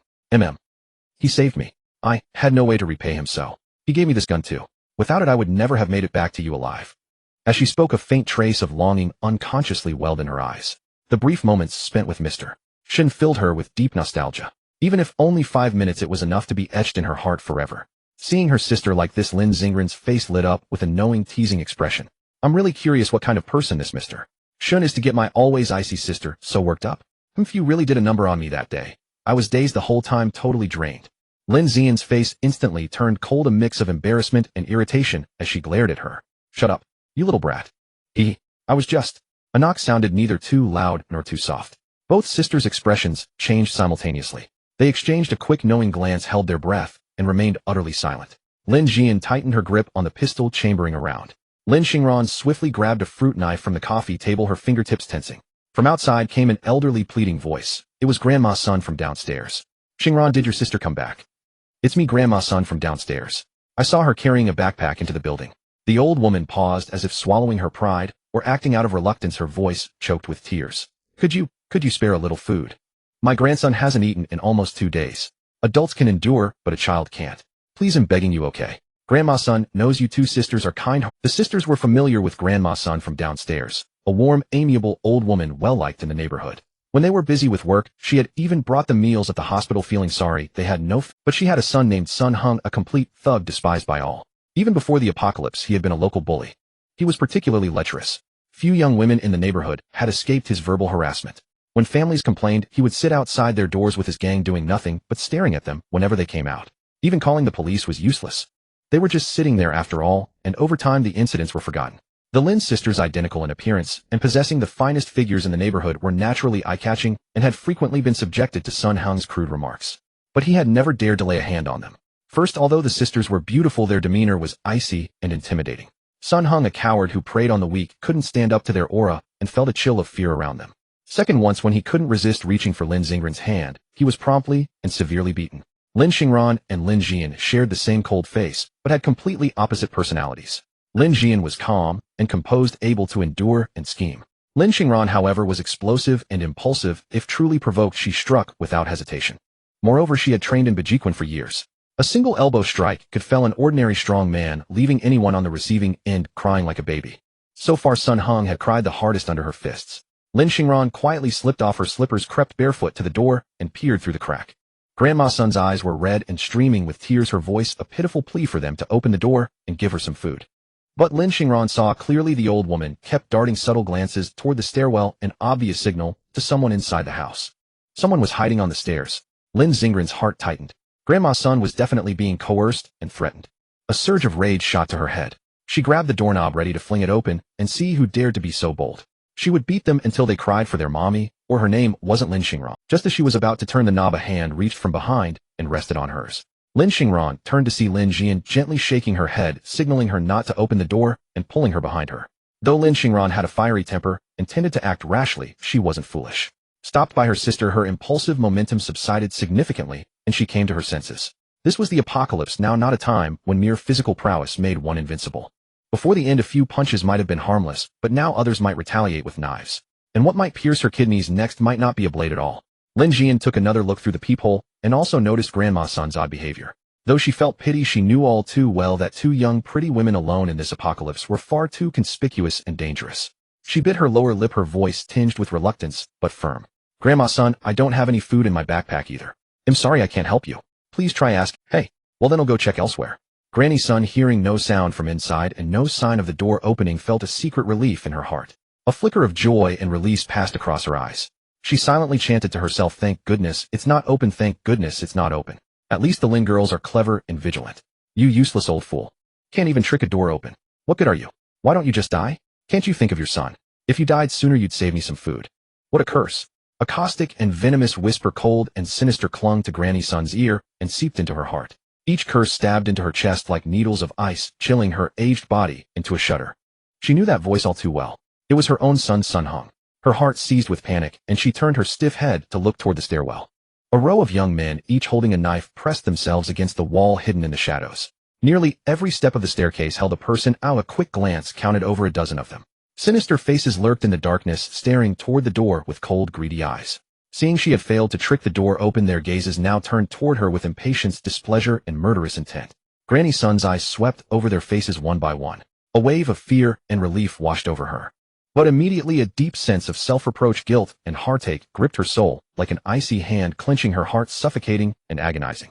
He saved me. I had no way to repay him, so he gave me this gun too. Without it, I would never have made it back to you alive. As she spoke, a faint trace of longing unconsciously welled in her eyes. The brief moments spent with Mr. Shen filled her with deep nostalgia. Even if only 5 minutes, it was enough to be etched in her heart forever. Seeing her sister like this, Lin Zingren's face lit up with a knowing, teasing expression. I'm really curious what kind of person this Mr. Shen is to get my always icy sister so worked up. If you really did a number on me that day. I was dazed the whole time, totally drained. Lin Xian's face instantly turned cold, a mix of embarrassment and irritation as she glared at her. Shut up, you little brat. I was just. A knock sounded neither too loud nor too soft. Both sisters' expressions changed simultaneously. They exchanged a quick, knowing glance, held their breath, and remained utterly silent. Lin Jian tightened her grip on the pistol, chambering around. Lin Xingran swiftly grabbed a fruit knife from the coffee table, her fingertips tensing. From outside came an elderly, pleading voice. It was Grandma's son from downstairs. Xingran, did your sister come back? It's me, Grandma's son from downstairs. I saw her carrying a backpack into the building. The old woman paused, as if swallowing her pride, or acting out of reluctance, her voice choked with tears. Could you spare a little food? My grandson hasn't eaten in almost 2 days. Adults can endure, but a child can't. Please, I'm begging you, okay? Grandma's son knows you two sisters are kind. The sisters were familiar with Grandma's son from downstairs, a warm, amiable old woman well-liked in the neighborhood. When they were busy with work, she had even brought them meals at the hospital, feeling sorry they had but she had a son named Sun Hung, a complete thug despised by all. Even before the apocalypse, he had been a local bully. He was particularly lecherous. Few young women in the neighborhood had escaped his verbal harassment. When families complained, he would sit outside their doors with his gang, doing nothing but staring at them whenever they came out. Even calling the police was useless. They were just sitting there after all, and over time the incidents were forgotten. The Lin sisters, identical in appearance and possessing the finest figures in the neighborhood, were naturally eye-catching and had frequently been subjected to Sun Hung's crude remarks. But he had never dared to lay a hand on them. First, although the sisters were beautiful, their demeanor was icy and intimidating. Sun Hung, a coward who preyed on the weak, couldn't stand up to their aura and felt a chill of fear around them. Second, once when he couldn't resist reaching for Lin Xingran's hand, he was promptly and severely beaten. Lin Xingran and Lin Jian shared the same cold face, but had completely opposite personalities. Lin Jian was calm and composed, able to endure and scheme. Lin Xingran, however, was explosive and impulsive. If truly provoked, she struck without hesitation. Moreover, she had trained in Bajiquan for years. A single elbow strike could fell an ordinary strong man, leaving anyone on the receiving end crying like a baby. So far, Sun Hung had cried the hardest under her fists. Lin Xingran quietly slipped off her slippers, crept barefoot to the door, and peered through the crack. Grandma's son's eyes were red and streaming with tears, her voice a pitiful plea for them to open the door and give her some food. But Lin Xingran saw clearly. The old woman kept darting subtle glances toward the stairwell, an obvious signal to someone inside the house. Someone was hiding on the stairs. Lin Xingran's heart tightened. Grandma's son was definitely being coerced and threatened. A surge of rage shot to her head. She grabbed the doorknob, ready to fling it open and see who dared to be so bold. She would beat them until they cried for their mommy, or her name wasn't Lin Xingran. Just as she was about to turn the knob, a hand reached from behind and rested on hers. Lin Xingran turned to see Lin Jian gently shaking her head, signaling her not to open the door and pulling her behind her. Though Lin Xingran had a fiery temper and tended to act rashly, she wasn't foolish. Stopped by her sister, her impulsive momentum subsided significantly, and she came to her senses. This was the apocalypse now, not a time when mere physical prowess made one invincible. Before the end, a few punches might have been harmless, but now others might retaliate with knives. And what might pierce her kidneys next might not be a blade at all. Lin Jian took another look through the peephole and also noticed Grandma's son's odd behavior. Though she felt pity, she knew all too well that two young, pretty women alone in this apocalypse were far too conspicuous and dangerous. She bit her lower lip, her voice tinged with reluctance, but firm. Grandma's son, I don't have any food in my backpack either. I'm sorry, I can't help you. Please try ask. Hey, well then I'll go check elsewhere. Granny's son, hearing no sound from inside and no sign of the door opening, felt a secret relief in her heart. A flicker of joy and release passed across her eyes. She silently chanted to herself, thank goodness it's not open, thank goodness it's not open. At least the Lin girls are clever and vigilant. You useless old fool. Can't even trick a door open. What good are you? Why don't you just die? Can't you think of your son? If you died sooner, you'd save me some food. What a curse. A caustic and venomous whisper, cold and sinister, clung to Granny's son's ear and seeped into her heart. Each curse stabbed into her chest like needles of ice, chilling her aged body into a shudder. She knew that voice all too well. It was her own son, Sun Hung. Her heart seized with panic, and she turned her stiff head to look toward the stairwell. A row of young men, each holding a knife, pressed themselves against the wall, hidden in the shadows. Nearly every step of the staircase held a person. A quick glance counted over a dozen of them. Sinister faces lurked in the darkness, staring toward the door with cold, greedy eyes. Seeing she had failed to trick the door open, their gazes now turned toward her with impatience, displeasure, and murderous intent. Granny's son's eyes swept over their faces one by one. A wave of fear and relief washed over her. But immediately a deep sense of self-reproach, guilt, and heartache gripped her soul, like an icy hand clenching her heart, suffocating and agonizing.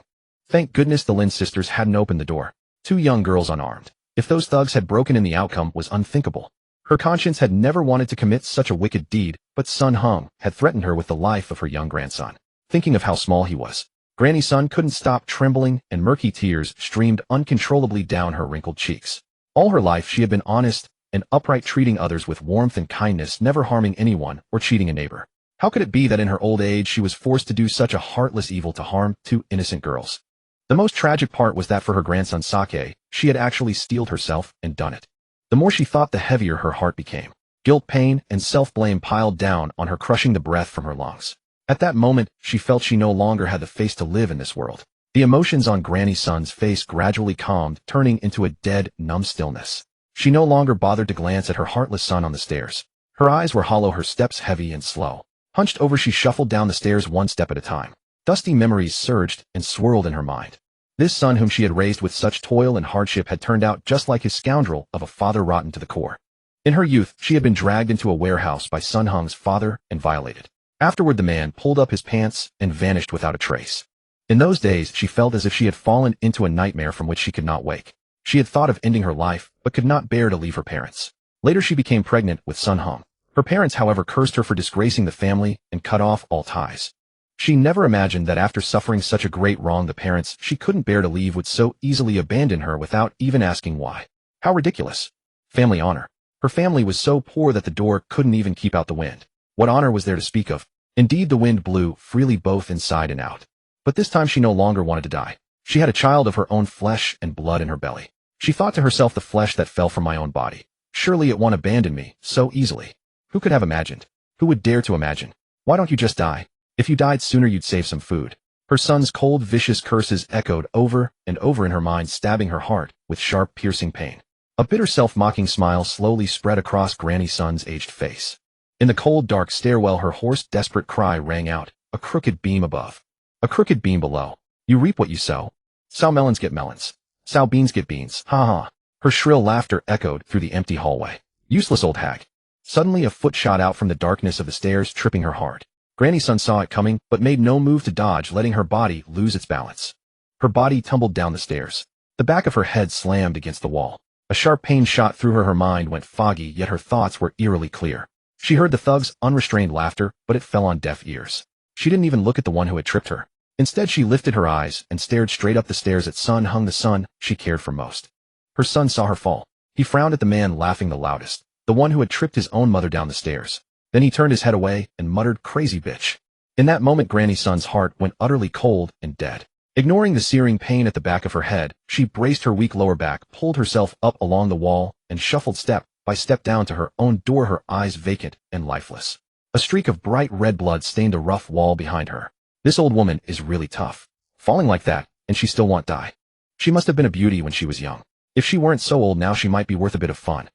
Thank goodness the Lin sisters hadn't opened the door. Two young girls unarmed. If those thugs had broken in, the outcome was unthinkable. Her conscience had never wanted to commit such a wicked deed, but Sun Hung had threatened her with the life of her young grandson. Thinking of how small he was, Granny's son couldn't stop trembling, and murky tears streamed uncontrollably down her wrinkled cheeks. All her life she had been honest and upright, treating others with warmth and kindness, never harming anyone or cheating a neighbor. How could it be that in her old age she was forced to do such a heartless evil to harm two innocent girls? The most tragic part was that for her grandson Sake, she had actually steeled herself and done it. The more she thought, the heavier her heart became. Guilt, pain, and self-blame piled down on her, crushing the breath from her lungs. At that moment, she felt she no longer had the face to live in this world. The emotions on Granny Sun's face gradually calmed, turning into a dead, numb stillness. She no longer bothered to glance at her heartless son on the stairs. Her eyes were hollow, her steps heavy and slow. Hunched over, she shuffled down the stairs one step at a time. Dusty memories surged and swirled in her mind. This son whom she had raised with such toil and hardship had turned out just like his scoundrel of a father, rotten to the core. In her youth, she had been dragged into a warehouse by Sun Hong's father and violated. Afterward, the man pulled up his pants and vanished without a trace. In those days, she felt as if she had fallen into a nightmare from which she could not wake. She had thought of ending her life, but could not bear to leave her parents. Later, she became pregnant with Sun Hong. Her parents, however, cursed her for disgracing the family and cut off all ties. She never imagined that after suffering such a great wrong, the parents she couldn't bear to leave would so easily abandon her without even asking why. How ridiculous. Family honor. Her family was so poor that the door couldn't even keep out the wind. What honor was there to speak of? Indeed, the wind blew freely both inside and out. But this time she no longer wanted to die. She had a child of her own flesh and blood in her belly. She thought to herself, the flesh that fell from my own body. Surely it won't abandon me so easily. Who could have imagined? Who would dare to imagine? Why don't you just die? If you died sooner, you'd save some food. Her son's cold, vicious curses echoed over and over in her mind, stabbing her heart with sharp, piercing pain. A bitter, self-mocking smile slowly spread across Granny Sun's aged face. In the cold, dark stairwell, her hoarse, desperate cry rang out, a crooked beam above. A crooked beam below. You reap what you sow. Sow melons get melons. Sow beans get beans. Ha ha. Her shrill laughter echoed through the empty hallway. Useless old hag. Suddenly a foot shot out from the darkness of the stairs, tripping her hard. Granny Sun saw it coming, but made no move to dodge, letting her body lose its balance. Her body tumbled down the stairs. The back of her head slammed against the wall. A sharp pain shot through her mind went foggy, yet her thoughts were eerily clear. She heard the thug's unrestrained laughter, but it fell on deaf ears. She didn't even look at the one who had tripped her. Instead, she lifted her eyes and stared straight up the stairs at Sun Hong, the son she cared for most. Her son saw her fall. He frowned at the man laughing the loudest, the one who had tripped his own mother down the stairs. Then he turned his head away and muttered, "Crazy bitch." In that moment, Granny Sun's heart went utterly cold and dead. Ignoring the searing pain at the back of her head, she braced her weak lower back, pulled herself up along the wall, and shuffled step by step down to her own door, her eyes vacant and lifeless. A streak of bright red blood stained the rough wall behind her. This old woman is really tough. Falling like that, and she still won't die. She must have been a beauty when she was young. If she weren't so old now, she might be worth a bit of fun.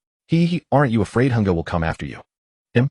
Aren't you afraid Hunga will come after you? Him?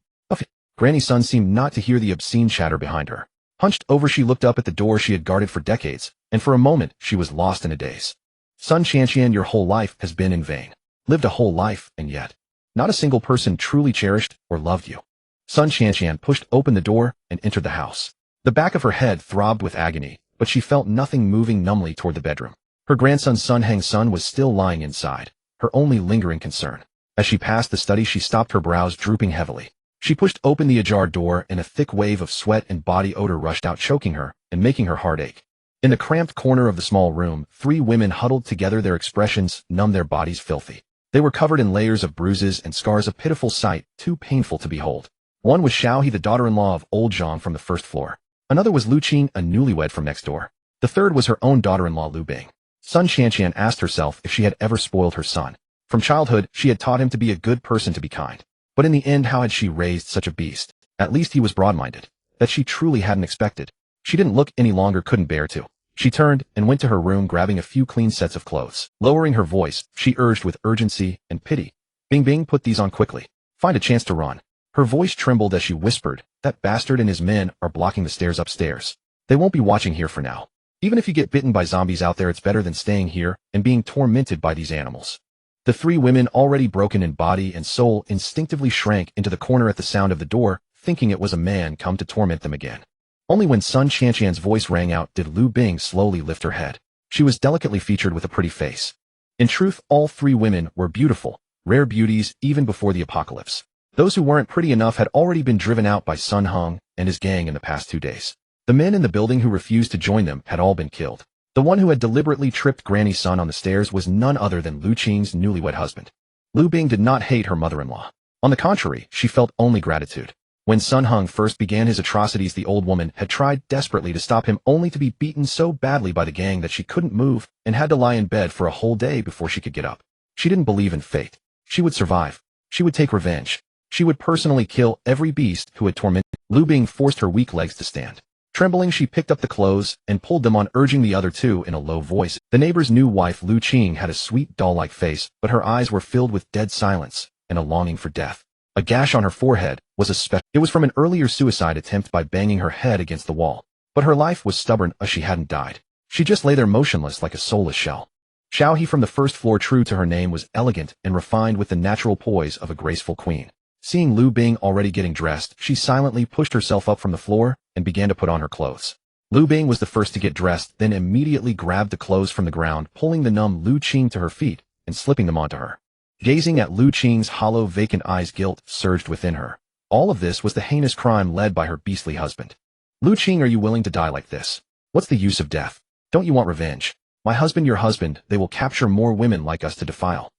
Granny Sun seemed not to hear the obscene chatter behind her. Hunched over, she looked up at the door she had guarded for decades, and for a moment she was lost in a daze. Sun Qianqian, your whole life has been in vain. Lived a whole life, and yet not a single person truly cherished or loved you. Sun Qianqian pushed open the door and entered the house. The back of her head throbbed with agony, but she felt nothing moving numbly toward the bedroom. Her grandson Sun Heng's son was still lying inside, her only lingering concern. As she passed the study, she stopped, her brows drooping heavily. She pushed open the ajar door, and a thick wave of sweat and body odor rushed out, choking her and making her heart ache. In the cramped corner of the small room, 3 women huddled together, their expressions numb, their bodies filthy. They were covered in layers of bruises and scars, a pitiful sight, too painful to behold. One was Xiao He, the daughter-in-law of old Zhang from the first floor. Another was Lu Qing, a newlywed from next door. The third was her own daughter-in-law, Lu Bing. Sun Qianqian asked herself if she had ever spoiled her son. From childhood, she had taught him to be a good person, to be kind. But in the end, how had she raised such a beast? At least he was broad-minded. That she truly hadn't expected. She didn't look any longer, couldn't bear to. She turned and went to her room, grabbing a few clean sets of clothes. Lowering her voice, she urged with urgency and pity. Bing Bing, put these on quickly. Find a chance to run. Her voice trembled as she whispered, that bastard and his men are blocking the stairs upstairs. They won't be watching here for now. Even if you get bitten by zombies out there, it's better than staying here and being tormented by these animals. The 3 women, already broken in body and soul, instinctively shrank into the corner at the sound of the door, thinking it was a man come to torment them again. Only when Sun Qianqian's voice rang out did Lu Bing slowly lift her head. She was delicately featured with a pretty face. In truth, all 3 women were beautiful, rare beauties even before the apocalypse. Those who weren't pretty enough had already been driven out by Sun Hong and his gang in the past 2 days. The men in the building who refused to join them had all been killed. The one who had deliberately tripped Granny Sun on the stairs was none other than Lu Qing's newlywed husband. Lu Bing did not hate her mother-in-law. On the contrary, she felt only gratitude. When Sun Hung first began his atrocities, the old woman had tried desperately to stop him, only to be beaten so badly by the gang that she couldn't move and had to lie in bed for a whole day before she could get up. She didn't believe in fate. She would survive. She would take revenge. She would personally kill every beast who had tormented. Lu Bing forced her weak legs to stand. Trembling, she picked up the clothes and pulled them on, urging the other two in a low voice. The neighbor's new wife, Lu Qing, had a sweet doll-like face, but her eyes were filled with dead silence and a longing for death. A gash on her forehead was it was from an earlier suicide attempt by banging her head against the wall. But her life was stubborn as she hadn't died. She just lay there motionless like a soulless shell. Shen He from the first floor, true to her name, was elegant and refined with the natural poise of a graceful queen. Seeing Lu Bing already getting dressed, she silently pushed herself up from the floor and began to put on her clothes. Lu Bing was the first to get dressed, then immediately grabbed the clothes from the ground, pulling the numb Lu Qing to her feet and slipping them onto her. Gazing at Lu Qing's hollow, vacant eyes, guilt surged within her. All of this was the heinous crime led by her beastly husband. Lu Qing, are you willing to die like this? What's the use of death? Don't you want revenge? My husband, your husband, they will capture more women like us to defile.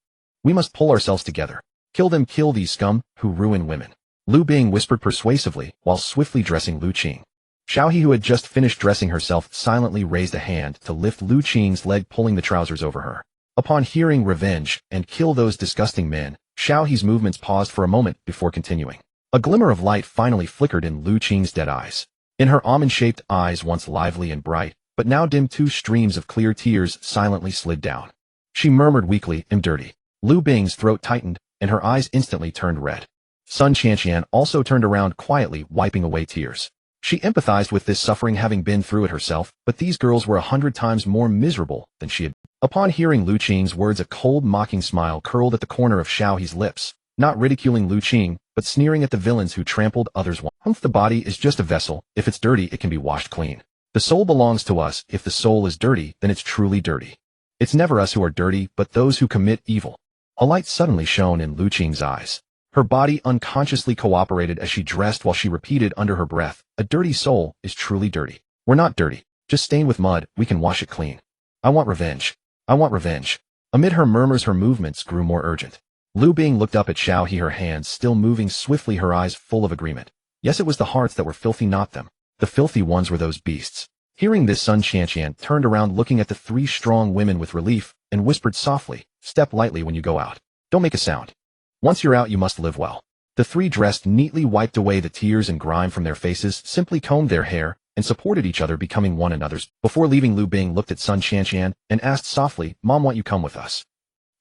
We must pull ourselves together. Kill them, kill these scum who ruin women. Lu Bing whispered persuasively while swiftly dressing Lu Qing. Shen He, who had just finished dressing herself, silently raised a hand to lift Lu Qing's leg, pulling the trousers over her. Upon hearing revenge and kill those disgusting men, Shen He's movements paused for a moment before continuing. A glimmer of light finally flickered in Lu Qing's dead eyes. In her almond-shaped eyes, once lively and bright, but now dim, two streams of clear tears silently slid down. She murmured weakly, "I'm dirty." Lu Bing's throat tightened, and her eyes instantly turned red. Sun Qianqian also turned around quietly, wiping away tears. She empathized with this suffering, having been through it herself, but these girls were 100 times more miserable than she had. Upon hearing Lu Qing's words, a cold, mocking smile curled at the corner of Shen He's lips, not ridiculing Lu Qing, but sneering at the villains who trampled others. The body is just a vessel. If it's dirty, it can be washed clean. The soul belongs to us. If the soul is dirty, then it's truly dirty. It's never us who are dirty, but those who commit evil. A light suddenly shone in Lu Qing's eyes. Her body unconsciously cooperated as she dressed while she repeated under her breath, "A dirty soul is truly dirty. We're not dirty, just stained with mud. We can wash it clean. I want revenge. I want revenge." Amid her murmurs, her movements grew more urgent. Lu Bing looked up at Shen He, her hands still moving swiftly, her eyes full of agreement. Yes, it was the hearts that were filthy, not them. The filthy ones were those beasts. Hearing this, Sun Qianqian turned around, looking at the three strong women with relief, and whispered softly, "Step lightly when you go out. Don't make a sound. Once you're out, you must live well." The three dressed neatly, wiped away the tears and grime from their faces, simply combed their hair, and supported each other, becoming one another's. Before leaving, Lu Bing looked at Sun Qianqian and asked softly, "Mom, won't you come with us?"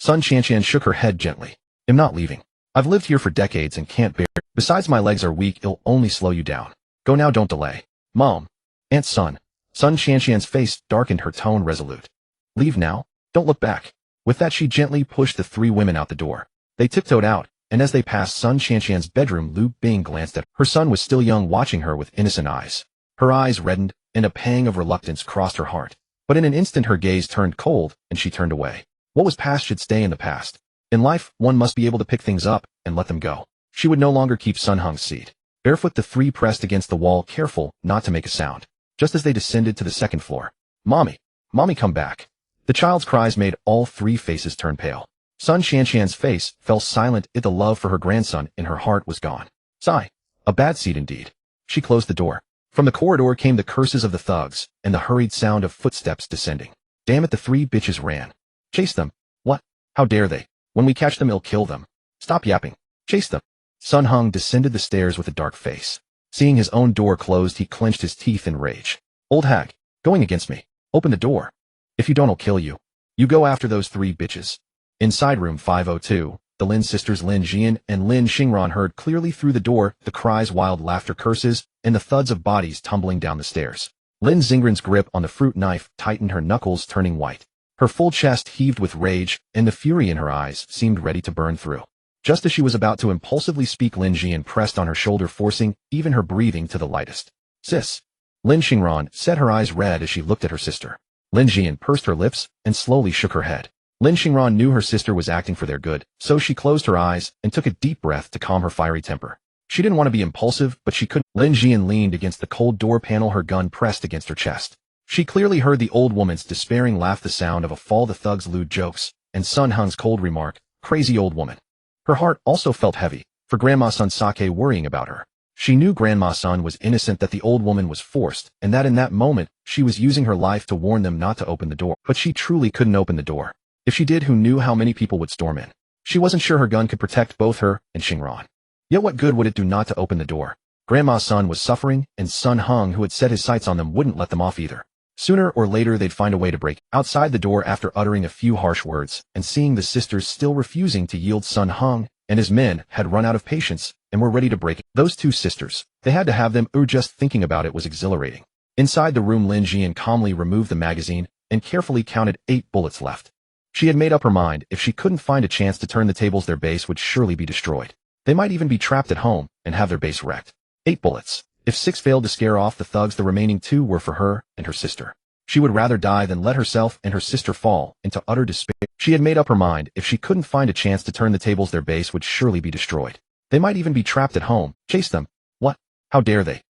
Sun Qianqian shook her head gently. "I'm not leaving. I've lived here for decades and can't bear it. Besides, my legs are weak. It'll only slow you down. Go now, don't delay." "Mom." "Aunt Sun." Sun Qianqian's face darkened, her tone resolute. "Leave now. Don't look back." With that, she gently pushed the three women out the door. They tiptoed out, and as they passed Sun Qianqian's bedroom, Lu Bing glanced at her. Her son was still young, watching her with innocent eyes. Her eyes reddened, and a pang of reluctance crossed her heart. But in an instant her gaze turned cold, and she turned away. What was past should stay in the past. In life, one must be able to pick things up and let them go. She would no longer keep Sun Hung's seat. Barefoot, the three pressed against the wall, careful not to make a sound. Just as they descended to the second floor, "Mommy! Mommy, come back!" The child's cries made all three faces turn pale. Sun Qianqian's face fell silent. The love for her grandson in her heart was gone. Sigh. A bad seed indeed. She closed the door. From the corridor came the curses of the thugs, and the hurried sound of footsteps descending. Damn it, the three bitches ran. Chase them. What? How dare they? When we catch them, it'll kill them. Stop yapping. Chase them. Sun Hung descended the stairs with a dark face. Seeing his own door closed, he clenched his teeth in rage. "Old hag, going against me. Open the door. If you don't, I'll kill you. You go after those three bitches." Inside room 502, the Lin sisters Lin Jian and Lin Xingran heard clearly through the door the cries, wild laughter, curses, and the thuds of bodies tumbling down the stairs. Lin Xingran's grip on the fruit knife tightened, her knuckles turning white. Her full chest heaved with rage, and the fury in her eyes seemed ready to burn through. Just as she was about to impulsively speak, Lin Jian pressed on her shoulder, forcing even her breathing to the lightest. "Sis." Lin Xingran set her eyes red as she looked at her sister. Lin Jian pursed her lips and slowly shook her head. Lin Xingran knew her sister was acting for their good, so she closed her eyes and took a deep breath to calm her fiery temper. She didn't want to be impulsive, but she couldn't. Lin Jian leaned against the cold door panel, her gun pressed against her chest. She clearly heard the old woman's despairing laugh, the sound of a fall, the thug's lewd jokes, and Sun Hung's cold remark, "Crazy old woman." Her heart also felt heavy, for Grandma Sun Sake worrying about her. She knew Grandma Sun was innocent, that the old woman was forced, and that in that moment, she was using her life to warn them not to open the door. But she truly couldn't open the door. If she did, who knew how many people would storm in? She wasn't sure her gun could protect both her and Xingran. Yet what good would it do not to open the door? Grandma Sun was suffering, and Sun Hung, who had set his sights on them, wouldn't let them off either. Sooner or later they'd find a way to break outside the door. After uttering a few harsh words, and seeing the sisters still refusing to yield, Sun Hung and his men had run out of patience and were ready to break it. Those two sisters, they had to have them, or just thinking about it was exhilarating. Inside the room, Lin Jian calmly removed the magazine and carefully counted 8 bullets left. She had made up her mind, if she couldn't find a chance to turn the tables, their base would surely be destroyed. They might even be trapped at home and have their base wrecked. 8 bullets. If 6 failed to scare off the thugs, the remaining 2 were for her and her sister. She would rather die than let herself and her sister fall into utter despair. She had made up her mind, if she couldn't find a chance to turn the tables, their base would surely be destroyed. They might even be trapped at home. Chase them. What? How dare they?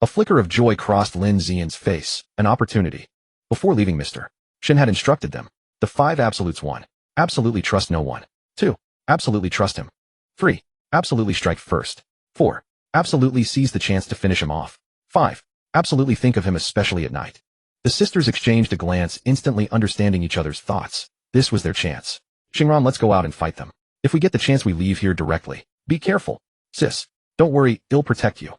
A flicker of joy crossed Lin Xian's face. An opportunity. Before leaving, Mr. Shen had instructed them. The 5 absolutes. 1. Absolutely trust no one. 2. Absolutely trust him. 3. Absolutely strike first. 4. Absolutely seize the chance to finish him off. 5. Absolutely think of him, especially at night. The sisters exchanged a glance, instantly understanding each other's thoughts. This was their chance. Xingran, let's go out and fight them. If we get the chance, we leave here directly. Be careful. Sis. Don't worry, I'll protect you.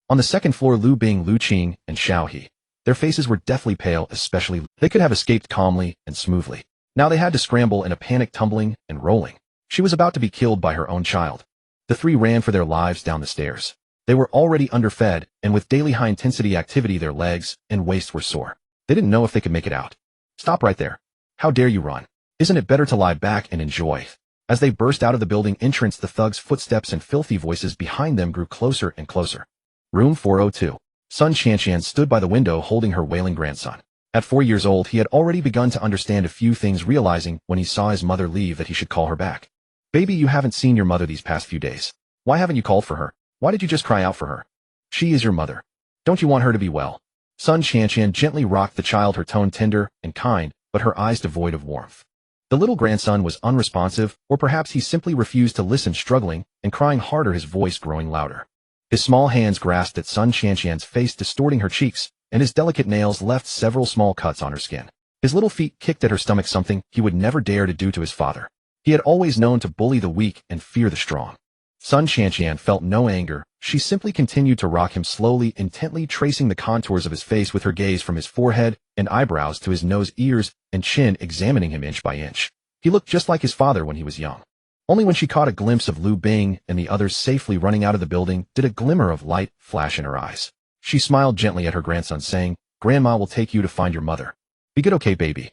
On the second floor, Lu Bing, Lu Qing, and Xiao He. Their faces were deathly pale, especially they could have escaped calmly and smoothly. Now they had to scramble in a panic, tumbling and rolling. She was about to be killed by her own child. The 3 ran for their lives down the stairs. They were already underfed, and with daily high-intensity activity, their legs and waists were sore. They didn't know if they could make it out. Stop right there. How dare you run? Isn't it better to lie back and enjoy? As they burst out of the building entrance, the thugs' footsteps and filthy voices behind them grew closer and closer. Room 402. Sun Qianqian stood by the window holding her wailing grandson. At 4 years old, he had already begun to understand a few things, realizing when he saw his mother leave that he should call her back. Baby, you haven't seen your mother these past few days. Why haven't you called for her? Why did you just cry out for her? She is your mother. Don't you want her to be well? Sun Qianqian gently rocked the child, her tone tender and kind, but her eyes devoid of warmth. The little grandson was unresponsive, or perhaps he simply refused to listen, struggling and crying harder, his voice growing louder. His small hands grasped at Sun Qianqian's face, distorting her cheeks, and his delicate nails left several small cuts on her skin. His little feet kicked at her stomach, something he would never dare to do to his father. He had always known to bully the weak and fear the strong. Sun Qianqian felt no anger. She simply continued to rock him slowly, intently tracing the contours of his face with her gaze, from his forehead and eyebrows to his nose, ears, and chin, examining him inch by inch. He looked just like his father when he was young. Only when she caught a glimpse of Lu Bing and the others safely running out of the building did a glimmer of light flash in her eyes. She smiled gently at her grandson, saying, Grandma will take you to find your mother. Be good, okay, baby?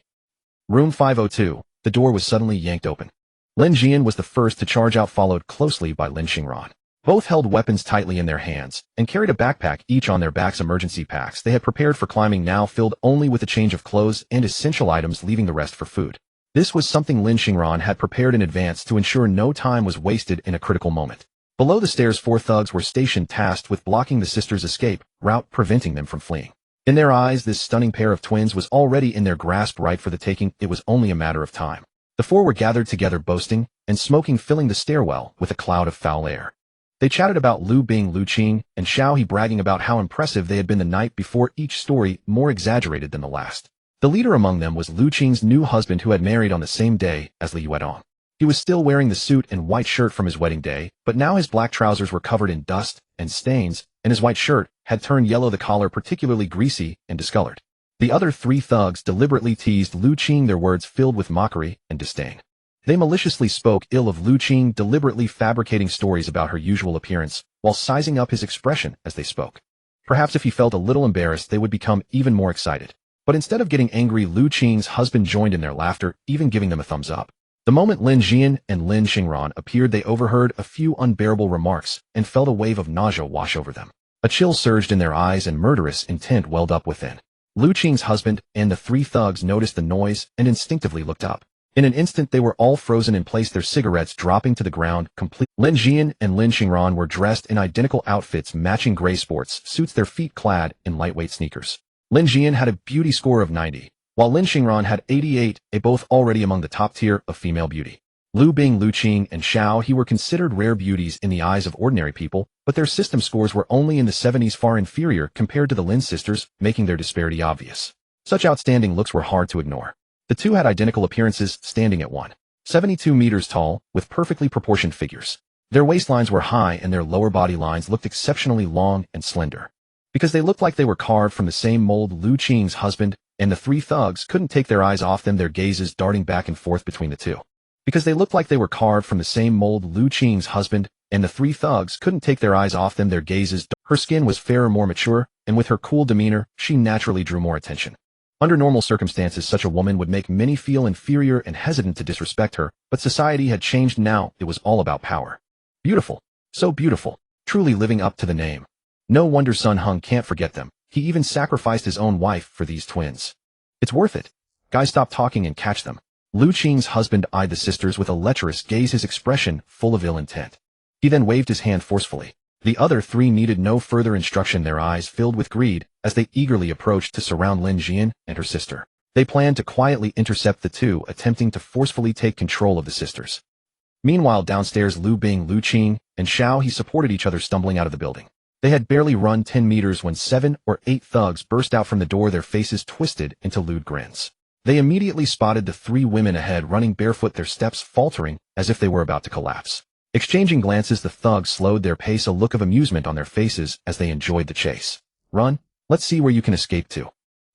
Room 502. The door was suddenly yanked open. Lin Jian was the first to charge out, followed closely by Lin Xingran. Both held weapons tightly in their hands and carried a backpack each on their backs, emergency packs they had prepared for climbing, now filled only with a change of clothes and essential items, leaving the rest for food. This was something Lin Xingran had prepared in advance to ensure no time was wasted in a critical moment. Below the stairs, 4 thugs were stationed, tasked with blocking the sisters' escape route, preventing them from fleeing. In their eyes, this stunning pair of twins was already in their grasp, right for the taking. It was only a matter of time. The 4 were gathered together, boasting and smoking, filling the stairwell with a cloud of foul air. They chatted about Lu Bing, Lu Qing, and Xiao He, bragging about how impressive they had been the night before, each story more exaggerated than the last. The leader among them was Lu Qing's new husband, who had married on the same day as Li Yuedong. He was still wearing the suit and white shirt from his wedding day, but now his black trousers were covered in dust and stains, and his white shirt had turned yellow, the collar particularly greasy and discolored. The other 3 thugs deliberately teased Lu Qing, their words filled with mockery and disdain. They maliciously spoke ill of Lu Qing, deliberately fabricating stories about her usual appearance, while sizing up his expression as they spoke. Perhaps if he felt a little embarrassed, they would become even more excited. But instead of getting angry, Lu Qing's husband joined in their laughter, even giving them a thumbs up. The moment Lin Jian and Lin Xingran appeared, they overheard a few unbearable remarks and felt a wave of nausea wash over them. A chill surged in their eyes and murderous intent welled up within. Lu Qing's husband and the 3 thugs noticed the noise and instinctively looked up. In an instant, they were all frozen in place, their cigarettes dropping to the ground, complete. Lin Jian and Lin Xingran were dressed in identical outfits, matching gray sports suits, their feet clad in lightweight sneakers. Lin Jian had a beauty score of 90, while Lin Xingran had 88, both already among the top tier of female beauty. Lu Bing, Lu Qing, and Xiao He were considered rare beauties in the eyes of ordinary people, but their system scores were only in the 70s, far inferior compared to the Lin sisters, making their disparity obvious. Such outstanding looks were hard to ignore. The two had identical appearances, standing at 1.72 meters tall, with perfectly proportioned figures. Their waistlines were high and their lower body lines looked exceptionally long and slender. Because they looked like they were carved from the same mold, Lu Qing's husband and the three thugs couldn't take their eyes off them, their gazes darting back and forth between the two. Because they looked like they were carved from the same mold, Lu Qing's husband and the three thugs couldn't take their eyes off them, their gazes. Her skin was fairer, more mature, and with her cool demeanor, she naturally drew more attention. Under normal circumstances, such a woman would make many feel inferior and hesitant to disrespect her, but society had changed now. It was all about power. Beautiful. So beautiful. Truly living up to the name. No wonder Sun Hung can't forget them. He even sacrificed his own wife for these twins. It's worth it. Guys, stop talking and catch them. Lu Qing's husband eyed the sisters with a lecherous gaze, his expression full of ill intent. He then waved his hand forcefully. The other three needed no further instruction, their eyes filled with greed, as they eagerly approached to surround Lin Jian and her sister. They planned to quietly intercept the two, attempting to forcefully take control of the sisters. Meanwhile, downstairs, Lu Bing, Lu Qing, and Xiao He supported each other, stumbling out of the building. They had barely run 10 meters when 7 or 8 thugs burst out from the door, their faces twisted into lewd grins. They immediately spotted the 3 women ahead, running barefoot, their steps faltering as if they were about to collapse. Exchanging glances, the thugs slowed their pace, a look of amusement on their faces as they enjoyed the chase. Run, let's see where you can escape to.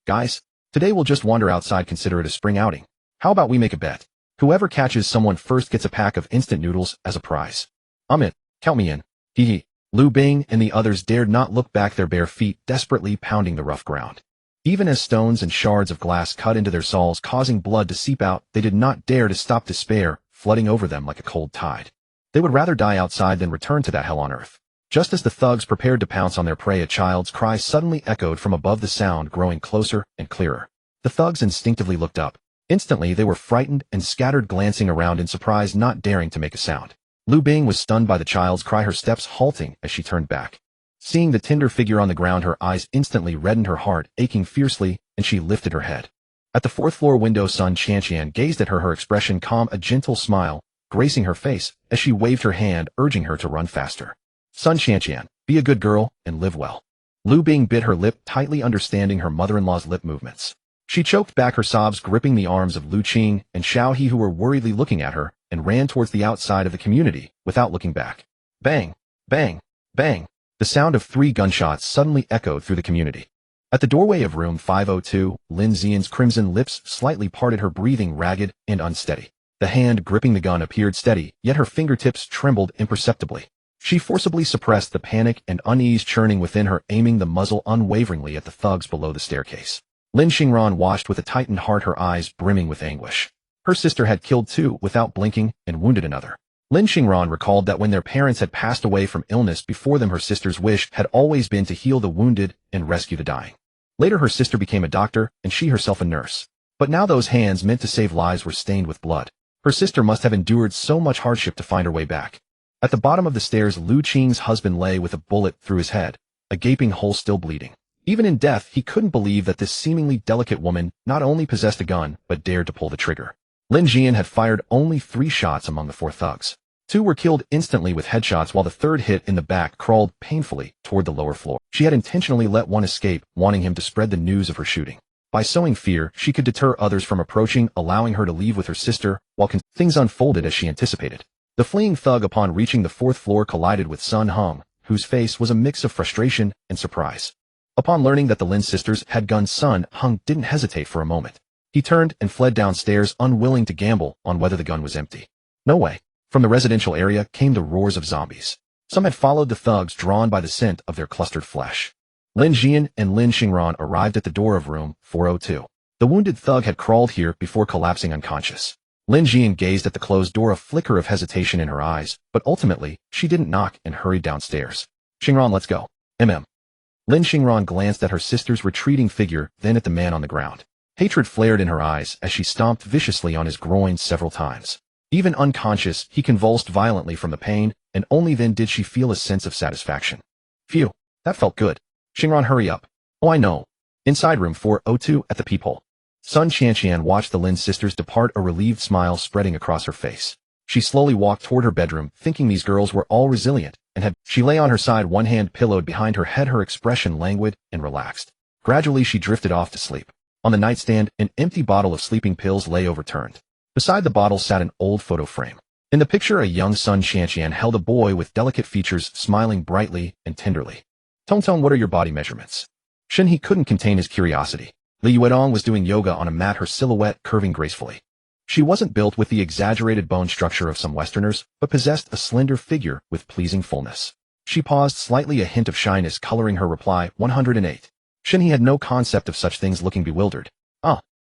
Guys, today we'll just wander outside, consider it a spring outing. How about we make a bet? Whoever catches someone first gets a pack of instant noodles as a prize. I'm in, count me in. Hee hee. Lu Bing and the others dared not look back, their bare feet desperately pounding the rough ground. Even as stones and shards of glass cut into their soles, causing blood to seep out, they did not dare to stop despair, flooding over them like a cold tide. They would rather die outside than return to that hell on earth. Just as the thugs prepared to pounce on their prey, a child's cry suddenly echoed from above, the sound growing closer and clearer. The thugs instinctively looked up. Instantly, they were frightened and scattered, glancing around in surprise, not daring to make a sound. Lu Bing was stunned by the child's cry, her steps halting as she turned back. Seeing the tender figure on the ground, her eyes instantly reddened, her heart aching fiercely, and she lifted her head. At the 4th floor window, Sun Qianqian gazed at her, her expression calm, a gentle smile gracing her face as she waved her hand, urging her to run faster. Sun Qianqian, be a good girl and live well. Lu Bing bit her lip tightly, understanding her mother-in-law's lip movements. She choked back her sobs, gripping the arms of Lu Qing and Xiao He, who were worriedly looking at her, and ran towards the outside of the community without looking back. Bang! Bang! Bang! The sound of 3 gunshots suddenly echoed through the community. At the doorway of room 502, Lin Xian's crimson lips slightly parted, her breathing ragged and unsteady. The hand gripping the gun appeared steady, yet her fingertips trembled imperceptibly. She forcibly suppressed the panic and unease churning within her, aiming the muzzle unwaveringly at the thugs below the staircase. Lin Xingran watched with a tightened heart, her eyes brimming with anguish. Her sister had killed 2 without blinking and wounded another. Lin Xingran recalled that when their parents had passed away from illness before them, her sister's wish had always been to heal the wounded and rescue the dying. Later, her sister became a doctor and she herself a nurse. But now those hands meant to save lives were stained with blood. Her sister must have endured so much hardship to find her way back. At the bottom of the stairs, Lu Qing's husband lay with a bullet through his head, a gaping hole still bleeding. Even in death, he couldn't believe that this seemingly delicate woman not only possessed a gun, but dared to pull the trigger. Lin Jian had fired only 3 shots among the 4 thugs. 2 were killed instantly with headshots, while the third, hit in the back, crawled painfully toward the lower floor. She had intentionally let one escape, wanting him to spread the news of her shooting. By sowing fear, she could deter others from approaching, allowing her to leave with her sister, while things unfolded as she anticipated. The fleeing thug, upon reaching the 4th floor, collided with Sun Hung, whose face was a mix of frustration and surprise. Upon learning that the Lin sisters had guns, Sun Hung didn't hesitate for a moment. He turned and fled downstairs, unwilling to gamble on whether the gun was empty. No way. From the residential area came the roars of zombies. Some had followed the thugs, drawn by the scent of their clustered flesh. Lin Jian and Lin Xingran arrived at the door of room 402. The wounded thug had crawled here before collapsing unconscious. Lin Jian gazed at the closed door, a flicker of hesitation in her eyes, but ultimately, she didn't knock and hurried downstairs. Xingran, let's go. Lin Xingran glanced at her sister's retreating figure, then at the man on the ground. Hatred flared in her eyes as she stomped viciously on his groin several times. Even unconscious, he convulsed violently from the pain, and only then did she feel a sense of satisfaction. Phew, that felt good. Xingran, hurry up. Oh, I know. Inside room 402 at the peephole. Sun Qianqian watched the Lin sisters depart, a relieved smile spreading across her face. She slowly walked toward her bedroom, thinking these girls were all resilient, and she lay on her side, one hand pillowed behind her head, her expression languid and relaxed. Gradually she drifted off to sleep. On the nightstand, an empty bottle of sleeping pills lay overturned. Beside the bottle sat an old photo frame. In the picture, a young son Shan held a boy with delicate features, smiling brightly and tenderly. Tong, what are your body measurements? Shen He couldn't contain his curiosity. Li Yuetong was doing yoga on a mat, her silhouette curving gracefully. She wasn't built with the exaggerated bone structure of some Westerners, but possessed a slender figure with pleasing fullness. She paused, slightly a hint of shyness coloring her reply. 108. Shen He had no concept of such things, looking bewildered.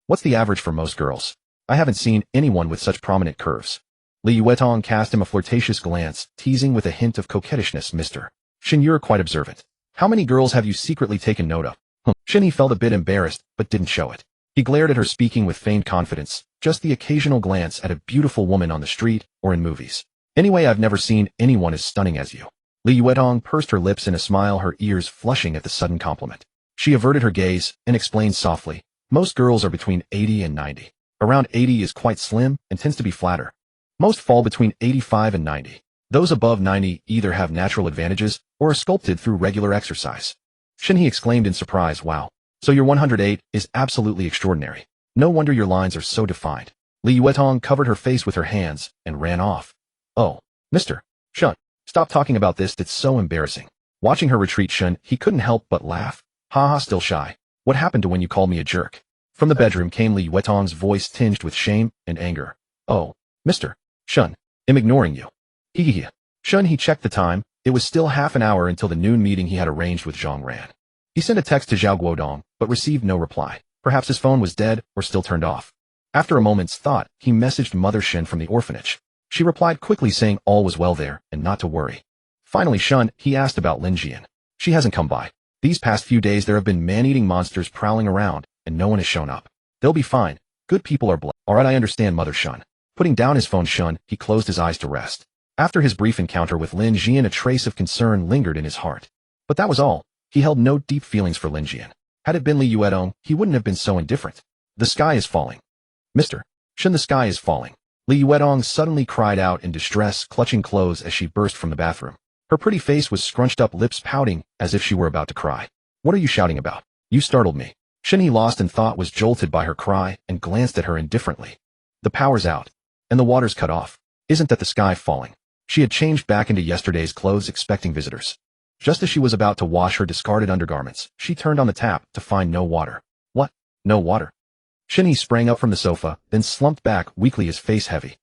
What's the average for most girls? I haven't seen anyone with such prominent curves. Li Yuetong cast him a flirtatious glance, teasing with a hint of coquettishness. Mr. Shen, you're quite observant. How many girls have you secretly taken note of? Shen He felt a bit embarrassed, but didn't show it. He glared at her, speaking with feigned confidence, just the occasional glance at a beautiful woman on the street or in movies. Anyway, I've never seen anyone as stunning as you. Li Yuetong pursed her lips in a smile, her ears flushing at the sudden compliment. She averted her gaze and explained softly, most girls are between 80 and 90. Around 80 is quite slim and tends to be flatter. Most fall between 85 and 90. Those above 90 either have natural advantages or are sculpted through regular exercise. Shen He exclaimed in surprise, wow. So your 108 is absolutely extraordinary. No wonder your lines are so defined. Li Yuetong covered her face with her hands and ran off. Oh, Mr. Shen, stop talking about this, it's so embarrassing. Watching her retreat, Shen He couldn't help but laugh. Haha, still shy. What happened to when you called me a jerk? From the bedroom came Li Yuetong's voice, tinged with shame and anger. Oh, Mr. Shen, I'm ignoring you. Hee. Shen He checked the time. It was still half an hour until the noon meeting he had arranged with Zhang Ran. He sent a text to Zhao Guodong, but received no reply. Perhaps his phone was dead or still turned off. After a moment's thought, he messaged Mother Shen from the orphanage. She replied quickly, saying all was well there and not to worry. Finally, Shen He asked about Lin Jian. She hasn't come by. These past few days there have been man-eating monsters prowling around, and no one has shown up. They'll be fine. Good people are blessed. Alright, I understand, Mother Shen. Putting down his phone, Shen He closed his eyes to rest. After his brief encounter with Lin Jian, a trace of concern lingered in his heart. But that was all. He held no deep feelings for Lin Jian. Had it been Li Yuetong, he wouldn't have been so indifferent. The sky is falling. Mr. Shen, the sky is falling. Li Yuetong suddenly cried out in distress, clutching clothes as she burst from the bathroom. Her pretty face was scrunched up, lips pouting as if she were about to cry. What are you shouting about? You startled me. Shen He, lost in thought, was jolted by her cry and glanced at her indifferently. The power's out. And the water's cut off. Isn't that the sky falling? She had changed back into yesterday's clothes, expecting visitors. Just as she was about to wash her discarded undergarments, she turned on the tap to find no water. What? No water? Shen He sprang up from the sofa, then slumped back weakly, his face heavy.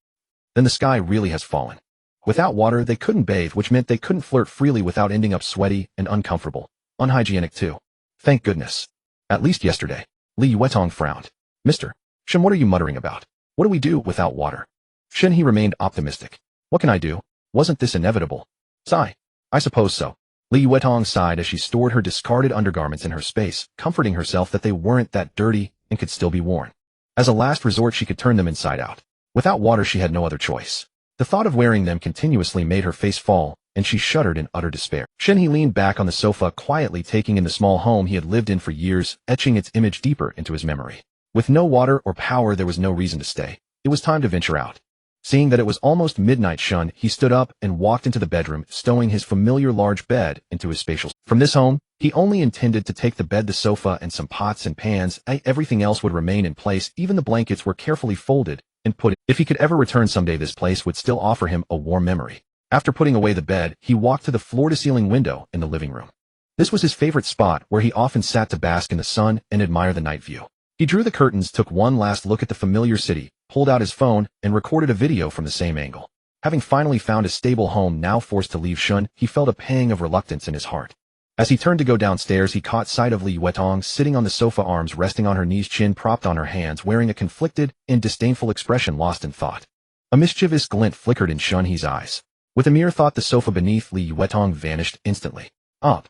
Then the sky really has fallen. Without water, they couldn't bathe, which meant they couldn't flirt freely without ending up sweaty and uncomfortable. Unhygienic too. Thank goodness. At least yesterday. Li Yuetong frowned. Mr. Shen, what are you muttering about? What do we do without water? Shen He remained optimistic. What can I do? Wasn't this inevitable? Sigh. I suppose so. Li Yuetong sighed as she stored her discarded undergarments in her space, comforting herself that they weren't that dirty and could still be worn. As a last resort, she could turn them inside out. Without water, she had no other choice. The thought of wearing them continuously made her face fall, and she shuddered in utter despair. Shen He leaned back on the sofa, quietly taking in the small home he had lived in for years, etching its image deeper into his memory. With no water or power, there was no reason to stay. It was time to venture out. Seeing that it was almost midnight, Shen He stood up and walked into the bedroom, stowing his familiar large bed into his spatial. From this home, he only intended to take the bed, the sofa, and some pots and pans. Everything else would remain in place. Even the blankets were carefully folded and put in. If he could ever return someday, this place would still offer him a warm memory. After putting away the bed, he walked to the floor-to-ceiling window in the living room. This was his favorite spot, where he often sat to bask in the sun and admire the night view. He drew the curtains, took one last look at the familiar city, pulled out his phone, and recorded a video from the same angle. Having finally found a stable home, now forced to leave Shen, he felt a pang of reluctance in his heart. As he turned to go downstairs, he caught sight of Li Yuetong sitting on the sofa, arms resting on her knees, chin propped on her hands, wearing a conflicted and disdainful expression, lost in thought. A mischievous glint flickered in Shen He's eyes. With a mere thought, the sofa beneath Li Yuetong vanished instantly. Up.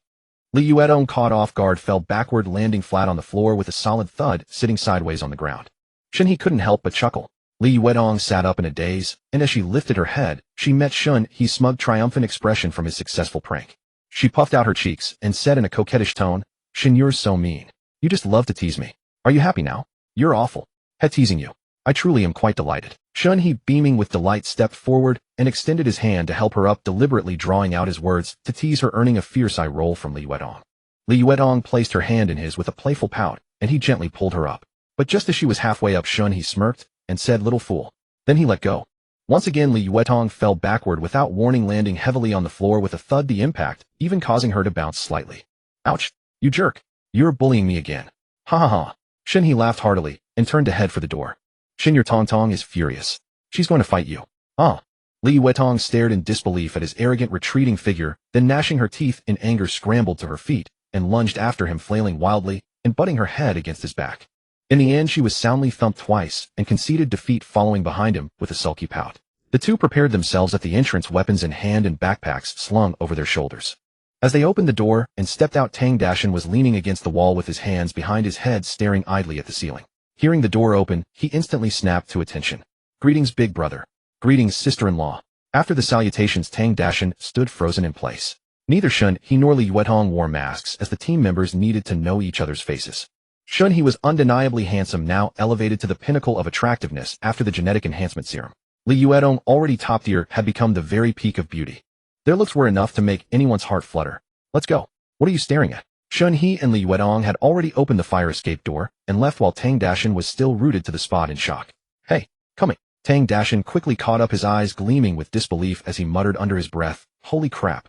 Li Yuetong, caught off guard, fell backward, landing flat on the floor with a solid thud, sitting sideways on the ground. Shen He couldn't help but chuckle. Li Yuetong sat up in a daze, and as she lifted her head, she met Shen He's smug, triumphant expression from his successful prank. She puffed out her cheeks and said in a coquettish tone, "Shen, you're so mean. You just love to tease me. Are you happy now? You're awful. Teasing you. I truly am quite delighted." Shen He, beaming with delight, stepped forward and extended his hand to help her up, deliberately drawing out his words to tease her, earning a fierce eye roll from Li Yuetong. Li Yuetong placed her hand in his with a playful pout, and he gently pulled her up. But just as she was halfway up, Shen He smirked and said, "Little fool." Then he let go. Once again, Li Yuetong fell backward without warning, landing heavily on the floor with a thud, the impact even causing her to bounce slightly. "Ouch, you jerk. You're bullying me again." "Ha ha ha." Shen He laughed heartily and turned to head for the door. "Shin, your Tong Tong is furious. She's going to fight you." "Ah." Li Yuetong stared in disbelief at his arrogant retreating figure, then gnashing her teeth in anger scrambled to her feet and lunged after him, flailing wildly and butting her head against his back. In the end, she was soundly thumped twice and conceded defeat, following behind him with a sulky pout. The two prepared themselves at the entrance, weapons in hand and backpacks slung over their shoulders. As they opened the door and stepped out, Tang Dashin was leaning against the wall with his hands behind his head, staring idly at the ceiling. Hearing the door open, he instantly snapped to attention. "Greetings, big brother." "Greetings, sister-in-law." After the salutations, Tang Dashin stood frozen in place. Neither Shen He nor Li Yuetong wore masks, as the team members needed to know each other's faces. Shen He was undeniably handsome, now elevated to the pinnacle of attractiveness after the genetic enhancement serum. Li Yuetong, already top tier, had become the very peak of beauty. Their looks were enough to make anyone's heart flutter. "Let's go." "What are you staring at?" Shen He and Li Yuetong had already opened the fire escape door and left, while Tang Dashin was still rooted to the spot in shock. "Hey, coming." Tang Dashin quickly caught up, his eyes gleaming with disbelief as he muttered under his breath, "Holy crap.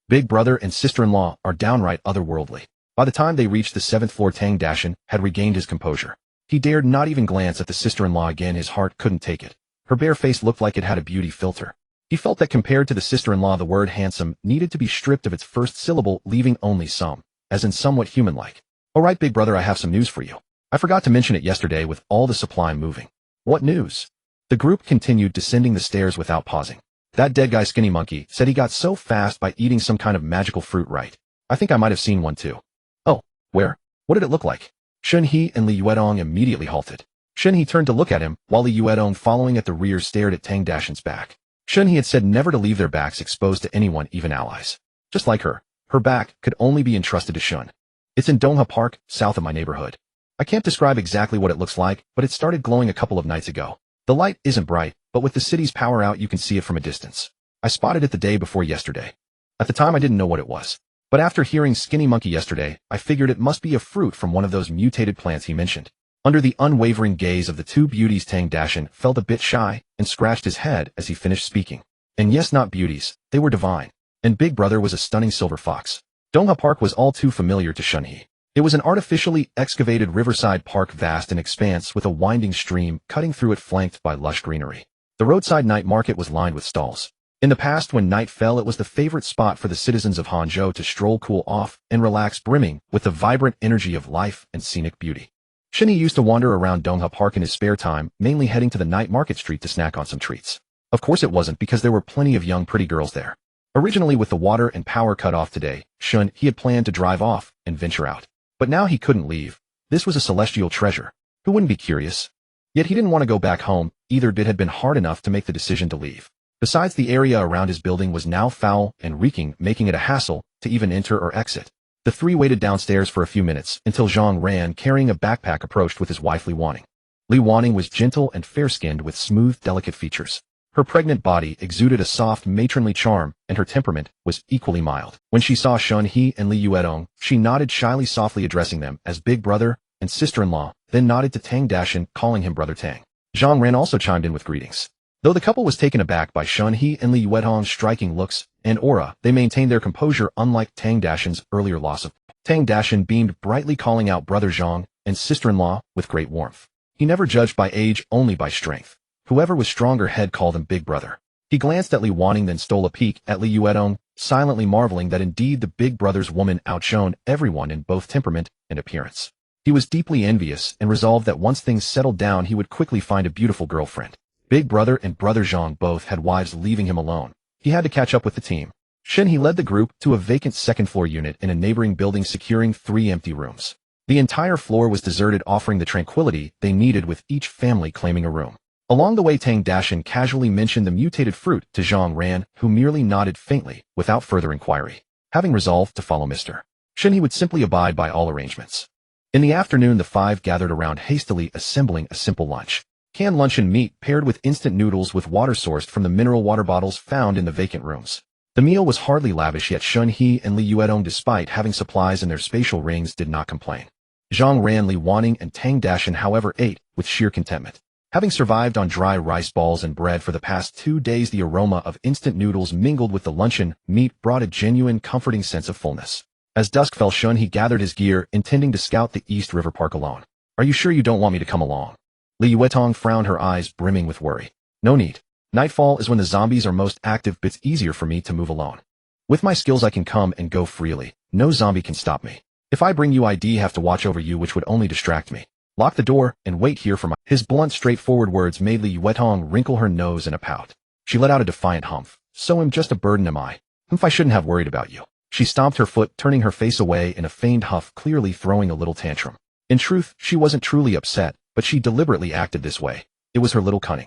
Big brother and sister-in-law are downright otherworldly." By the time they reached the 7th floor, Tang Dashin had regained his composure. He dared not even glance at the sister-in-law again. His heart couldn't take it. Her bare face looked like it had a beauty filter. He felt that compared to the sister-in-law, the word handsome needed to be stripped of its first syllable, leaving only some, as in somewhat human-like. "All right, big brother, I have some news for you. I forgot to mention it yesterday with all the supply moving." "What news?" The group continued descending the stairs without pausing. "That dead guy Skinny Monkey said he got so fast by eating some kind of magical fruit, right? I think I might have seen one too." "Oh, where? What did it look like?" Shen He and Li Yuetong immediately halted. Shen He turned to look at him, while Li Yuetong, following at the rear, stared at Tang Dashin's back. Shen He had said never to leave their backs exposed to anyone, even allies. Just like her back could only be entrusted to Shun. "It's in Dongha Park, south of my neighborhood. I can't describe exactly what it looks like, but it started glowing a couple of nights ago. The light isn't bright, but with the city's power out, you can see it from a distance. I spotted it the day before yesterday. At the time, I didn't know what it was. But after hearing Skinny Monkey yesterday, I figured it must be a fruit from one of those mutated plants he mentioned." Under the unwavering gaze of the two beauties, Tang Dashin felt a bit shy and scratched his head as he finished speaking. And yes, not beauties, they were divine. And Big Brother was a stunning silver fox. Dongha Park was all too familiar to Shen He. It was an artificially excavated riverside park, vast in expanse, with a winding stream cutting through it, flanked by lush greenery. The roadside night market was lined with stalls. In the past, when night fell, it was the favorite spot for the citizens of Hangzhou to stroll, cool off, and relax, brimming with the vibrant energy of life and scenic beauty. Shen He used to wander around Dongha Park in his spare time, mainly heading to the night market street to snack on some treats. Of course it wasn't, because there were plenty of young pretty girls there. Originally, with the water and power cut off today, Shen He had planned to drive off and venture out. But now he couldn't leave. This was a celestial treasure. Who wouldn't be curious? Yet he didn't want to go back home, either. It had been hard enough to make the decision to leave. Besides, the area around his building was now foul and reeking, making it a hassle to even enter or exit. The three waited downstairs for a few minutes until Zhang Ran, carrying a backpack, approached with his wife Li Wanning. Li Wanning was gentle and fair-skinned with smooth, delicate features. Her pregnant body exuded a soft, matronly charm, and her temperament was equally mild. When she saw Shen He and Li Yuetong, she nodded shyly, softly addressing them as big brother and sister-in-law, then nodded to Tang Dashin, calling him brother Tang. Zhang Ran also chimed in with greetings. Though the couple was taken aback by Shen He and Li Yuetong's striking looks and aura, they maintained their composure, unlike Tang Dashin's earlier loss of. Tang Dashin beamed brightly, calling out brother Zhang and sister-in-law with great warmth. He never judged by age, only by strength. Whoever was stronger head called him big brother. He glanced at Li Wanning, then stole a peek at Li Yuetong, silently marveling that indeed the big brother's woman outshone everyone in both temperament and appearance. He was deeply envious and resolved that once things settled down, he would quickly find a beautiful girlfriend. Big brother and brother Zhang both had wives, leaving him alone. He had to catch up with the team. Shen He led the group to a vacant second-floor unit in a neighboring building, securing 3 empty rooms. The entire floor was deserted, offering the tranquility they needed, with each family claiming a room. Along the way, Tang Dashin casually mentioned the mutated fruit to Zhang Ran, who merely nodded faintly without further inquiry. Having resolved to follow Mr. Shen He would simply abide by all arrangements. In the afternoon, the 5 gathered around, hastily assembling a simple lunch. canned luncheon meat paired with instant noodles with water sourced from the mineral water bottles found in the vacant rooms. The meal was hardly lavish, yet Shen He and Li Yuedong, despite having supplies in their spatial rings, did not complain. Zhang Ran, Li Wanning, and Tang Dashan, however, ate with sheer contentment. Having survived on dry rice balls and bread for the past 2 days, the aroma of instant noodles mingled with the luncheon meat brought a genuine, comforting sense of fullness. As dusk fell, Shen He gathered his gear, intending to scout the East River Park alone. "Are you sure you don't want me to come along?" Li Yuetong frowned, her eyes brimming with worry. "No need. Nightfall is when the zombies are most active, but it's easier for me to move alone. With my skills I can come and go freely. No zombie can stop me. If I bring you, I'd have to watch over you, which would only distract me. Lock the door and wait here for my—" His blunt, straightforward words made Li Yuetong wrinkle her nose in a pout. She let out a defiant humph. "So I'm just a burden, am I? Humph, I shouldn't have worried about you." She stomped her foot, turning her face away in a feigned huff, clearly throwing a little tantrum. In truth, she wasn't truly upset, but she deliberately acted this way. It was her little cunning.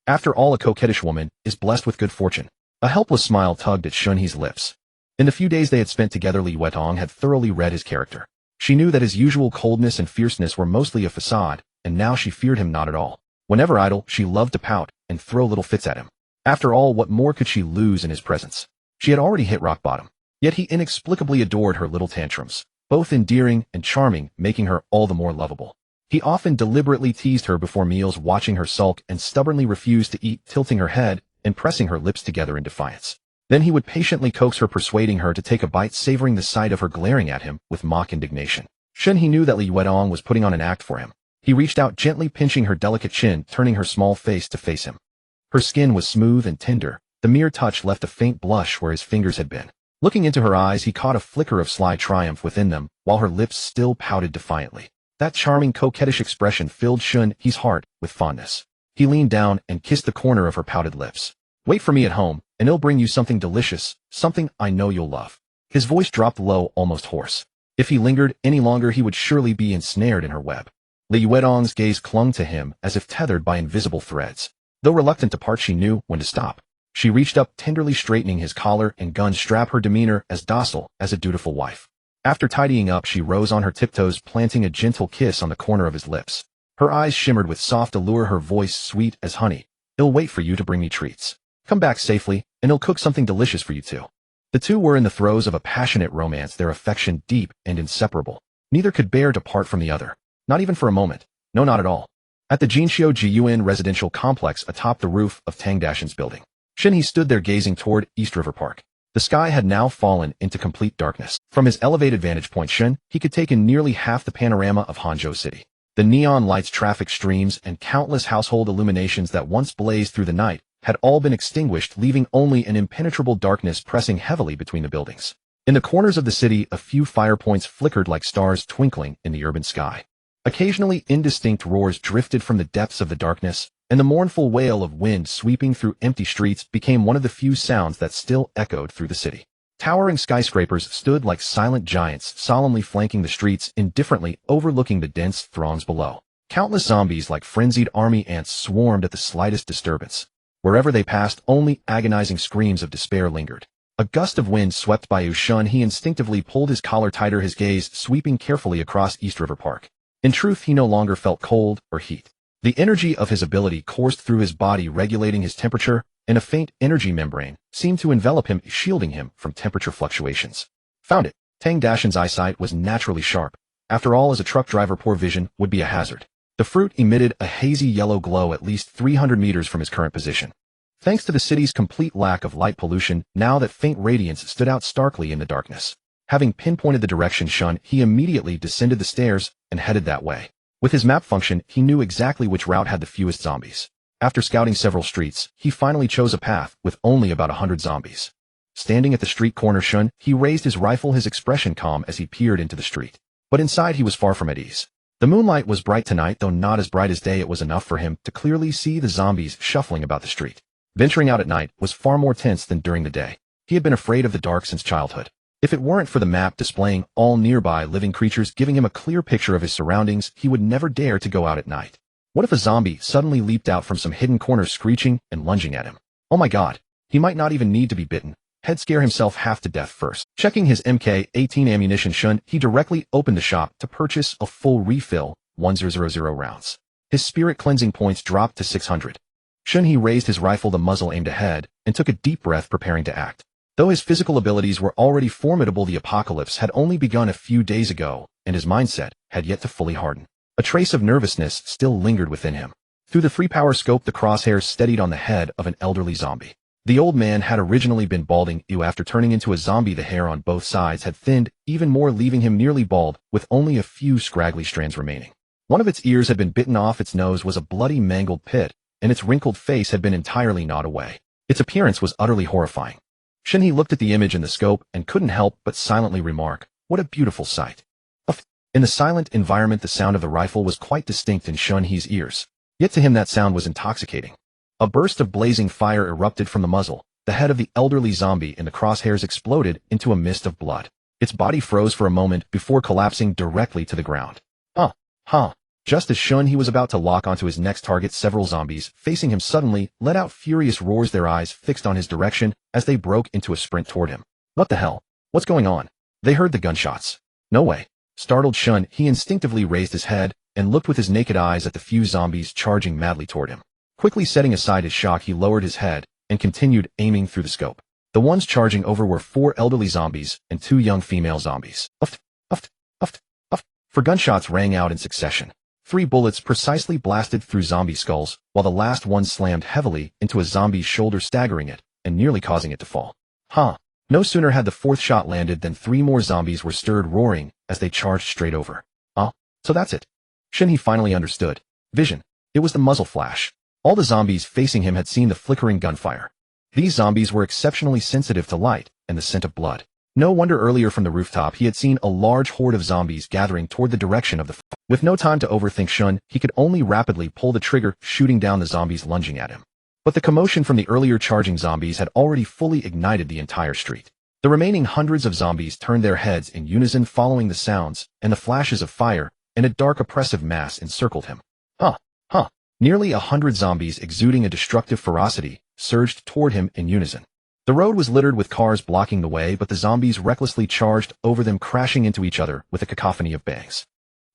After all, a coquettish woman is blessed with good fortune. A helpless smile tugged at Shen He's lips. In the few days they had spent together, Li Yuetong had thoroughly read his character. She knew that his usual coldness and fierceness were mostly a facade, and now she feared him not at all. Whenever idle, she loved to pout and throw little fits at him. After all, what more could she lose in his presence? She had already hit rock bottom. Yet he inexplicably adored her little tantrums, both endearing and charming, making her all the more lovable. He often deliberately teased her before meals, watching her sulk and stubbornly refuse to eat, tilting her head and pressing her lips together in defiance. Then he would patiently coax her, persuading her to take a bite, savoring the sight of her glaring at him with mock indignation. Shen He knew that Li Yuetong was putting on an act for him. He reached out, gently pinching her delicate chin, turning her small face to face him. Her skin was smooth and tender. The mere touch left a faint blush where his fingers had been. Looking into her eyes, he caught a flicker of sly triumph within them, while her lips still pouted defiantly. That charming, coquettish expression filled Shen He's heart with fondness. He leaned down and kissed the corner of her pouted lips. "Wait for me at home, and I'll bring you something delicious, something I know you'll love." His voice dropped low, almost hoarse. If he lingered any longer, he would surely be ensnared in her web. Li Yuetong's gaze clung to him as if tethered by invisible threads. Though reluctant to part, she knew when to stop. She reached up, tenderly straightening his collar and gun strap, her demeanor as docile as a dutiful wife. After tidying up, she rose on her tiptoes, planting a gentle kiss on the corner of his lips. Her eyes shimmered with soft allure, her voice sweet as honey. "I'll wait for you to bring me treats. Come back safely, and I'll cook something delicious for you too." The two were in the throes of a passionate romance, their affection deep and inseparable. Neither could bear to part from the other. Not even for a moment. No, not at all. At the Jinxiu Jiyuan residential complex atop the roof of Tang Dashan's building, Shen He stood there gazing toward East River Park. The sky had now fallen into complete darkness. From his elevated vantage point, Shen He could take in nearly half the panorama of Hangzhou City. The neon lights, traffic streams, and countless household illuminations that once blazed through the night had all been extinguished, leaving only an impenetrable darkness pressing heavily between the buildings. In the corners of the city, a few fire points flickered like stars twinkling in the urban sky. Occasionally, indistinct roars drifted from the depths of the darkness, and the mournful wail of wind sweeping through empty streets became one of the few sounds that still echoed through the city. Towering skyscrapers stood like silent giants, solemnly flanking the streets, indifferently overlooking the dense throngs below. Countless zombies like frenzied army ants swarmed at the slightest disturbance. Wherever they passed, only agonizing screams of despair lingered. A gust of wind swept by Shen He instinctively pulled his collar tighter, his gaze sweeping carefully across East River Park. In truth, he no longer felt cold or heat. The energy of his ability coursed through his body, regulating his temperature, and a faint energy membrane seemed to envelop him, shielding him from temperature fluctuations. Found it. Tang Dashan's eyesight was naturally sharp. After all, as a truck driver, poor vision would be a hazard. The fruit emitted a hazy yellow glow at least 300 meters from his current position. Thanks to the city's complete lack of light pollution, now that faint radiance stood out starkly in the darkness. Having pinpointed the direction, Shen He immediately descended the stairs and headed that way. With his map function, he knew exactly which route had the fewest zombies. After scouting several streets, he finally chose a path with only about 100 zombies. Standing at the street corner, Shen He raised his rifle, his expression calm as he peered into the street. But inside he was far from at ease. The moonlight was bright tonight, though not as bright as day. It was enough for him to clearly see the zombies shuffling about the street. Venturing out at night was far more tense than during the day. He had been afraid of the dark since childhood. If it weren't for the map displaying all nearby living creatures, giving him a clear picture of his surroundings, he would never dare to go out at night. What if a zombie suddenly leaped out from some hidden corner, screeching and lunging at him? Oh my god, he might not even need to be bitten. He'd scare himself half to death first. Checking his MK-18 ammunition, Shen He directly opened the shop to purchase a full refill, 1000 rounds. His spirit cleansing points dropped to 600. Shen He raised his rifle, the muzzle aimed ahead, and took a deep breath, preparing to act. Though his physical abilities were already formidable, the apocalypse had only begun a few days ago, and his mindset had yet to fully harden. A trace of nervousness still lingered within him. Through the 3-power scope, the crosshairs steadied on the head of an elderly zombie. The old man had originally been balding. After turning into a zombie, the hair on both sides had thinned even more, leaving him nearly bald, with only a few scraggly strands remaining. One of its ears had been bitten off, its nose was a bloody, mangled pit, and its wrinkled face had been entirely gnawed away. Its appearance was utterly horrifying. Shen He looked at the image in the scope and couldn't help but silently remark, "What a beautiful sight." In the silent environment, the sound of the rifle was quite distinct in Shen He's ears. Yet to him that sound was intoxicating. A burst of blazing fire erupted from the muzzle. The head of the elderly zombie in the crosshairs exploded into a mist of blood. Its body froze for a moment before collapsing directly to the ground. Just as Shen He was about to lock onto his next target, several zombies, facing him, suddenly let out furious roars, their eyes fixed on his direction as they broke into a sprint toward him. What the hell? What's going on? They heard the gunshots. No way. Startled Shen He instinctively raised his head and looked with his naked eyes at the few zombies charging madly toward him. Quickly setting aside his shock, he lowered his head and continued aiming through the scope. The ones charging over were 4 elderly zombies and 2 young female zombies. For gunshots rang out in succession. 3 bullets precisely blasted through zombie skulls, while the last one slammed heavily into a zombie's shoulder, staggering it and nearly causing it to fall. No sooner had the 4th shot landed than 3 more zombies were stirred, roaring as they charged straight over. So that's it. Shen He finally understood. Vision. It was the muzzle flash. All the zombies facing him had seen the flickering gunfire. These zombies were exceptionally sensitive to light and the scent of blood. No wonder earlier from the rooftop he had seen a large horde of zombies gathering toward the direction of the fire. With no time to overthink, Shen He could only rapidly pull the trigger, shooting down the zombies lunging at him. But the commotion from the earlier charging zombies had already fully ignited the entire street. The remaining hundreds of zombies turned their heads in unison, following the sounds and the flashes of fire, and a dark, oppressive mass encircled him. Nearly 100 zombies exuding a destructive ferocity surged toward him in unison. The road was littered with cars blocking the way, but the zombies recklessly charged over them, crashing into each other with a cacophony of bangs.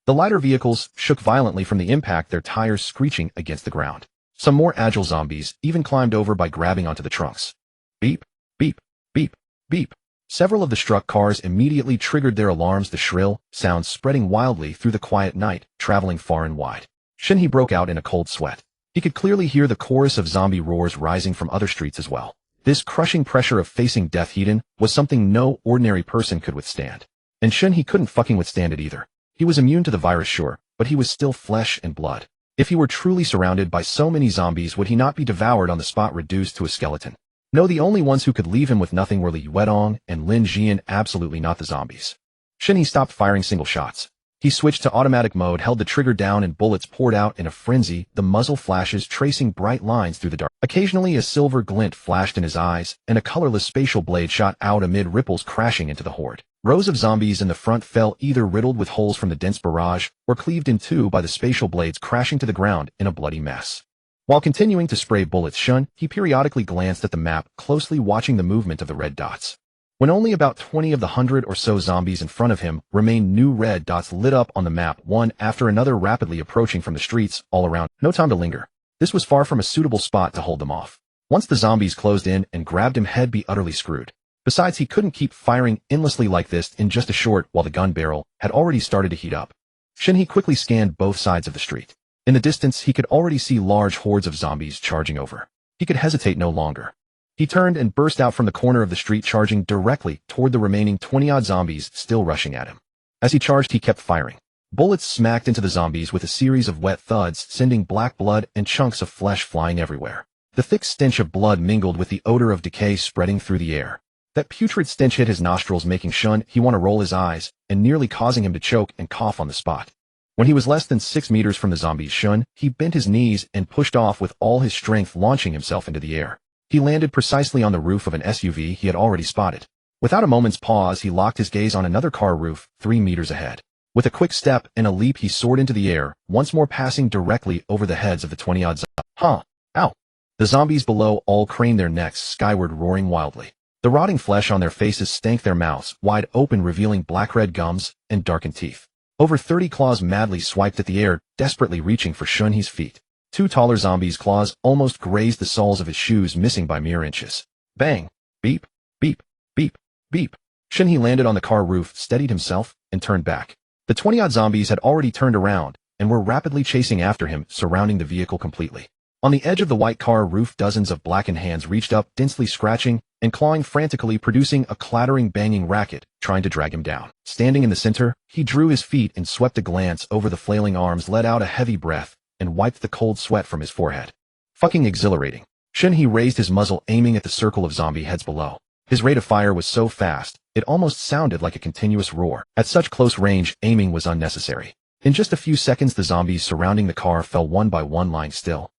The lighter vehicles shook violently from the impact, their tires screeching against the ground. Some more agile zombies even climbed over by grabbing onto the trunks. Beep, beep, beep, beep. Several of the struck cars immediately triggered their alarms, the shrill sounds spreading wildly through the quiet night, traveling far and wide. Shen He broke out in a cold sweat. He could clearly hear the chorus of zombie roars rising from other streets as well. This crushing pressure of facing death head-on was something no ordinary person could withstand. And Shen He couldn't fucking withstand it either. He was immune to the virus, sure, but he was still flesh and blood. If he were truly surrounded by so many zombies, would he not be devoured on the spot, reduced to a skeleton? No, the only ones who could leave him with nothing were Li Yuedong and Lin Jian, absolutely not the zombies. Shen He stopped firing single shots. He switched to automatic mode, held the trigger down, and bullets poured out in a frenzy, the muzzle flashes tracing bright lines through the dark. Occasionally a silver glint flashed in his eyes, and a colorless spatial blade shot out amid ripples, crashing into the horde. Rows of zombies in the front fell, either riddled with holes from the dense barrage, or cleaved in two by the spatial blades, crashing to the ground in a bloody mess. While continuing to spray bullets, Shen He periodically glanced at the map, closely watching the movement of the red dots. When only about 20 of the 100 or so zombies in front of him remained, new red dots lit up on the map, one after another, rapidly approaching from the streets all around. No time to linger. This was far from a suitable spot to hold them off. Once the zombies closed in and grabbed him, he'd be utterly screwed. Besides, he couldn't keep firing endlessly like this in just a short while the gun barrel had already started to heat up. Shen He quickly scanned both sides of the street. In the distance, he could already see large hordes of zombies charging over. He could hesitate no longer. He turned and burst out from the corner of the street, charging directly toward the remaining 20-odd zombies still rushing at him. As he charged, he kept firing. Bullets smacked into the zombies with a series of wet thuds, sending black blood and chunks of flesh flying everywhere. The thick stench of blood mingled with the odor of decay spreading through the air. That putrid stench hit his nostrils, making Shen He want to roll his eyes and nearly causing him to choke and cough on the spot. When he was less than 6 meters from the zombies, Shen He bent his knees and pushed off with all his strength, launching himself into the air. He landed precisely on the roof of an SUV he had already spotted. Without a moment's pause, he locked his gaze on another car roof 3 meters ahead. With a quick step and a leap, he soared into the air, once more passing directly over the heads of the 20-odd zombies. Ow! The zombies below all craned their necks skyward, roaring wildly. The rotting flesh on their faces stank, their mouths wide open, revealing black-red gums and darkened teeth. Over 30 claws madly swiped at the air, desperately reaching for Shen He's feet. Two taller zombies' claws almost grazed the soles of his shoes, missing by mere inches. Bang! Beep! Beep! Beep! Beep! Shen He landed on the car roof, steadied himself, and turned back. The 20-odd zombies had already turned around, and were rapidly chasing after him, surrounding the vehicle completely. On the edge of the white car roof, dozens of blackened hands reached up, densely scratching and clawing frantically, producing a clattering, banging racket, trying to drag him down. Standing in the center, he drew his feet and swept a glance over the flailing arms, let out a heavy breath, and wiped the cold sweat from his forehead. Fucking exhilarating. Shen He raised his muzzle, aiming at the circle of zombie heads below. His rate of fire was so fast, it almost sounded like a continuous roar. At such close range, aiming was unnecessary. In just a few seconds, the zombies surrounding the car fell one by one, lying still.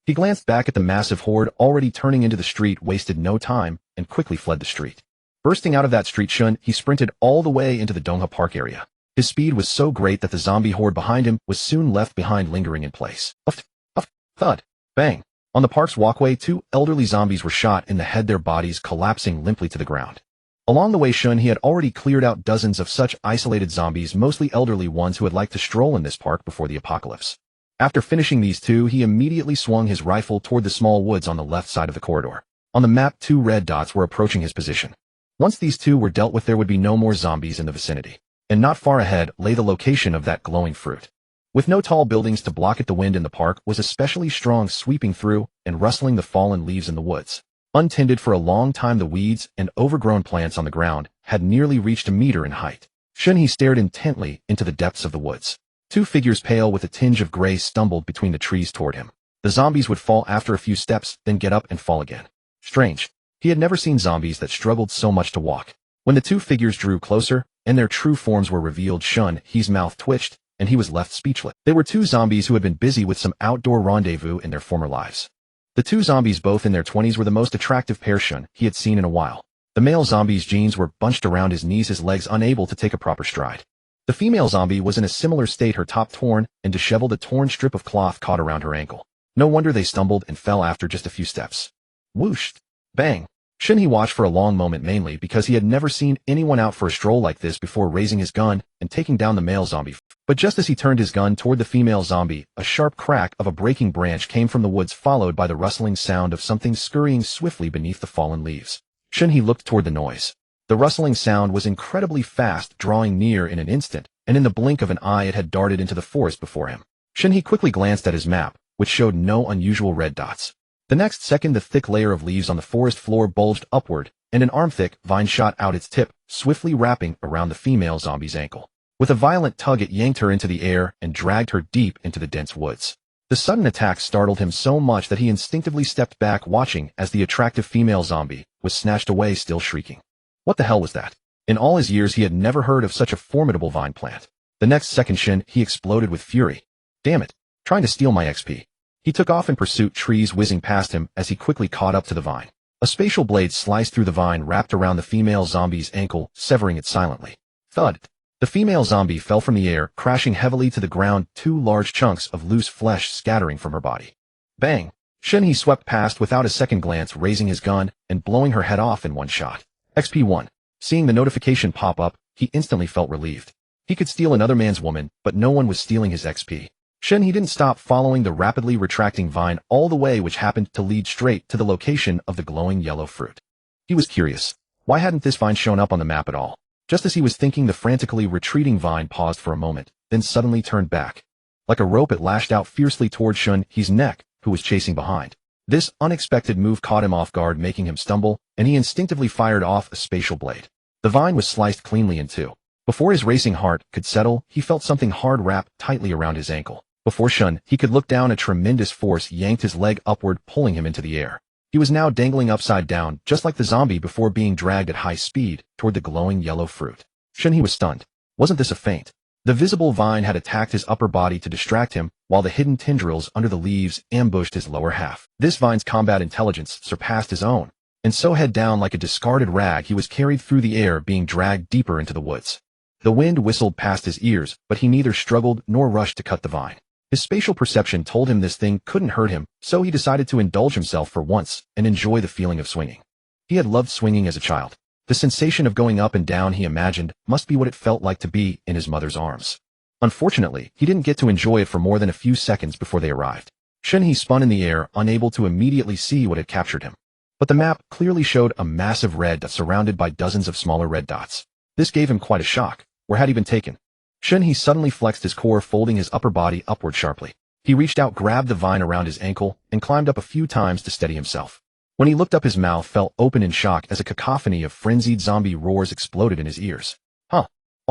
He glanced back at the massive horde already turning into the street, wasted no time, and quickly fled the street. Bursting out of that street, Shen He sprinted all the way into the Dongha Park area. His speed was so great that the zombie horde behind him was soon left behind, lingering in place. Uff, uff, thud, bang. On the park's walkway, two elderly zombies were shot in the head, their bodies collapsing limply to the ground. Along the way, Shen He had already cleared out dozens of such isolated zombies, mostly elderly ones who had liked to stroll in this park before the apocalypse. After finishing these two, he immediately swung his rifle toward the small woods on the left side of the corridor. On the map, two red dots were approaching his position. Once these two were dealt with, there would be no more zombies in the vicinity. And not far ahead lay the location of that glowing fruit. With no tall buildings to block it, the wind in the park was especially strong, sweeping through and rustling the fallen leaves in the woods. Untended for a long time, the weeds and overgrown plants on the ground had nearly reached a meter in height. Shen He stared intently into the depths of the woods. Two figures, pale with a tinge of gray, stumbled between the trees toward him. The zombies would fall after a few steps, then get up and fall again. Strange. He had never seen zombies that struggled so much to walk. When the two figures drew closer and their true forms were revealed, Shen He's mouth twitched, and he was left speechless. They were two zombies who had been busy with some outdoor rendezvous in their former lives. The two zombies, both in their 20s, were the most attractive pair Shen He had seen in a while. The male zombie's jeans were bunched around his knees, his legs unable to take a proper stride. The female zombie was in a similar state, her top torn and disheveled, a torn strip of cloth caught around her ankle. No wonder they stumbled and fell after just a few steps. Whoosh! Bang! Shen He watched for a long moment, mainly because he had never seen anyone out for a stroll like this before, raising his gun and taking down the male zombie. But just as he turned his gun toward the female zombie, a sharp crack of a breaking branch came from the woods, followed by the rustling sound of something scurrying swiftly beneath the fallen leaves. Shen He looked toward the noise. The rustling sound was incredibly fast, drawing near in an instant, and in the blink of an eye it had darted into the forest before him. Shen He quickly glanced at his map, which showed no unusual red dots. The next second, the thick layer of leaves on the forest floor bulged upward, and an arm-thick vine shot out its tip, swiftly wrapping around the female zombie's ankle. With a violent tug, it yanked her into the air and dragged her deep into the dense woods. The sudden attack startled him so much that he instinctively stepped back, watching as the attractive female zombie was snatched away, still shrieking. What the hell was that? In all his years, he had never heard of such a formidable vine plant. The next second, Shen He exploded with fury. Damn it! Trying to steal my XP. He took off in pursuit, trees whizzing past him as he quickly caught up to the vine. A spatial blade sliced through the vine, wrapped around the female zombie's ankle, severing it silently. Thud! The female zombie fell from the air, crashing heavily to the ground, two large chunks of loose flesh scattering from her body. Bang! Shen He swept past without a second glance, raising his gun and blowing her head off in one shot. XP 1. Seeing the notification pop up, he instantly felt relieved. He could steal another man's woman, but no one was stealing his XP. Shen He didn't stop, following the rapidly retracting vine all the way, which happened to lead straight to the location of the glowing yellow fruit. He was curious. Why hadn't this vine shown up on the map at all? Just as he was thinking, the frantically retreating vine paused for a moment, then suddenly turned back. Like a rope, it lashed out fiercely toward Shen He's neck, who was chasing behind. This unexpected move caught him off guard, making him stumble, and he instinctively fired off a spatial blade. The vine was sliced cleanly in two. Before his racing heart could settle, he felt something hard wrap tightly around his ankle. Before Shen He could look down, a tremendous force yanked his leg upward, pulling him into the air. He was now dangling upside down, just like the zombie before, being dragged at high speed toward the glowing yellow fruit. Shen He was stunned. Wasn't this a feint? The visible vine had attacked his upper body to distract him, while the hidden tendrils under the leaves ambushed his lower half. This vine's combat intelligence surpassed his own, and so, head down like a discarded rag, he was carried through the air, being dragged deeper into the woods. The wind whistled past his ears, but he neither struggled nor rushed to cut the vine. His spatial perception told him this thing couldn't hurt him, so he decided to indulge himself for once and enjoy the feeling of swinging. He had loved swinging as a child. The sensation of going up and down, he imagined, must be what it felt like to be in his mother's arms. Unfortunately, he didn't get to enjoy it for more than a few seconds before they arrived. Shen He spun in the air, unable to immediately see what had captured him. But the map clearly showed a massive red dot surrounded by dozens of smaller red dots. This gave him quite a shock. Where had he been taken? Shen He suddenly flexed his core, folding his upper body upward sharply. He reached out, grabbed the vine around his ankle, and climbed up a few times to steady himself. When he looked up, his mouth fell open in shock as a cacophony of frenzied zombie roars exploded in his ears.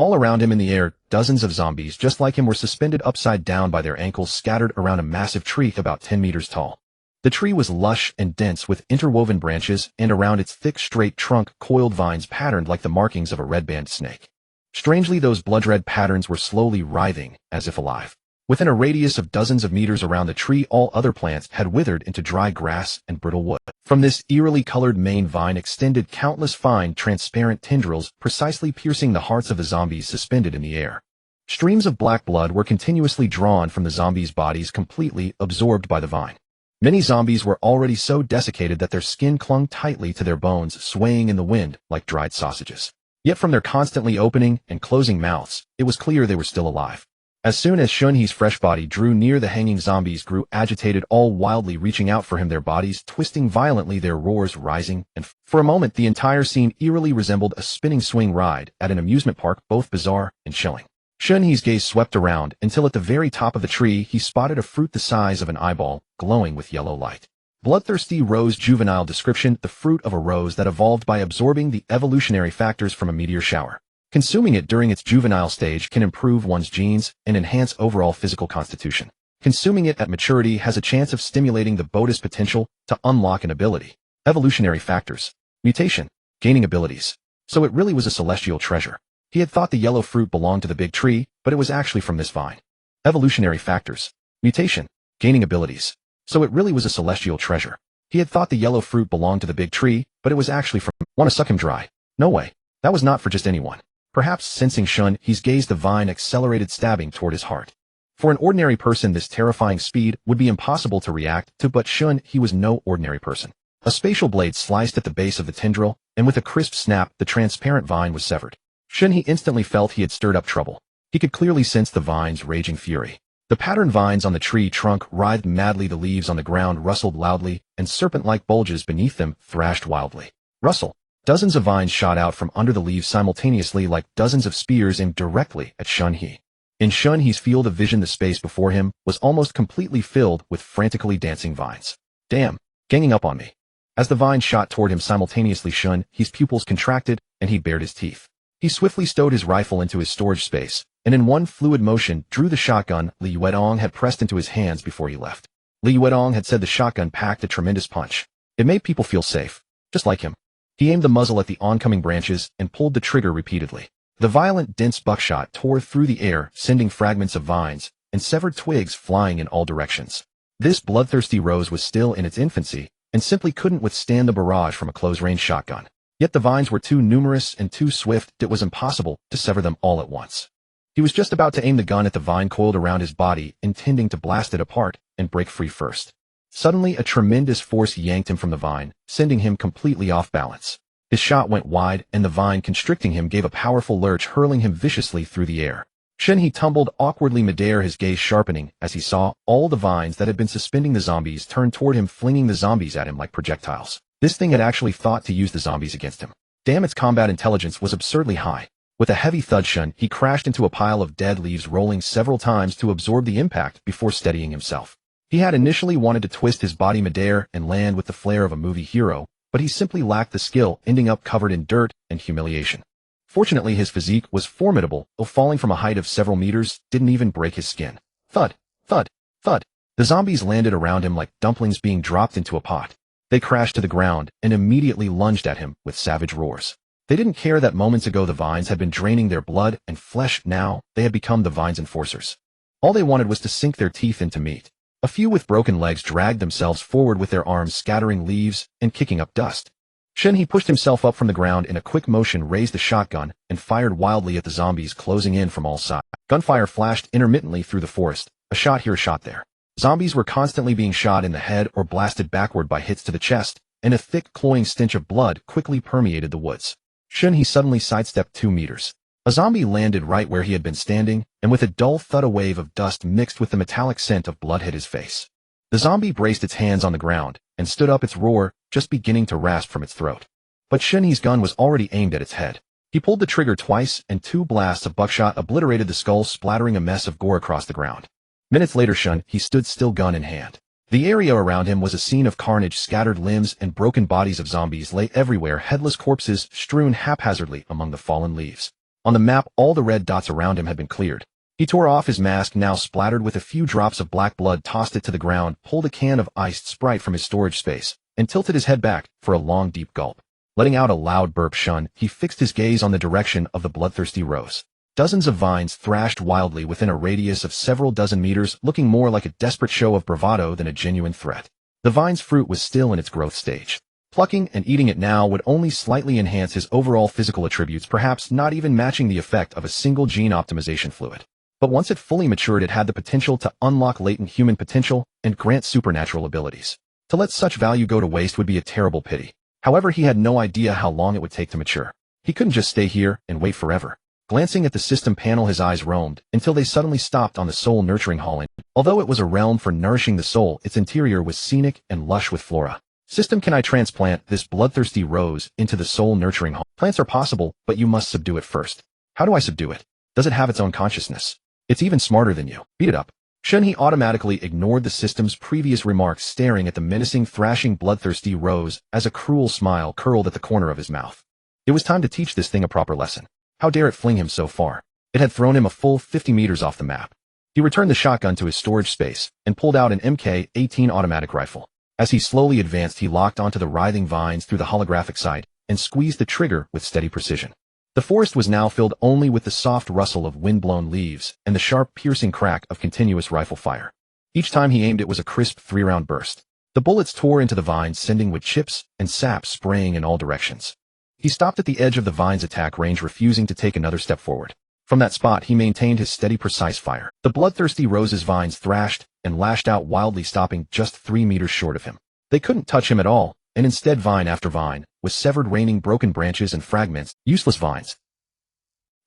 All around him in the air, dozens of zombies just like him were suspended upside down by their ankles, scattered around a massive tree about 10 meters tall. The tree was lush and dense with interwoven branches, and around its thick, straight trunk, coiled vines patterned like the markings of a red-banded snake. Strangely, those blood-red patterns were slowly writhing, as if alive. Within a radius of dozens of meters around the tree, all other plants had withered into dry grass and brittle wood. From this eerily colored main vine extended countless fine, transparent tendrils, precisely piercing the hearts of the zombies suspended in the air. Streams of black blood were continuously drawn from the zombies' bodies, completely absorbed by the vine. Many zombies were already so desiccated that their skin clung tightly to their bones, swaying in the wind like dried sausages. Yet from their constantly opening and closing mouths, it was clear they were still alive. As soon as Shen He's fresh body drew near, the hanging zombies grew agitated, all wildly reaching out for him, their bodies twisting violently, their roars rising, and for a moment the entire scene eerily resembled a spinning swing ride at an amusement park, both bizarre and chilling. Shen He's gaze swept around until at the very top of the tree he spotted a fruit the size of an eyeball, glowing with yellow light. Bloodthirsty rose, juvenile description, the fruit of a rose that evolved by absorbing the evolutionary factors from a meteor shower. Consuming it during its juvenile stage can improve one's genes and enhance overall physical constitution. Consuming it at maturity has a chance of stimulating the body's potential to unlock an ability. Evolutionary factors. Mutation. Gaining abilities. So it really was a celestial treasure. He had thought the yellow fruit belonged to the big tree, but it was actually from this vine. Evolutionary factors. Mutation. Gaining abilities. So it really was a celestial treasure. He had thought the yellow fruit belonged to the big tree, but it was actually from— Want to suck him dry? No way. That was not for just anyone. Perhaps sensing Shen He's gaze, the vine accelerated, stabbing toward his heart. For an ordinary person, this terrifying speed would be impossible to react to, but Shen He was no ordinary person. A spatial blade sliced at the base of the tendril, and with a crisp snap, the transparent vine was severed. Shen He instantly felt he had stirred up trouble. He could clearly sense the vine's raging fury. The patterned vines on the tree trunk writhed madly, the leaves on the ground rustled loudly, and serpent-like bulges beneath them thrashed wildly. Rustle. Dozens of vines shot out from under the leaves simultaneously like dozens of spears aimed directly at Shen He. In Shen He's field of vision, the space before him was almost completely filled with frantically dancing vines. Damn, ganging up on me. As the vines shot toward him simultaneously, Shen He's pupils contracted and he bared his teeth. He swiftly stowed his rifle into his storage space, and in one fluid motion drew the shotgun Li Yuedong had pressed into his hands before he left. Li Yuedong had said the shotgun packed a tremendous punch. It made people feel safe, just like him. He aimed the muzzle at the oncoming branches and pulled the trigger repeatedly. The violent, dense buckshot tore through the air, sending fragments of vines and severed twigs flying in all directions. This bloodthirsty rose was still in its infancy and simply couldn't withstand the barrage from a close-range shotgun. Yet the vines were too numerous and too swift, it was impossible to sever them all at once. He was just about to aim the gun at the vine coiled around his body, intending to blast it apart and break free first. Suddenly, a tremendous force yanked him from the vine, sending him completely off balance. His shot went wide, and the vine constricting him gave a powerful lurch, hurling him viciously through the air. Shen He tumbled awkwardly midair, his gaze sharpening as he saw all the vines that had been suspending the zombies turn toward him, flinging the zombies at him like projectiles. This thing had actually thought to use the zombies against him. Damn, its combat intelligence was absurdly high. With a heavy thud, Shen He crashed into a pile of dead leaves, rolling several times to absorb the impact before steadying himself. He had initially wanted to twist his body midair and land with the flair of a movie hero, but he simply lacked the skill, ending up covered in dirt and humiliation. Fortunately, his physique was formidable, though falling from a height of several meters didn't even break his skin. Thud, thud, thud. The zombies landed around him like dumplings being dropped into a pot. They crashed to the ground and immediately lunged at him with savage roars. They didn't care that moments ago the vines had been draining their blood and flesh, now they had become the vine's enforcers. All they wanted was to sink their teeth into meat. A few with broken legs dragged themselves forward with their arms scattering leaves and kicking up dust. Shen He pushed himself up from the ground in a quick motion, raised the shotgun, and fired wildly at the zombies closing in from all sides. Gunfire flashed intermittently through the forest, a shot here, a shot there. Zombies were constantly being shot in the head or blasted backward by hits to the chest, and a thick, cloying stench of blood quickly permeated the woods. Shen He suddenly sidestepped 2 meters. A zombie landed right where he had been standing, and with a dull thud, a wave of dust mixed with the metallic scent of blood hit his face. The zombie braced its hands on the ground and stood up, its roar just beginning to rasp from its throat. But Shen He's gun was already aimed at its head. He pulled the trigger twice, and 2 blasts of buckshot obliterated the skull, splattering a mess of gore across the ground. Minutes later, Shen He stood still, gun in hand. The area around him was a scene of carnage. Scattered limbs and broken bodies of zombies lay everywhere, headless corpses strewn haphazardly among the fallen leaves. On the map, all the red dots around him had been cleared. He tore off his mask, now splattered with a few drops of black blood, tossed it to the ground, pulled a can of iced Sprite from his storage space, and tilted his head back for a long, deep gulp. Letting out a loud burp, Shen He fixed his gaze on the direction of the bloodthirsty rose. Dozens of vines thrashed wildly within a radius of several dozen meters, looking more like a desperate show of bravado than a genuine threat. The vine's fruit was still in its growth stage. Plucking and eating it now would only slightly enhance his overall physical attributes, perhaps not even matching the effect of a single gene optimization fluid. But once it fully matured, it had the potential to unlock latent human potential and grant supernatural abilities. To let such value go to waste would be a terrible pity. However, he had no idea how long it would take to mature. He couldn't just stay here and wait forever. Glancing at the system panel, his eyes roamed until they suddenly stopped on the soul-nurturing hall. Although it was a realm for nourishing the soul, its interior was scenic and lush with flora. System, can I transplant this bloodthirsty rose into the soul-nurturing hall? Plants are possible, but you must subdue it first. How do I subdue it? Does it have its own consciousness? It's even smarter than you. Beat it up. Shen He automatically ignored the system's previous remarks, staring at the menacing, thrashing, bloodthirsty rose as a cruel smile curled at the corner of his mouth. It was time to teach this thing a proper lesson. How dare it fling him so far? It had thrown him a full 50 meters off the map. He returned the shotgun to his storage space and pulled out an MK-18 automatic rifle. As he slowly advanced, he locked onto the writhing vines through the holographic sight and squeezed the trigger with steady precision. The forest was now filled only with the soft rustle of wind-blown leaves and the sharp, piercing crack of continuous rifle fire. Each time he aimed, it was a crisp 3-round burst. The bullets tore into the vines, sending wood chips and sap spraying in all directions. He stopped at the edge of the vine's attack range, refusing to take another step forward. From that spot, he maintained his steady, precise fire. The bloodthirsty rose's vines thrashed and lashed out wildly, stopping just 3 meters short of him. They couldn't touch him at all, and instead vine after vine was severed, raining broken branches and fragments, useless vines.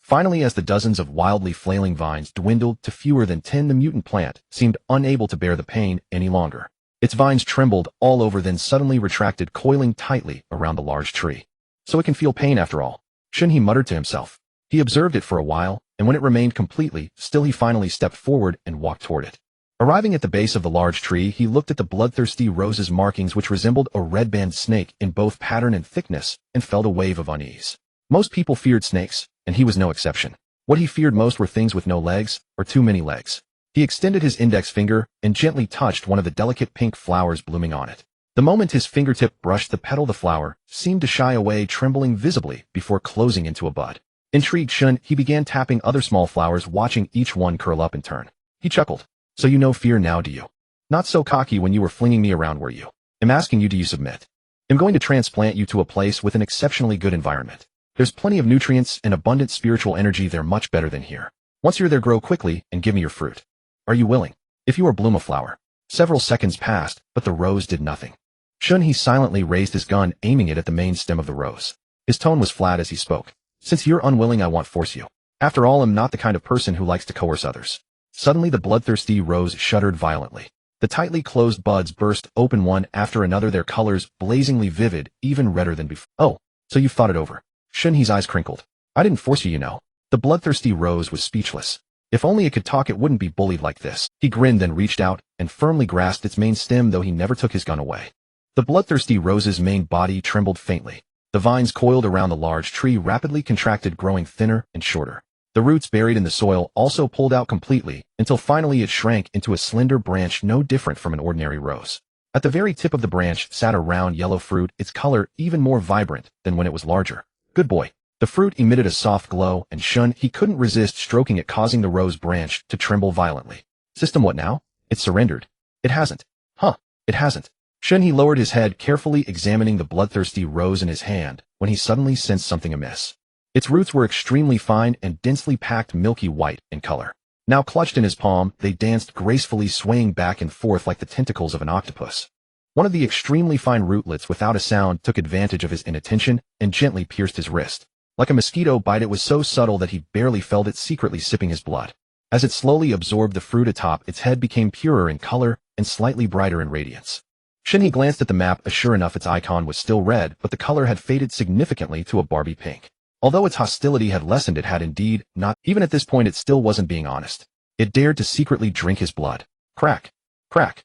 Finally, as the dozens of wildly flailing vines dwindled to fewer than 10, the mutant plant seemed unable to bear the pain any longer. Its vines trembled all over, then suddenly retracted, coiling tightly around the large tree. So it can feel pain after all. Shen He muttered to himself. He observed it for a while, and when it remained completely still, he finally stepped forward and walked toward it. Arriving at the base of the large tree, he looked at the bloodthirsty rose's markings, which resembled a red-banded snake in both pattern and thickness, and felt a wave of unease. Most people feared snakes, and he was no exception. What he feared most were things with no legs, or too many legs. He extended his index finger and gently touched one of the delicate pink flowers blooming on it. The moment his fingertip brushed the petal, the flower seemed to shy away, trembling visibly before closing into a bud. Intrigued, Shen He began tapping other small flowers, watching each one curl up and turn. He chuckled. So you know fear now, do you? Not so cocky when you were flinging me around, were you? I'm asking you, do you submit? I'm going to transplant you to a place with an exceptionally good environment. There's plenty of nutrients and abundant spiritual energy there, much better than here. Once you're there, grow quickly and give me your fruit. Are you willing? If you are, bloom a flower. Several seconds passed, but the rose did nothing. Shen He silently raised his gun, aiming it at the main stem of the rose. His tone was flat as he spoke. Since you're unwilling, I won't force you. After all, I'm not the kind of person who likes to coerce others. Suddenly, the bloodthirsty rose shuddered violently. The tightly closed buds burst open one after another, their colors blazingly vivid, even redder than before. Oh, so you've thought it over. Shen He's eyes crinkled. I didn't force you, you know. The bloodthirsty rose was speechless. If only it could talk, it wouldn't be bullied like this. He grinned, then reached out and firmly grasped its main stem, though he never took his gun away. The bloodthirsty rose's main body trembled faintly. The vines coiled around the large tree rapidly contracted, growing thinner and shorter. The roots buried in the soil also pulled out completely, until finally it shrank into a slender branch no different from an ordinary rose. At the very tip of the branch sat a round yellow fruit, its color even more vibrant than when it was larger. Good boy. The fruit emitted a soft glow, and Shen He couldn't resist stroking it, causing the rose branch to tremble violently. System, what now? It surrendered. It hasn't. Huh, it hasn't. Shen He lowered his head, carefully examining the bloodthirsty rose in his hand, when he suddenly sensed something amiss. Its roots were extremely fine and densely packed, milky white in color. Now clutched in his palm, they danced gracefully, swaying back and forth like the tentacles of an octopus. One of the extremely fine rootlets, without a sound, took advantage of his inattention and gently pierced his wrist. Like a mosquito bite, it was so subtle that he barely felt it, secretly sipping his blood. As it slowly absorbed the fruit atop, its head became purer in color and slightly brighter in radiance. Shen He glanced at the map. Sure enough, its icon was still red, but the color had faded significantly to a Barbie pink. Although its hostility had lessened, it had indeed not. Even at this point, it still wasn't being honest. It dared to secretly drink his blood. Crack. Crack.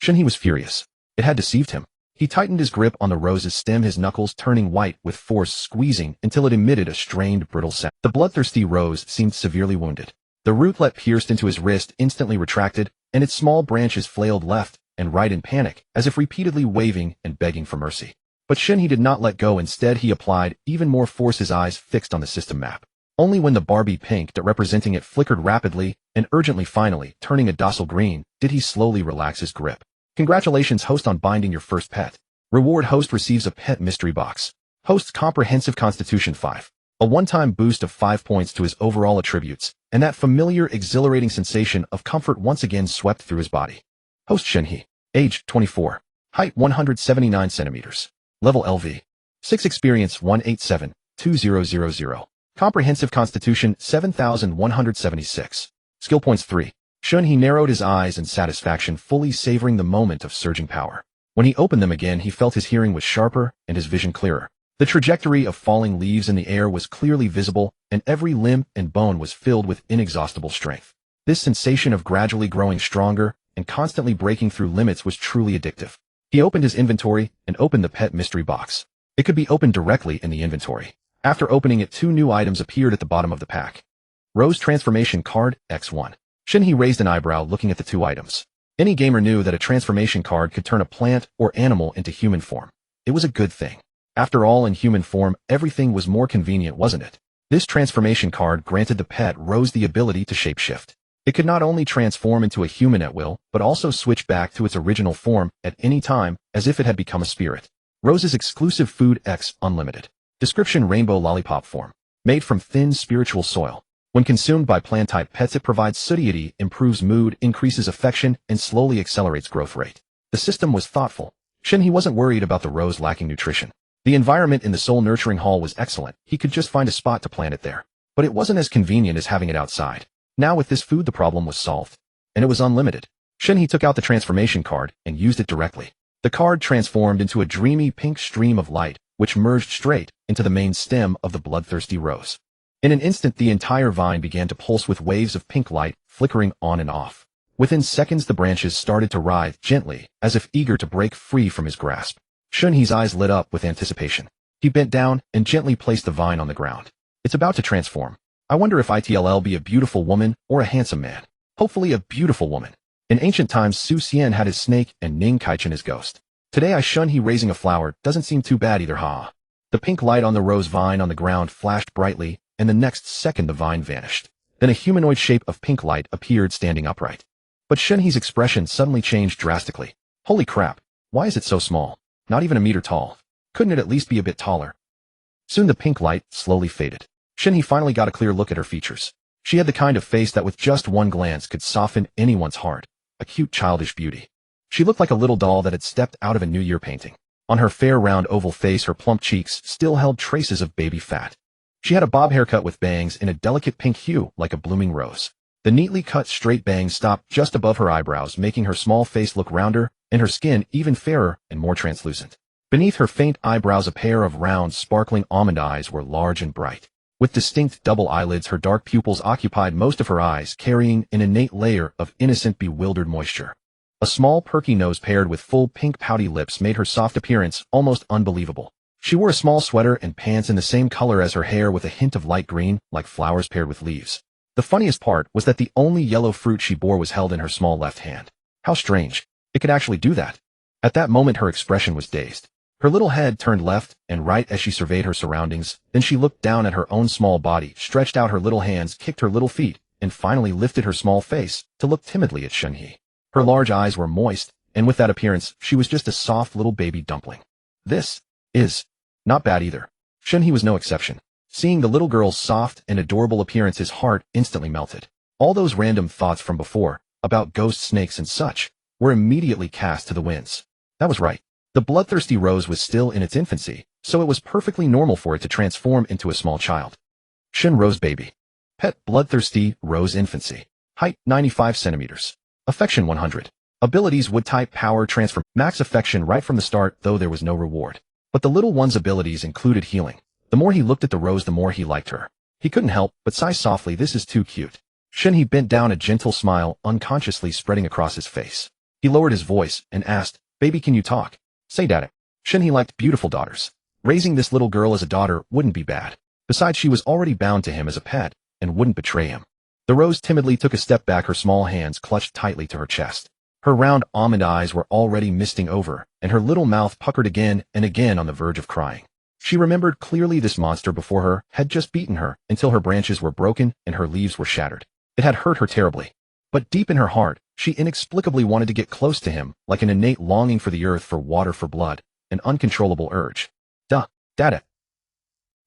Shen He was furious. It had deceived him. He tightened his grip on the rose's stem, his knuckles turning white with force, squeezing until it emitted a strained, brittle sound. The bloodthirsty rose seemed severely wounded. The rootlet pierced into his wrist, instantly retracted, and its small branches flailed left and right in panic, as if repeatedly waving and begging for mercy. But Shen He did not let go. Instead, he applied even more force, his eyes fixed on the system map. Only when the Barbie pink that representing it flickered rapidly and urgently, finally turning a docile green, did he slowly relax his grip. Congratulations, host, on binding your first pet. Reward: host receives a pet mystery box. Host's comprehensive constitution 5. A one-time boost of 5 points to his overall attributes, and that familiar, exhilarating sensation of comfort once again swept through his body. Host Shen He. Age 24. Height 179 centimeters. Level LV. 6. Experience 187,2000. Comprehensive constitution 7,176. Skill points 3. Shen He narrowed his eyes in satisfaction, fully savoring the moment of surging power. When he opened them again, he felt his hearing was sharper and his vision clearer. The trajectory of falling leaves in the air was clearly visible, and every limb and bone was filled with inexhaustible strength. This sensation of gradually growing stronger and constantly breaking through limits was truly addictive. He opened his inventory and opened the pet mystery box. It could be opened directly in the inventory. After opening it, 2 new items appeared at the bottom of the pack. Rose Transformation Card, X1. Shen He raised an eyebrow looking at the 2 items. Any gamer knew that a transformation card could turn a plant or animal into human form. It was a good thing. After all, in human form, everything was more convenient, wasn't it? This transformation card granted the pet Rose the ability to shapeshift. It could not only transform into a human at will, but also switch back to its original form at any time, as if it had become a spirit. Rose's exclusive food, X Unlimited. Description: rainbow lollipop form. Made from thin spiritual soil. When consumed by plant-type pets, it provides satiety, improves mood, increases affection, and slowly accelerates growth rate. The system was thoughtful. Shen He wasn't worried about the rose lacking nutrition. The environment in the soul nurturing hall was excellent. He could just find a spot to plant it there. But it wasn't as convenient as having it outside. Now with this food, the problem was solved. And it was unlimited. Shen He took out the transformation card and used it directly. The card transformed into a dreamy pink stream of light, which merged straight into the main stem of the bloodthirsty rose. In an instant, the entire vine began to pulse with waves of pink light, flickering on and off. Within seconds, the branches started to writhe gently, as if eager to break free from his grasp. Shen He's eyes lit up with anticipation. He bent down and gently placed the vine on the ground. It's about to transform. I wonder if it'll be a beautiful woman or a handsome man. Hopefully a beautiful woman. In ancient times, Su Xian had his snake and Ning Kaichen his ghost. Today, Shen He raising a flower doesn't seem too bad either, ha. The pink light on the rose vine on the ground flashed brightly, and the next second the vine vanished. Then a humanoid shape of pink light appeared, standing upright. But Shen He's expression suddenly changed drastically. Holy crap, why is it so small? Not even a meter tall. Couldn't it at least be a bit taller? Soon the pink light slowly faded. Shen He finally got a clear look at her features. She had the kind of face that with just one glance could soften anyone's heart. A cute childish beauty. She looked like a little doll that had stepped out of a New Year painting. On her fair round oval face, her plump cheeks still held traces of baby fat. She had a bob haircut with bangs in a delicate pink hue like a blooming rose. The neatly cut straight bangs stopped just above her eyebrows, making her small face look rounder and her skin even fairer and more translucent. Beneath her faint eyebrows, a pair of round, sparkling almond eyes were large and bright. With distinct double eyelids, her dark pupils occupied most of her eyes, carrying an innate layer of innocent, bewildered moisture. A small, perky nose paired with full pink pouty lips made her soft appearance almost unbelievable. She wore a small sweater and pants in the same color as her hair, with a hint of light green, like flowers paired with leaves. The funniest part was that the only yellow fruit she bore was held in her small left hand. How strange. It could actually do that. At that moment, her expression was dazed. Her little head turned left and right as she surveyed her surroundings. Then she looked down at her own small body, stretched out her little hands, kicked her little feet, and finally lifted her small face to look timidly at Shen He. Her large eyes were moist, and with that appearance, she was just a soft little baby dumpling. This is not bad either. Shen He was no exception. Seeing the little girl's soft and adorable appearance, his heart instantly melted. All those random thoughts from before, about ghost snakes and such, were immediately cast to the winds. That was right. The bloodthirsty rose was still in its infancy, so it was perfectly normal for it to transform into a small child. Shen Rose baby. Pet bloodthirsty Rose infancy. Height 95 centimeters. Affection 100. Abilities wood type power transfer. Max affection right from the start, though there was no reward. But the little one's abilities included healing. The more he looked at the rose, the more he liked her. He couldn't help but sigh softly, this is too cute. Shen He bent down, a gentle smile unconsciously spreading across his face. He lowered his voice and asked, baby, can you talk? Say daddy. Shen He liked beautiful daughters. Raising this little girl as a daughter wouldn't be bad. Besides, she was already bound to him as a pet and wouldn't betray him. The rose timidly took a step back, her small hands clutched tightly to her chest. Her round almond eyes were already misting over, and her little mouth puckered again and again on the verge of crying. She remembered clearly this monster before her had just beaten her until her branches were broken and her leaves were shattered. It had hurt her terribly. But deep in her heart, she inexplicably wanted to get close to him, like an innate longing for the earth, for water, for blood, an uncontrollable urge. Duh, Dada.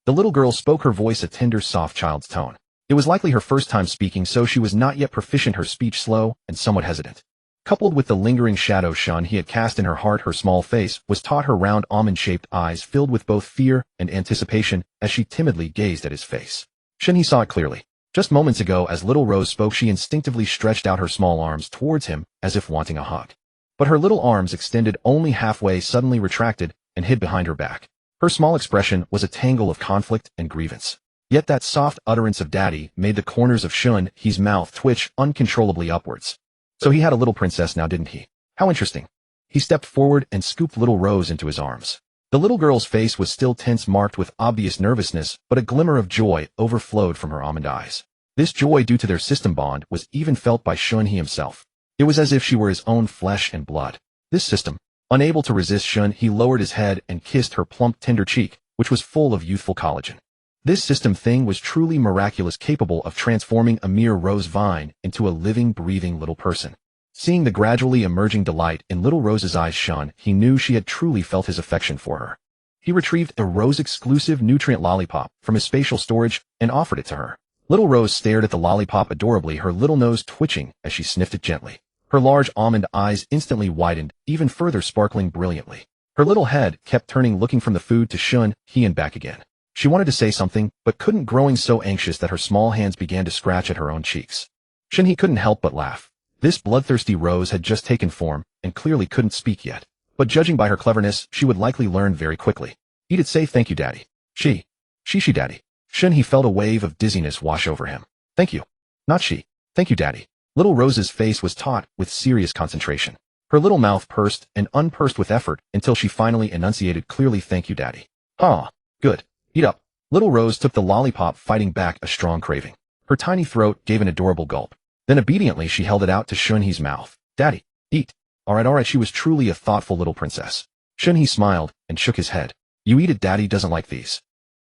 The little girl spoke, her voice a tender, soft child's tone. It was likely her first time speaking, so she was not yet proficient, her speech slow and somewhat hesitant. Coupled with the lingering shadow Shen He had cast in her heart, her small face was taut, her round almond-shaped eyes filled with both fear and anticipation as she timidly gazed at his face. Shen He saw it clearly. Just moments ago, as little Rose spoke, she instinctively stretched out her small arms towards him as if wanting a hug. But her little arms, extended only halfway, suddenly retracted and hid behind her back. Her small expression was a tangle of conflict and grievance. Yet that soft utterance of daddy made the corners of Shen He's mouth twitch uncontrollably upwards. So he had a little princess now, didn't he? How interesting. He stepped forward and scooped little Rose into his arms. The little girl's face was still tense, marked with obvious nervousness, but a glimmer of joy overflowed from her almond eyes. This joy, due to their system bond, was even felt by Shen He himself. It was as if she were his own flesh and blood. This system. Unable to resist, Shen He lowered his head and kissed her plump, tender cheek, which was full of youthful collagen. This system thing was truly miraculous, capable of transforming a mere rose vine into a living, breathing little person. Seeing the gradually emerging delight in little Rose's eyes, Shen He knew she had truly felt his affection for her. He retrieved a Rose-exclusive nutrient lollipop from his spatial storage and offered it to her. Little Rose stared at the lollipop adorably, her little nose twitching as she sniffed it gently. Her large almond eyes instantly widened, even further sparkling brilliantly. Her little head kept turning, looking from the food to Shen He and back again. She wanted to say something, but couldn't, growing so anxious that her small hands began to scratch at her own cheeks. Shen He couldn't help but laugh. This bloodthirsty Rose had just taken form, and clearly couldn't speak yet. But judging by her cleverness, she would likely learn very quickly. He'd say, thank you, daddy. She, daddy. Shen He felt a wave of dizziness wash over him. Thank you. Not she. Thank you, daddy. Little Rose's face was taut with serious concentration. Her little mouth pursed and unpursed with effort until she finally enunciated clearly, thank you, daddy. Ah, good. Eat up. Little Rose took the lollipop, fighting back a strong craving. Her tiny throat gave an adorable gulp. Then obediently she held it out to Shen He's mouth. Daddy, eat. All right, she was truly a thoughtful little princess. Shen He smiled and shook his head. You eat it, daddy doesn't like these.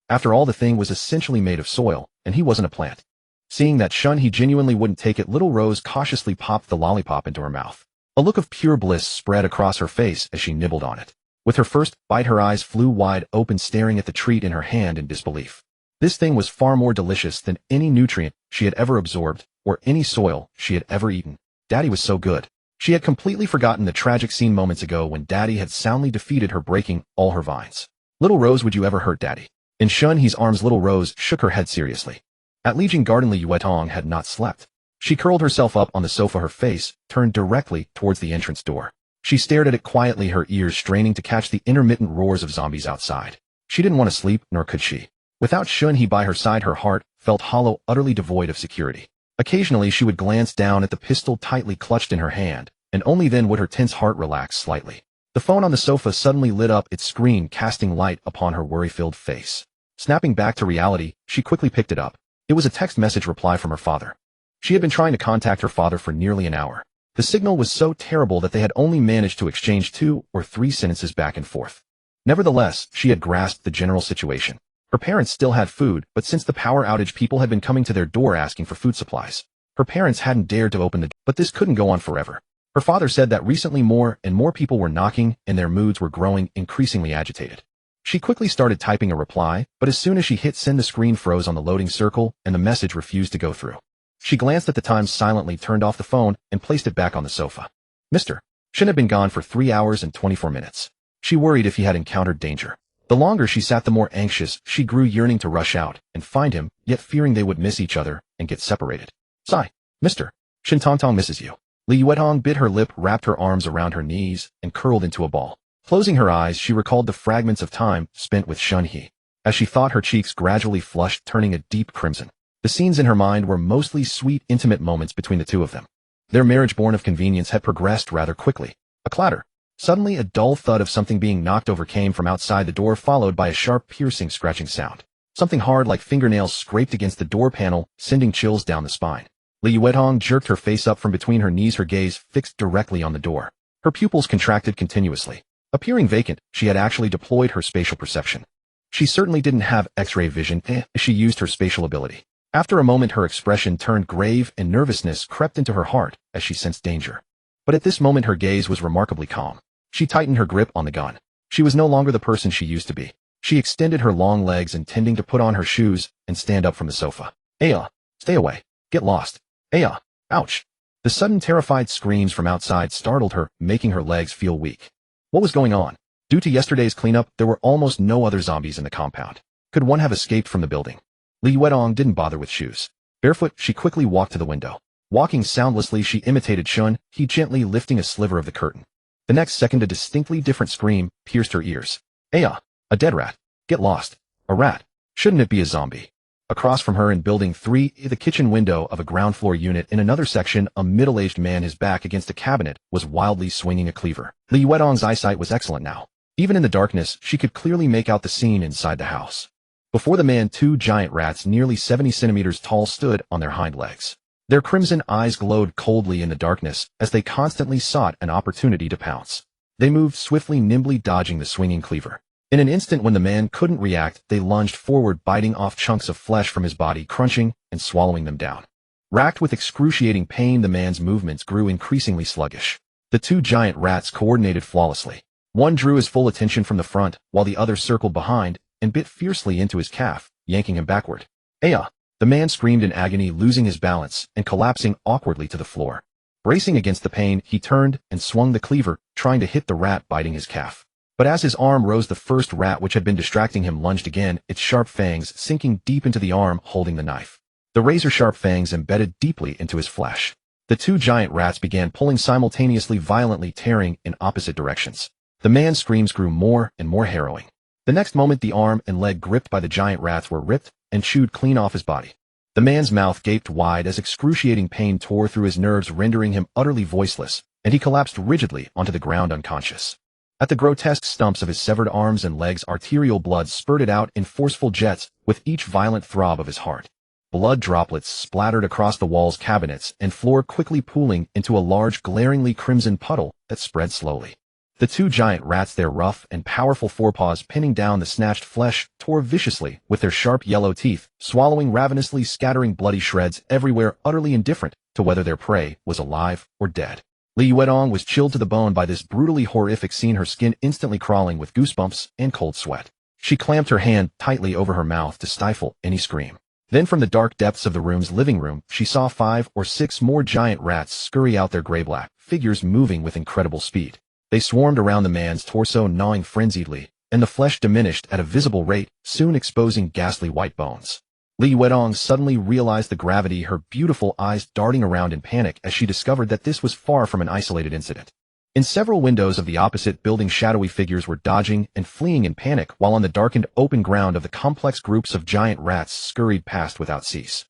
After all, the thing was essentially made of soil, and he wasn't a plant. Seeing that Shen He genuinely wouldn't take it, little Rose cautiously popped the lollipop into her mouth. A look of pure bliss spread across her face as she nibbled on it. With her first bite, her eyes flew wide open, staring at the treat in her hand in disbelief. This thing was far more delicious than any nutrient she had ever absorbed or any soil she had ever eaten. Daddy was so good. She had completely forgotten the tragic scene moments ago when Daddy had soundly defeated her, breaking all her vines. Little Rose, would you ever hurt Daddy? In Shen He's arms, little Rose shook her head seriously. At Legion Garden, Li Yuetong had not slept. She curled herself up on the sofa, her face turned directly towards the entrance door. She stared at it quietly, her ears straining to catch the intermittent roars of zombies outside. She didn't want to sleep, nor could she. Without Shen He by her side, her heart felt hollow, utterly devoid of security. Occasionally she would glance down at the pistol tightly clutched in her hand, and only then would her tense heart relax slightly. The phone on the sofa suddenly lit up its screen, casting light upon her worry-filled face. Snapping back to reality, she quickly picked it up. It was a text message reply from her father. She had been trying to contact her father for nearly an hour. The signal was so terrible that they had only managed to exchange 2 or 3 sentences back and forth. Nevertheless, she had grasped the general situation. Her parents still had food, but since the power outage, people had been coming to their door asking for food supplies. Her parents hadn't dared to open the door, but this couldn't go on forever. Her father said that recently more and more people were knocking, and their moods were growing increasingly agitated. She quickly started typing a reply, but as soon as she hit send, the screen froze on the loading circle, and the message refused to go through. She glanced at the time, silently turned off the phone, and placed it back on the sofa. Mr. Shen had been gone for 3 hours and 24 minutes. She worried if he had encountered danger. The longer she sat, the more anxious she grew, yearning to rush out and find him, yet fearing they would miss each other and get separated. Sigh, Mr. Shen Tong misses you. Li Yuetong bit her lip, wrapped her arms around her knees, and curled into a ball. Closing her eyes, she recalled the fragments of time spent with Shen He. As she thought, her cheeks gradually flushed, turning a deep crimson. The scenes in her mind were mostly sweet, intimate moments between the two of them. Their marriage, born of convenience, had progressed rather quickly. A clatter. Suddenly, a dull thud of something being knocked over came from outside the door, followed by a sharp, piercing, scratching sound. Something hard like fingernails scraped against the door panel, sending chills down the spine. Li Yuetong jerked her face up from between her knees, her gaze fixed directly on the door. Her pupils contracted continuously. Appearing vacant, she had actually deployed her spatial perception. She certainly didn't have X-ray vision, she used her spatial ability. After a moment, her expression turned grave and nervousness crept into her heart as she sensed danger. But at this moment, her gaze was remarkably calm. She tightened her grip on the gun. She was no longer the person she used to be. She extended her long legs, intending to put on her shoes and stand up from the sofa. Aya, stay away. Get lost. Aya, ouch. The sudden terrified screams from outside startled her, making her legs feel weak. What was going on? Due to yesterday's cleanup, there were almost no other zombies in the compound. Could one have escaped from the building? Li Yuetong didn't bother with shoes. Barefoot, she quickly walked to the window. Walking soundlessly, she imitated Shen He, gently lifting a sliver of the curtain. The next second, a distinctly different scream pierced her ears. Aya, a dead rat. Get lost. A rat. Shouldn't it be a zombie? Across from her in Building 3, the kitchen window of a ground floor unit in another section, a middle-aged man, his back against a cabinet, was wildly swinging a cleaver. Li Yuetong's eyesight was excellent now. Even in the darkness, she could clearly make out the scene inside the house. Before the man, two giant rats nearly 70 centimeters tall stood on their hind legs. Their crimson eyes glowed coldly in the darkness as they constantly sought an opportunity to pounce. They moved swiftly, nimbly dodging the swinging cleaver. In an instant, when the man couldn't react, they lunged forward, biting off chunks of flesh from his body, crunching and swallowing them down. Racked with excruciating pain, the man's movements grew increasingly sluggish. The two giant rats coordinated flawlessly. One drew his full attention from the front, while the other circled behind and bit fiercely into his calf, yanking him backward. Aya! The man screamed in agony, losing his balance and collapsing awkwardly to the floor. Bracing against the pain, he turned and swung the cleaver, trying to hit the rat biting his calf. But as his arm rose, the first rat which had been distracting him lunged again, its sharp fangs sinking deep into the arm holding the knife. The razor-sharp fangs embedded deeply into his flesh. The two giant rats began pulling simultaneously, violently tearing in opposite directions. The man's screams grew more and more harrowing. The next moment, the arm and leg gripped by the giant rats were ripped and chewed clean off his body. The man's mouth gaped wide as excruciating pain tore through his nerves, rendering him utterly voiceless, and he collapsed rigidly onto the ground unconscious. At the grotesque stumps of his severed arms and legs, arterial blood spurted out in forceful jets with each violent throb of his heart. Blood droplets splattered across the walls, cabinets, and floor, quickly pooling into a large, glaringly crimson puddle that spread slowly. The two giant rats, their rough and powerful forepaws pinning down the snatched flesh, tore viciously with their sharp yellow teeth, swallowing ravenously, scattering bloody shreds everywhere, utterly indifferent to whether their prey was alive or dead. Li Yuetong was chilled to the bone by this brutally horrific scene, her skin instantly crawling with goosebumps and cold sweat. She clamped her hand tightly over her mouth to stifle any scream. Then from the dark depths of the room's living room, she saw 5 or 6 more giant rats scurry out, their gray-black figures moving with incredible speed. They swarmed around the man's torso, gnawing frenziedly, and the flesh diminished at a visible rate, soon exposing ghastly white bones. Li Yuetong suddenly realized the gravity, her beautiful eyes darting around in panic as she discovered that this was far from an isolated incident. In several windows of the opposite building, shadowy figures were dodging and fleeing in panic, while on the darkened open ground of the complex, groups of giant rats scurried past without cease.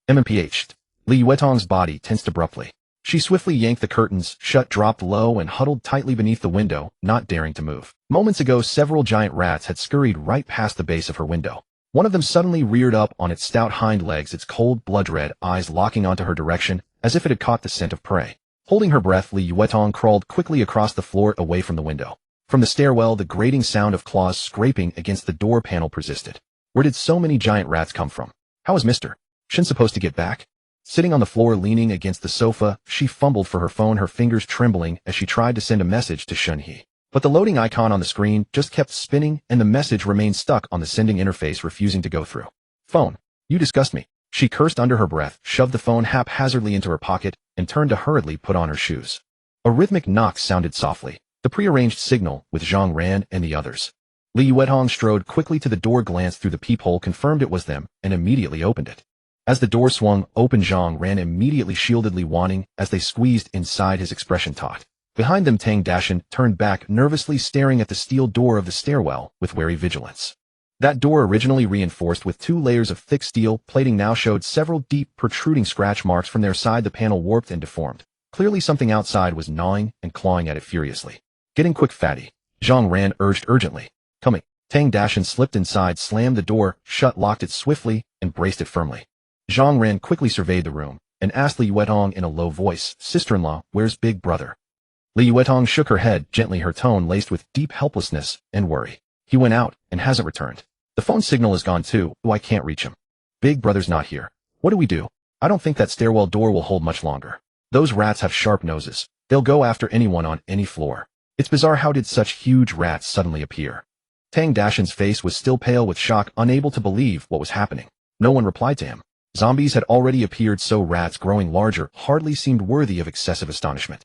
MMPH. Li Yuetong's body tensed abruptly. She swiftly yanked the curtains shut, dropped low, and huddled tightly beneath the window, not daring to move. Moments ago, several giant rats had scurried right past the base of her window. One of them suddenly reared up on its stout hind legs, its cold, blood-red eyes locking onto her direction, as if it had caught the scent of prey. Holding her breath, Li Yuetong crawled quickly across the floor away from the window. From the stairwell, the grating sound of claws scraping against the door panel persisted. Where did so many giant rats come from? How was Mr. Shen supposed to get back? Sitting on the floor, leaning against the sofa, she fumbled for her phone, her fingers trembling as she tried to send a message to Shen He. But the loading icon on the screen just kept spinning, and the message remained stuck on the sending interface, refusing to go through. Phone. You disgust me. She cursed under her breath, shoved the phone haphazardly into her pocket, and turned to hurriedly put on her shoes. A rhythmic knock sounded softly, the prearranged signal with Zhang Ran and the others. Li Yuetong strode quickly to the door, glanced through the peephole, confirmed it was them, and immediately opened it. As the door swung open, Zhang Ran immediately shielded Li Wanning as they squeezed inside, his expression taut. Behind them, Tang Dashan turned back, nervously staring at the steel door of the stairwell with wary vigilance. That door, originally reinforced with 2 layers of thick steel plating, now showed several deep, protruding scratch marks from their side, the panel warped and deformed. Clearly something outside was gnawing and clawing at it furiously. "Getting quick, fatty," Zhang Ran urged urgently. "Coming." Tang Dashan slipped inside, slammed the door shut, locked it swiftly, and braced it firmly. Zhang Ran quickly surveyed the room and asked Li Yuetong in a low voice, "Sister-in-law, where's big brother?" Li Yuetong shook her head gently, her tone laced with deep helplessness and worry. "He went out and hasn't returned. The phone signal is gone too, so I can't reach him. Big brother's not here. What do we do? I don't think that stairwell door will hold much longer. Those rats have sharp noses. They'll go after anyone on any floor. It's bizarre, how did such huge rats suddenly appear?" Tang Dashan's face was still pale with shock, unable to believe what was happening. No one replied to him. Zombies had already appeared, so rats growing larger hardly seemed worthy of excessive astonishment.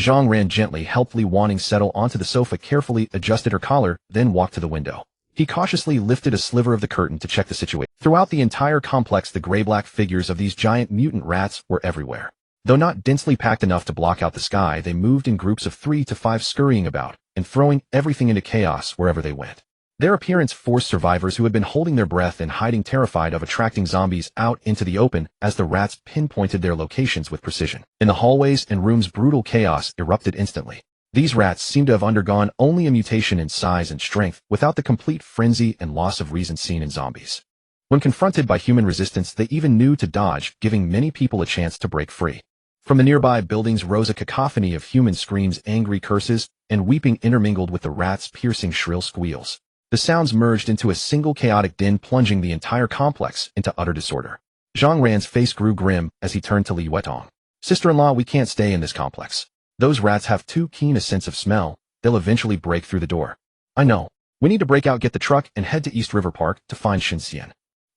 Zhang Ran gently helped Li Wanning settle onto the sofa, carefully adjusted her collar, then walked to the window. He cautiously lifted a sliver of the curtain to check the situation. Throughout the entire complex, the gray-black figures of these giant mutant rats were everywhere. Though not densely packed enough to block out the sky, they moved in groups of 3 to 5, scurrying about and throwing everything into chaos wherever they went. Their appearance forced survivors who had been holding their breath and hiding, terrified of attracting zombies, out into the open as the rats pinpointed their locations with precision. In the hallways and rooms, brutal chaos erupted instantly. These rats seemed to have undergone only a mutation in size and strength, without the complete frenzy and loss of reason seen in zombies. When confronted by human resistance, they even knew to dodge, giving many people a chance to break free. From the nearby buildings rose a cacophony of human screams, angry curses, and weeping intermingled with the rats' piercing shrill squeals. The sounds merged into a single chaotic din, plunging the entire complex into utter disorder. Zhang Ran's face grew grim as he turned to Li Yuetong. "Sister-in-law, we can't stay in this complex. Those rats have too keen a sense of smell. They'll eventually break through the door." "I know. We need to break out, get the truck, and head to East River Park to find Shen He."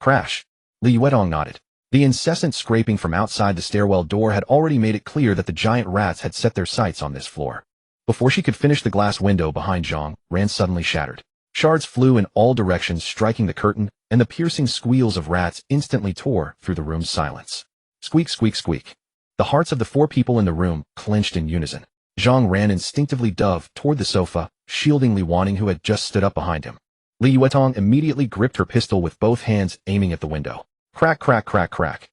Crash. Li Yuetong nodded. The incessant scraping from outside the stairwell door had already made it clear that the giant rats had set their sights on this floor. Before she could finish, the glass window behind Zhang Ran suddenly shattered. Shards flew in all directions, striking the curtain, and the piercing squeals of rats instantly tore through the room's silence. Squeak, squeak, squeak. The hearts of the 4 people in the room clenched in unison. Zhang Ran instinctively dove toward the sofa, shielding Li Wanning, who had just stood up behind him. Li Yuetong immediately gripped her pistol with both hands, aiming at the window. Crack, crack, crack, crack.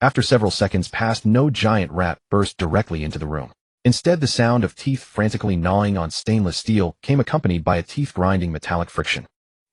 After several seconds passed, no giant rat burst directly into the room. Instead, the sound of teeth frantically gnawing on stainless steel came accompanied by a teeth-grinding metallic friction.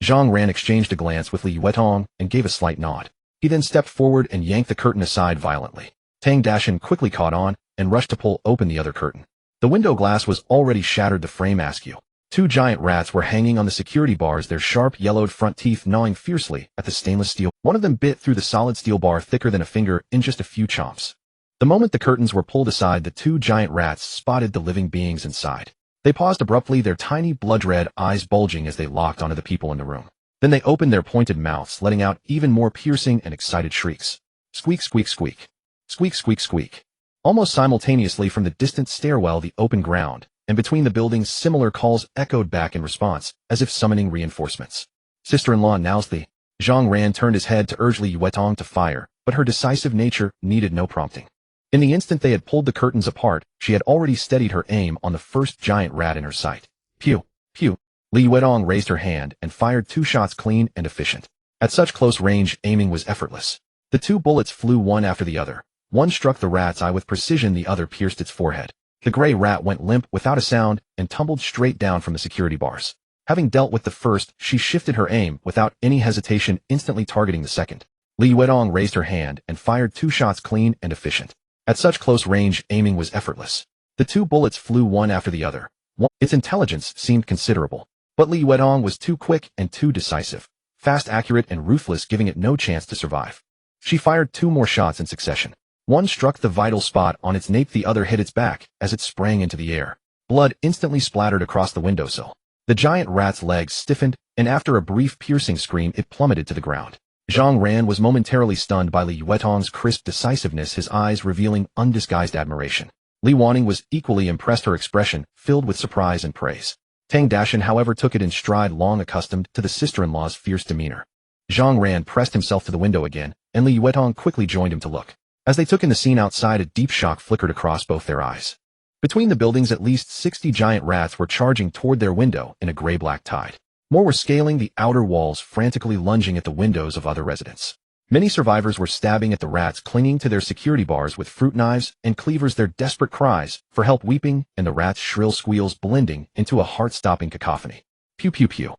Zhang Ran exchanged a glance with Li Yuetong and gave a slight nod. He then stepped forward and yanked the curtain aside violently. Tang Dashan quickly caught on and rushed to pull open the other curtain. The window glass was already shattered, the frame askew. 2 giant rats were hanging on the security bars, their sharp, yellowed front teeth gnawing fiercely at the stainless steel. One of them bit through the solid steel bar thicker than a finger in just a few chomps. The moment the curtains were pulled aside, the 2 giant rats spotted the living beings inside. They paused abruptly, their tiny blood-red eyes bulging as they locked onto the people in the room. Then they opened their pointed mouths, letting out even more piercing and excited shrieks. Squeak, squeak, squeak. Squeak, squeak, squeak. Almost simultaneously from the distant stairwell, the open ground, and between the buildings, similar calls echoed back in response, as if summoning reinforcements. "Sister-in-law, now's the..." Zhang Ran turned his head to urge Li Yuetong to fire, but her decisive nature needed no prompting. In the instant they had pulled the curtains apart, she had already steadied her aim on the first giant rat in her sight. Pew, pew. Li Yuetong raised her hand and fired 2 shots, clean and efficient. At such close range, aiming was effortless. The 2 bullets flew one after the other. One struck the rat's eye with precision, the other pierced its forehead. The gray rat went limp without a sound and tumbled straight down from the security bars. Having dealt with the first, she shifted her aim without any hesitation, instantly targeting the second. Li Yuetong raised her hand and fired 2 shots, clean and efficient. At such close range, aiming was effortless. The 2 bullets flew one after the other. Its intelligence seemed considerable, but Li Yuetong was too quick and too decisive, fast, accurate, and ruthless, giving it no chance to survive. She fired 2 more shots in succession. One struck the vital spot on its nape, the other hit its back as it sprang into the air. Blood instantly splattered across the windowsill. The giant rat's legs stiffened, and after a brief piercing scream, it plummeted to the ground. Zhang Ran was momentarily stunned by Li Yuetong's crisp decisiveness, his eyes revealing undisguised admiration. Li Wanning was equally impressed, her expression filled with surprise and praise. Tang Dashan, however, took it in stride, long accustomed to the sister-in-law's fierce demeanor. Zhang Ran pressed himself to the window again, and Li Yuetong quickly joined him to look. As they took in the scene outside, a deep shock flickered across both their eyes. Between the buildings, at least 60 giant rats were charging toward their window in a gray-black tide. More were scaling the outer walls, frantically lunging at the windows of other residents. Many survivors were stabbing at the rats, clinging to their security bars with fruit knives and cleavers, their desperate cries for help weeping, and the rats' shrill squeals blending into a heart-stopping cacophony. Pew pew pew.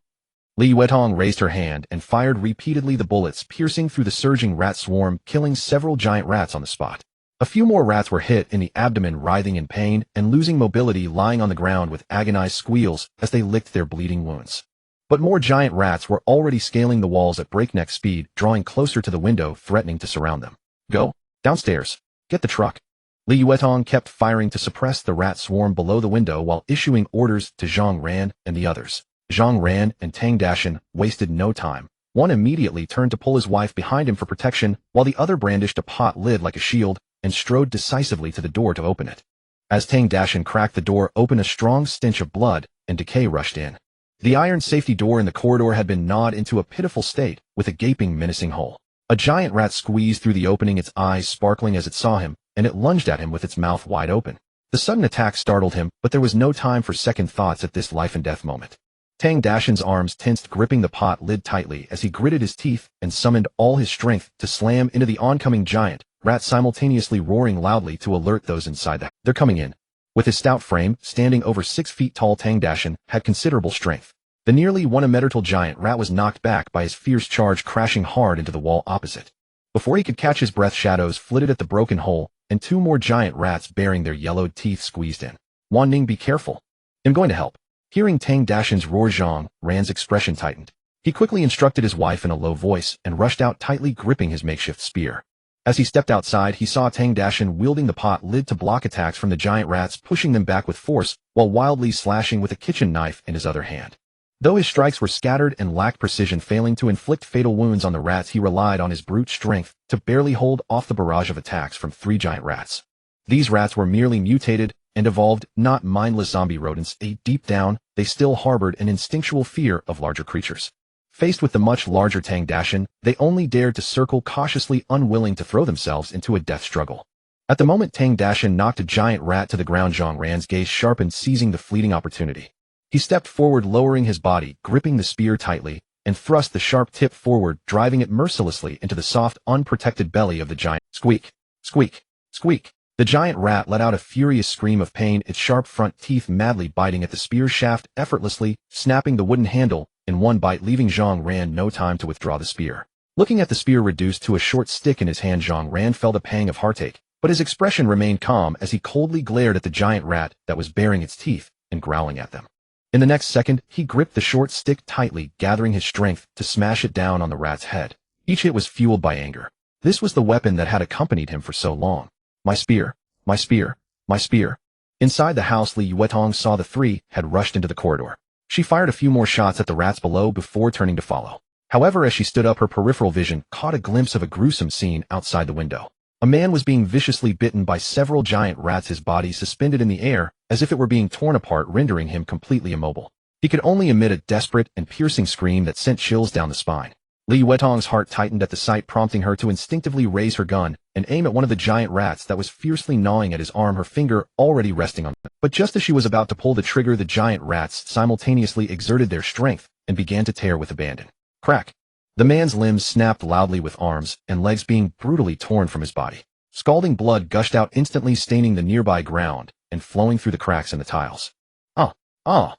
Li Yuetong raised her hand and fired repeatedly, the bullets piercing through the surging rat swarm, killing several giant rats on the spot. A few more rats were hit in the abdomen, writhing in pain and losing mobility, lying on the ground with agonized squeals as they licked their bleeding wounds. But more giant rats were already scaling the walls at breakneck speed, drawing closer to the window, threatening to surround them. Go downstairs. Get the truck. Li Yuetong kept firing to suppress the rat swarm below the window while issuing orders to Zhang Ran and the others. Zhang Ran and Tang Dashan wasted no time. One immediately turned to pull his wife behind him for protection, while the other brandished a pot lid like a shield and strode decisively to the door to open it. As Tang Dashan cracked the door open, a strong stench of blood and decay rushed in. The iron safety door in the corridor had been gnawed into a pitiful state, with a gaping, menacing hole. A giant rat squeezed through the opening, its eyes sparkling as it saw him, and it lunged at him with its mouth wide open. The sudden attack startled him, but there was no time for second thoughts at this life-and-death moment. Tang Dashan's arms tensed, gripping the pot lid tightly as he gritted his teeth and summoned all his strength to slam into the oncoming giant rat, simultaneously roaring loudly to alert those inside. They're coming in. With his stout frame, standing over 6 feet tall, Tang Dashan had considerable strength. The nearly 1-meter giant rat was knocked back by his fierce charge, crashing hard into the wall opposite. Before he could catch his breath, shadows flitted at the broken hole, and 2 more giant rats baring their yellowed teeth squeezed in. Wan Ning, be careful. I'm going to help. Hearing Tang Dashan's roar, Zhang Ran's expression tightened. He quickly instructed his wife in a low voice and rushed out, tightly gripping his makeshift spear. As he stepped outside, he saw Tang Dashan wielding the pot lid to block attacks from the giant rats, pushing them back with force, while wildly slashing with a kitchen knife in his other hand. Though his strikes were scattered and lacked precision, failing to inflict fatal wounds on the rats, he relied on his brute strength to barely hold off the barrage of attacks from 3 giant rats. These rats were merely mutated and evolved, not mindless zombie rodents. Deep down, they still harbored an instinctual fear of larger creatures. Faced with the much larger Tang Dashan, they only dared to circle cautiously, unwilling to throw themselves into a death struggle. At the moment Tang Dashan knocked a giant rat to the ground, Zhang Ran's gaze sharpened, seizing the fleeting opportunity. He stepped forward, lowering his body, gripping the spear tightly, and thrust the sharp tip forward, driving it mercilessly into the soft, unprotected belly of the giant. Squeak! Squeak! Squeak! The giant rat let out a furious scream of pain, its sharp front teeth madly biting at the spear shaft, effortlessly snapping the wooden handle in one bite, leaving Zhang Ran no time to withdraw the spear. Looking at the spear reduced to a short stick in his hand, Zhang Ran felt a pang of heartache, but his expression remained calm as he coldly glared at the giant rat that was baring its teeth and growling at them. In the next second, he gripped the short stick tightly, gathering his strength to smash it down on the rat's head. Each hit was fueled by anger. This was the weapon that had accompanied him for so long. My spear! My spear! My spear! Inside the house, Li Yuetong saw the 3 had rushed into the corridor. She fired a few more shots at the rats below before turning to follow. However, as she stood up, her peripheral vision caught a glimpse of a gruesome scene outside the window. A man was being viciously bitten by several giant rats, his body suspended in the air as if it were being torn apart, rendering him completely immobile. He could only emit a desperate and piercing scream that sent chills down the spine. Li Yuetong's heart tightened at the sight, prompting her to instinctively raise her gun and aim at one of the giant rats that was fiercely gnawing at his arm, her finger already resting on it. But just as she was about to pull the trigger, the giant rats simultaneously exerted their strength and began to tear with abandon. Crack! The man's limbs snapped loudly, with arms and legs being brutally torn from his body. Scalding blood gushed out, instantly staining the nearby ground and flowing through the cracks in the tiles. Ugh!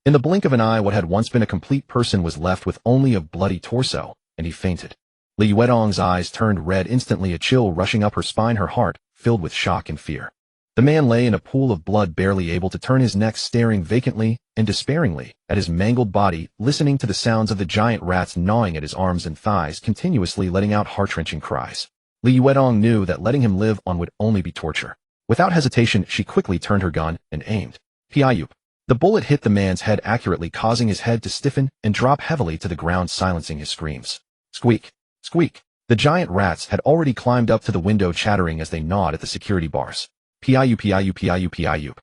In the blink of an eye, what had once been a complete person was left with only a bloody torso, and he fainted. Li Yuetong's eyes turned red, instantly a chill rushing up her spine, her heart filled with shock and fear. The man lay in a pool of blood, barely able to turn his neck, staring vacantly and despairingly at his mangled body, listening to the sounds of the giant rats gnawing at his arms and thighs, continuously letting out heart-wrenching cries. Li Yuetong knew that letting him live on would only be torture. Without hesitation, she quickly turned her gun and aimed. Piayup. The bullet hit the man's head accurately, causing his head to stiffen and drop heavily to the ground, silencing his screams. Squeak! Squeak! The giant rats had already climbed up to the window, chattering as they gnawed at the security bars. Piayup! Piayup! Piayup! Piayup!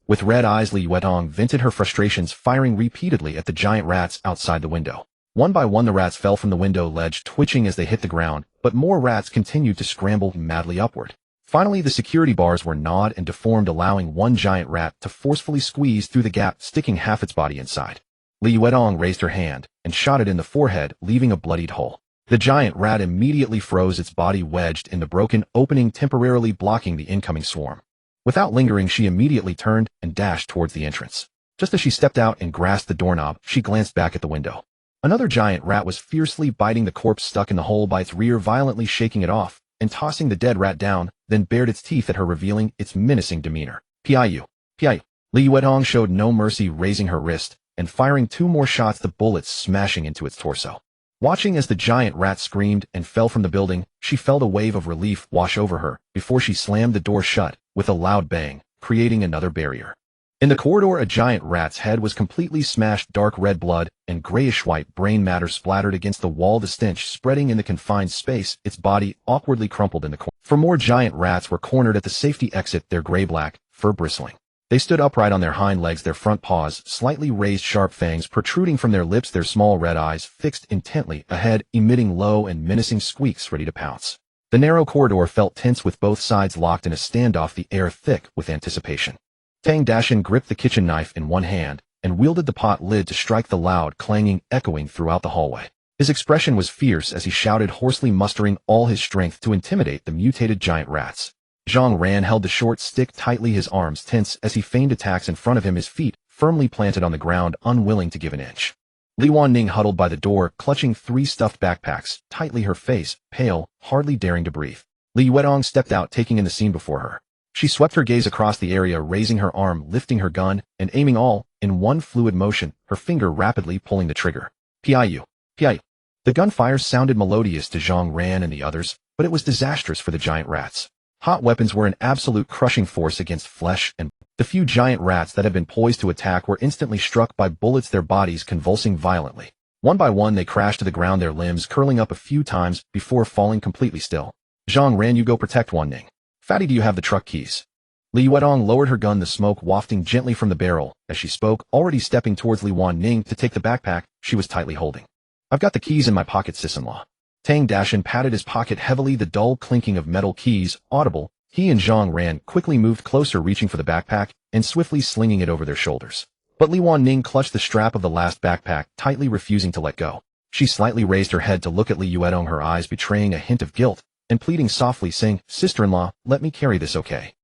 With red eyes, Li Yuetong vented her frustrations, firing repeatedly at the giant rats outside the window. One by one the rats fell from the window ledge, twitching as they hit the ground, but more rats continued to scramble madly upward. Finally, the security bars were gnawed and deformed, allowing one giant rat to forcefully squeeze through the gap, sticking half its body inside. Li Yuetong raised her hand and shot it in the forehead, leaving a bloodied hole. The giant rat immediately froze, its body wedged in the broken opening, temporarily blocking the incoming swarm. Without lingering, she immediately turned and dashed towards the entrance. Just as she stepped out and grasped the doorknob, she glanced back at the window. Another giant rat was fiercely biting the corpse stuck in the hole by its rear, violently shaking it off and tossing the dead rat down, then bared its teeth at her, revealing its menacing demeanor. Piu. Piu. Li Yuetong showed no mercy, raising her wrist and firing 2 more shots, the bullets smashing into its torso. Watching as the giant rat screamed and fell from the building, she felt a wave of relief wash over her before she slammed the door shut with a loud bang, creating another barrier. In the corridor, a giant rat's head was completely smashed, dark red blood and grayish-white brain matter splattered against the wall, the stench spreading in the confined space, its body awkwardly crumpled in the corner. 4 more giant rats were cornered at the safety exit, their gray-black fur bristling. They stood upright on their hind legs, their front paws slightly raised, sharp fangs protruding from their lips, their small red eyes fixed intently ahead, emitting low and menacing squeaks, ready to pounce. The narrow corridor felt tense, with both sides locked in a standoff, the air thick with anticipation. Tang Dashin gripped the kitchen knife in one hand and wielded the pot lid to strike, the loud clanging echoing throughout the hallway. His expression was fierce as he shouted hoarsely, mustering all his strength to intimidate the mutated giant rats. Zhang Ran held the short stick tightly, his arms tense as he feigned attacks in front of him, his feet firmly planted on the ground, unwilling to give an inch. Li Wanning huddled by the door, clutching 3 stuffed backpacks tightly, her face pale, hardly daring to breathe. Li Yuetong stepped out, taking in the scene before her. She swept her gaze across the area, raising her arm, lifting her gun, and aiming all in one fluid motion, her finger rapidly pulling the trigger. Piu. Piu. The gunfire sounded melodious to Zhang Ran and the others, but it was disastrous for the giant rats. Hot weapons were an absolute crushing force against flesh and blood. The few giant rats that had been poised to attack were instantly struck by bullets, their bodies convulsing violently. One by one they crashed to the ground, their limbs curling up a few times before falling completely still. Zhang Ran, you go protect Wanning. Fatty, do you have the truck keys? Li Yuetong lowered her gun, the smoke wafting gently from the barrel as she spoke, already stepping towards Li Wanning to take the backpack she was tightly holding. I've got the keys in my pocket, sis-in-law. Tang Dashin patted his pocket heavily, the dull clinking of metal keys audible. He and Zhang Ran quickly moved closer, reaching for the backpack and swiftly slinging it over their shoulders. But Li Wanning clutched the strap of the last backpack, tightly refusing to let go. She slightly raised her head to look at Li Yuetong, her eyes betraying a hint of guilt, and pleading softly, saying, "Sister-in-law, let me carry this, okay?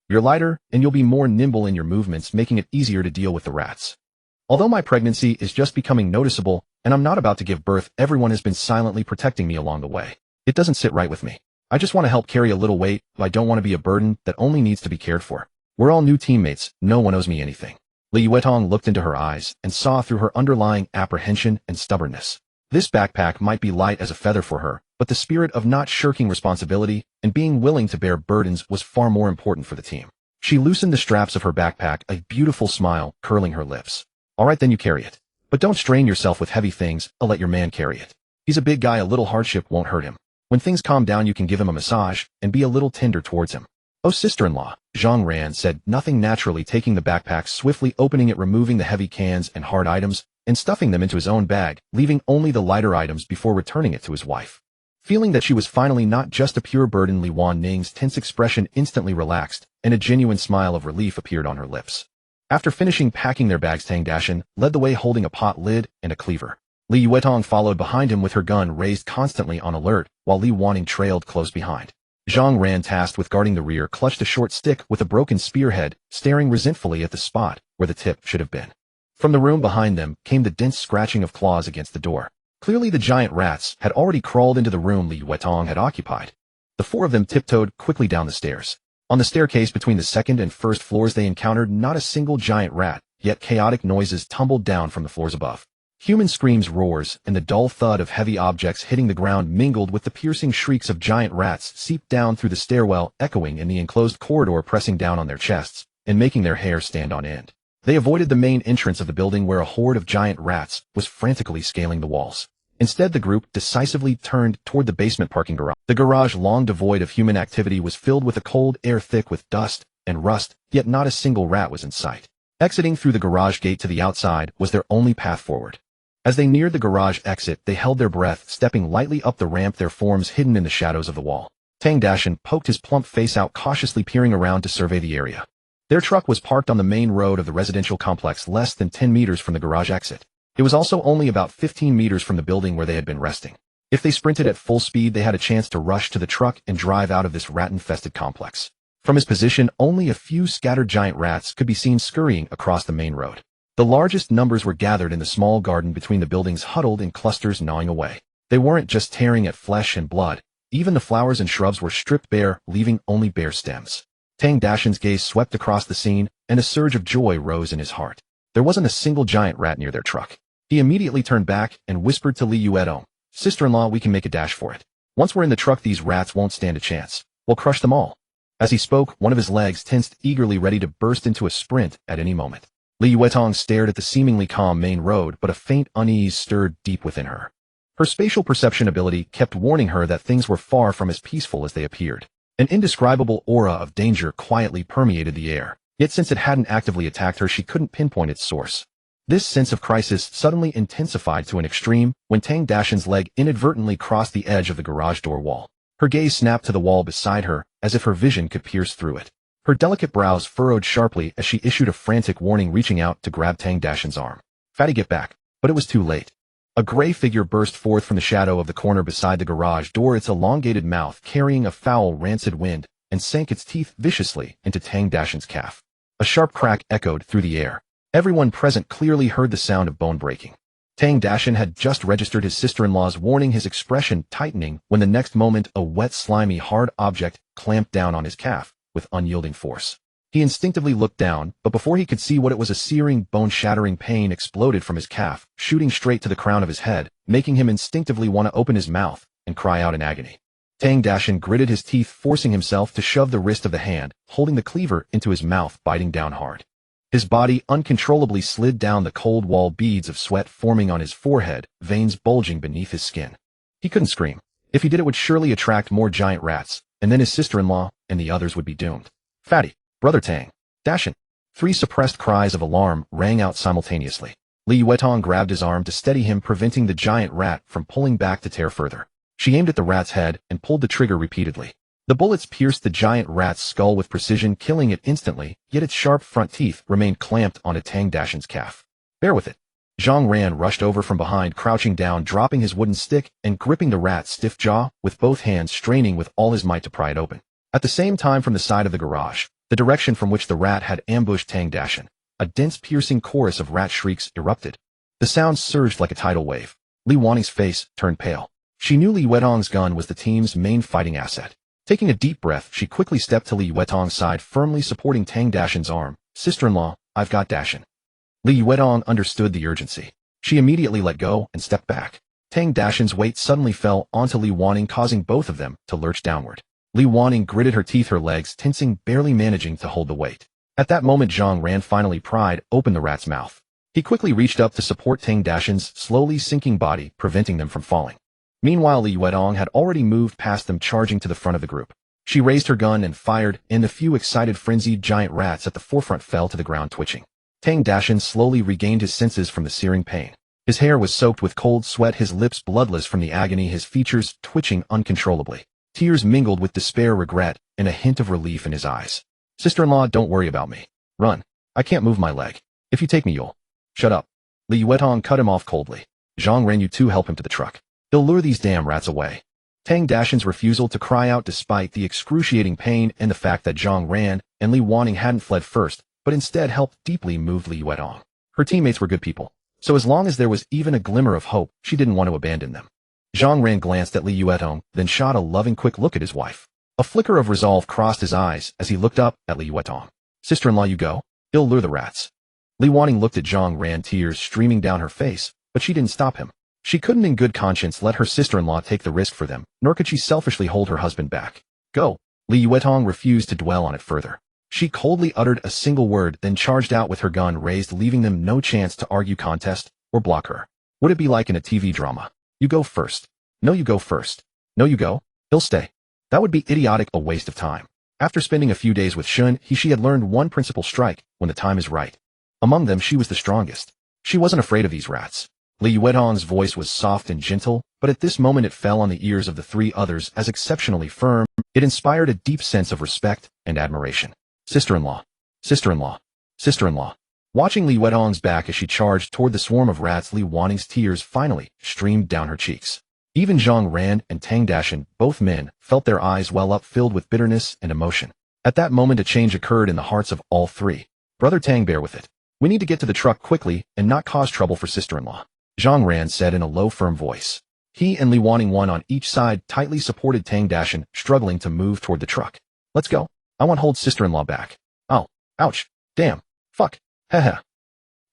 You're lighter, and you'll be more nimble in your movements, making it easier to deal with the rats. Although my pregnancy is just becoming noticeable, and I'm not about to give birth, everyone has been silently protecting me along the way. It doesn't sit right with me. I just want to help carry a little weight, but I don't want to be a burden that only needs to be cared for. We're all new teammates, no one owes me anything." Li Yuetong looked into her eyes and saw through her underlying apprehension and stubbornness. This backpack might be light as a feather for her, but the spirit of not shirking responsibility and being willing to bear burdens was far more important for the team. She loosened the straps of her backpack, a beautiful smile curling her lips. "All right, then you carry it. But don't strain yourself with heavy things, I'll let your man carry it. He's a big guy, a little hardship won't hurt him. When things calm down you can give him a massage and be a little tender towards him." "Oh, sister-in-law," Zhang Ran said, nothing naturally, taking the backpack, swiftly opening it, removing the heavy cans and hard items, and stuffing them into his own bag, leaving only the lighter items before returning it to his wife. Feeling that she was finally not just a pure burden, Li Wanning's tense expression instantly relaxed, and a genuine smile of relief appeared on her lips. After finishing packing their bags, Tang Dashin led the way, holding a pot lid and a cleaver. Li Yuetong followed behind him with her gun raised, constantly on alert, while Li Wanning trailed close behind. Zhang Ran, tasked with guarding the rear, clutched a short stick with a broken spearhead, staring resentfully at the spot where the tip should have been. From the room behind them came the dense scratching of claws against the door. Clearly the giant rats had already crawled into the room Li Yuetong had occupied. The 4 of them tiptoed quickly down the stairs. On the staircase between the 2nd and 1st floors they encountered not a single giant rat, yet chaotic noises tumbled down from the floors above. Human screams, roars, and the dull thud of heavy objects hitting the ground mingled with the piercing shrieks of giant rats seeped down through the stairwell, echoing in the enclosed corridor, pressing down on their chests and making their hair stand on end. They avoided the main entrance of the building, where a horde of giant rats was frantically scaling the walls. Instead, the group decisively turned toward the basement parking garage. The garage, long devoid of human activity, was filled with a cold air thick with dust and rust, yet not a single rat was in sight. Exiting through the garage gate to the outside was their only path forward. As they neared the garage exit, they held their breath, stepping lightly up the ramp, their forms hidden in the shadows of the wall. Tang Dashan poked his plump face out, cautiously peering around to survey the area. Their truck was parked on the main road of the residential complex, less than 10 meters from the garage exit. It was also only about 15 meters from the building where they had been resting. If they sprinted at full speed, they had a chance to rush to the truck and drive out of this rat-infested complex. From his position, only a few scattered giant rats could be seen scurrying across the main road. The largest numbers were gathered in the small garden between the buildings, huddled in clusters, gnawing away. They weren't just tearing at flesh and blood. Even the flowers and shrubs were stripped bare, leaving only bare stems. Tang Dashan's gaze swept across the scene, and a surge of joy rose in his heart. There wasn't a single giant rat near their truck. He immediately turned back and whispered to Li Yuetong, "Sister-in-law, we can make a dash for it. Once we're in the truck, these rats won't stand a chance. We'll crush them all." As he spoke, one of his legs tensed, eagerly ready to burst into a sprint at any moment. Li Yuetong stared at the seemingly calm main road, but a faint unease stirred deep within her. Her spatial perception ability kept warning her that things were far from as peaceful as they appeared. An indescribable aura of danger quietly permeated the air, yet since it hadn't actively attacked her, she couldn't pinpoint its source. This sense of crisis suddenly intensified to an extreme when Tang Dashan's leg inadvertently crossed the edge of the garage door wall. Her gaze snapped to the wall beside her, as if her vision could pierce through it. Her delicate brows furrowed sharply as she issued a frantic warning, reaching out to grab Tang Dashan's arm. "Fatty, get back." But it was too late. A gray figure burst forth from the shadow of the corner beside the garage door, its elongated mouth carrying a foul, rancid wind, and sank its teeth viciously into Tang Dashan's calf. A sharp crack echoed through the air. Everyone present clearly heard the sound of bone breaking. Tang Dashan had just registered his sister-in-law's warning, his expression tightening when the next moment a wet, slimy, hard object clamped down on his calf with unyielding force. He instinctively looked down, but before he could see what it was, a searing, bone-shattering pain exploded from his calf, shooting straight to the crown of his head, making him instinctively want to open his mouth and cry out in agony. Tang Dashan gritted his teeth, forcing himself to shove the wrist of the hand, holding the cleaver into his mouth, biting down hard. His body uncontrollably slid down the cold wall, beads of sweat forming on his forehead, veins bulging beneath his skin. He couldn't scream. If he did, it would surely attract more giant rats, and then his sister-in-law and the others would be doomed. "Fatty! Brother Tang! Dashan!" Three suppressed cries of alarm rang out simultaneously. Li Yuetong grabbed his arm to steady him, preventing the giant rat from pulling back to tear further. She aimed at the rat's head and pulled the trigger repeatedly. The bullets pierced the giant rat's skull with precision, killing it instantly, yet its sharp front teeth remained clamped onto Tang Dashan's calf. "Bear with it." Zhang Ran rushed over from behind, crouching down, dropping his wooden stick and gripping the rat's stiff jaw with both hands, straining with all his might to pry it open. At the same time, from the side of the garage, the direction from which the rat had ambushed Tang Dashan, a dense, piercing chorus of rat shrieks erupted. The sound surged like a tidal wave. Li Waning's face turned pale. She knew Li Yuetong's gun was the team's main fighting asset. Taking a deep breath, she quickly stepped to Li Yuetong's side, firmly supporting Tang Dashan's arm. "Sister-in-law, I've got Dashan." Li Yuetong understood the urgency. She immediately let go and stepped back. Tang Dashan's weight suddenly fell onto Li Waning, causing both of them to lurch downward. Li Waning gritted her teeth, her legs tensing, barely managing to hold the weight. At that moment, Zhang Ran finally pried open the rat's mouth. He quickly reached up to support Tang Dashan's slowly sinking body, preventing them from falling. Meanwhile, Li Yuetong had already moved past them, charging to the front of the group. She raised her gun and fired, and the few excited, frenzied giant rats at the forefront fell to the ground, twitching. Tang Dashan slowly regained his senses from the searing pain. His hair was soaked with cold sweat, his lips bloodless from the agony, his features twitching uncontrollably. Tears mingled with despair, regret, and a hint of relief in his eyes. "Sister-in-law, don't worry about me. Run. I can't move my leg. If you take me, you'll—" "Shut up." Li Yuetong cut him off coldly. "Zhang Ran, you two help him to the truck. He'll lure these damn rats away." Tang Dashan's refusal to cry out, despite the excruciating pain and the fact that Zhang Ran and Li Waning hadn't fled first, but instead helped, deeply moved Li Yuetong. Her teammates were good people, so as long as there was even a glimmer of hope, she didn't want to abandon them. Zhang Ran glanced at Li Yuetong, then shot a loving, quick look at his wife. A flicker of resolve crossed his eyes as he looked up at Li Yuetong. "Sister-in-law, you go. He'll lure the rats." Li Waning looked at Zhang Ran, tears streaming down her face, but she didn't stop him. She couldn't in good conscience let her sister-in-law take the risk for them, nor could she selfishly hold her husband back. "Go." Li Yuetong refused to dwell on it further. She coldly uttered a single word, then charged out with her gun raised, leaving them no chance to argue, contest, or block her. Would it be like in a TV drama? "You go first." "No, you go first." "No, you go." "He'll stay." That would be idiotic, a waste of time. After spending a few days with Shen He, she had learned one principal strike: when the time is right. Among them, she was the strongest. She wasn't afraid of these rats. Li Yuetong's voice was soft and gentle, but at this moment it fell on the ears of the three others as exceptionally firm. It inspired a deep sense of respect and admiration. Sister-in-law, sister-in-law, sister-in-law. Watching Li Yuetong's back as she charged toward the swarm of rats, Li Waning's tears finally streamed down her cheeks. Even Zhang Ran and Tang Dashan, both men, felt their eyes well up, filled with bitterness and emotion. At that moment a change occurred in the hearts of all three. Brother Tang, bear with it. We need to get to the truck quickly and not cause trouble for sister-in-law, Zhang Ran said in a low, firm voice. He and Li Waning, one on each side, tightly supported Tang Dashan, struggling to move toward the truck. Let's go. I want to hold sister-in-law back. Oh, ouch, damn, fuck, haha.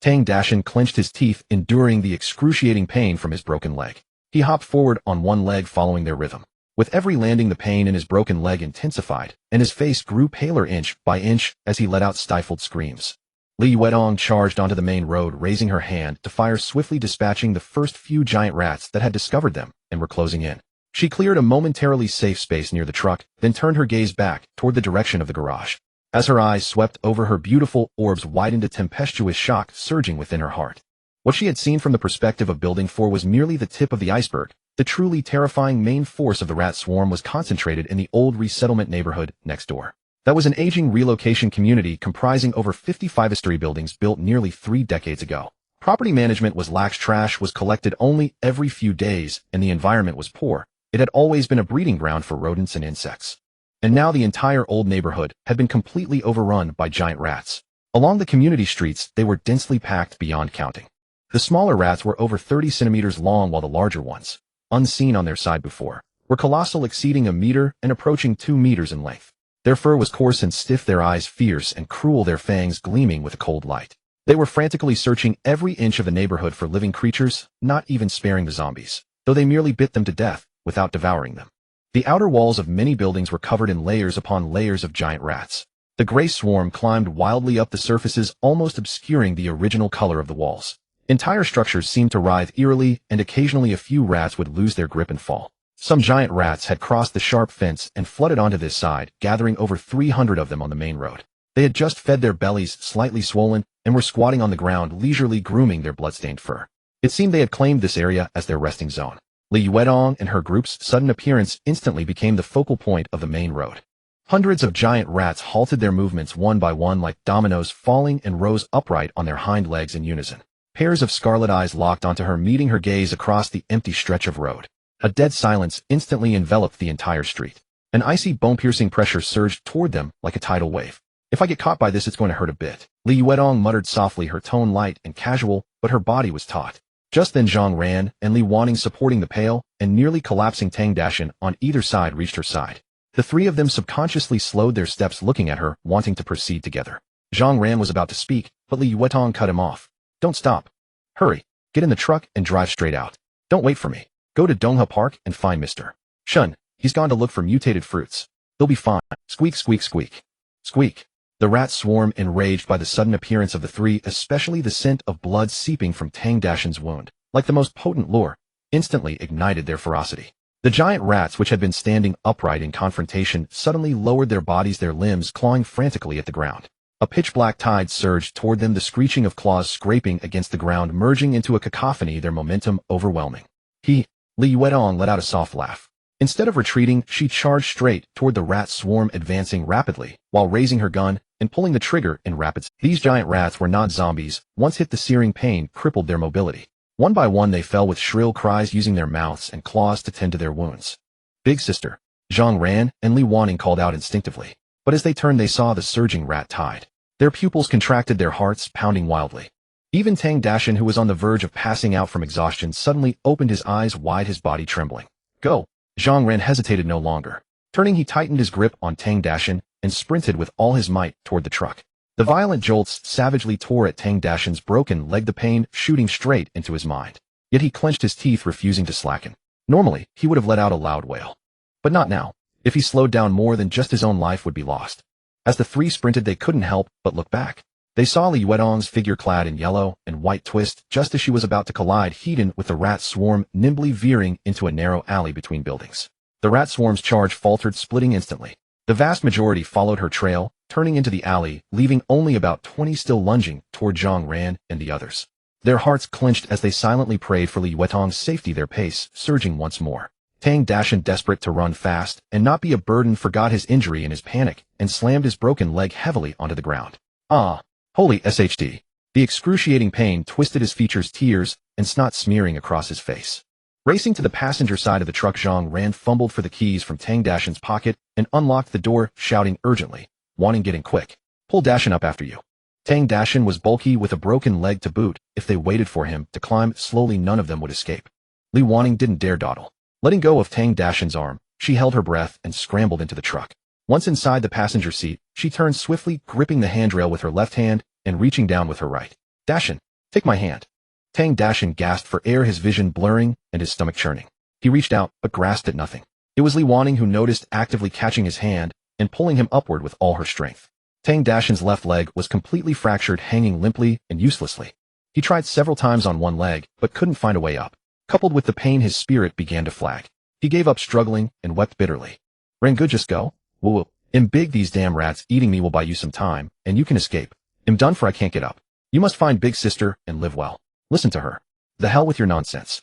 Tang Dashan clenched his teeth, enduring the excruciating pain from his broken leg. He hopped forward on one leg, following their rhythm. With every landing, the pain in his broken leg intensified, and his face grew paler inch by inch as he let out stifled screams. Li Yuetong charged onto the main road, raising her hand to fire swiftly, dispatching the first few giant rats that had discovered them and were closing in. She cleared a momentarily safe space near the truck, then turned her gaze back toward the direction of the garage. As her eyes swept over her, beautiful orbs widened, a tempestuous shock surging within her heart. What she had seen from the perspective of Building 4 was merely the tip of the iceberg. The truly terrifying main force of the rat swarm was concentrated in the old resettlement neighborhood next door. That was an aging relocation community comprising over 55 history buildings built nearly 3 decades ago. Property management was lax, trash was collected only every few days, and the environment was poor. It had always been a breeding ground for rodents and insects. And now the entire old neighborhood had been completely overrun by giant rats. Along the community streets, they were densely packed beyond counting. The smaller rats were over 30 centimeters long, while the larger ones, unseen on their side before, were colossal, exceeding a meter and approaching 2 meters in length. Their fur was coarse and stiff, their eyes fierce and cruel, their fangs gleaming with a cold light. They were frantically searching every inch of the neighborhood for living creatures, not even sparing the zombies, though they merely bit them to death without devouring them. The outer walls of many buildings were covered in layers upon layers of giant rats. The gray swarm climbed wildly up the surfaces, almost obscuring the original color of the walls. Entire structures seemed to writhe eerily, and occasionally a few rats would lose their grip and fall. Some giant rats had crossed the sharp fence and flooded onto this side, gathering over 300 of them on the main road. They had just fed, their bellies slightly swollen, and were squatting on the ground, leisurely grooming their bloodstained fur. It seemed they had claimed this area as their resting zone. Li Yuetong and her group's sudden appearance instantly became the focal point of the main road. Hundreds of giant rats halted their movements one by one like dominoes, falling and rose upright on their hind legs in unison. Pairs of scarlet eyes locked onto her, meeting her gaze across the empty stretch of road. A dead silence instantly enveloped the entire street. An icy, bone-piercing pressure surged toward them like a tidal wave. If I get caught by this, it's going to hurt a bit, Li Yuetong muttered softly, her tone light and casual, but her body was taut. Just then Zhang Ran and Li Waning, supporting the pale and nearly collapsing Tang Dashan on either side, reached her side. The three of them subconsciously slowed their steps, looking at her, wanting to proceed together. Zhang Ran was about to speak, but Li Yuetong cut him off. Don't stop. Hurry. Get in the truck and drive straight out. Don't wait for me. Go to Dongha Park and find Mr. Shen. He's gone to look for mutated fruits. They'll be fine. Squeak, squeak, squeak. Squeak. The rats swarmed, enraged by the sudden appearance of the three, especially the scent of blood seeping from Tang Dashan's wound, like the most potent lure, instantly ignited their ferocity. The giant rats, which had been standing upright in confrontation, suddenly lowered their bodies, their limbs clawing frantically at the ground. A pitch-black tide surged toward them, the screeching of claws scraping against the ground, merging into a cacophony, their momentum overwhelming. Li Yuetong let out a soft laugh. Instead of retreating, she charged straight toward the rat swarm, advancing rapidly, while raising her gun and pulling the trigger in rapid. These giant rats were not zombies. Once hit, the searing pain crippled their mobility. One by one they fell with shrill cries, using their mouths and claws to tend to their wounds. Big sister, Zhang Ran and Li Waning called out instinctively. But as they turned, they saw the surging rat tide. Their pupils contracted, their hearts pounding wildly. Even Tang Dashan, who was on the verge of passing out from exhaustion, suddenly opened his eyes wide, his body trembling. Go! Zhang Ran hesitated no longer. Turning, he tightened his grip on Tang Dashan and sprinted with all his might toward the truck. The violent jolts savagely tore at Tang Dashan's broken leg, the pain shooting straight into his mind. Yet he clenched his teeth, refusing to slacken. Normally, he would have let out a loud wail. But not now. If he slowed down more, than just his own life would be lost. As the three sprinted, they couldn't help but look back. They saw Li Yuetong's figure, clad in yellow and white twist, just as she was about to collide head-on with the rat swarm, nimbly veering into a narrow alley between buildings. The rat swarm's charge faltered, splitting instantly. The vast majority followed her trail, turning into the alley, leaving only about 20 still lunging toward Zhang Ran and the others. Their hearts clenched as they silently prayed for Li Weitong's safety, their pace surging once more. Tang Dashan, desperate to run fast and not be a burden, forgot his injury in his panic and slammed his broken leg heavily onto the ground. Ah! Holy SHD! The excruciating pain twisted his features, tears and snot smearing across his face. Racing to the passenger side of the truck, Zhang Ran fumbled for the keys from Tang Dashan's pocket and unlocked the door, shouting urgently, "Wanting, get in quick. Pull Dashan up after you." Tang Dashan was bulky with a broken leg to boot. If they waited for him to climb slowly, none of them would escape. Li Wanning didn't dare dawdle. Letting go of Tang Dashan's arm, she held her breath and scrambled into the truck. Once inside the passenger seat, she turned swiftly, gripping the handrail with her left hand and reaching down with her right. "Dashan, take my hand." Tang Dashan gasped for air, his vision blurring and his stomach churning. He reached out, but grasped at nothing. It was Li Wanning who noticed, actively catching his hand and pulling him upward with all her strength. Tang Dashan's left leg was completely fractured, hanging limply and uselessly. He tried several times on one leg, but couldn't find a way up. Coupled with the pain, his spirit began to flag. He gave up struggling and wept bitterly. "Rangoon, just go. Woo. I'm big, these damn rats eating me will buy you some time, and you can escape. I'm done for, I can't get up. You must find big sister and live well. Listen to her. The hell with your nonsense."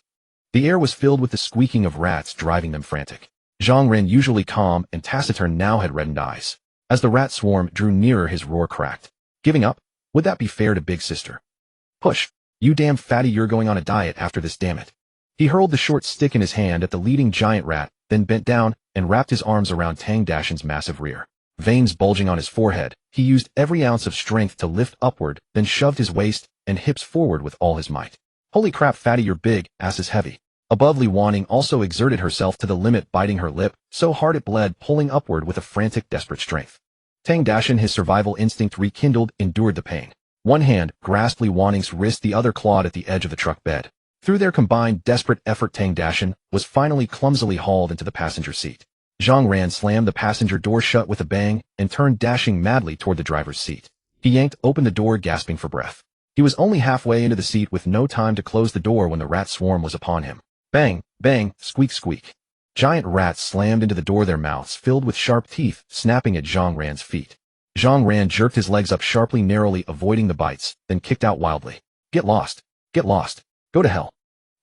The air was filled with the squeaking of rats, driving them frantic. Zhang Ran, usually calm and taciturn, now had reddened eyes. As the rat swarm drew nearer, his roar cracked. "Giving up? Would that be fair to big sister? Push. You damn fatty, you're going on a diet after this, damn it." He hurled the short stick in his hand at the leading giant rat, then bent down and wrapped his arms around Tang Dashan's massive rear. Veins bulging on his forehead, he used every ounce of strength to lift upward, then shoved his waist and hips forward with all his might. "Holy crap, fatty, your big ass is heavy." Above, Li Wanning also exerted herself to the limit, biting her lip so hard it bled, pulling upward with a frantic, desperate strength. Tang Dashan, his survival instinct rekindled, endured the pain. One hand grasped Li Wanning's wrist, the other clawed at the edge of the truck bed. Through their combined desperate effort, Tang Dashan was finally clumsily hauled into the passenger seat. Zhang Ran slammed the passenger door shut with a bang and turned, dashing madly toward the driver's seat. He yanked open the door, gasping for breath. He was only halfway into the seat with no time to close the door when the rat swarm was upon him. Bang, bang, squeak, squeak. Giant rats slammed into the door, their mouths filled with sharp teeth, snapping at Zhang Ran's feet. Zhang Ran jerked his legs up sharply, narrowly avoiding the bites, then kicked out wildly. "Get lost! Get lost! Go to hell!"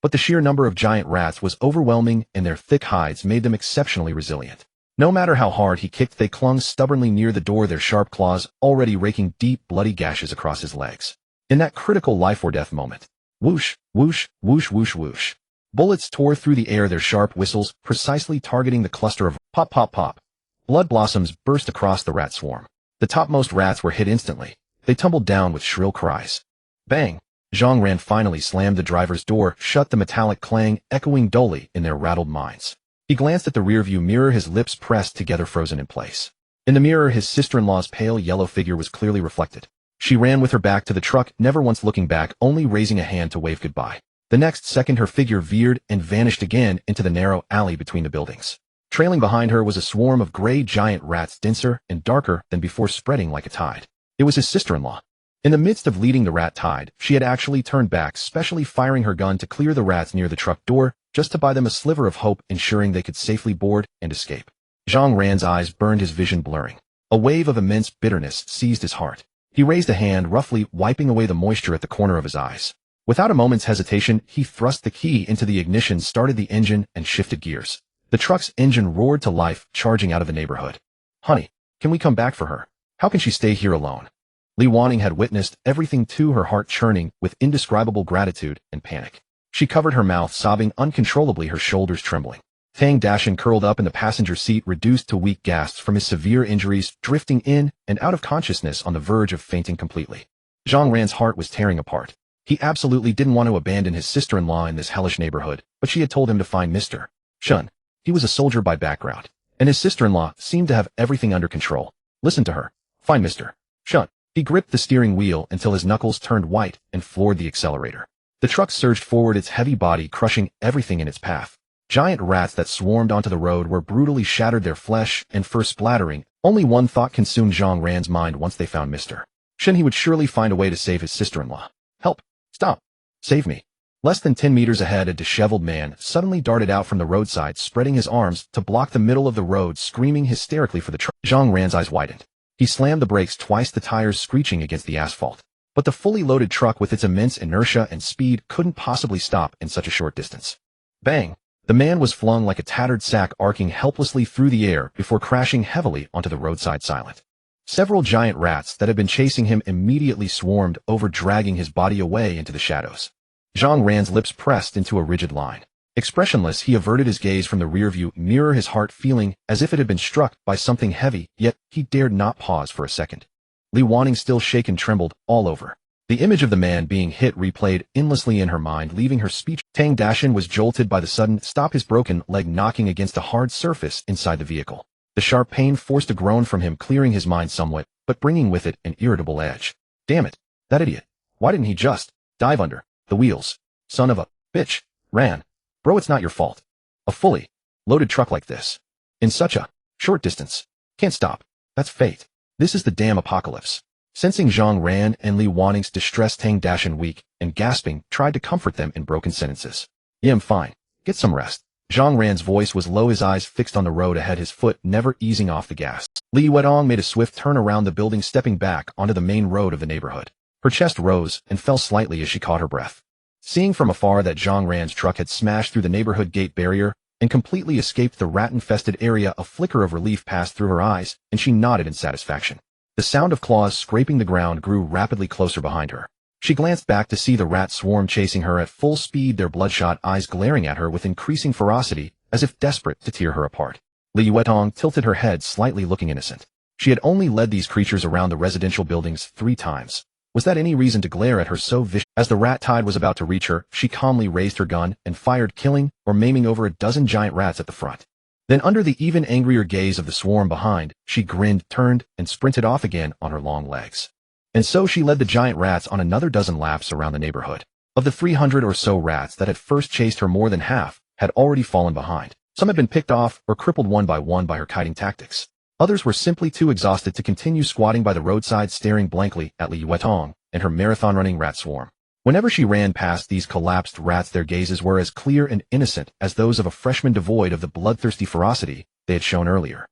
But the sheer number of giant rats was overwhelming, and their thick hides made them exceptionally resilient. No matter how hard he kicked, they clung stubbornly near the door, their sharp claws already raking deep, bloody gashes across his legs. In that critical life-or-death moment, whoosh, whoosh, whoosh, whoosh, whoosh. Bullets tore through the air, their sharp whistles precisely targeting the cluster of pop, pop, pop. Blood blossoms burst across the rat swarm. The topmost rats were hit instantly. They tumbled down with shrill cries. Bang! Zhang Ran finally slammed the driver's door shut, the metallic clang echoing dully in their rattled minds. He glanced at the rearview mirror, his lips pressed together, frozen in place. In the mirror, his sister-in-law's pale yellow figure was clearly reflected. She ran with her back to the truck, never once looking back, only raising a hand to wave goodbye. The next second, her figure veered and vanished again into the narrow alley between the buildings. Trailing behind her was a swarm of gray giant rats, denser and darker than before, spreading like a tide. It was his sister-in-law. In the midst of leading the rat tide, she had actually turned back, specially firing her gun to clear the rats near the truck door, just to buy them a sliver of hope, ensuring they could safely board and escape. Zhang Ran's eyes burned, his vision blurring. A wave of immense bitterness seized his heart. He raised a hand, roughly wiping away the moisture at the corner of his eyes. Without a moment's hesitation, he thrust the key into the ignition, started the engine, and shifted gears. The truck's engine roared to life, charging out of the neighborhood. "Honey, can we come back for her? How can she stay here alone?" Li Wanning had witnessed everything too, her heart churning with indescribable gratitude and panic. She covered her mouth, sobbing uncontrollably, her shoulders trembling. Tang Dashan curled up in the passenger seat, reduced to weak gasps from his severe injuries, drifting in and out of consciousness, on the verge of fainting completely. Zhang Ran's heart was tearing apart. He absolutely didn't want to abandon his sister-in-law in this hellish neighborhood, but she had told him to find Mr. Shen. He was a soldier by background, and his sister-in-law seemed to have everything under control. Listen to her. Find Mr. Shen. He gripped the steering wheel until his knuckles turned white and floored the accelerator. The truck surged forward, its heavy body crushing everything in its path. Giant rats that swarmed onto the road were brutally shattered, their flesh and fur splattering. Only one thought consumed Zhang Ran's mind: once they found Mr. Shen, he would surely find a way to save his sister-in-law. "Help! Stop! Save me!" Less than 10 meters ahead, a disheveled man suddenly darted out from the roadside, spreading his arms to block the middle of the road, screaming hysterically for the truck. Zhang Ran's eyes widened. He slammed the brakes twice, the tires screeching against the asphalt. But the fully loaded truck with its immense inertia and speed couldn't possibly stop in such a short distance. Bang! The man was flung like a tattered sack, arcing helplessly through the air before crashing heavily onto the roadside silent. Several giant rats that had been chasing him immediately swarmed over, dragging his body away into the shadows. Zhang Ran's lips pressed into a rigid line. Expressionless, he averted his gaze from the rearview mirror, his heart feeling as if it had been struck by something heavy, yet he dared not pause for a second. Li Wanning, still shaken, trembled all over. The image of the man being hit replayed endlessly in her mind, leaving her speech. Tang Dashan was jolted by the sudden stop, his broken leg knocking against a hard surface inside the vehicle. The sharp pain forced a groan from him, clearing his mind somewhat, but bringing with it an irritable edge. Damn it, that idiot. Why didn't he just dive under the wheels? Son of a bitch. Ran. Bro, it's not your fault. A fully loaded truck like this, in such a short distance, can't stop. That's fate. This is the damn apocalypse. Sensing Zhang Ran and Li Wanning's distress, Tang Dashan, weak and gasping, tried to comfort them in broken sentences. Yeah, I'm fine. Get some rest. Zhang Ran's voice was low, his eyes fixed on the road ahead, his foot never easing off the gas. Li Weidong made a swift turn around the building, stepping back onto the main road of the neighborhood. Her chest rose and fell slightly as she caught her breath. Seeing from afar that Zhang Ran's truck had smashed through the neighborhood gate barrier and completely escaped the rat-infested area, a flicker of relief passed through her eyes, and she nodded in satisfaction. The sound of claws scraping the ground grew rapidly closer behind her. She glanced back to see the rat swarm chasing her at full speed, their bloodshot eyes glaring at her with increasing ferocity, as if desperate to tear her apart. Li Weidong tilted her head slightly, looking innocent. She had only led these creatures around the residential buildings 3 times. Was that any reason to glare at her so viciously? As the rat tide was about to reach her, she calmly raised her gun and fired, killing or maiming over a dozen giant rats at the front. Then, under the even angrier gaze of the swarm behind, she grinned, turned, and sprinted off again on her long legs. And so she led the giant rats on another dozen laps around the neighborhood. Of the 300 or so rats that had first chased her, more than half had already fallen behind. Some had been picked off or crippled one by her kiting tactics. Others were simply too exhausted to continue squatting by the roadside, staring blankly at Li Weidong and her marathon-running rat swarm. Whenever she ran past these collapsed rats, their gazes were as clear and innocent as those of a freshman, devoid of the bloodthirsty ferocity they had shown earlier.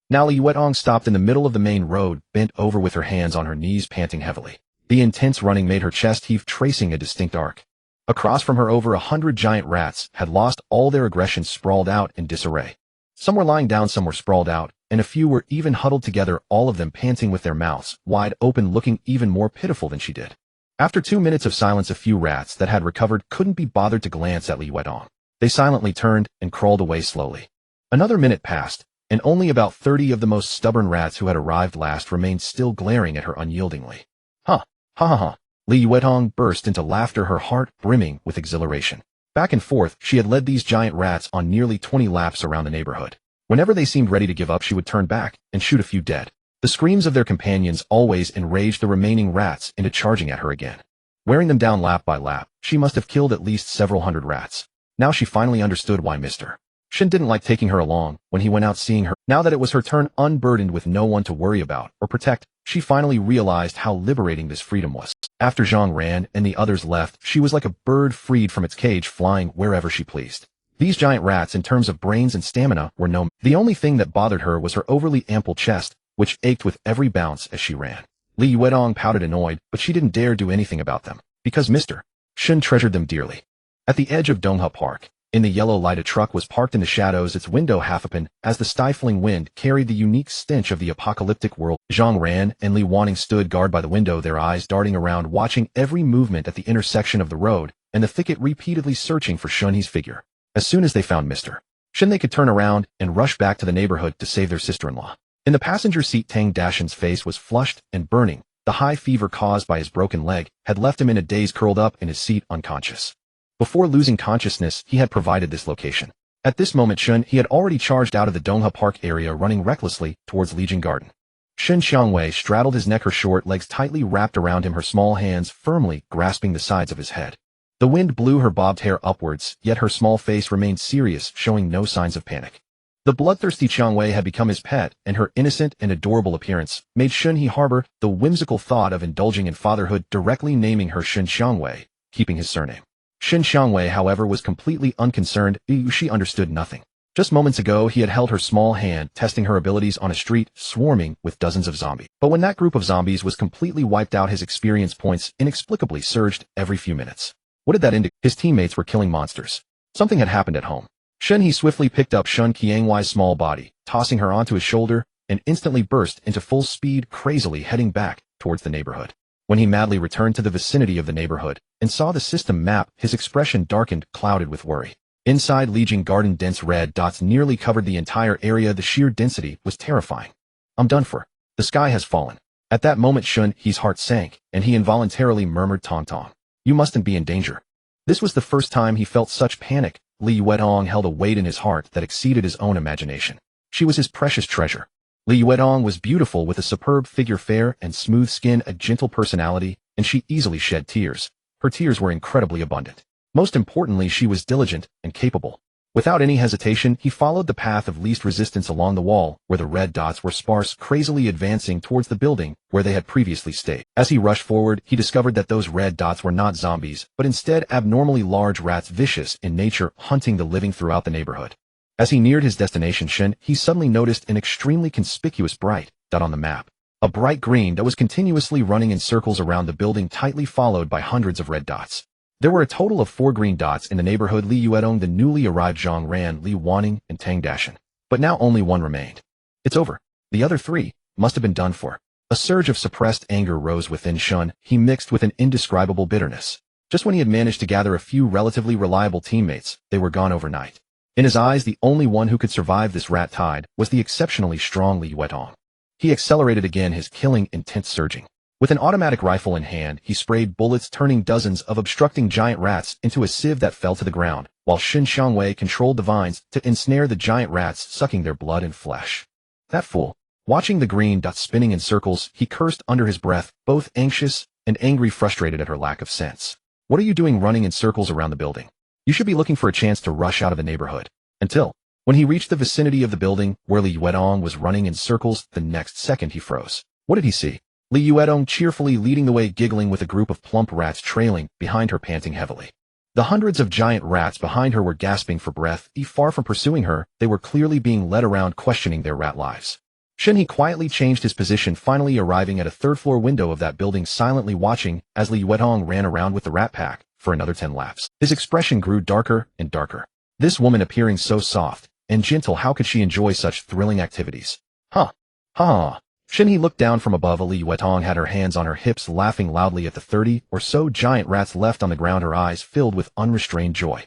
Now Li Weidong stopped in the middle of the main road, bent over with her hands on her knees, panting heavily. The intense running made her chest heave, tracing a distinct arc. Across from her, over 100 giant rats had lost all their aggression, sprawled out in disarray. Some were lying down, some were sprawled out, and a few were even huddled together, all of them panting with their mouths wide open, looking even more pitiful than she did. After 2 minutes of silence, a few rats that had recovered couldn't be bothered to glance at Li Weidong. They silently turned and crawled away slowly. Another minute passed, and only about 30 of the most stubborn rats who had arrived last remained still, glaring at her unyieldingly. Ha! Ha ha ha! Li Weidong burst into laughter, her heart brimming with exhilaration. Back and forth, she had led these giant rats on nearly 20 laps around the neighborhood. Whenever they seemed ready to give up, she would turn back and shoot a few dead. The screams of their companions always enraged the remaining rats into charging at her again. Wearing them down lap by lap, she must have killed at least several hundred rats. Now she finally understood why Mr. Shen didn't like taking her along when he went out seeing her. Now that it was her turn, unburdened with no one to worry about or protect, she finally realized how liberating this freedom was. After Zhang Ran and the others left, she was like a bird freed from its cage, flying wherever she pleased. These giant rats, in terms of brains and stamina, were no. The only thing that bothered her was her overly ample chest, which ached with every bounce as she ran. Li Weidong pouted, annoyed, but she didn't dare do anything about them, because Mr. Shen treasured them dearly. At the edge of Dongha Park, in the yellow light, a truck was parked in the shadows, its window half open, as the stifling wind carried the unique stench of the apocalyptic world. Zhang Ran and Li Wanning stood guard by the window, their eyes darting around, watching every movement at the intersection of the road and the thicket, repeatedly searching for Shen He's figure. As soon as they found Mr. Shen, they could turn around and rush back to the neighborhood to save their sister-in-law. In the passenger seat, Tang Dashan's face was flushed and burning. The high fever caused by his broken leg had left him in a daze, curled up in his seat, unconscious. Before losing consciousness, he had provided this location. At this moment, Shen He had already charged out of the Dongha Park area, running recklessly towards Legion Garden. Shen Xiangwei straddled his neck, her short legs tightly wrapped around him, her small hands firmly grasping the sides of his head. The wind blew her bobbed hair upwards, yet her small face remained serious, showing no signs of panic. The bloodthirsty Xiangwei had become his pet, and her innocent and adorable appearance made Shen He harbor the whimsical thought of indulging in fatherhood, directly naming her Shen Xiangwei, keeping his surname. Shen He, however, was completely unconcerned. She understood nothing. Just moments ago, he had held her small hand, testing her abilities on a street swarming with dozens of zombies. But when that group of zombies was completely wiped out, his experience points inexplicably surged every few minutes. What did that indicate? His teammates were killing monsters. Something had happened at home. Shen He swiftly picked up Shen Qiangwei's small body, tossing her onto his shoulder, and instantly burst into full speed, crazily heading back towards the neighborhood. When he madly returned to the vicinity of the neighborhood and saw the system map, his expression darkened, clouded with worry. Inside Legion Garden, dense red dots nearly covered the entire area. The sheer density was terrifying. I'm done for. The sky has fallen. At that moment, Shen He's heart sank, and he involuntarily murmured, Tong Tong. You mustn't be in danger. This was the first time he felt such panic. Li Yuedong held a weight in his heart that exceeded his own imagination. She was his precious treasure. Li Yuedong was beautiful, with a superb figure, fair and smooth skin, a gentle personality, and she easily shed tears. Her tears were incredibly abundant. Most importantly, she was diligent and capable. Without any hesitation, he followed the path of least resistance along the wall, where the red dots were sparse, crazily advancing towards the building where they had previously stayed. As he rushed forward, he discovered that those red dots were not zombies, but instead abnormally large rats, vicious in nature, hunting the living throughout the neighborhood. As he neared his destination, Shen He suddenly noticed an extremely conspicuous bright dot on the map. A bright green that was continuously running in circles around the building, tightly followed by hundreds of red dots. There were a total of 4 green dots in the neighborhood. Li Yuedong, the newly arrived Zhang Ran, Li Wanning, and Tang Dashan. But now only one remained. It's over. The other 3 must have been done for. A surge of suppressed anger rose within Shen He, mixed with an indescribable bitterness. Just when he had managed to gather a few relatively reliable teammates, they were gone overnight. In his eyes, the only one who could survive this rat tide was the exceptionally strong Li Yuedong. He accelerated again, his killing intent surging. With an automatic rifle in hand, he sprayed bullets, turning dozens of obstructing giant rats into a sieve that fell to the ground, while Shen Xiangwei controlled the vines to ensnare the giant rats, sucking their blood and flesh. That fool. Watching the green dots spinning in circles, he cursed under his breath, both anxious and angry, frustrated at her lack of sense. What are you doing running in circles around the building? You should be looking for a chance to rush out of the neighborhood. Until, when he reached the vicinity of the building where Li Yuedong was running in circles, the next second he froze. What did he see? Li Yuedong cheerfully leading the way, giggling, with a group of plump rats trailing behind her, panting heavily. The hundreds of giant rats behind her were gasping for breath. Far from pursuing her, they were clearly being led around, questioning their rat lives. Shen He quietly changed his position, finally arriving at a third-floor window of that building, silently watching as Li Yuedong ran around with the rat pack for another 10 laps. His expression grew darker and darker. This woman, appearing so soft and gentle, how could she enjoy such thrilling activities? Huh. Ha. Shen He looked down from above. Li Yuedong had her hands on her hips, laughing loudly at the 30 or so giant rats left on the ground, her eyes filled with unrestrained joy.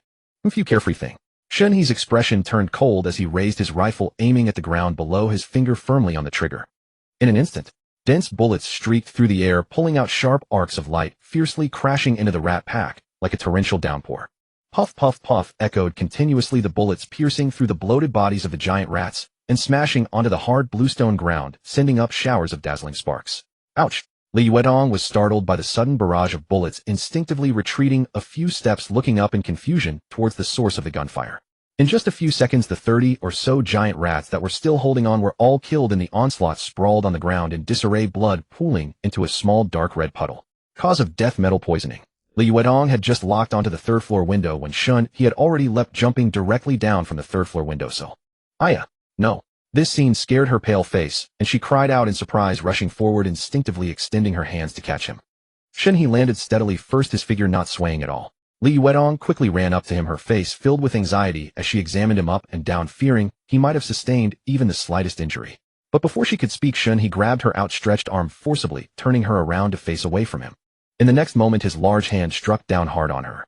You carefree thing. Shen He's expression turned cold as he raised his rifle, aiming at the ground below, his finger firmly on the trigger. In an instant, dense bullets streaked through the air, pulling out sharp arcs of light, fiercely crashing into the rat pack like a torrential downpour. Puff, puff, puff echoed continuously, the bullets piercing through the bloated bodies of the giant rats and smashing onto the hard bluestone ground, sending up showers of dazzling sparks. Ouch! Li Yuedong was startled by the sudden barrage of bullets, instinctively retreating a few steps, looking up in confusion towards the source of the gunfire. In just a few seconds, the 30 or so giant rats that were still holding on were all killed in the onslaught, sprawled on the ground in disarray, blood pooling into a small dark red puddle. Cause of death: metal poisoning. Li Yuedong had just locked onto the third-floor window when Shen He had already leapt, jumping directly down from the third-floor windowsill. Aya! No. This scene scared her pale face, and she cried out in surprise, rushing forward, instinctively extending her hands to catch him. Shen He landed steadily, first, his figure not swaying at all. Li Yuedong quickly ran up to him, her face filled with anxiety as she examined him up and down, fearing he might have sustained even the slightest injury. But before she could speak, Shen He grabbed her outstretched arm forcibly, turning her around to face away from him. In the next moment, his large hand struck down hard on her.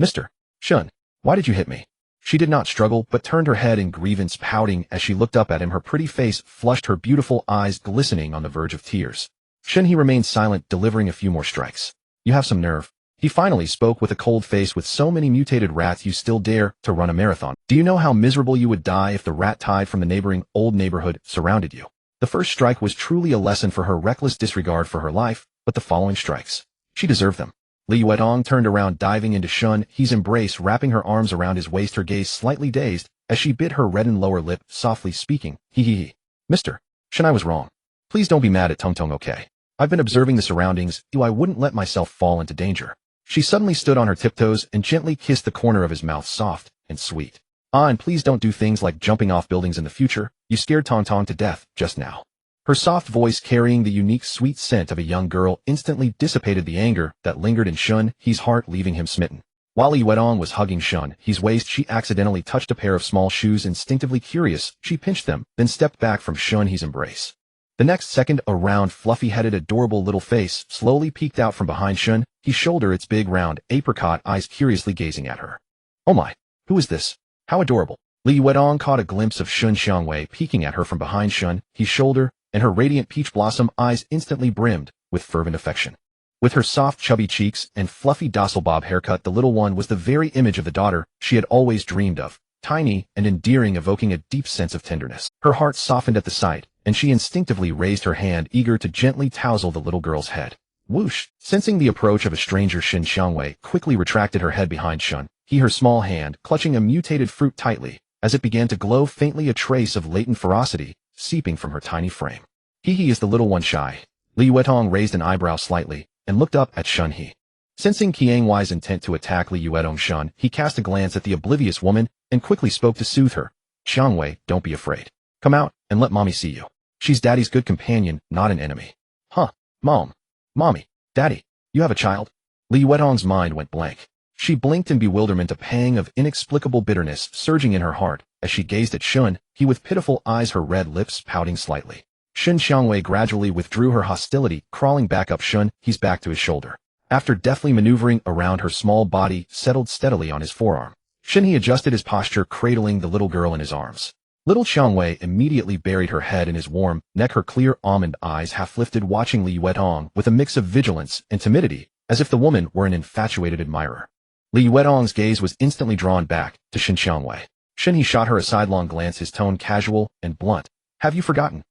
Mr. Shen, why did you hit me? She did not struggle, but turned her head in grievance, pouting as she looked up at him, her pretty face flushed, her beautiful eyes glistening on the verge of tears. Shen He remained silent, delivering a few more strikes. You have some nerve. He finally spoke with a cold face. With so many mutated rats, you still dare to run a marathon? Do you know how miserable you would die if the rat tide from the neighboring old neighborhood surrounded you? The first strike was truly a lesson for her reckless disregard for her life, but the following strikes, she deserved them. Li Yuedong turned around, diving into Shen He's embrace, wrapping her arms around his waist, her gaze slightly dazed as she bit her reddened lower lip, softly speaking. He. Mr. Shen, I was wrong. Please don't be mad at Tong Tong, okay? I've been observing the surroundings. I wouldn't let myself fall into danger. She suddenly stood on her tiptoes and gently kissed the corner of his mouth, soft and sweet. Ah, and please don't do things like jumping off buildings in the future. You scared Tong Tong to death just now. Her soft voice, carrying the unique sweet scent of a young girl, instantly dissipated the anger that lingered in Shen He's heart, leaving him smitten. While Li Yuetong was hugging Shen He's waist, she accidentally touched a pair of small shoes. Instinctively curious, she pinched them, then stepped back from Shen He's embrace. The next second, a round, fluffy-headed, adorable little face slowly peeked out from behind Shen He's shoulder, its big, round, apricot eyes curiously gazing at her. Oh my, who is this? How adorable. Li Yuetong caught a glimpse of Shen Xiangwei peeking at her from behind Shen He's shoulder, and her radiant peach blossom eyes instantly brimmed with fervent affection. With her soft, chubby cheeks and fluffy docile bob haircut, the little one was the very image of the daughter she had always dreamed of, tiny and endearing, evoking a deep sense of tenderness. Her heart softened at the sight, and she instinctively raised her hand, eager to gently touzle the little girl's head. Whoosh! Sensing the approach of a stranger, Shen Xiangwei quickly retracted her head behind Shen He, her small hand clutching a mutated fruit tightly, as it began to glow faintly, a trace of latent ferocity seeping from her tiny frame. He is the little one shy. Li Yuetong raised an eyebrow slightly and looked up at Shen He. Sensing Qiangwei's intent to attack Li Yuetong, Shen He cast a glance at the oblivious woman and quickly spoke to soothe her. Xiangwei, don't be afraid. Come out and let mommy see you. She's daddy's good companion, not an enemy. Huh, mom. Mommy. Daddy. You have a child? Li Yuetong's mind went blank. She blinked in bewilderment, a pang of inexplicable bitterness surging in her heart as she gazed at Shen He with pitiful eyes, her red lips pouting slightly. Shen Xiangwei gradually withdrew her hostility, crawling back up Shen He's back to his shoulder. After deftly maneuvering around her small body, settled steadily on his forearm. Shen He adjusted his posture, cradling the little girl in his arms. Little Xiangwei immediately buried her head in his warm neck, her clear almond eyes half lifted, watching Li Yuetong with a mix of vigilance and timidity, as if the woman were an infatuated admirer. Li Yuetong's gaze was instantly drawn back to Shen Xiangwei. Shen He shot her a sidelong glance, his tone casual and blunt. Have you forgotten?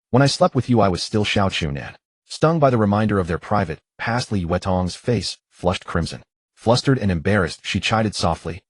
When I slept with you, I was still Xiao Chunan. Stung by the reminder of their private past, Li Yuetong's face flushed crimson. Flustered and embarrassed, she chided softly.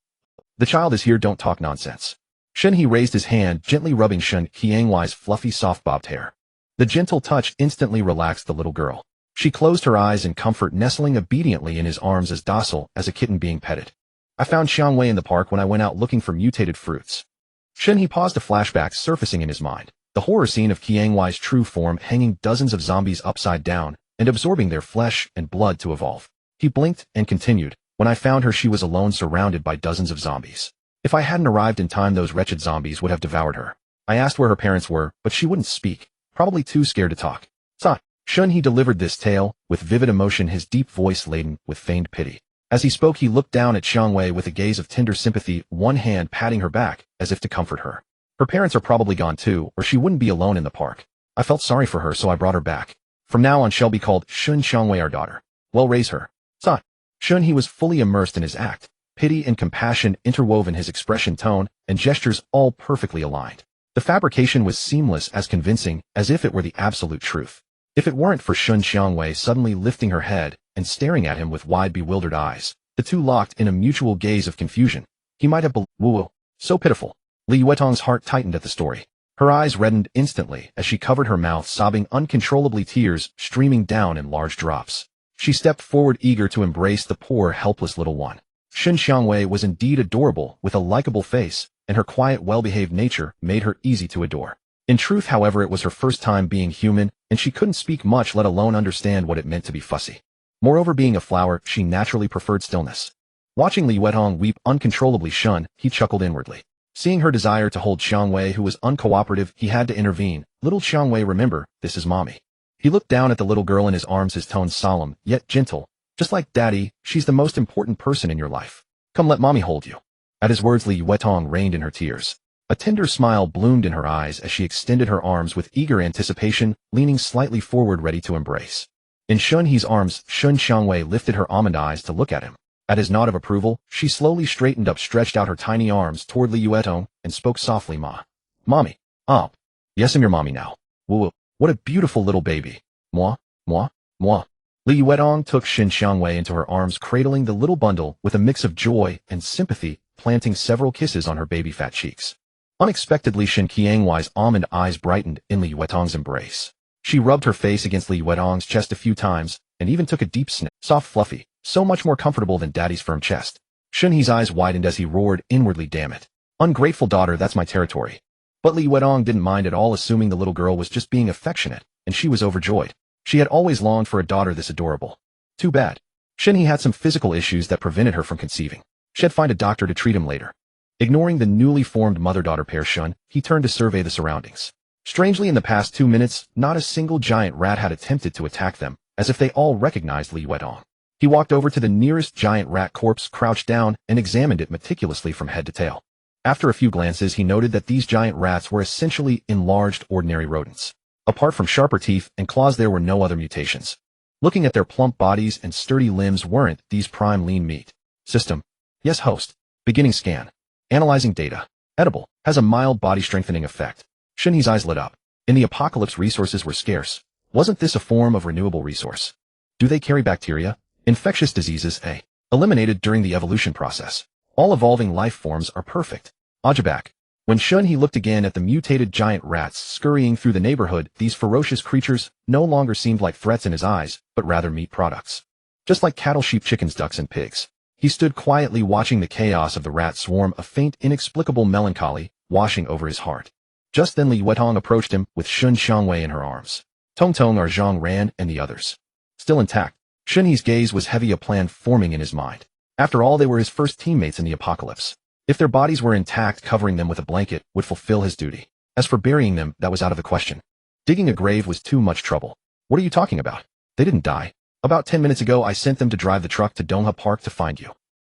The child is here, don't talk nonsense. Shen He raised his hand, gently rubbing Shen Qiangwei's fluffy, soft-bobbed hair. The gentle touch instantly relaxed the little girl. She closed her eyes in comfort, nestling obediently in his arms, as docile as a kitten being petted. I found Xiangwei in the park when I went out looking for mutated fruits. Shen He paused, a flashback surfacing in his mind. The horror scene of Qiangwei's true form, hanging dozens of zombies upside down and absorbing their flesh and blood to evolve. He blinked and continued. When I found her, she was alone, surrounded by dozens of zombies. If I hadn't arrived in time, those wretched zombies would have devoured her. I asked where her parents were, but she wouldn't speak, probably too scared to talk. Sa. Shen He delivered this tale with vivid emotion, his deep voice laden with feigned pity. As he spoke, he looked down at Xiangwei with a gaze of tender sympathy, one hand patting her back as if to comfort her. Her parents are probably gone too, or she wouldn't be alone in the park. I felt sorry for her, so I brought her back. From now on, she'll be called Shen Xiangwei, our daughter. Well, raise her. Sa. Shen He was fully immersed in his act. Pity and compassion interwoven his expression, tone, and gestures, all perfectly aligned. The fabrication was seamless, as convincing as if it were the absolute truth. If it weren't for Shen Xiangwei suddenly lifting her head and staring at him with wide, bewildered eyes, the two locked in a mutual gaze of confusion, he might have believed. So pitiful. Li Yuetong's heart tightened at the story. Her eyes reddened instantly as she covered her mouth, sobbing uncontrollably, tears streaming down in large drops. She stepped forward, eager to embrace the poor, helpless little one. Shen Xiangwei was indeed adorable, with a likable face, and her quiet, well-behaved nature made her easy to adore. In truth, however, it was her first time being human, and she couldn't speak much, let alone understand what it meant to be fussy. Moreover, being a flower, she naturally preferred stillness. Watching Li Yuetong weep uncontrollably, Shen He chuckled inwardly. Seeing her desire to hold Xiangwei, who was uncooperative, he had to intervene. Little Xiangwei, remember, this is mommy. He looked down at the little girl in his arms, his tone solemn, yet gentle. Just like daddy, she's the most important person in your life. Come, let mommy hold you. At his words, Li Yuetong reined in her tears. A tender smile bloomed in her eyes as she extended her arms with eager anticipation, leaning slightly forward, ready to embrace. In Shen He's arms, Shen Xiangwei lifted her almond eyes to look at him. At his nod of approval, she slowly straightened up, stretched out her tiny arms toward Li Yuetong, and spoke softly, Mommy. Yes, I'm your mommy now. Woo, what a beautiful little baby. Moi. Li Yuetong took Shen Xiangwei into her arms, cradling the little bundle with a mix of joy and sympathy, planting several kisses on her baby fat cheeks. Unexpectedly, Shen Qiangwei's almond eyes brightened in Li Yuetong's embrace. She rubbed her face against Li Yuetong's chest a few times, and even took a deep sniff. Soft, fluffy, so much more comfortable than Daddy's firm chest. Shen He's eyes widened as he roared inwardly, damn it. Ungrateful daughter, that's my territory. But Li Yuetong didn't mind at all, assuming the little girl was just being affectionate, and she was overjoyed. She had always longed for a daughter this adorable. Too bad. Shen He had some physical issues that prevented her from conceiving. She'd find a doctor to treat him later. Ignoring the newly formed mother-daughter pair Shen, he turned to survey the surroundings. Strangely, in the past 2 minutes, not a single giant rat had attempted to attack them, as if they all recognized Li Yuetong. He walked over to the nearest giant rat corpse, crouched down, and examined it meticulously from head to tail. After a few glances, he noted that these giant rats were essentially enlarged ordinary rodents. Apart from sharper teeth and claws, there were no other mutations. Looking at their plump bodies and sturdy limbs, weren't these prime lean meat? System. Yes, host. Beginning scan. Analyzing data. Edible. Has a mild body strengthening effect. Shen He's eyes lit up. In the apocalypse, resources were scarce. Wasn't this a form of renewable resource? Do they carry bacteria? Infectious diseases, eliminated during the evolution process. All evolving life forms are perfect. Ajabak. When Shen He looked again at the mutated giant rats scurrying through the neighborhood, these ferocious creatures no longer seemed like threats in his eyes, but rather meat products. Just like cattle, sheep, chickens, ducks, and pigs. He stood quietly watching the chaos of the rat swarm, a faint, inexplicable melancholy washing over his heart. Just then Li Yuetong approached him with Shun Xiangwei in her arms. Tong Tong are Zhang Ran and the others. Still intact. Shen He's gaze was heavy, a plan forming in his mind. After all, they were his first teammates in the apocalypse. If their bodies were intact, covering them with a blanket would fulfill his duty. As for burying them, that was out of the question. Digging a grave was too much trouble. What are you talking about? They didn't die. About 10 minutes ago, I sent them to drive the truck to Dongha Park to find you.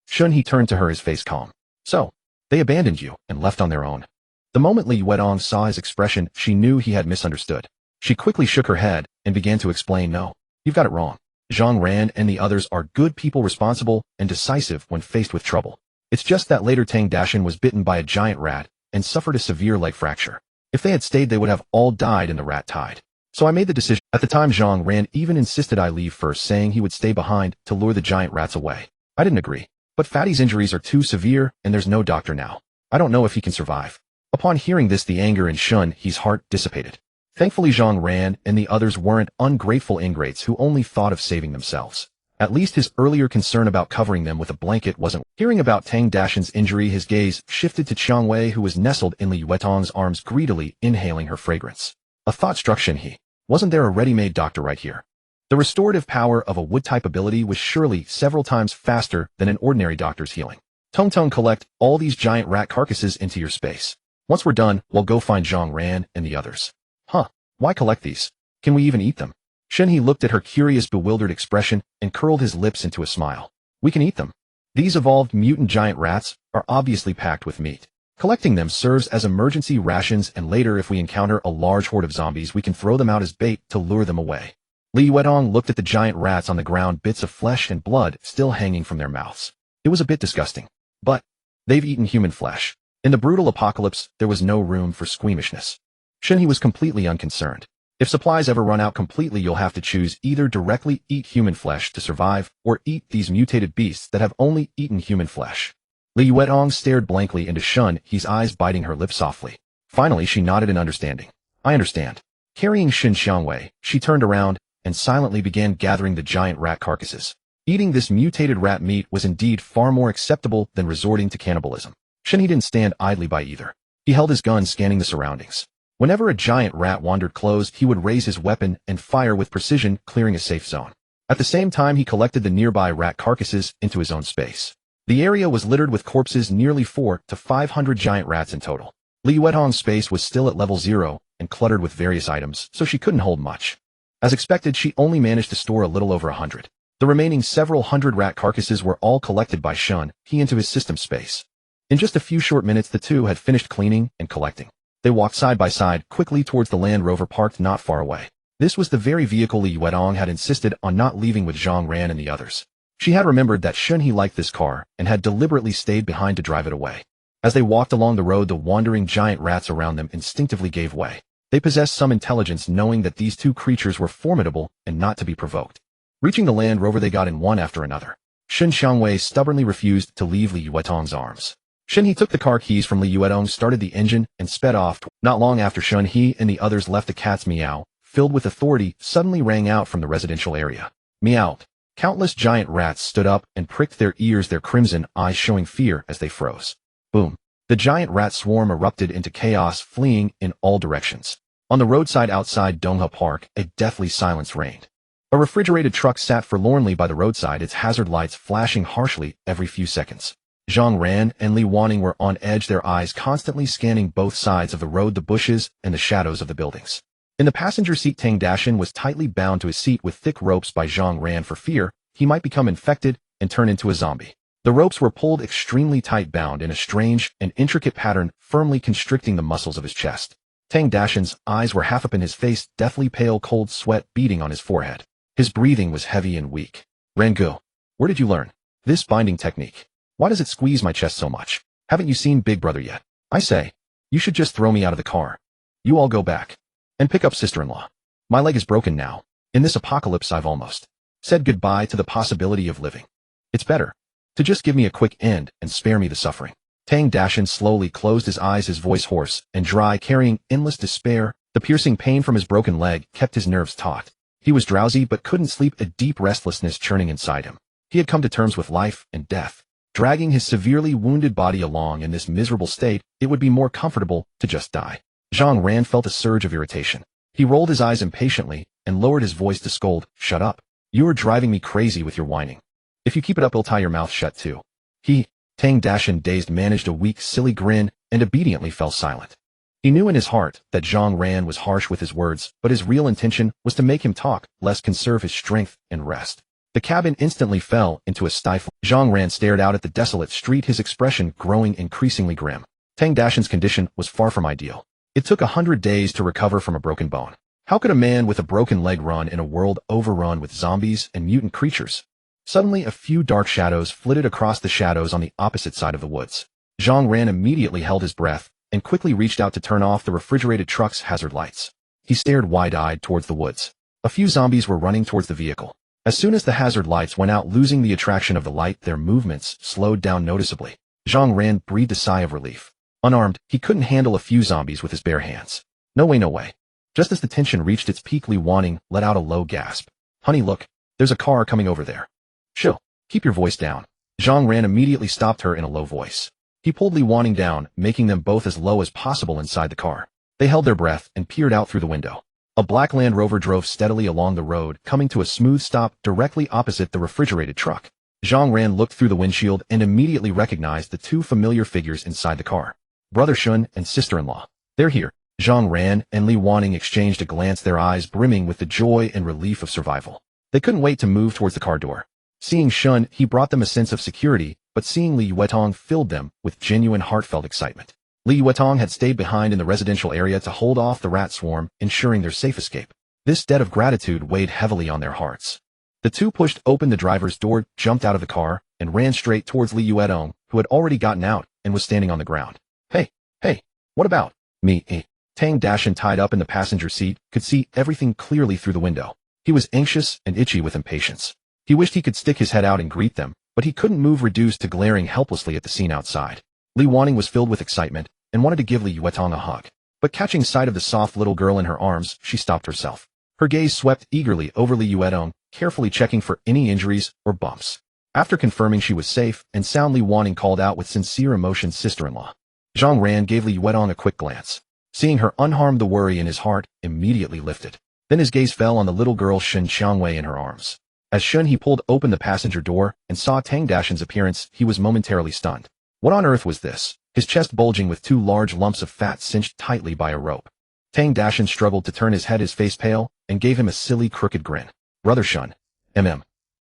Shen He turned to her, his face calm. So, they abandoned you and left on their own. The moment Li Yuetong saw his expression, she knew he had misunderstood. She quickly shook her head and began to explain, no, you've got it wrong. Zhang Ran and the others are good people, responsible and decisive when faced with trouble. It's just that later Tang Dashan was bitten by a giant rat and suffered a severe leg fracture. If they had stayed, they would have all died in the rat tide. So I made the decision. At the time, Zhang Ran even insisted I leave first, saying he would stay behind to lure the giant rats away. I didn't agree. But Fatty's injuries are too severe and there's no doctor now. I don't know if he can survive. Upon hearing this, the anger in Shen He's heart dissipated. Thankfully, Zhang Ran and the others weren't ungrateful ingrates who only thought of saving themselves. At least his earlier concern about covering them with a blanket wasn't. Hearing about Tang Dashan's injury, his gaze shifted to Qiang Wei, who was nestled in Li Yuetong's arms, greedily inhaling her fragrance. A thought struck Shen He. Wasn't there a ready-made doctor right here? The restorative power of a wood-type ability was surely several times faster than an ordinary doctor's healing. Tong Tong, collect all these giant rat carcasses into your space. Once we're done, we'll go find Zhang Ran and the others. Huh, why collect these? Can we even eat them? Shen He looked at her curious, bewildered expression and curled his lips into a smile. We can eat them. These evolved mutant giant rats are obviously packed with meat. Collecting them serves as emergency rations, and later if we encounter a large horde of zombies, we can throw them out as bait to lure them away. Li Yuetong looked at the giant rats on the ground, bits of flesh and blood still hanging from their mouths. It was a bit disgusting. But they've eaten human flesh. In the brutal apocalypse, there was no room for squeamishness. Shen He was completely unconcerned. If supplies ever run out completely, you'll have to choose: either directly eat human flesh to survive, or eat these mutated beasts that have only eaten human flesh. Li Yuetong stared blankly into Shen He's eyes, biting her lips softly. Finally, she nodded in understanding. I understand. Carrying Shen Xiangwei, she turned around and silently began gathering the giant rat carcasses. Eating this mutated rat meat was indeed far more acceptable than resorting to cannibalism. Shen He didn't stand idly by either. He held his gun, scanning the surroundings. Whenever a giant rat wandered close, he would raise his weapon and fire with precision, clearing a safe zone. At the same time, he collected the nearby rat carcasses into his own space. The area was littered with corpses, nearly 400 to 500 giant rats in total. Li Yuetong's space was still at level 0 and cluttered with various items, so she couldn't hold much. As expected, she only managed to store a little over 100. The remaining several hundred rat carcasses were all collected by Shen He into his system space. In just a few short minutes, the two had finished cleaning and collecting. They walked side by side quickly towards the Land Rover parked not far away. This was the very vehicle Li Yuetong had insisted on not leaving with Zhang Ran and the others. She had remembered that Shen He liked this car and had deliberately stayed behind to drive it away. As they walked along the road, the wandering giant rats around them instinctively gave way. They possessed some intelligence, knowing that these two creatures were formidable and not to be provoked. Reaching the Land Rover, they got in one after another. Shen Xiangwei stubbornly refused to leave Li Yuetong's arms. Shen He took the car keys from Li Yuetong, started the engine, and sped off. Not long after, Shen He and the others left the cat's meow filled with authority, suddenly rang out from the residential area. Meowed. Countless giant rats stood up and pricked their ears, their crimson eyes showing fear as they froze. Boom. The giant rat swarm erupted into chaos, fleeing in all directions. On the roadside outside Dongha Park, a deathly silence reigned. A refrigerated truck sat forlornly by the roadside, its hazard lights flashing harshly every few seconds. Zhang Ran and Li Wanning were on edge, their eyes constantly scanning both sides of the road, the bushes, and the shadows of the buildings. In the passenger seat, Tang Dashan was tightly bound to his seat with thick ropes by Zhang Ran for fear he might become infected and turn into a zombie. The ropes were pulled extremely tight, bound in a strange and intricate pattern, firmly constricting the muscles of his chest. Tang Dashan's eyes were half up in his face, deathly pale, cold sweat beading on his forehead. His breathing was heavy and weak. Rangu, where did you learn this binding technique? Why does it squeeze my chest so much? Haven't you seen Big Brother yet? I say, you should just throw me out of the car. You all go back and pick up sister-in-law. My leg is broken now. In this apocalypse, I've almost said goodbye to the possibility of living. It's better to just give me a quick end and spare me the suffering. Tang Dashan slowly closed his eyes, his voice hoarse and dry, carrying endless despair. The piercing pain from his broken leg kept his nerves taut. He was drowsy but couldn't sleep, a deep restlessness churning inside him. He had come to terms with life and death. Dragging his severely wounded body along in this miserable state, it would be more comfortable to just die. Zhang Ran felt a surge of irritation. He rolled his eyes impatiently and lowered his voice to scold, "Shut up. You are driving me crazy with your whining. If you keep it up, I'll tie your mouth shut too." Tang Dashan, dazed, managed a weak, silly grin and obediently fell silent. He knew in his heart that Zhang Ran was harsh with his words, but his real intention was to make him talk less, conserve his strength and rest. The cabin instantly fell into a stifle. Zhang Ran stared out at the desolate street, his expression growing increasingly grim. Tang Dashan's condition was far from ideal. It took 100 days to recover from a broken bone. How could a man with a broken leg run in a world overrun with zombies and mutant creatures? Suddenly, a few dark shadows flitted across the shadows on the opposite side of the woods. Zhang Ran immediately held his breath and quickly reached out to turn off the refrigerated truck's hazard lights. He stared wide-eyed towards the woods. A few zombies were running towards the vehicle. As soon as the hazard lights went out, losing the attraction of the light, their movements slowed down noticeably. Zhang Ran breathed a sigh of relief. Unarmed, he couldn't handle a few zombies with his bare hands. No way, no way. Just as the tension reached its peak, Li Wanning let out a low gasp. "Honey, look, there's a car coming over there." "Chill. Keep your voice down." Zhang Ran immediately stopped her in a low voice. He pulled Li Wanning down, making them both as low as possible inside the car. They held their breath and peered out through the window. A black Land Rover drove steadily along the road, coming to a smooth stop directly opposite the refrigerated truck. Zhang Ran looked through the windshield and immediately recognized the two familiar figures inside the car. Brother Shen and sister-in-law. "They're here." Zhang Ran and Li Wanning exchanged a glance, their eyes brimming with the joy and relief of survival. They couldn't wait to move towards the car door. Seeing Shen He brought them a sense of security, but seeing Li Yuetong filled them with genuine heartfelt excitement. Li Yuetong had stayed behind in the residential area to hold off the rat swarm, ensuring their safe escape. This debt of gratitude weighed heavily on their hearts. The two pushed open the driver's door, jumped out of the car, and ran straight towards Li Yuetong, who had already gotten out and was standing on the ground. Hey, what about me?" Tang Dashan, tied up in the passenger seat, could see everything clearly through the window. He was anxious and itchy with impatience. He wished he could stick his head out and greet them, but he couldn't move, reduced to glaring helplessly at the scene outside. Li Wanning was filled with excitement and wanted to give Li Yuetong a hug. But catching sight of the soft little girl in her arms, she stopped herself. Her gaze swept eagerly over Li Yuetong, carefully checking for any injuries or bumps. After confirming she was safe and sound, Li Wanning called out with sincere emotion, "Sister-in-law." Zhang Ran gave Li Yuetong a quick glance. Seeing her unharmed, the worry in his heart immediately lifted. Then his gaze fell on the little girl Shen Xiangwei in her arms. As Shen He pulled open the passenger door and saw Tang Dashan's appearance, he was momentarily stunned. What on earth was this? His chest bulging with two large lumps of fat cinched tightly by a rope. Tang Dashan struggled to turn his head, his face pale, and gave him a silly, crooked grin. "Brother Shen."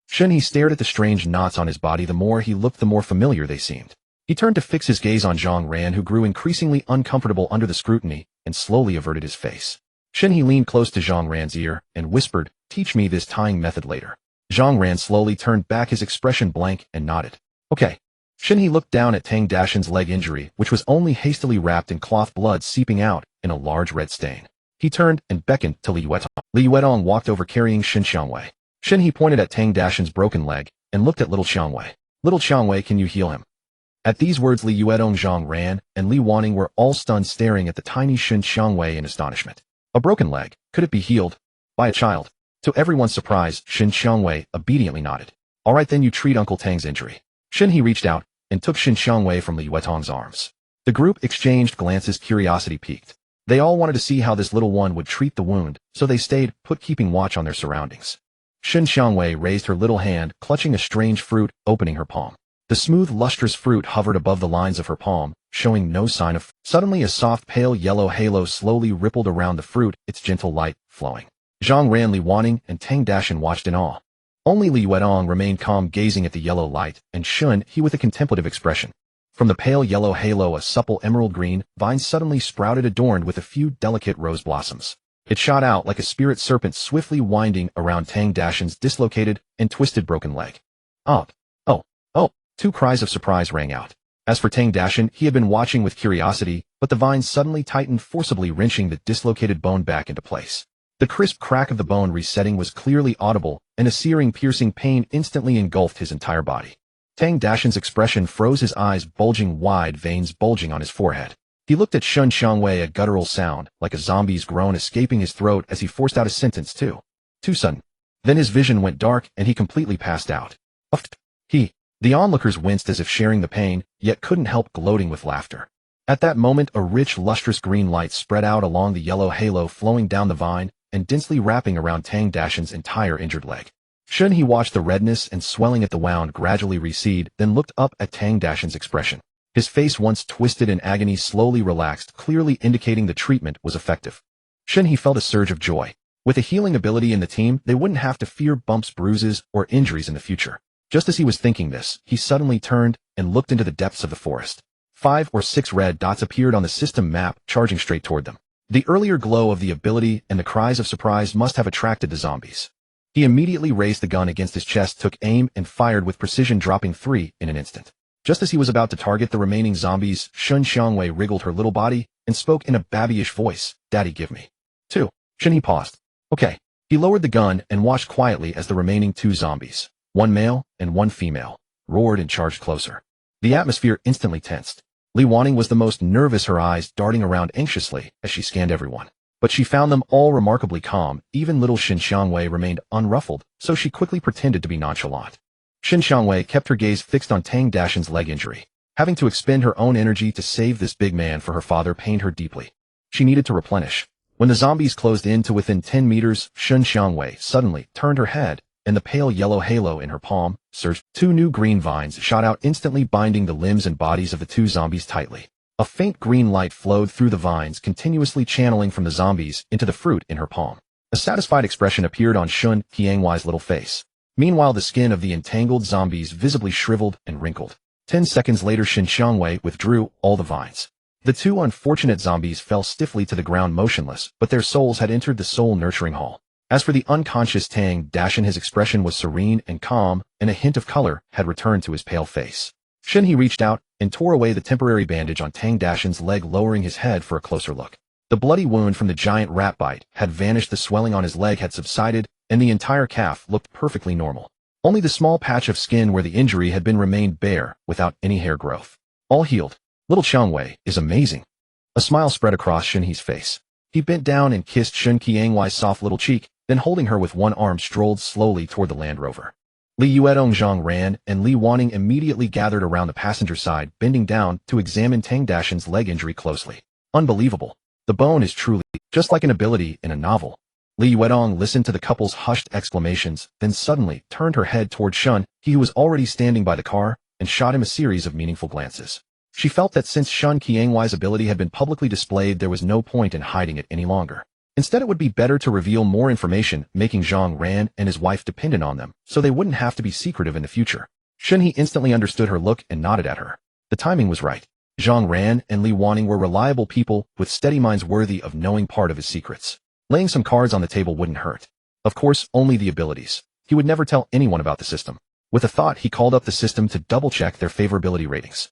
Shen He stared at the strange knots on his body. The more he looked, the more familiar they seemed. He turned to fix his gaze on Zhang Ran, who grew increasingly uncomfortable under the scrutiny and slowly averted his face. Shen He leaned close to Zhang Ran's ear and whispered, "Teach me this tying method later." Zhang Ran slowly turned back, his expression blank, and nodded. "Okay." Shen He looked down at Tang Dashan's leg injury, which was only hastily wrapped in cloth, blood seeping out in a large red stain. He turned and beckoned to Li Yuetong. Li Yuetong walked over carrying Shen Xiangwei. Shen He pointed at Tang Dashan's broken leg and looked at little Xiangwei. "Little Xiangwei, can you heal him?" At these words, Li Yuetong, Zhang Ran, and Li Wanning were all stunned, staring at the tiny Shen Xiangwei in astonishment. A broken leg. Could it be healed? By a child? To everyone's surprise, Shen Xiangwei obediently nodded. All right, then you treat Uncle Tang's injury. Shen He reached out and took Shen Xiangwei from Li Yuetong's arms. The group exchanged glances, curiosity piqued. They all wanted to see how this little one would treat the wound, so they stayed put, keeping watch on their surroundings. Shen Xiangwei raised her little hand, clutching a strange fruit, opening her palm. The smooth, lustrous fruit hovered above the lines of her palm, showing no sign of. Suddenly a soft, pale yellow halo slowly rippled around the fruit, its gentle light flowing. Zhang Ran, Li Wanning, and Tang Dashan watched in awe. Only Li Yuetong remained calm, gazing at the yellow light, and Shen He with a contemplative expression. From the pale yellow halo, a supple emerald green vine suddenly sprouted, adorned with a few delicate rose blossoms. It shot out like a spirit serpent, swiftly winding around Tang Dashan's dislocated and twisted broken leg. Oh! Two cries of surprise rang out. As for Tang Dashan, he had been watching with curiosity, but the vine suddenly tightened, forcibly wrenching the dislocated bone back into place. The crisp crack of the bone resetting was clearly audible, and a searing, piercing pain instantly engulfed his entire body. Tang Dashan's expression froze, his eyes bulging wide, veins bulging on his forehead. He looked at Shen Xiangwei, a guttural sound, like a zombie's groan, escaping his throat as he forced out a sentence, too sudden. Then his vision went dark, and he completely passed out. The onlookers winced as if sharing the pain, yet couldn't help gloating with laughter. At that moment, a rich, lustrous green light spread out along the yellow halo, flowing down the vine and densely wrapping around Tang Dashan's entire injured leg. Shen He watched the redness and swelling at the wound gradually recede, then looked up at Tang Dashan's expression. His face, once twisted in agony, slowly relaxed, clearly indicating the treatment was effective. Shen He felt a surge of joy. With a healing ability in the team, they wouldn't have to fear bumps, bruises, or injuries in the future. Just as he was thinking this, he suddenly turned and looked into the depths of the forest. 5 or 6 red dots appeared on the system map, charging straight toward them. The earlier glow of the ability and the cries of surprise must have attracted the zombies. He immediately raised the gun against his chest, took aim, and fired with precision, dropping 3 in an instant. Just as he was about to target the remaining zombies, Shen Xiangwei wriggled her little body and spoke in a babyish voice, "Daddy, give me 2. Shen He paused. Okay. He lowered the gun and watched quietly as the remaining 2 zombies, 1 male and 1 female, roared and charged closer. The atmosphere instantly tensed. Li Wanning was the most nervous, her eyes darting around anxiously as she scanned everyone. But she found them all remarkably calm. Even little Shen Xiangwei remained unruffled, so she quickly pretended to be nonchalant. Shen Xiangwei kept her gaze fixed on Tang Dashan's leg injury. Having to expend her own energy to save this big man for her father pained her deeply. She needed to replenish. When the zombies closed in to within 10 meters, Shen Xiangwei suddenly turned her head, and the pale yellow halo in her palm surged. 2 new green vines shot out, instantly binding the limbs and bodies of the 2 zombies tightly. A faint green light flowed through the vines, continuously channeling from the zombies into the fruit in her palm. A satisfied expression appeared on Shen Qiangwei's little face. Meanwhile, the skin of the entangled zombies visibly shriveled and wrinkled. 10 seconds later, Shen Xiangwei withdrew all the vines. The 2 unfortunate zombies fell stiffly to the ground, motionless, but their souls had entered the soul-nurturing hall. As for the unconscious Tang Dashan, his expression was serene and calm, and a hint of color had returned to his pale face. Shen He reached out and tore away the temporary bandage on Tang Dashan's leg, lowering his head for a closer look. The bloody wound from the giant rat bite had vanished, the swelling on his leg had subsided, and the entire calf looked perfectly normal. Only the small patch of skin where the injury had been remained bare, without any hair growth. All healed. Little Xiangwei is amazing. A smile spread across Shen He's face. He bent down and kissed Shen Qiangwei's soft little cheek, then holding her with one arm strolled slowly toward the Land Rover. Li Yuetong, Zhang Ran, and Li Wanning immediately gathered around the passenger side, bending down to examine Tang Dashan's leg injury closely. Unbelievable. The bone is truly just like an ability in a novel. Li Yuetong listened to the couple's hushed exclamations, then suddenly turned her head toward Shen He, who was already standing by the car, and shot him a series of meaningful glances. She felt that since Shen Qiangwei's ability had been publicly displayed, there was no point in hiding it any longer. Instead, it would be better to reveal more information, making Zhang Ran and his wife dependent on them, so they wouldn't have to be secretive in the future. Shen He instantly understood her look and nodded at her. The timing was right. Zhang Ran and Li Wanning were reliable people with steady minds worthy of knowing part of his secrets. Laying some cards on the table wouldn't hurt. Of course, only the abilities. He would never tell anyone about the system. With a thought, he called up the system to double-check their favorability ratings.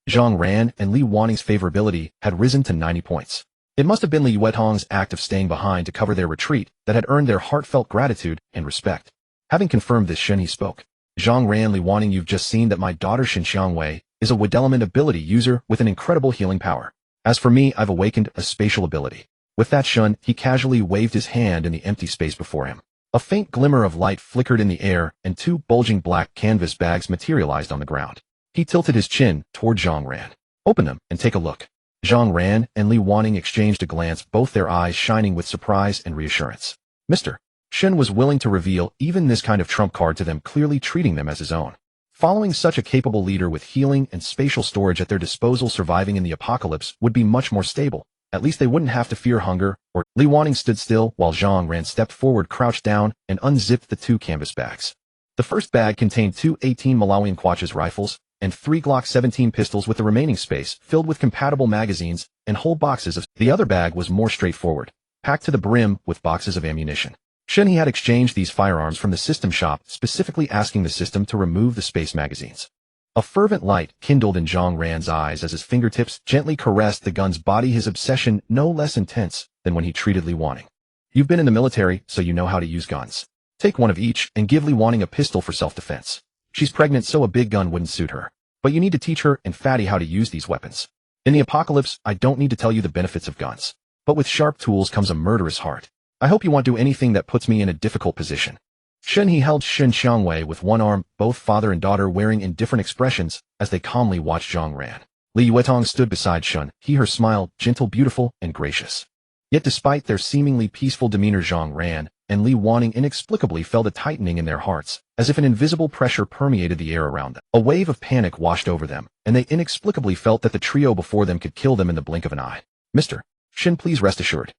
Zhang Ran and Li Wanning's favorability had risen to 90 points. It must have been Li Yuetong's act of staying behind to cover their retreat that had earned their heartfelt gratitude and respect. Having confirmed this, Shen He spoke. Zhang Ran, Li Wanning, you've just seen that my daughter Shen Xiangwei is a wood element ability user with an incredible healing power. As for me, I've awakened a spatial ability. With that, Shen He casually waved his hand in the empty space before him. A faint glimmer of light flickered in the air, and two bulging black canvas bags materialized on the ground. He tilted his chin toward Zhang Ran. "Open them and take a look." Zhang Ran and Li Wanning exchanged a glance, both their eyes shining with surprise and reassurance. Mr. Shen was willing to reveal even this kind of trump card to them, clearly treating them as his own. Following such a capable leader with healing and spatial storage at their disposal, surviving in the apocalypse would be much more stable. At least they wouldn't have to fear hunger, or Li Wanning stood still while Zhang Ran stepped forward, crouched down, and unzipped the two canvas bags. The first bag contained two 18 Malawian Quachas rifles and 3 Glock 17 pistols, with the remaining space filled with compatible magazines and whole boxes of. The other bag was more straightforward, packed to the brim with boxes of ammunition. Shen He had exchanged these firearms from the system shop, specifically asking the system to remove the space magazines. A fervent light kindled in Zhang Ran's eyes as his fingertips gently caressed the gun's body, his obsession no less intense than when he treated Li Wanning. "You've been in the military, so you know how to use guns. Take one of each and give Li Wanning a pistol for self-defense. She's pregnant, so a big gun wouldn't suit her. But you need to teach her and Fatty how to use these weapons. In the apocalypse, I don't need to tell you the benefits of guns. But with sharp tools comes a murderous heart. I hope you won't do anything that puts me in a difficult position." Shen He held Shen Xiangwei with one arm, both father and daughter wearing indifferent expressions as they calmly watched Zhang Ran. Li Yuetong stood beside Shen He, her smile gentle, beautiful, and gracious. Yet despite their seemingly peaceful demeanor, Zhang Ran and Li Wanning inexplicably felt a tightening in their hearts, as if an invisible pressure permeated the air around them. A wave of panic washed over them, and they inexplicably felt that the trio before them could kill them in the blink of an eye. "Mr. Shen, please rest assured."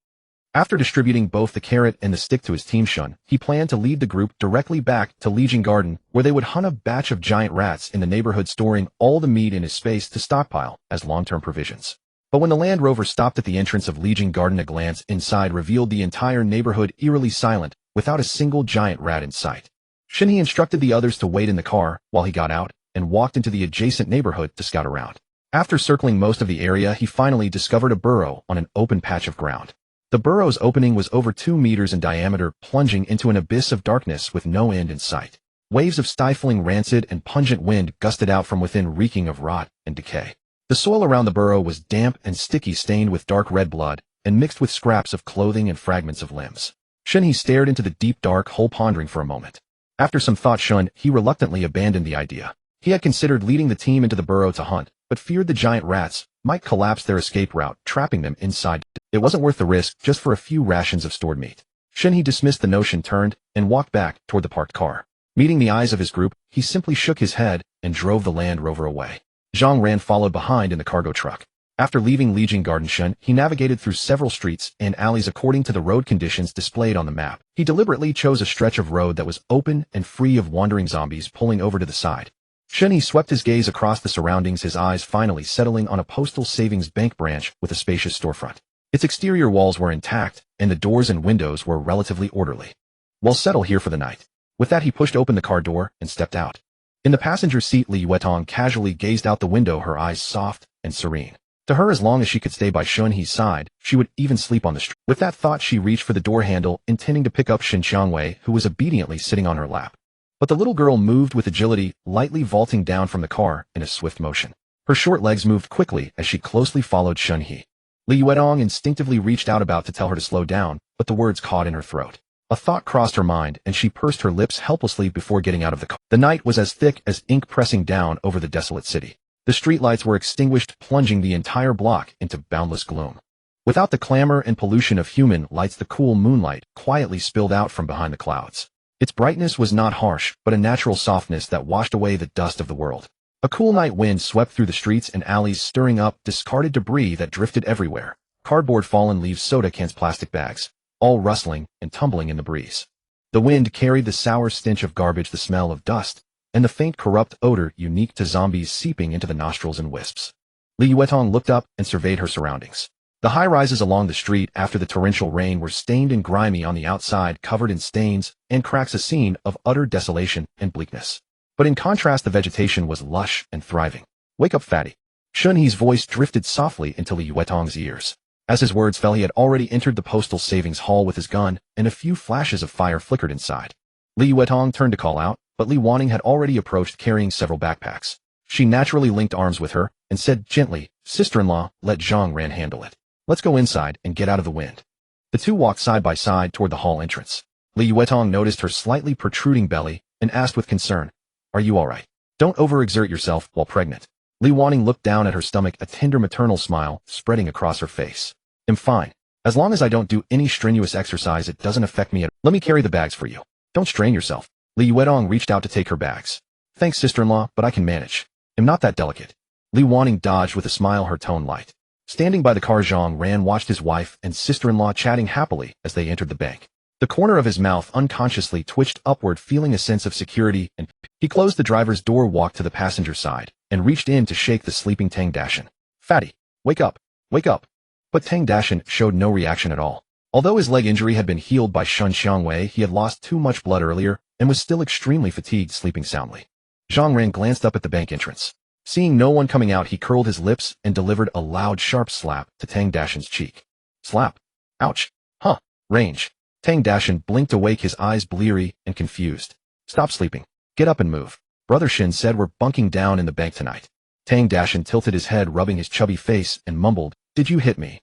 After distributing both the carrot and the stick to his team, Shen He planned to lead the group directly back to Legion Garden, where they would hunt a batch of giant rats in the neighborhood, storing all the meat in his space to stockpile as long-term provisions. But when the Land Rover stopped at the entrance of Legion Garden, a glance inside revealed the entire neighborhood eerily silent, without a single giant rat in sight. Shen He instructed the others to wait in the car while he got out and walked into the adjacent neighborhood to scout around. After circling most of the area, he finally discovered a burrow on an open patch of ground. The burrow's opening was over 2 meters in diameter, plunging into an abyss of darkness with no end in sight. Waves of stifling, rancid, and pungent wind gusted out from within, reeking of rot and decay. The soil around the burrow was damp and sticky, stained with dark red blood, and mixed with scraps of clothing and fragments of limbs. Shen He stared into the deep dark hole, pondering for a moment. After some thought, Shen He reluctantly abandoned the idea. He had considered leading the team into the burrow to hunt, but feared the giant rats might collapse their escape route, trapping them inside. It wasn't worth the risk just for a few rations of stored meat. Shen He dismissed the notion, turned, and walked back toward the parked car. Meeting the eyes of his group, he simply shook his head and drove the Land Rover away. Zhang Ran followed behind in the cargo truck. After leaving Legion Garden, Shen He navigated through several streets and alleys according to the road conditions displayed on the map. He deliberately chose a stretch of road that was open and free of wandering zombies pulling over to the side. Shen He swept his gaze across the surroundings, his eyes finally settling on a postal savings bank branch with a spacious storefront. Its exterior walls were intact, and the doors and windows were relatively orderly. "We'll settle here for the night." With that, he pushed open the car door and stepped out. In the passenger seat, Li Yuetong casually gazed out the window, her eyes soft and serene. To her, as long as she could stay by Shen He's side, she would even sleep on the street. With that thought, she reached for the door handle, intending to pick up Shen Xiangwei, who was obediently sitting on her lap. But the little girl moved with agility, lightly vaulting down from the car in a swift motion. Her short legs moved quickly as she closely followed Shen He. Li Yuetong instinctively reached out, about to tell her to slow down, but the words caught in her throat. A thought crossed her mind, and she pursed her lips helplessly before getting out of the car. The night was as thick as ink, pressing down over the desolate city. The streetlights were extinguished, plunging the entire block into boundless gloom. Without the clamor and pollution of human lights, the cool moonlight quietly spilled out from behind the clouds. Its brightness was not harsh, but a natural softness that washed away the dust of the world. A cool night wind swept through the streets and alleys, stirring up discarded debris that drifted everywhere. Cardboard, fallen leaves, soda cans, plastic bags, all rustling and tumbling in the breeze. The wind carried the sour stench of garbage, the smell of dust, and the faint corrupt odor unique to zombies seeping into the nostrils in wisps. Li Yuetong looked up and surveyed her surroundings. The high-rises along the street after the torrential rain were stained and grimy on the outside, covered in stains and cracks, a scene of utter desolation and bleakness. But in contrast, the vegetation was lush and thriving. "Wake up, Fatty." Shen He's voice drifted softly into Li Yuetong's ears. As his words fell, he had already entered the postal savings hall with his gun, and a few flashes of fire flickered inside. Li Yuetong turned to call out, but Li Wanning had already approached, carrying several backpacks. She naturally linked arms with her and said gently, "Sister-in-law, let Zhang Ran handle it. Let's go inside and get out of the wind. The two walked side by side toward the hall entrance. Li Yuetong noticed her slightly protruding belly and asked with concern, "Are you all right? Don't overexert yourself while pregnant." Li Wanning looked down at her stomach, a tender maternal smile spreading across her face. "I'm fine. As long as I don't do any strenuous exercise, it doesn't affect me at all. Let me carry the bags for you. Don't strain yourself." Li Yuetong reached out to take her bags. "Thanks, sister-in-law, but I can manage. I'm not that delicate." Li Wanning dodged with a smile, her tone light. Standing by the car, Zhang Ran watched his wife and sister-in-law chatting happily as they entered the bank. The corner of his mouth unconsciously twitched upward, feeling a sense of security, and he closed the driver's door, walked to the passenger side, and reached in to shake the sleeping Tang Dashan. "Fatty, wake up, wake up." But Tang Dashan showed no reaction at all. Although his leg injury had been healed by Shen Xiangwei, he had lost too much blood earlier and was still extremely fatigued, sleeping soundly. Zhang Ran glanced up at the bank entrance. Seeing no one coming out, he curled his lips and delivered a loud, sharp slap to Tang Dashan's cheek. Slap. Ouch. Huh. Range. Tang Dashan blinked awake, his eyes bleary and confused. "Stop sleeping. Get up and move. Brother Shen said we're bunking down in the bank tonight." Tang Dashan tilted his head, rubbing his chubby face, and mumbled, "Did you hit me?"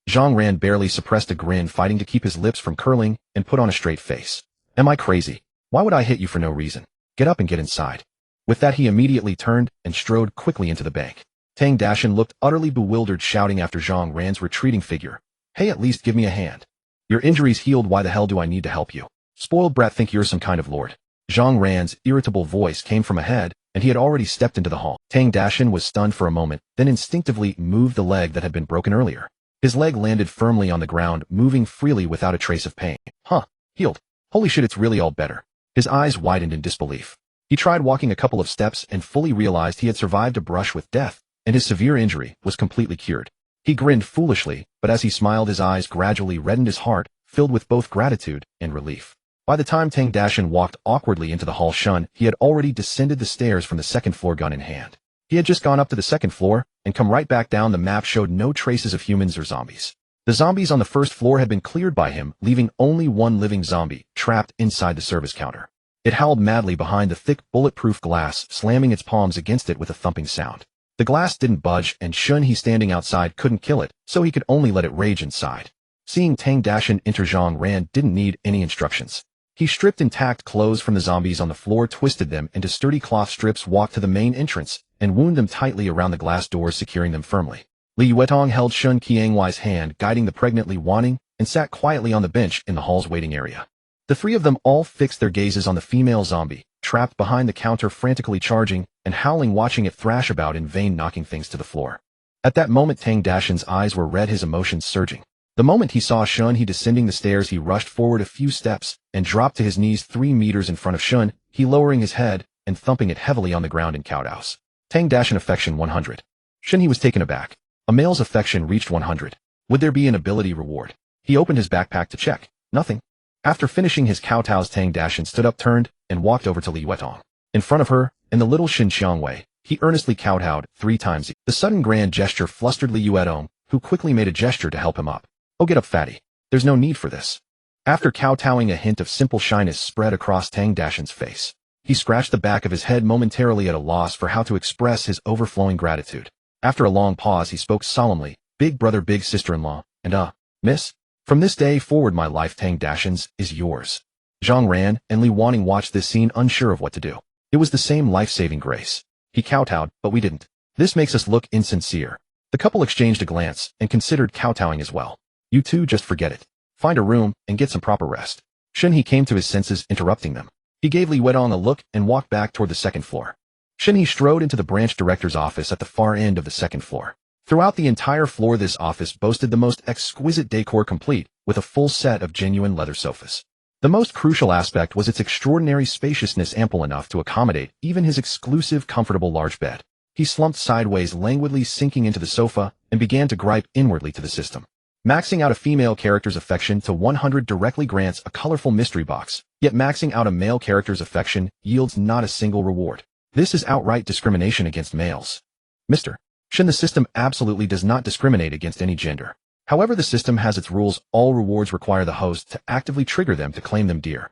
Zhang Ran barely suppressed a grin, fighting to keep his lips from curling, and put on a straight face. "Am I crazy? Why would I hit you for no reason? Get up and get inside." With that, he immediately turned and strode quickly into the bank. Tang Dashan looked utterly bewildered, shouting after Zhang Ran's retreating figure, "Hey, at least give me a hand. Your injury's healed, why the hell do I need to help you? Spoiled brat, think you're some kind of lord." Zhang Ran's irritable voice came from ahead, and he had already stepped into the hall. Tang Dashan was stunned for a moment, then instinctively moved the leg that had been broken earlier. His leg landed firmly on the ground, moving freely without a trace of pain. "Huh, healed. Holy shit, it's really all better." His eyes widened in disbelief. He tried walking a couple of steps and fully realized he had survived a brush with death, and his severe injury was completely cured. He grinned foolishly, but as he smiled, his eyes gradually reddened, his heart filled with both gratitude and relief. By the time Tang Dashan walked awkwardly into the hall, he had already descended the stairs from the second floor, gun in hand. He had just gone up to the second floor and come right back down. The map showed no traces of humans or zombies. The zombies on the first floor had been cleared by him, leaving only one living zombie trapped inside the service counter. It howled madly behind the thick, bulletproof glass, slamming its palms against it with a thumping sound. The glass didn't budge, and Shen He standing outside couldn't kill it, so he could only let it rage inside. Seeing Tang Dashan enter, Zhang Ran didn't need any instructions. He stripped intact clothes from the zombies on the floor, twisted them into sturdy cloth strips, walked to the main entrance, and wound them tightly around the glass doors, securing them firmly. Li Yuetong held Shen Qiangwai's hand, guiding the pregnant Li Wanning, and sat quietly on the bench in the hall's waiting area. The three of them all fixed their gazes on the female zombie, trapped behind the counter, frantically charging and howling, watching it thrash about in vain, knocking things to the floor. At that moment, Tang Dashan's eyes were red, his emotions surging. The moment he saw Shen He descending the stairs, he rushed forward a few steps and dropped to his knees 3 meters in front of Shen He, lowering his head and thumping it heavily on the ground in kowtows. Tang Dashan affection 100. Shen He was taken aback. A male's affection reached 100. Would there be an ability reward? He opened his backpack to check. Nothing. After finishing his kowtows, Tang Dashan stood up, turned, and walked over to Li Yuetong. In front of her, in the little Shen Xiangwei, he earnestly kowtowed 3 times. The sudden grand gesture flustered Li Yuetong, who quickly made a gesture to help him up. "Oh, get up, fatty. There's no need for this." After kowtowing, a hint of simple shyness spread across Tang Dashan's face. He scratched the back of his head, momentarily at a loss for how to express his overflowing gratitude. After a long pause, he spoke solemnly, "Big brother, big sister-in-law, and miss, from this day forward, my life, Tang Dashan's, is yours." Zhang Ran and Li Wanning watched this scene, unsure of what to do. It was the same life-saving grace. He kowtowed, but we didn't. This makes us look insincere. The couple exchanged a glance and considered kowtowing as well. "You two just forget it. Find a room and get some proper rest." Shen He came to his senses, interrupting them. He gave Li Yuetong a look and walked back toward the second floor. Shen He strode into the branch director's office at the far end of the second floor. Throughout the entire floor, this office boasted the most exquisite decor, complete with a full set of genuine leather sofas. The most crucial aspect was its extraordinary spaciousness, ample enough to accommodate even his exclusive, comfortable large bed. He slumped sideways, languidly sinking into the sofa, and began to gripe inwardly to the system. Maxing out a female character's affection to 100 directly grants a colorful mystery box, yet maxing out a male character's affection yields not a single reward. This is outright discrimination against males. Mr. Shen, the system absolutely does not discriminate against any gender. However, the system has its rules. All rewards require the host to actively trigger them to claim them dear.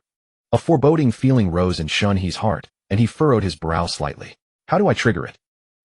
A foreboding feeling rose in Shen He's heart, and he furrowed his brow slightly. How do I trigger it?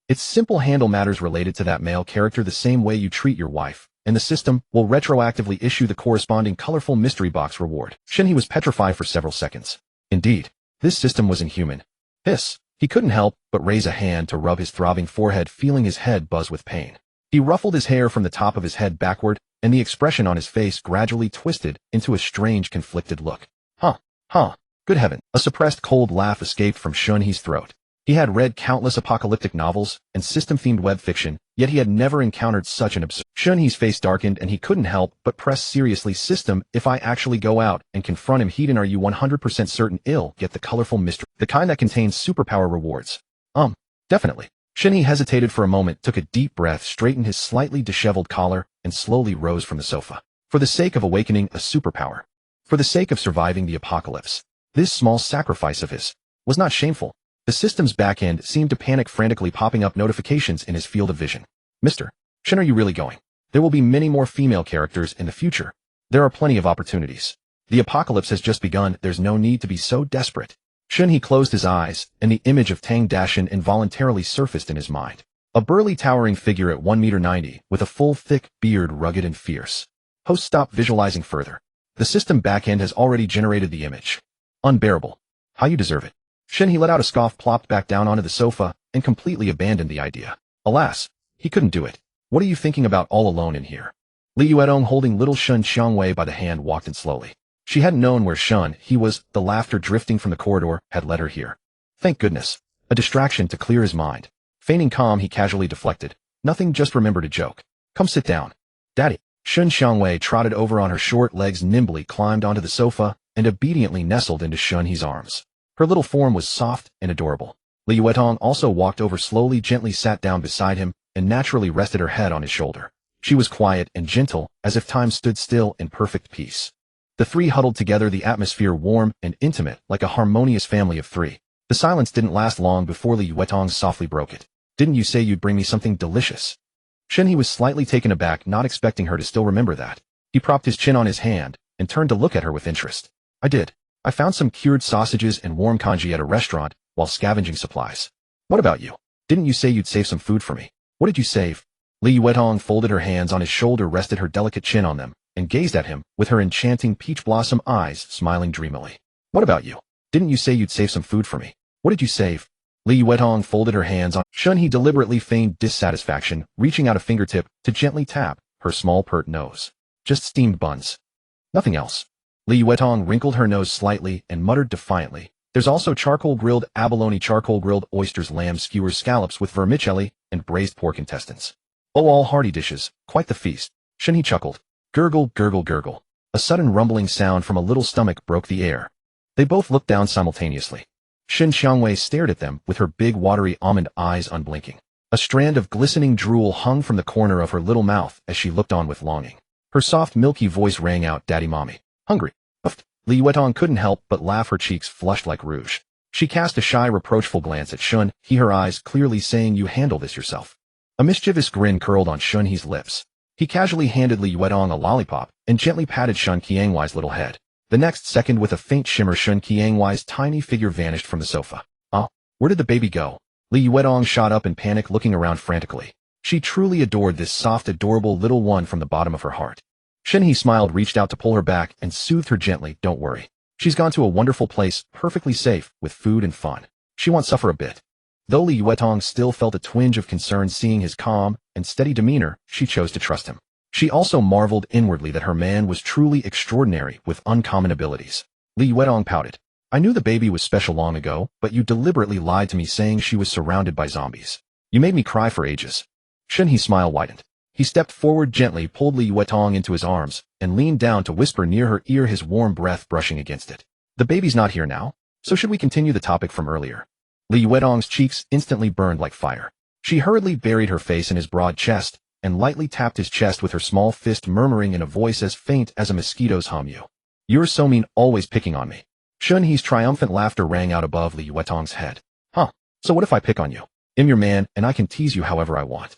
It's simple. Handle matters related to that male character the same way you treat your wife, and the system will retroactively issue the corresponding colorful mystery box reward. Shen He was petrified for several seconds. Indeed, this system was inhuman. Hiss. He couldn't help but raise a hand to rub his throbbing forehead, feeling his head buzz with pain. He ruffled his hair from the top of his head backward, and the expression on his face gradually twisted into a strange, conflicted look. Huh. Good heaven. A suppressed cold laugh escaped from Shen He's throat. He had read countless apocalyptic novels and system-themed web fiction, yet he had never encountered such an absurd. Shen He's face darkened and he couldn't help but press seriously. System, if I actually go out and confront him, Heaton, are you 100% certain he'll get the colorful mystery? The kind that contains superpower rewards. Definitely. Shen He hesitated for a moment, took a deep breath, straightened his slightly disheveled collar, and slowly rose from the sofa. For the sake of awakening a superpower. For the sake of surviving the apocalypse. This small sacrifice of his was not shameful. The system's back end seemed to panic, frantically popping up notifications in his field of vision. Mr. Shen, are you really going? There will be many more female characters in the future. There are plenty of opportunities. The apocalypse has just begun. There's no need to be so desperate. Shen He closed his eyes, and the image of Tang Dashin involuntarily surfaced in his mind. A burly, towering figure at 1.90 meters, with a full, thick beard, rugged and fierce. Host stopped visualizing further. The system backend has already generated the image. Unbearable. How you deserve it. Shen He let out a scoff, plopped back down onto the sofa, and completely abandoned the idea. Alas, he couldn't do it. What are you thinking about all alone in here? Li Yuetong, holding little Shen Xiangwei by the hand, walked in slowly. She hadn't known where Shen He was. The laughter drifting from the corridor had led her here. Thank goodness. A distraction to clear his mind. Feigning calm, he casually deflected. Nothing, just remembered a joke. Come sit down. Daddy. Shen Xiangwei trotted over on her short legs, nimbly climbed onto the sofa, and obediently nestled into Shen He's arms. Her little form was soft and adorable. Li Yuetong also walked over slowly, gently sat down beside him, and naturally rested her head on his shoulder. She was quiet and gentle, as if time stood still in perfect peace. The three huddled together, the atmosphere warm and intimate, like a harmonious family of three. The silence didn't last long before Li Yuetong softly broke it. Didn't you say you'd bring me something delicious? Shen He was slightly taken aback, not expecting her to still remember that. He propped his chin on his hand, and turned to look at her with interest. I did. I found some cured sausages and warm congee at a restaurant while scavenging supplies. What about you? Didn't you say you'd save some food for me? What did you save? Li Yuetong folded her hands on his shoulder, rested her delicate chin on them, and gazed at him with her enchanting peach blossom eyes, smiling dreamily. What about you? Didn't you say you'd save some food for me? What did you save? Li Yuetong folded her hands on. Shen He deliberately feigned dissatisfaction, reaching out a fingertip to gently tap her small pert nose. Just steamed buns. Nothing else. Li Yuetong wrinkled her nose slightly and muttered defiantly. There's also charcoal-grilled abalone, charcoal-grilled oysters, lamb skewers, scallops with vermicelli, and braised pork intestines. Oh, all hearty dishes. Quite the feast. Shen He chuckled. Gurgle, gurgle, gurgle. A sudden rumbling sound from a little stomach broke the air. They both looked down simultaneously. Shen Xiangwei stared at them with her big, watery almond eyes unblinking. A strand of glistening drool hung from the corner of her little mouth as she looked on with longing. Her soft, milky voice rang out, Daddy, Mommy. Hungry. Uffed. Li Yuetong couldn't help but laugh, her cheeks flushed like rouge. She cast a shy, reproachful glance at Shen He, her eyes clearly saying, you handle this yourself. A mischievous grin curled on Shen He's lips. He casually handed Li Yuetong a lollipop and gently patted Shen Qiangwei's little head. The next second, with a faint shimmer, Shen Qiangwei's tiny figure vanished from the sofa. Oh, where did the baby go? Li Yuetong shot up in panic, looking around frantically. She truly adored this soft, adorable little one from the bottom of her heart. Shen He smiled, reached out to pull her back, and soothed her gently. Don't worry. She's gone to a wonderful place, perfectly safe, with food and fun. She won't suffer a bit. Though Li Yuetong still felt a twinge of concern seeing his calm and steady demeanor, she chose to trust him. She also marveled inwardly that her man was truly extraordinary with uncommon abilities. Li Yuetong pouted. I knew the baby was special long ago, but you deliberately lied to me saying she was surrounded by zombies. You made me cry for ages. Shen He's smile widened. He stepped forward gently, pulled Li Yuetong into his arms, and leaned down to whisper near her ear, his warm breath brushing against it. The baby's not here now, so should we continue the topic from earlier? Li Yuetong's cheeks instantly burned like fire. She hurriedly buried her face in his broad chest, and lightly tapped his chest with her small fist, murmuring in a voice as faint as a mosquito's hum, You're so mean, always picking on me. Shen He's triumphant laughter rang out above Li Yuetong's head. Huh, so what if I pick on you? I'm your man, and I can tease you however I want.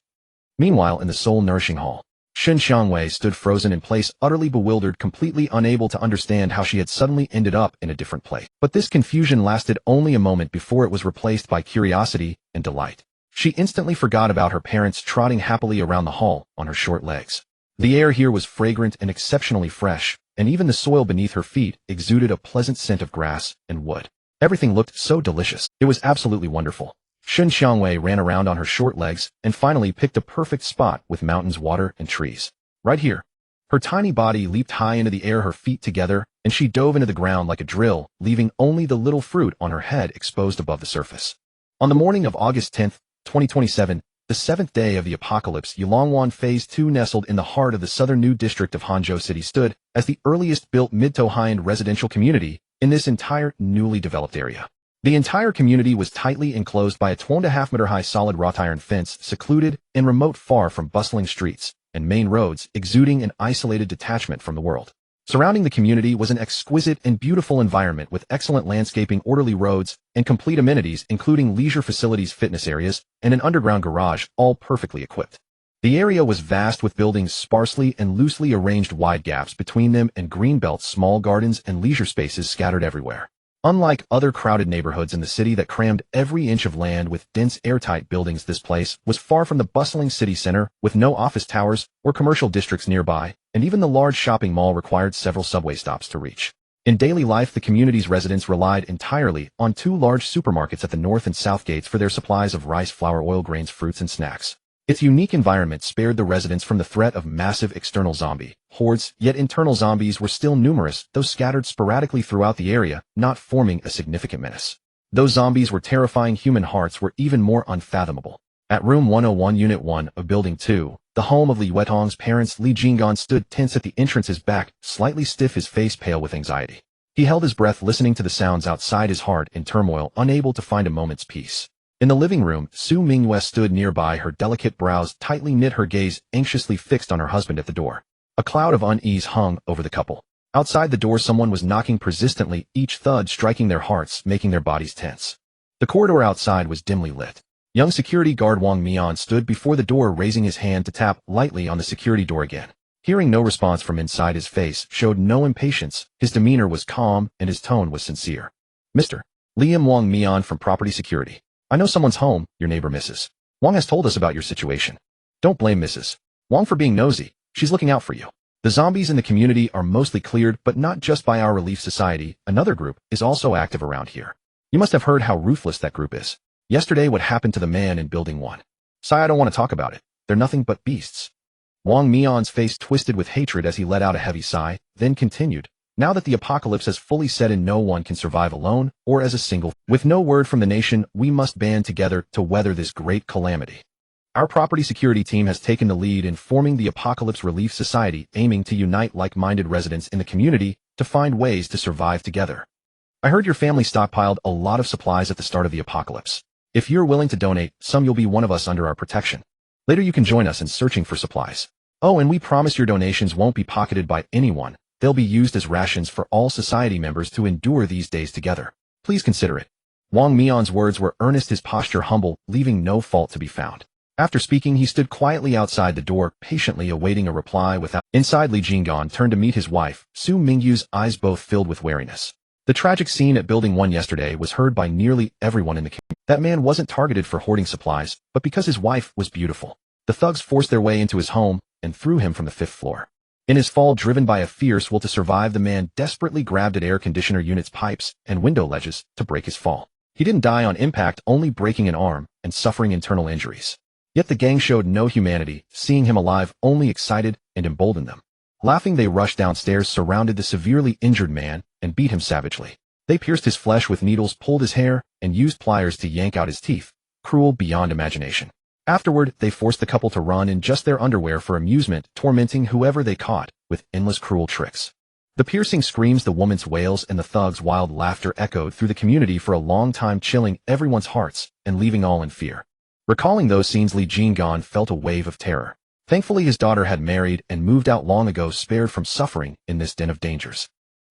Meanwhile, in the soul-nourishing hall, Shen Xiangwei stood frozen in place, utterly bewildered, completely unable to understand how she had suddenly ended up in a different place. But this confusion lasted only a moment before it was replaced by curiosity and delight. She instantly forgot about her parents trotting happily around the hall on her short legs. The air here was fragrant and exceptionally fresh, and even the soil beneath her feet exuded a pleasant scent of grass and wood. Everything looked so delicious. It was absolutely wonderful. Shen He ran around on her short legs and finally picked a perfect spot with mountains, water, and trees. Right here. Her tiny body leaped high into the air, her feet together, and she dove into the ground like a drill, leaving only the little fruit on her head exposed above the surface. On the morning of August 10th, 2027, the seventh day of the apocalypse, Yulongwan Phase 2, nestled in the heart of the southern new district of Hangzhou City, stood as the earliest built mid to high-end residential community in this entire newly developed area. The entire community was tightly enclosed by a 2.5-meter-high solid wrought iron fence, secluded and remote, far from bustling streets and main roads, exuding an isolated detachment from the world. Surrounding the community was an exquisite and beautiful environment with excellent landscaping, orderly roads, and complete amenities, including leisure facilities, fitness areas, and an underground garage, all perfectly equipped. The area was vast, with buildings sparsely and loosely arranged, wide gaps between them, and green belts, small gardens, and leisure spaces scattered everywhere. Unlike other crowded neighborhoods in the city that crammed every inch of land with dense, airtight buildings, this place was far from the bustling city center, with no office towers or commercial districts nearby, and even the large shopping mall required several subway stops to reach. In daily life, the community's residents relied entirely on two large supermarkets at the north and south gates for their supplies of rice, flour, oil, grains, fruits, and snacks. Its unique environment spared the residents from the threat of massive external zombie hordes, yet internal zombies were still numerous, though scattered sporadically throughout the area, not forming a significant menace. Those zombies were terrifying. Human hearts were even more unfathomable. At room 101, Unit 1 of Building 2, the home of Li Weitong's parents, Li Jinggan stood tense at the entrance, his back slightly stiff, his face pale with anxiety. He held his breath, listening to the sounds outside, his heart in turmoil, unable to find a moment's peace. In the living room, Su Mingyue stood nearby, her delicate brows tightly knit, her gaze anxiously fixed on her husband at the door. A cloud of unease hung over the couple. Outside the door, someone was knocking persistently, each thud striking their hearts, making their bodies tense. The corridor outside was dimly lit. Young security guard Wang Mian stood before the door, raising his hand to tap lightly on the security door again. Hearing no response from inside, his face showed no impatience, his demeanor was calm, and his tone was sincere. Mr. Liam, Wang Mian from Property Security. I know someone's home, your neighbor Mrs. Wang has told us about your situation. Don't blame Mrs. Wang for being nosy, she's looking out for you. The zombies in the community are mostly cleared, but not just by our relief society, another group is also active around here. You must have heard how ruthless that group is. Yesterday, what happened to the man in Building 1? Sai, I don't want to talk about it. They're nothing but beasts. Wang Mian's face twisted with hatred as he let out a heavy sigh, then continued. Now that the apocalypse has fully set in, no one can survive alone or as a single. With no word from the nation, we must band together to weather this great calamity. Our property security team has taken the lead in forming the Apocalypse Relief Society, aiming to unite like-minded residents in the community to find ways to survive together. I heard your family stockpiled a lot of supplies at the start of the apocalypse. If you're willing to donate some, you'll be one of us under our protection. Later you can join us in searching for supplies. Oh, and we promise your donations won't be pocketed by anyone. They'll be used as rations for all society members to endure these days together. Please consider it. Wang Mian's words were earnest, his posture humble, leaving no fault to be found. After speaking, he stood quietly outside the door, patiently awaiting a reply without. Inside, Li Jinggan turned to meet his wife, Su Mingyu's eyes both filled with wariness. The tragic scene at Building 1 yesterday was heard by nearly everyone in the community. That man wasn't targeted for hoarding supplies, but because his wife was beautiful. The thugs forced their way into his home and threw him from the 5th floor. In his fall, driven by a fierce will to survive, the man desperately grabbed at air conditioner units, pipes, and window ledges to break his fall. He didn't die on impact, only breaking an arm and suffering internal injuries. Yet the gang showed no humanity, seeing him alive only excited and emboldened them. Laughing, they rushed downstairs, surrounded the severely injured man, and beat him savagely. They pierced his flesh with needles, pulled his hair, and used pliers to yank out his teeth, cruel beyond imagination. Afterward, they forced the couple to run in just their underwear for amusement, tormenting whoever they caught with endless cruel tricks. The piercing screams, the woman's wails, and the thugs' wild laughter echoed through the community for a long time, chilling everyone's hearts and leaving all in fear. Recalling those scenes, Li Jinggan felt a wave of terror. Thankfully, his daughter had married and moved out long ago, spared from suffering in this den of dangers.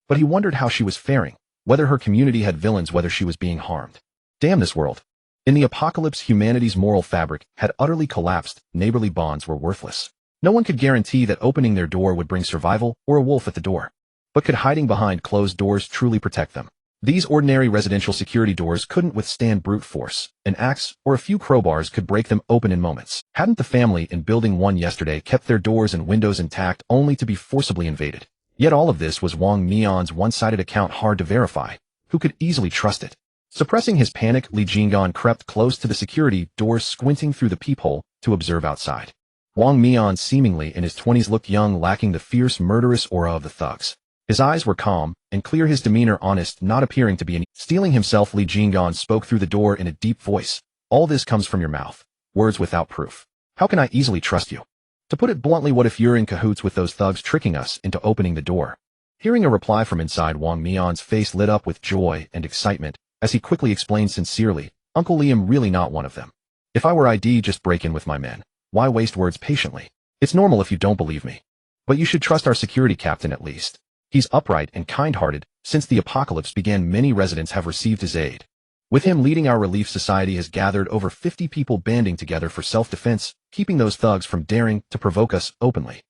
But he wondered how she was faring, whether her community had villains, whether she was being harmed. Damn this world. In the apocalypse, humanity's moral fabric had utterly collapsed, neighborly bonds were worthless. No one could guarantee that opening their door would bring survival or a wolf at the door. But could hiding behind closed doors truly protect them? These ordinary residential security doors couldn't withstand brute force. An axe or a few crowbars could break them open in moments. Hadn't the family in Building 1 yesterday kept their doors and windows intact only to be forcibly invaded? Yet all of this was Wang Mian's one-sided account hard to verify. Who could easily trust it? Suppressing his panic, Li Jingan crept close to the security door, squinting through the peephole to observe outside. Wang Mian, seemingly in his 20s, looked young, lacking the fierce, murderous aura of the thugs. His eyes were calm and clear, his demeanor honest, not appearing to be any. Steeling himself, Li Jingan spoke through the door in a deep voice. All this comes from your mouth. Words without proof. How can I easily trust you? To put it bluntly, what if you're in cahoots with those thugs tricking us into opening the door? Hearing a reply from inside, Wang Mian's face lit up with joy and excitement as he quickly explained sincerely, Uncle Li, I'm really not one of them. If I were, I'd just break in with my men. Why waste words patiently? It's normal if you don't believe me. But you should trust our security captain at least. He's upright and kind-hearted. Since the apocalypse began, many residents have received his aid. With him leading, our relief society has gathered over 50 people banding together for self-defense, keeping those thugs from daring to provoke us openly.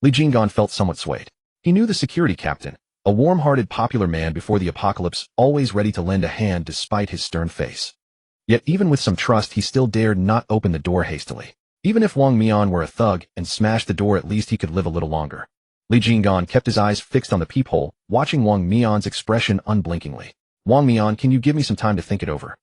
Li Jingan felt somewhat swayed. He knew the security captain, a warm-hearted, popular man before the apocalypse, always ready to lend a hand despite his stern face. Yet even with some trust, he still dared not open the door hastily. Even if Wang Mian were a thug and smashed the door, at least he could live a little longer. Li Jingan kept his eyes fixed on the peephole, watching Wang Mian's expression unblinkingly. Wang Mian, can you give me some time to think it over?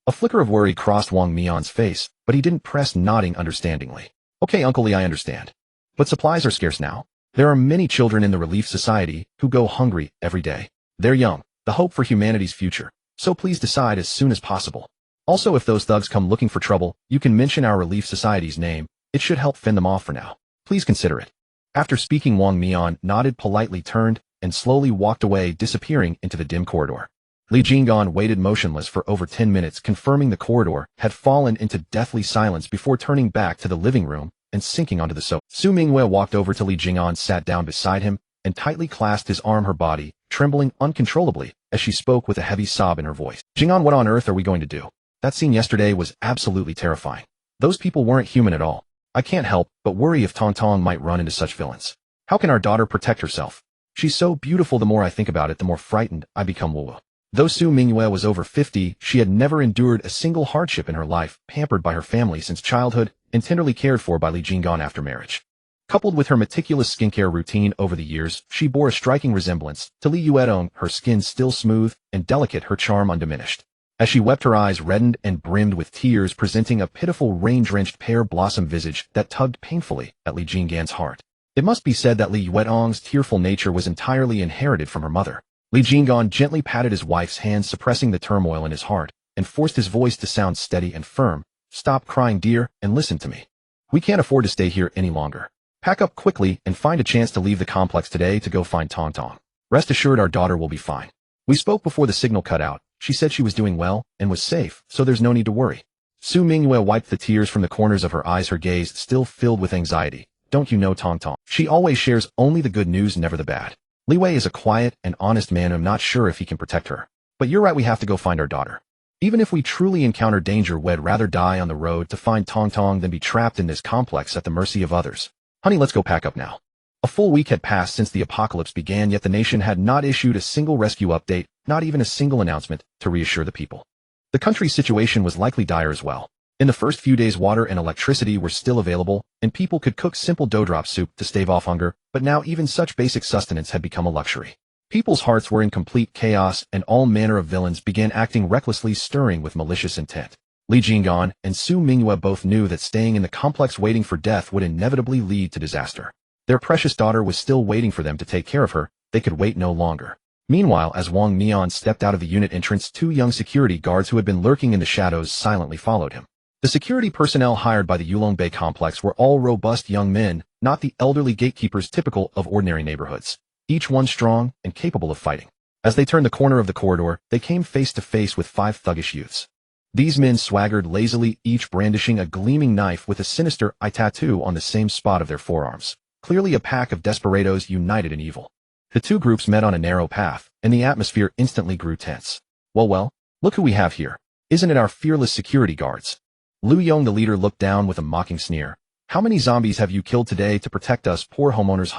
A flicker of worry crossed Wang Mian's face, but he didn't press, nodding understandingly. Okay, Uncle Li, I understand. But supplies are scarce now. There are many children in the Relief Society who go hungry every day. They're young, the hope for humanity's future. So please decide as soon as possible. Also, if those thugs come looking for trouble, you can mention our Relief Society's name. It should help fend them off for now. Please consider it. After speaking, Wang Mian nodded politely, turned, and slowly walked away, disappearing into the dim corridor. Li Jingan waited motionless for over 10 minutes, confirming the corridor had fallen into deathly silence before turning back to the living room and sinking onto the sofa. Su Mingyue walked over to Li Jingan, sat down beside him, and tightly clasped his arm, her body trembling uncontrollably as she spoke with a heavy sob in her voice. Jingan, what on earth are we going to do? That scene yesterday was absolutely terrifying. Those people weren't human at all. I can't help but worry if Tong Tong might run into such villains. How can our daughter protect herself? She's so beautiful. The more I think about it, the more frightened I become. Wu. Though Su Mingyue was over 50, she had never endured a single hardship in her life, pampered by her family since childhood and tenderly cared for by Li Jingan after marriage. Coupled with her meticulous skincare routine over the years, she bore a striking resemblance to Li Yuedong, her skin still smooth and delicate, her charm undiminished. As she wept, her eyes reddened and brimmed with tears, presenting a pitiful rain-drenched pear-blossom visage that tugged painfully at Li Jingan's heart. It must be said that Li Yuedong's tearful nature was entirely inherited from her mother. Li Jingan gently patted his wife's hand, suppressing the turmoil in his heart, and forced his voice to sound steady and firm. Stop crying, dear, and listen to me. We can't afford to stay here any longer. Pack up quickly and find a chance to leave the complex today to go find Tong Tong. Rest assured, our daughter will be fine. We spoke before the signal cut out. She said she was doing well and was safe, so there's no need to worry. Su Mingyue wiped the tears from the corners of her eyes, her gaze still filled with anxiety. Don't you know Tong Tong? She always shares only the good news, never the bad. Li Wei is a quiet and honest man. I'm not sure if he can protect her. But you're right, we have to go find our daughter. Even if we truly encounter danger, we'd rather die on the road to find Tong Tong than be trapped in this complex at the mercy of others. Honey, let's go pack up now. A full week had passed since the apocalypse began, yet the nation had not issued a single rescue update, not even a single announcement to reassure the people. The country's situation was likely dire as well. In the first few days, water and electricity were still available, and people could cook simple dough-drop soup to stave off hunger, but now even such basic sustenance had become a luxury. People's hearts were in complete chaos, and all manner of villains began acting recklessly, stirring with malicious intent. Li Jingan and Su Mingyue both knew that staying in the complex waiting for death would inevitably lead to disaster. Their precious daughter was still waiting for them to take care of her. They could wait no longer. Meanwhile, as Wang Mian stepped out of the unit entrance, 2 young security guards who had been lurking in the shadows silently followed him. The security personnel hired by the Yulong Bay complex were all robust young men, not the elderly gatekeepers typical of ordinary neighborhoods. Each one strong and capable of fighting. As they turned the corner of the corridor, they came face to face with 5 thuggish youths. These men swaggered lazily, each brandishing a gleaming knife with a sinister eye tattoo on the same spot of their forearms. Clearly a pack of desperados united in evil. The 2 groups met on a narrow path, and the atmosphere instantly grew tense. Well, look who we have here. Isn't it our fearless security guards? Lu Yong, the leader, looked down with a mocking sneer. How many zombies have you killed today to protect us poor homeowners,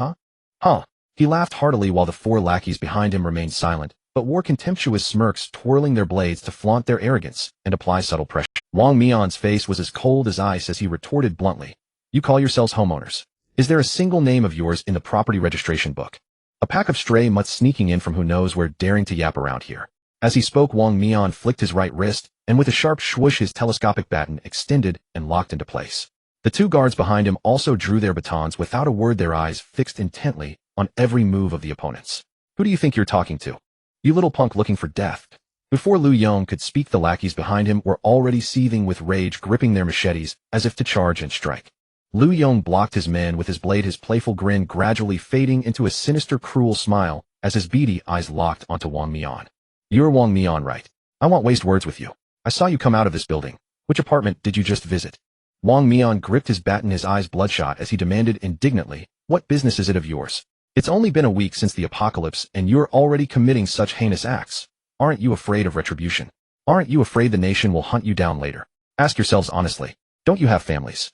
huh? He laughed heartily while the 4 lackeys behind him remained silent, but wore contemptuous smirks, twirling their blades to flaunt their arrogance and apply subtle pressure. Wang Mian's face was as cold as ice as he retorted bluntly, "You call yourselves homeowners. Is there a single name of yours in the property registration book? A pack of stray mutts sneaking in from who knows where, daring to yap around here." As he spoke, Wang Mian flicked his right wrist, and with a sharp swoosh his telescopic baton extended and locked into place. The two guards behind him also drew their batons without a word, their eyes fixed intently on every move of the opponents. "Who do you think you're talking to? You little punk looking for death." Before Lu Yong could speak, the lackeys behind him were already seething with rage, gripping their machetes as if to charge and strike. Lu Yong blocked his men with his blade, his playful grin gradually fading into a sinister, cruel smile as his beady eyes locked onto Wang Mian. "You're Wang Mian, right? I won't waste words with you. I saw you come out of this building. Which apartment did you just visit?" Wang Mian gripped his baton, his eyes bloodshot, as he demanded indignantly, "What business is it of yours? It's only been a week since the apocalypse, and you're already committing such heinous acts. Aren't you afraid of retribution? Aren't you afraid the nation will hunt you down later? Ask yourselves honestly, don't you have families?"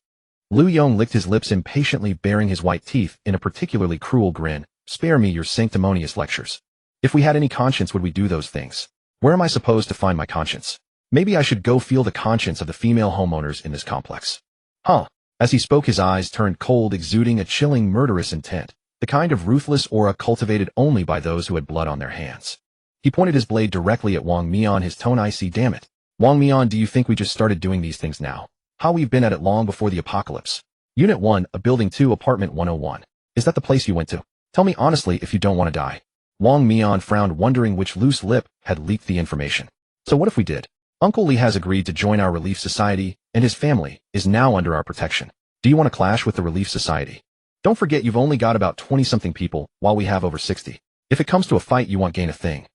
Lu Yong licked his lips impatiently, baring his white teeth in a particularly cruel grin. "Spare me your sanctimonious lectures. If we had any conscience, would we do those things? Where am I supposed to find my conscience? Maybe I should go feel the conscience of the female homeowners in this complex." Huh. As he spoke, his eyes turned cold, exuding a chilling, murderous intent, the kind of ruthless aura cultivated only by those who had blood on their hands. He pointed his blade directly at Wang Mian, his tone icy. "Damn it. Wang Mian, do you think we just started doing these things now? How, we've been at it long before the apocalypse. Unit 1, a Building 2, Apartment 101. Is that the place you went to? Tell me honestly if you don't want to die." Wang Mian frowned, wondering which loose lip had leaked the information. "So what if we did? Uncle Li has agreed to join our Relief Society, and his family is now under our protection. Do you want to clash with the Relief Society? Don't forget you've only got about 20-something people, while we have over 60. If it comes to a fight, you won't gain a thing."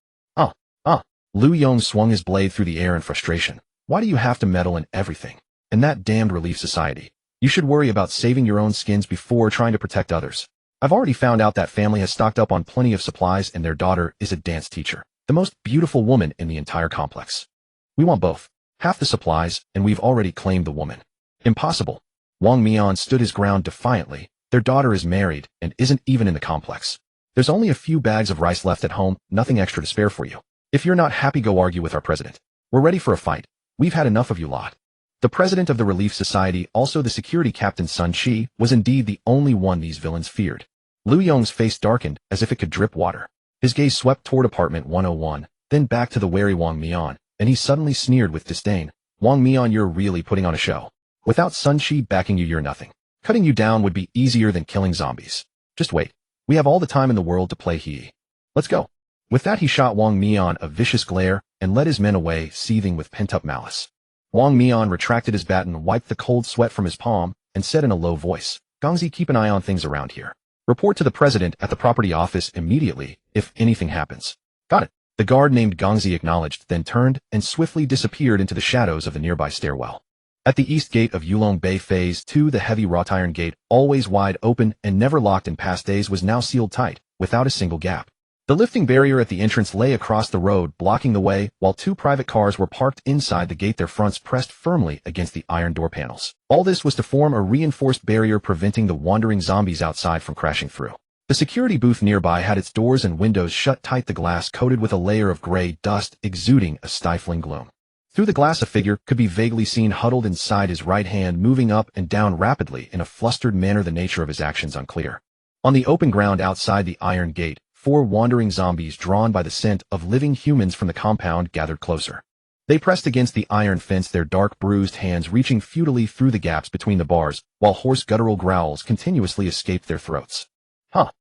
Lu Yong swung his blade through the air in frustration. "Why do you have to meddle in everything? And that damned Relief Society. You should worry about saving your own skins before trying to protect others. I've already found out that family has stocked up on plenty of supplies, and their daughter is a dance teacher, the most beautiful woman in the entire complex. We want both. Half the supplies, and we've already claimed the woman." "Impossible." Wang Mian stood his ground defiantly. "Their daughter is married and isn't even in the complex. There's only a few bags of rice left at home, nothing extra to spare for you. If you're not happy, go argue with our president. We're ready for a fight. We've had enough of you lot." The president of the Relief Society, also the security captain Shen He, was indeed the only one these villains feared. Lu Yong's face darkened as if it could drip water. His gaze swept toward Apartment 101, then back to the wary Wang Mian, and he suddenly sneered with disdain. "Wang Mian, you're really putting on a show. Without Shen He backing you, you're nothing. Cutting you down would be easier than killing zombies. Just wait. We have all the time in the world to play He. Let's go." With that, he shot Wang Mian a vicious glare and led his men away, seething with pent-up malice. Wang Mian retracted his baton, wiped the cold sweat from his palm, and said in a low voice, "Gongzi, keep an eye on things around here. Report to the president at the property office immediately if anything happens." "Got it." The guard named Gongzi acknowledged, then turned and swiftly disappeared into the shadows of the nearby stairwell. At the east gate of Yulong Bay Phase 2, the heavy wrought iron gate, always wide open and never locked in past days, was now sealed tight, without a single gap. The lifting barrier at the entrance lay across the road, blocking the way, while two private cars were parked inside the gate, their fronts pressed firmly against the iron door panels. All this was to form a reinforced barrier preventing the wandering zombies outside from crashing through. The security booth nearby had its doors and windows shut tight, the glass coated with a layer of gray dust, exuding a stifling gloom. Through the glass, a figure could be vaguely seen huddled inside, his right hand moving up and down rapidly in a flustered manner, the nature of his actions unclear. On the open ground outside the iron gate, 4 wandering zombies, drawn by the scent of living humans from the compound, gathered closer. They pressed against the iron fence, their dark, bruised hands reaching futilely through the gaps between the bars, while hoarse guttural growls continuously escaped their throats. Huh.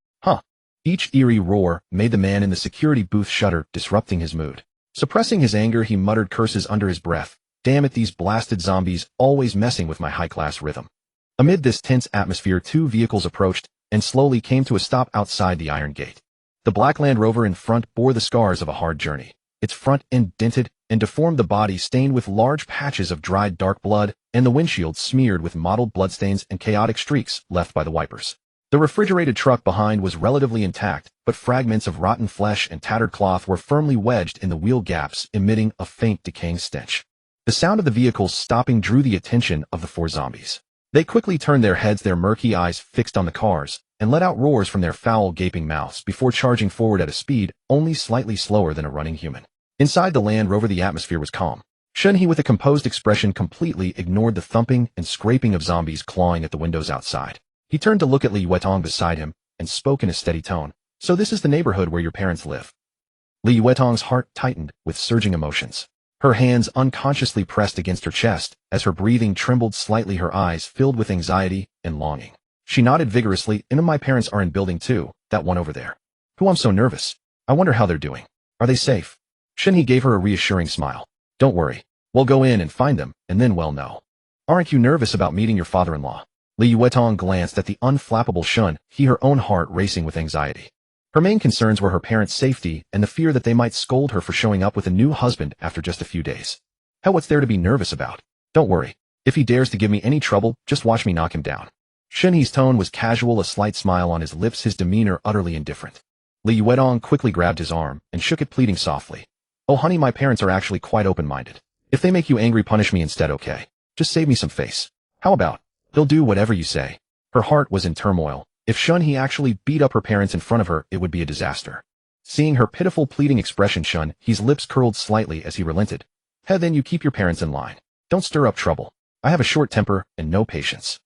Each eerie roar made the man in the security booth shudder, disrupting his mood. Suppressing his anger, he muttered curses under his breath. "Damn it, these blasted zombies, always messing with my high-class rhythm." Amid this tense atmosphere, 2 vehicles approached and slowly came to a stop outside the iron gate. The black Land Rover in front bore the scars of a hard journey. Its front end dented and deformed, the body stained with large patches of dried dark blood, and the windshield smeared with mottled bloodstains and chaotic streaks left by the wipers. The refrigerated truck behind was relatively intact, but fragments of rotten flesh and tattered cloth were firmly wedged in the wheel gaps, emitting a faint, decaying stench. The sound of the vehicles stopping drew the attention of the 4 zombies. They quickly turned their heads, their murky eyes fixed on the cars, and let out roars from their foul, gaping mouths before charging forward at a speed only slightly slower than a running human. Inside the Land Rover, the atmosphere was calm. Shen He, with a composed expression, completely ignored the thumping and scraping of zombies clawing at the windows outside. He turned to look at Li Yuetong beside him and spoke in a steady tone. "So this is the neighborhood where your parents live." Li Yuetong's heart tightened with surging emotions. Her hands unconsciously pressed against her chest as her breathing trembled slightly, her eyes filled with anxiety and longing. She nodded vigorously. "And my parents are in building 2, that one over there." "Who? I'm so nervous. I wonder how they're doing. Are they safe?" Shen He gave her a reassuring smile. "Don't worry. We'll go in and find them, and then we'll know." "Aren't you nervous about meeting your father-in-law?" Li Yuetong glanced at the unflappable Shen He, her own heart racing with anxiety. Her main concerns were her parents' safety and the fear that they might scold her for showing up with a new husband after just a few days. "Hell, what's there to be nervous about? Don't worry. If he dares to give me any trouble, just watch me knock him down." Shen He's tone was casual, a slight smile on his lips, his demeanor utterly indifferent. Li Yuetong quickly grabbed his arm and shook it, pleading softly. "Oh honey, my parents are actually quite open-minded. If they make you angry, punish me instead, okay? Just save me some face. How about? They'll do whatever you say." Her heart was in turmoil. If Shen He actually beat up her parents in front of her, it would be a disaster. Seeing her pitiful, pleading expression, Shen He's lips curled slightly as he relented. "Then you keep your parents in line. Don't stir up trouble. I have a short temper and no patience."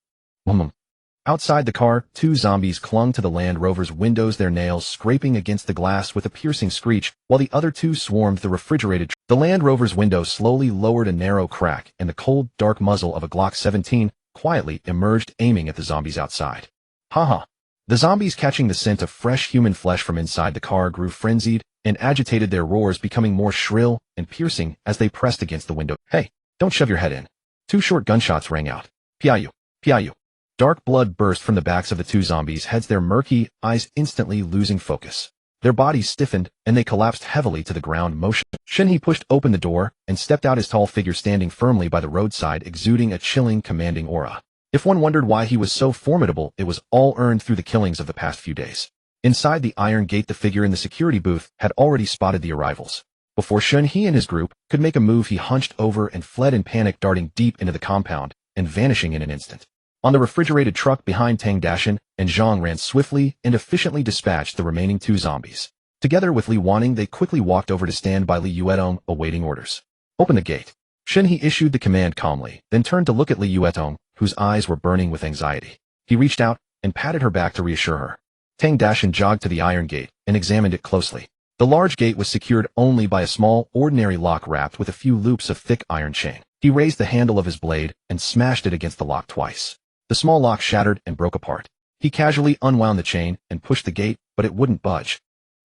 Outside the car, 2 zombies clung to the Land Rover's windows, their nails scraping against the glass with a piercing screech, while the other 2 swarmed the refrigerated. The Land Rover's window slowly lowered a narrow crack, and the cold, dark muzzle of a Glock 17 quietly emerged, aiming at the zombies outside. "Ha." The zombies, catching the scent of fresh human flesh from inside the car, grew frenzied and agitated, their roars becoming more shrill and piercing as they pressed against the window. "Hey, don't shove your head in." 2 short gunshots rang out. "Piayu, piayu." Dark blood burst from the backs of the 2 zombies' heads, their murky eyes instantly losing focus. Their bodies stiffened, and they collapsed heavily to the ground, motion. Shen He pushed open the door and stepped out, his tall figure standing firmly by the roadside, exuding a chilling, commanding aura. If one wondered why he was so formidable, it was all earned through the killings of the past few days. Inside the iron gate, the figure in the security booth had already spotted the arrivals. Before Shen He and his group could make a move, he hunched over and fled in panic, darting deep into the compound and vanishing in an instant. On the refrigerated truck behind, Tang Dashin and Zhang Ran swiftly and efficiently dispatched the remaining 2 zombies. Together with Li Wanning, they quickly walked over to stand by Li Yuetong, awaiting orders. "Open the gate." Shen He issued the command calmly, then turned to look at Li Yuetong, whose eyes were burning with anxiety. He reached out and patted her back to reassure her. Tang Dashin jogged to the iron gate and examined it closely. The large gate was secured only by a small, ordinary lock wrapped with a few loops of thick iron chain. He raised the handle of his blade and smashed it against the lock twice. The small lock shattered and broke apart. He casually unwound the chain and pushed the gate, but it wouldn't budge.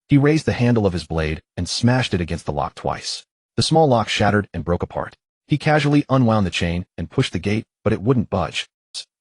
He raised the handle of his blade and smashed it against the lock twice. The small lock shattered and broke apart. He casually unwound the chain and pushed the gate, but it wouldn't budge.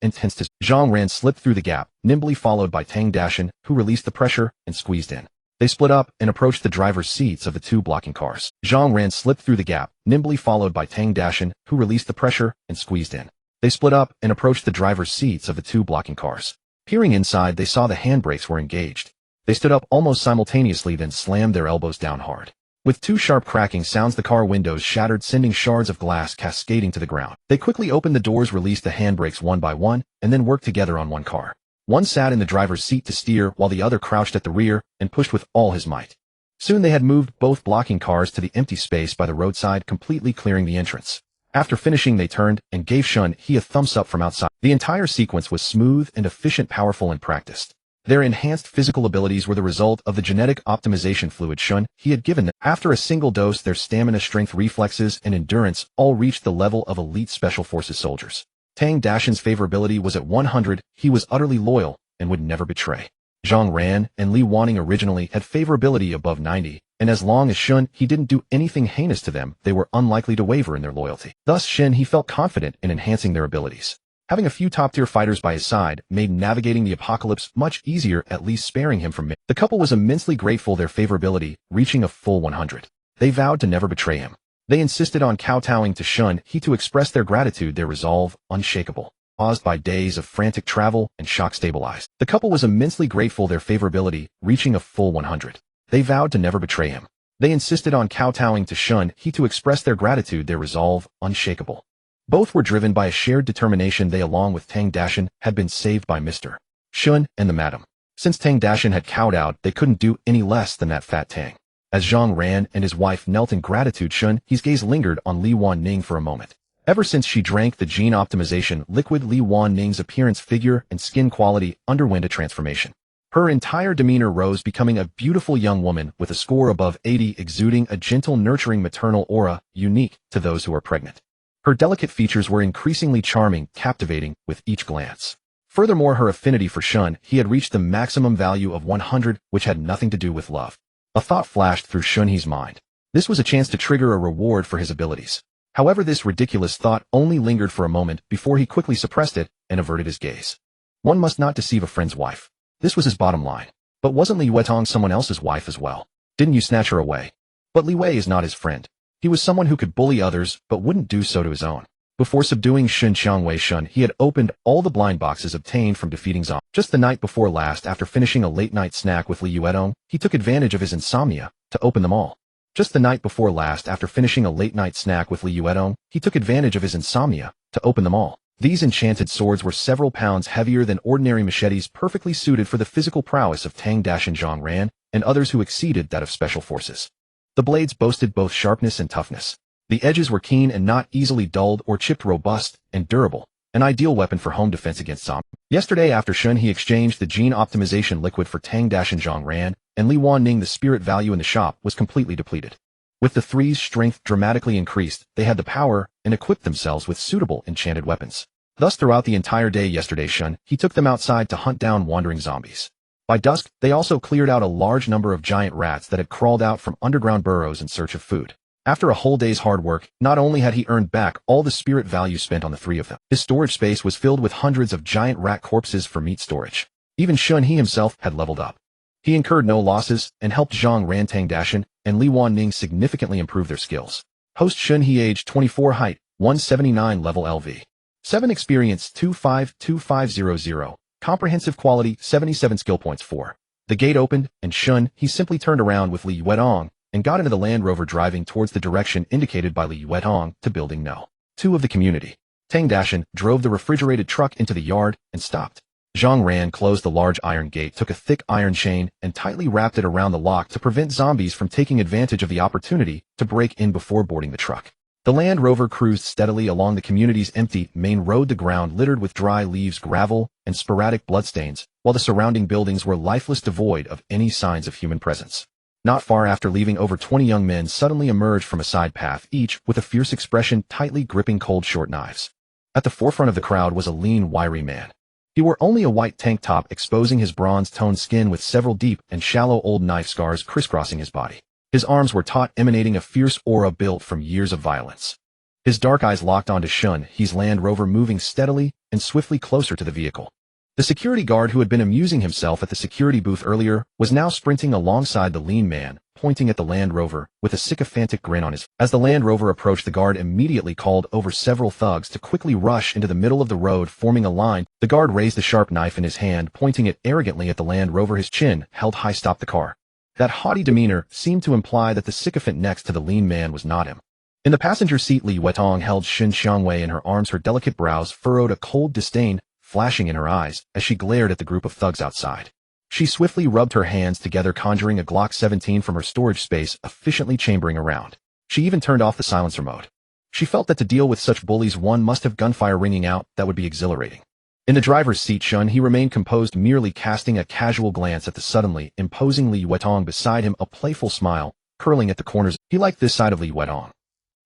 Intense. Zhang Ran slipped through the gap, nimbly followed by Tang Dashin, who released the pressure and squeezed in. They split up and approached the driver's seats of the 2 blocking cars. Zhang Ran slipped through the gap, nimbly followed by Tang Dashin, who released the pressure and squeezed in. They split up and approached the driver's seats of the 2 blocking cars. Peering inside, they saw the handbrakes were engaged. They stood up almost simultaneously, then slammed their elbows down hard. With 2 sharp cracking sounds, the car windows shattered, sending shards of glass cascading to the ground. They quickly opened the doors, released the handbrakes one by one, and then worked together on one car. One sat in the driver's seat to steer, while the other crouched at the rear and pushed with all his might. Soon they had moved both blocking cars to the empty space by the roadside, completely clearing the entrance. After finishing, they turned and gave Shen He a thumbs up from outside. The entire sequence was smooth and efficient, powerful and practiced. Their enhanced physical abilities were the result of the genetic optimization fluid Shen He had given them. After a single dose, their stamina, strength, reflexes, and endurance all reached the level of elite Special Forces soldiers. Tang Dashin's favorability was at 100, he was utterly loyal and would never betray. Zhang Ran and Li Wanning originally had favorability above 90, and as long as Shen He didn't do anything heinous to them, they were unlikely to waver in their loyalty. Thus, Shen He felt confident in enhancing their abilities. Having a few top-tier fighters by his side made navigating the apocalypse much easier, at least sparing him from it. The couple was immensely grateful, their favorability reaching a full 100. They vowed to never betray him. They insisted on kowtowing to Shen He to express their gratitude, their resolve unshakable. Caused by days of frantic travel and shock stabilized. The couple was immensely grateful, their favorability reaching a full 100. They vowed to never betray him. They insisted on kowtowing to Shen He to express their gratitude, their resolve unshakable. Both were driven by a shared determination. They, along with Tang Dashin, had been saved by Mr. Shen and the Madam. Since Tang Dashan had cowed out, they couldn't do any less than that fat Tang. As Zhang Ran and his wife knelt in gratitude, Shen He's gaze lingered on Li Wanning for a moment. Ever since she drank the gene optimization liquid, Li Wanning's appearance, figure, and skin quality underwent a transformation. Her entire demeanor rose, becoming a beautiful young woman with a score above 80, exuding a gentle, nurturing maternal aura unique to those who are pregnant. Her delicate features were increasingly charming, captivating with each glance. Furthermore, her affinity for Shen He had reached the maximum value of 100, which had nothing to do with love. A thought flashed through Shen He's mind. This was a chance to trigger a reward for his abilities. However, this ridiculous thought only lingered for a moment before he quickly suppressed it and averted his gaze. One must not deceive a friend's wife. This was his bottom line. But wasn't Li Weitong someone else's wife as well? Didn't you snatch her away? But Li Wei is not his friend. He was someone who could bully others but wouldn't do so to his own. Before subduing Shen Qiangwei Shen, he had opened all the blind boxes obtained from defeating Zhang. Just the night before last, after finishing a late-night snack with Li Yuedong, he took advantage of his insomnia to open them all. Just the night before last, after finishing a late-night snack with Li Yuedong, he took advantage of his insomnia to open them all. These enchanted swords were several pounds heavier than ordinary machetes, perfectly suited for the physical prowess of Tang Dashan, Zhang Ran, and others who exceeded that of special forces. The blades boasted both sharpness and toughness. The edges were keen and not easily dulled or chipped, robust and durable, an ideal weapon for home defense against zombies. Yesterday, after Shen He exchanged the gene optimization liquid for Tang Dashan, Zhang Ran, and Li Wanning, the spirit value in the shop was completely depleted. With the three's strength dramatically increased, they had the power and equipped themselves with suitable enchanted weapons. Thus, throughout the entire day yesterday, Shen He took them outside to hunt down wandering zombies. By dusk, they also cleared out a large number of giant rats that had crawled out from underground burrows in search of food. After a whole day's hard work, not only had he earned back all the spirit value spent on the three of them, his storage space was filled with hundreds of giant rat corpses for meat storage. Even Shen He himself had leveled up. He incurred no losses and helped Zhang Ran, Tang Dashan, and Li Wanning significantly improve their skills. Host Shen He, age 24, height 179, level LV 7, experience 252500, comprehensive quality 77, skill points 4. The gate opened, and Shen He simply turned around with Li Yuedong and got into the Land Rover, driving towards the direction indicated by Li Yuedong to Building No. 2 of the community. Tang Dashan drove the refrigerated truck into the yard and stopped. Zhang Ran closed the large iron gate, took a thick iron chain, and tightly wrapped it around the lock to prevent zombies from taking advantage of the opportunity to break in before boarding the truck. The Land Rover cruised steadily along the community's empty main road, the ground littered with dry leaves, gravel, and sporadic bloodstains, while the surrounding buildings were lifeless, devoid of any signs of human presence. Not far after leaving, over 20 young men suddenly emerged from a side path, each with a fierce expression, tightly gripping cold short knives. At the forefront of the crowd was a lean, wiry man. He wore only a white tank top, exposing his bronze-toned skin with several deep and shallow old knife scars crisscrossing his body. His arms were taut, emanating a fierce aura built from years of violence. His dark eyes locked onto Shen He's Land Rover, moving steadily and swiftly closer to the vehicle. The security guard, who had been amusing himself at the security booth earlier, was now sprinting alongside the lean man, pointing at the Land Rover with a sycophantic grin on his face. As the Land Rover approached, the guard immediately called over several thugs to quickly rush into the middle of the road, forming a line. The guard raised the sharp knife in his hand, pointing it arrogantly at the Land Rover, his chin held high. Stop the car. That haughty demeanor seemed to imply that the sycophant next to the lean man was not him. In the passenger seat, Li Weitong held Shen Qiangwei in her arms, her delicate brows furrowed, a cold disdain flashing in her eyes as she glared at the group of thugs outside. She swiftly rubbed her hands together, conjuring a Glock 17 from her storage space, efficiently chambering around. She even turned off the silencer mode. She felt that to deal with such bullies, one must have gunfire ringing out. That would be exhilarating. In the driver's seat, Shen He remained composed, merely casting a casual glance at the suddenly imposing Li Weitong beside him, a playful smile curling at the corners. He liked this side of Li Weitong.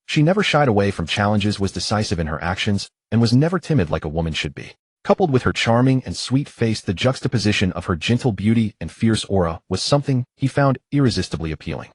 She never shied away from challenges, was decisive in her actions, and was never timid like a woman should be. Coupled with her charming and sweet face, the juxtaposition of her gentle beauty and fierce aura was something he found irresistibly appealing.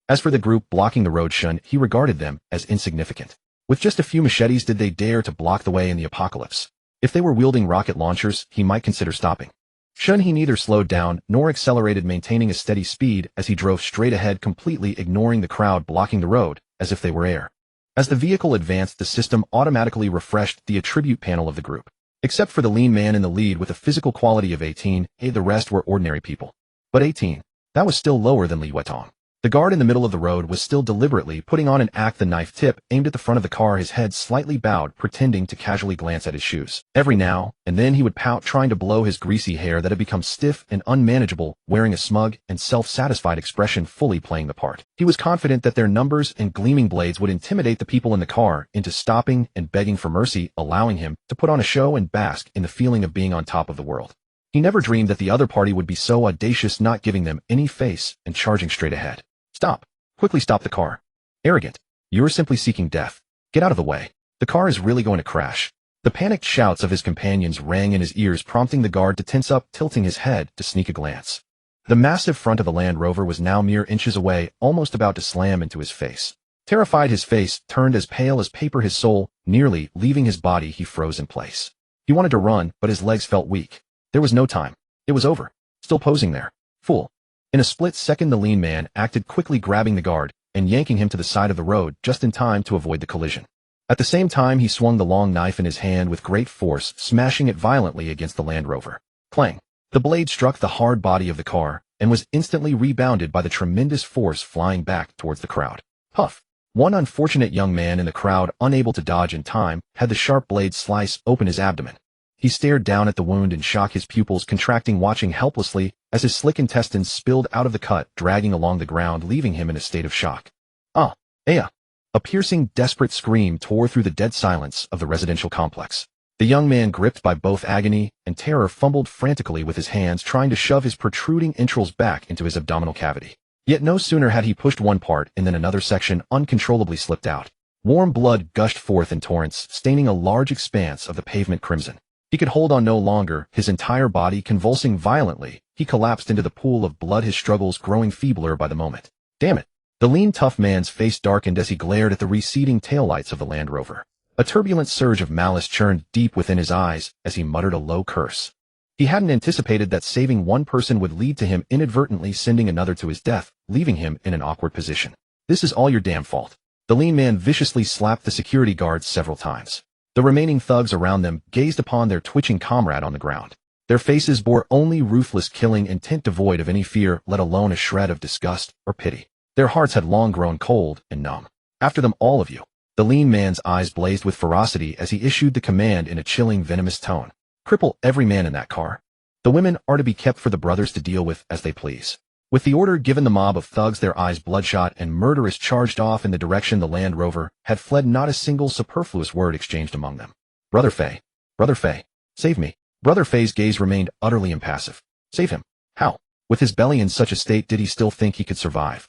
As for the group blocking the road, Shen He regarded them as insignificant. With just a few machetes, did they dare to block the way in the apocalypse? If they were wielding rocket launchers, he might consider stopping. Shen He neither slowed down nor accelerated, maintaining a steady speed as he drove straight ahead, completely ignoring the crowd blocking the road, as if they were air. As the vehicle advanced, the system automatically refreshed the attribute panel of the group. Except for the lean man in the lead with a physical quality of 18, the rest were ordinary people. But 18, that was still lower than Li Weitong. The guard in the middle of the road was still deliberately putting on an act, the knife tip aimed at the front of the car, his head slightly bowed, pretending to casually glance at his shoes. Every now and then he would pout, trying to blow his greasy hair that had become stiff and unmanageable, wearing a smug and self-satisfied expression, fully playing the part. He was confident that their numbers and gleaming blades would intimidate the people in the car into stopping and begging for mercy, allowing him to put on a show and bask in the feeling of being on top of the world. He never dreamed that the other party would be so audacious, not giving them any face and charging straight ahead. Stop. Quickly stop the car. Arrogant. You're simply seeking death. Get out of the way. The car is really going to crash. The panicked shouts of his companions rang in his ears, prompting the guard to tense up, tilting his head to sneak a glance. The massive front of the Land Rover was now mere inches away, almost about to slam into his face. Terrified, his face turned as pale as paper, his soul nearly leaving his body. He froze in place. He wanted to run, but his legs felt weak. There was no time. It was over. Still posing there. Fool. In a split second, the lean man acted quickly, grabbing the guard and yanking him to the side of the road just in time to avoid the collision. At the same time, he swung the long knife in his hand with great force, smashing it violently against the Land Rover. Clang! The blade struck the hard body of the car and was instantly rebounded by the tremendous force, flying back towards the crowd. Puff! One unfortunate young man in the crowd, unable to dodge in time, had the sharp blade slice open his abdomen. He stared down at the wound in shock, his pupils contracting, watching helplessly as his slick intestines spilled out of the cut, dragging along the ground, leaving him in a state of shock. Ah! Aya! A piercing, desperate scream tore through the dead silence of the residential complex. The young man, gripped by both agony and terror, fumbled frantically with his hands, trying to shove his protruding entrails back into his abdominal cavity. Yet no sooner had he pushed one part and then another section uncontrollably slipped out. Warm blood gushed forth in torrents, staining a large expanse of the pavement crimson. He could hold on no longer, his entire body convulsing violently. He collapsed into the pool of blood, his struggles growing feebler by the moment. Damn it! The lean, tough man's face darkened as he glared at the receding taillights of the Land Rover. A turbulent surge of malice churned deep within his eyes as he muttered a low curse. He hadn't anticipated that saving one person would lead to him inadvertently sending another to his death, leaving him in an awkward position. This is all your damn fault. The lean man viciously slapped the security guards several times. The remaining thugs around them gazed upon their twitching comrade on the ground. Their faces bore only ruthless killing intent, devoid of any fear, let alone a shred of disgust or pity. Their hearts had long grown cold and numb. After them, all of you. The lean man's eyes blazed with ferocity as he issued the command in a chilling, venomous tone. Cripple every man in that car. The women are to be kept for the brothers to deal with as they please. With the order given, the mob of thugs, their eyes bloodshot and murderous, charged off in the direction the Land Rover had fled, not a single superfluous word exchanged among them. Brother Fei. Brother Fei. Save me. Brother Fei's gaze remained utterly impassive. Save him. How? With his belly in such a state, did he still think he could survive?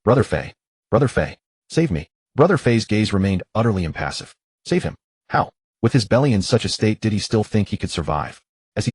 Brother Fei. Brother Fei. Save me. Brother Fei's gaze remained utterly impassive. Save him. How? With his belly in such a state, did he still think he could survive?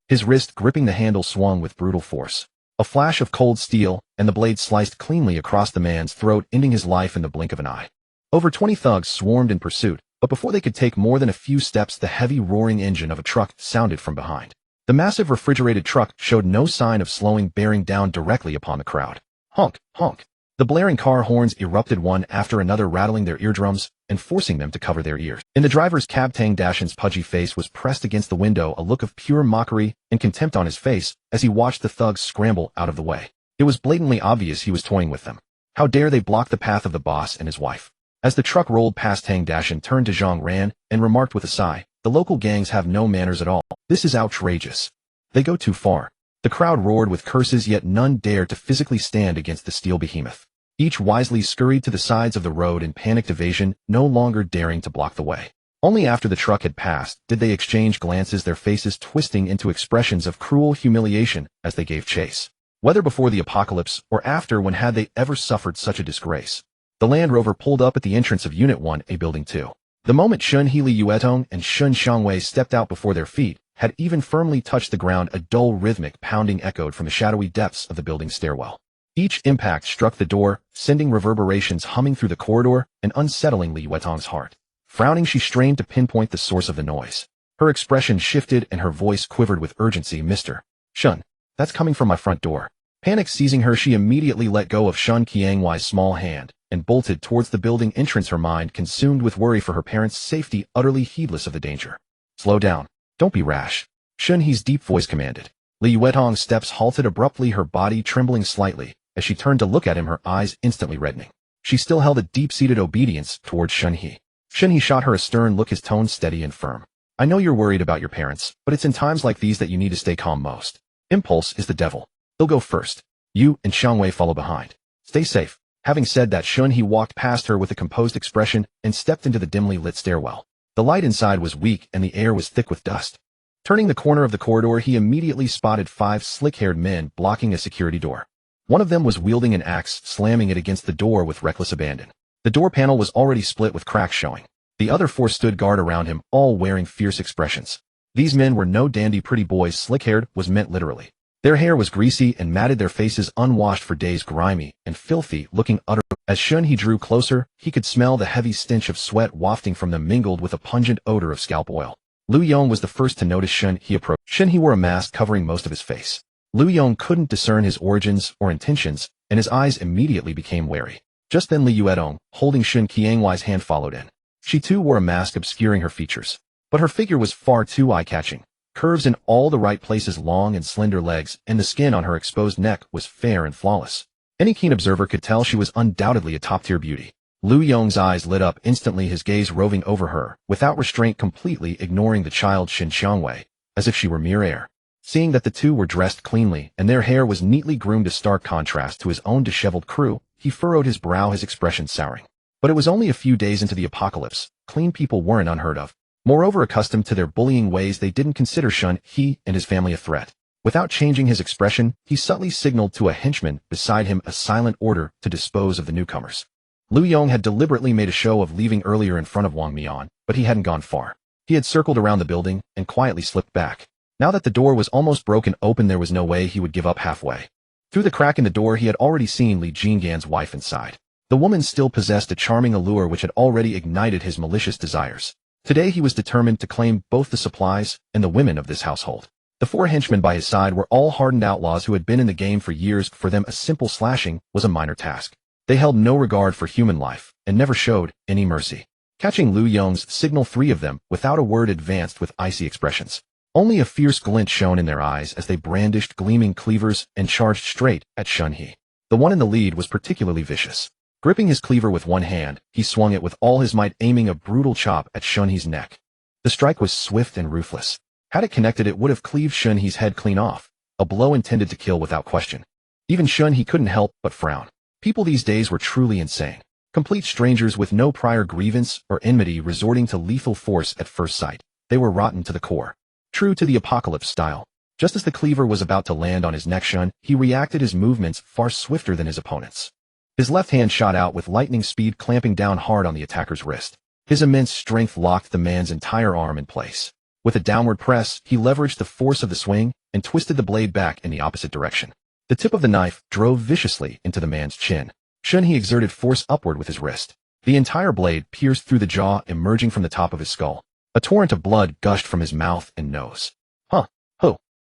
His wrist gripping the handle swung with brutal force. A flash of cold steel, and the blade sliced cleanly across the man's throat, ending his life in the blink of an eye. Over 20 thugs swarmed in pursuit, but before they could take more than a few steps, the heavy roaring engine of a truck sounded from behind. The massive refrigerated truck showed no sign of slowing, bearing down directly upon the crowd. Honk, honk. The blaring car horns erupted one after another, rattling their eardrums and forcing them to cover their ears. In the driver's cab, Tang Dashin's pudgy face was pressed against the window, a look of pure mockery and contempt on his face as he watched the thugs scramble out of the way. It was blatantly obvious he was toying with them. How dare they block the path of the boss and his wife? As the truck rolled past, Tang Dashin turned to Zhang Ran and remarked with a sigh, "The local gangs have no manners at all. This is outrageous. They go too far." The crowd roared with curses, yet none dared to physically stand against the steel behemoth. Each wisely scurried to the sides of the road in panicked evasion, no longer daring to block the way. Only after the truck had passed did they exchange glances, their faces twisting into expressions of cruel humiliation as they gave chase. Whether before the apocalypse or after, when had they ever suffered such a disgrace? The Land Rover pulled up at the entrance of Unit 1A, Building 2. The moment Shen He, Li Yuetong, and Shun Xiangwei stepped out, before their feet had even firmly touched the ground, a dull rhythmic pounding echoed from the shadowy depths of the building's stairwell. Each impact struck the door, sending reverberations humming through the corridor and unsettling Li Yuetong's heart. Frowning, she strained to pinpoint the source of the noise. Her expression shifted and her voice quivered with urgency. "Mr. Shun, that's coming from my front door." Panic seizing her, she immediately let go of Shun Qiangwei's small hand and bolted towards the building entrance, her mind consumed with worry for her parents' safety, utterly heedless of the danger. "Slow down. Don't be rash," Shun He's deep voice commanded. Li Yuetong's steps halted abruptly, her body trembling slightly As she turned to look at him, her eyes instantly reddening. She still held a deep-seated obedience towards Shen He. Shen He shot her a stern look, his tone steady and firm. I know you're worried about your parents, but it's in times like these that you need to stay calm most. Impulse is the devil. He'll go first. You and Xiangwei follow behind. Stay safe. Having said that, Shen He walked past her with a composed expression and stepped into the dimly lit stairwell. The light inside was weak and the air was thick with dust. Turning the corner of the corridor, he immediately spotted 5 slick-haired men blocking a security door. One of them was wielding an axe, slamming it against the door with reckless abandon. The door panel was already split with cracks showing. The other 4 stood guard around him, all wearing fierce expressions. These men were no dandy pretty boys. Slick-haired was meant literally. Their hair was greasy and matted, their faces unwashed for days, grimy and filthy, looking utterly. As Shen He drew closer, he could smell the heavy stench of sweat wafting from them, mingled with a pungent odor of scalp oil. Liu Yong was the first to notice Shen He approach. Shen He wore a mask covering most of his face. Liu Yong couldn't discern his origins or intentions, and his eyes immediately became wary. Just then Li Yuedong, holding Shen Qiangwei's hand, followed in. She too wore a mask obscuring her features. But her figure was far too eye-catching. Curves in all the right places, long and slender legs, and the skin on her exposed neck was fair and flawless. Any keen observer could tell she was undoubtedly a top-tier beauty. Liu Yong's eyes lit up instantly, his gaze roving over her, without restraint, completely ignoring the child Shen Xiangwei, as if she were mere air. Seeing that the two were dressed cleanly and their hair was neatly groomed, a stark contrast to his own disheveled crew, he furrowed his brow, his expression souring. But it was only a few days into the apocalypse. Clean people weren't unheard of. Moreover, accustomed to their bullying ways, they didn't consider Shen He and his family a threat. Without changing his expression, he subtly signaled to a henchman beside him a silent order to dispose of the newcomers. Liu Yong had deliberately made a show of leaving earlier in front of Wang Mian, but he hadn't gone far. He had circled around the building and quietly slipped back. Now that the door was almost broken open, there was no way he would give up halfway. Through the crack in the door, he had already seen Li Jinggan's wife inside. The woman still possessed a charming allure which had already ignited his malicious desires. Today he was determined to claim both the supplies and the women of this household. The 4 henchmen by his side were all hardened outlaws who had been in the game for years. For them, a simple slashing was a minor task. They held no regard for human life and never showed any mercy. Catching Liu Yong's signal, 3 of them, without a word, advanced with icy expressions. Only a fierce glint shone in their eyes as they brandished gleaming cleavers and charged straight at Shen He. The one in the lead was particularly vicious. Gripping his cleaver with one hand, he swung it with all his might, aiming a brutal chop at Shen He's neck. The strike was swift and ruthless. Had it connected, it would have cleaved Shen He's head clean off, a blow intended to kill without question. Even Shen He couldn't help but frown. People these days were truly insane. Complete strangers with no prior grievance or enmity resorting to lethal force at first sight. They were rotten to the core. True to the apocalypse style. Just as the cleaver was about to land on his neck, Shen He reacted, his movements far swifter than his opponent's. His left hand shot out with lightning speed, clamping down hard on the attacker's wrist. His immense strength locked the man's entire arm in place. With a downward press, he leveraged the force of the swing and twisted the blade back in the opposite direction. The tip of the knife drove viciously into the man's chin. Shen He exerted force upward with his wrist. The entire blade pierced through the jaw, emerging from the top of his skull. A torrent of blood gushed from his mouth and nose.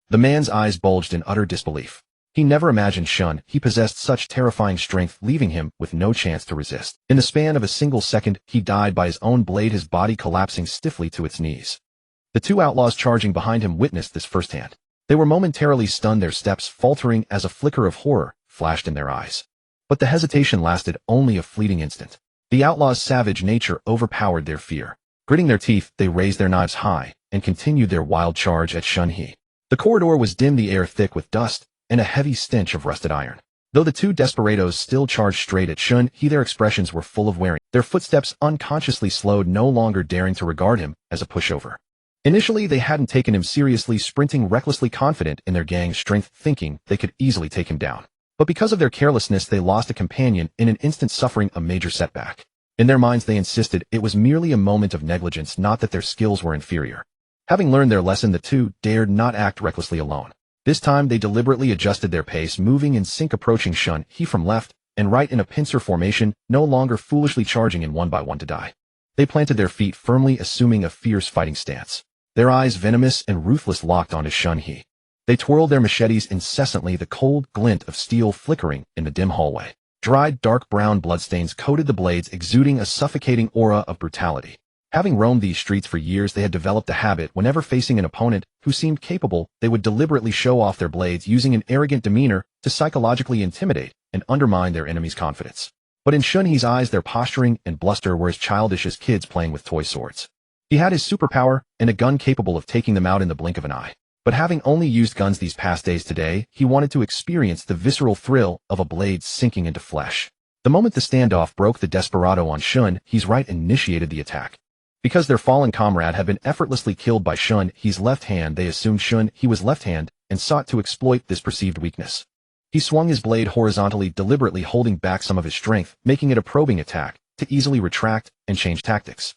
The man's eyes bulged in utter disbelief. He never imagined Shen He possessed such terrifying strength, leaving him with no chance to resist. In the span of a single second, he died by his own blade, his body collapsing stiffly to its knees. The 2 outlaws charging behind him witnessed this firsthand. They were momentarily stunned, their steps faltering as a flicker of horror flashed in their eyes. But the hesitation lasted only a fleeting instant. The outlaws' savage nature overpowered their fear. Gritting their teeth, they raised their knives high and continued their wild charge at Shen He. The corridor was dim, the air thick with dust and a heavy stench of rusted iron. Though the 2 desperados still charged straight at Shen He, their expressions were full of wearing. Their footsteps unconsciously slowed, no longer daring to regard him as a pushover. Initially, they hadn't taken him seriously, sprinting recklessly, confident in their gang's strength, thinking they could easily take him down. But because of their carelessness, they lost a companion in an instant, suffering a major setback. In their minds, they insisted it was merely a moment of negligence, not that their skills were inferior. Having learned their lesson, the 2 dared not act recklessly alone. This time, they deliberately adjusted their pace, moving in sync, approaching Shen He from left and right in a pincer formation, no longer foolishly charging in one by one to die. They planted their feet firmly, assuming a fierce fighting stance. Their eyes, venomous and ruthless, locked onto Shen He. They twirled their machetes incessantly, the cold glint of steel flickering in the dim hallway. Dried, dark brown bloodstains coated the blades, exuding a suffocating aura of brutality. Having roamed these streets for years, they had developed a habit: whenever facing an opponent who seemed capable, they would deliberately show off their blades, using an arrogant demeanor to psychologically intimidate and undermine their enemy's confidence. But in Shen He's eyes, their posturing and bluster were as childish as kids playing with toy swords. He had his superpower and a gun capable of taking them out in the blink of an eye. But having only used guns these past days today, he wanted to experience the visceral thrill of a blade sinking into flesh. The moment the standoff broke, the desperado on Shen He's right initiated the attack. Because their fallen comrade had been effortlessly killed by Shen He's left hand, they assumed Shen He was left-handed and sought to exploit this perceived weakness. He swung his blade horizontally, deliberately holding back some of his strength, making it a probing attack, to easily retract and change tactics.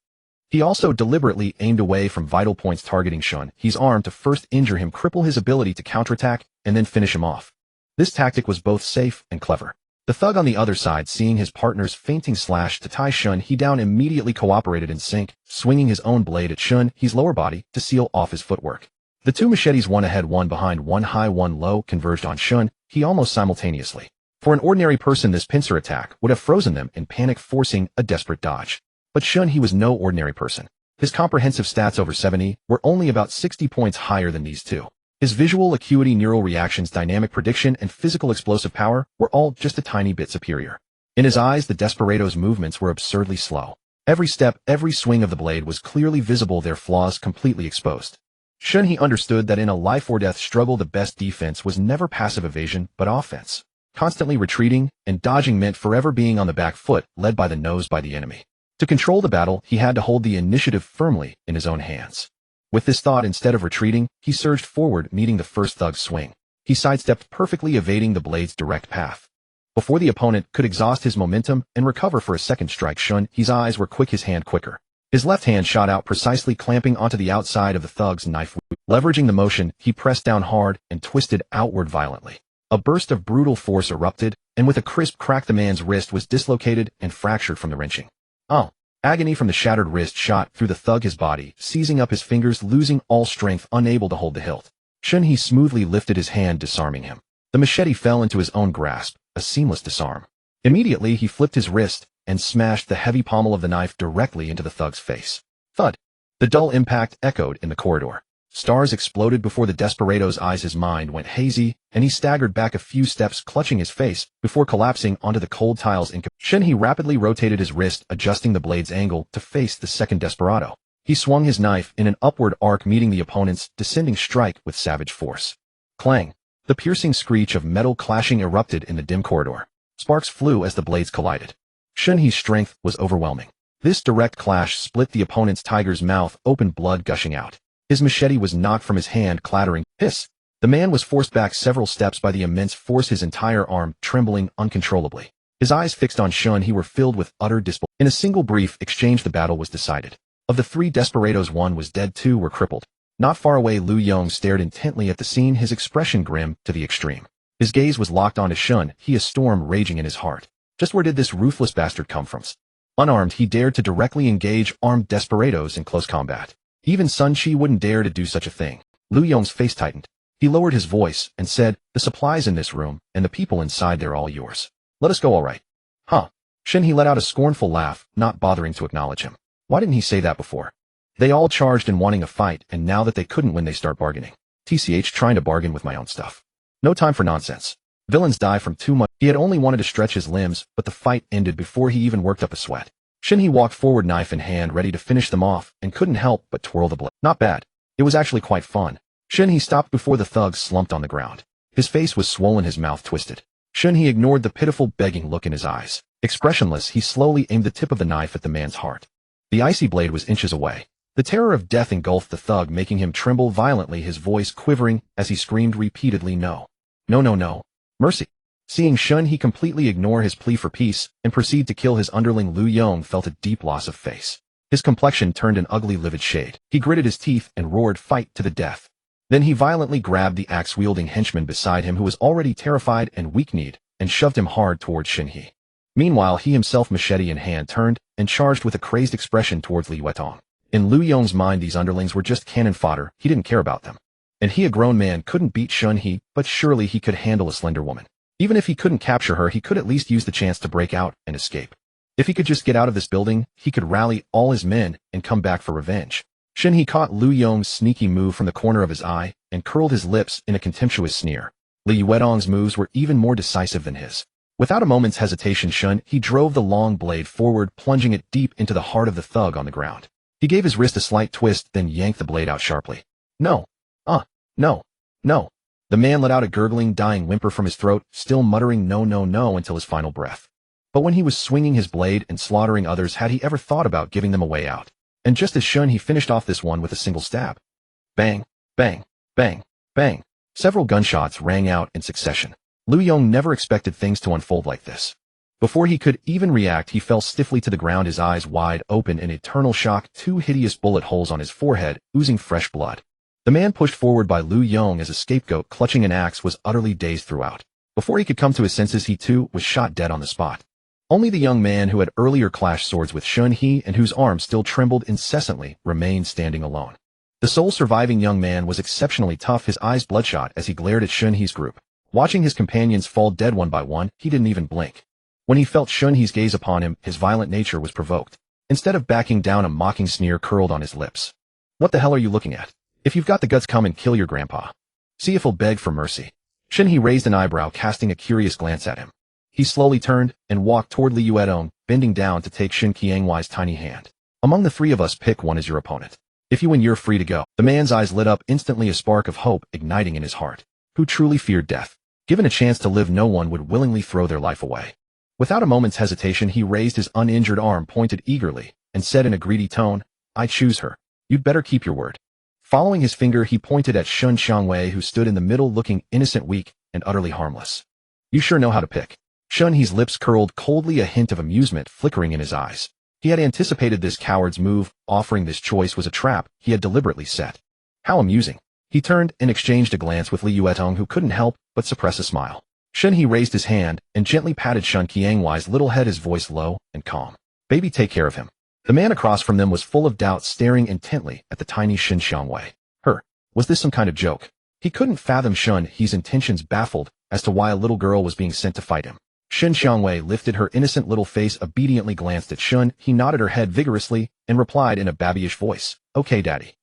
He also deliberately aimed away from vital points, targeting Shen He's arm to first injure him, cripple his ability to counterattack, and then finish him off. This tactic was both safe and clever. The thug on the other side, seeing his partner's feinting slash to tie Shen He down, immediately cooperated in sync, swinging his own blade at Shen He's lower body to seal off his footwork. The two machetes, one ahead, one behind, one high, one low, converged on Shen He almost simultaneously. For an ordinary person, this pincer attack would have frozen them in panic, forcing a desperate dodge. But Shen He was no ordinary person. His comprehensive stats over 70 were only about 60 points higher than these two. His visual acuity, neural reactions, dynamic prediction, and physical explosive power were all just a tiny bit superior. In his eyes, the desperado's movements were absurdly slow. Every step, every swing of the blade was clearly visible, their flaws completely exposed. Shen He understood that in a life-or-death struggle, the best defense was never passive evasion, but offense. Constantly retreating and dodging meant forever being on the back foot, led by the nose by the enemy. To control the battle, he had to hold the initiative firmly in his own hands. With this thought, instead of retreating, he surged forward, meeting the first thug's swing. He sidestepped, perfectly evading the blade's direct path. Before the opponent could exhaust his momentum and recover for a second strike, Shen He's eyes were quick, his hand quicker. His left hand shot out, precisely clamping onto the outside of the thug's knife. Leveraging the motion, he pressed down hard and twisted outward violently. A burst of brutal force erupted, and with a crisp crack, the man's wrist was dislocated and fractured from the wrenching. Oh! Agony from the shattered wrist shot through the thug, his body seizing up, his fingers losing all strength, unable to hold the hilt. Shen He smoothly lifted his hand, disarming him. The machete fell into his own grasp, a seamless disarm. Immediately, he flipped his wrist and smashed the heavy pommel of the knife directly into the thug's face. Thud! The dull impact echoed in the corridor. Stars exploded before the desperado's eyes. His mind went hazy, and he staggered back a few steps, clutching his face, before collapsing onto the cold tiles. Shen He rapidly rotated his wrist, adjusting the blade's angle to face the second desperado. He swung his knife in an upward arc, meeting the opponent's descending strike with savage force. Clang! The piercing screech of metal clashing erupted in the dim corridor. Sparks flew as the blades collided. Shen He's strength was overwhelming. This direct clash split the opponent's tiger's mouth open, blood gushing out. His machete was knocked from his hand, clattering. Hiss! The man was forced back several steps by the immense force, his entire arm trembling uncontrollably. His eyes fixed on Shen He were filled with utter disbelief. In a single brief exchange, the battle was decided. Of the three desperados, one was dead, two were crippled. Not far away, Lu Yong stared intently at the scene, his expression grim to the extreme. His gaze was locked onto Shen He, a storm raging in his heart. Just where did this ruthless bastard come from? Unarmed, he dared to directly engage armed desperados in close combat. Even Sun Chi wouldn't dare to do such a thing. Lu Yong's face tightened. He lowered his voice and said, "The supplies in this room, and the people inside, they're all yours. Let us go, all right." Huh. Shen He let out a scornful laugh, not bothering to acknowledge him. Why didn't he say that before? They all charged in wanting a fight, and now that they couldn't win, they start bargaining. TCH, trying to bargain with my own stuff. No time for nonsense. Villains die from too much. He had only wanted to stretch his limbs, but the fight ended before he even worked up a sweat. Shen He walked forward, knife in hand, ready to finish them off, and couldn't help but twirl the blade. Not bad. It was actually quite fun. Shen He stopped before the thug slumped on the ground. His face was swollen, his mouth twisted. Shen He ignored the pitiful, begging look in his eyes. Expressionless, he slowly aimed the tip of the knife at the man's heart. The icy blade was inches away. The terror of death engulfed the thug, making him tremble violently, his voice quivering as he screamed repeatedly, "No. No, no, no. Mercy." Seeing Shen He completely ignore his plea for peace and proceed to kill his underling, Lu Yong felt a deep loss of face. His complexion turned an ugly, livid shade. He gritted his teeth and roared, "Fight to the death." Then he violently grabbed the axe-wielding henchman beside him, who was already terrified and weak-kneed, and shoved him hard towards Shen He. Meanwhile, he himself, machete in hand, turned and charged with a crazed expression towards Li Yuetong. In Lu Yong's mind, these underlings were just cannon fodder. He didn't care about them. And he, a grown man, couldn't beat Shen He, but surely he could handle a slender woman. Even if he couldn't capture her, he could at least use the chance to break out and escape. If he could just get out of this building, he could rally all his men and come back for revenge. Shen He caught Lu Yong's sneaky move from the corner of his eye and curled his lips in a contemptuous sneer. Li Yuetong's moves were even more decisive than his. Without a moment's hesitation, Shen He drove the long blade forward, plunging it deep into the heart of the thug on the ground. He gave his wrist a slight twist, then yanked the blade out sharply. No. No. No. The man let out a gurgling, dying whimper from his throat, still muttering no, no, no until his final breath. But when he was swinging his blade and slaughtering others, had he ever thought about giving them a way out? And just as Shen He finished off this one with a single stab. Bang, bang, bang, bang. Several gunshots rang out in succession. Liu Yong never expected things to unfold like this. Before he could even react, he fell stiffly to the ground, his eyes wide open in eternal shock, 2 hideous bullet holes on his forehead, oozing fresh blood. The man pushed forward by Liu Yong as a scapegoat clutching an axe was utterly dazed throughout. Before he could come to his senses, he too was shot dead on the spot. Only the young man who had earlier clashed swords with Shen He and whose arm still trembled incessantly remained standing alone. The sole surviving young man was exceptionally tough, his eyes bloodshot as he glared at Shen He's group. Watching his companions fall dead one by one, he didn't even blink. When he felt Shen He's gaze upon him, his violent nature was provoked. Instead of backing down, a mocking sneer curled on his lips. What the hell are you looking at? If you've got the guts, come and kill your grandpa. See if he'll beg for mercy. Shen He raised an eyebrow, casting a curious glance at him. He slowly turned and walked toward Li Yuetong, bending down to take Shen Qiangui's tiny hand. Among the 3 of us, pick one as your opponent. If you win, you're free to go. The man's eyes lit up, instantly a spark of hope igniting in his heart. Who truly feared death? Given a chance to live, no one would willingly throw their life away. Without a moment's hesitation, he raised his uninjured arm, pointed eagerly, and said in a greedy tone, I choose her. You'd better keep your word. Following his finger, he pointed at Shen Xiangwei, who stood in the middle looking innocent, weak, and utterly harmless. You sure know how to pick. Shen He's lips curled coldly, a hint of amusement flickering in his eyes. He had anticipated this coward's move. Offering this choice was a trap he had deliberately set. How amusing. He turned and exchanged a glance with Li Yuetong, who couldn't help but suppress a smile. Shen He raised his hand and gently patted Shen Qiangui's little head, his voice low and calm. Baby, take care of him. The man across from them was full of doubt, staring intently at the tiny Shen Xiangwei. Was this some kind of joke? He couldn't fathom Shen He's intentions, baffled as to why a little girl was being sent to fight him. Shen Xiangwei lifted her innocent little face, obediently glanced at Shen He, nodded her head vigorously, and replied in a babyish voice, Okay, daddy.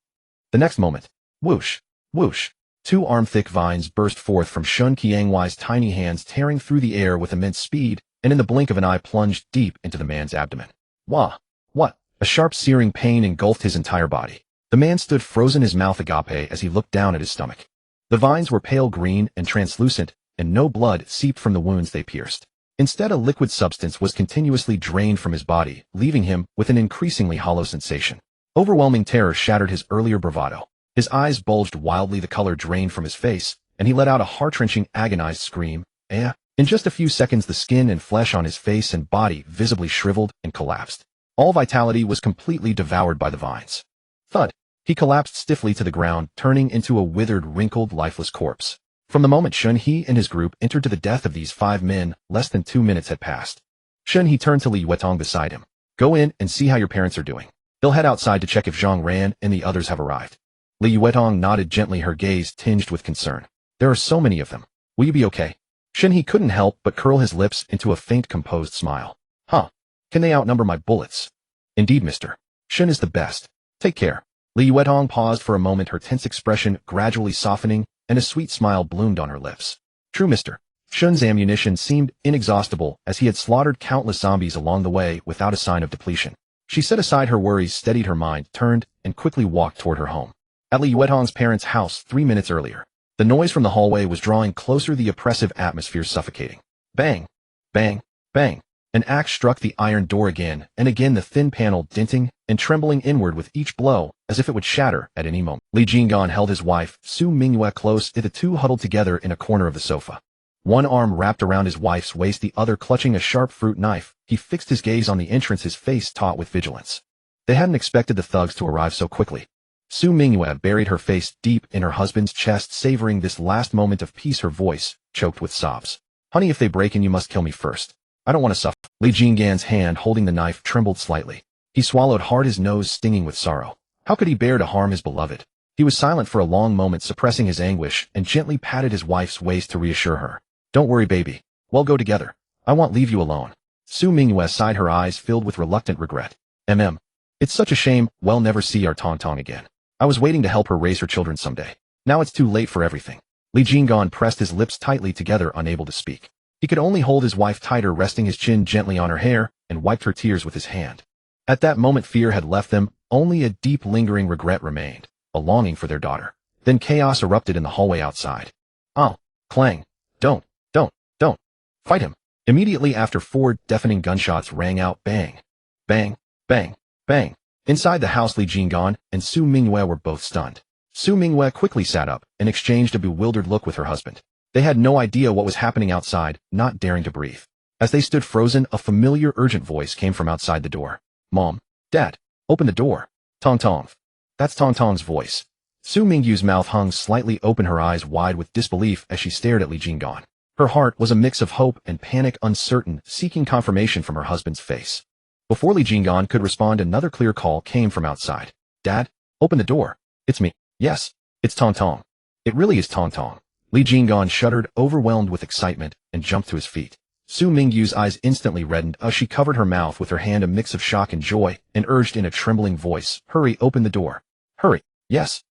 The next moment, whoosh, whoosh, 2 arm-thick vines burst forth from Shen Qiangui's tiny hands, tearing through the air with immense speed, and in the blink of an eye plunged deep into the man's abdomen. Wah! What? A sharp, searing pain engulfed his entire body. The man stood frozen, his mouth agape, as he looked down at his stomach. The vines were pale green and translucent, and no blood seeped from the wounds they pierced. Instead, a liquid substance was continuously drained from his body, leaving him with an increasingly hollow sensation. Overwhelming terror shattered his earlier bravado. His eyes bulged wildly, the color drained from his face, and he let out a heart-wrenching, agonized scream. In just a few seconds, the skin and flesh on his face and body visibly shriveled and collapsed. All vitality was completely devoured by the vines. Thud! He collapsed stiffly to the ground, turning into a withered, wrinkled, lifeless corpse. From the moment Shen He and his group entered to the death of these 5 men, less than 2 minutes had passed. Shen He turned to Li Yuetong beside him. Go in and see how your parents are doing. They'll head outside to check if Zhang Ran and the others have arrived. Li Yuetong nodded gently, her gaze tinged with concern. There are so many of them. Will you be okay? Shen He couldn't help but curl his lips into a faint, composed smile. Huh. Can they outnumber my bullets? Indeed, mister. Shen is the best. Take care. Li Yuetong paused for a moment, her tense expression gradually softening, and a sweet smile bloomed on her lips. True, mister. Shen's ammunition seemed inexhaustible, as he had slaughtered countless zombies along the way without a sign of depletion. She set aside her worries, steadied her mind, turned, and quickly walked toward her home. At Li Yuetong's parents' house 3 minutes earlier. The noise from the hallway was drawing closer, the oppressive atmosphere suffocating. Bang! Bang! Bang! An axe struck the iron door again, and again, the thin panel denting and trembling inward with each blow, as if it would shatter at any moment. Li Jingan held his wife, Su Mingyue, close, the 2 huddled together in a corner of the sofa. One arm wrapped around his wife's waist, the other clutching a sharp fruit knife. He fixed his gaze on the entrance, his face taut with vigilance. They hadn't expected the thugs to arrive so quickly. Su Mingyue buried her face deep in her husband's chest, savoring this last moment of peace, her voice choked with sobs. Honey, if they break in, you must kill me first. I don't want to suffer. Li Jingan's hand holding the knife trembled slightly. He swallowed hard, his nose stinging with sorrow. How could he bear to harm his beloved? He was silent for a long moment, suppressing his anguish, and gently patted his wife's waist to reassure her. Don't worry, baby. We'll go together. I won't leave you alone. Su Mingyue sighed, her eyes filled with reluctant regret. It's such a shame we'll never see our Tong Tong again. I was waiting to help her raise her children someday. Now it's too late for everything. Li Jingan pressed his lips tightly together, unable to speak. He could only hold his wife tighter, resting his chin gently on her hair, and wiped her tears with his hand. At that moment fear had left them, only a deep lingering regret remained, a longing for their daughter. Then chaos erupted in the hallway outside. Oh, clang. Don't. Fight him. Immediately after 4 deafening gunshots rang out, bang. Bang, bang, bang. Inside the house, Li Jingan and Su Mingyue were both stunned. Su Mingyue quickly sat up and exchanged a bewildered look with her husband. They had no idea what was happening outside, not daring to breathe. As they stood frozen, a familiar urgent voice came from outside the door. Mom, Dad, open the door. Tong Tong. That's Tong Tong's voice. Su Mingyu's mouth hung slightly open, her eyes wide with disbelief as she stared at Li Jingan. Her heart was a mix of hope and panic, uncertain, seeking confirmation from her husband's face. Before Li Jingan could respond, another clear call came from outside. Dad, open the door. It's me. Yes, it's Tong Tong. It really is Tong Tong. Li Jingan shuddered, overwhelmed with excitement, and jumped to his feet. Su Mingyu's eyes instantly reddened as she covered her mouth with her hand, a mix of shock and joy, and urged in a trembling voice, Hurry, open the door. Hurry. Yes,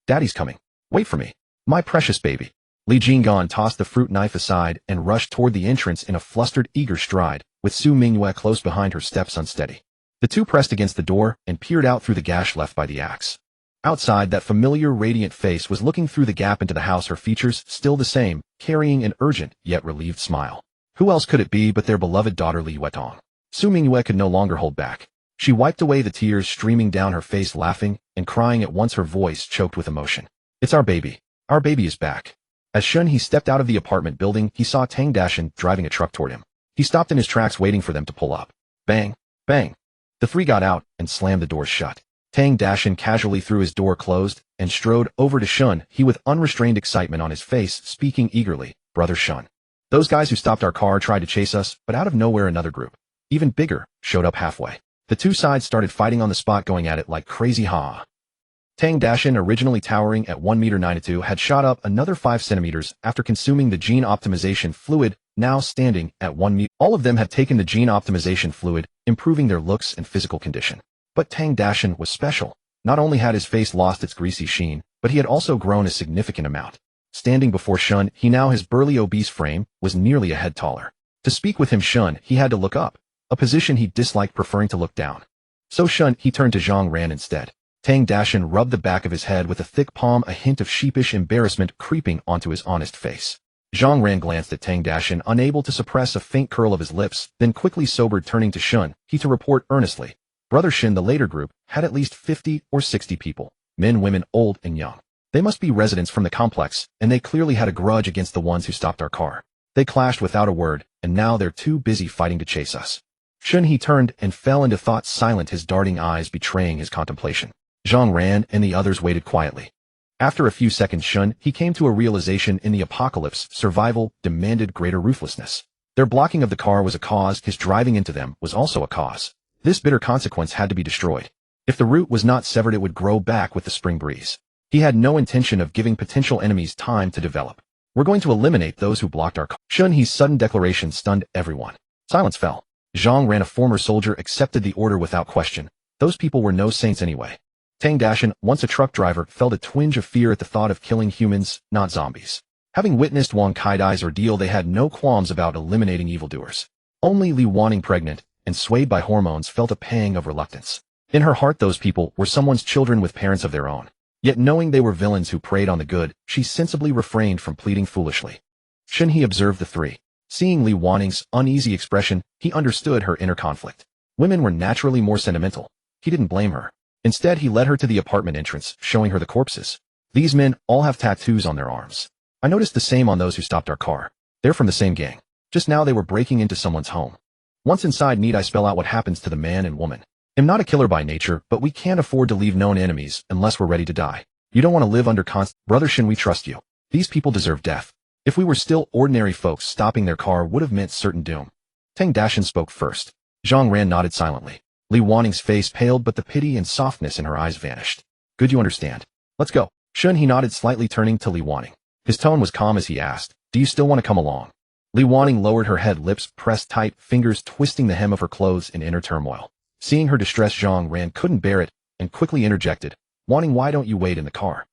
Daddy's coming. Wait for me. My precious baby. Li Jingan tossed the fruit knife aside and rushed toward the entrance in a flustered, eager stride, with Su Mingyue close behind her, steps unsteady. The two pressed against the door and peered out through the gash left by the axe. Outside, that familiar, radiant face was looking through the gap into the house, her features still the same, carrying an urgent yet relieved smile. Who else could it be but their beloved daughter Li Weitong? Su Mingyue could no longer hold back. She wiped away the tears streaming down her face, laughing and crying at once, her voice choked with emotion. It's our baby. Our baby is back. As Shen He stepped out of the apartment building, he saw Tang Dashan driving a truck toward him. He stopped in his tracks, waiting for them to pull up. Bang, bang. The three got out and slammed the doors shut. Tang Dashan casually threw his door closed and strode over to Shen He with unrestrained excitement on his face, speaking eagerly. Brother Shen. Those guys who stopped our car tried to chase us, but out of nowhere another group, even bigger, showed up halfway. The two sides started fighting on the spot, going at it like crazy. Tang Dashan, originally towering at 1.92 meters, had shot up another 5 centimeters after consuming the gene optimization fluid, now standing at 1 meter. All of them had taken the gene optimization fluid, improving their looks and physical condition. But Tang Dashan was special. Not only had his face lost its greasy sheen, but he had also grown a significant amount. Standing before Shen He now, his burly, obese frame was nearly a head taller. To speak with him, Shen He had to look up, a position he disliked, preferring to look down. So Shen He turned to Zhang Ran instead. Tang Dashan rubbed the back of his head with a thick palm, a hint of sheepish embarrassment creeping onto his honest face. Zhang Ran glanced at Tang Dashan, unable to suppress a faint curl of his lips, then quickly sobered, turning to Shen He to report earnestly. Brother Shen, the later group had at least 50 or 60 people, men, women, old and young. They must be residents from the complex, and they clearly had a grudge against the ones who stopped our car. They clashed without a word, and now they're too busy fighting to chase us. Shen He turned and fell into thought, silent, his darting eyes betraying his contemplation. Zhang Ran and the others waited quietly. After a few seconds, Shen He came to a realization: in the apocalypse, survival demanded greater ruthlessness. Their blocking of the car was a cause, his driving into them was also a cause. This bitter consequence had to be destroyed. If the root was not severed, it would grow back with the spring breeze. He had no intention of giving potential enemies time to develop. We're going to eliminate those who blocked our car. Shen He's sudden declaration stunned everyone. Silence fell. Zhang Ran, a former soldier, accepted the order without question. Those people were no saints anyway. Tang Dashan, once a truck driver, felt a twinge of fear at the thought of killing humans, not zombies. Having witnessed Wang Kaidai's ordeal, they had no qualms about eliminating evildoers. Only Li Wanning, pregnant and swayed by hormones, felt a pang of reluctance. In her heart, those people were someone's children with parents of their own. Yet knowing they were villains who preyed on the good, she sensibly refrained from pleading foolishly. Shen He observed the three. Seeing Li Wanning's uneasy expression, he understood her inner conflict. Women were naturally more sentimental. He didn't blame her. Instead, he led her to the apartment entrance, showing her the corpses. These men all have tattoos on their arms. I noticed the same on those who stopped our car. They're from the same gang. Just now they were breaking into someone's home. Once inside, need I spell out what happens to the man and woman? I'm not a killer by nature, but we can't afford to leave known enemies unless we're ready to die. You don't want to live under constant. Brother Shen, we trust you. These people deserve death. If we were still ordinary folks, stopping their car would have meant certain doom. Tang Dashan spoke first. Zhang Ran nodded silently. Li Wanning's face paled, but the pity and softness in her eyes vanished. Good, you understand. Let's go. Shen He nodded slightly, turning to Li Wanning. His tone was calm as he asked, do you still want to come along? Li Wanning lowered her head, lips pressed tight, fingers twisting the hem of her clothes in inner turmoil. Seeing her distress, Zhang Ran couldn't bear it and quickly interjected, Wanning, why don't you wait in the car?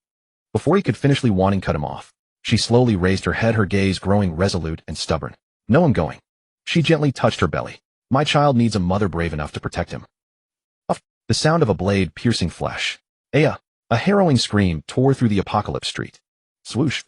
Before he could finish, Li Wanning cut him off. She slowly raised her head, her gaze growing resolute and stubborn. No, I'm going. She gently touched her belly. My child needs a mother brave enough to protect him. The sound of a blade piercing flesh. Aya! A harrowing scream tore through the apocalypse street. Swoosh!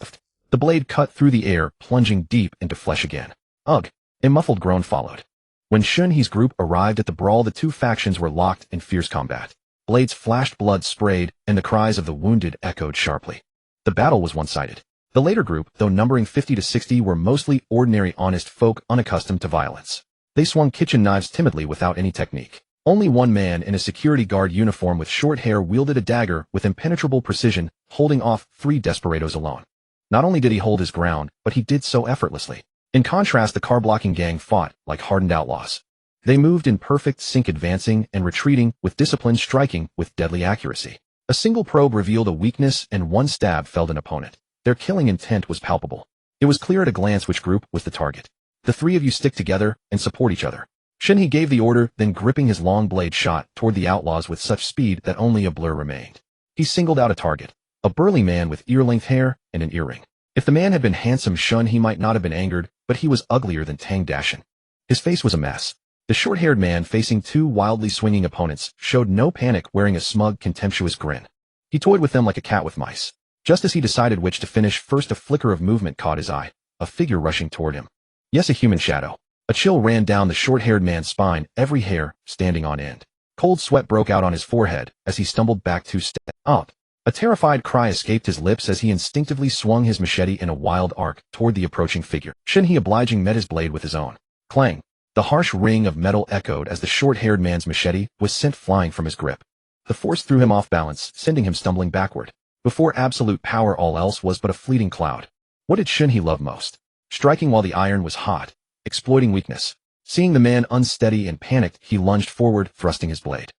The blade cut through the air, plunging deep into flesh again. Ugh! A muffled groan followed. When Shen He's group arrived at the brawl, the two factions were locked in fierce combat. Blades flashed, blood sprayed, and the cries of the wounded echoed sharply. The battle was one-sided. The later group, though numbering 50 to 60, were mostly ordinary honest folk unaccustomed to violence. They swung kitchen knives timidly without any technique. Only one man in a security guard uniform with short hair wielded a dagger with impenetrable precision, holding off 3 desperados alone. Not only did he hold his ground, but he did so effortlessly. In contrast, the car-blocking gang fought like hardened outlaws. They moved in perfect sync, advancing and retreating with discipline, striking with deadly accuracy. A single probe revealed a weakness, and one stab felled an opponent. Their killing intent was palpable. It was clear at a glance which group was the target. The 3 of you stick together and support each other. Shen He gave the order, then gripping his long blade shot toward the outlaws with such speed that only a blur remained. He singled out a target, a burly man with ear-length hair and an earring. If the man had been handsome, Shen He might not have been angered, but he was uglier than Tang Dashin. His face was a mess. The short-haired man facing 2 wildly swinging opponents showed no panic, wearing a smug, contemptuous grin. He toyed with them like a cat with mice. Just as he decided which to finish first, a flicker of movement caught his eye, a figure rushing toward him. Yes, a human shadow. A chill ran down the short-haired man's spine, every hair standing on end. Cold sweat broke out on his forehead as he stumbled back 2 steps. Up! A terrified cry escaped his lips as he instinctively swung his machete in a wild arc toward the approaching figure. Shen He obliging met his blade with his own. Clang! The harsh ring of metal echoed as the short-haired man's machete was sent flying from his grip. The force threw him off balance, sending him stumbling backward. Before absolute power, all else was but a fleeting cloud. What did Shen He love most? Striking while the iron was hot. Exploiting weakness. Seeing the man unsteady and panicked, he lunged forward, thrusting his blade.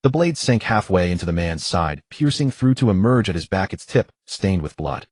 The blade sank halfway into the man's side, piercing through to emerge at his back, its tip stained with blood.